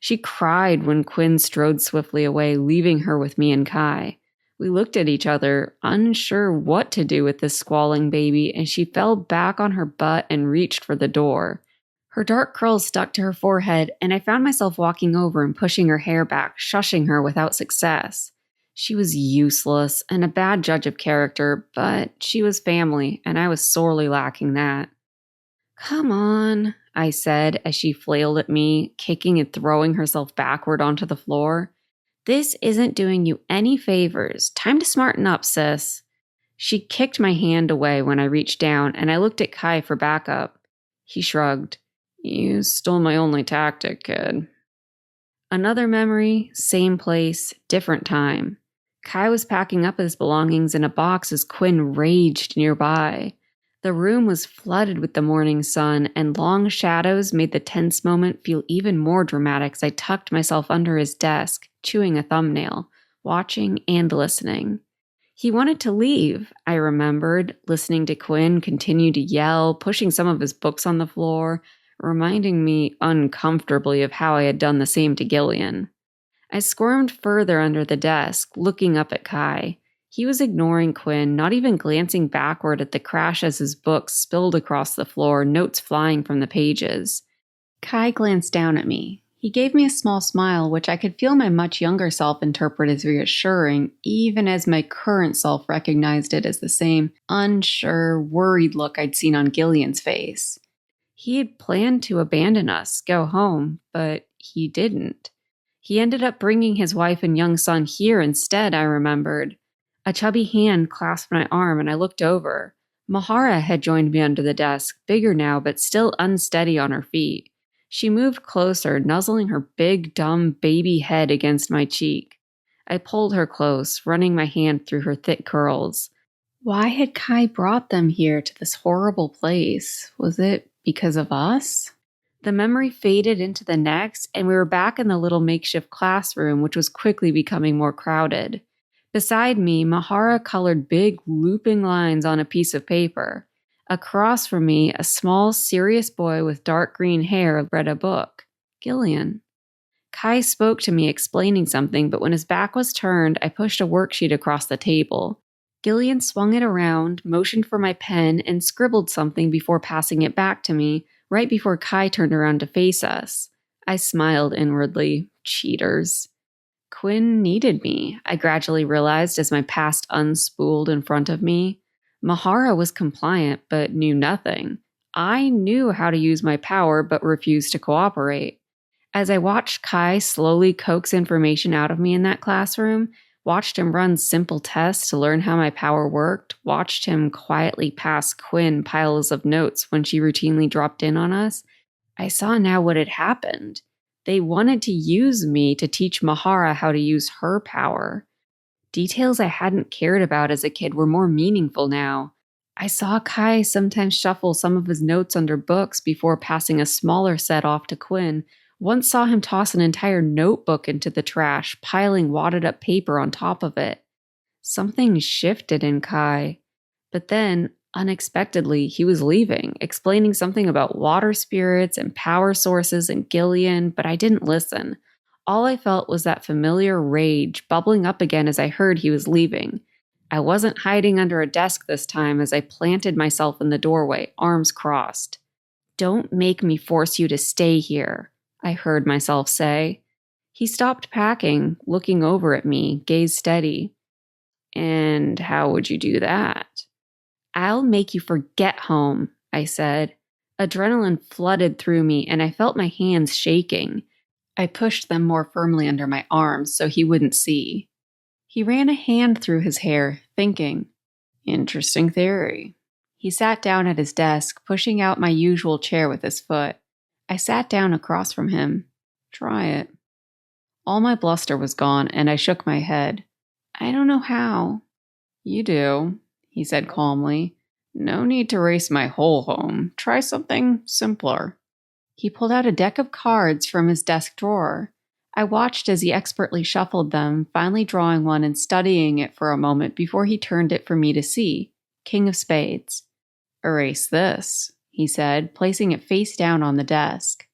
She cried when Quinn strode swiftly away, leaving her with me and Kai. We looked at each other, unsure what to do with this squalling baby, and she fell back on her butt and reached for the door. Her dark curls stuck to her forehead, and I found myself walking over and pushing her hair back, shushing her without success. She was useless and a bad judge of character, but she was family, and I was sorely lacking that. Come on, I said as she flailed at me, kicking and throwing herself backward onto the floor. This isn't doing you any favors. Time to smarten up, sis. She kicked my hand away when I reached down, and I looked at Kai for backup. He shrugged. You stole my only tactic, kid. Another memory, same place, different time. Kai was packing up his belongings in a box as Quinn raged nearby. The room was flooded with the morning sun, and long shadows made the tense moment feel even more dramatic as I tucked myself under his desk, chewing a thumbnail, watching and listening. He wanted to leave, I remembered, listening to Quinn continue to yell, pushing some of his books on the floor, reminding me uncomfortably of how I had done the same to Gillean. I squirmed further under the desk, looking up at Kai. He was ignoring Quinn, not even glancing backward at the crash as his books spilled across the floor, notes flying from the pages. Kai glanced down at me. He gave me a small smile, which I could feel my much younger self interpret as reassuring, even as my current self recognized it as the same unsure, worried look I'd seen on Gillian's face. He had planned to abandon us, go home, but he didn't. He ended up bringing his wife and young son here instead, I remembered. A chubby hand clasped my arm, and I looked over. Mahara had joined me under the desk, bigger now, but still unsteady on her feet. She moved closer, nuzzling her big, dumb baby head against my cheek. I pulled her close, running my hand through her thick curls. Why had Kai brought them here to this horrible place? Was it because of us? The memory faded into the next, and we were back in the little makeshift classroom, which was quickly becoming more crowded. Beside me, Mahara colored big, looping lines on a piece of paper. Across from me, a small, serious boy with dark green hair read a book. Gillean. Kai spoke to me, explaining something, but when his back was turned, I pushed a worksheet across the table. Gillean swung it around, motioned for my pen, and scribbled something before passing it back to me, right before Kai turned around to face us. I smiled inwardly. Cheaters. Quinn needed me, I gradually realized as my past unspooled in front of me. Mahara was compliant, but knew nothing. I knew how to use my power, but refused to cooperate. As I watched Kai slowly coax information out of me in that classroom, watched him run simple tests to learn how my power worked, watched him quietly pass Quinn piles of notes when she routinely dropped in on us, I saw now what had happened. They wanted to use me to teach Mahara how to use her power. Details I hadn't cared about as a kid were more meaningful now. I saw Kai sometimes shuffle some of his notes under books before passing a smaller set off to Quinn. Once saw him toss an entire notebook into the trash, piling wadded up paper on top of it. Something shifted in Kai. But then, unexpectedly, he was leaving, explaining something about water spirits and power sources and Gillean, but I didn't listen. All I felt was that familiar rage bubbling up again as I heard he was leaving. I wasn't hiding under a desk this time as I planted myself in the doorway, arms crossed. "Don't make me force you to stay here," I heard myself say. He stopped packing, looking over at me, gaze steady. "And how would you do that?" "I'll make you forget home," I said. Adrenaline flooded through me, and I felt my hands shaking. I pushed them more firmly under my arms so he wouldn't see. He ran a hand through his hair, thinking. Interesting theory. He sat down at his desk, pushing out my usual chair with his foot. I sat down across from him. Try it. All my bluster was gone, and I shook my head. I don't know how. You do, he said calmly. No need to race my whole home. Try something simpler. He pulled out a deck of cards from his desk drawer. I watched as he expertly shuffled them, finally drawing one and studying it for a moment before he turned it for me to see. King of Spades. Erase this, he said, placing it face down on the desk.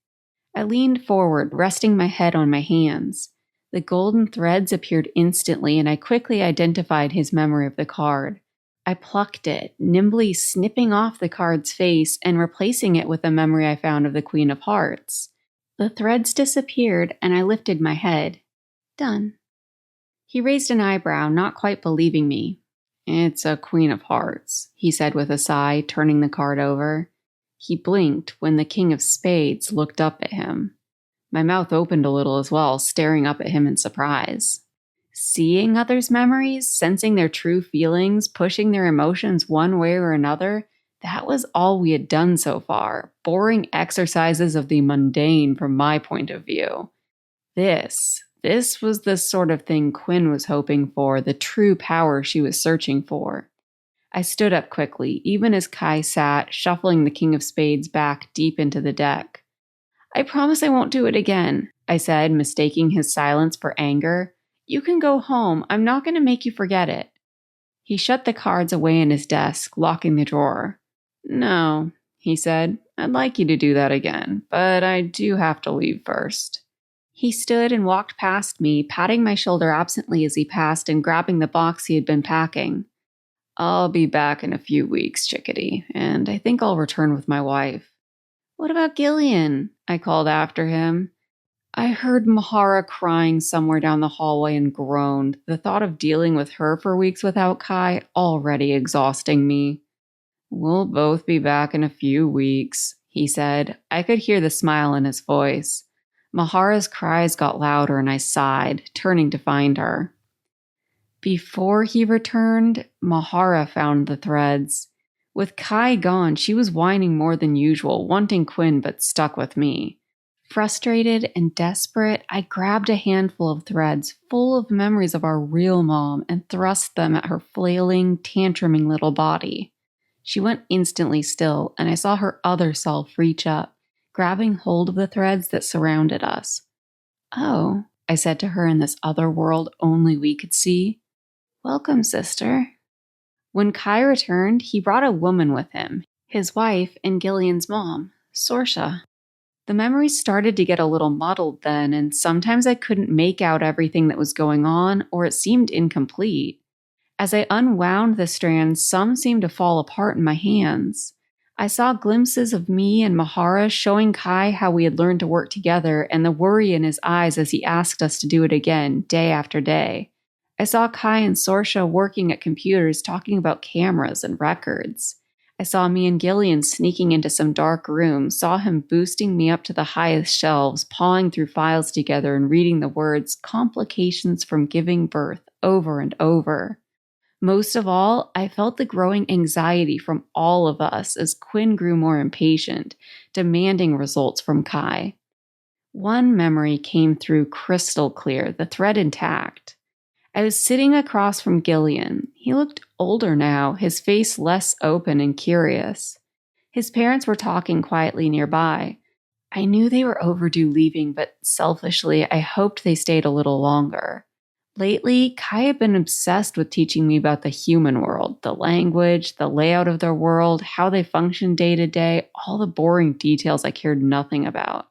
I leaned forward, resting my head on my hands. The golden threads appeared instantly, and I quickly identified his memory of the card. I plucked it, nimbly snipping off the card's face and replacing it with a memory I found of the Queen of Hearts. The threads disappeared, and I lifted my head. Done. He raised an eyebrow, not quite believing me. It's a Queen of Hearts, he said with a sigh, turning the card over. He blinked when the King of Spades looked up at him. My mouth opened a little as well, staring up at him in surprise. Seeing others' memories, sensing their true feelings, pushing their emotions one way or another, that was all we had done so far. Boring exercises of the mundane from my point of view. This was the sort of thing Quinn was hoping for, the true power she was searching for. I stood up quickly, even as Kai sat, shuffling the King of Spades back deep into the deck. I promise I won't do it again, I said, mistaking his silence for anger. You can go home. I'm not going to make you forget it. He shut the cards away in his desk, locking the drawer. No, he said. I'd like you to do that again, but I do have to leave first. He stood and walked past me, patting my shoulder absently as he passed and grabbing the box he had been packing. I'll be back in a few weeks, chickadee, and I think I'll return with my wife. What about Gillean? I called after him. I heard Mahara crying somewhere down the hallway and groaned, the thought of dealing with her for weeks without Kai already exhausting me. We'll both be back in a few weeks, he said. I could hear the smile in his voice. Mahara's cries got louder and I sighed, turning to find her. Before he returned, Mahara found the threads. With Kai gone, she was whining more than usual, wanting Quinn but stuck with me. Frustrated and desperate, I grabbed a handful of threads full of memories of our real mom and thrust them at her flailing, tantruming little body. She went instantly still, and I saw her other self reach up, grabbing hold of the threads that surrounded us. "Oh," I said to her in this other world only we could see. "Welcome, sister." When Kai returned, he brought a woman with him, his wife and Gillian's mom, Sorsha. The memories started to get a little muddled then, and sometimes I couldn't make out everything that was going on, or it seemed incomplete. As I unwound the strands, some seemed to fall apart in my hands. I saw glimpses of me and Mahara showing Kai how we had learned to work together and the worry in his eyes as he asked us to do it again, day after day. I saw Kai and Sorsha working at computers talking about cameras and records. I saw me and Gillean sneaking into some dark room, saw him boosting me up to the highest shelves, pawing through files together and reading the words "complications from giving birth" over and over. Most of all, I felt the growing anxiety from all of us as Quinn grew more impatient, demanding results from Kai. One memory came through crystal clear, the thread intact. I was sitting across from Gillean. He looked older now, his face less open and curious. His parents were talking quietly nearby. I knew they were overdue leaving, but selfishly, I hoped they stayed a little longer. Lately, Kai had been obsessed with teaching me about the human world, the language, the layout of their world, how they function day to day, all the boring details I cared nothing about.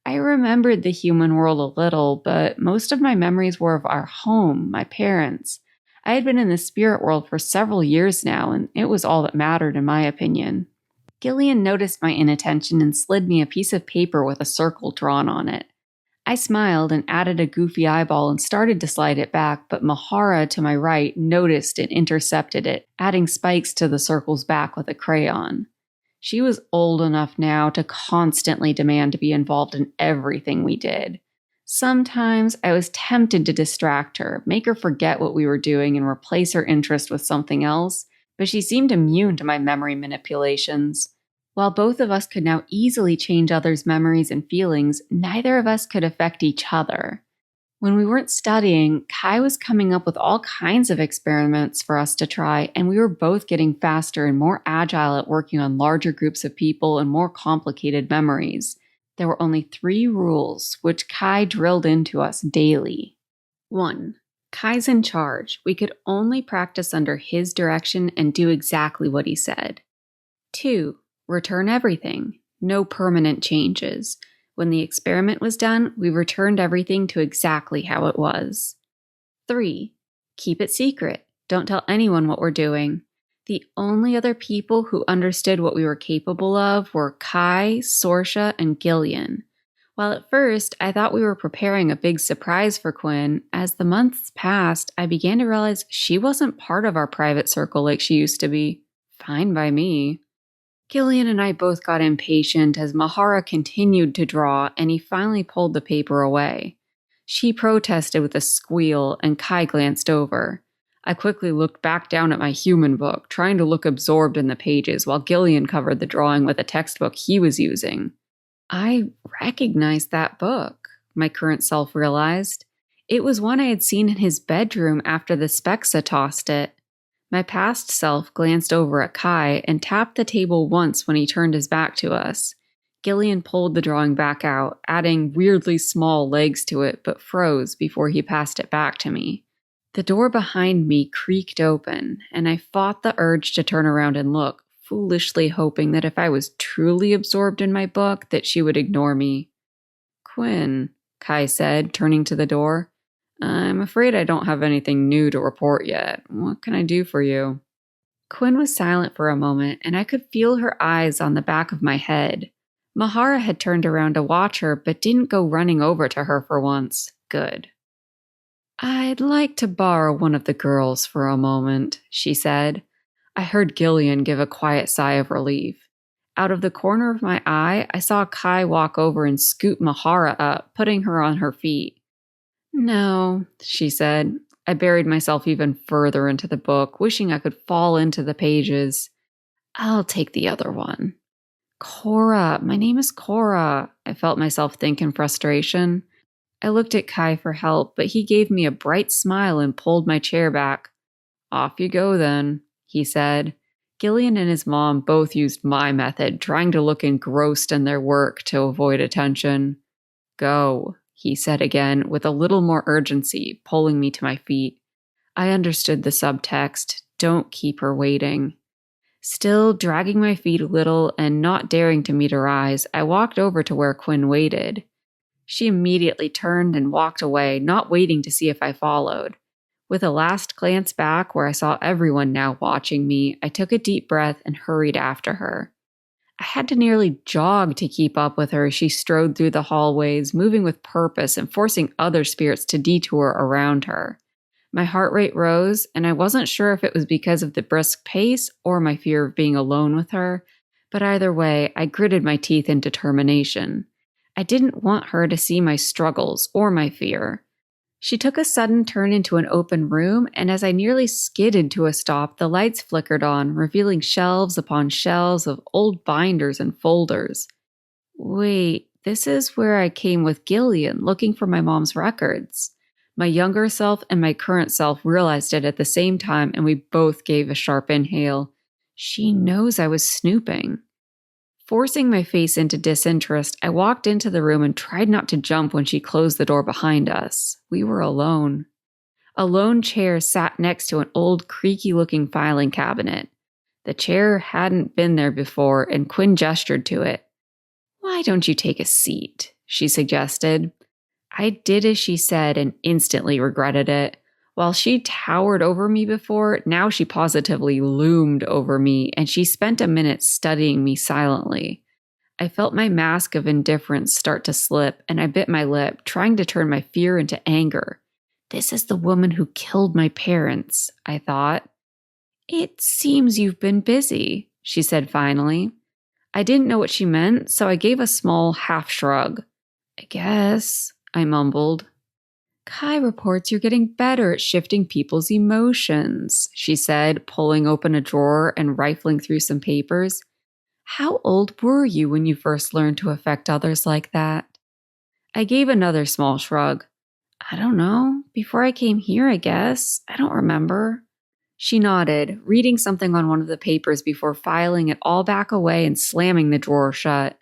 I remembered the human world a little, but most of my memories were of our home, my parents. I had been in the spirit world for several years now, and it was all that mattered in my opinion. Gillean noticed my inattention and slid me a piece of paper with a circle drawn on it. I smiled and added a goofy eyeball and started to slide it back, but Mahara to my right noticed and intercepted it, adding spikes to the circle's back with a crayon. She was old enough now to constantly demand to be involved in everything we did. Sometimes I was tempted to distract her, make her forget what we were doing and replace her interest with something else, but she seemed immune to my memory manipulations. While both of us could now easily change others' memories and feelings, neither of us could affect each other. When we weren't studying, Kai was coming up with all kinds of experiments for us to try, and we were both getting faster and more agile at working on larger groups of people and more complicated memories. There were only 3 rules, which Kai drilled into us daily. 1. Kai's in charge. We could only practice under his direction and do exactly what he said. 2. Return everything. No permanent changes. When the experiment was done, we returned everything to exactly how it was. 3. Keep it secret. Don't tell anyone what we're doing. The only other people who understood what we were capable of were Kai, Sorsha, and Gillean. While at first I thought we were preparing a big surprise for Quinn, as the months passed, I began to realize she wasn't part of our private circle like she used to be. Fine by me. Gillean and I both got impatient as Mahara continued to draw, and he finally pulled the paper away. She protested with a squeal, and Kai glanced over. I quickly looked back down at my human book, trying to look absorbed in the pages, while Gillean covered the drawing with a textbook he was using. I recognized that book, my current self realized. It was one I had seen in his bedroom after the Spexa tossed it. My past self glanced over at Kai and tapped the table once when he turned his back to us. Gillean pulled the drawing back out, adding weirdly small legs to it, but froze before he passed it back to me. The door behind me creaked open, and I fought the urge to turn around and look, foolishly hoping that if I was truly absorbed in my book, that she would ignore me. "Quinn," Kai said, turning to the door. "I'm afraid I don't have anything new to report yet. What can I do for you?" Quinn was silent for a moment, and I could feel her eyes on the back of my head. Mahara had turned around to watch her, but didn't go running over to her for once. Good. "I'd like to borrow one of the girls for a moment," she said. I heard Gillean give a quiet sigh of relief. Out of the corner of my eye, I saw Kai walk over and scoop Mahara up, putting her on her feet. "No," she said. I buried myself even further into the book, wishing I could fall into the pages. "I'll take the other one." Cora, my name is Cora, I felt myself think in frustration. I looked at Kai for help, but he gave me a bright smile and pulled my chair back. Off you go then, he said. Gillean and his mom both used my method, trying to look engrossed in their work to avoid attention. Go, he said again, with a little more urgency, pulling me to my feet. I understood the subtext. Don't keep her waiting. Still dragging my feet a little and not daring to meet her eyes, I walked over to where Quinn waited. She immediately turned and walked away, not waiting to see if I followed. With a last glance back where I saw everyone now watching me, I took a deep breath and hurried after her. I had to nearly jog to keep up with her as she strode through the hallways, moving with purpose and forcing other spirits to detour around her. My heart rate rose, and I wasn't sure if it was because of the brisk pace or my fear of being alone with her, but either way, I gritted my teeth in determination. I didn't want her to see my struggles or my fear. She took a sudden turn into an open room, and as I nearly skidded to a stop, the lights flickered on, revealing shelves upon shelves of old binders and folders. Wait, this is where I came with Gillean, looking for my mom's records. My younger self and my current self realized it at the same time, and we both gave a sharp inhale. She knows I was snooping. Forcing my face into disinterest, I walked into the room and tried not to jump when she closed the door behind us. We were alone. A lone chair sat next to an old, creaky-looking filing cabinet. The chair hadn't been there before, and Quinn gestured to it. "Why don't you take a seat?" she suggested. I did as she said and instantly regretted it. While she towered over me before, now she positively loomed over me, and she spent a minute studying me silently. I felt my mask of indifference start to slip, and I bit my lip, trying to turn my fear into anger. This is the woman who killed my parents, I thought. "It seems you've been busy," she said finally. I didn't know what she meant, so I gave a small half shrug. "I guess," I mumbled. "Kai reports you're getting better at shifting people's emotions," she said, pulling open a drawer and rifling through some papers. "How old were you when you first learned to affect others like that?" I gave another small shrug. "I don't know. Before I came here, I guess. I don't remember." She nodded, reading something on one of the papers before filing it all back away and slamming the drawer shut.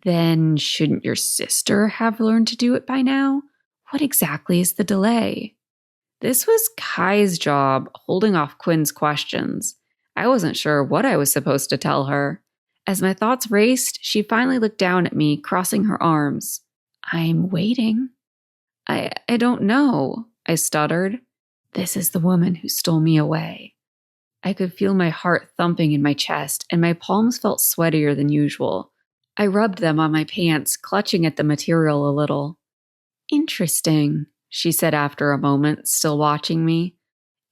"Then shouldn't your sister have learned to do it by now? What exactly is the delay?" This was Kai's job, holding off Quinn's questions. I wasn't sure what I was supposed to tell her. As my thoughts raced, she finally looked down at me, crossing her arms. "I'm waiting." I don't know," I stuttered. "This is the woman who stole me away." I could feel my heart thumping in my chest, and my palms felt sweatier than usual. I rubbed them on my pants, clutching at the material a little. "Interesting," she said after a moment, still watching me.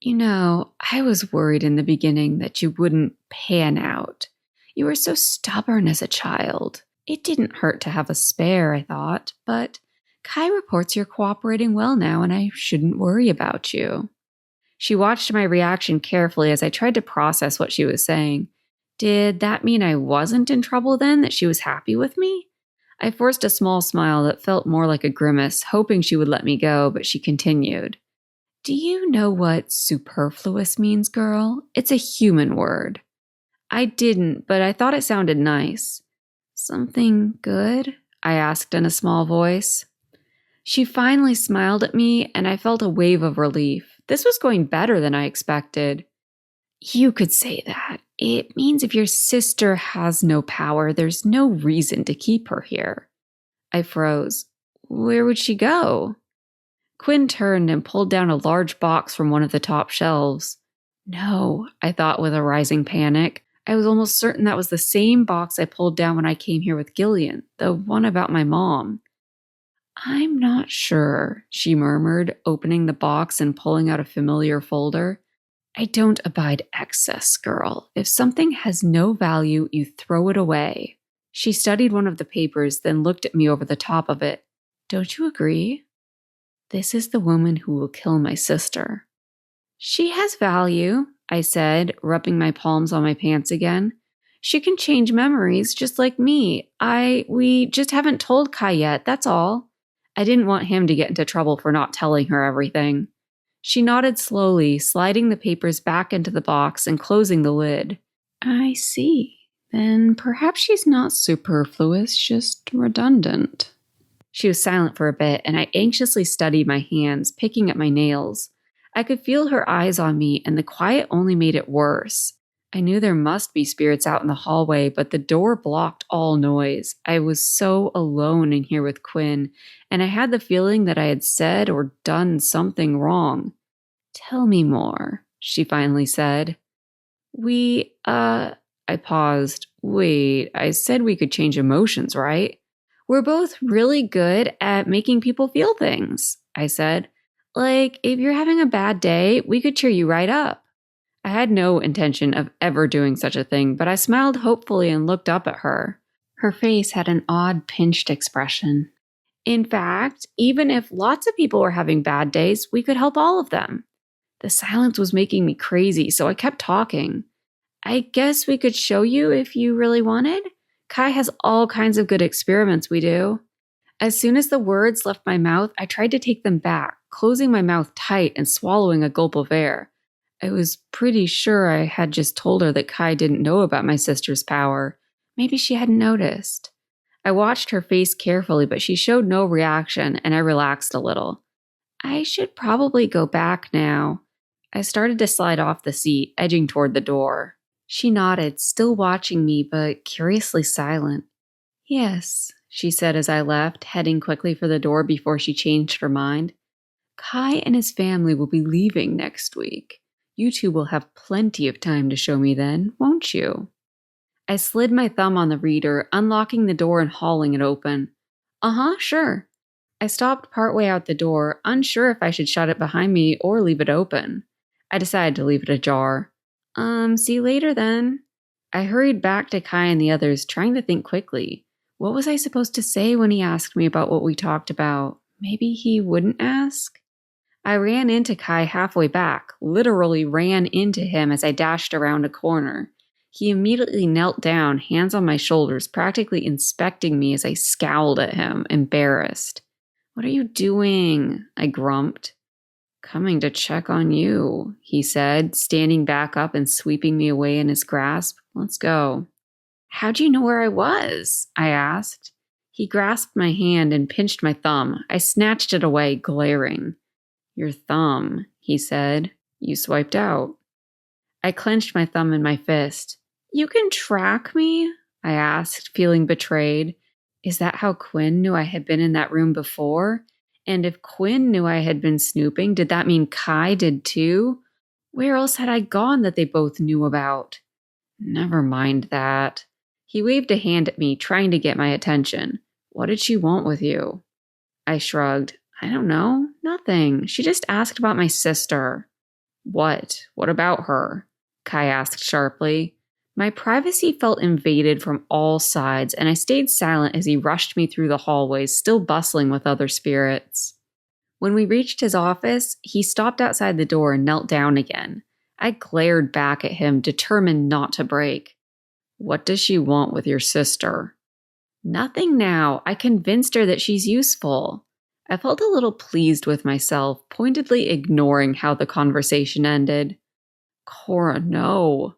"You know, I was worried in the beginning that you wouldn't pan out. You were so stubborn as a child. It didn't hurt to have a spare, I thought, but Kai reports you're cooperating well now and I shouldn't worry about you." She watched my reaction carefully as I tried to process what she was saying. Did that mean I wasn't in trouble then, that she was happy with me? I forced a small smile that felt more like a grimace, hoping she would let me go, but she continued. "Do you know what superfluous means, girl? It's a human word." I didn't, but I thought it sounded nice. "Something good?" I asked in a small voice. She finally smiled at me, and I felt a wave of relief. This was going better than I expected. "You could say that. It means if your sister has no power, there's no reason to keep her here." I froze. Where would she go? Quinn turned and pulled down a large box from one of the top shelves. No, I thought with a rising panic. I was almost certain that was the same box I pulled down when I came here with Gillean, the one about my mom. "I'm not sure," she murmured, opening the box and pulling out a familiar folder. "I don't abide excess, girl. If something has no value, you throw it away." She studied one of the papers, then looked at me over the top of it. "Don't you agree?" "This is the woman who will kill my sister." "She has value," I said, rubbing my palms on my pants again. She can change memories just like me. We just haven't told Kai yet, that's all. I didn't want him to get into trouble for not telling her everything. She nodded slowly, sliding the papers back into the box and closing the lid. I see. Then perhaps she's not superfluous, just redundant. She was silent for a bit, and I anxiously studied my hands, picking at my nails. I could feel her eyes on me, and the quiet only made it worse. I knew there must be spirits out in the hallway, but the door blocked all noise. I was so alone in here with Quinn, and I had the feeling that I had said or done something wrong. Tell me more, she finally said. I paused. Wait, I said we could change emotions, right? We're both really good at making people feel things, I said. Like, if you're having a bad day, we could cheer you right up. I had no intention of ever doing such a thing, but I smiled hopefully and looked up at her. Her face had an odd, pinched expression. In fact, even if lots of people were having bad days, we could help all of them. The silence was making me crazy, so I kept talking. I guess we could show you if you really wanted. Kai has all kinds of good experiments we do. As soon as the words left my mouth, I tried to take them back, closing my mouth tight and swallowing a gulp of air. I was pretty sure I had just told her that Kai didn't know about my sister's power. Maybe she hadn't noticed. I watched her face carefully, but she showed no reaction, and I relaxed a little. I should probably go back now. I started to slide off the seat, edging toward the door. She nodded, still watching me, but curiously silent. Yes, she said as I left, heading quickly for the door before she changed her mind. Kai and his family will be leaving next week. You two will have plenty of time to show me then, won't you? I slid my thumb on the reader, unlocking the door and hauling it open. Sure. I stopped partway out the door, unsure if I should shut it behind me or leave it open. I decided to leave it ajar. See you later then. I hurried back to Kai and the others, trying to think quickly. What was I supposed to say when he asked me about what we talked about? Maybe he wouldn't ask? I ran into Kai halfway back, literally ran into him as I dashed around a corner. He immediately knelt down, hands on my shoulders, practically inspecting me as I scowled at him, embarrassed. What are you doing? I grumped. Coming to check on you, he said, standing back up and sweeping me away in his grasp. Let's go. How'd you know where I was? I asked. He grasped my hand and pinched my thumb. I snatched it away, glaring. Your thumb, he said. You swiped out. I clenched my thumb in my fist. You can track me? I asked, feeling betrayed. Is that how Quinn knew I had been in that room before? And if Quinn knew I had been snooping, did that mean Kai did too? Where else had I gone that they both knew about? Never mind that. He waved a hand at me, trying to get my attention. What did she want with you? I shrugged. I don't know. Nothing. She just asked about my sister. What? What about her? Kai asked sharply. My privacy felt invaded from all sides, and I stayed silent as he rushed me through the hallways, still bustling with other spirits. When we reached his office, he stopped outside the door and knelt down again. I glared back at him, determined not to break. What does she want with your sister? Nothing now. I convinced her that she's useful. I felt a little pleased with myself, pointedly ignoring how the conversation ended. Cora, no.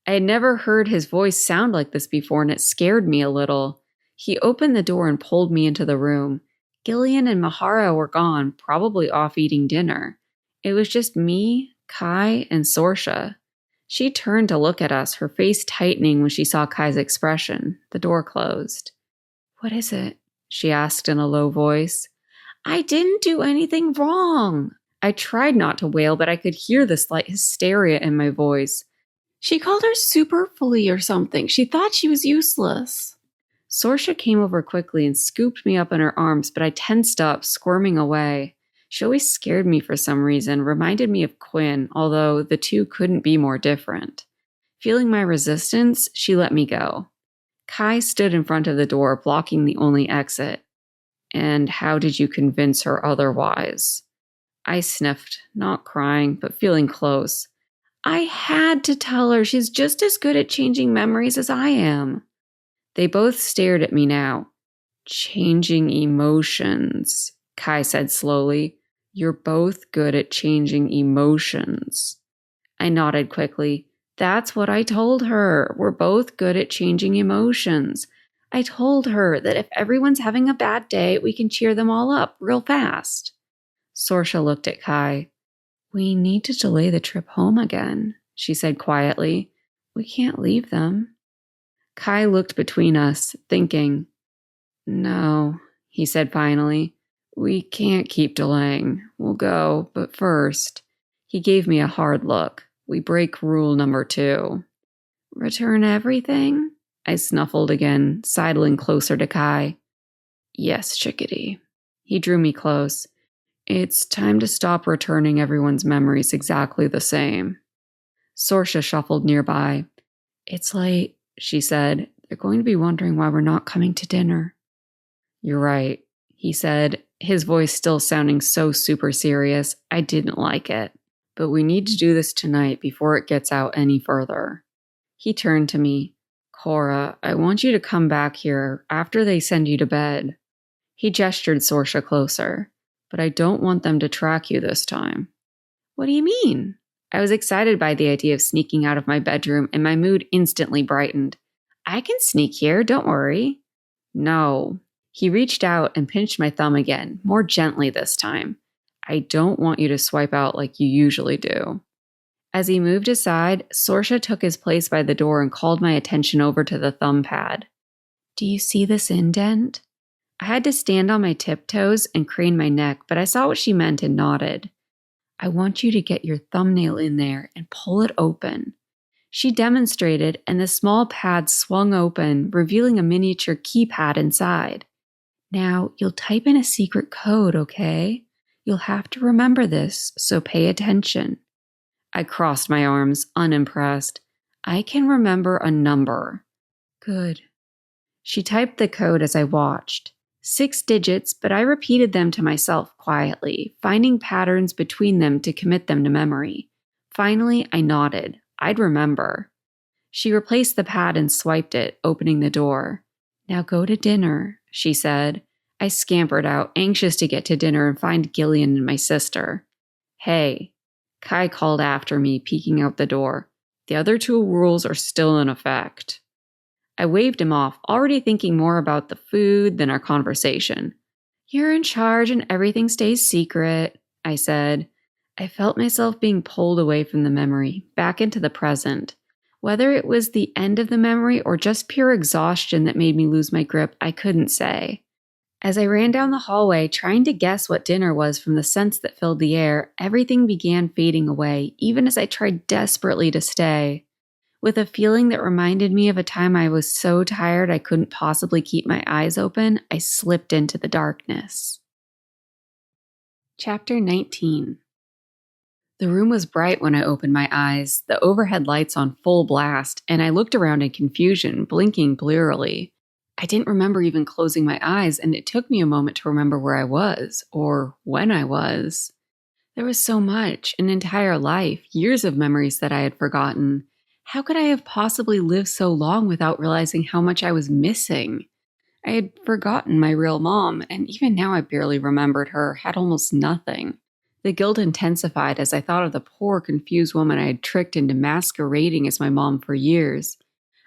I had never heard his voice sound like this before, and it scared me a little. He opened the door and pulled me into the room. Gillean and Mahara were gone, probably off eating dinner. It was just me, Kai, and Sorsha. She turned to look at us, her face tightening when she saw Kai's expression. The door closed. What is it? She asked in a low voice. I didn't do anything wrong. I tried not to wail, but I could hear the slight hysteria in my voice. She called her superfluous or something. She thought she was useless. Sorsha came over quickly and scooped me up in her arms, but I tensed up, squirming away. She always scared me for some reason, reminded me of Quinn, although the two couldn't be more different. Feeling my resistance, she let me go. Kai stood in front of the door, blocking the only exit. And how did you convince her otherwise? I sniffed, not crying, but feeling close. I had to tell her she's just as good at changing memories as I am. They both stared at me now. Changing emotions, Kai said slowly. You're both good at changing emotions. I nodded quickly. That's what I told her. We're both good at changing emotions. I told her that if everyone's having a bad day, we can cheer them all up real fast. Sorsha looked at Kai. We need to delay the trip home again, she said quietly. We can't leave them. Kai looked between us, thinking. No, he said finally. We can't keep delaying. We'll go, but first. He gave me a hard look. We break rule number 2. Return everything? I snuffled again, sidling closer to Kai. Yes, chickadee. He drew me close. It's time to stop returning everyone's memories exactly the same. Sorsha shuffled nearby. It's late, she said. They're going to be wondering why we're not coming to dinner. You're right, he said, his voice still sounding so super serious. I didn't like it. But we need to do this tonight before it gets out any further. He turned to me. Cora, I want you to come back here after they send you to bed. He gestured Sorsha closer. But I don't want them to track you this time. What do you mean? I was excited by the idea of sneaking out of my bedroom, and my mood instantly brightened. I can sneak here, don't worry. No. He reached out and pinched my thumb again, more gently this time. I don't want you to swipe out like you usually do. As he moved aside, Sorsha took his place by the door and called my attention over to the thumb pad. Do you see this indent? I had to stand on my tiptoes and crane my neck, but I saw what she meant and nodded. I want you to get your thumbnail in there and pull it open. She demonstrated, and the small pad swung open, revealing a miniature keypad inside. Now, you'll type in a secret code, okay? You'll have to remember this, so pay attention. I crossed my arms, unimpressed. I can remember a number. Good. She typed the code as I watched. 6 digits, but I repeated them to myself quietly, finding patterns between them to commit them to memory. Finally, I nodded. I'd remember. She replaced the pad and swiped it, opening the door. Now go to dinner, she said. I scampered out, anxious to get to dinner and find Gillean and my sister. Hey, Kai called after me, peeking out the door. The other 2 rules are still in effect. I waved him off, already thinking more about the food than our conversation. You're in charge and everything stays secret, I said. I felt myself being pulled away from the memory, back into the present. Whether it was the end of the memory or just pure exhaustion that made me lose my grip, I couldn't say. As I ran down the hallway, trying to guess what dinner was from the scents that filled the air, everything began fading away, even as I tried desperately to stay. With a feeling that reminded me of a time I was so tired I couldn't possibly keep my eyes open, I slipped into the darkness. Chapter 19. The room was bright when I opened my eyes, the overhead lights on full blast, and I looked around in confusion, blinking blearily. I didn't remember even closing my eyes, and it took me a moment to remember where I was, or when I was. There was so much, an entire life, years of memories that I had forgotten. How could I have possibly lived so long without realizing how much I was missing? I had forgotten my real mom, and even now I barely remembered her, had almost nothing. The guilt intensified as I thought of the poor, confused woman I had tricked into masquerading as my mom for years.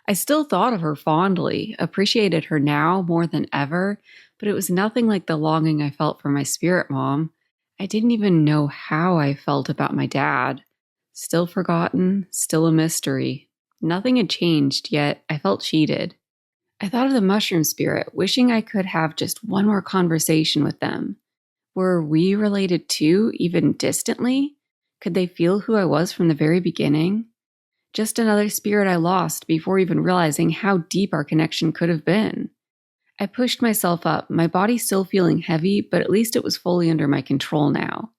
I still thought of her fondly, appreciated her now more than ever, but it was nothing like the longing I felt for my spirit mom. I didn't even know how I felt about my dad. Still forgotten, still a mystery. Nothing had changed, yet I felt cheated. I thought of the mushroom spirit, wishing I could have just one more conversation with them. Were we related too, even distantly? Could they feel who I was from the very beginning? Just another spirit I lost before even realizing how deep our connection could have been. I pushed myself up, my body still feeling heavy, but at least it was fully under my control now.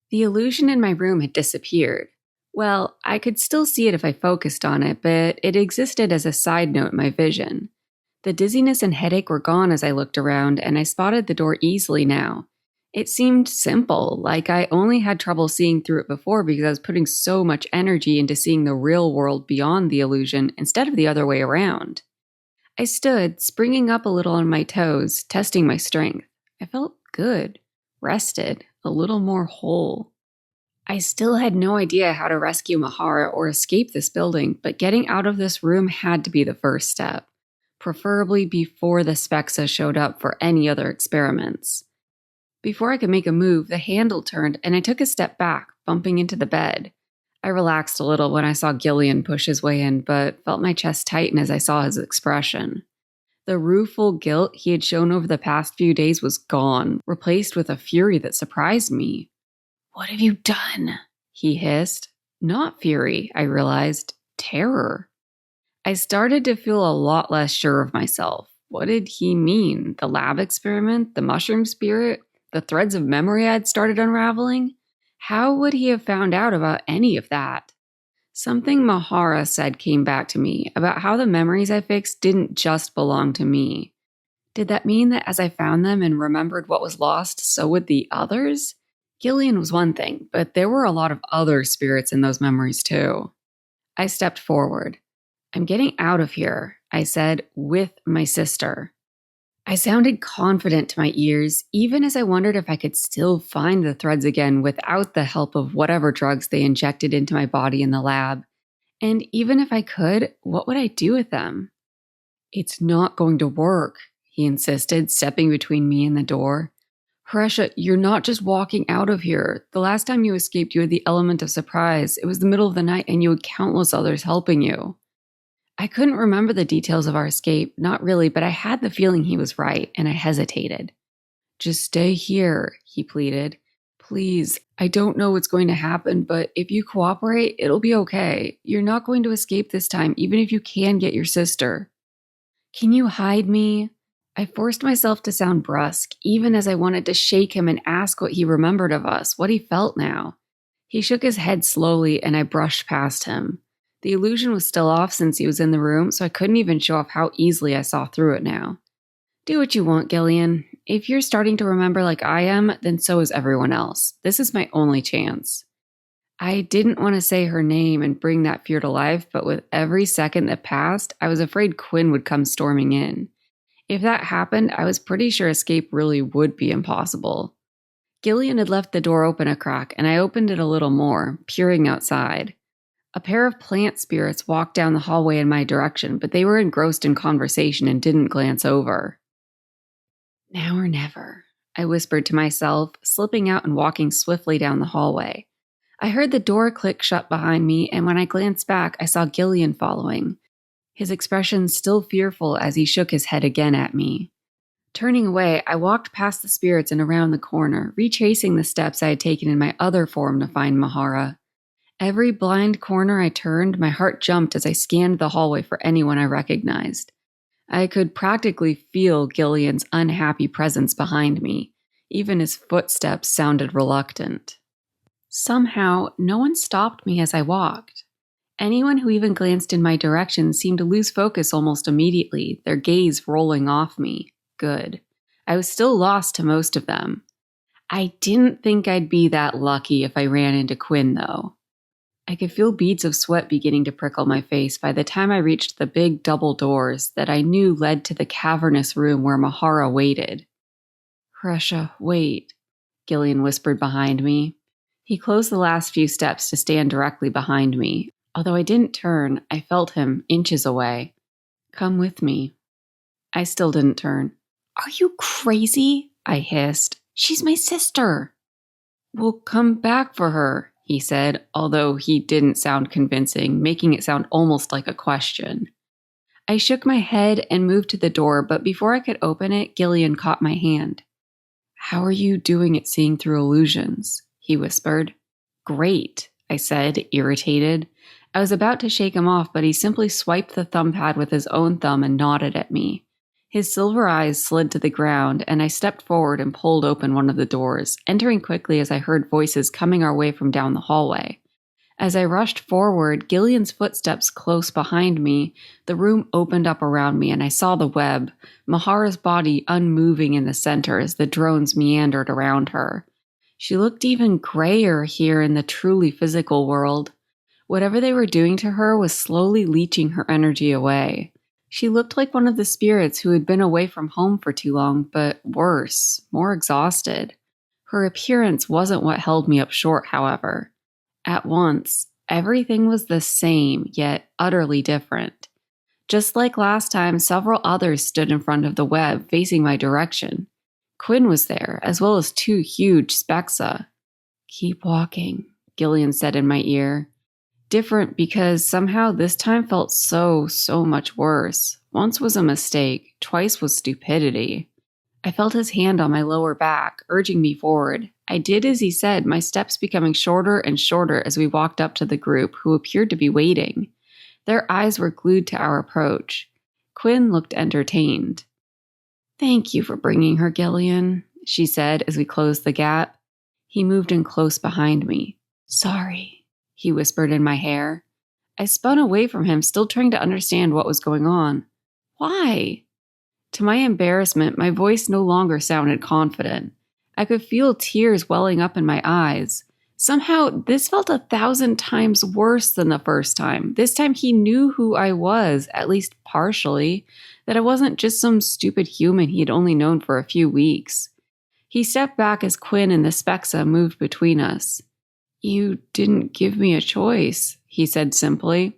The illusion in my room had disappeared. Well, I could still see it if I focused on it, but it existed as a side note in my vision. The dizziness and headache were gone as I looked around, and I spotted the door easily now. It seemed simple, like I only had trouble seeing through it before because I was putting so much energy into seeing the real world beyond the illusion instead of the other way around. I stood, springing up a little on my toes, testing my strength. I felt good, rested, a little more whole. I still had no idea how to rescue Mahara or escape this building, but getting out of this room had to be the first step, preferably before the Spexa showed up for any other experiments. Before I could make a move, the handle turned and I took a step back, bumping into the bed. I relaxed a little when I saw Gillean push his way in, but felt my chest tighten as I saw his expression. The rueful guilt he had shown over the past few days was gone, replaced with a fury that surprised me. "What have you done?" he hissed. Not fury, I realized. Terror. I started to feel a lot less sure of myself. What did he mean? The lab experiment? The mushroom spirit? The threads of memory I'd started unraveling? How would he have found out about any of that? Something Mahara said came back to me about how the memories I fixed didn't just belong to me. Did that mean that as I found them and remembered what was lost, so would the others? Gillean was one thing, but there were a lot of other spirits in those memories too. I stepped forward. "I'm getting out of here," I said, "with my sister." I sounded confident to my ears, even as I wondered if I could still find the threads again without the help of whatever drugs they injected into my body in the lab. And even if I could, what would I do with them? "It's not going to work," he insisted, stepping between me and the door. "Haresha, you're not just walking out of here. The last time you escaped, you had the element of surprise. It was the middle of the night and you had countless others helping you." I couldn't remember the details of our escape, not really, but I had the feeling he was right, and I hesitated. "Just stay here," he pleaded. "Please, I don't know what's going to happen, but if you cooperate, it'll be okay. You're not going to escape this time, even if you can get your sister." "Can you hide me?" I forced myself to sound brusque, even as I wanted to shake him and ask what he remembered of us, what he felt now. He shook his head slowly, and I brushed past him. The illusion was still off since he was in the room, so I couldn't even show off how easily I saw through it now. "Do what you want, Gillean. If you're starting to remember like I am, then so is everyone else. This is my only chance." I didn't want to say her name and bring that fear to life, but with every second that passed, I was afraid Quinn would come storming in. If that happened, I was pretty sure escape really would be impossible. Gillean had left the door open a crack, and I opened it a little more, peering outside. A pair of plant spirits walked down the hallway in my direction, but they were engrossed in conversation and didn't glance over. "Now or never," I whispered to myself, slipping out and walking swiftly down the hallway. I heard the door click shut behind me, and when I glanced back, I saw Gillean following, his expression still fearful as he shook his head again at me. Turning away, I walked past the spirits and around the corner, retracing the steps I had taken in my other form to find Mahara. Every blind corner I turned, my heart jumped as I scanned the hallway for anyone I recognized. I could practically feel Gillian's unhappy presence behind me. Even his footsteps sounded reluctant. Somehow, no one stopped me as I walked. Anyone who even glanced in my direction seemed to lose focus almost immediately, their gaze rolling off me. Good. I was still lost to most of them. I didn't think I'd be that lucky if I ran into Quinn, though. I could feel beads of sweat beginning to prickle my face by the time I reached the big double doors that I knew led to the cavernous room where Mahara waited. "Haresha, wait," Gillean whispered behind me. He closed the last few steps to stand directly behind me. Although I didn't turn, I felt him inches away. "Come with me." I still didn't turn. "Are you crazy?" I hissed. "She's my sister." "We'll come back for her," he said, although he didn't sound convincing, making it sound almost like a question. I shook my head and moved to the door, but before I could open it, Gillean caught my hand. "How are you doing at seeing through illusions?" he whispered. "Great," I said, irritated. I was about to shake him off, but he simply swiped the thumb pad with his own thumb and nodded at me. His silver eyes slid to the ground, and I stepped forward and pulled open one of the doors, entering quickly as I heard voices coming our way from down the hallway. As I rushed forward, Gillian's footsteps close behind me, the room opened up around me and I saw the web, Mahara's body unmoving in the center as the drones meandered around her. She looked even grayer here in the truly physical world. Whatever they were doing to her was slowly leeching her energy away. She looked like one of the spirits who had been away from home for too long, but worse, more exhausted. Her appearance wasn't what held me up short, however. At once, everything was the same, yet utterly different. Just like last time, several others stood in front of the web, facing my direction. Quinn was there, as well as 2 huge Spexa. "Keep walking," Gillian said in my ear. Different because somehow this time felt so much worse. Once was a mistake, twice was stupidity. I felt his hand on my lower back, urging me forward. I did as he said, my steps becoming shorter and shorter as we walked up to the group, who appeared to be waiting. Their eyes were glued to our approach. Quinn looked entertained. "Thank you for bringing her, Gillian," she said as we closed the gap. He moved in close behind me. "Sorry," he whispered in my hair. I spun away from him, still trying to understand what was going on. "Why?" To my embarrassment, my voice no longer sounded confident. I could feel tears welling up in my eyes. Somehow, this felt 1,000 times worse than the first time. This time he knew who I was, at least partially, that I wasn't just some stupid human he had only known for a few weeks. He stepped back as Quinn and the Spexa moved between us. "You didn't give me a choice," he said simply.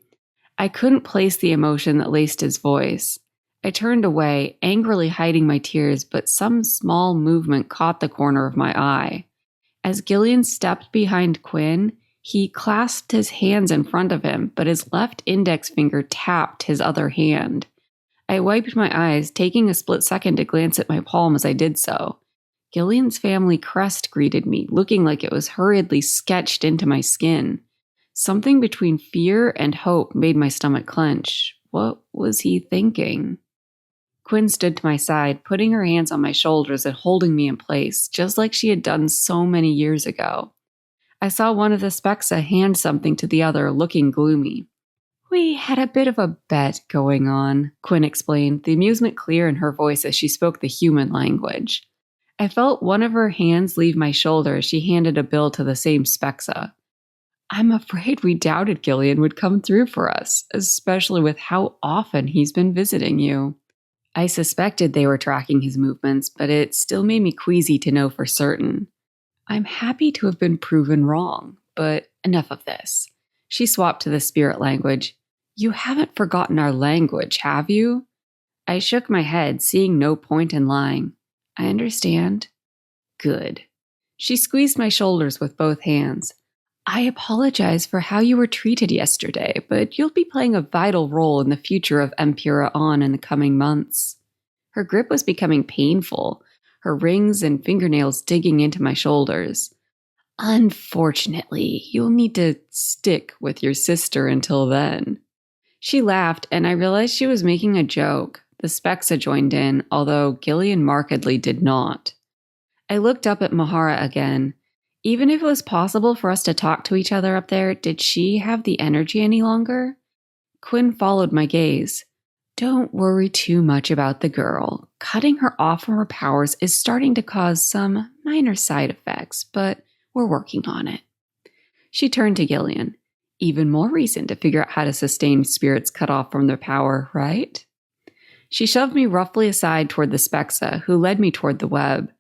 I couldn't place the emotion that laced his voice. I turned away, angrily hiding my tears, but some small movement caught the corner of my eye. As Gillian stepped behind Quinn, he clasped his hands in front of him, but his left index finger tapped his other hand. I wiped my eyes, taking a split second to glance at my palm as I did so. Gillian's family crest greeted me, looking like it was hurriedly sketched into my skin. Something between fear and hope made my stomach clench. What was he thinking? Quinn stood to my side, putting her hands on my shoulders and holding me in place, just like she had done so many years ago. I saw one of the Spexa hand something to the other, looking gloomy. "We had a bit of a bet going on," Quinn explained, the amusement clear in her voice as she spoke the human language. I felt one of her hands leave my shoulder as she handed a bill to the same Spexa. "I'm afraid we doubted Gillian would come through for us, especially with how often he's been visiting you." I suspected they were tracking his movements, but it still made me queasy to know for certain. "I'm happy to have been proven wrong, but enough of this." She swapped to the spirit language. "You haven't forgotten our language, have you?" I shook my head, seeing no point in lying. "I understand." "Good." She squeezed my shoulders with both hands. "I apologize for how you were treated yesterday, but you'll be playing a vital role in the future of Empira On in the coming months." Her grip was becoming painful, her rings and fingernails digging into my shoulders. "Unfortunately, you'll need to stick with your sister until then." She laughed, and I realized she was making a joke. The Spexa joined in, although Gillian markedly did not. I looked up at Mahara again. Even if it was possible for us to talk to each other up there, did she have the energy any longer? Quinn followed my gaze. "Don't worry too much about the girl. Cutting her off from her powers is starting to cause some minor side effects, but we're working on it." She turned to Gillian. "Even more reason to figure out how to sustain spirits cut off from their power, right?" She shoved me roughly aside toward the Spexa, who led me toward the web.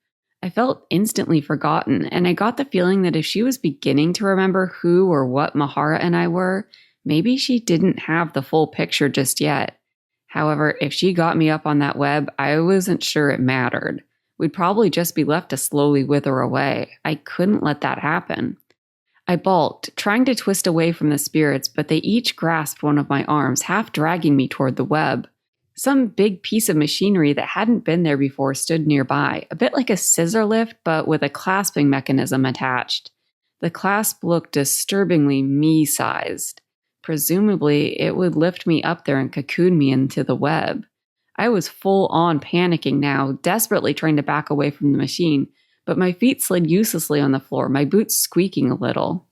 I felt instantly forgotten, and I got the feeling that if she was beginning to remember who or what Mahara and I were, maybe she didn't have the full picture just yet. However, if she got me up on that web, I wasn't sure it mattered. We'd probably just be left to slowly wither away. I couldn't let that happen. I balked, trying to twist away from the spirits, but they each grasped one of my arms, half dragging me toward the web. Some big piece of machinery that hadn't been there before stood nearby, a bit like a scissor lift, but with a clasping mechanism attached. The clasp looked disturbingly me-sized. Presumably, it would lift me up there and cocoon me into the web. I was full-on panicking now, desperately trying to back away from the machine, but my feet slid uselessly on the floor, my boots squeaking a little.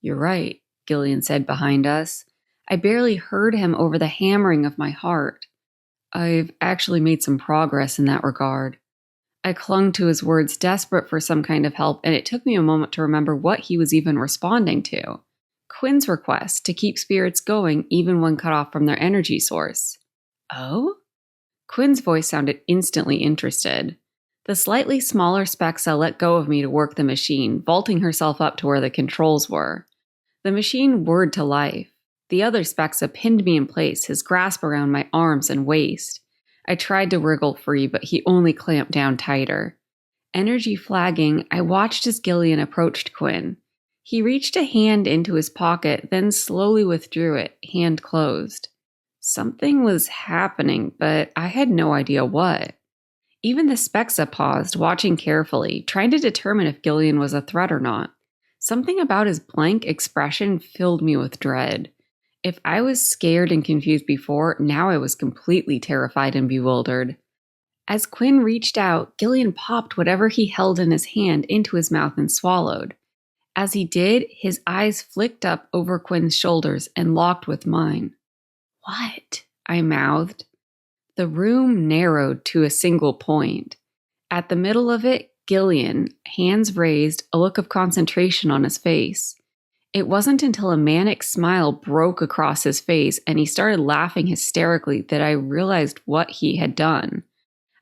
"You're right," Gillean said behind us. I barely heard him over the hammering of my heart. I've actually made some progress in that regard. I clung to his words, desperate for some kind of help, and it took me a moment to remember what he was even responding to. Quinn's request to keep spirits going even when cut off from their energy source. Oh? Quinn's voice sounded instantly interested. The slightly smaller Spexa let go of me to work the machine, vaulting herself up to where the controls were. The machine whirred to life. The other Spexa pinned me in place, his grasp around my arms and waist. I tried to wriggle free, but he only clamped down tighter. Energy flagging, I watched as Gillean approached Quinn. He reached a hand into his pocket, then slowly withdrew it, hand closed. Something was happening, but I had no idea what. Even the Spexa paused, watching carefully, trying to determine if Gillean was a threat or not. Something about his blank expression filled me with dread. If I was scared and confused before, now I was completely terrified and bewildered. As Quinn reached out, Gillean popped whatever he held in his hand into his mouth and swallowed. As he did, his eyes flicked up over Quinn's shoulders and locked with mine. What? I mouthed. The room narrowed to a single point. At the middle of it, Gillean, hands raised, a look of concentration on his face. It wasn't until a manic smile broke across his face and he started laughing hysterically that I realized what he had done.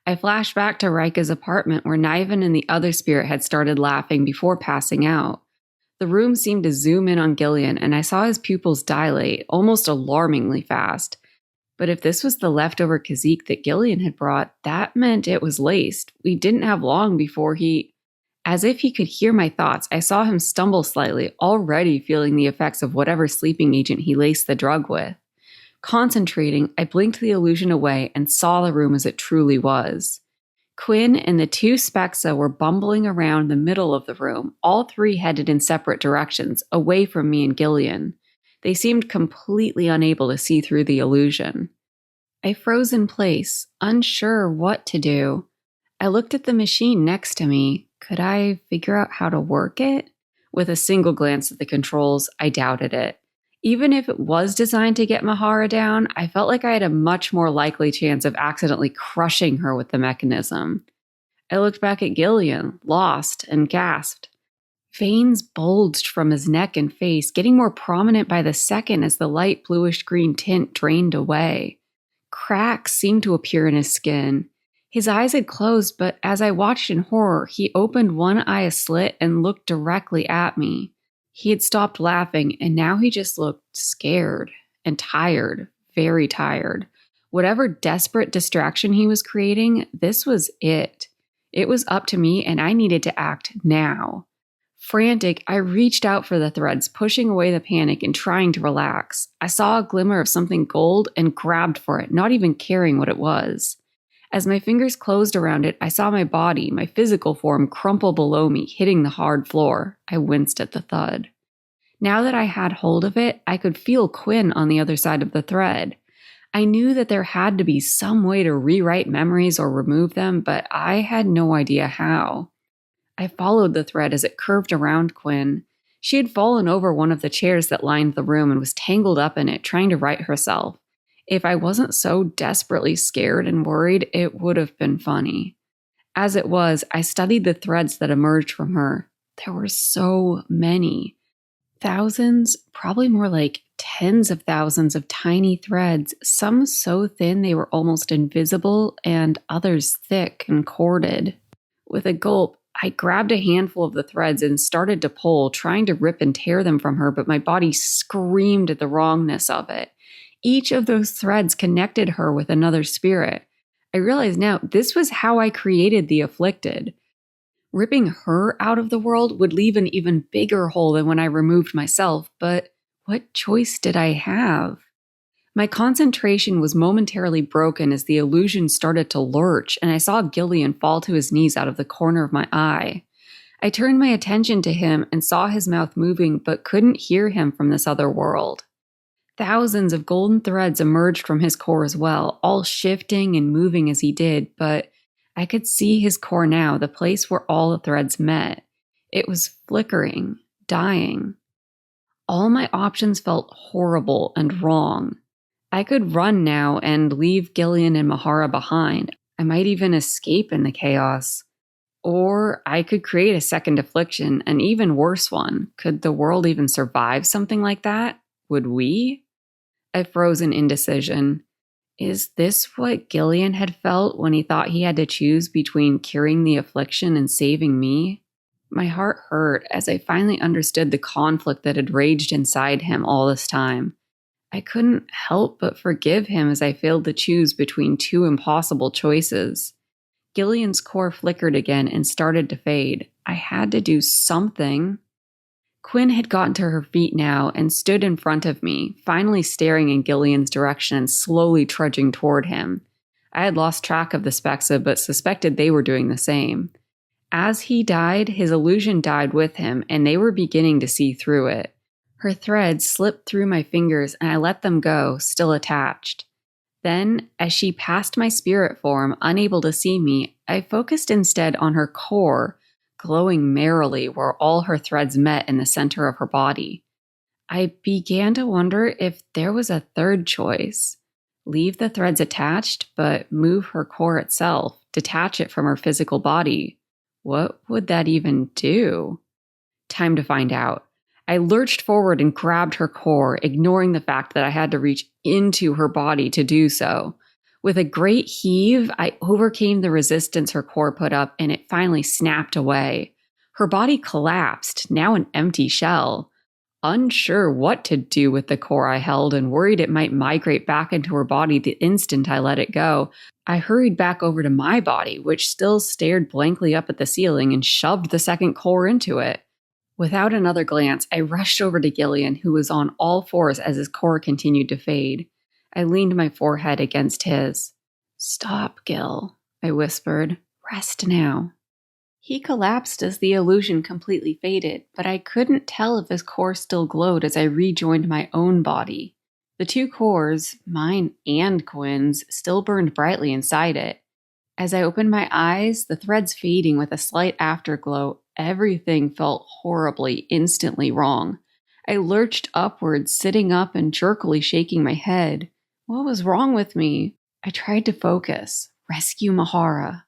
I flashed back to Rika's apartment where Niven and the other spirit had started laughing before passing out. The room seemed to zoom in on Gillean and I saw his pupils dilate, almost alarmingly fast. But if this was the leftover Kazik that Gillean had brought, that meant it was laced. We didn't have long before he... As if he could hear my thoughts, I saw him stumble slightly, already feeling the effects of whatever sleeping agent he laced the drug with. Concentrating, I blinked the illusion away and saw the room as it truly was. Quinn and the two Spexa were bumbling around the middle of the room, all three headed in separate directions, away from me and Gillean. They seemed completely unable to see through the illusion. I froze in place, unsure what to do. I looked at the machine next to me. Could I figure out how to work it? With a single glance at the controls, I doubted it. Even if it was designed to get Mahara down, I felt like I had a much more likely chance of accidentally crushing her with the mechanism. I looked back at Gillean, lost, and gasped. Veins bulged from his neck and face, getting more prominent by the second as the light bluish-green tint drained away. Cracks seemed to appear in his skin. His eyes had closed, but as I watched in horror, he opened one eye a slit and looked directly at me. He had stopped laughing, and now he just looked scared and tired, very tired. Whatever desperate distraction he was creating, this was it. It was up to me, and I needed to act now. Frantic, I reached out for the threads, pushing away the panic and trying to relax. I saw a glimmer of something gold and grabbed for it, not even caring what it was. As my fingers closed around it, I saw my body, my physical form, crumple below me, hitting the hard floor. I winced at the thud. Now that I had hold of it, I could feel Quinn on the other side of the thread. I knew that there had to be some way to rewrite memories or remove them, but I had no idea how. I followed the thread as it curved around Quinn. She had fallen over one of the chairs that lined the room and was tangled up in it, trying to right herself. If I wasn't so desperately scared and worried, it would have been funny. As it was, I studied the threads that emerged from her. There were so many. Thousands, probably more like tens of thousands of tiny threads, some so thin they were almost invisible, and others thick and corded. With a gulp, I grabbed a handful of the threads and started to pull, trying to rip and tear them from her, but my body screamed at the wrongness of it. Each of those threads connected her with another spirit. I realize now this was how I created the afflicted. Ripping her out of the world would leave an even bigger hole than when I removed myself, but what choice did I have? My concentration was momentarily broken as the illusion started to lurch, and I saw Gillean fall to his knees out of the corner of my eye. I turned my attention to him and saw his mouth moving, but couldn't hear him from this other world. Thousands of golden threads emerged from his core as well, all shifting and moving as he did, but I could see his core now, the place where all the threads met. It was flickering, dying. All my options felt horrible and wrong. I could run now and leave Gillean and Mahara behind. I might even escape in the chaos. Or I could create a second affliction, an even worse one. Could the world even survive something like that? Would we? I froze in indecision. Is this what Gillean had felt when he thought he had to choose between curing the affliction and saving me? My heart hurt as I finally understood the conflict that had raged inside him all this time. I couldn't help but forgive him as I failed to choose between two impossible choices. Gillian's core flickered again and started to fade. I had to do something. Quinn had gotten to her feet now and stood in front of me, finally staring in Gillian's direction and slowly trudging toward him. I had lost track of the Spexa, but suspected they were doing the same. As he died, his illusion died with him, and they were beginning to see through it. Her threads slipped through my fingers, and I let them go, still attached. Then, as she passed my spirit form, unable to see me, I focused instead on her core, glowing merrily where all her threads met in the center of her body. I began to wonder if there was a third choice. Leave the threads attached, but move her core itself, detach it from her physical body. What would that even do? Time to find out. I lurched forward and grabbed her core, ignoring the fact that I had to reach into her body to do so. With a great heave, I overcame the resistance her core put up, and it finally snapped away. Her body collapsed, now an empty shell. Unsure what to do with the core I held and worried it might migrate back into her body the instant I let it go, I hurried back over to my body, which still stared blankly up at the ceiling, and shoved the second core into it. Without another glance, I rushed over to Gillean, who was on all fours as his core continued to fade. I leaned my forehead against his. "Stop, Gil," I whispered. "Rest now." He collapsed as the illusion completely faded, but I couldn't tell if his core still glowed as I rejoined my own body. The two cores, mine and Quinn's, still burned brightly inside it. As I opened my eyes, the threads fading with a slight afterglow, everything felt horribly, instantly wrong. I lurched upwards, sitting up and jerkily shaking my head. What was wrong with me? I tried to focus. Rescue Mahara.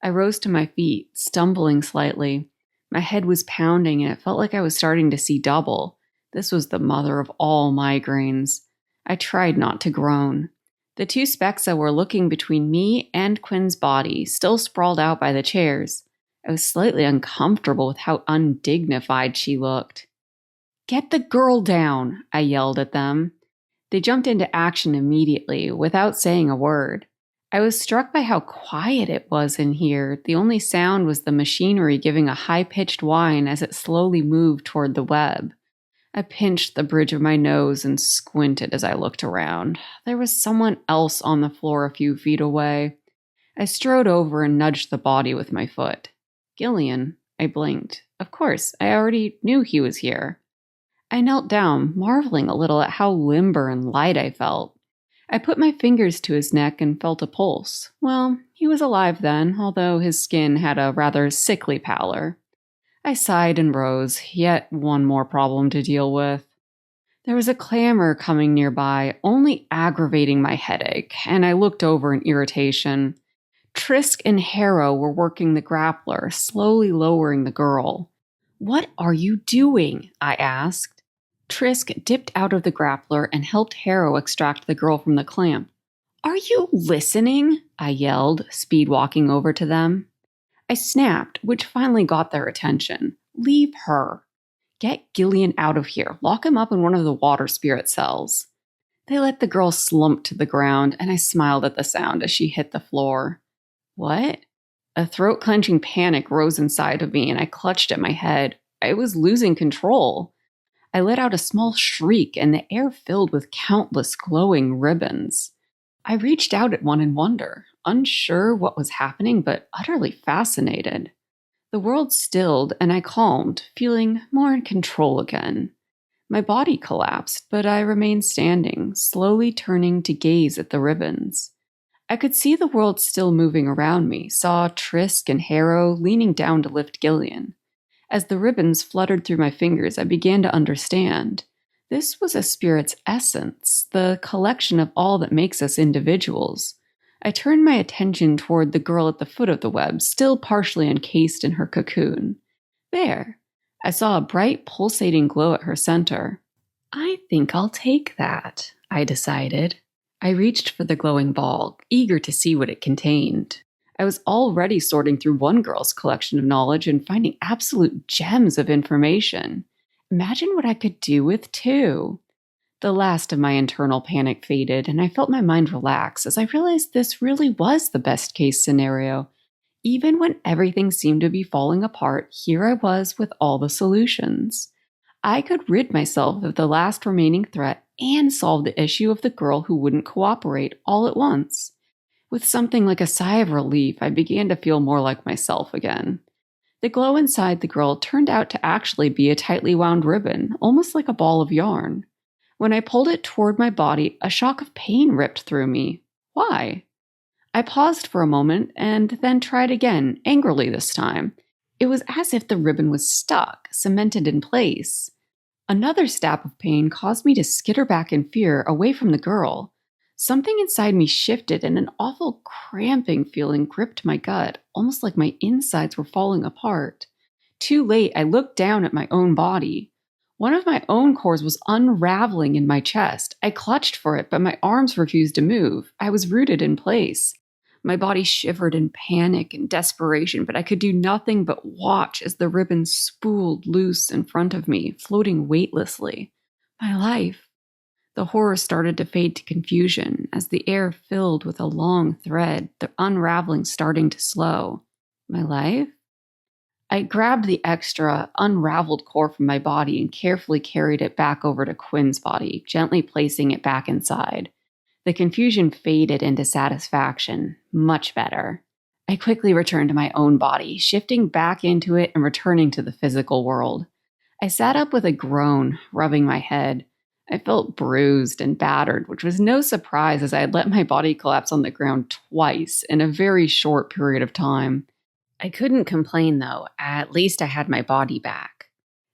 I rose to my feet, stumbling slightly. My head was pounding and it felt like I was starting to see double. This was the mother of all migraines. I tried not to groan. The two Spexa were looking between me and Quinn's body, still sprawled out by the chairs. I was slightly uncomfortable with how undignified she looked. "Get the girl down," I yelled at them. They jumped into action immediately, without saying a word. I was struck by how quiet it was in here. The only sound was the machinery giving a high-pitched whine as it slowly moved toward the web. I pinched the bridge of my nose and squinted as I looked around. There was someone else on the floor a few feet away. I strode over and nudged the body with my foot. "Gillean," I blinked. Of course, I already knew he was here. I knelt down, marveling a little at how limber and light I felt. I put my fingers to his neck and felt a pulse. Well, he was alive then, although his skin had a rather sickly pallor. I sighed and rose, yet one more problem to deal with. There was a clamor coming nearby, only aggravating my headache, and I looked over in irritation. Trisk and Harrow were working the grappler, slowly lowering the girl. "What are you doing?" I asked. Trisk dipped out of the grappler and helped Harrow extract the girl from the clamp. "Are you listening?" I yelled, speed walking over to them. I snapped, which finally got their attention. "Leave her. Get Gillean out of here. Lock him up in one of the water spirit cells." They let the girl slump to the ground, and I smiled at the sound as she hit the floor. What? A throat-clenching panic rose inside of me, and I clutched at my head. I was losing control. I let out a small shriek, and the air filled with countless glowing ribbons. I reached out at one in wonder, unsure what was happening, but utterly fascinated. The world stilled, and I calmed, feeling more in control again. My body collapsed, but I remained standing, slowly turning to gaze at the ribbons. I could see the world still moving around me, saw Trisk and Harrow leaning down to lift Gillean. As the ribbons fluttered through my fingers, I began to understand. This was a spirit's essence, the collection of all that makes us individuals. I turned my attention toward the girl at the foot of the web, still partially encased in her cocoon. There, I saw a bright, pulsating glow at her center. I think I'll take that, I decided. I reached for the glowing ball, eager to see what it contained. I was already sorting through one girl's collection of knowledge and finding absolute gems of information. Imagine what I could do with two. The last of my internal panic faded, and I felt my mind relax as I realized this really was the best-case scenario. Even when everything seemed to be falling apart, here I was with all the solutions. I could rid myself of the last remaining threat and solve the issue of the girl who wouldn't cooperate all at once. With something like a sigh of relief, I began to feel more like myself again. The glow inside the girl turned out to actually be a tightly wound ribbon, almost like a ball of yarn. When I pulled it toward my body, a shock of pain ripped through me. Why? I paused for a moment and then tried again, angrily this time. It was as if the ribbon was stuck, cemented in place. Another stab of pain caused me to skitter back in fear, away from the girl. Something inside me shifted and an awful cramping feeling gripped my gut, almost like my insides were falling apart. Too late, I looked down at my own body. One of my own cords was unraveling in my chest. I clutched for it, but my arms refused to move. I was rooted in place. My body shivered in panic and desperation, but I could do nothing but watch as the ribbon spooled loose in front of me, floating weightlessly. My life. The horror started to fade to confusion as the air filled with a long thread, the unraveling starting to slow. My life? I grabbed the extra, unraveled core from my body and carefully carried it back over to Quinn's body, gently placing it back inside. The confusion faded into satisfaction. Much better. I quickly returned to my own body, shifting back into it and returning to the physical world. I sat up with a groan, rubbing my head. I felt bruised and battered, which was no surprise as I had let my body collapse on the ground twice in a very short period of time. I couldn't complain, though. At least I had my body back.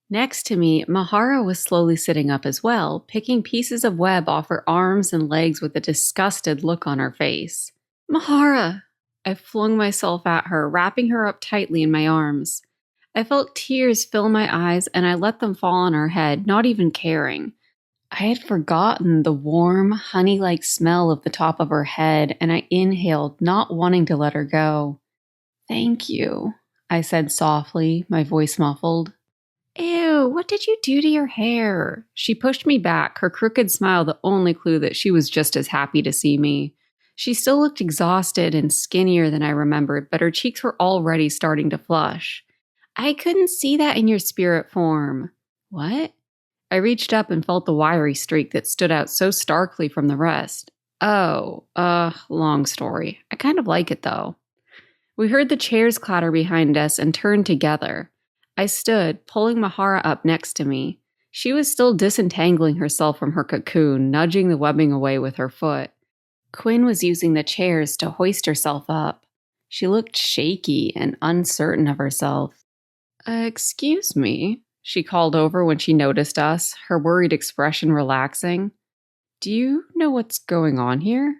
Next to me, Mahara was slowly sitting up as well, picking pieces of web off her arms and legs with a disgusted look on her face. Mahara! I flung myself at her, wrapping her up tightly in my arms. I felt tears fill my eyes, and I let them fall on her head, not even caring. I had forgotten the warm, honey-like smell of the top of her head, and I inhaled, not wanting to let her go. Thank you, I said softly, my voice muffled. Ew, what did you do to your hair? She pushed me back, her crooked smile the only clue that she was just as happy to see me. She still looked exhausted and skinnier than I remembered, but her cheeks were already starting to flush. I couldn't see that in your spirit form. What? I reached up and felt the wiry streak that stood out so starkly from the rest. Long story. I kind of like it though. We heard the chairs clatter behind us and turned together. I stood, pulling Mahara up next to me. She was still disentangling herself from her cocoon, nudging the webbing away with her foot. Quinn was using the chairs to hoist herself up. She looked shaky and uncertain of herself. Excuse me, she called over when she noticed us, her worried expression relaxing. Do you know what's going on here?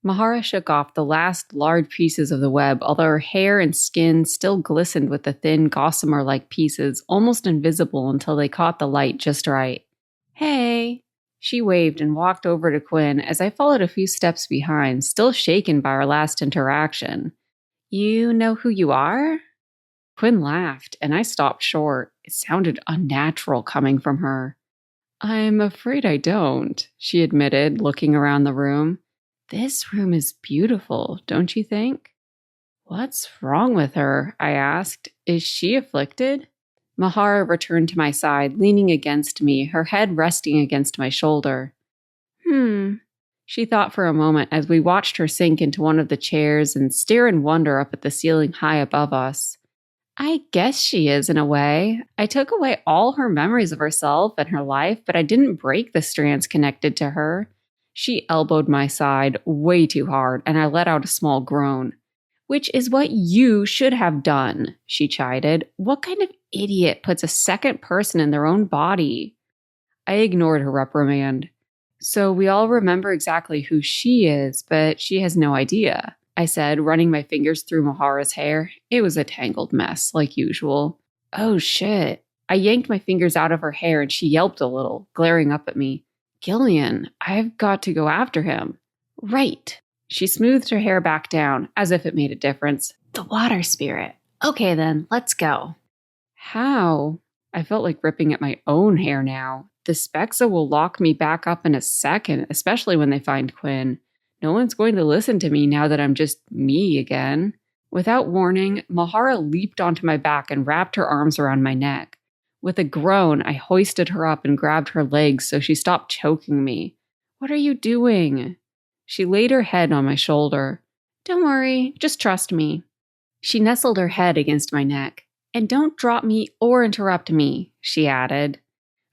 Mahara shook off the last large pieces of the web, although her hair and skin still glistened with the thin, gossamer-like pieces, almost invisible until they caught the light just right. Hey! She waved and walked over to Quinn as I followed a few steps behind, still shaken by our last interaction. You know who you are? Quinn laughed, and I stopped short. It sounded unnatural coming from her. I'm afraid I don't, she admitted, looking around the room. This room is beautiful, don't you think? What's wrong with her? I asked. Is she afflicted? Mahara returned to my side, leaning against me, her head resting against my shoulder. She thought for a moment as we watched her sink into one of the chairs and stare in wonder up at the ceiling high above us. I guess she is in a way. I took away all her memories of herself and her life, but I didn't break the strands connected to her. She elbowed my side way too hard, and I let out a small groan. Which is what you should have done, she chided. What kind of idiot puts a second person in their own body? I ignored her reprimand. So we all remember exactly who she is, but she has no idea, I said, running my fingers through Mahara's hair. It was a tangled mess, like usual. Oh shit. I yanked my fingers out of her hair and she yelped a little, glaring up at me. Gillean, I've got to go after him. Right. She smoothed her hair back down, as if it made a difference. The water spirit. Okay then, let's go. How? I felt like ripping at my own hair now. The Spexa will lock me back up in a second, especially when they find Quinn. No one's going to listen to me now that I'm just me again. Without warning, Mahara leaped onto my back and wrapped her arms around my neck. With a groan, I hoisted her up and grabbed her legs so she stopped choking me. What are you doing? She laid her head on my shoulder. Don't worry, just trust me. She nestled her head against my neck. And don't drop me or interrupt me, she added.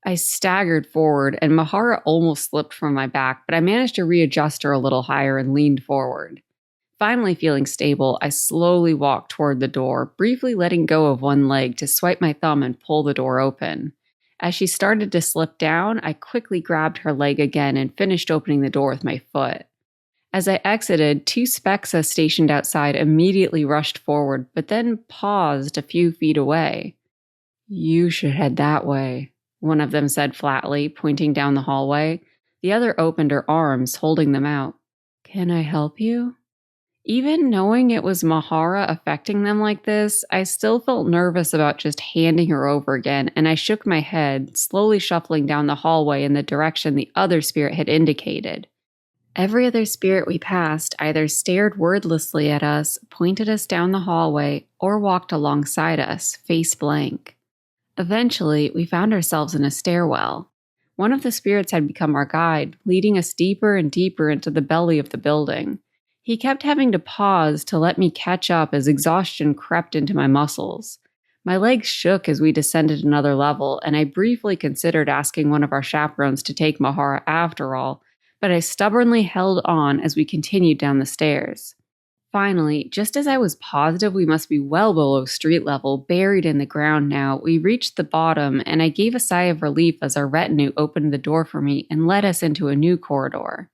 I staggered forward and Mahara almost slipped from my back, but I managed to readjust her a little higher and leaned forward. Finally feeling stable, I slowly walked toward the door, briefly letting go of one leg to swipe my thumb and pull the door open. As she started to slip down, I quickly grabbed her leg again and finished opening the door with my foot. As I exited, 2 Spexa stationed outside immediately rushed forward, but then paused a few feet away. You should head that way, one of them said flatly, pointing down the hallway. The other opened her arms, holding them out. Can I help you? Even knowing it was Mahara affecting them like this, I still felt nervous about just handing her over again, and I shook my head, slowly shuffling down the hallway in the direction the other spirit had indicated. Every other spirit we passed either stared wordlessly at us, pointed us down the hallway, or walked alongside us, face blank. Eventually, we found ourselves in a stairwell. One of the spirits had become our guide, leading us deeper and deeper into the belly of the building. He kept having to pause to let me catch up as exhaustion crept into my muscles. My legs shook as we descended another level, and I briefly considered asking one of our chaperones to take Mahara after all, but I stubbornly held on as we continued down the stairs. Finally, just as I was positive we must be well below street level, buried in the ground now, we reached the bottom, and I gave a sigh of relief as our retinue opened the door for me and led us into a new corridor.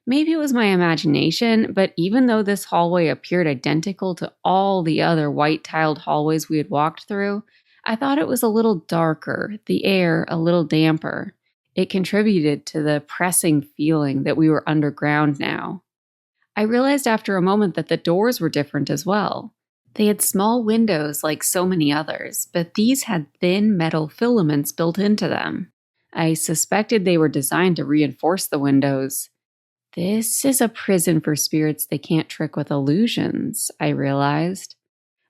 Maybe it was my imagination, but even though this hallway appeared identical to all the other white-tiled hallways we had walked through, I thought it was a little darker, the air a little damper. It contributed to the pressing feeling that we were underground now. I realized after a moment that the doors were different as well. They had small windows like so many others, but these had thin metal filaments built into them. I suspected they were designed to reinforce the windows. This is a prison for spirits they can't trick with illusions, I realized.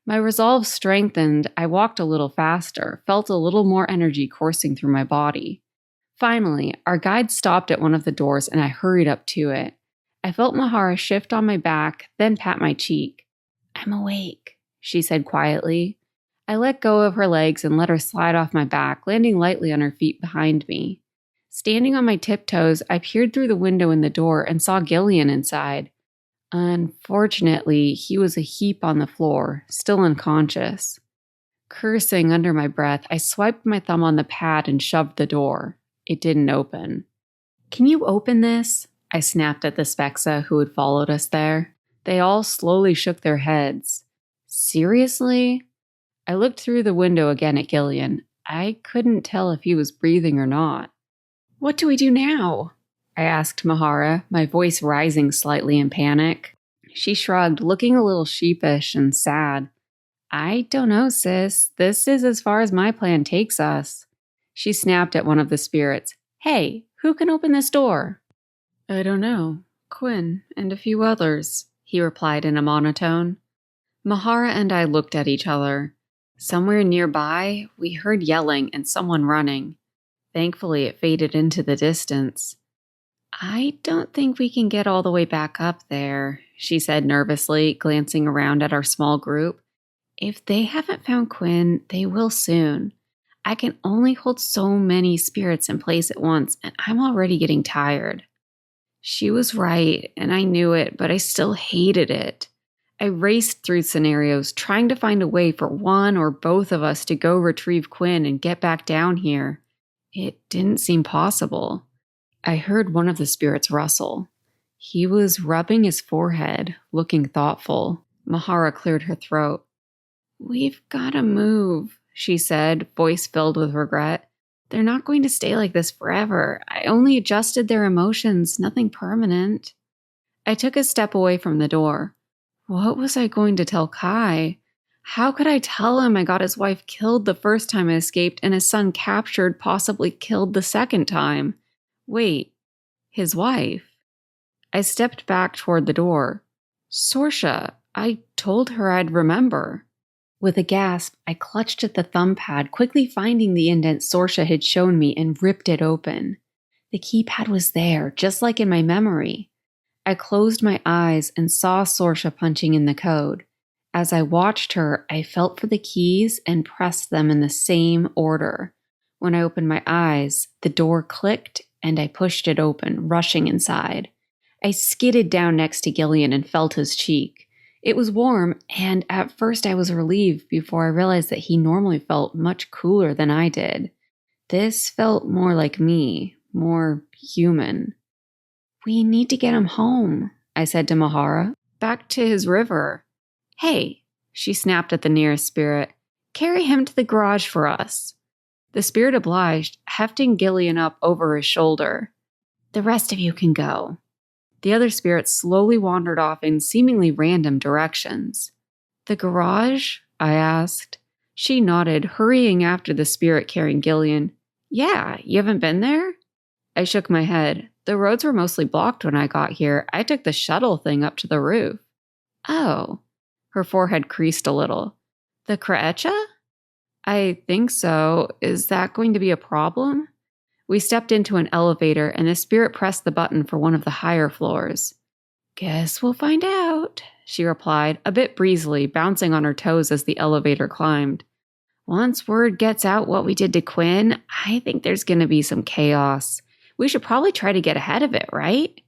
My resolve strengthened. I walked a little faster, felt a little more energy coursing through my body. Finally, our guide stopped at one of the doors and I hurried up to it. I felt Mahara shift on my back, then pat my cheek. I'm awake, she said quietly. I let go of her legs and let her slide off my back, landing lightly on her feet behind me. Standing on my tiptoes, I peered through the window in the door and saw Gillean inside. Unfortunately, he was a heap on the floor, still unconscious. Cursing under my breath, I swiped my thumb on the pad and shoved the door. It didn't open. Can you open this? I snapped at the Spexa who had followed us there. They all slowly shook their heads. Seriously? I looked through the window again at Gillean. I couldn't tell if he was breathing or not. What do we do now? I asked Mahara, my voice rising slightly in panic. She shrugged, looking a little sheepish and sad. I don't know, sis. This is as far as my plan takes us. She snapped at one of the spirits. Hey, who can open this door? I don't know. Quinn and a few others, he replied in a monotone. Mahara and I looked at each other. Somewhere nearby, we heard yelling and someone running. Thankfully, it faded into the distance. I don't think we can get all the way back up there, she said nervously, glancing around at our small group. If they haven't found Quinn, they will soon. I can only hold so many spirits in place at once, and I'm already getting tired. She was right, and I knew it, but I still hated it. I raced through scenarios, trying to find a way for one or both of us to go retrieve Quinn and get back down here. It didn't seem possible. I heard one of the spirits rustle. He was rubbing his forehead, looking thoughtful. Mahara cleared her throat. "We've got to move," she said, voice filled with regret. "They're not going to stay like this forever. I only adjusted their emotions, nothing permanent." I took a step away from the door. What was I going to tell Kai? How could I tell him I got his wife killed the first time I escaped and his son captured, possibly killed the second time? Wait, his wife? I stepped back toward the door. Sorsha, I told her I'd remember. With a gasp, I clutched at the thumb pad, quickly finding the indent Sorsha had shown me and ripped it open. The keypad was there, just like in my memory. I closed my eyes and saw Sorsha punching in the code. As I watched her, I felt for the keys and pressed them in the same order. When I opened my eyes, the door clicked and I pushed it open, rushing inside. I skidded down next to Gillean and felt his cheek. It was warm, and at first I was relieved before I realized that he normally felt much cooler than I did. This felt more like me, more human. "We need to get him home," I said to Mahara. "Back to his river." "Hey," she snapped at the nearest spirit, "carry him to the garage for us." The spirit obliged, hefting Gillean up over his shoulder. "The rest of you can go." The other spirits slowly wandered off in seemingly random directions. "The garage?" I asked. She nodded, hurrying after the spirit carrying Gillean. "Yeah, you haven't been there?" I shook my head. "The roads were mostly blocked when I got here. I took the shuttle thing up to the roof." "Oh." Her forehead creased a little. "The Kraecha?" "I think so. Is that going to be a problem?" We stepped into an elevator, and the spirit pressed the button for one of the higher floors. "Guess we'll find out," she replied, a bit breezily, bouncing on her toes as the elevator climbed. "Once word gets out what we did to Quinn, I think there's going to be some chaos. We should probably try to get ahead of it, right?"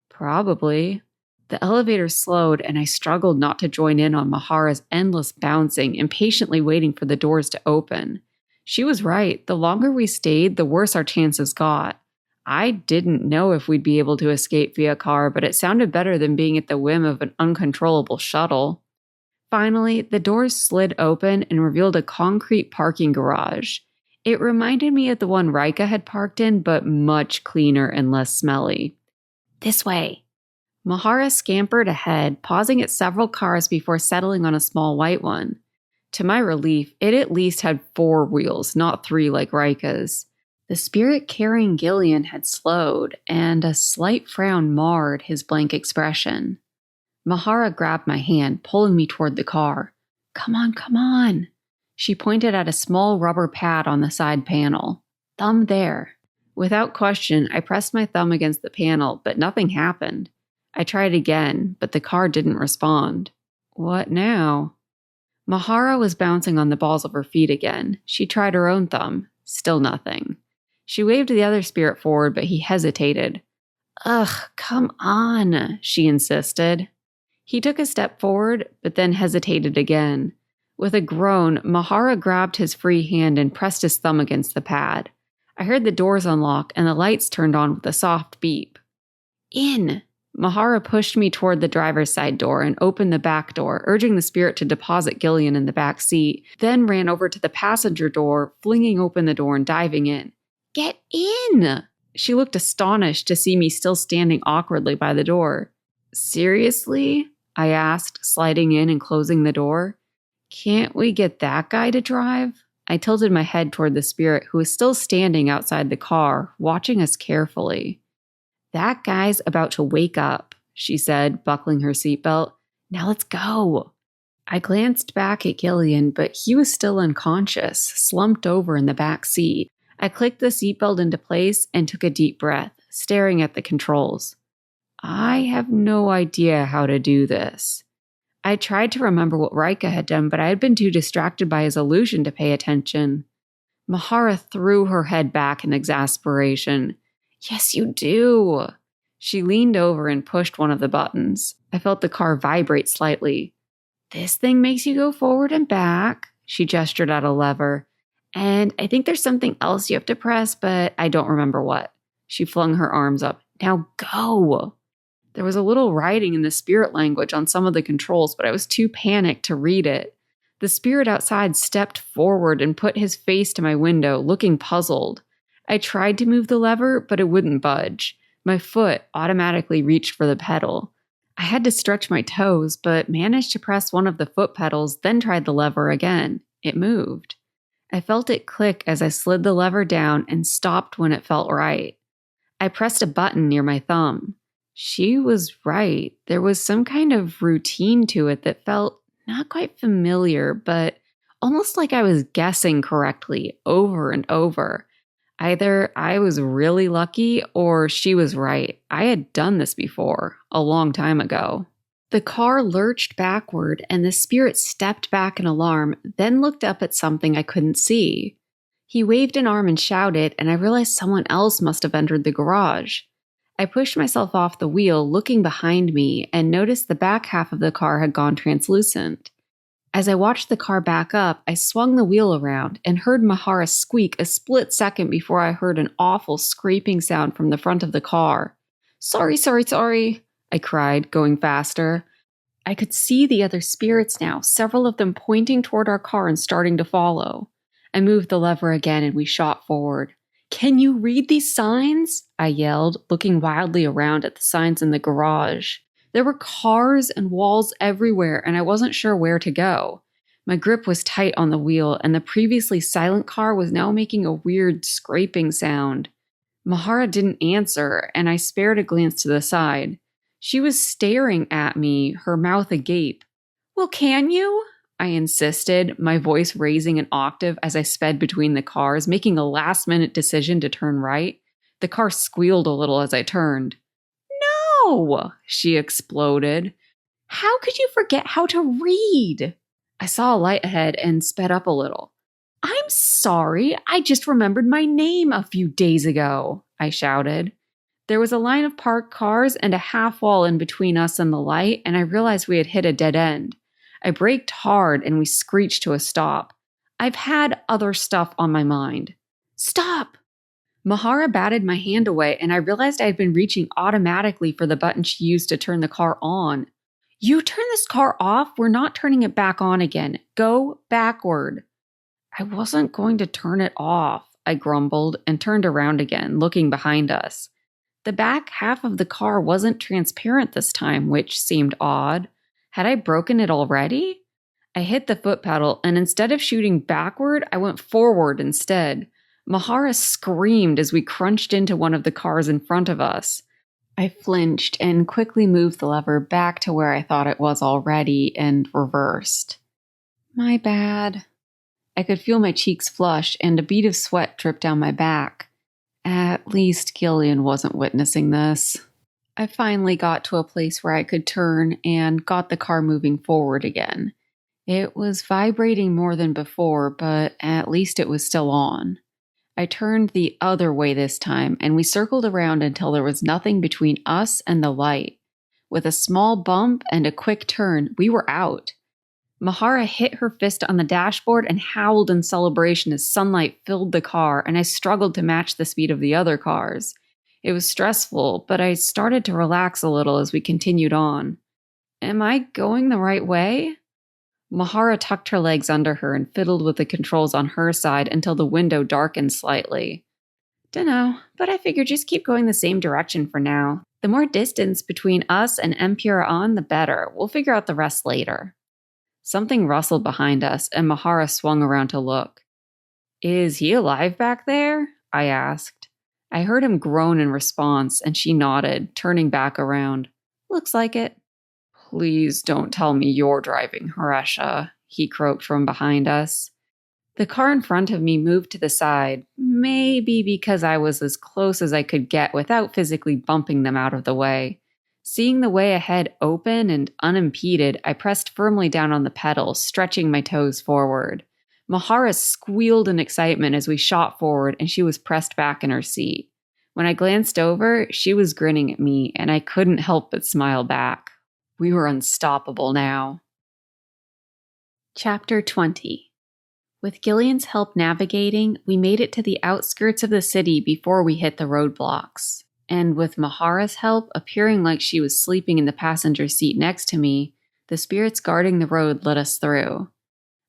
"Probably." The elevator slowed, and I struggled not to join in on Mahara's endless bouncing, impatiently waiting for the doors to open. She was right. The longer we stayed, the worse our chances got. I didn't know if we'd be able to escape via car, but it sounded better than being at the whim of an uncontrollable shuttle. Finally, the doors slid open and revealed a concrete parking garage. It reminded me of the one Rika had parked in, but much cleaner and less smelly. "This way." Mahara scampered ahead, pausing at several cars before settling on a small white one. To my relief, it at least had 4 wheels, not 3 like Rika's. The spirit carrying Gillean had slowed, and a slight frown marred his blank expression. Mahara grabbed my hand, pulling me toward the car. Come on, come on." She pointed at a small rubber pad on the side panel. "Thumb there." Without question, I pressed my thumb against the panel, but nothing happened. I tried again, but the car didn't respond. What now? Mahara was bouncing on the balls of her feet again. She tried her own thumb. Still nothing. She waved the other spirit forward, but he hesitated. "Ugh, come on," she insisted. He took a step forward, but then hesitated again. With a groan, Mahara grabbed his free hand and pressed his thumb against the pad. I heard the doors unlock and the lights turned on with a soft beep. "In!" Mahara pushed me toward the driver's side door and opened the back door, urging the spirit to deposit Gillean in the back seat, then ran over to the passenger door, flinging open the door and diving in. "Get in!" She looked astonished to see me still standing awkwardly by the door. "Seriously?" I asked, sliding in and closing the door. "Can't we get that guy to drive?" I tilted my head toward the spirit, who was still standing outside the car, watching us carefully. "That guy's about to wake up," she said, buckling her seatbelt. "Now let's go." I glanced back at Gillean, but he was still unconscious, slumped over in the back seat. I clicked the seatbelt into place and took a deep breath, staring at the controls. I have no idea how to do this. I tried to remember what Rika had done, but I had been too distracted by his illusion to pay attention. Mahara threw her head back in exasperation. "Yes, you do." She leaned over and pushed one of the buttons. I felt the car vibrate slightly. "This thing makes you go forward and back." She gestured at a lever. And I think there's something else you have to press, but I don't remember what. She flung her arms up. Now go! There was a little writing in the spirit language on some of the controls, but I was too panicked to read it. The spirit outside stepped forward and put his face to my window, looking puzzled. I tried to move the lever, but it wouldn't budge. My foot automatically reached for the pedal. I had to stretch my toes, but managed to press one of the foot pedals, then tried the lever again. It moved. I felt it click as I slid the lever down and stopped when it felt right. I pressed a button near my thumb. She was right. There was some kind of routine to it that felt not quite familiar, but almost like I was guessing correctly over and over. Either I was really lucky or she was right. I had done this before, a long time ago. The car lurched backward and the spirit stepped back in alarm, then looked up at something I couldn't see. He waved an arm and shouted, and I realized someone else must have entered the garage. I pushed myself off the wheel, looking behind me, and noticed the back half of the car had gone translucent. As I watched the car back up, I swung the wheel around and heard Mahara squeak a split second before I heard an awful scraping sound from the front of the car. Sorry, I cried, going faster. I could see the other spirits now, several of them pointing toward our car and starting to follow. I moved the lever again and we shot forward. Can you read these signs? I yelled, looking wildly around at the signs in the garage. There were cars and walls everywhere, and I wasn't sure where to go. My grip was tight on the wheel, and the previously silent car was now making a weird scraping sound. Mahara didn't answer, and I spared a glance to the side. She was staring at me, her mouth agape. Well, can you? I insisted, my voice raising an octave as I sped between the cars, making a last-minute decision to turn right. The car squealed a little as I turned. No! She exploded. How could you forget how to read? I saw a light ahead and sped up a little. I'm sorry, I just remembered my name a few days ago, I shouted. There was a line of parked cars and a half wall in between us and the light, and I realized we had hit a dead end. I braked hard and we screeched to a stop. I've had other stuff on my mind. Stop! Mahara batted my hand away and I realized I had been reaching automatically for the button she used to turn the car on. You turn this car off, we're not turning it back on again. Go backward. I wasn't going to turn it off, I grumbled and turned around again, looking behind us. The back half of the car wasn't transparent this time, which seemed odd. Had I broken it already? I hit the foot pedal, and instead of shooting backward, I went forward instead. Mahara screamed as we crunched into one of the cars in front of us. I flinched and quickly moved the lever back to where I thought it was already and reversed. My bad. I could feel my cheeks flush and a bead of sweat drip down my back. At least Gillean wasn't witnessing this. I finally got to a place where I could turn and got the car moving forward again. It was vibrating more than before, but at least it was still on. I turned the other way this time, and we circled around until there was nothing between us and the light. With a small bump and a quick turn, we were out. Mahara hit her fist on the dashboard and howled in celebration as sunlight filled the car, and I struggled to match the speed of the other cars. It was stressful, but I started to relax a little as we continued on. Am I going the right way? Mahara tucked her legs under her and fiddled with the controls on her side until the window darkened slightly. Dunno, but I figured just keep going the same direction for now. The more distance between us and Empuron, the better. We'll figure out the rest later. Something rustled behind us, and Mahara swung around to look. Is he alive back there? I asked. I heard him groan in response, and she nodded, turning back around. Looks like it. Please don't tell me you're driving, Haresha, he croaked from behind us. The car in front of me moved to the side, maybe because I was as close as I could get without physically bumping them out of the way. Seeing the way ahead open and unimpeded, I pressed firmly down on the pedal, stretching my toes forward. Mahara squealed in excitement as we shot forward, and she was pressed back in her seat. When I glanced over, she was grinning at me, and I couldn't help but smile back. We were unstoppable now. Chapter 20. With Gillian's help navigating, we made it to the outskirts of the city before we hit the roadblocks. And with Mahara's help appearing like she was sleeping in the passenger seat next to me, the spirits guarding the road let us through.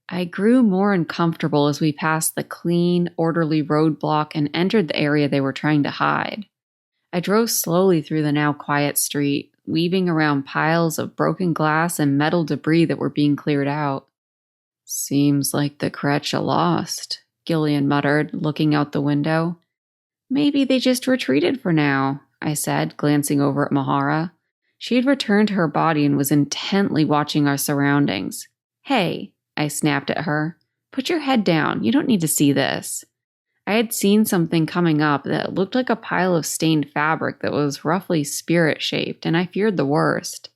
I grew more uncomfortable as we passed the clean, orderly roadblock and entered the area they were trying to hide. I drove slowly through the now quiet street, weaving around piles of broken glass and metal debris that were being cleared out. "Seems like the Kretsch are lost," Gillian muttered, looking out the window. "Maybe they just retreated for now," I said, glancing over at Mahara. She had returned to her body and was intently watching our surroundings. "Hey," I snapped at her. "Put your head down. You don't need to see this." I had seen something coming up that looked like a pile of stained fabric that was roughly spirit-shaped, and I feared the worst.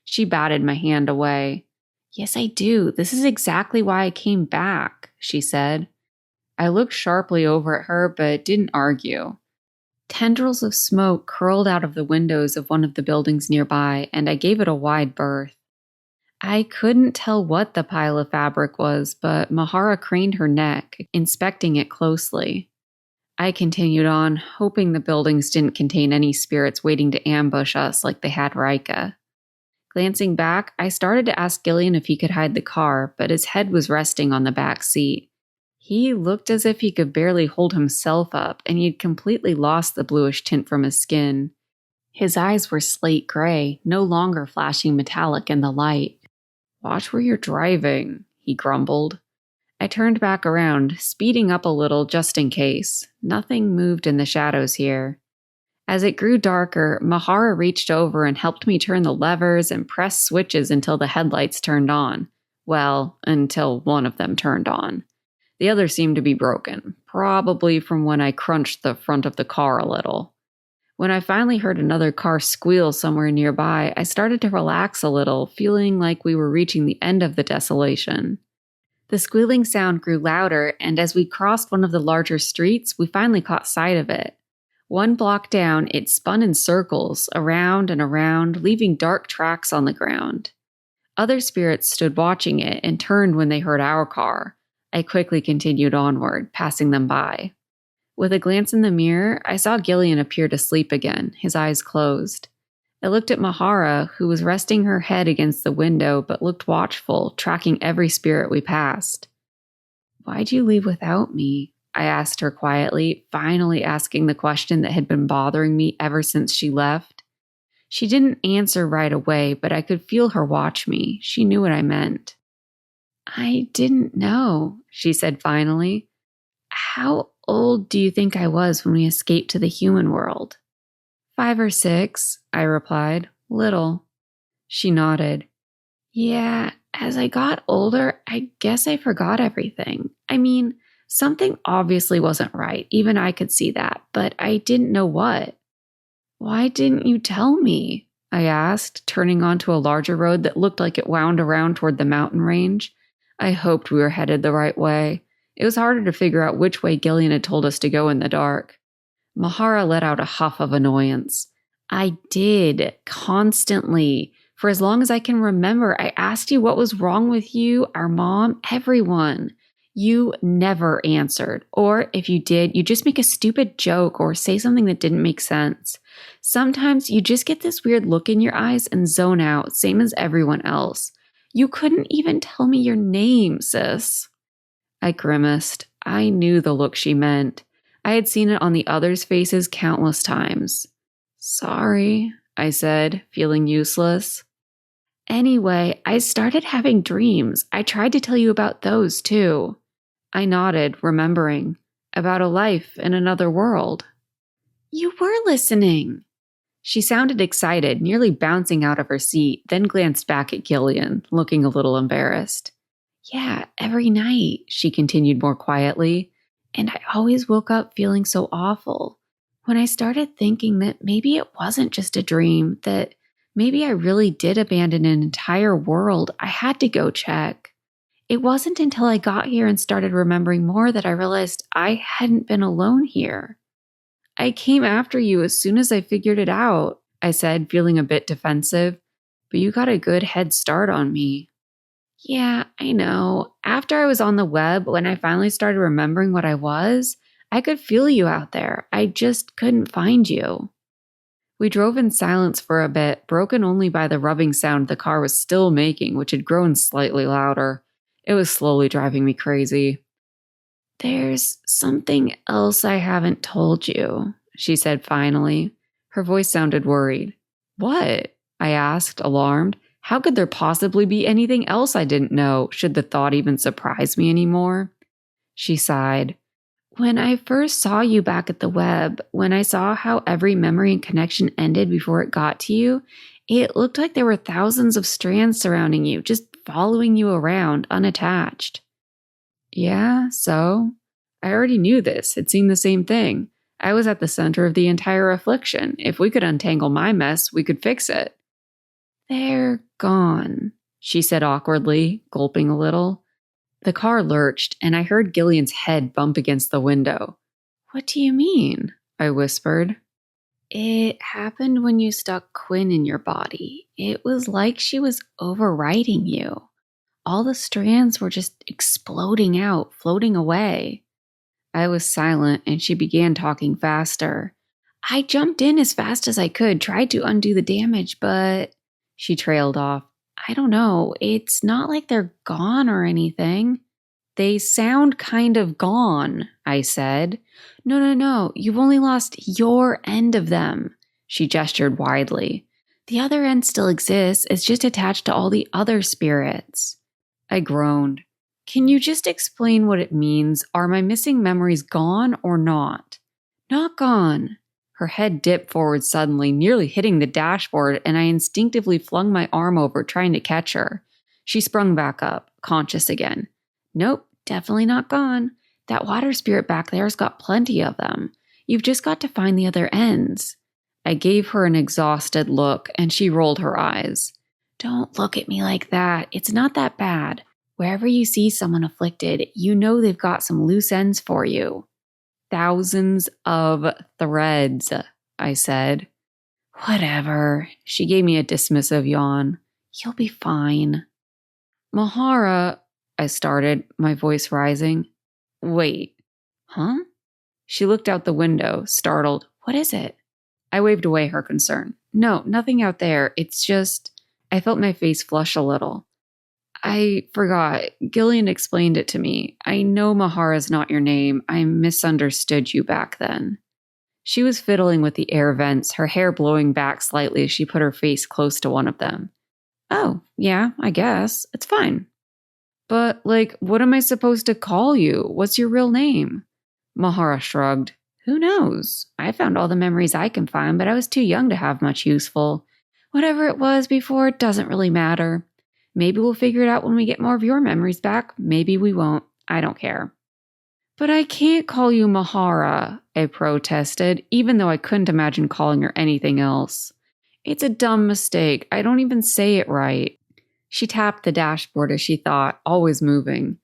She batted my hand away. "Yes, I do. This is exactly why I came back," she said. I looked sharply over at her, but didn't argue. Tendrils of smoke curled out of the windows of one of the buildings nearby, and I gave it a wide berth. I couldn't tell what the pile of fabric was, but Mahara craned her neck, inspecting it closely. I continued on, hoping the buildings didn't contain any spirits waiting to ambush us like they had Rika. Glancing back, I started to ask Gillean if he could hide the car, but his head was resting on the back seat. He looked as if he could barely hold himself up, and he had completely lost the bluish tint from his skin. His eyes were slate gray, no longer flashing metallic in the light. "Watch where you're driving," he grumbled. I turned back around, speeding up a little just in case. Nothing moved in the shadows here. As it grew darker, Mahara reached over and helped me turn the levers and press switches until the headlights turned on. Well, until one of them turned on. The other seemed to be broken, probably from when I crunched the front of the car a little. When I finally heard another car squeal somewhere nearby, I started to relax a little, feeling like we were reaching the end of the desolation. The squealing sound grew louder, and as we crossed one of the larger streets, we finally caught sight of it. One block down, it spun in circles, around and around, leaving dark tracks on the ground. Other spirits stood watching it and turned when they heard our car. I quickly continued onward, passing them by. With a glance in the mirror, I saw Gillian appear to sleep again, his eyes closed. I looked at Mahara, who was resting her head against the window but looked watchful, tracking every spirit we passed. "Why'd you leave without me?" I asked her quietly, finally asking the question that had been bothering me ever since she left. She didn't answer right away, but I could feel her watch me. She knew what I meant. "I didn't know," she said finally. "How old do you think I was when we escaped to the human world?" 5 or 6, I replied. "Little." She nodded. "Yeah, as I got older, I guess I forgot everything. I mean, something obviously wasn't right. Even I could see that, but I didn't know what." "Why didn't you tell me?" I asked, turning onto a larger road that looked like it wound around toward the mountain range. I hoped we were headed the right way. It was harder to figure out which way Gillian had told us to go in the dark. Mahara let out a huff of annoyance. "I did, constantly. For as long as I can remember, I asked you what was wrong with you, our mom, everyone. You never answered. Or if you did, you just make a stupid joke or say something that didn't make sense. Sometimes you just get this weird look in your eyes and zone out, same as everyone else. You couldn't even tell me your name, sis." I grimaced. I knew the look she meant. I had seen it on the others' faces countless times. "Sorry," I said, feeling useless. "Anyway, I started having dreams. I tried to tell you about those too." I nodded, remembering. About a life in another world. "You were listening." She sounded excited, nearly bouncing out of her seat, then glanced back at Gillian, looking a little embarrassed. "Yeah, every night," she continued more quietly, "and I always woke up feeling so awful. When I started thinking that maybe it wasn't just a dream, that maybe I really did abandon an entire world, I had to go check. It wasn't until I got here and started remembering more that I realized I hadn't been alone here. I came after you as soon as I figured it out," I said, feeling a bit defensive, "but you got a good head start on me." Yeah, I know. After I was on the web, when I finally started remembering what I was, I could feel you out there. I just couldn't find you. We drove in silence for a bit, broken only by the rubbing sound the car was still making, which had grown slightly louder. It was slowly driving me crazy. There's something else I haven't told you, she said finally. Her voice sounded worried. What? I asked, alarmed. How could there possibly be anything else I didn't know? Should the thought even surprise me anymore? She sighed. When I first saw you back at the web, when I saw how every memory and connection ended before it got to you, it looked like there were thousands of strands surrounding you, just following you around, unattached. Yeah, so? I already knew this, had seen the same thing. I was at the center of the entire affliction. If we could untangle my mess, we could fix it. They're gone, she said awkwardly, gulping a little. The car lurched, and I heard Gillian's head bump against the window. What do you mean? I whispered. It happened when you stuck Quinn in your body. It was like she was overriding you. All the strands were just exploding out, floating away. I was silent, and she began talking faster. I jumped in as fast as I could, tried to undo the damage, but... She trailed off. I don't know. It's not like they're gone or anything. They sound kind of gone, I said. No. You've only lost your end of them. She gestured widely. The other end still exists. It's just attached to all the other spirits. I groaned. Can you just explain what it means? Are my missing memories gone or not? Not gone. Her head dipped forward suddenly, nearly hitting the dashboard, and I instinctively flung my arm over, trying to catch her. She sprung back up, conscious again. Nope, definitely not gone. That water spirit back there's got plenty of them. You've just got to find the other ends. I gave her an exhausted look, and she rolled her eyes. Don't look at me like that. It's not that bad. Wherever you see someone afflicted, you know they've got some loose ends for you. Thousands of threads, I said. Whatever. She gave me a dismissive yawn. You'll be fine. Mahara, I started, my voice rising. Wait. Huh? She looked out the window, startled. What is it? I waved away her concern. No, nothing out there. It's just... I felt my face flush a little. I forgot. Gillean explained it to me. I know Mahara's not your name. I misunderstood you back then. She was fiddling with the air vents, her hair blowing back slightly as she put her face close to one of them. Oh, yeah, I guess. It's fine. But, what am I supposed to call you? What's your real name? Mahara shrugged. Who knows? I found all the memories I can find, but I was too young to have much useful. Whatever it was before, it doesn't really matter. Maybe we'll figure it out when we get more of your memories back. Maybe we won't. I don't care. But I can't call you Mahara, I protested, even though I couldn't imagine calling her anything else. It's a dumb mistake. I don't even say it right. She tapped the dashboard as she thought, always moving.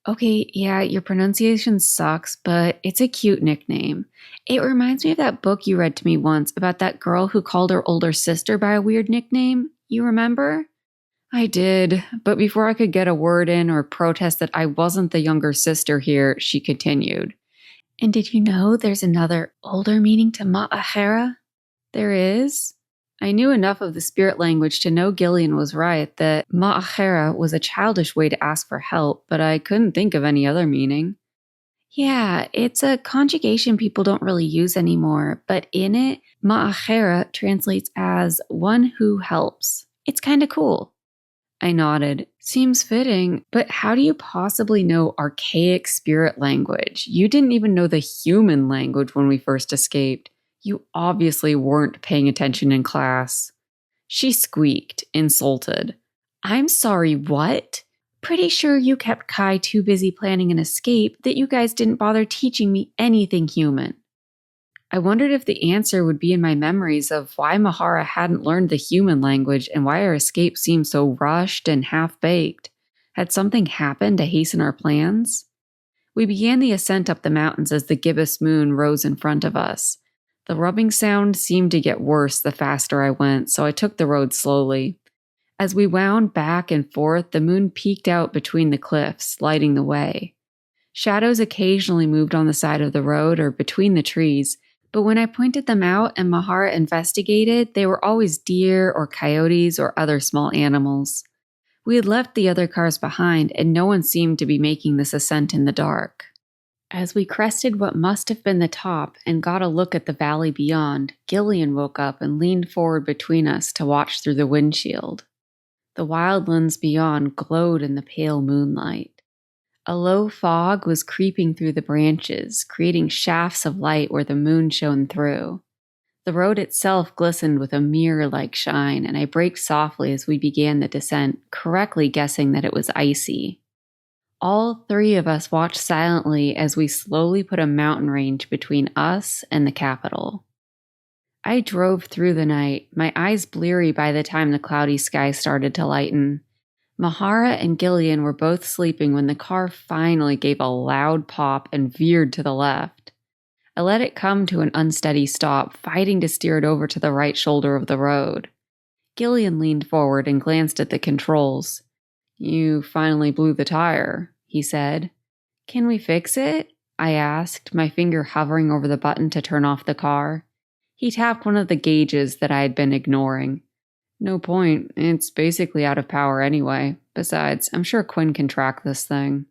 Okay, yeah, your pronunciation sucks, but it's a cute nickname. It reminds me of that book you read to me once about that girl who called her older sister by a weird nickname. You remember? I did, but before I could get a word in or protest that I wasn't the younger sister here, she continued. And did you know there's another older meaning to Mahara? There is? I knew enough of the spirit language to know Gillean was right that Mahara was a childish way to ask for help, but I couldn't think of any other meaning. Yeah, it's a conjugation people don't really use anymore, but in it, Mahara translates as one who helps. It's kinda cool. I nodded. Seems fitting, but how do you possibly know archaic spirit language? You didn't even know the human language when we first escaped. You obviously weren't paying attention in class. She squeaked, insulted. I'm sorry, what? Pretty sure you kept Kai too busy planning an escape that you guys didn't bother teaching me anything human. I wondered if the answer would be in my memories of why Mahara hadn't learned the human language and why our escape seemed so rushed and half-baked. Had something happened to hasten our plans? We began the ascent up the mountains as the gibbous moon rose in front of us. The rubbing sound seemed to get worse the faster I went, so I took the road slowly. As we wound back and forth, the moon peeked out between the cliffs, lighting the way. Shadows occasionally moved on the side of the road or between the trees, but when I pointed them out and Mahara investigated, they were always deer or coyotes or other small animals. We had left the other cars behind, and no one seemed to be making this ascent in the dark. As we crested what must have been the top and got a look at the valley beyond, Gillean woke up and leaned forward between us to watch through the windshield. The wildlands beyond glowed in the pale moonlight. A low fog was creeping through the branches, creating shafts of light where the moon shone through. The road itself glistened with a mirror-like shine, and I braked softly as we began the descent, correctly guessing that it was icy. All three of us watched silently as we slowly put a mountain range between us and the capital. I drove through the night, my eyes bleary by the time the cloudy sky started to lighten. Mahara and Gillean were both sleeping when the car finally gave a loud pop and veered to the left. I let it come to an unsteady stop, fighting to steer it over to the right shoulder of the road. Gillean leaned forward and glanced at the controls. "You finally blew the tire," he said. "Can we fix it?" I asked, my finger hovering over the button to turn off the car. He tapped one of the gauges that I had been ignoring. "No point, it's basically out of power anyway. Besides, I'm sure Quinn can track this thing."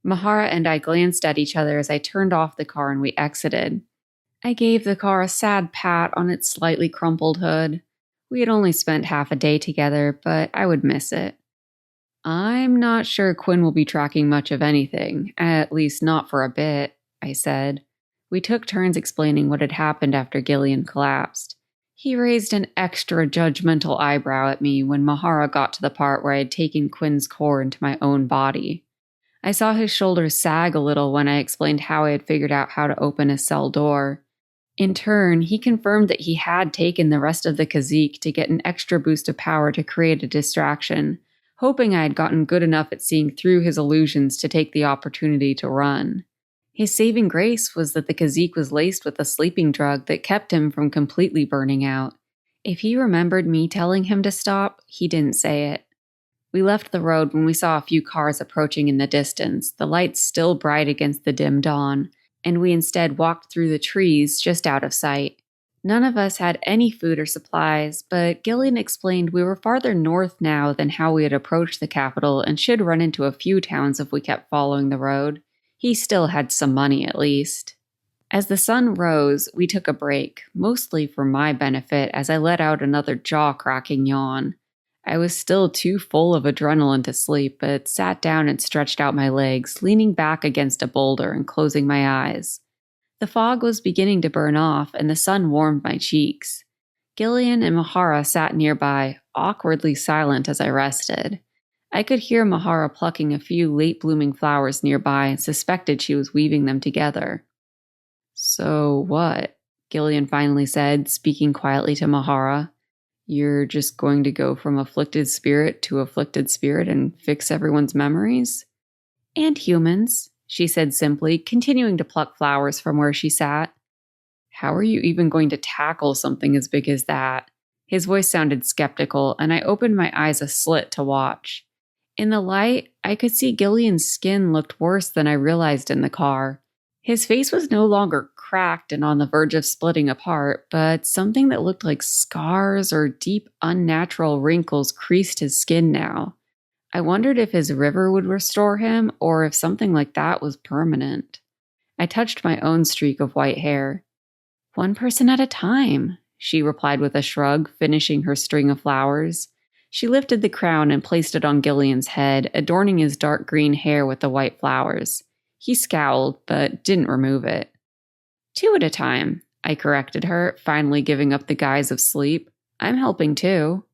Mahara and I glanced at each other as I turned off the car and we exited. I gave the car a sad pat on its slightly crumpled hood. We had only spent half a day together, but I would miss it. "I'm not sure Quinn will be tracking much of anything, at least not for a bit," I said. We took turns explaining what had happened after Gillean collapsed. He raised an extra judgmental eyebrow at me when Mahara got to the part where I had taken Quinn's core into my own body. I saw his shoulders sag a little when I explained how I had figured out how to open his cell door. In turn, he confirmed that he had taken the rest of the Kazik to get an extra boost of power to create a distraction, hoping I had gotten good enough at seeing through his illusions to take the opportunity to run. His saving grace was that the Kazik was laced with a sleeping drug that kept him from completely burning out. If he remembered me telling him to stop, he didn't say it. We left the road when we saw a few cars approaching in the distance, the lights still bright against the dim dawn, and we instead walked through the trees just out of sight. None of us had any food or supplies, but Gillean explained we were farther north now than how we had approached the capital and should run into a few towns if we kept following the road. He still had some money at least. As the sun rose, we took a break, mostly for my benefit as I let out another jaw-cracking yawn. I was still too full of adrenaline to sleep, but sat down and stretched out my legs, leaning back against a boulder and closing my eyes. The fog was beginning to burn off, and the sun warmed my cheeks. Gillean and Mahara sat nearby, awkwardly silent as I rested. I could hear Mahara plucking a few late-blooming flowers nearby and suspected she was weaving them together. "So what?" Gillean finally said, speaking quietly to Mahara. "You're just going to go from afflicted spirit to afflicted spirit and fix everyone's memories?" "And humans," she said simply, continuing to pluck flowers from where she sat. "How are you even going to tackle something as big as that?" His voice sounded skeptical, and I opened my eyes a slit to watch. In the light, I could see Gillian's skin looked worse than I realized in the car. His face was no longer cracked and on the verge of splitting apart, but something that looked like scars or deep, unnatural wrinkles creased his skin now. I wondered if his river would restore him, or if something like that was permanent. I touched my own streak of white hair. "One person at a time," she replied with a shrug, finishing her string of flowers. She lifted the crown and placed it on Gillian's head, adorning his dark green hair with the white flowers. He scowled, but didn't remove it. "Two at a time," I corrected her, finally giving up the guise of sleep. "I'm helping too."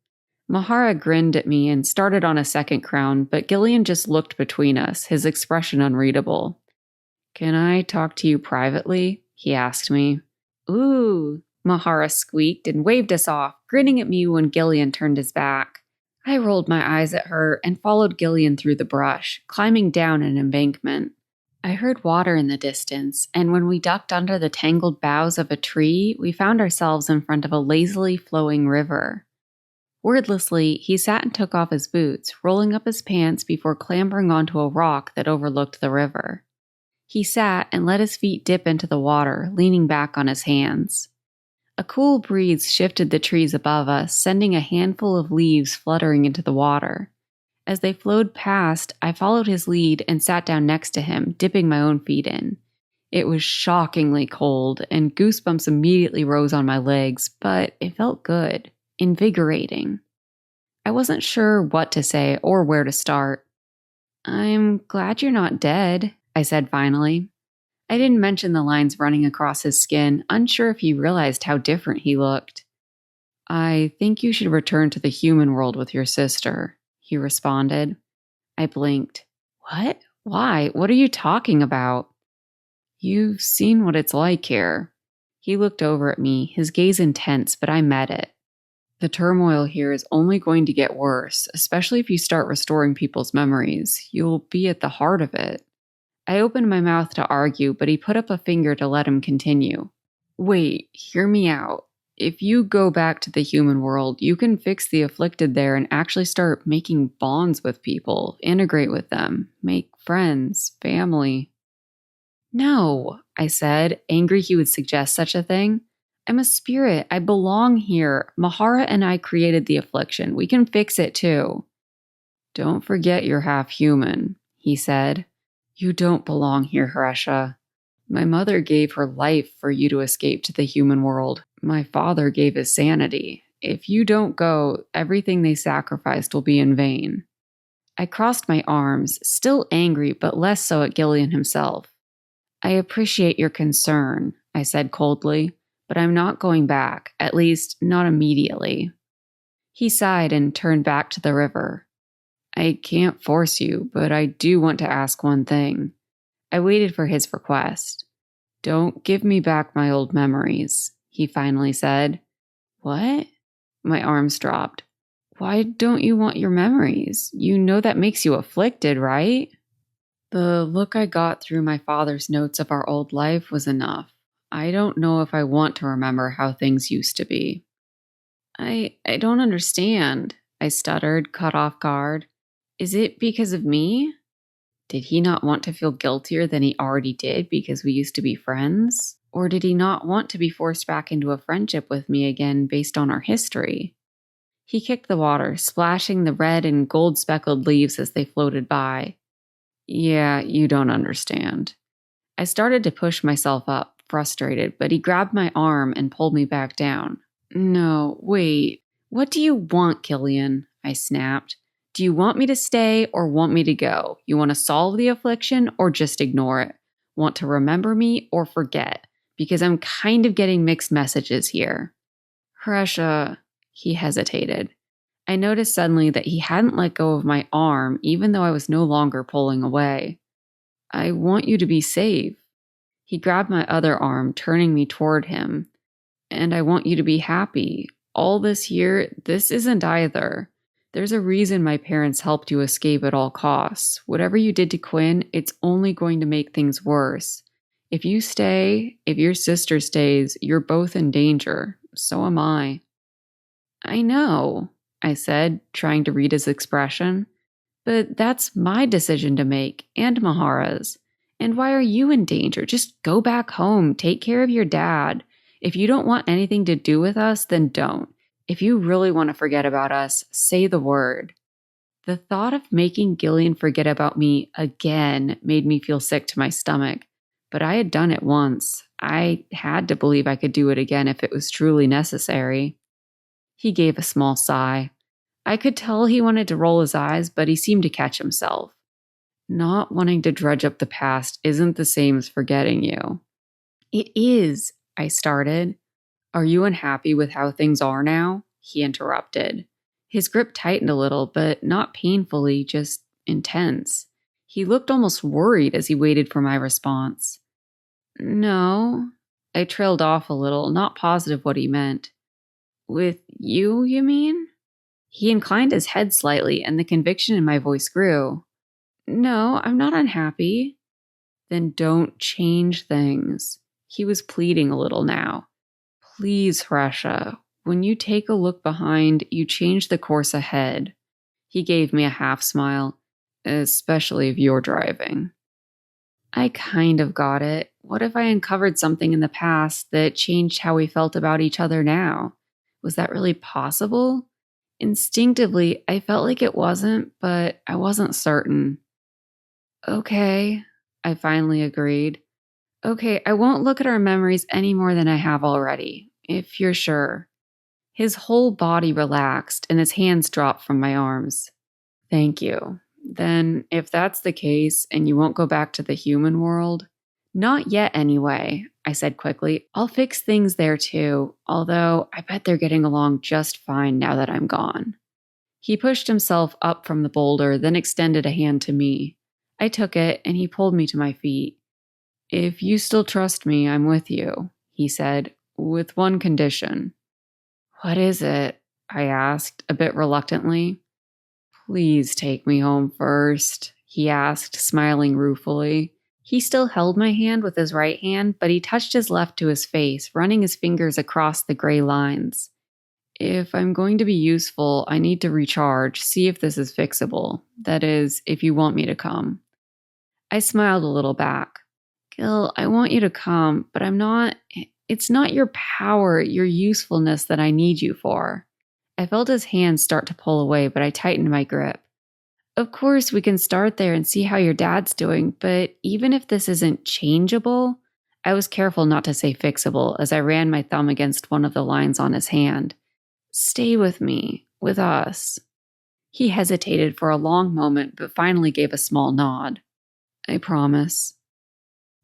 Mahara grinned at me and started on a second crown, but Gillean just looked between us, his expression unreadable. "Can I talk to you privately?" he asked me. "Ooh," Mahara squeaked and waved us off, grinning at me when Gillean turned his back. I rolled my eyes at her and followed Gillean through the brush, climbing down an embankment. I heard water in the distance, and when we ducked under the tangled boughs of a tree, we found ourselves in front of a lazily flowing river. Wordlessly, he sat and took off his boots, rolling up his pants before clambering onto a rock that overlooked the river. He sat and let his feet dip into the water, leaning back on his hands. A cool breeze shifted the trees above us, sending a handful of leaves fluttering into the water. As they flowed past, I followed his lead and sat down next to him, dipping my own feet in. It was shockingly cold, and goosebumps immediately rose on my legs, but it felt good, invigorating. I wasn't sure what to say or where to start. "I'm glad you're not dead," I said finally. I didn't mention the lines running across his skin, unsure if he realized how different he looked. "I think you should return to the human world with your sister," he responded. I blinked. "What? Why? What are you talking about?" "You've seen what it's like here." He looked over at me, his gaze intense, but I met it. "The turmoil here is only going to get worse, especially if you start restoring people's memories. You'll be at the heart of it." I opened my mouth to argue, but he put up a finger to let him continue. "Wait, hear me out. If you go back to the human world, you can fix the afflicted there and actually start making bonds with people, integrate with them, make friends, family." "No," I said, angry he would suggest such a thing. "I'm a spirit. I belong here. Mahara and I created the affliction. We can fix it too." "Don't forget you're half human," he said. "You don't belong here, Haresha. My mother gave her life for you to escape to the human world. My father gave his sanity. If you don't go, everything they sacrificed will be in vain." I crossed my arms, still angry, but less so at Gillean himself. "I appreciate your concern," I said coldly, "but I'm not going back, at least not immediately." He sighed and turned back to the river. "I can't force you, but I do want to ask one thing." I waited for his request. "Don't give me back my old memories," he finally said. "What?" My arms dropped. "Why don't you want your memories? You know that makes you afflicted, right?" The look I got through my father's notes of our old life was enough. I don't know if I want to remember how things used to be. I don't understand," I stuttered, caught off guard. "Is it because of me? Did he not want to feel guiltier than he already did because we used to be friends? Or did he not want to be forced back into a friendship with me again based on our history?" He kicked the water, splashing the red and gold speckled leaves as they floated by. "Yeah, you don't understand." I started to push myself up, frustrated, but he grabbed my arm and pulled me back down. "No, wait. What do you want, Gillean?" I snapped. "Do you want me to stay or want me to go? You want to solve the affliction or just ignore it? Want to remember me or forget? Because I'm kind of getting mixed messages here." "Haresha," he hesitated. I noticed suddenly that he hadn't let go of my arm, even though I was no longer pulling away. "I want you to be safe." He grabbed my other arm, turning me toward him. "And I want you to be happy. All this here, this isn't either. There's a reason my parents helped you escape at all costs. Whatever you did to Quinn, it's only going to make things worse. If you stay, if your sister stays, you're both in danger. So am I." "I know," I said, trying to read his expression. "But that's my decision to make, and Mahara's. And why are you in danger? Just go back home, take care of your dad. If you don't want anything to do with us, then don't. If you really want to forget about us, say the word." The thought of making Gillean forget about me again made me feel sick to my stomach. But I had done it once. I had to believe I could do it again if it was truly necessary. He gave a small sigh. I could tell he wanted to roll his eyes, but he seemed to catch himself. "Not wanting to dredge up the past isn't the same as forgetting you." "It is," I started. "Are you unhappy with how things are now?" he interrupted. His grip tightened a little, but not painfully, just intense. He looked almost worried as he waited for my response. "No." I trailed off a little, not positive what he meant. "With you, you mean?" He inclined his head slightly, and the conviction in my voice grew. "No, I'm not unhappy." "Then don't change things." He was pleading a little now. "Please, Haresha, When you take a look behind, you change the course ahead. He gave me a half smile, especially if you're driving. I kind of got it. What if I uncovered something in the past that changed how we felt about each other now? Was that really possible? Instinctively, I felt like it wasn't, but I wasn't certain. Okay, I finally agreed. Okay, I won't look at our memories any more than I have already, if you're sure. His whole body relaxed and his hands dropped from my arms. Thank you. Then, if that's the case and you won't go back to the human world, not yet anyway, I said quickly. I'll fix things there too, although I bet they're getting along just fine now that I'm gone. He pushed himself up from the boulder, then extended a hand to me. I took it and he pulled me to my feet. If you still trust me, I'm with you, he said, with one condition. What is it? I asked, a bit reluctantly. Please take me home first, he asked, smiling ruefully. He still held my hand with his right hand, but he touched his left to his face, running his fingers across the gray lines. If I'm going to be useful, I need to recharge, see if this is fixable. That is, if you want me to come. I smiled a little back. Gil, I want you to come, but it's not your power, your usefulness that I need you for. I felt his hand start to pull away, but I tightened my grip. Of course, we can start there and see how your dad's doing, but even if this isn't changeable, I was careful not to say fixable as I ran my thumb against one of the lines on his hand. Stay with me, with us. He hesitated for a long moment, but finally gave a small nod. I promise.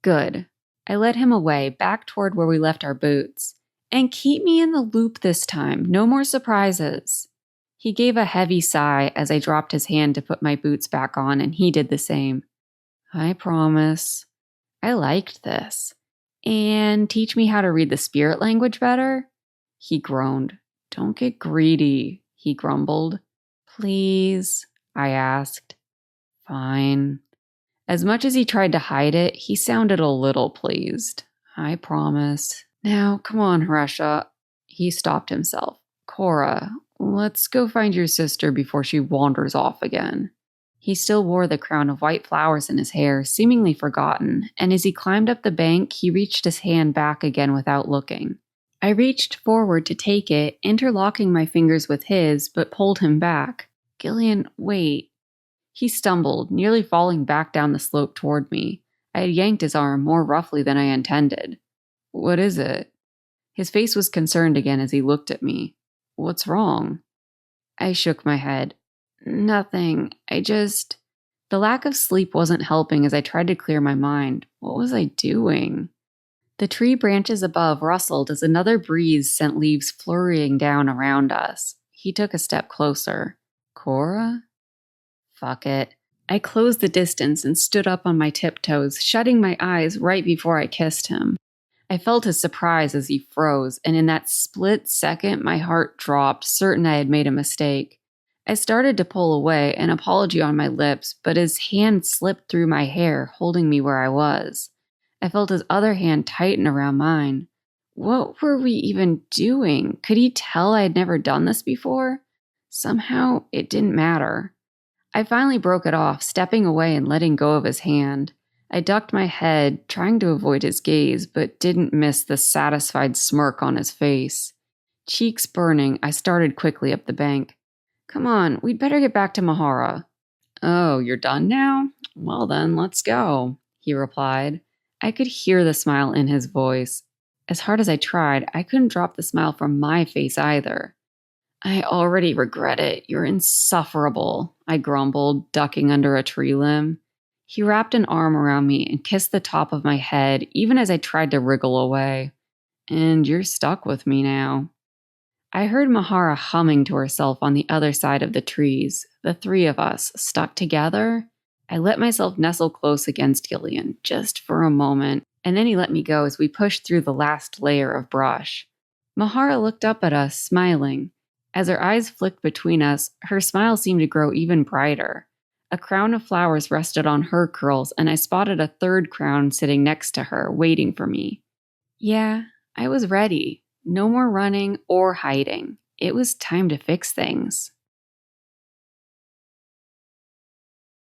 Good. I led him away, back toward where we left our boots. And keep me in the loop this time. No more surprises. He gave a heavy sigh as I dropped his hand to put my boots back on, and he did the same. I promise. I liked this. And teach me how to read the spirit language better? He groaned. Don't get greedy, he grumbled. Please, I asked. Fine. As much as he tried to hide it, he sounded a little pleased. I promise. Now, come on, Harsha. He stopped himself. Cora, let's go find your sister before she wanders off again. He still wore the crown of white flowers in his hair, seemingly forgotten, and as he climbed up the bank, he reached his hand back again without looking. I reached forward to take it, interlocking my fingers with his, but pulled him back. Gillean, wait. He stumbled, nearly falling back down the slope toward me. I had yanked his arm more roughly than I intended. What is it? His face was concerned again as he looked at me. What's wrong? I shook my head. Nothing. The lack of sleep wasn't helping as I tried to clear my mind. What was I doing? The tree branches above rustled as another breeze sent leaves flurrying down around us. He took a step closer. Cora? Fuck it. I closed the distance and stood up on my tiptoes, shutting my eyes right before I kissed him. I felt his surprise as he froze, and in that split second, my heart dropped, certain I had made a mistake. I started to pull away, an apology on my lips, but his hand slipped through my hair, holding me where I was. I felt his other hand tighten around mine. What were we even doing? Could he tell I had never done this before? Somehow, it didn't matter. I finally broke it off, stepping away and letting go of his hand. I ducked my head, trying to avoid his gaze, but didn't miss the satisfied smirk on his face. Cheeks burning, I started quickly up the bank. Come on, we'd better get back to Mahara. Oh, you're done now? Well then, let's go, he replied. I could hear the smile in his voice. As hard as I tried, I couldn't drop the smile from my face either. I already regret it. You're insufferable, I grumbled, ducking under a tree limb. He wrapped an arm around me and kissed the top of my head, even as I tried to wriggle away. And you're stuck with me now. I heard Mahara humming to herself on the other side of the trees, the three of us stuck together. I let myself nestle close against Gillean, just for a moment, and then he let me go as we pushed through the last layer of brush. Mahara looked up at us, smiling. As her eyes flicked between us, her smile seemed to grow even brighter. A crown of flowers rested on her curls, and I spotted a third crown sitting next to her, waiting for me. Yeah, I was ready. No more running or hiding. It was time to fix things.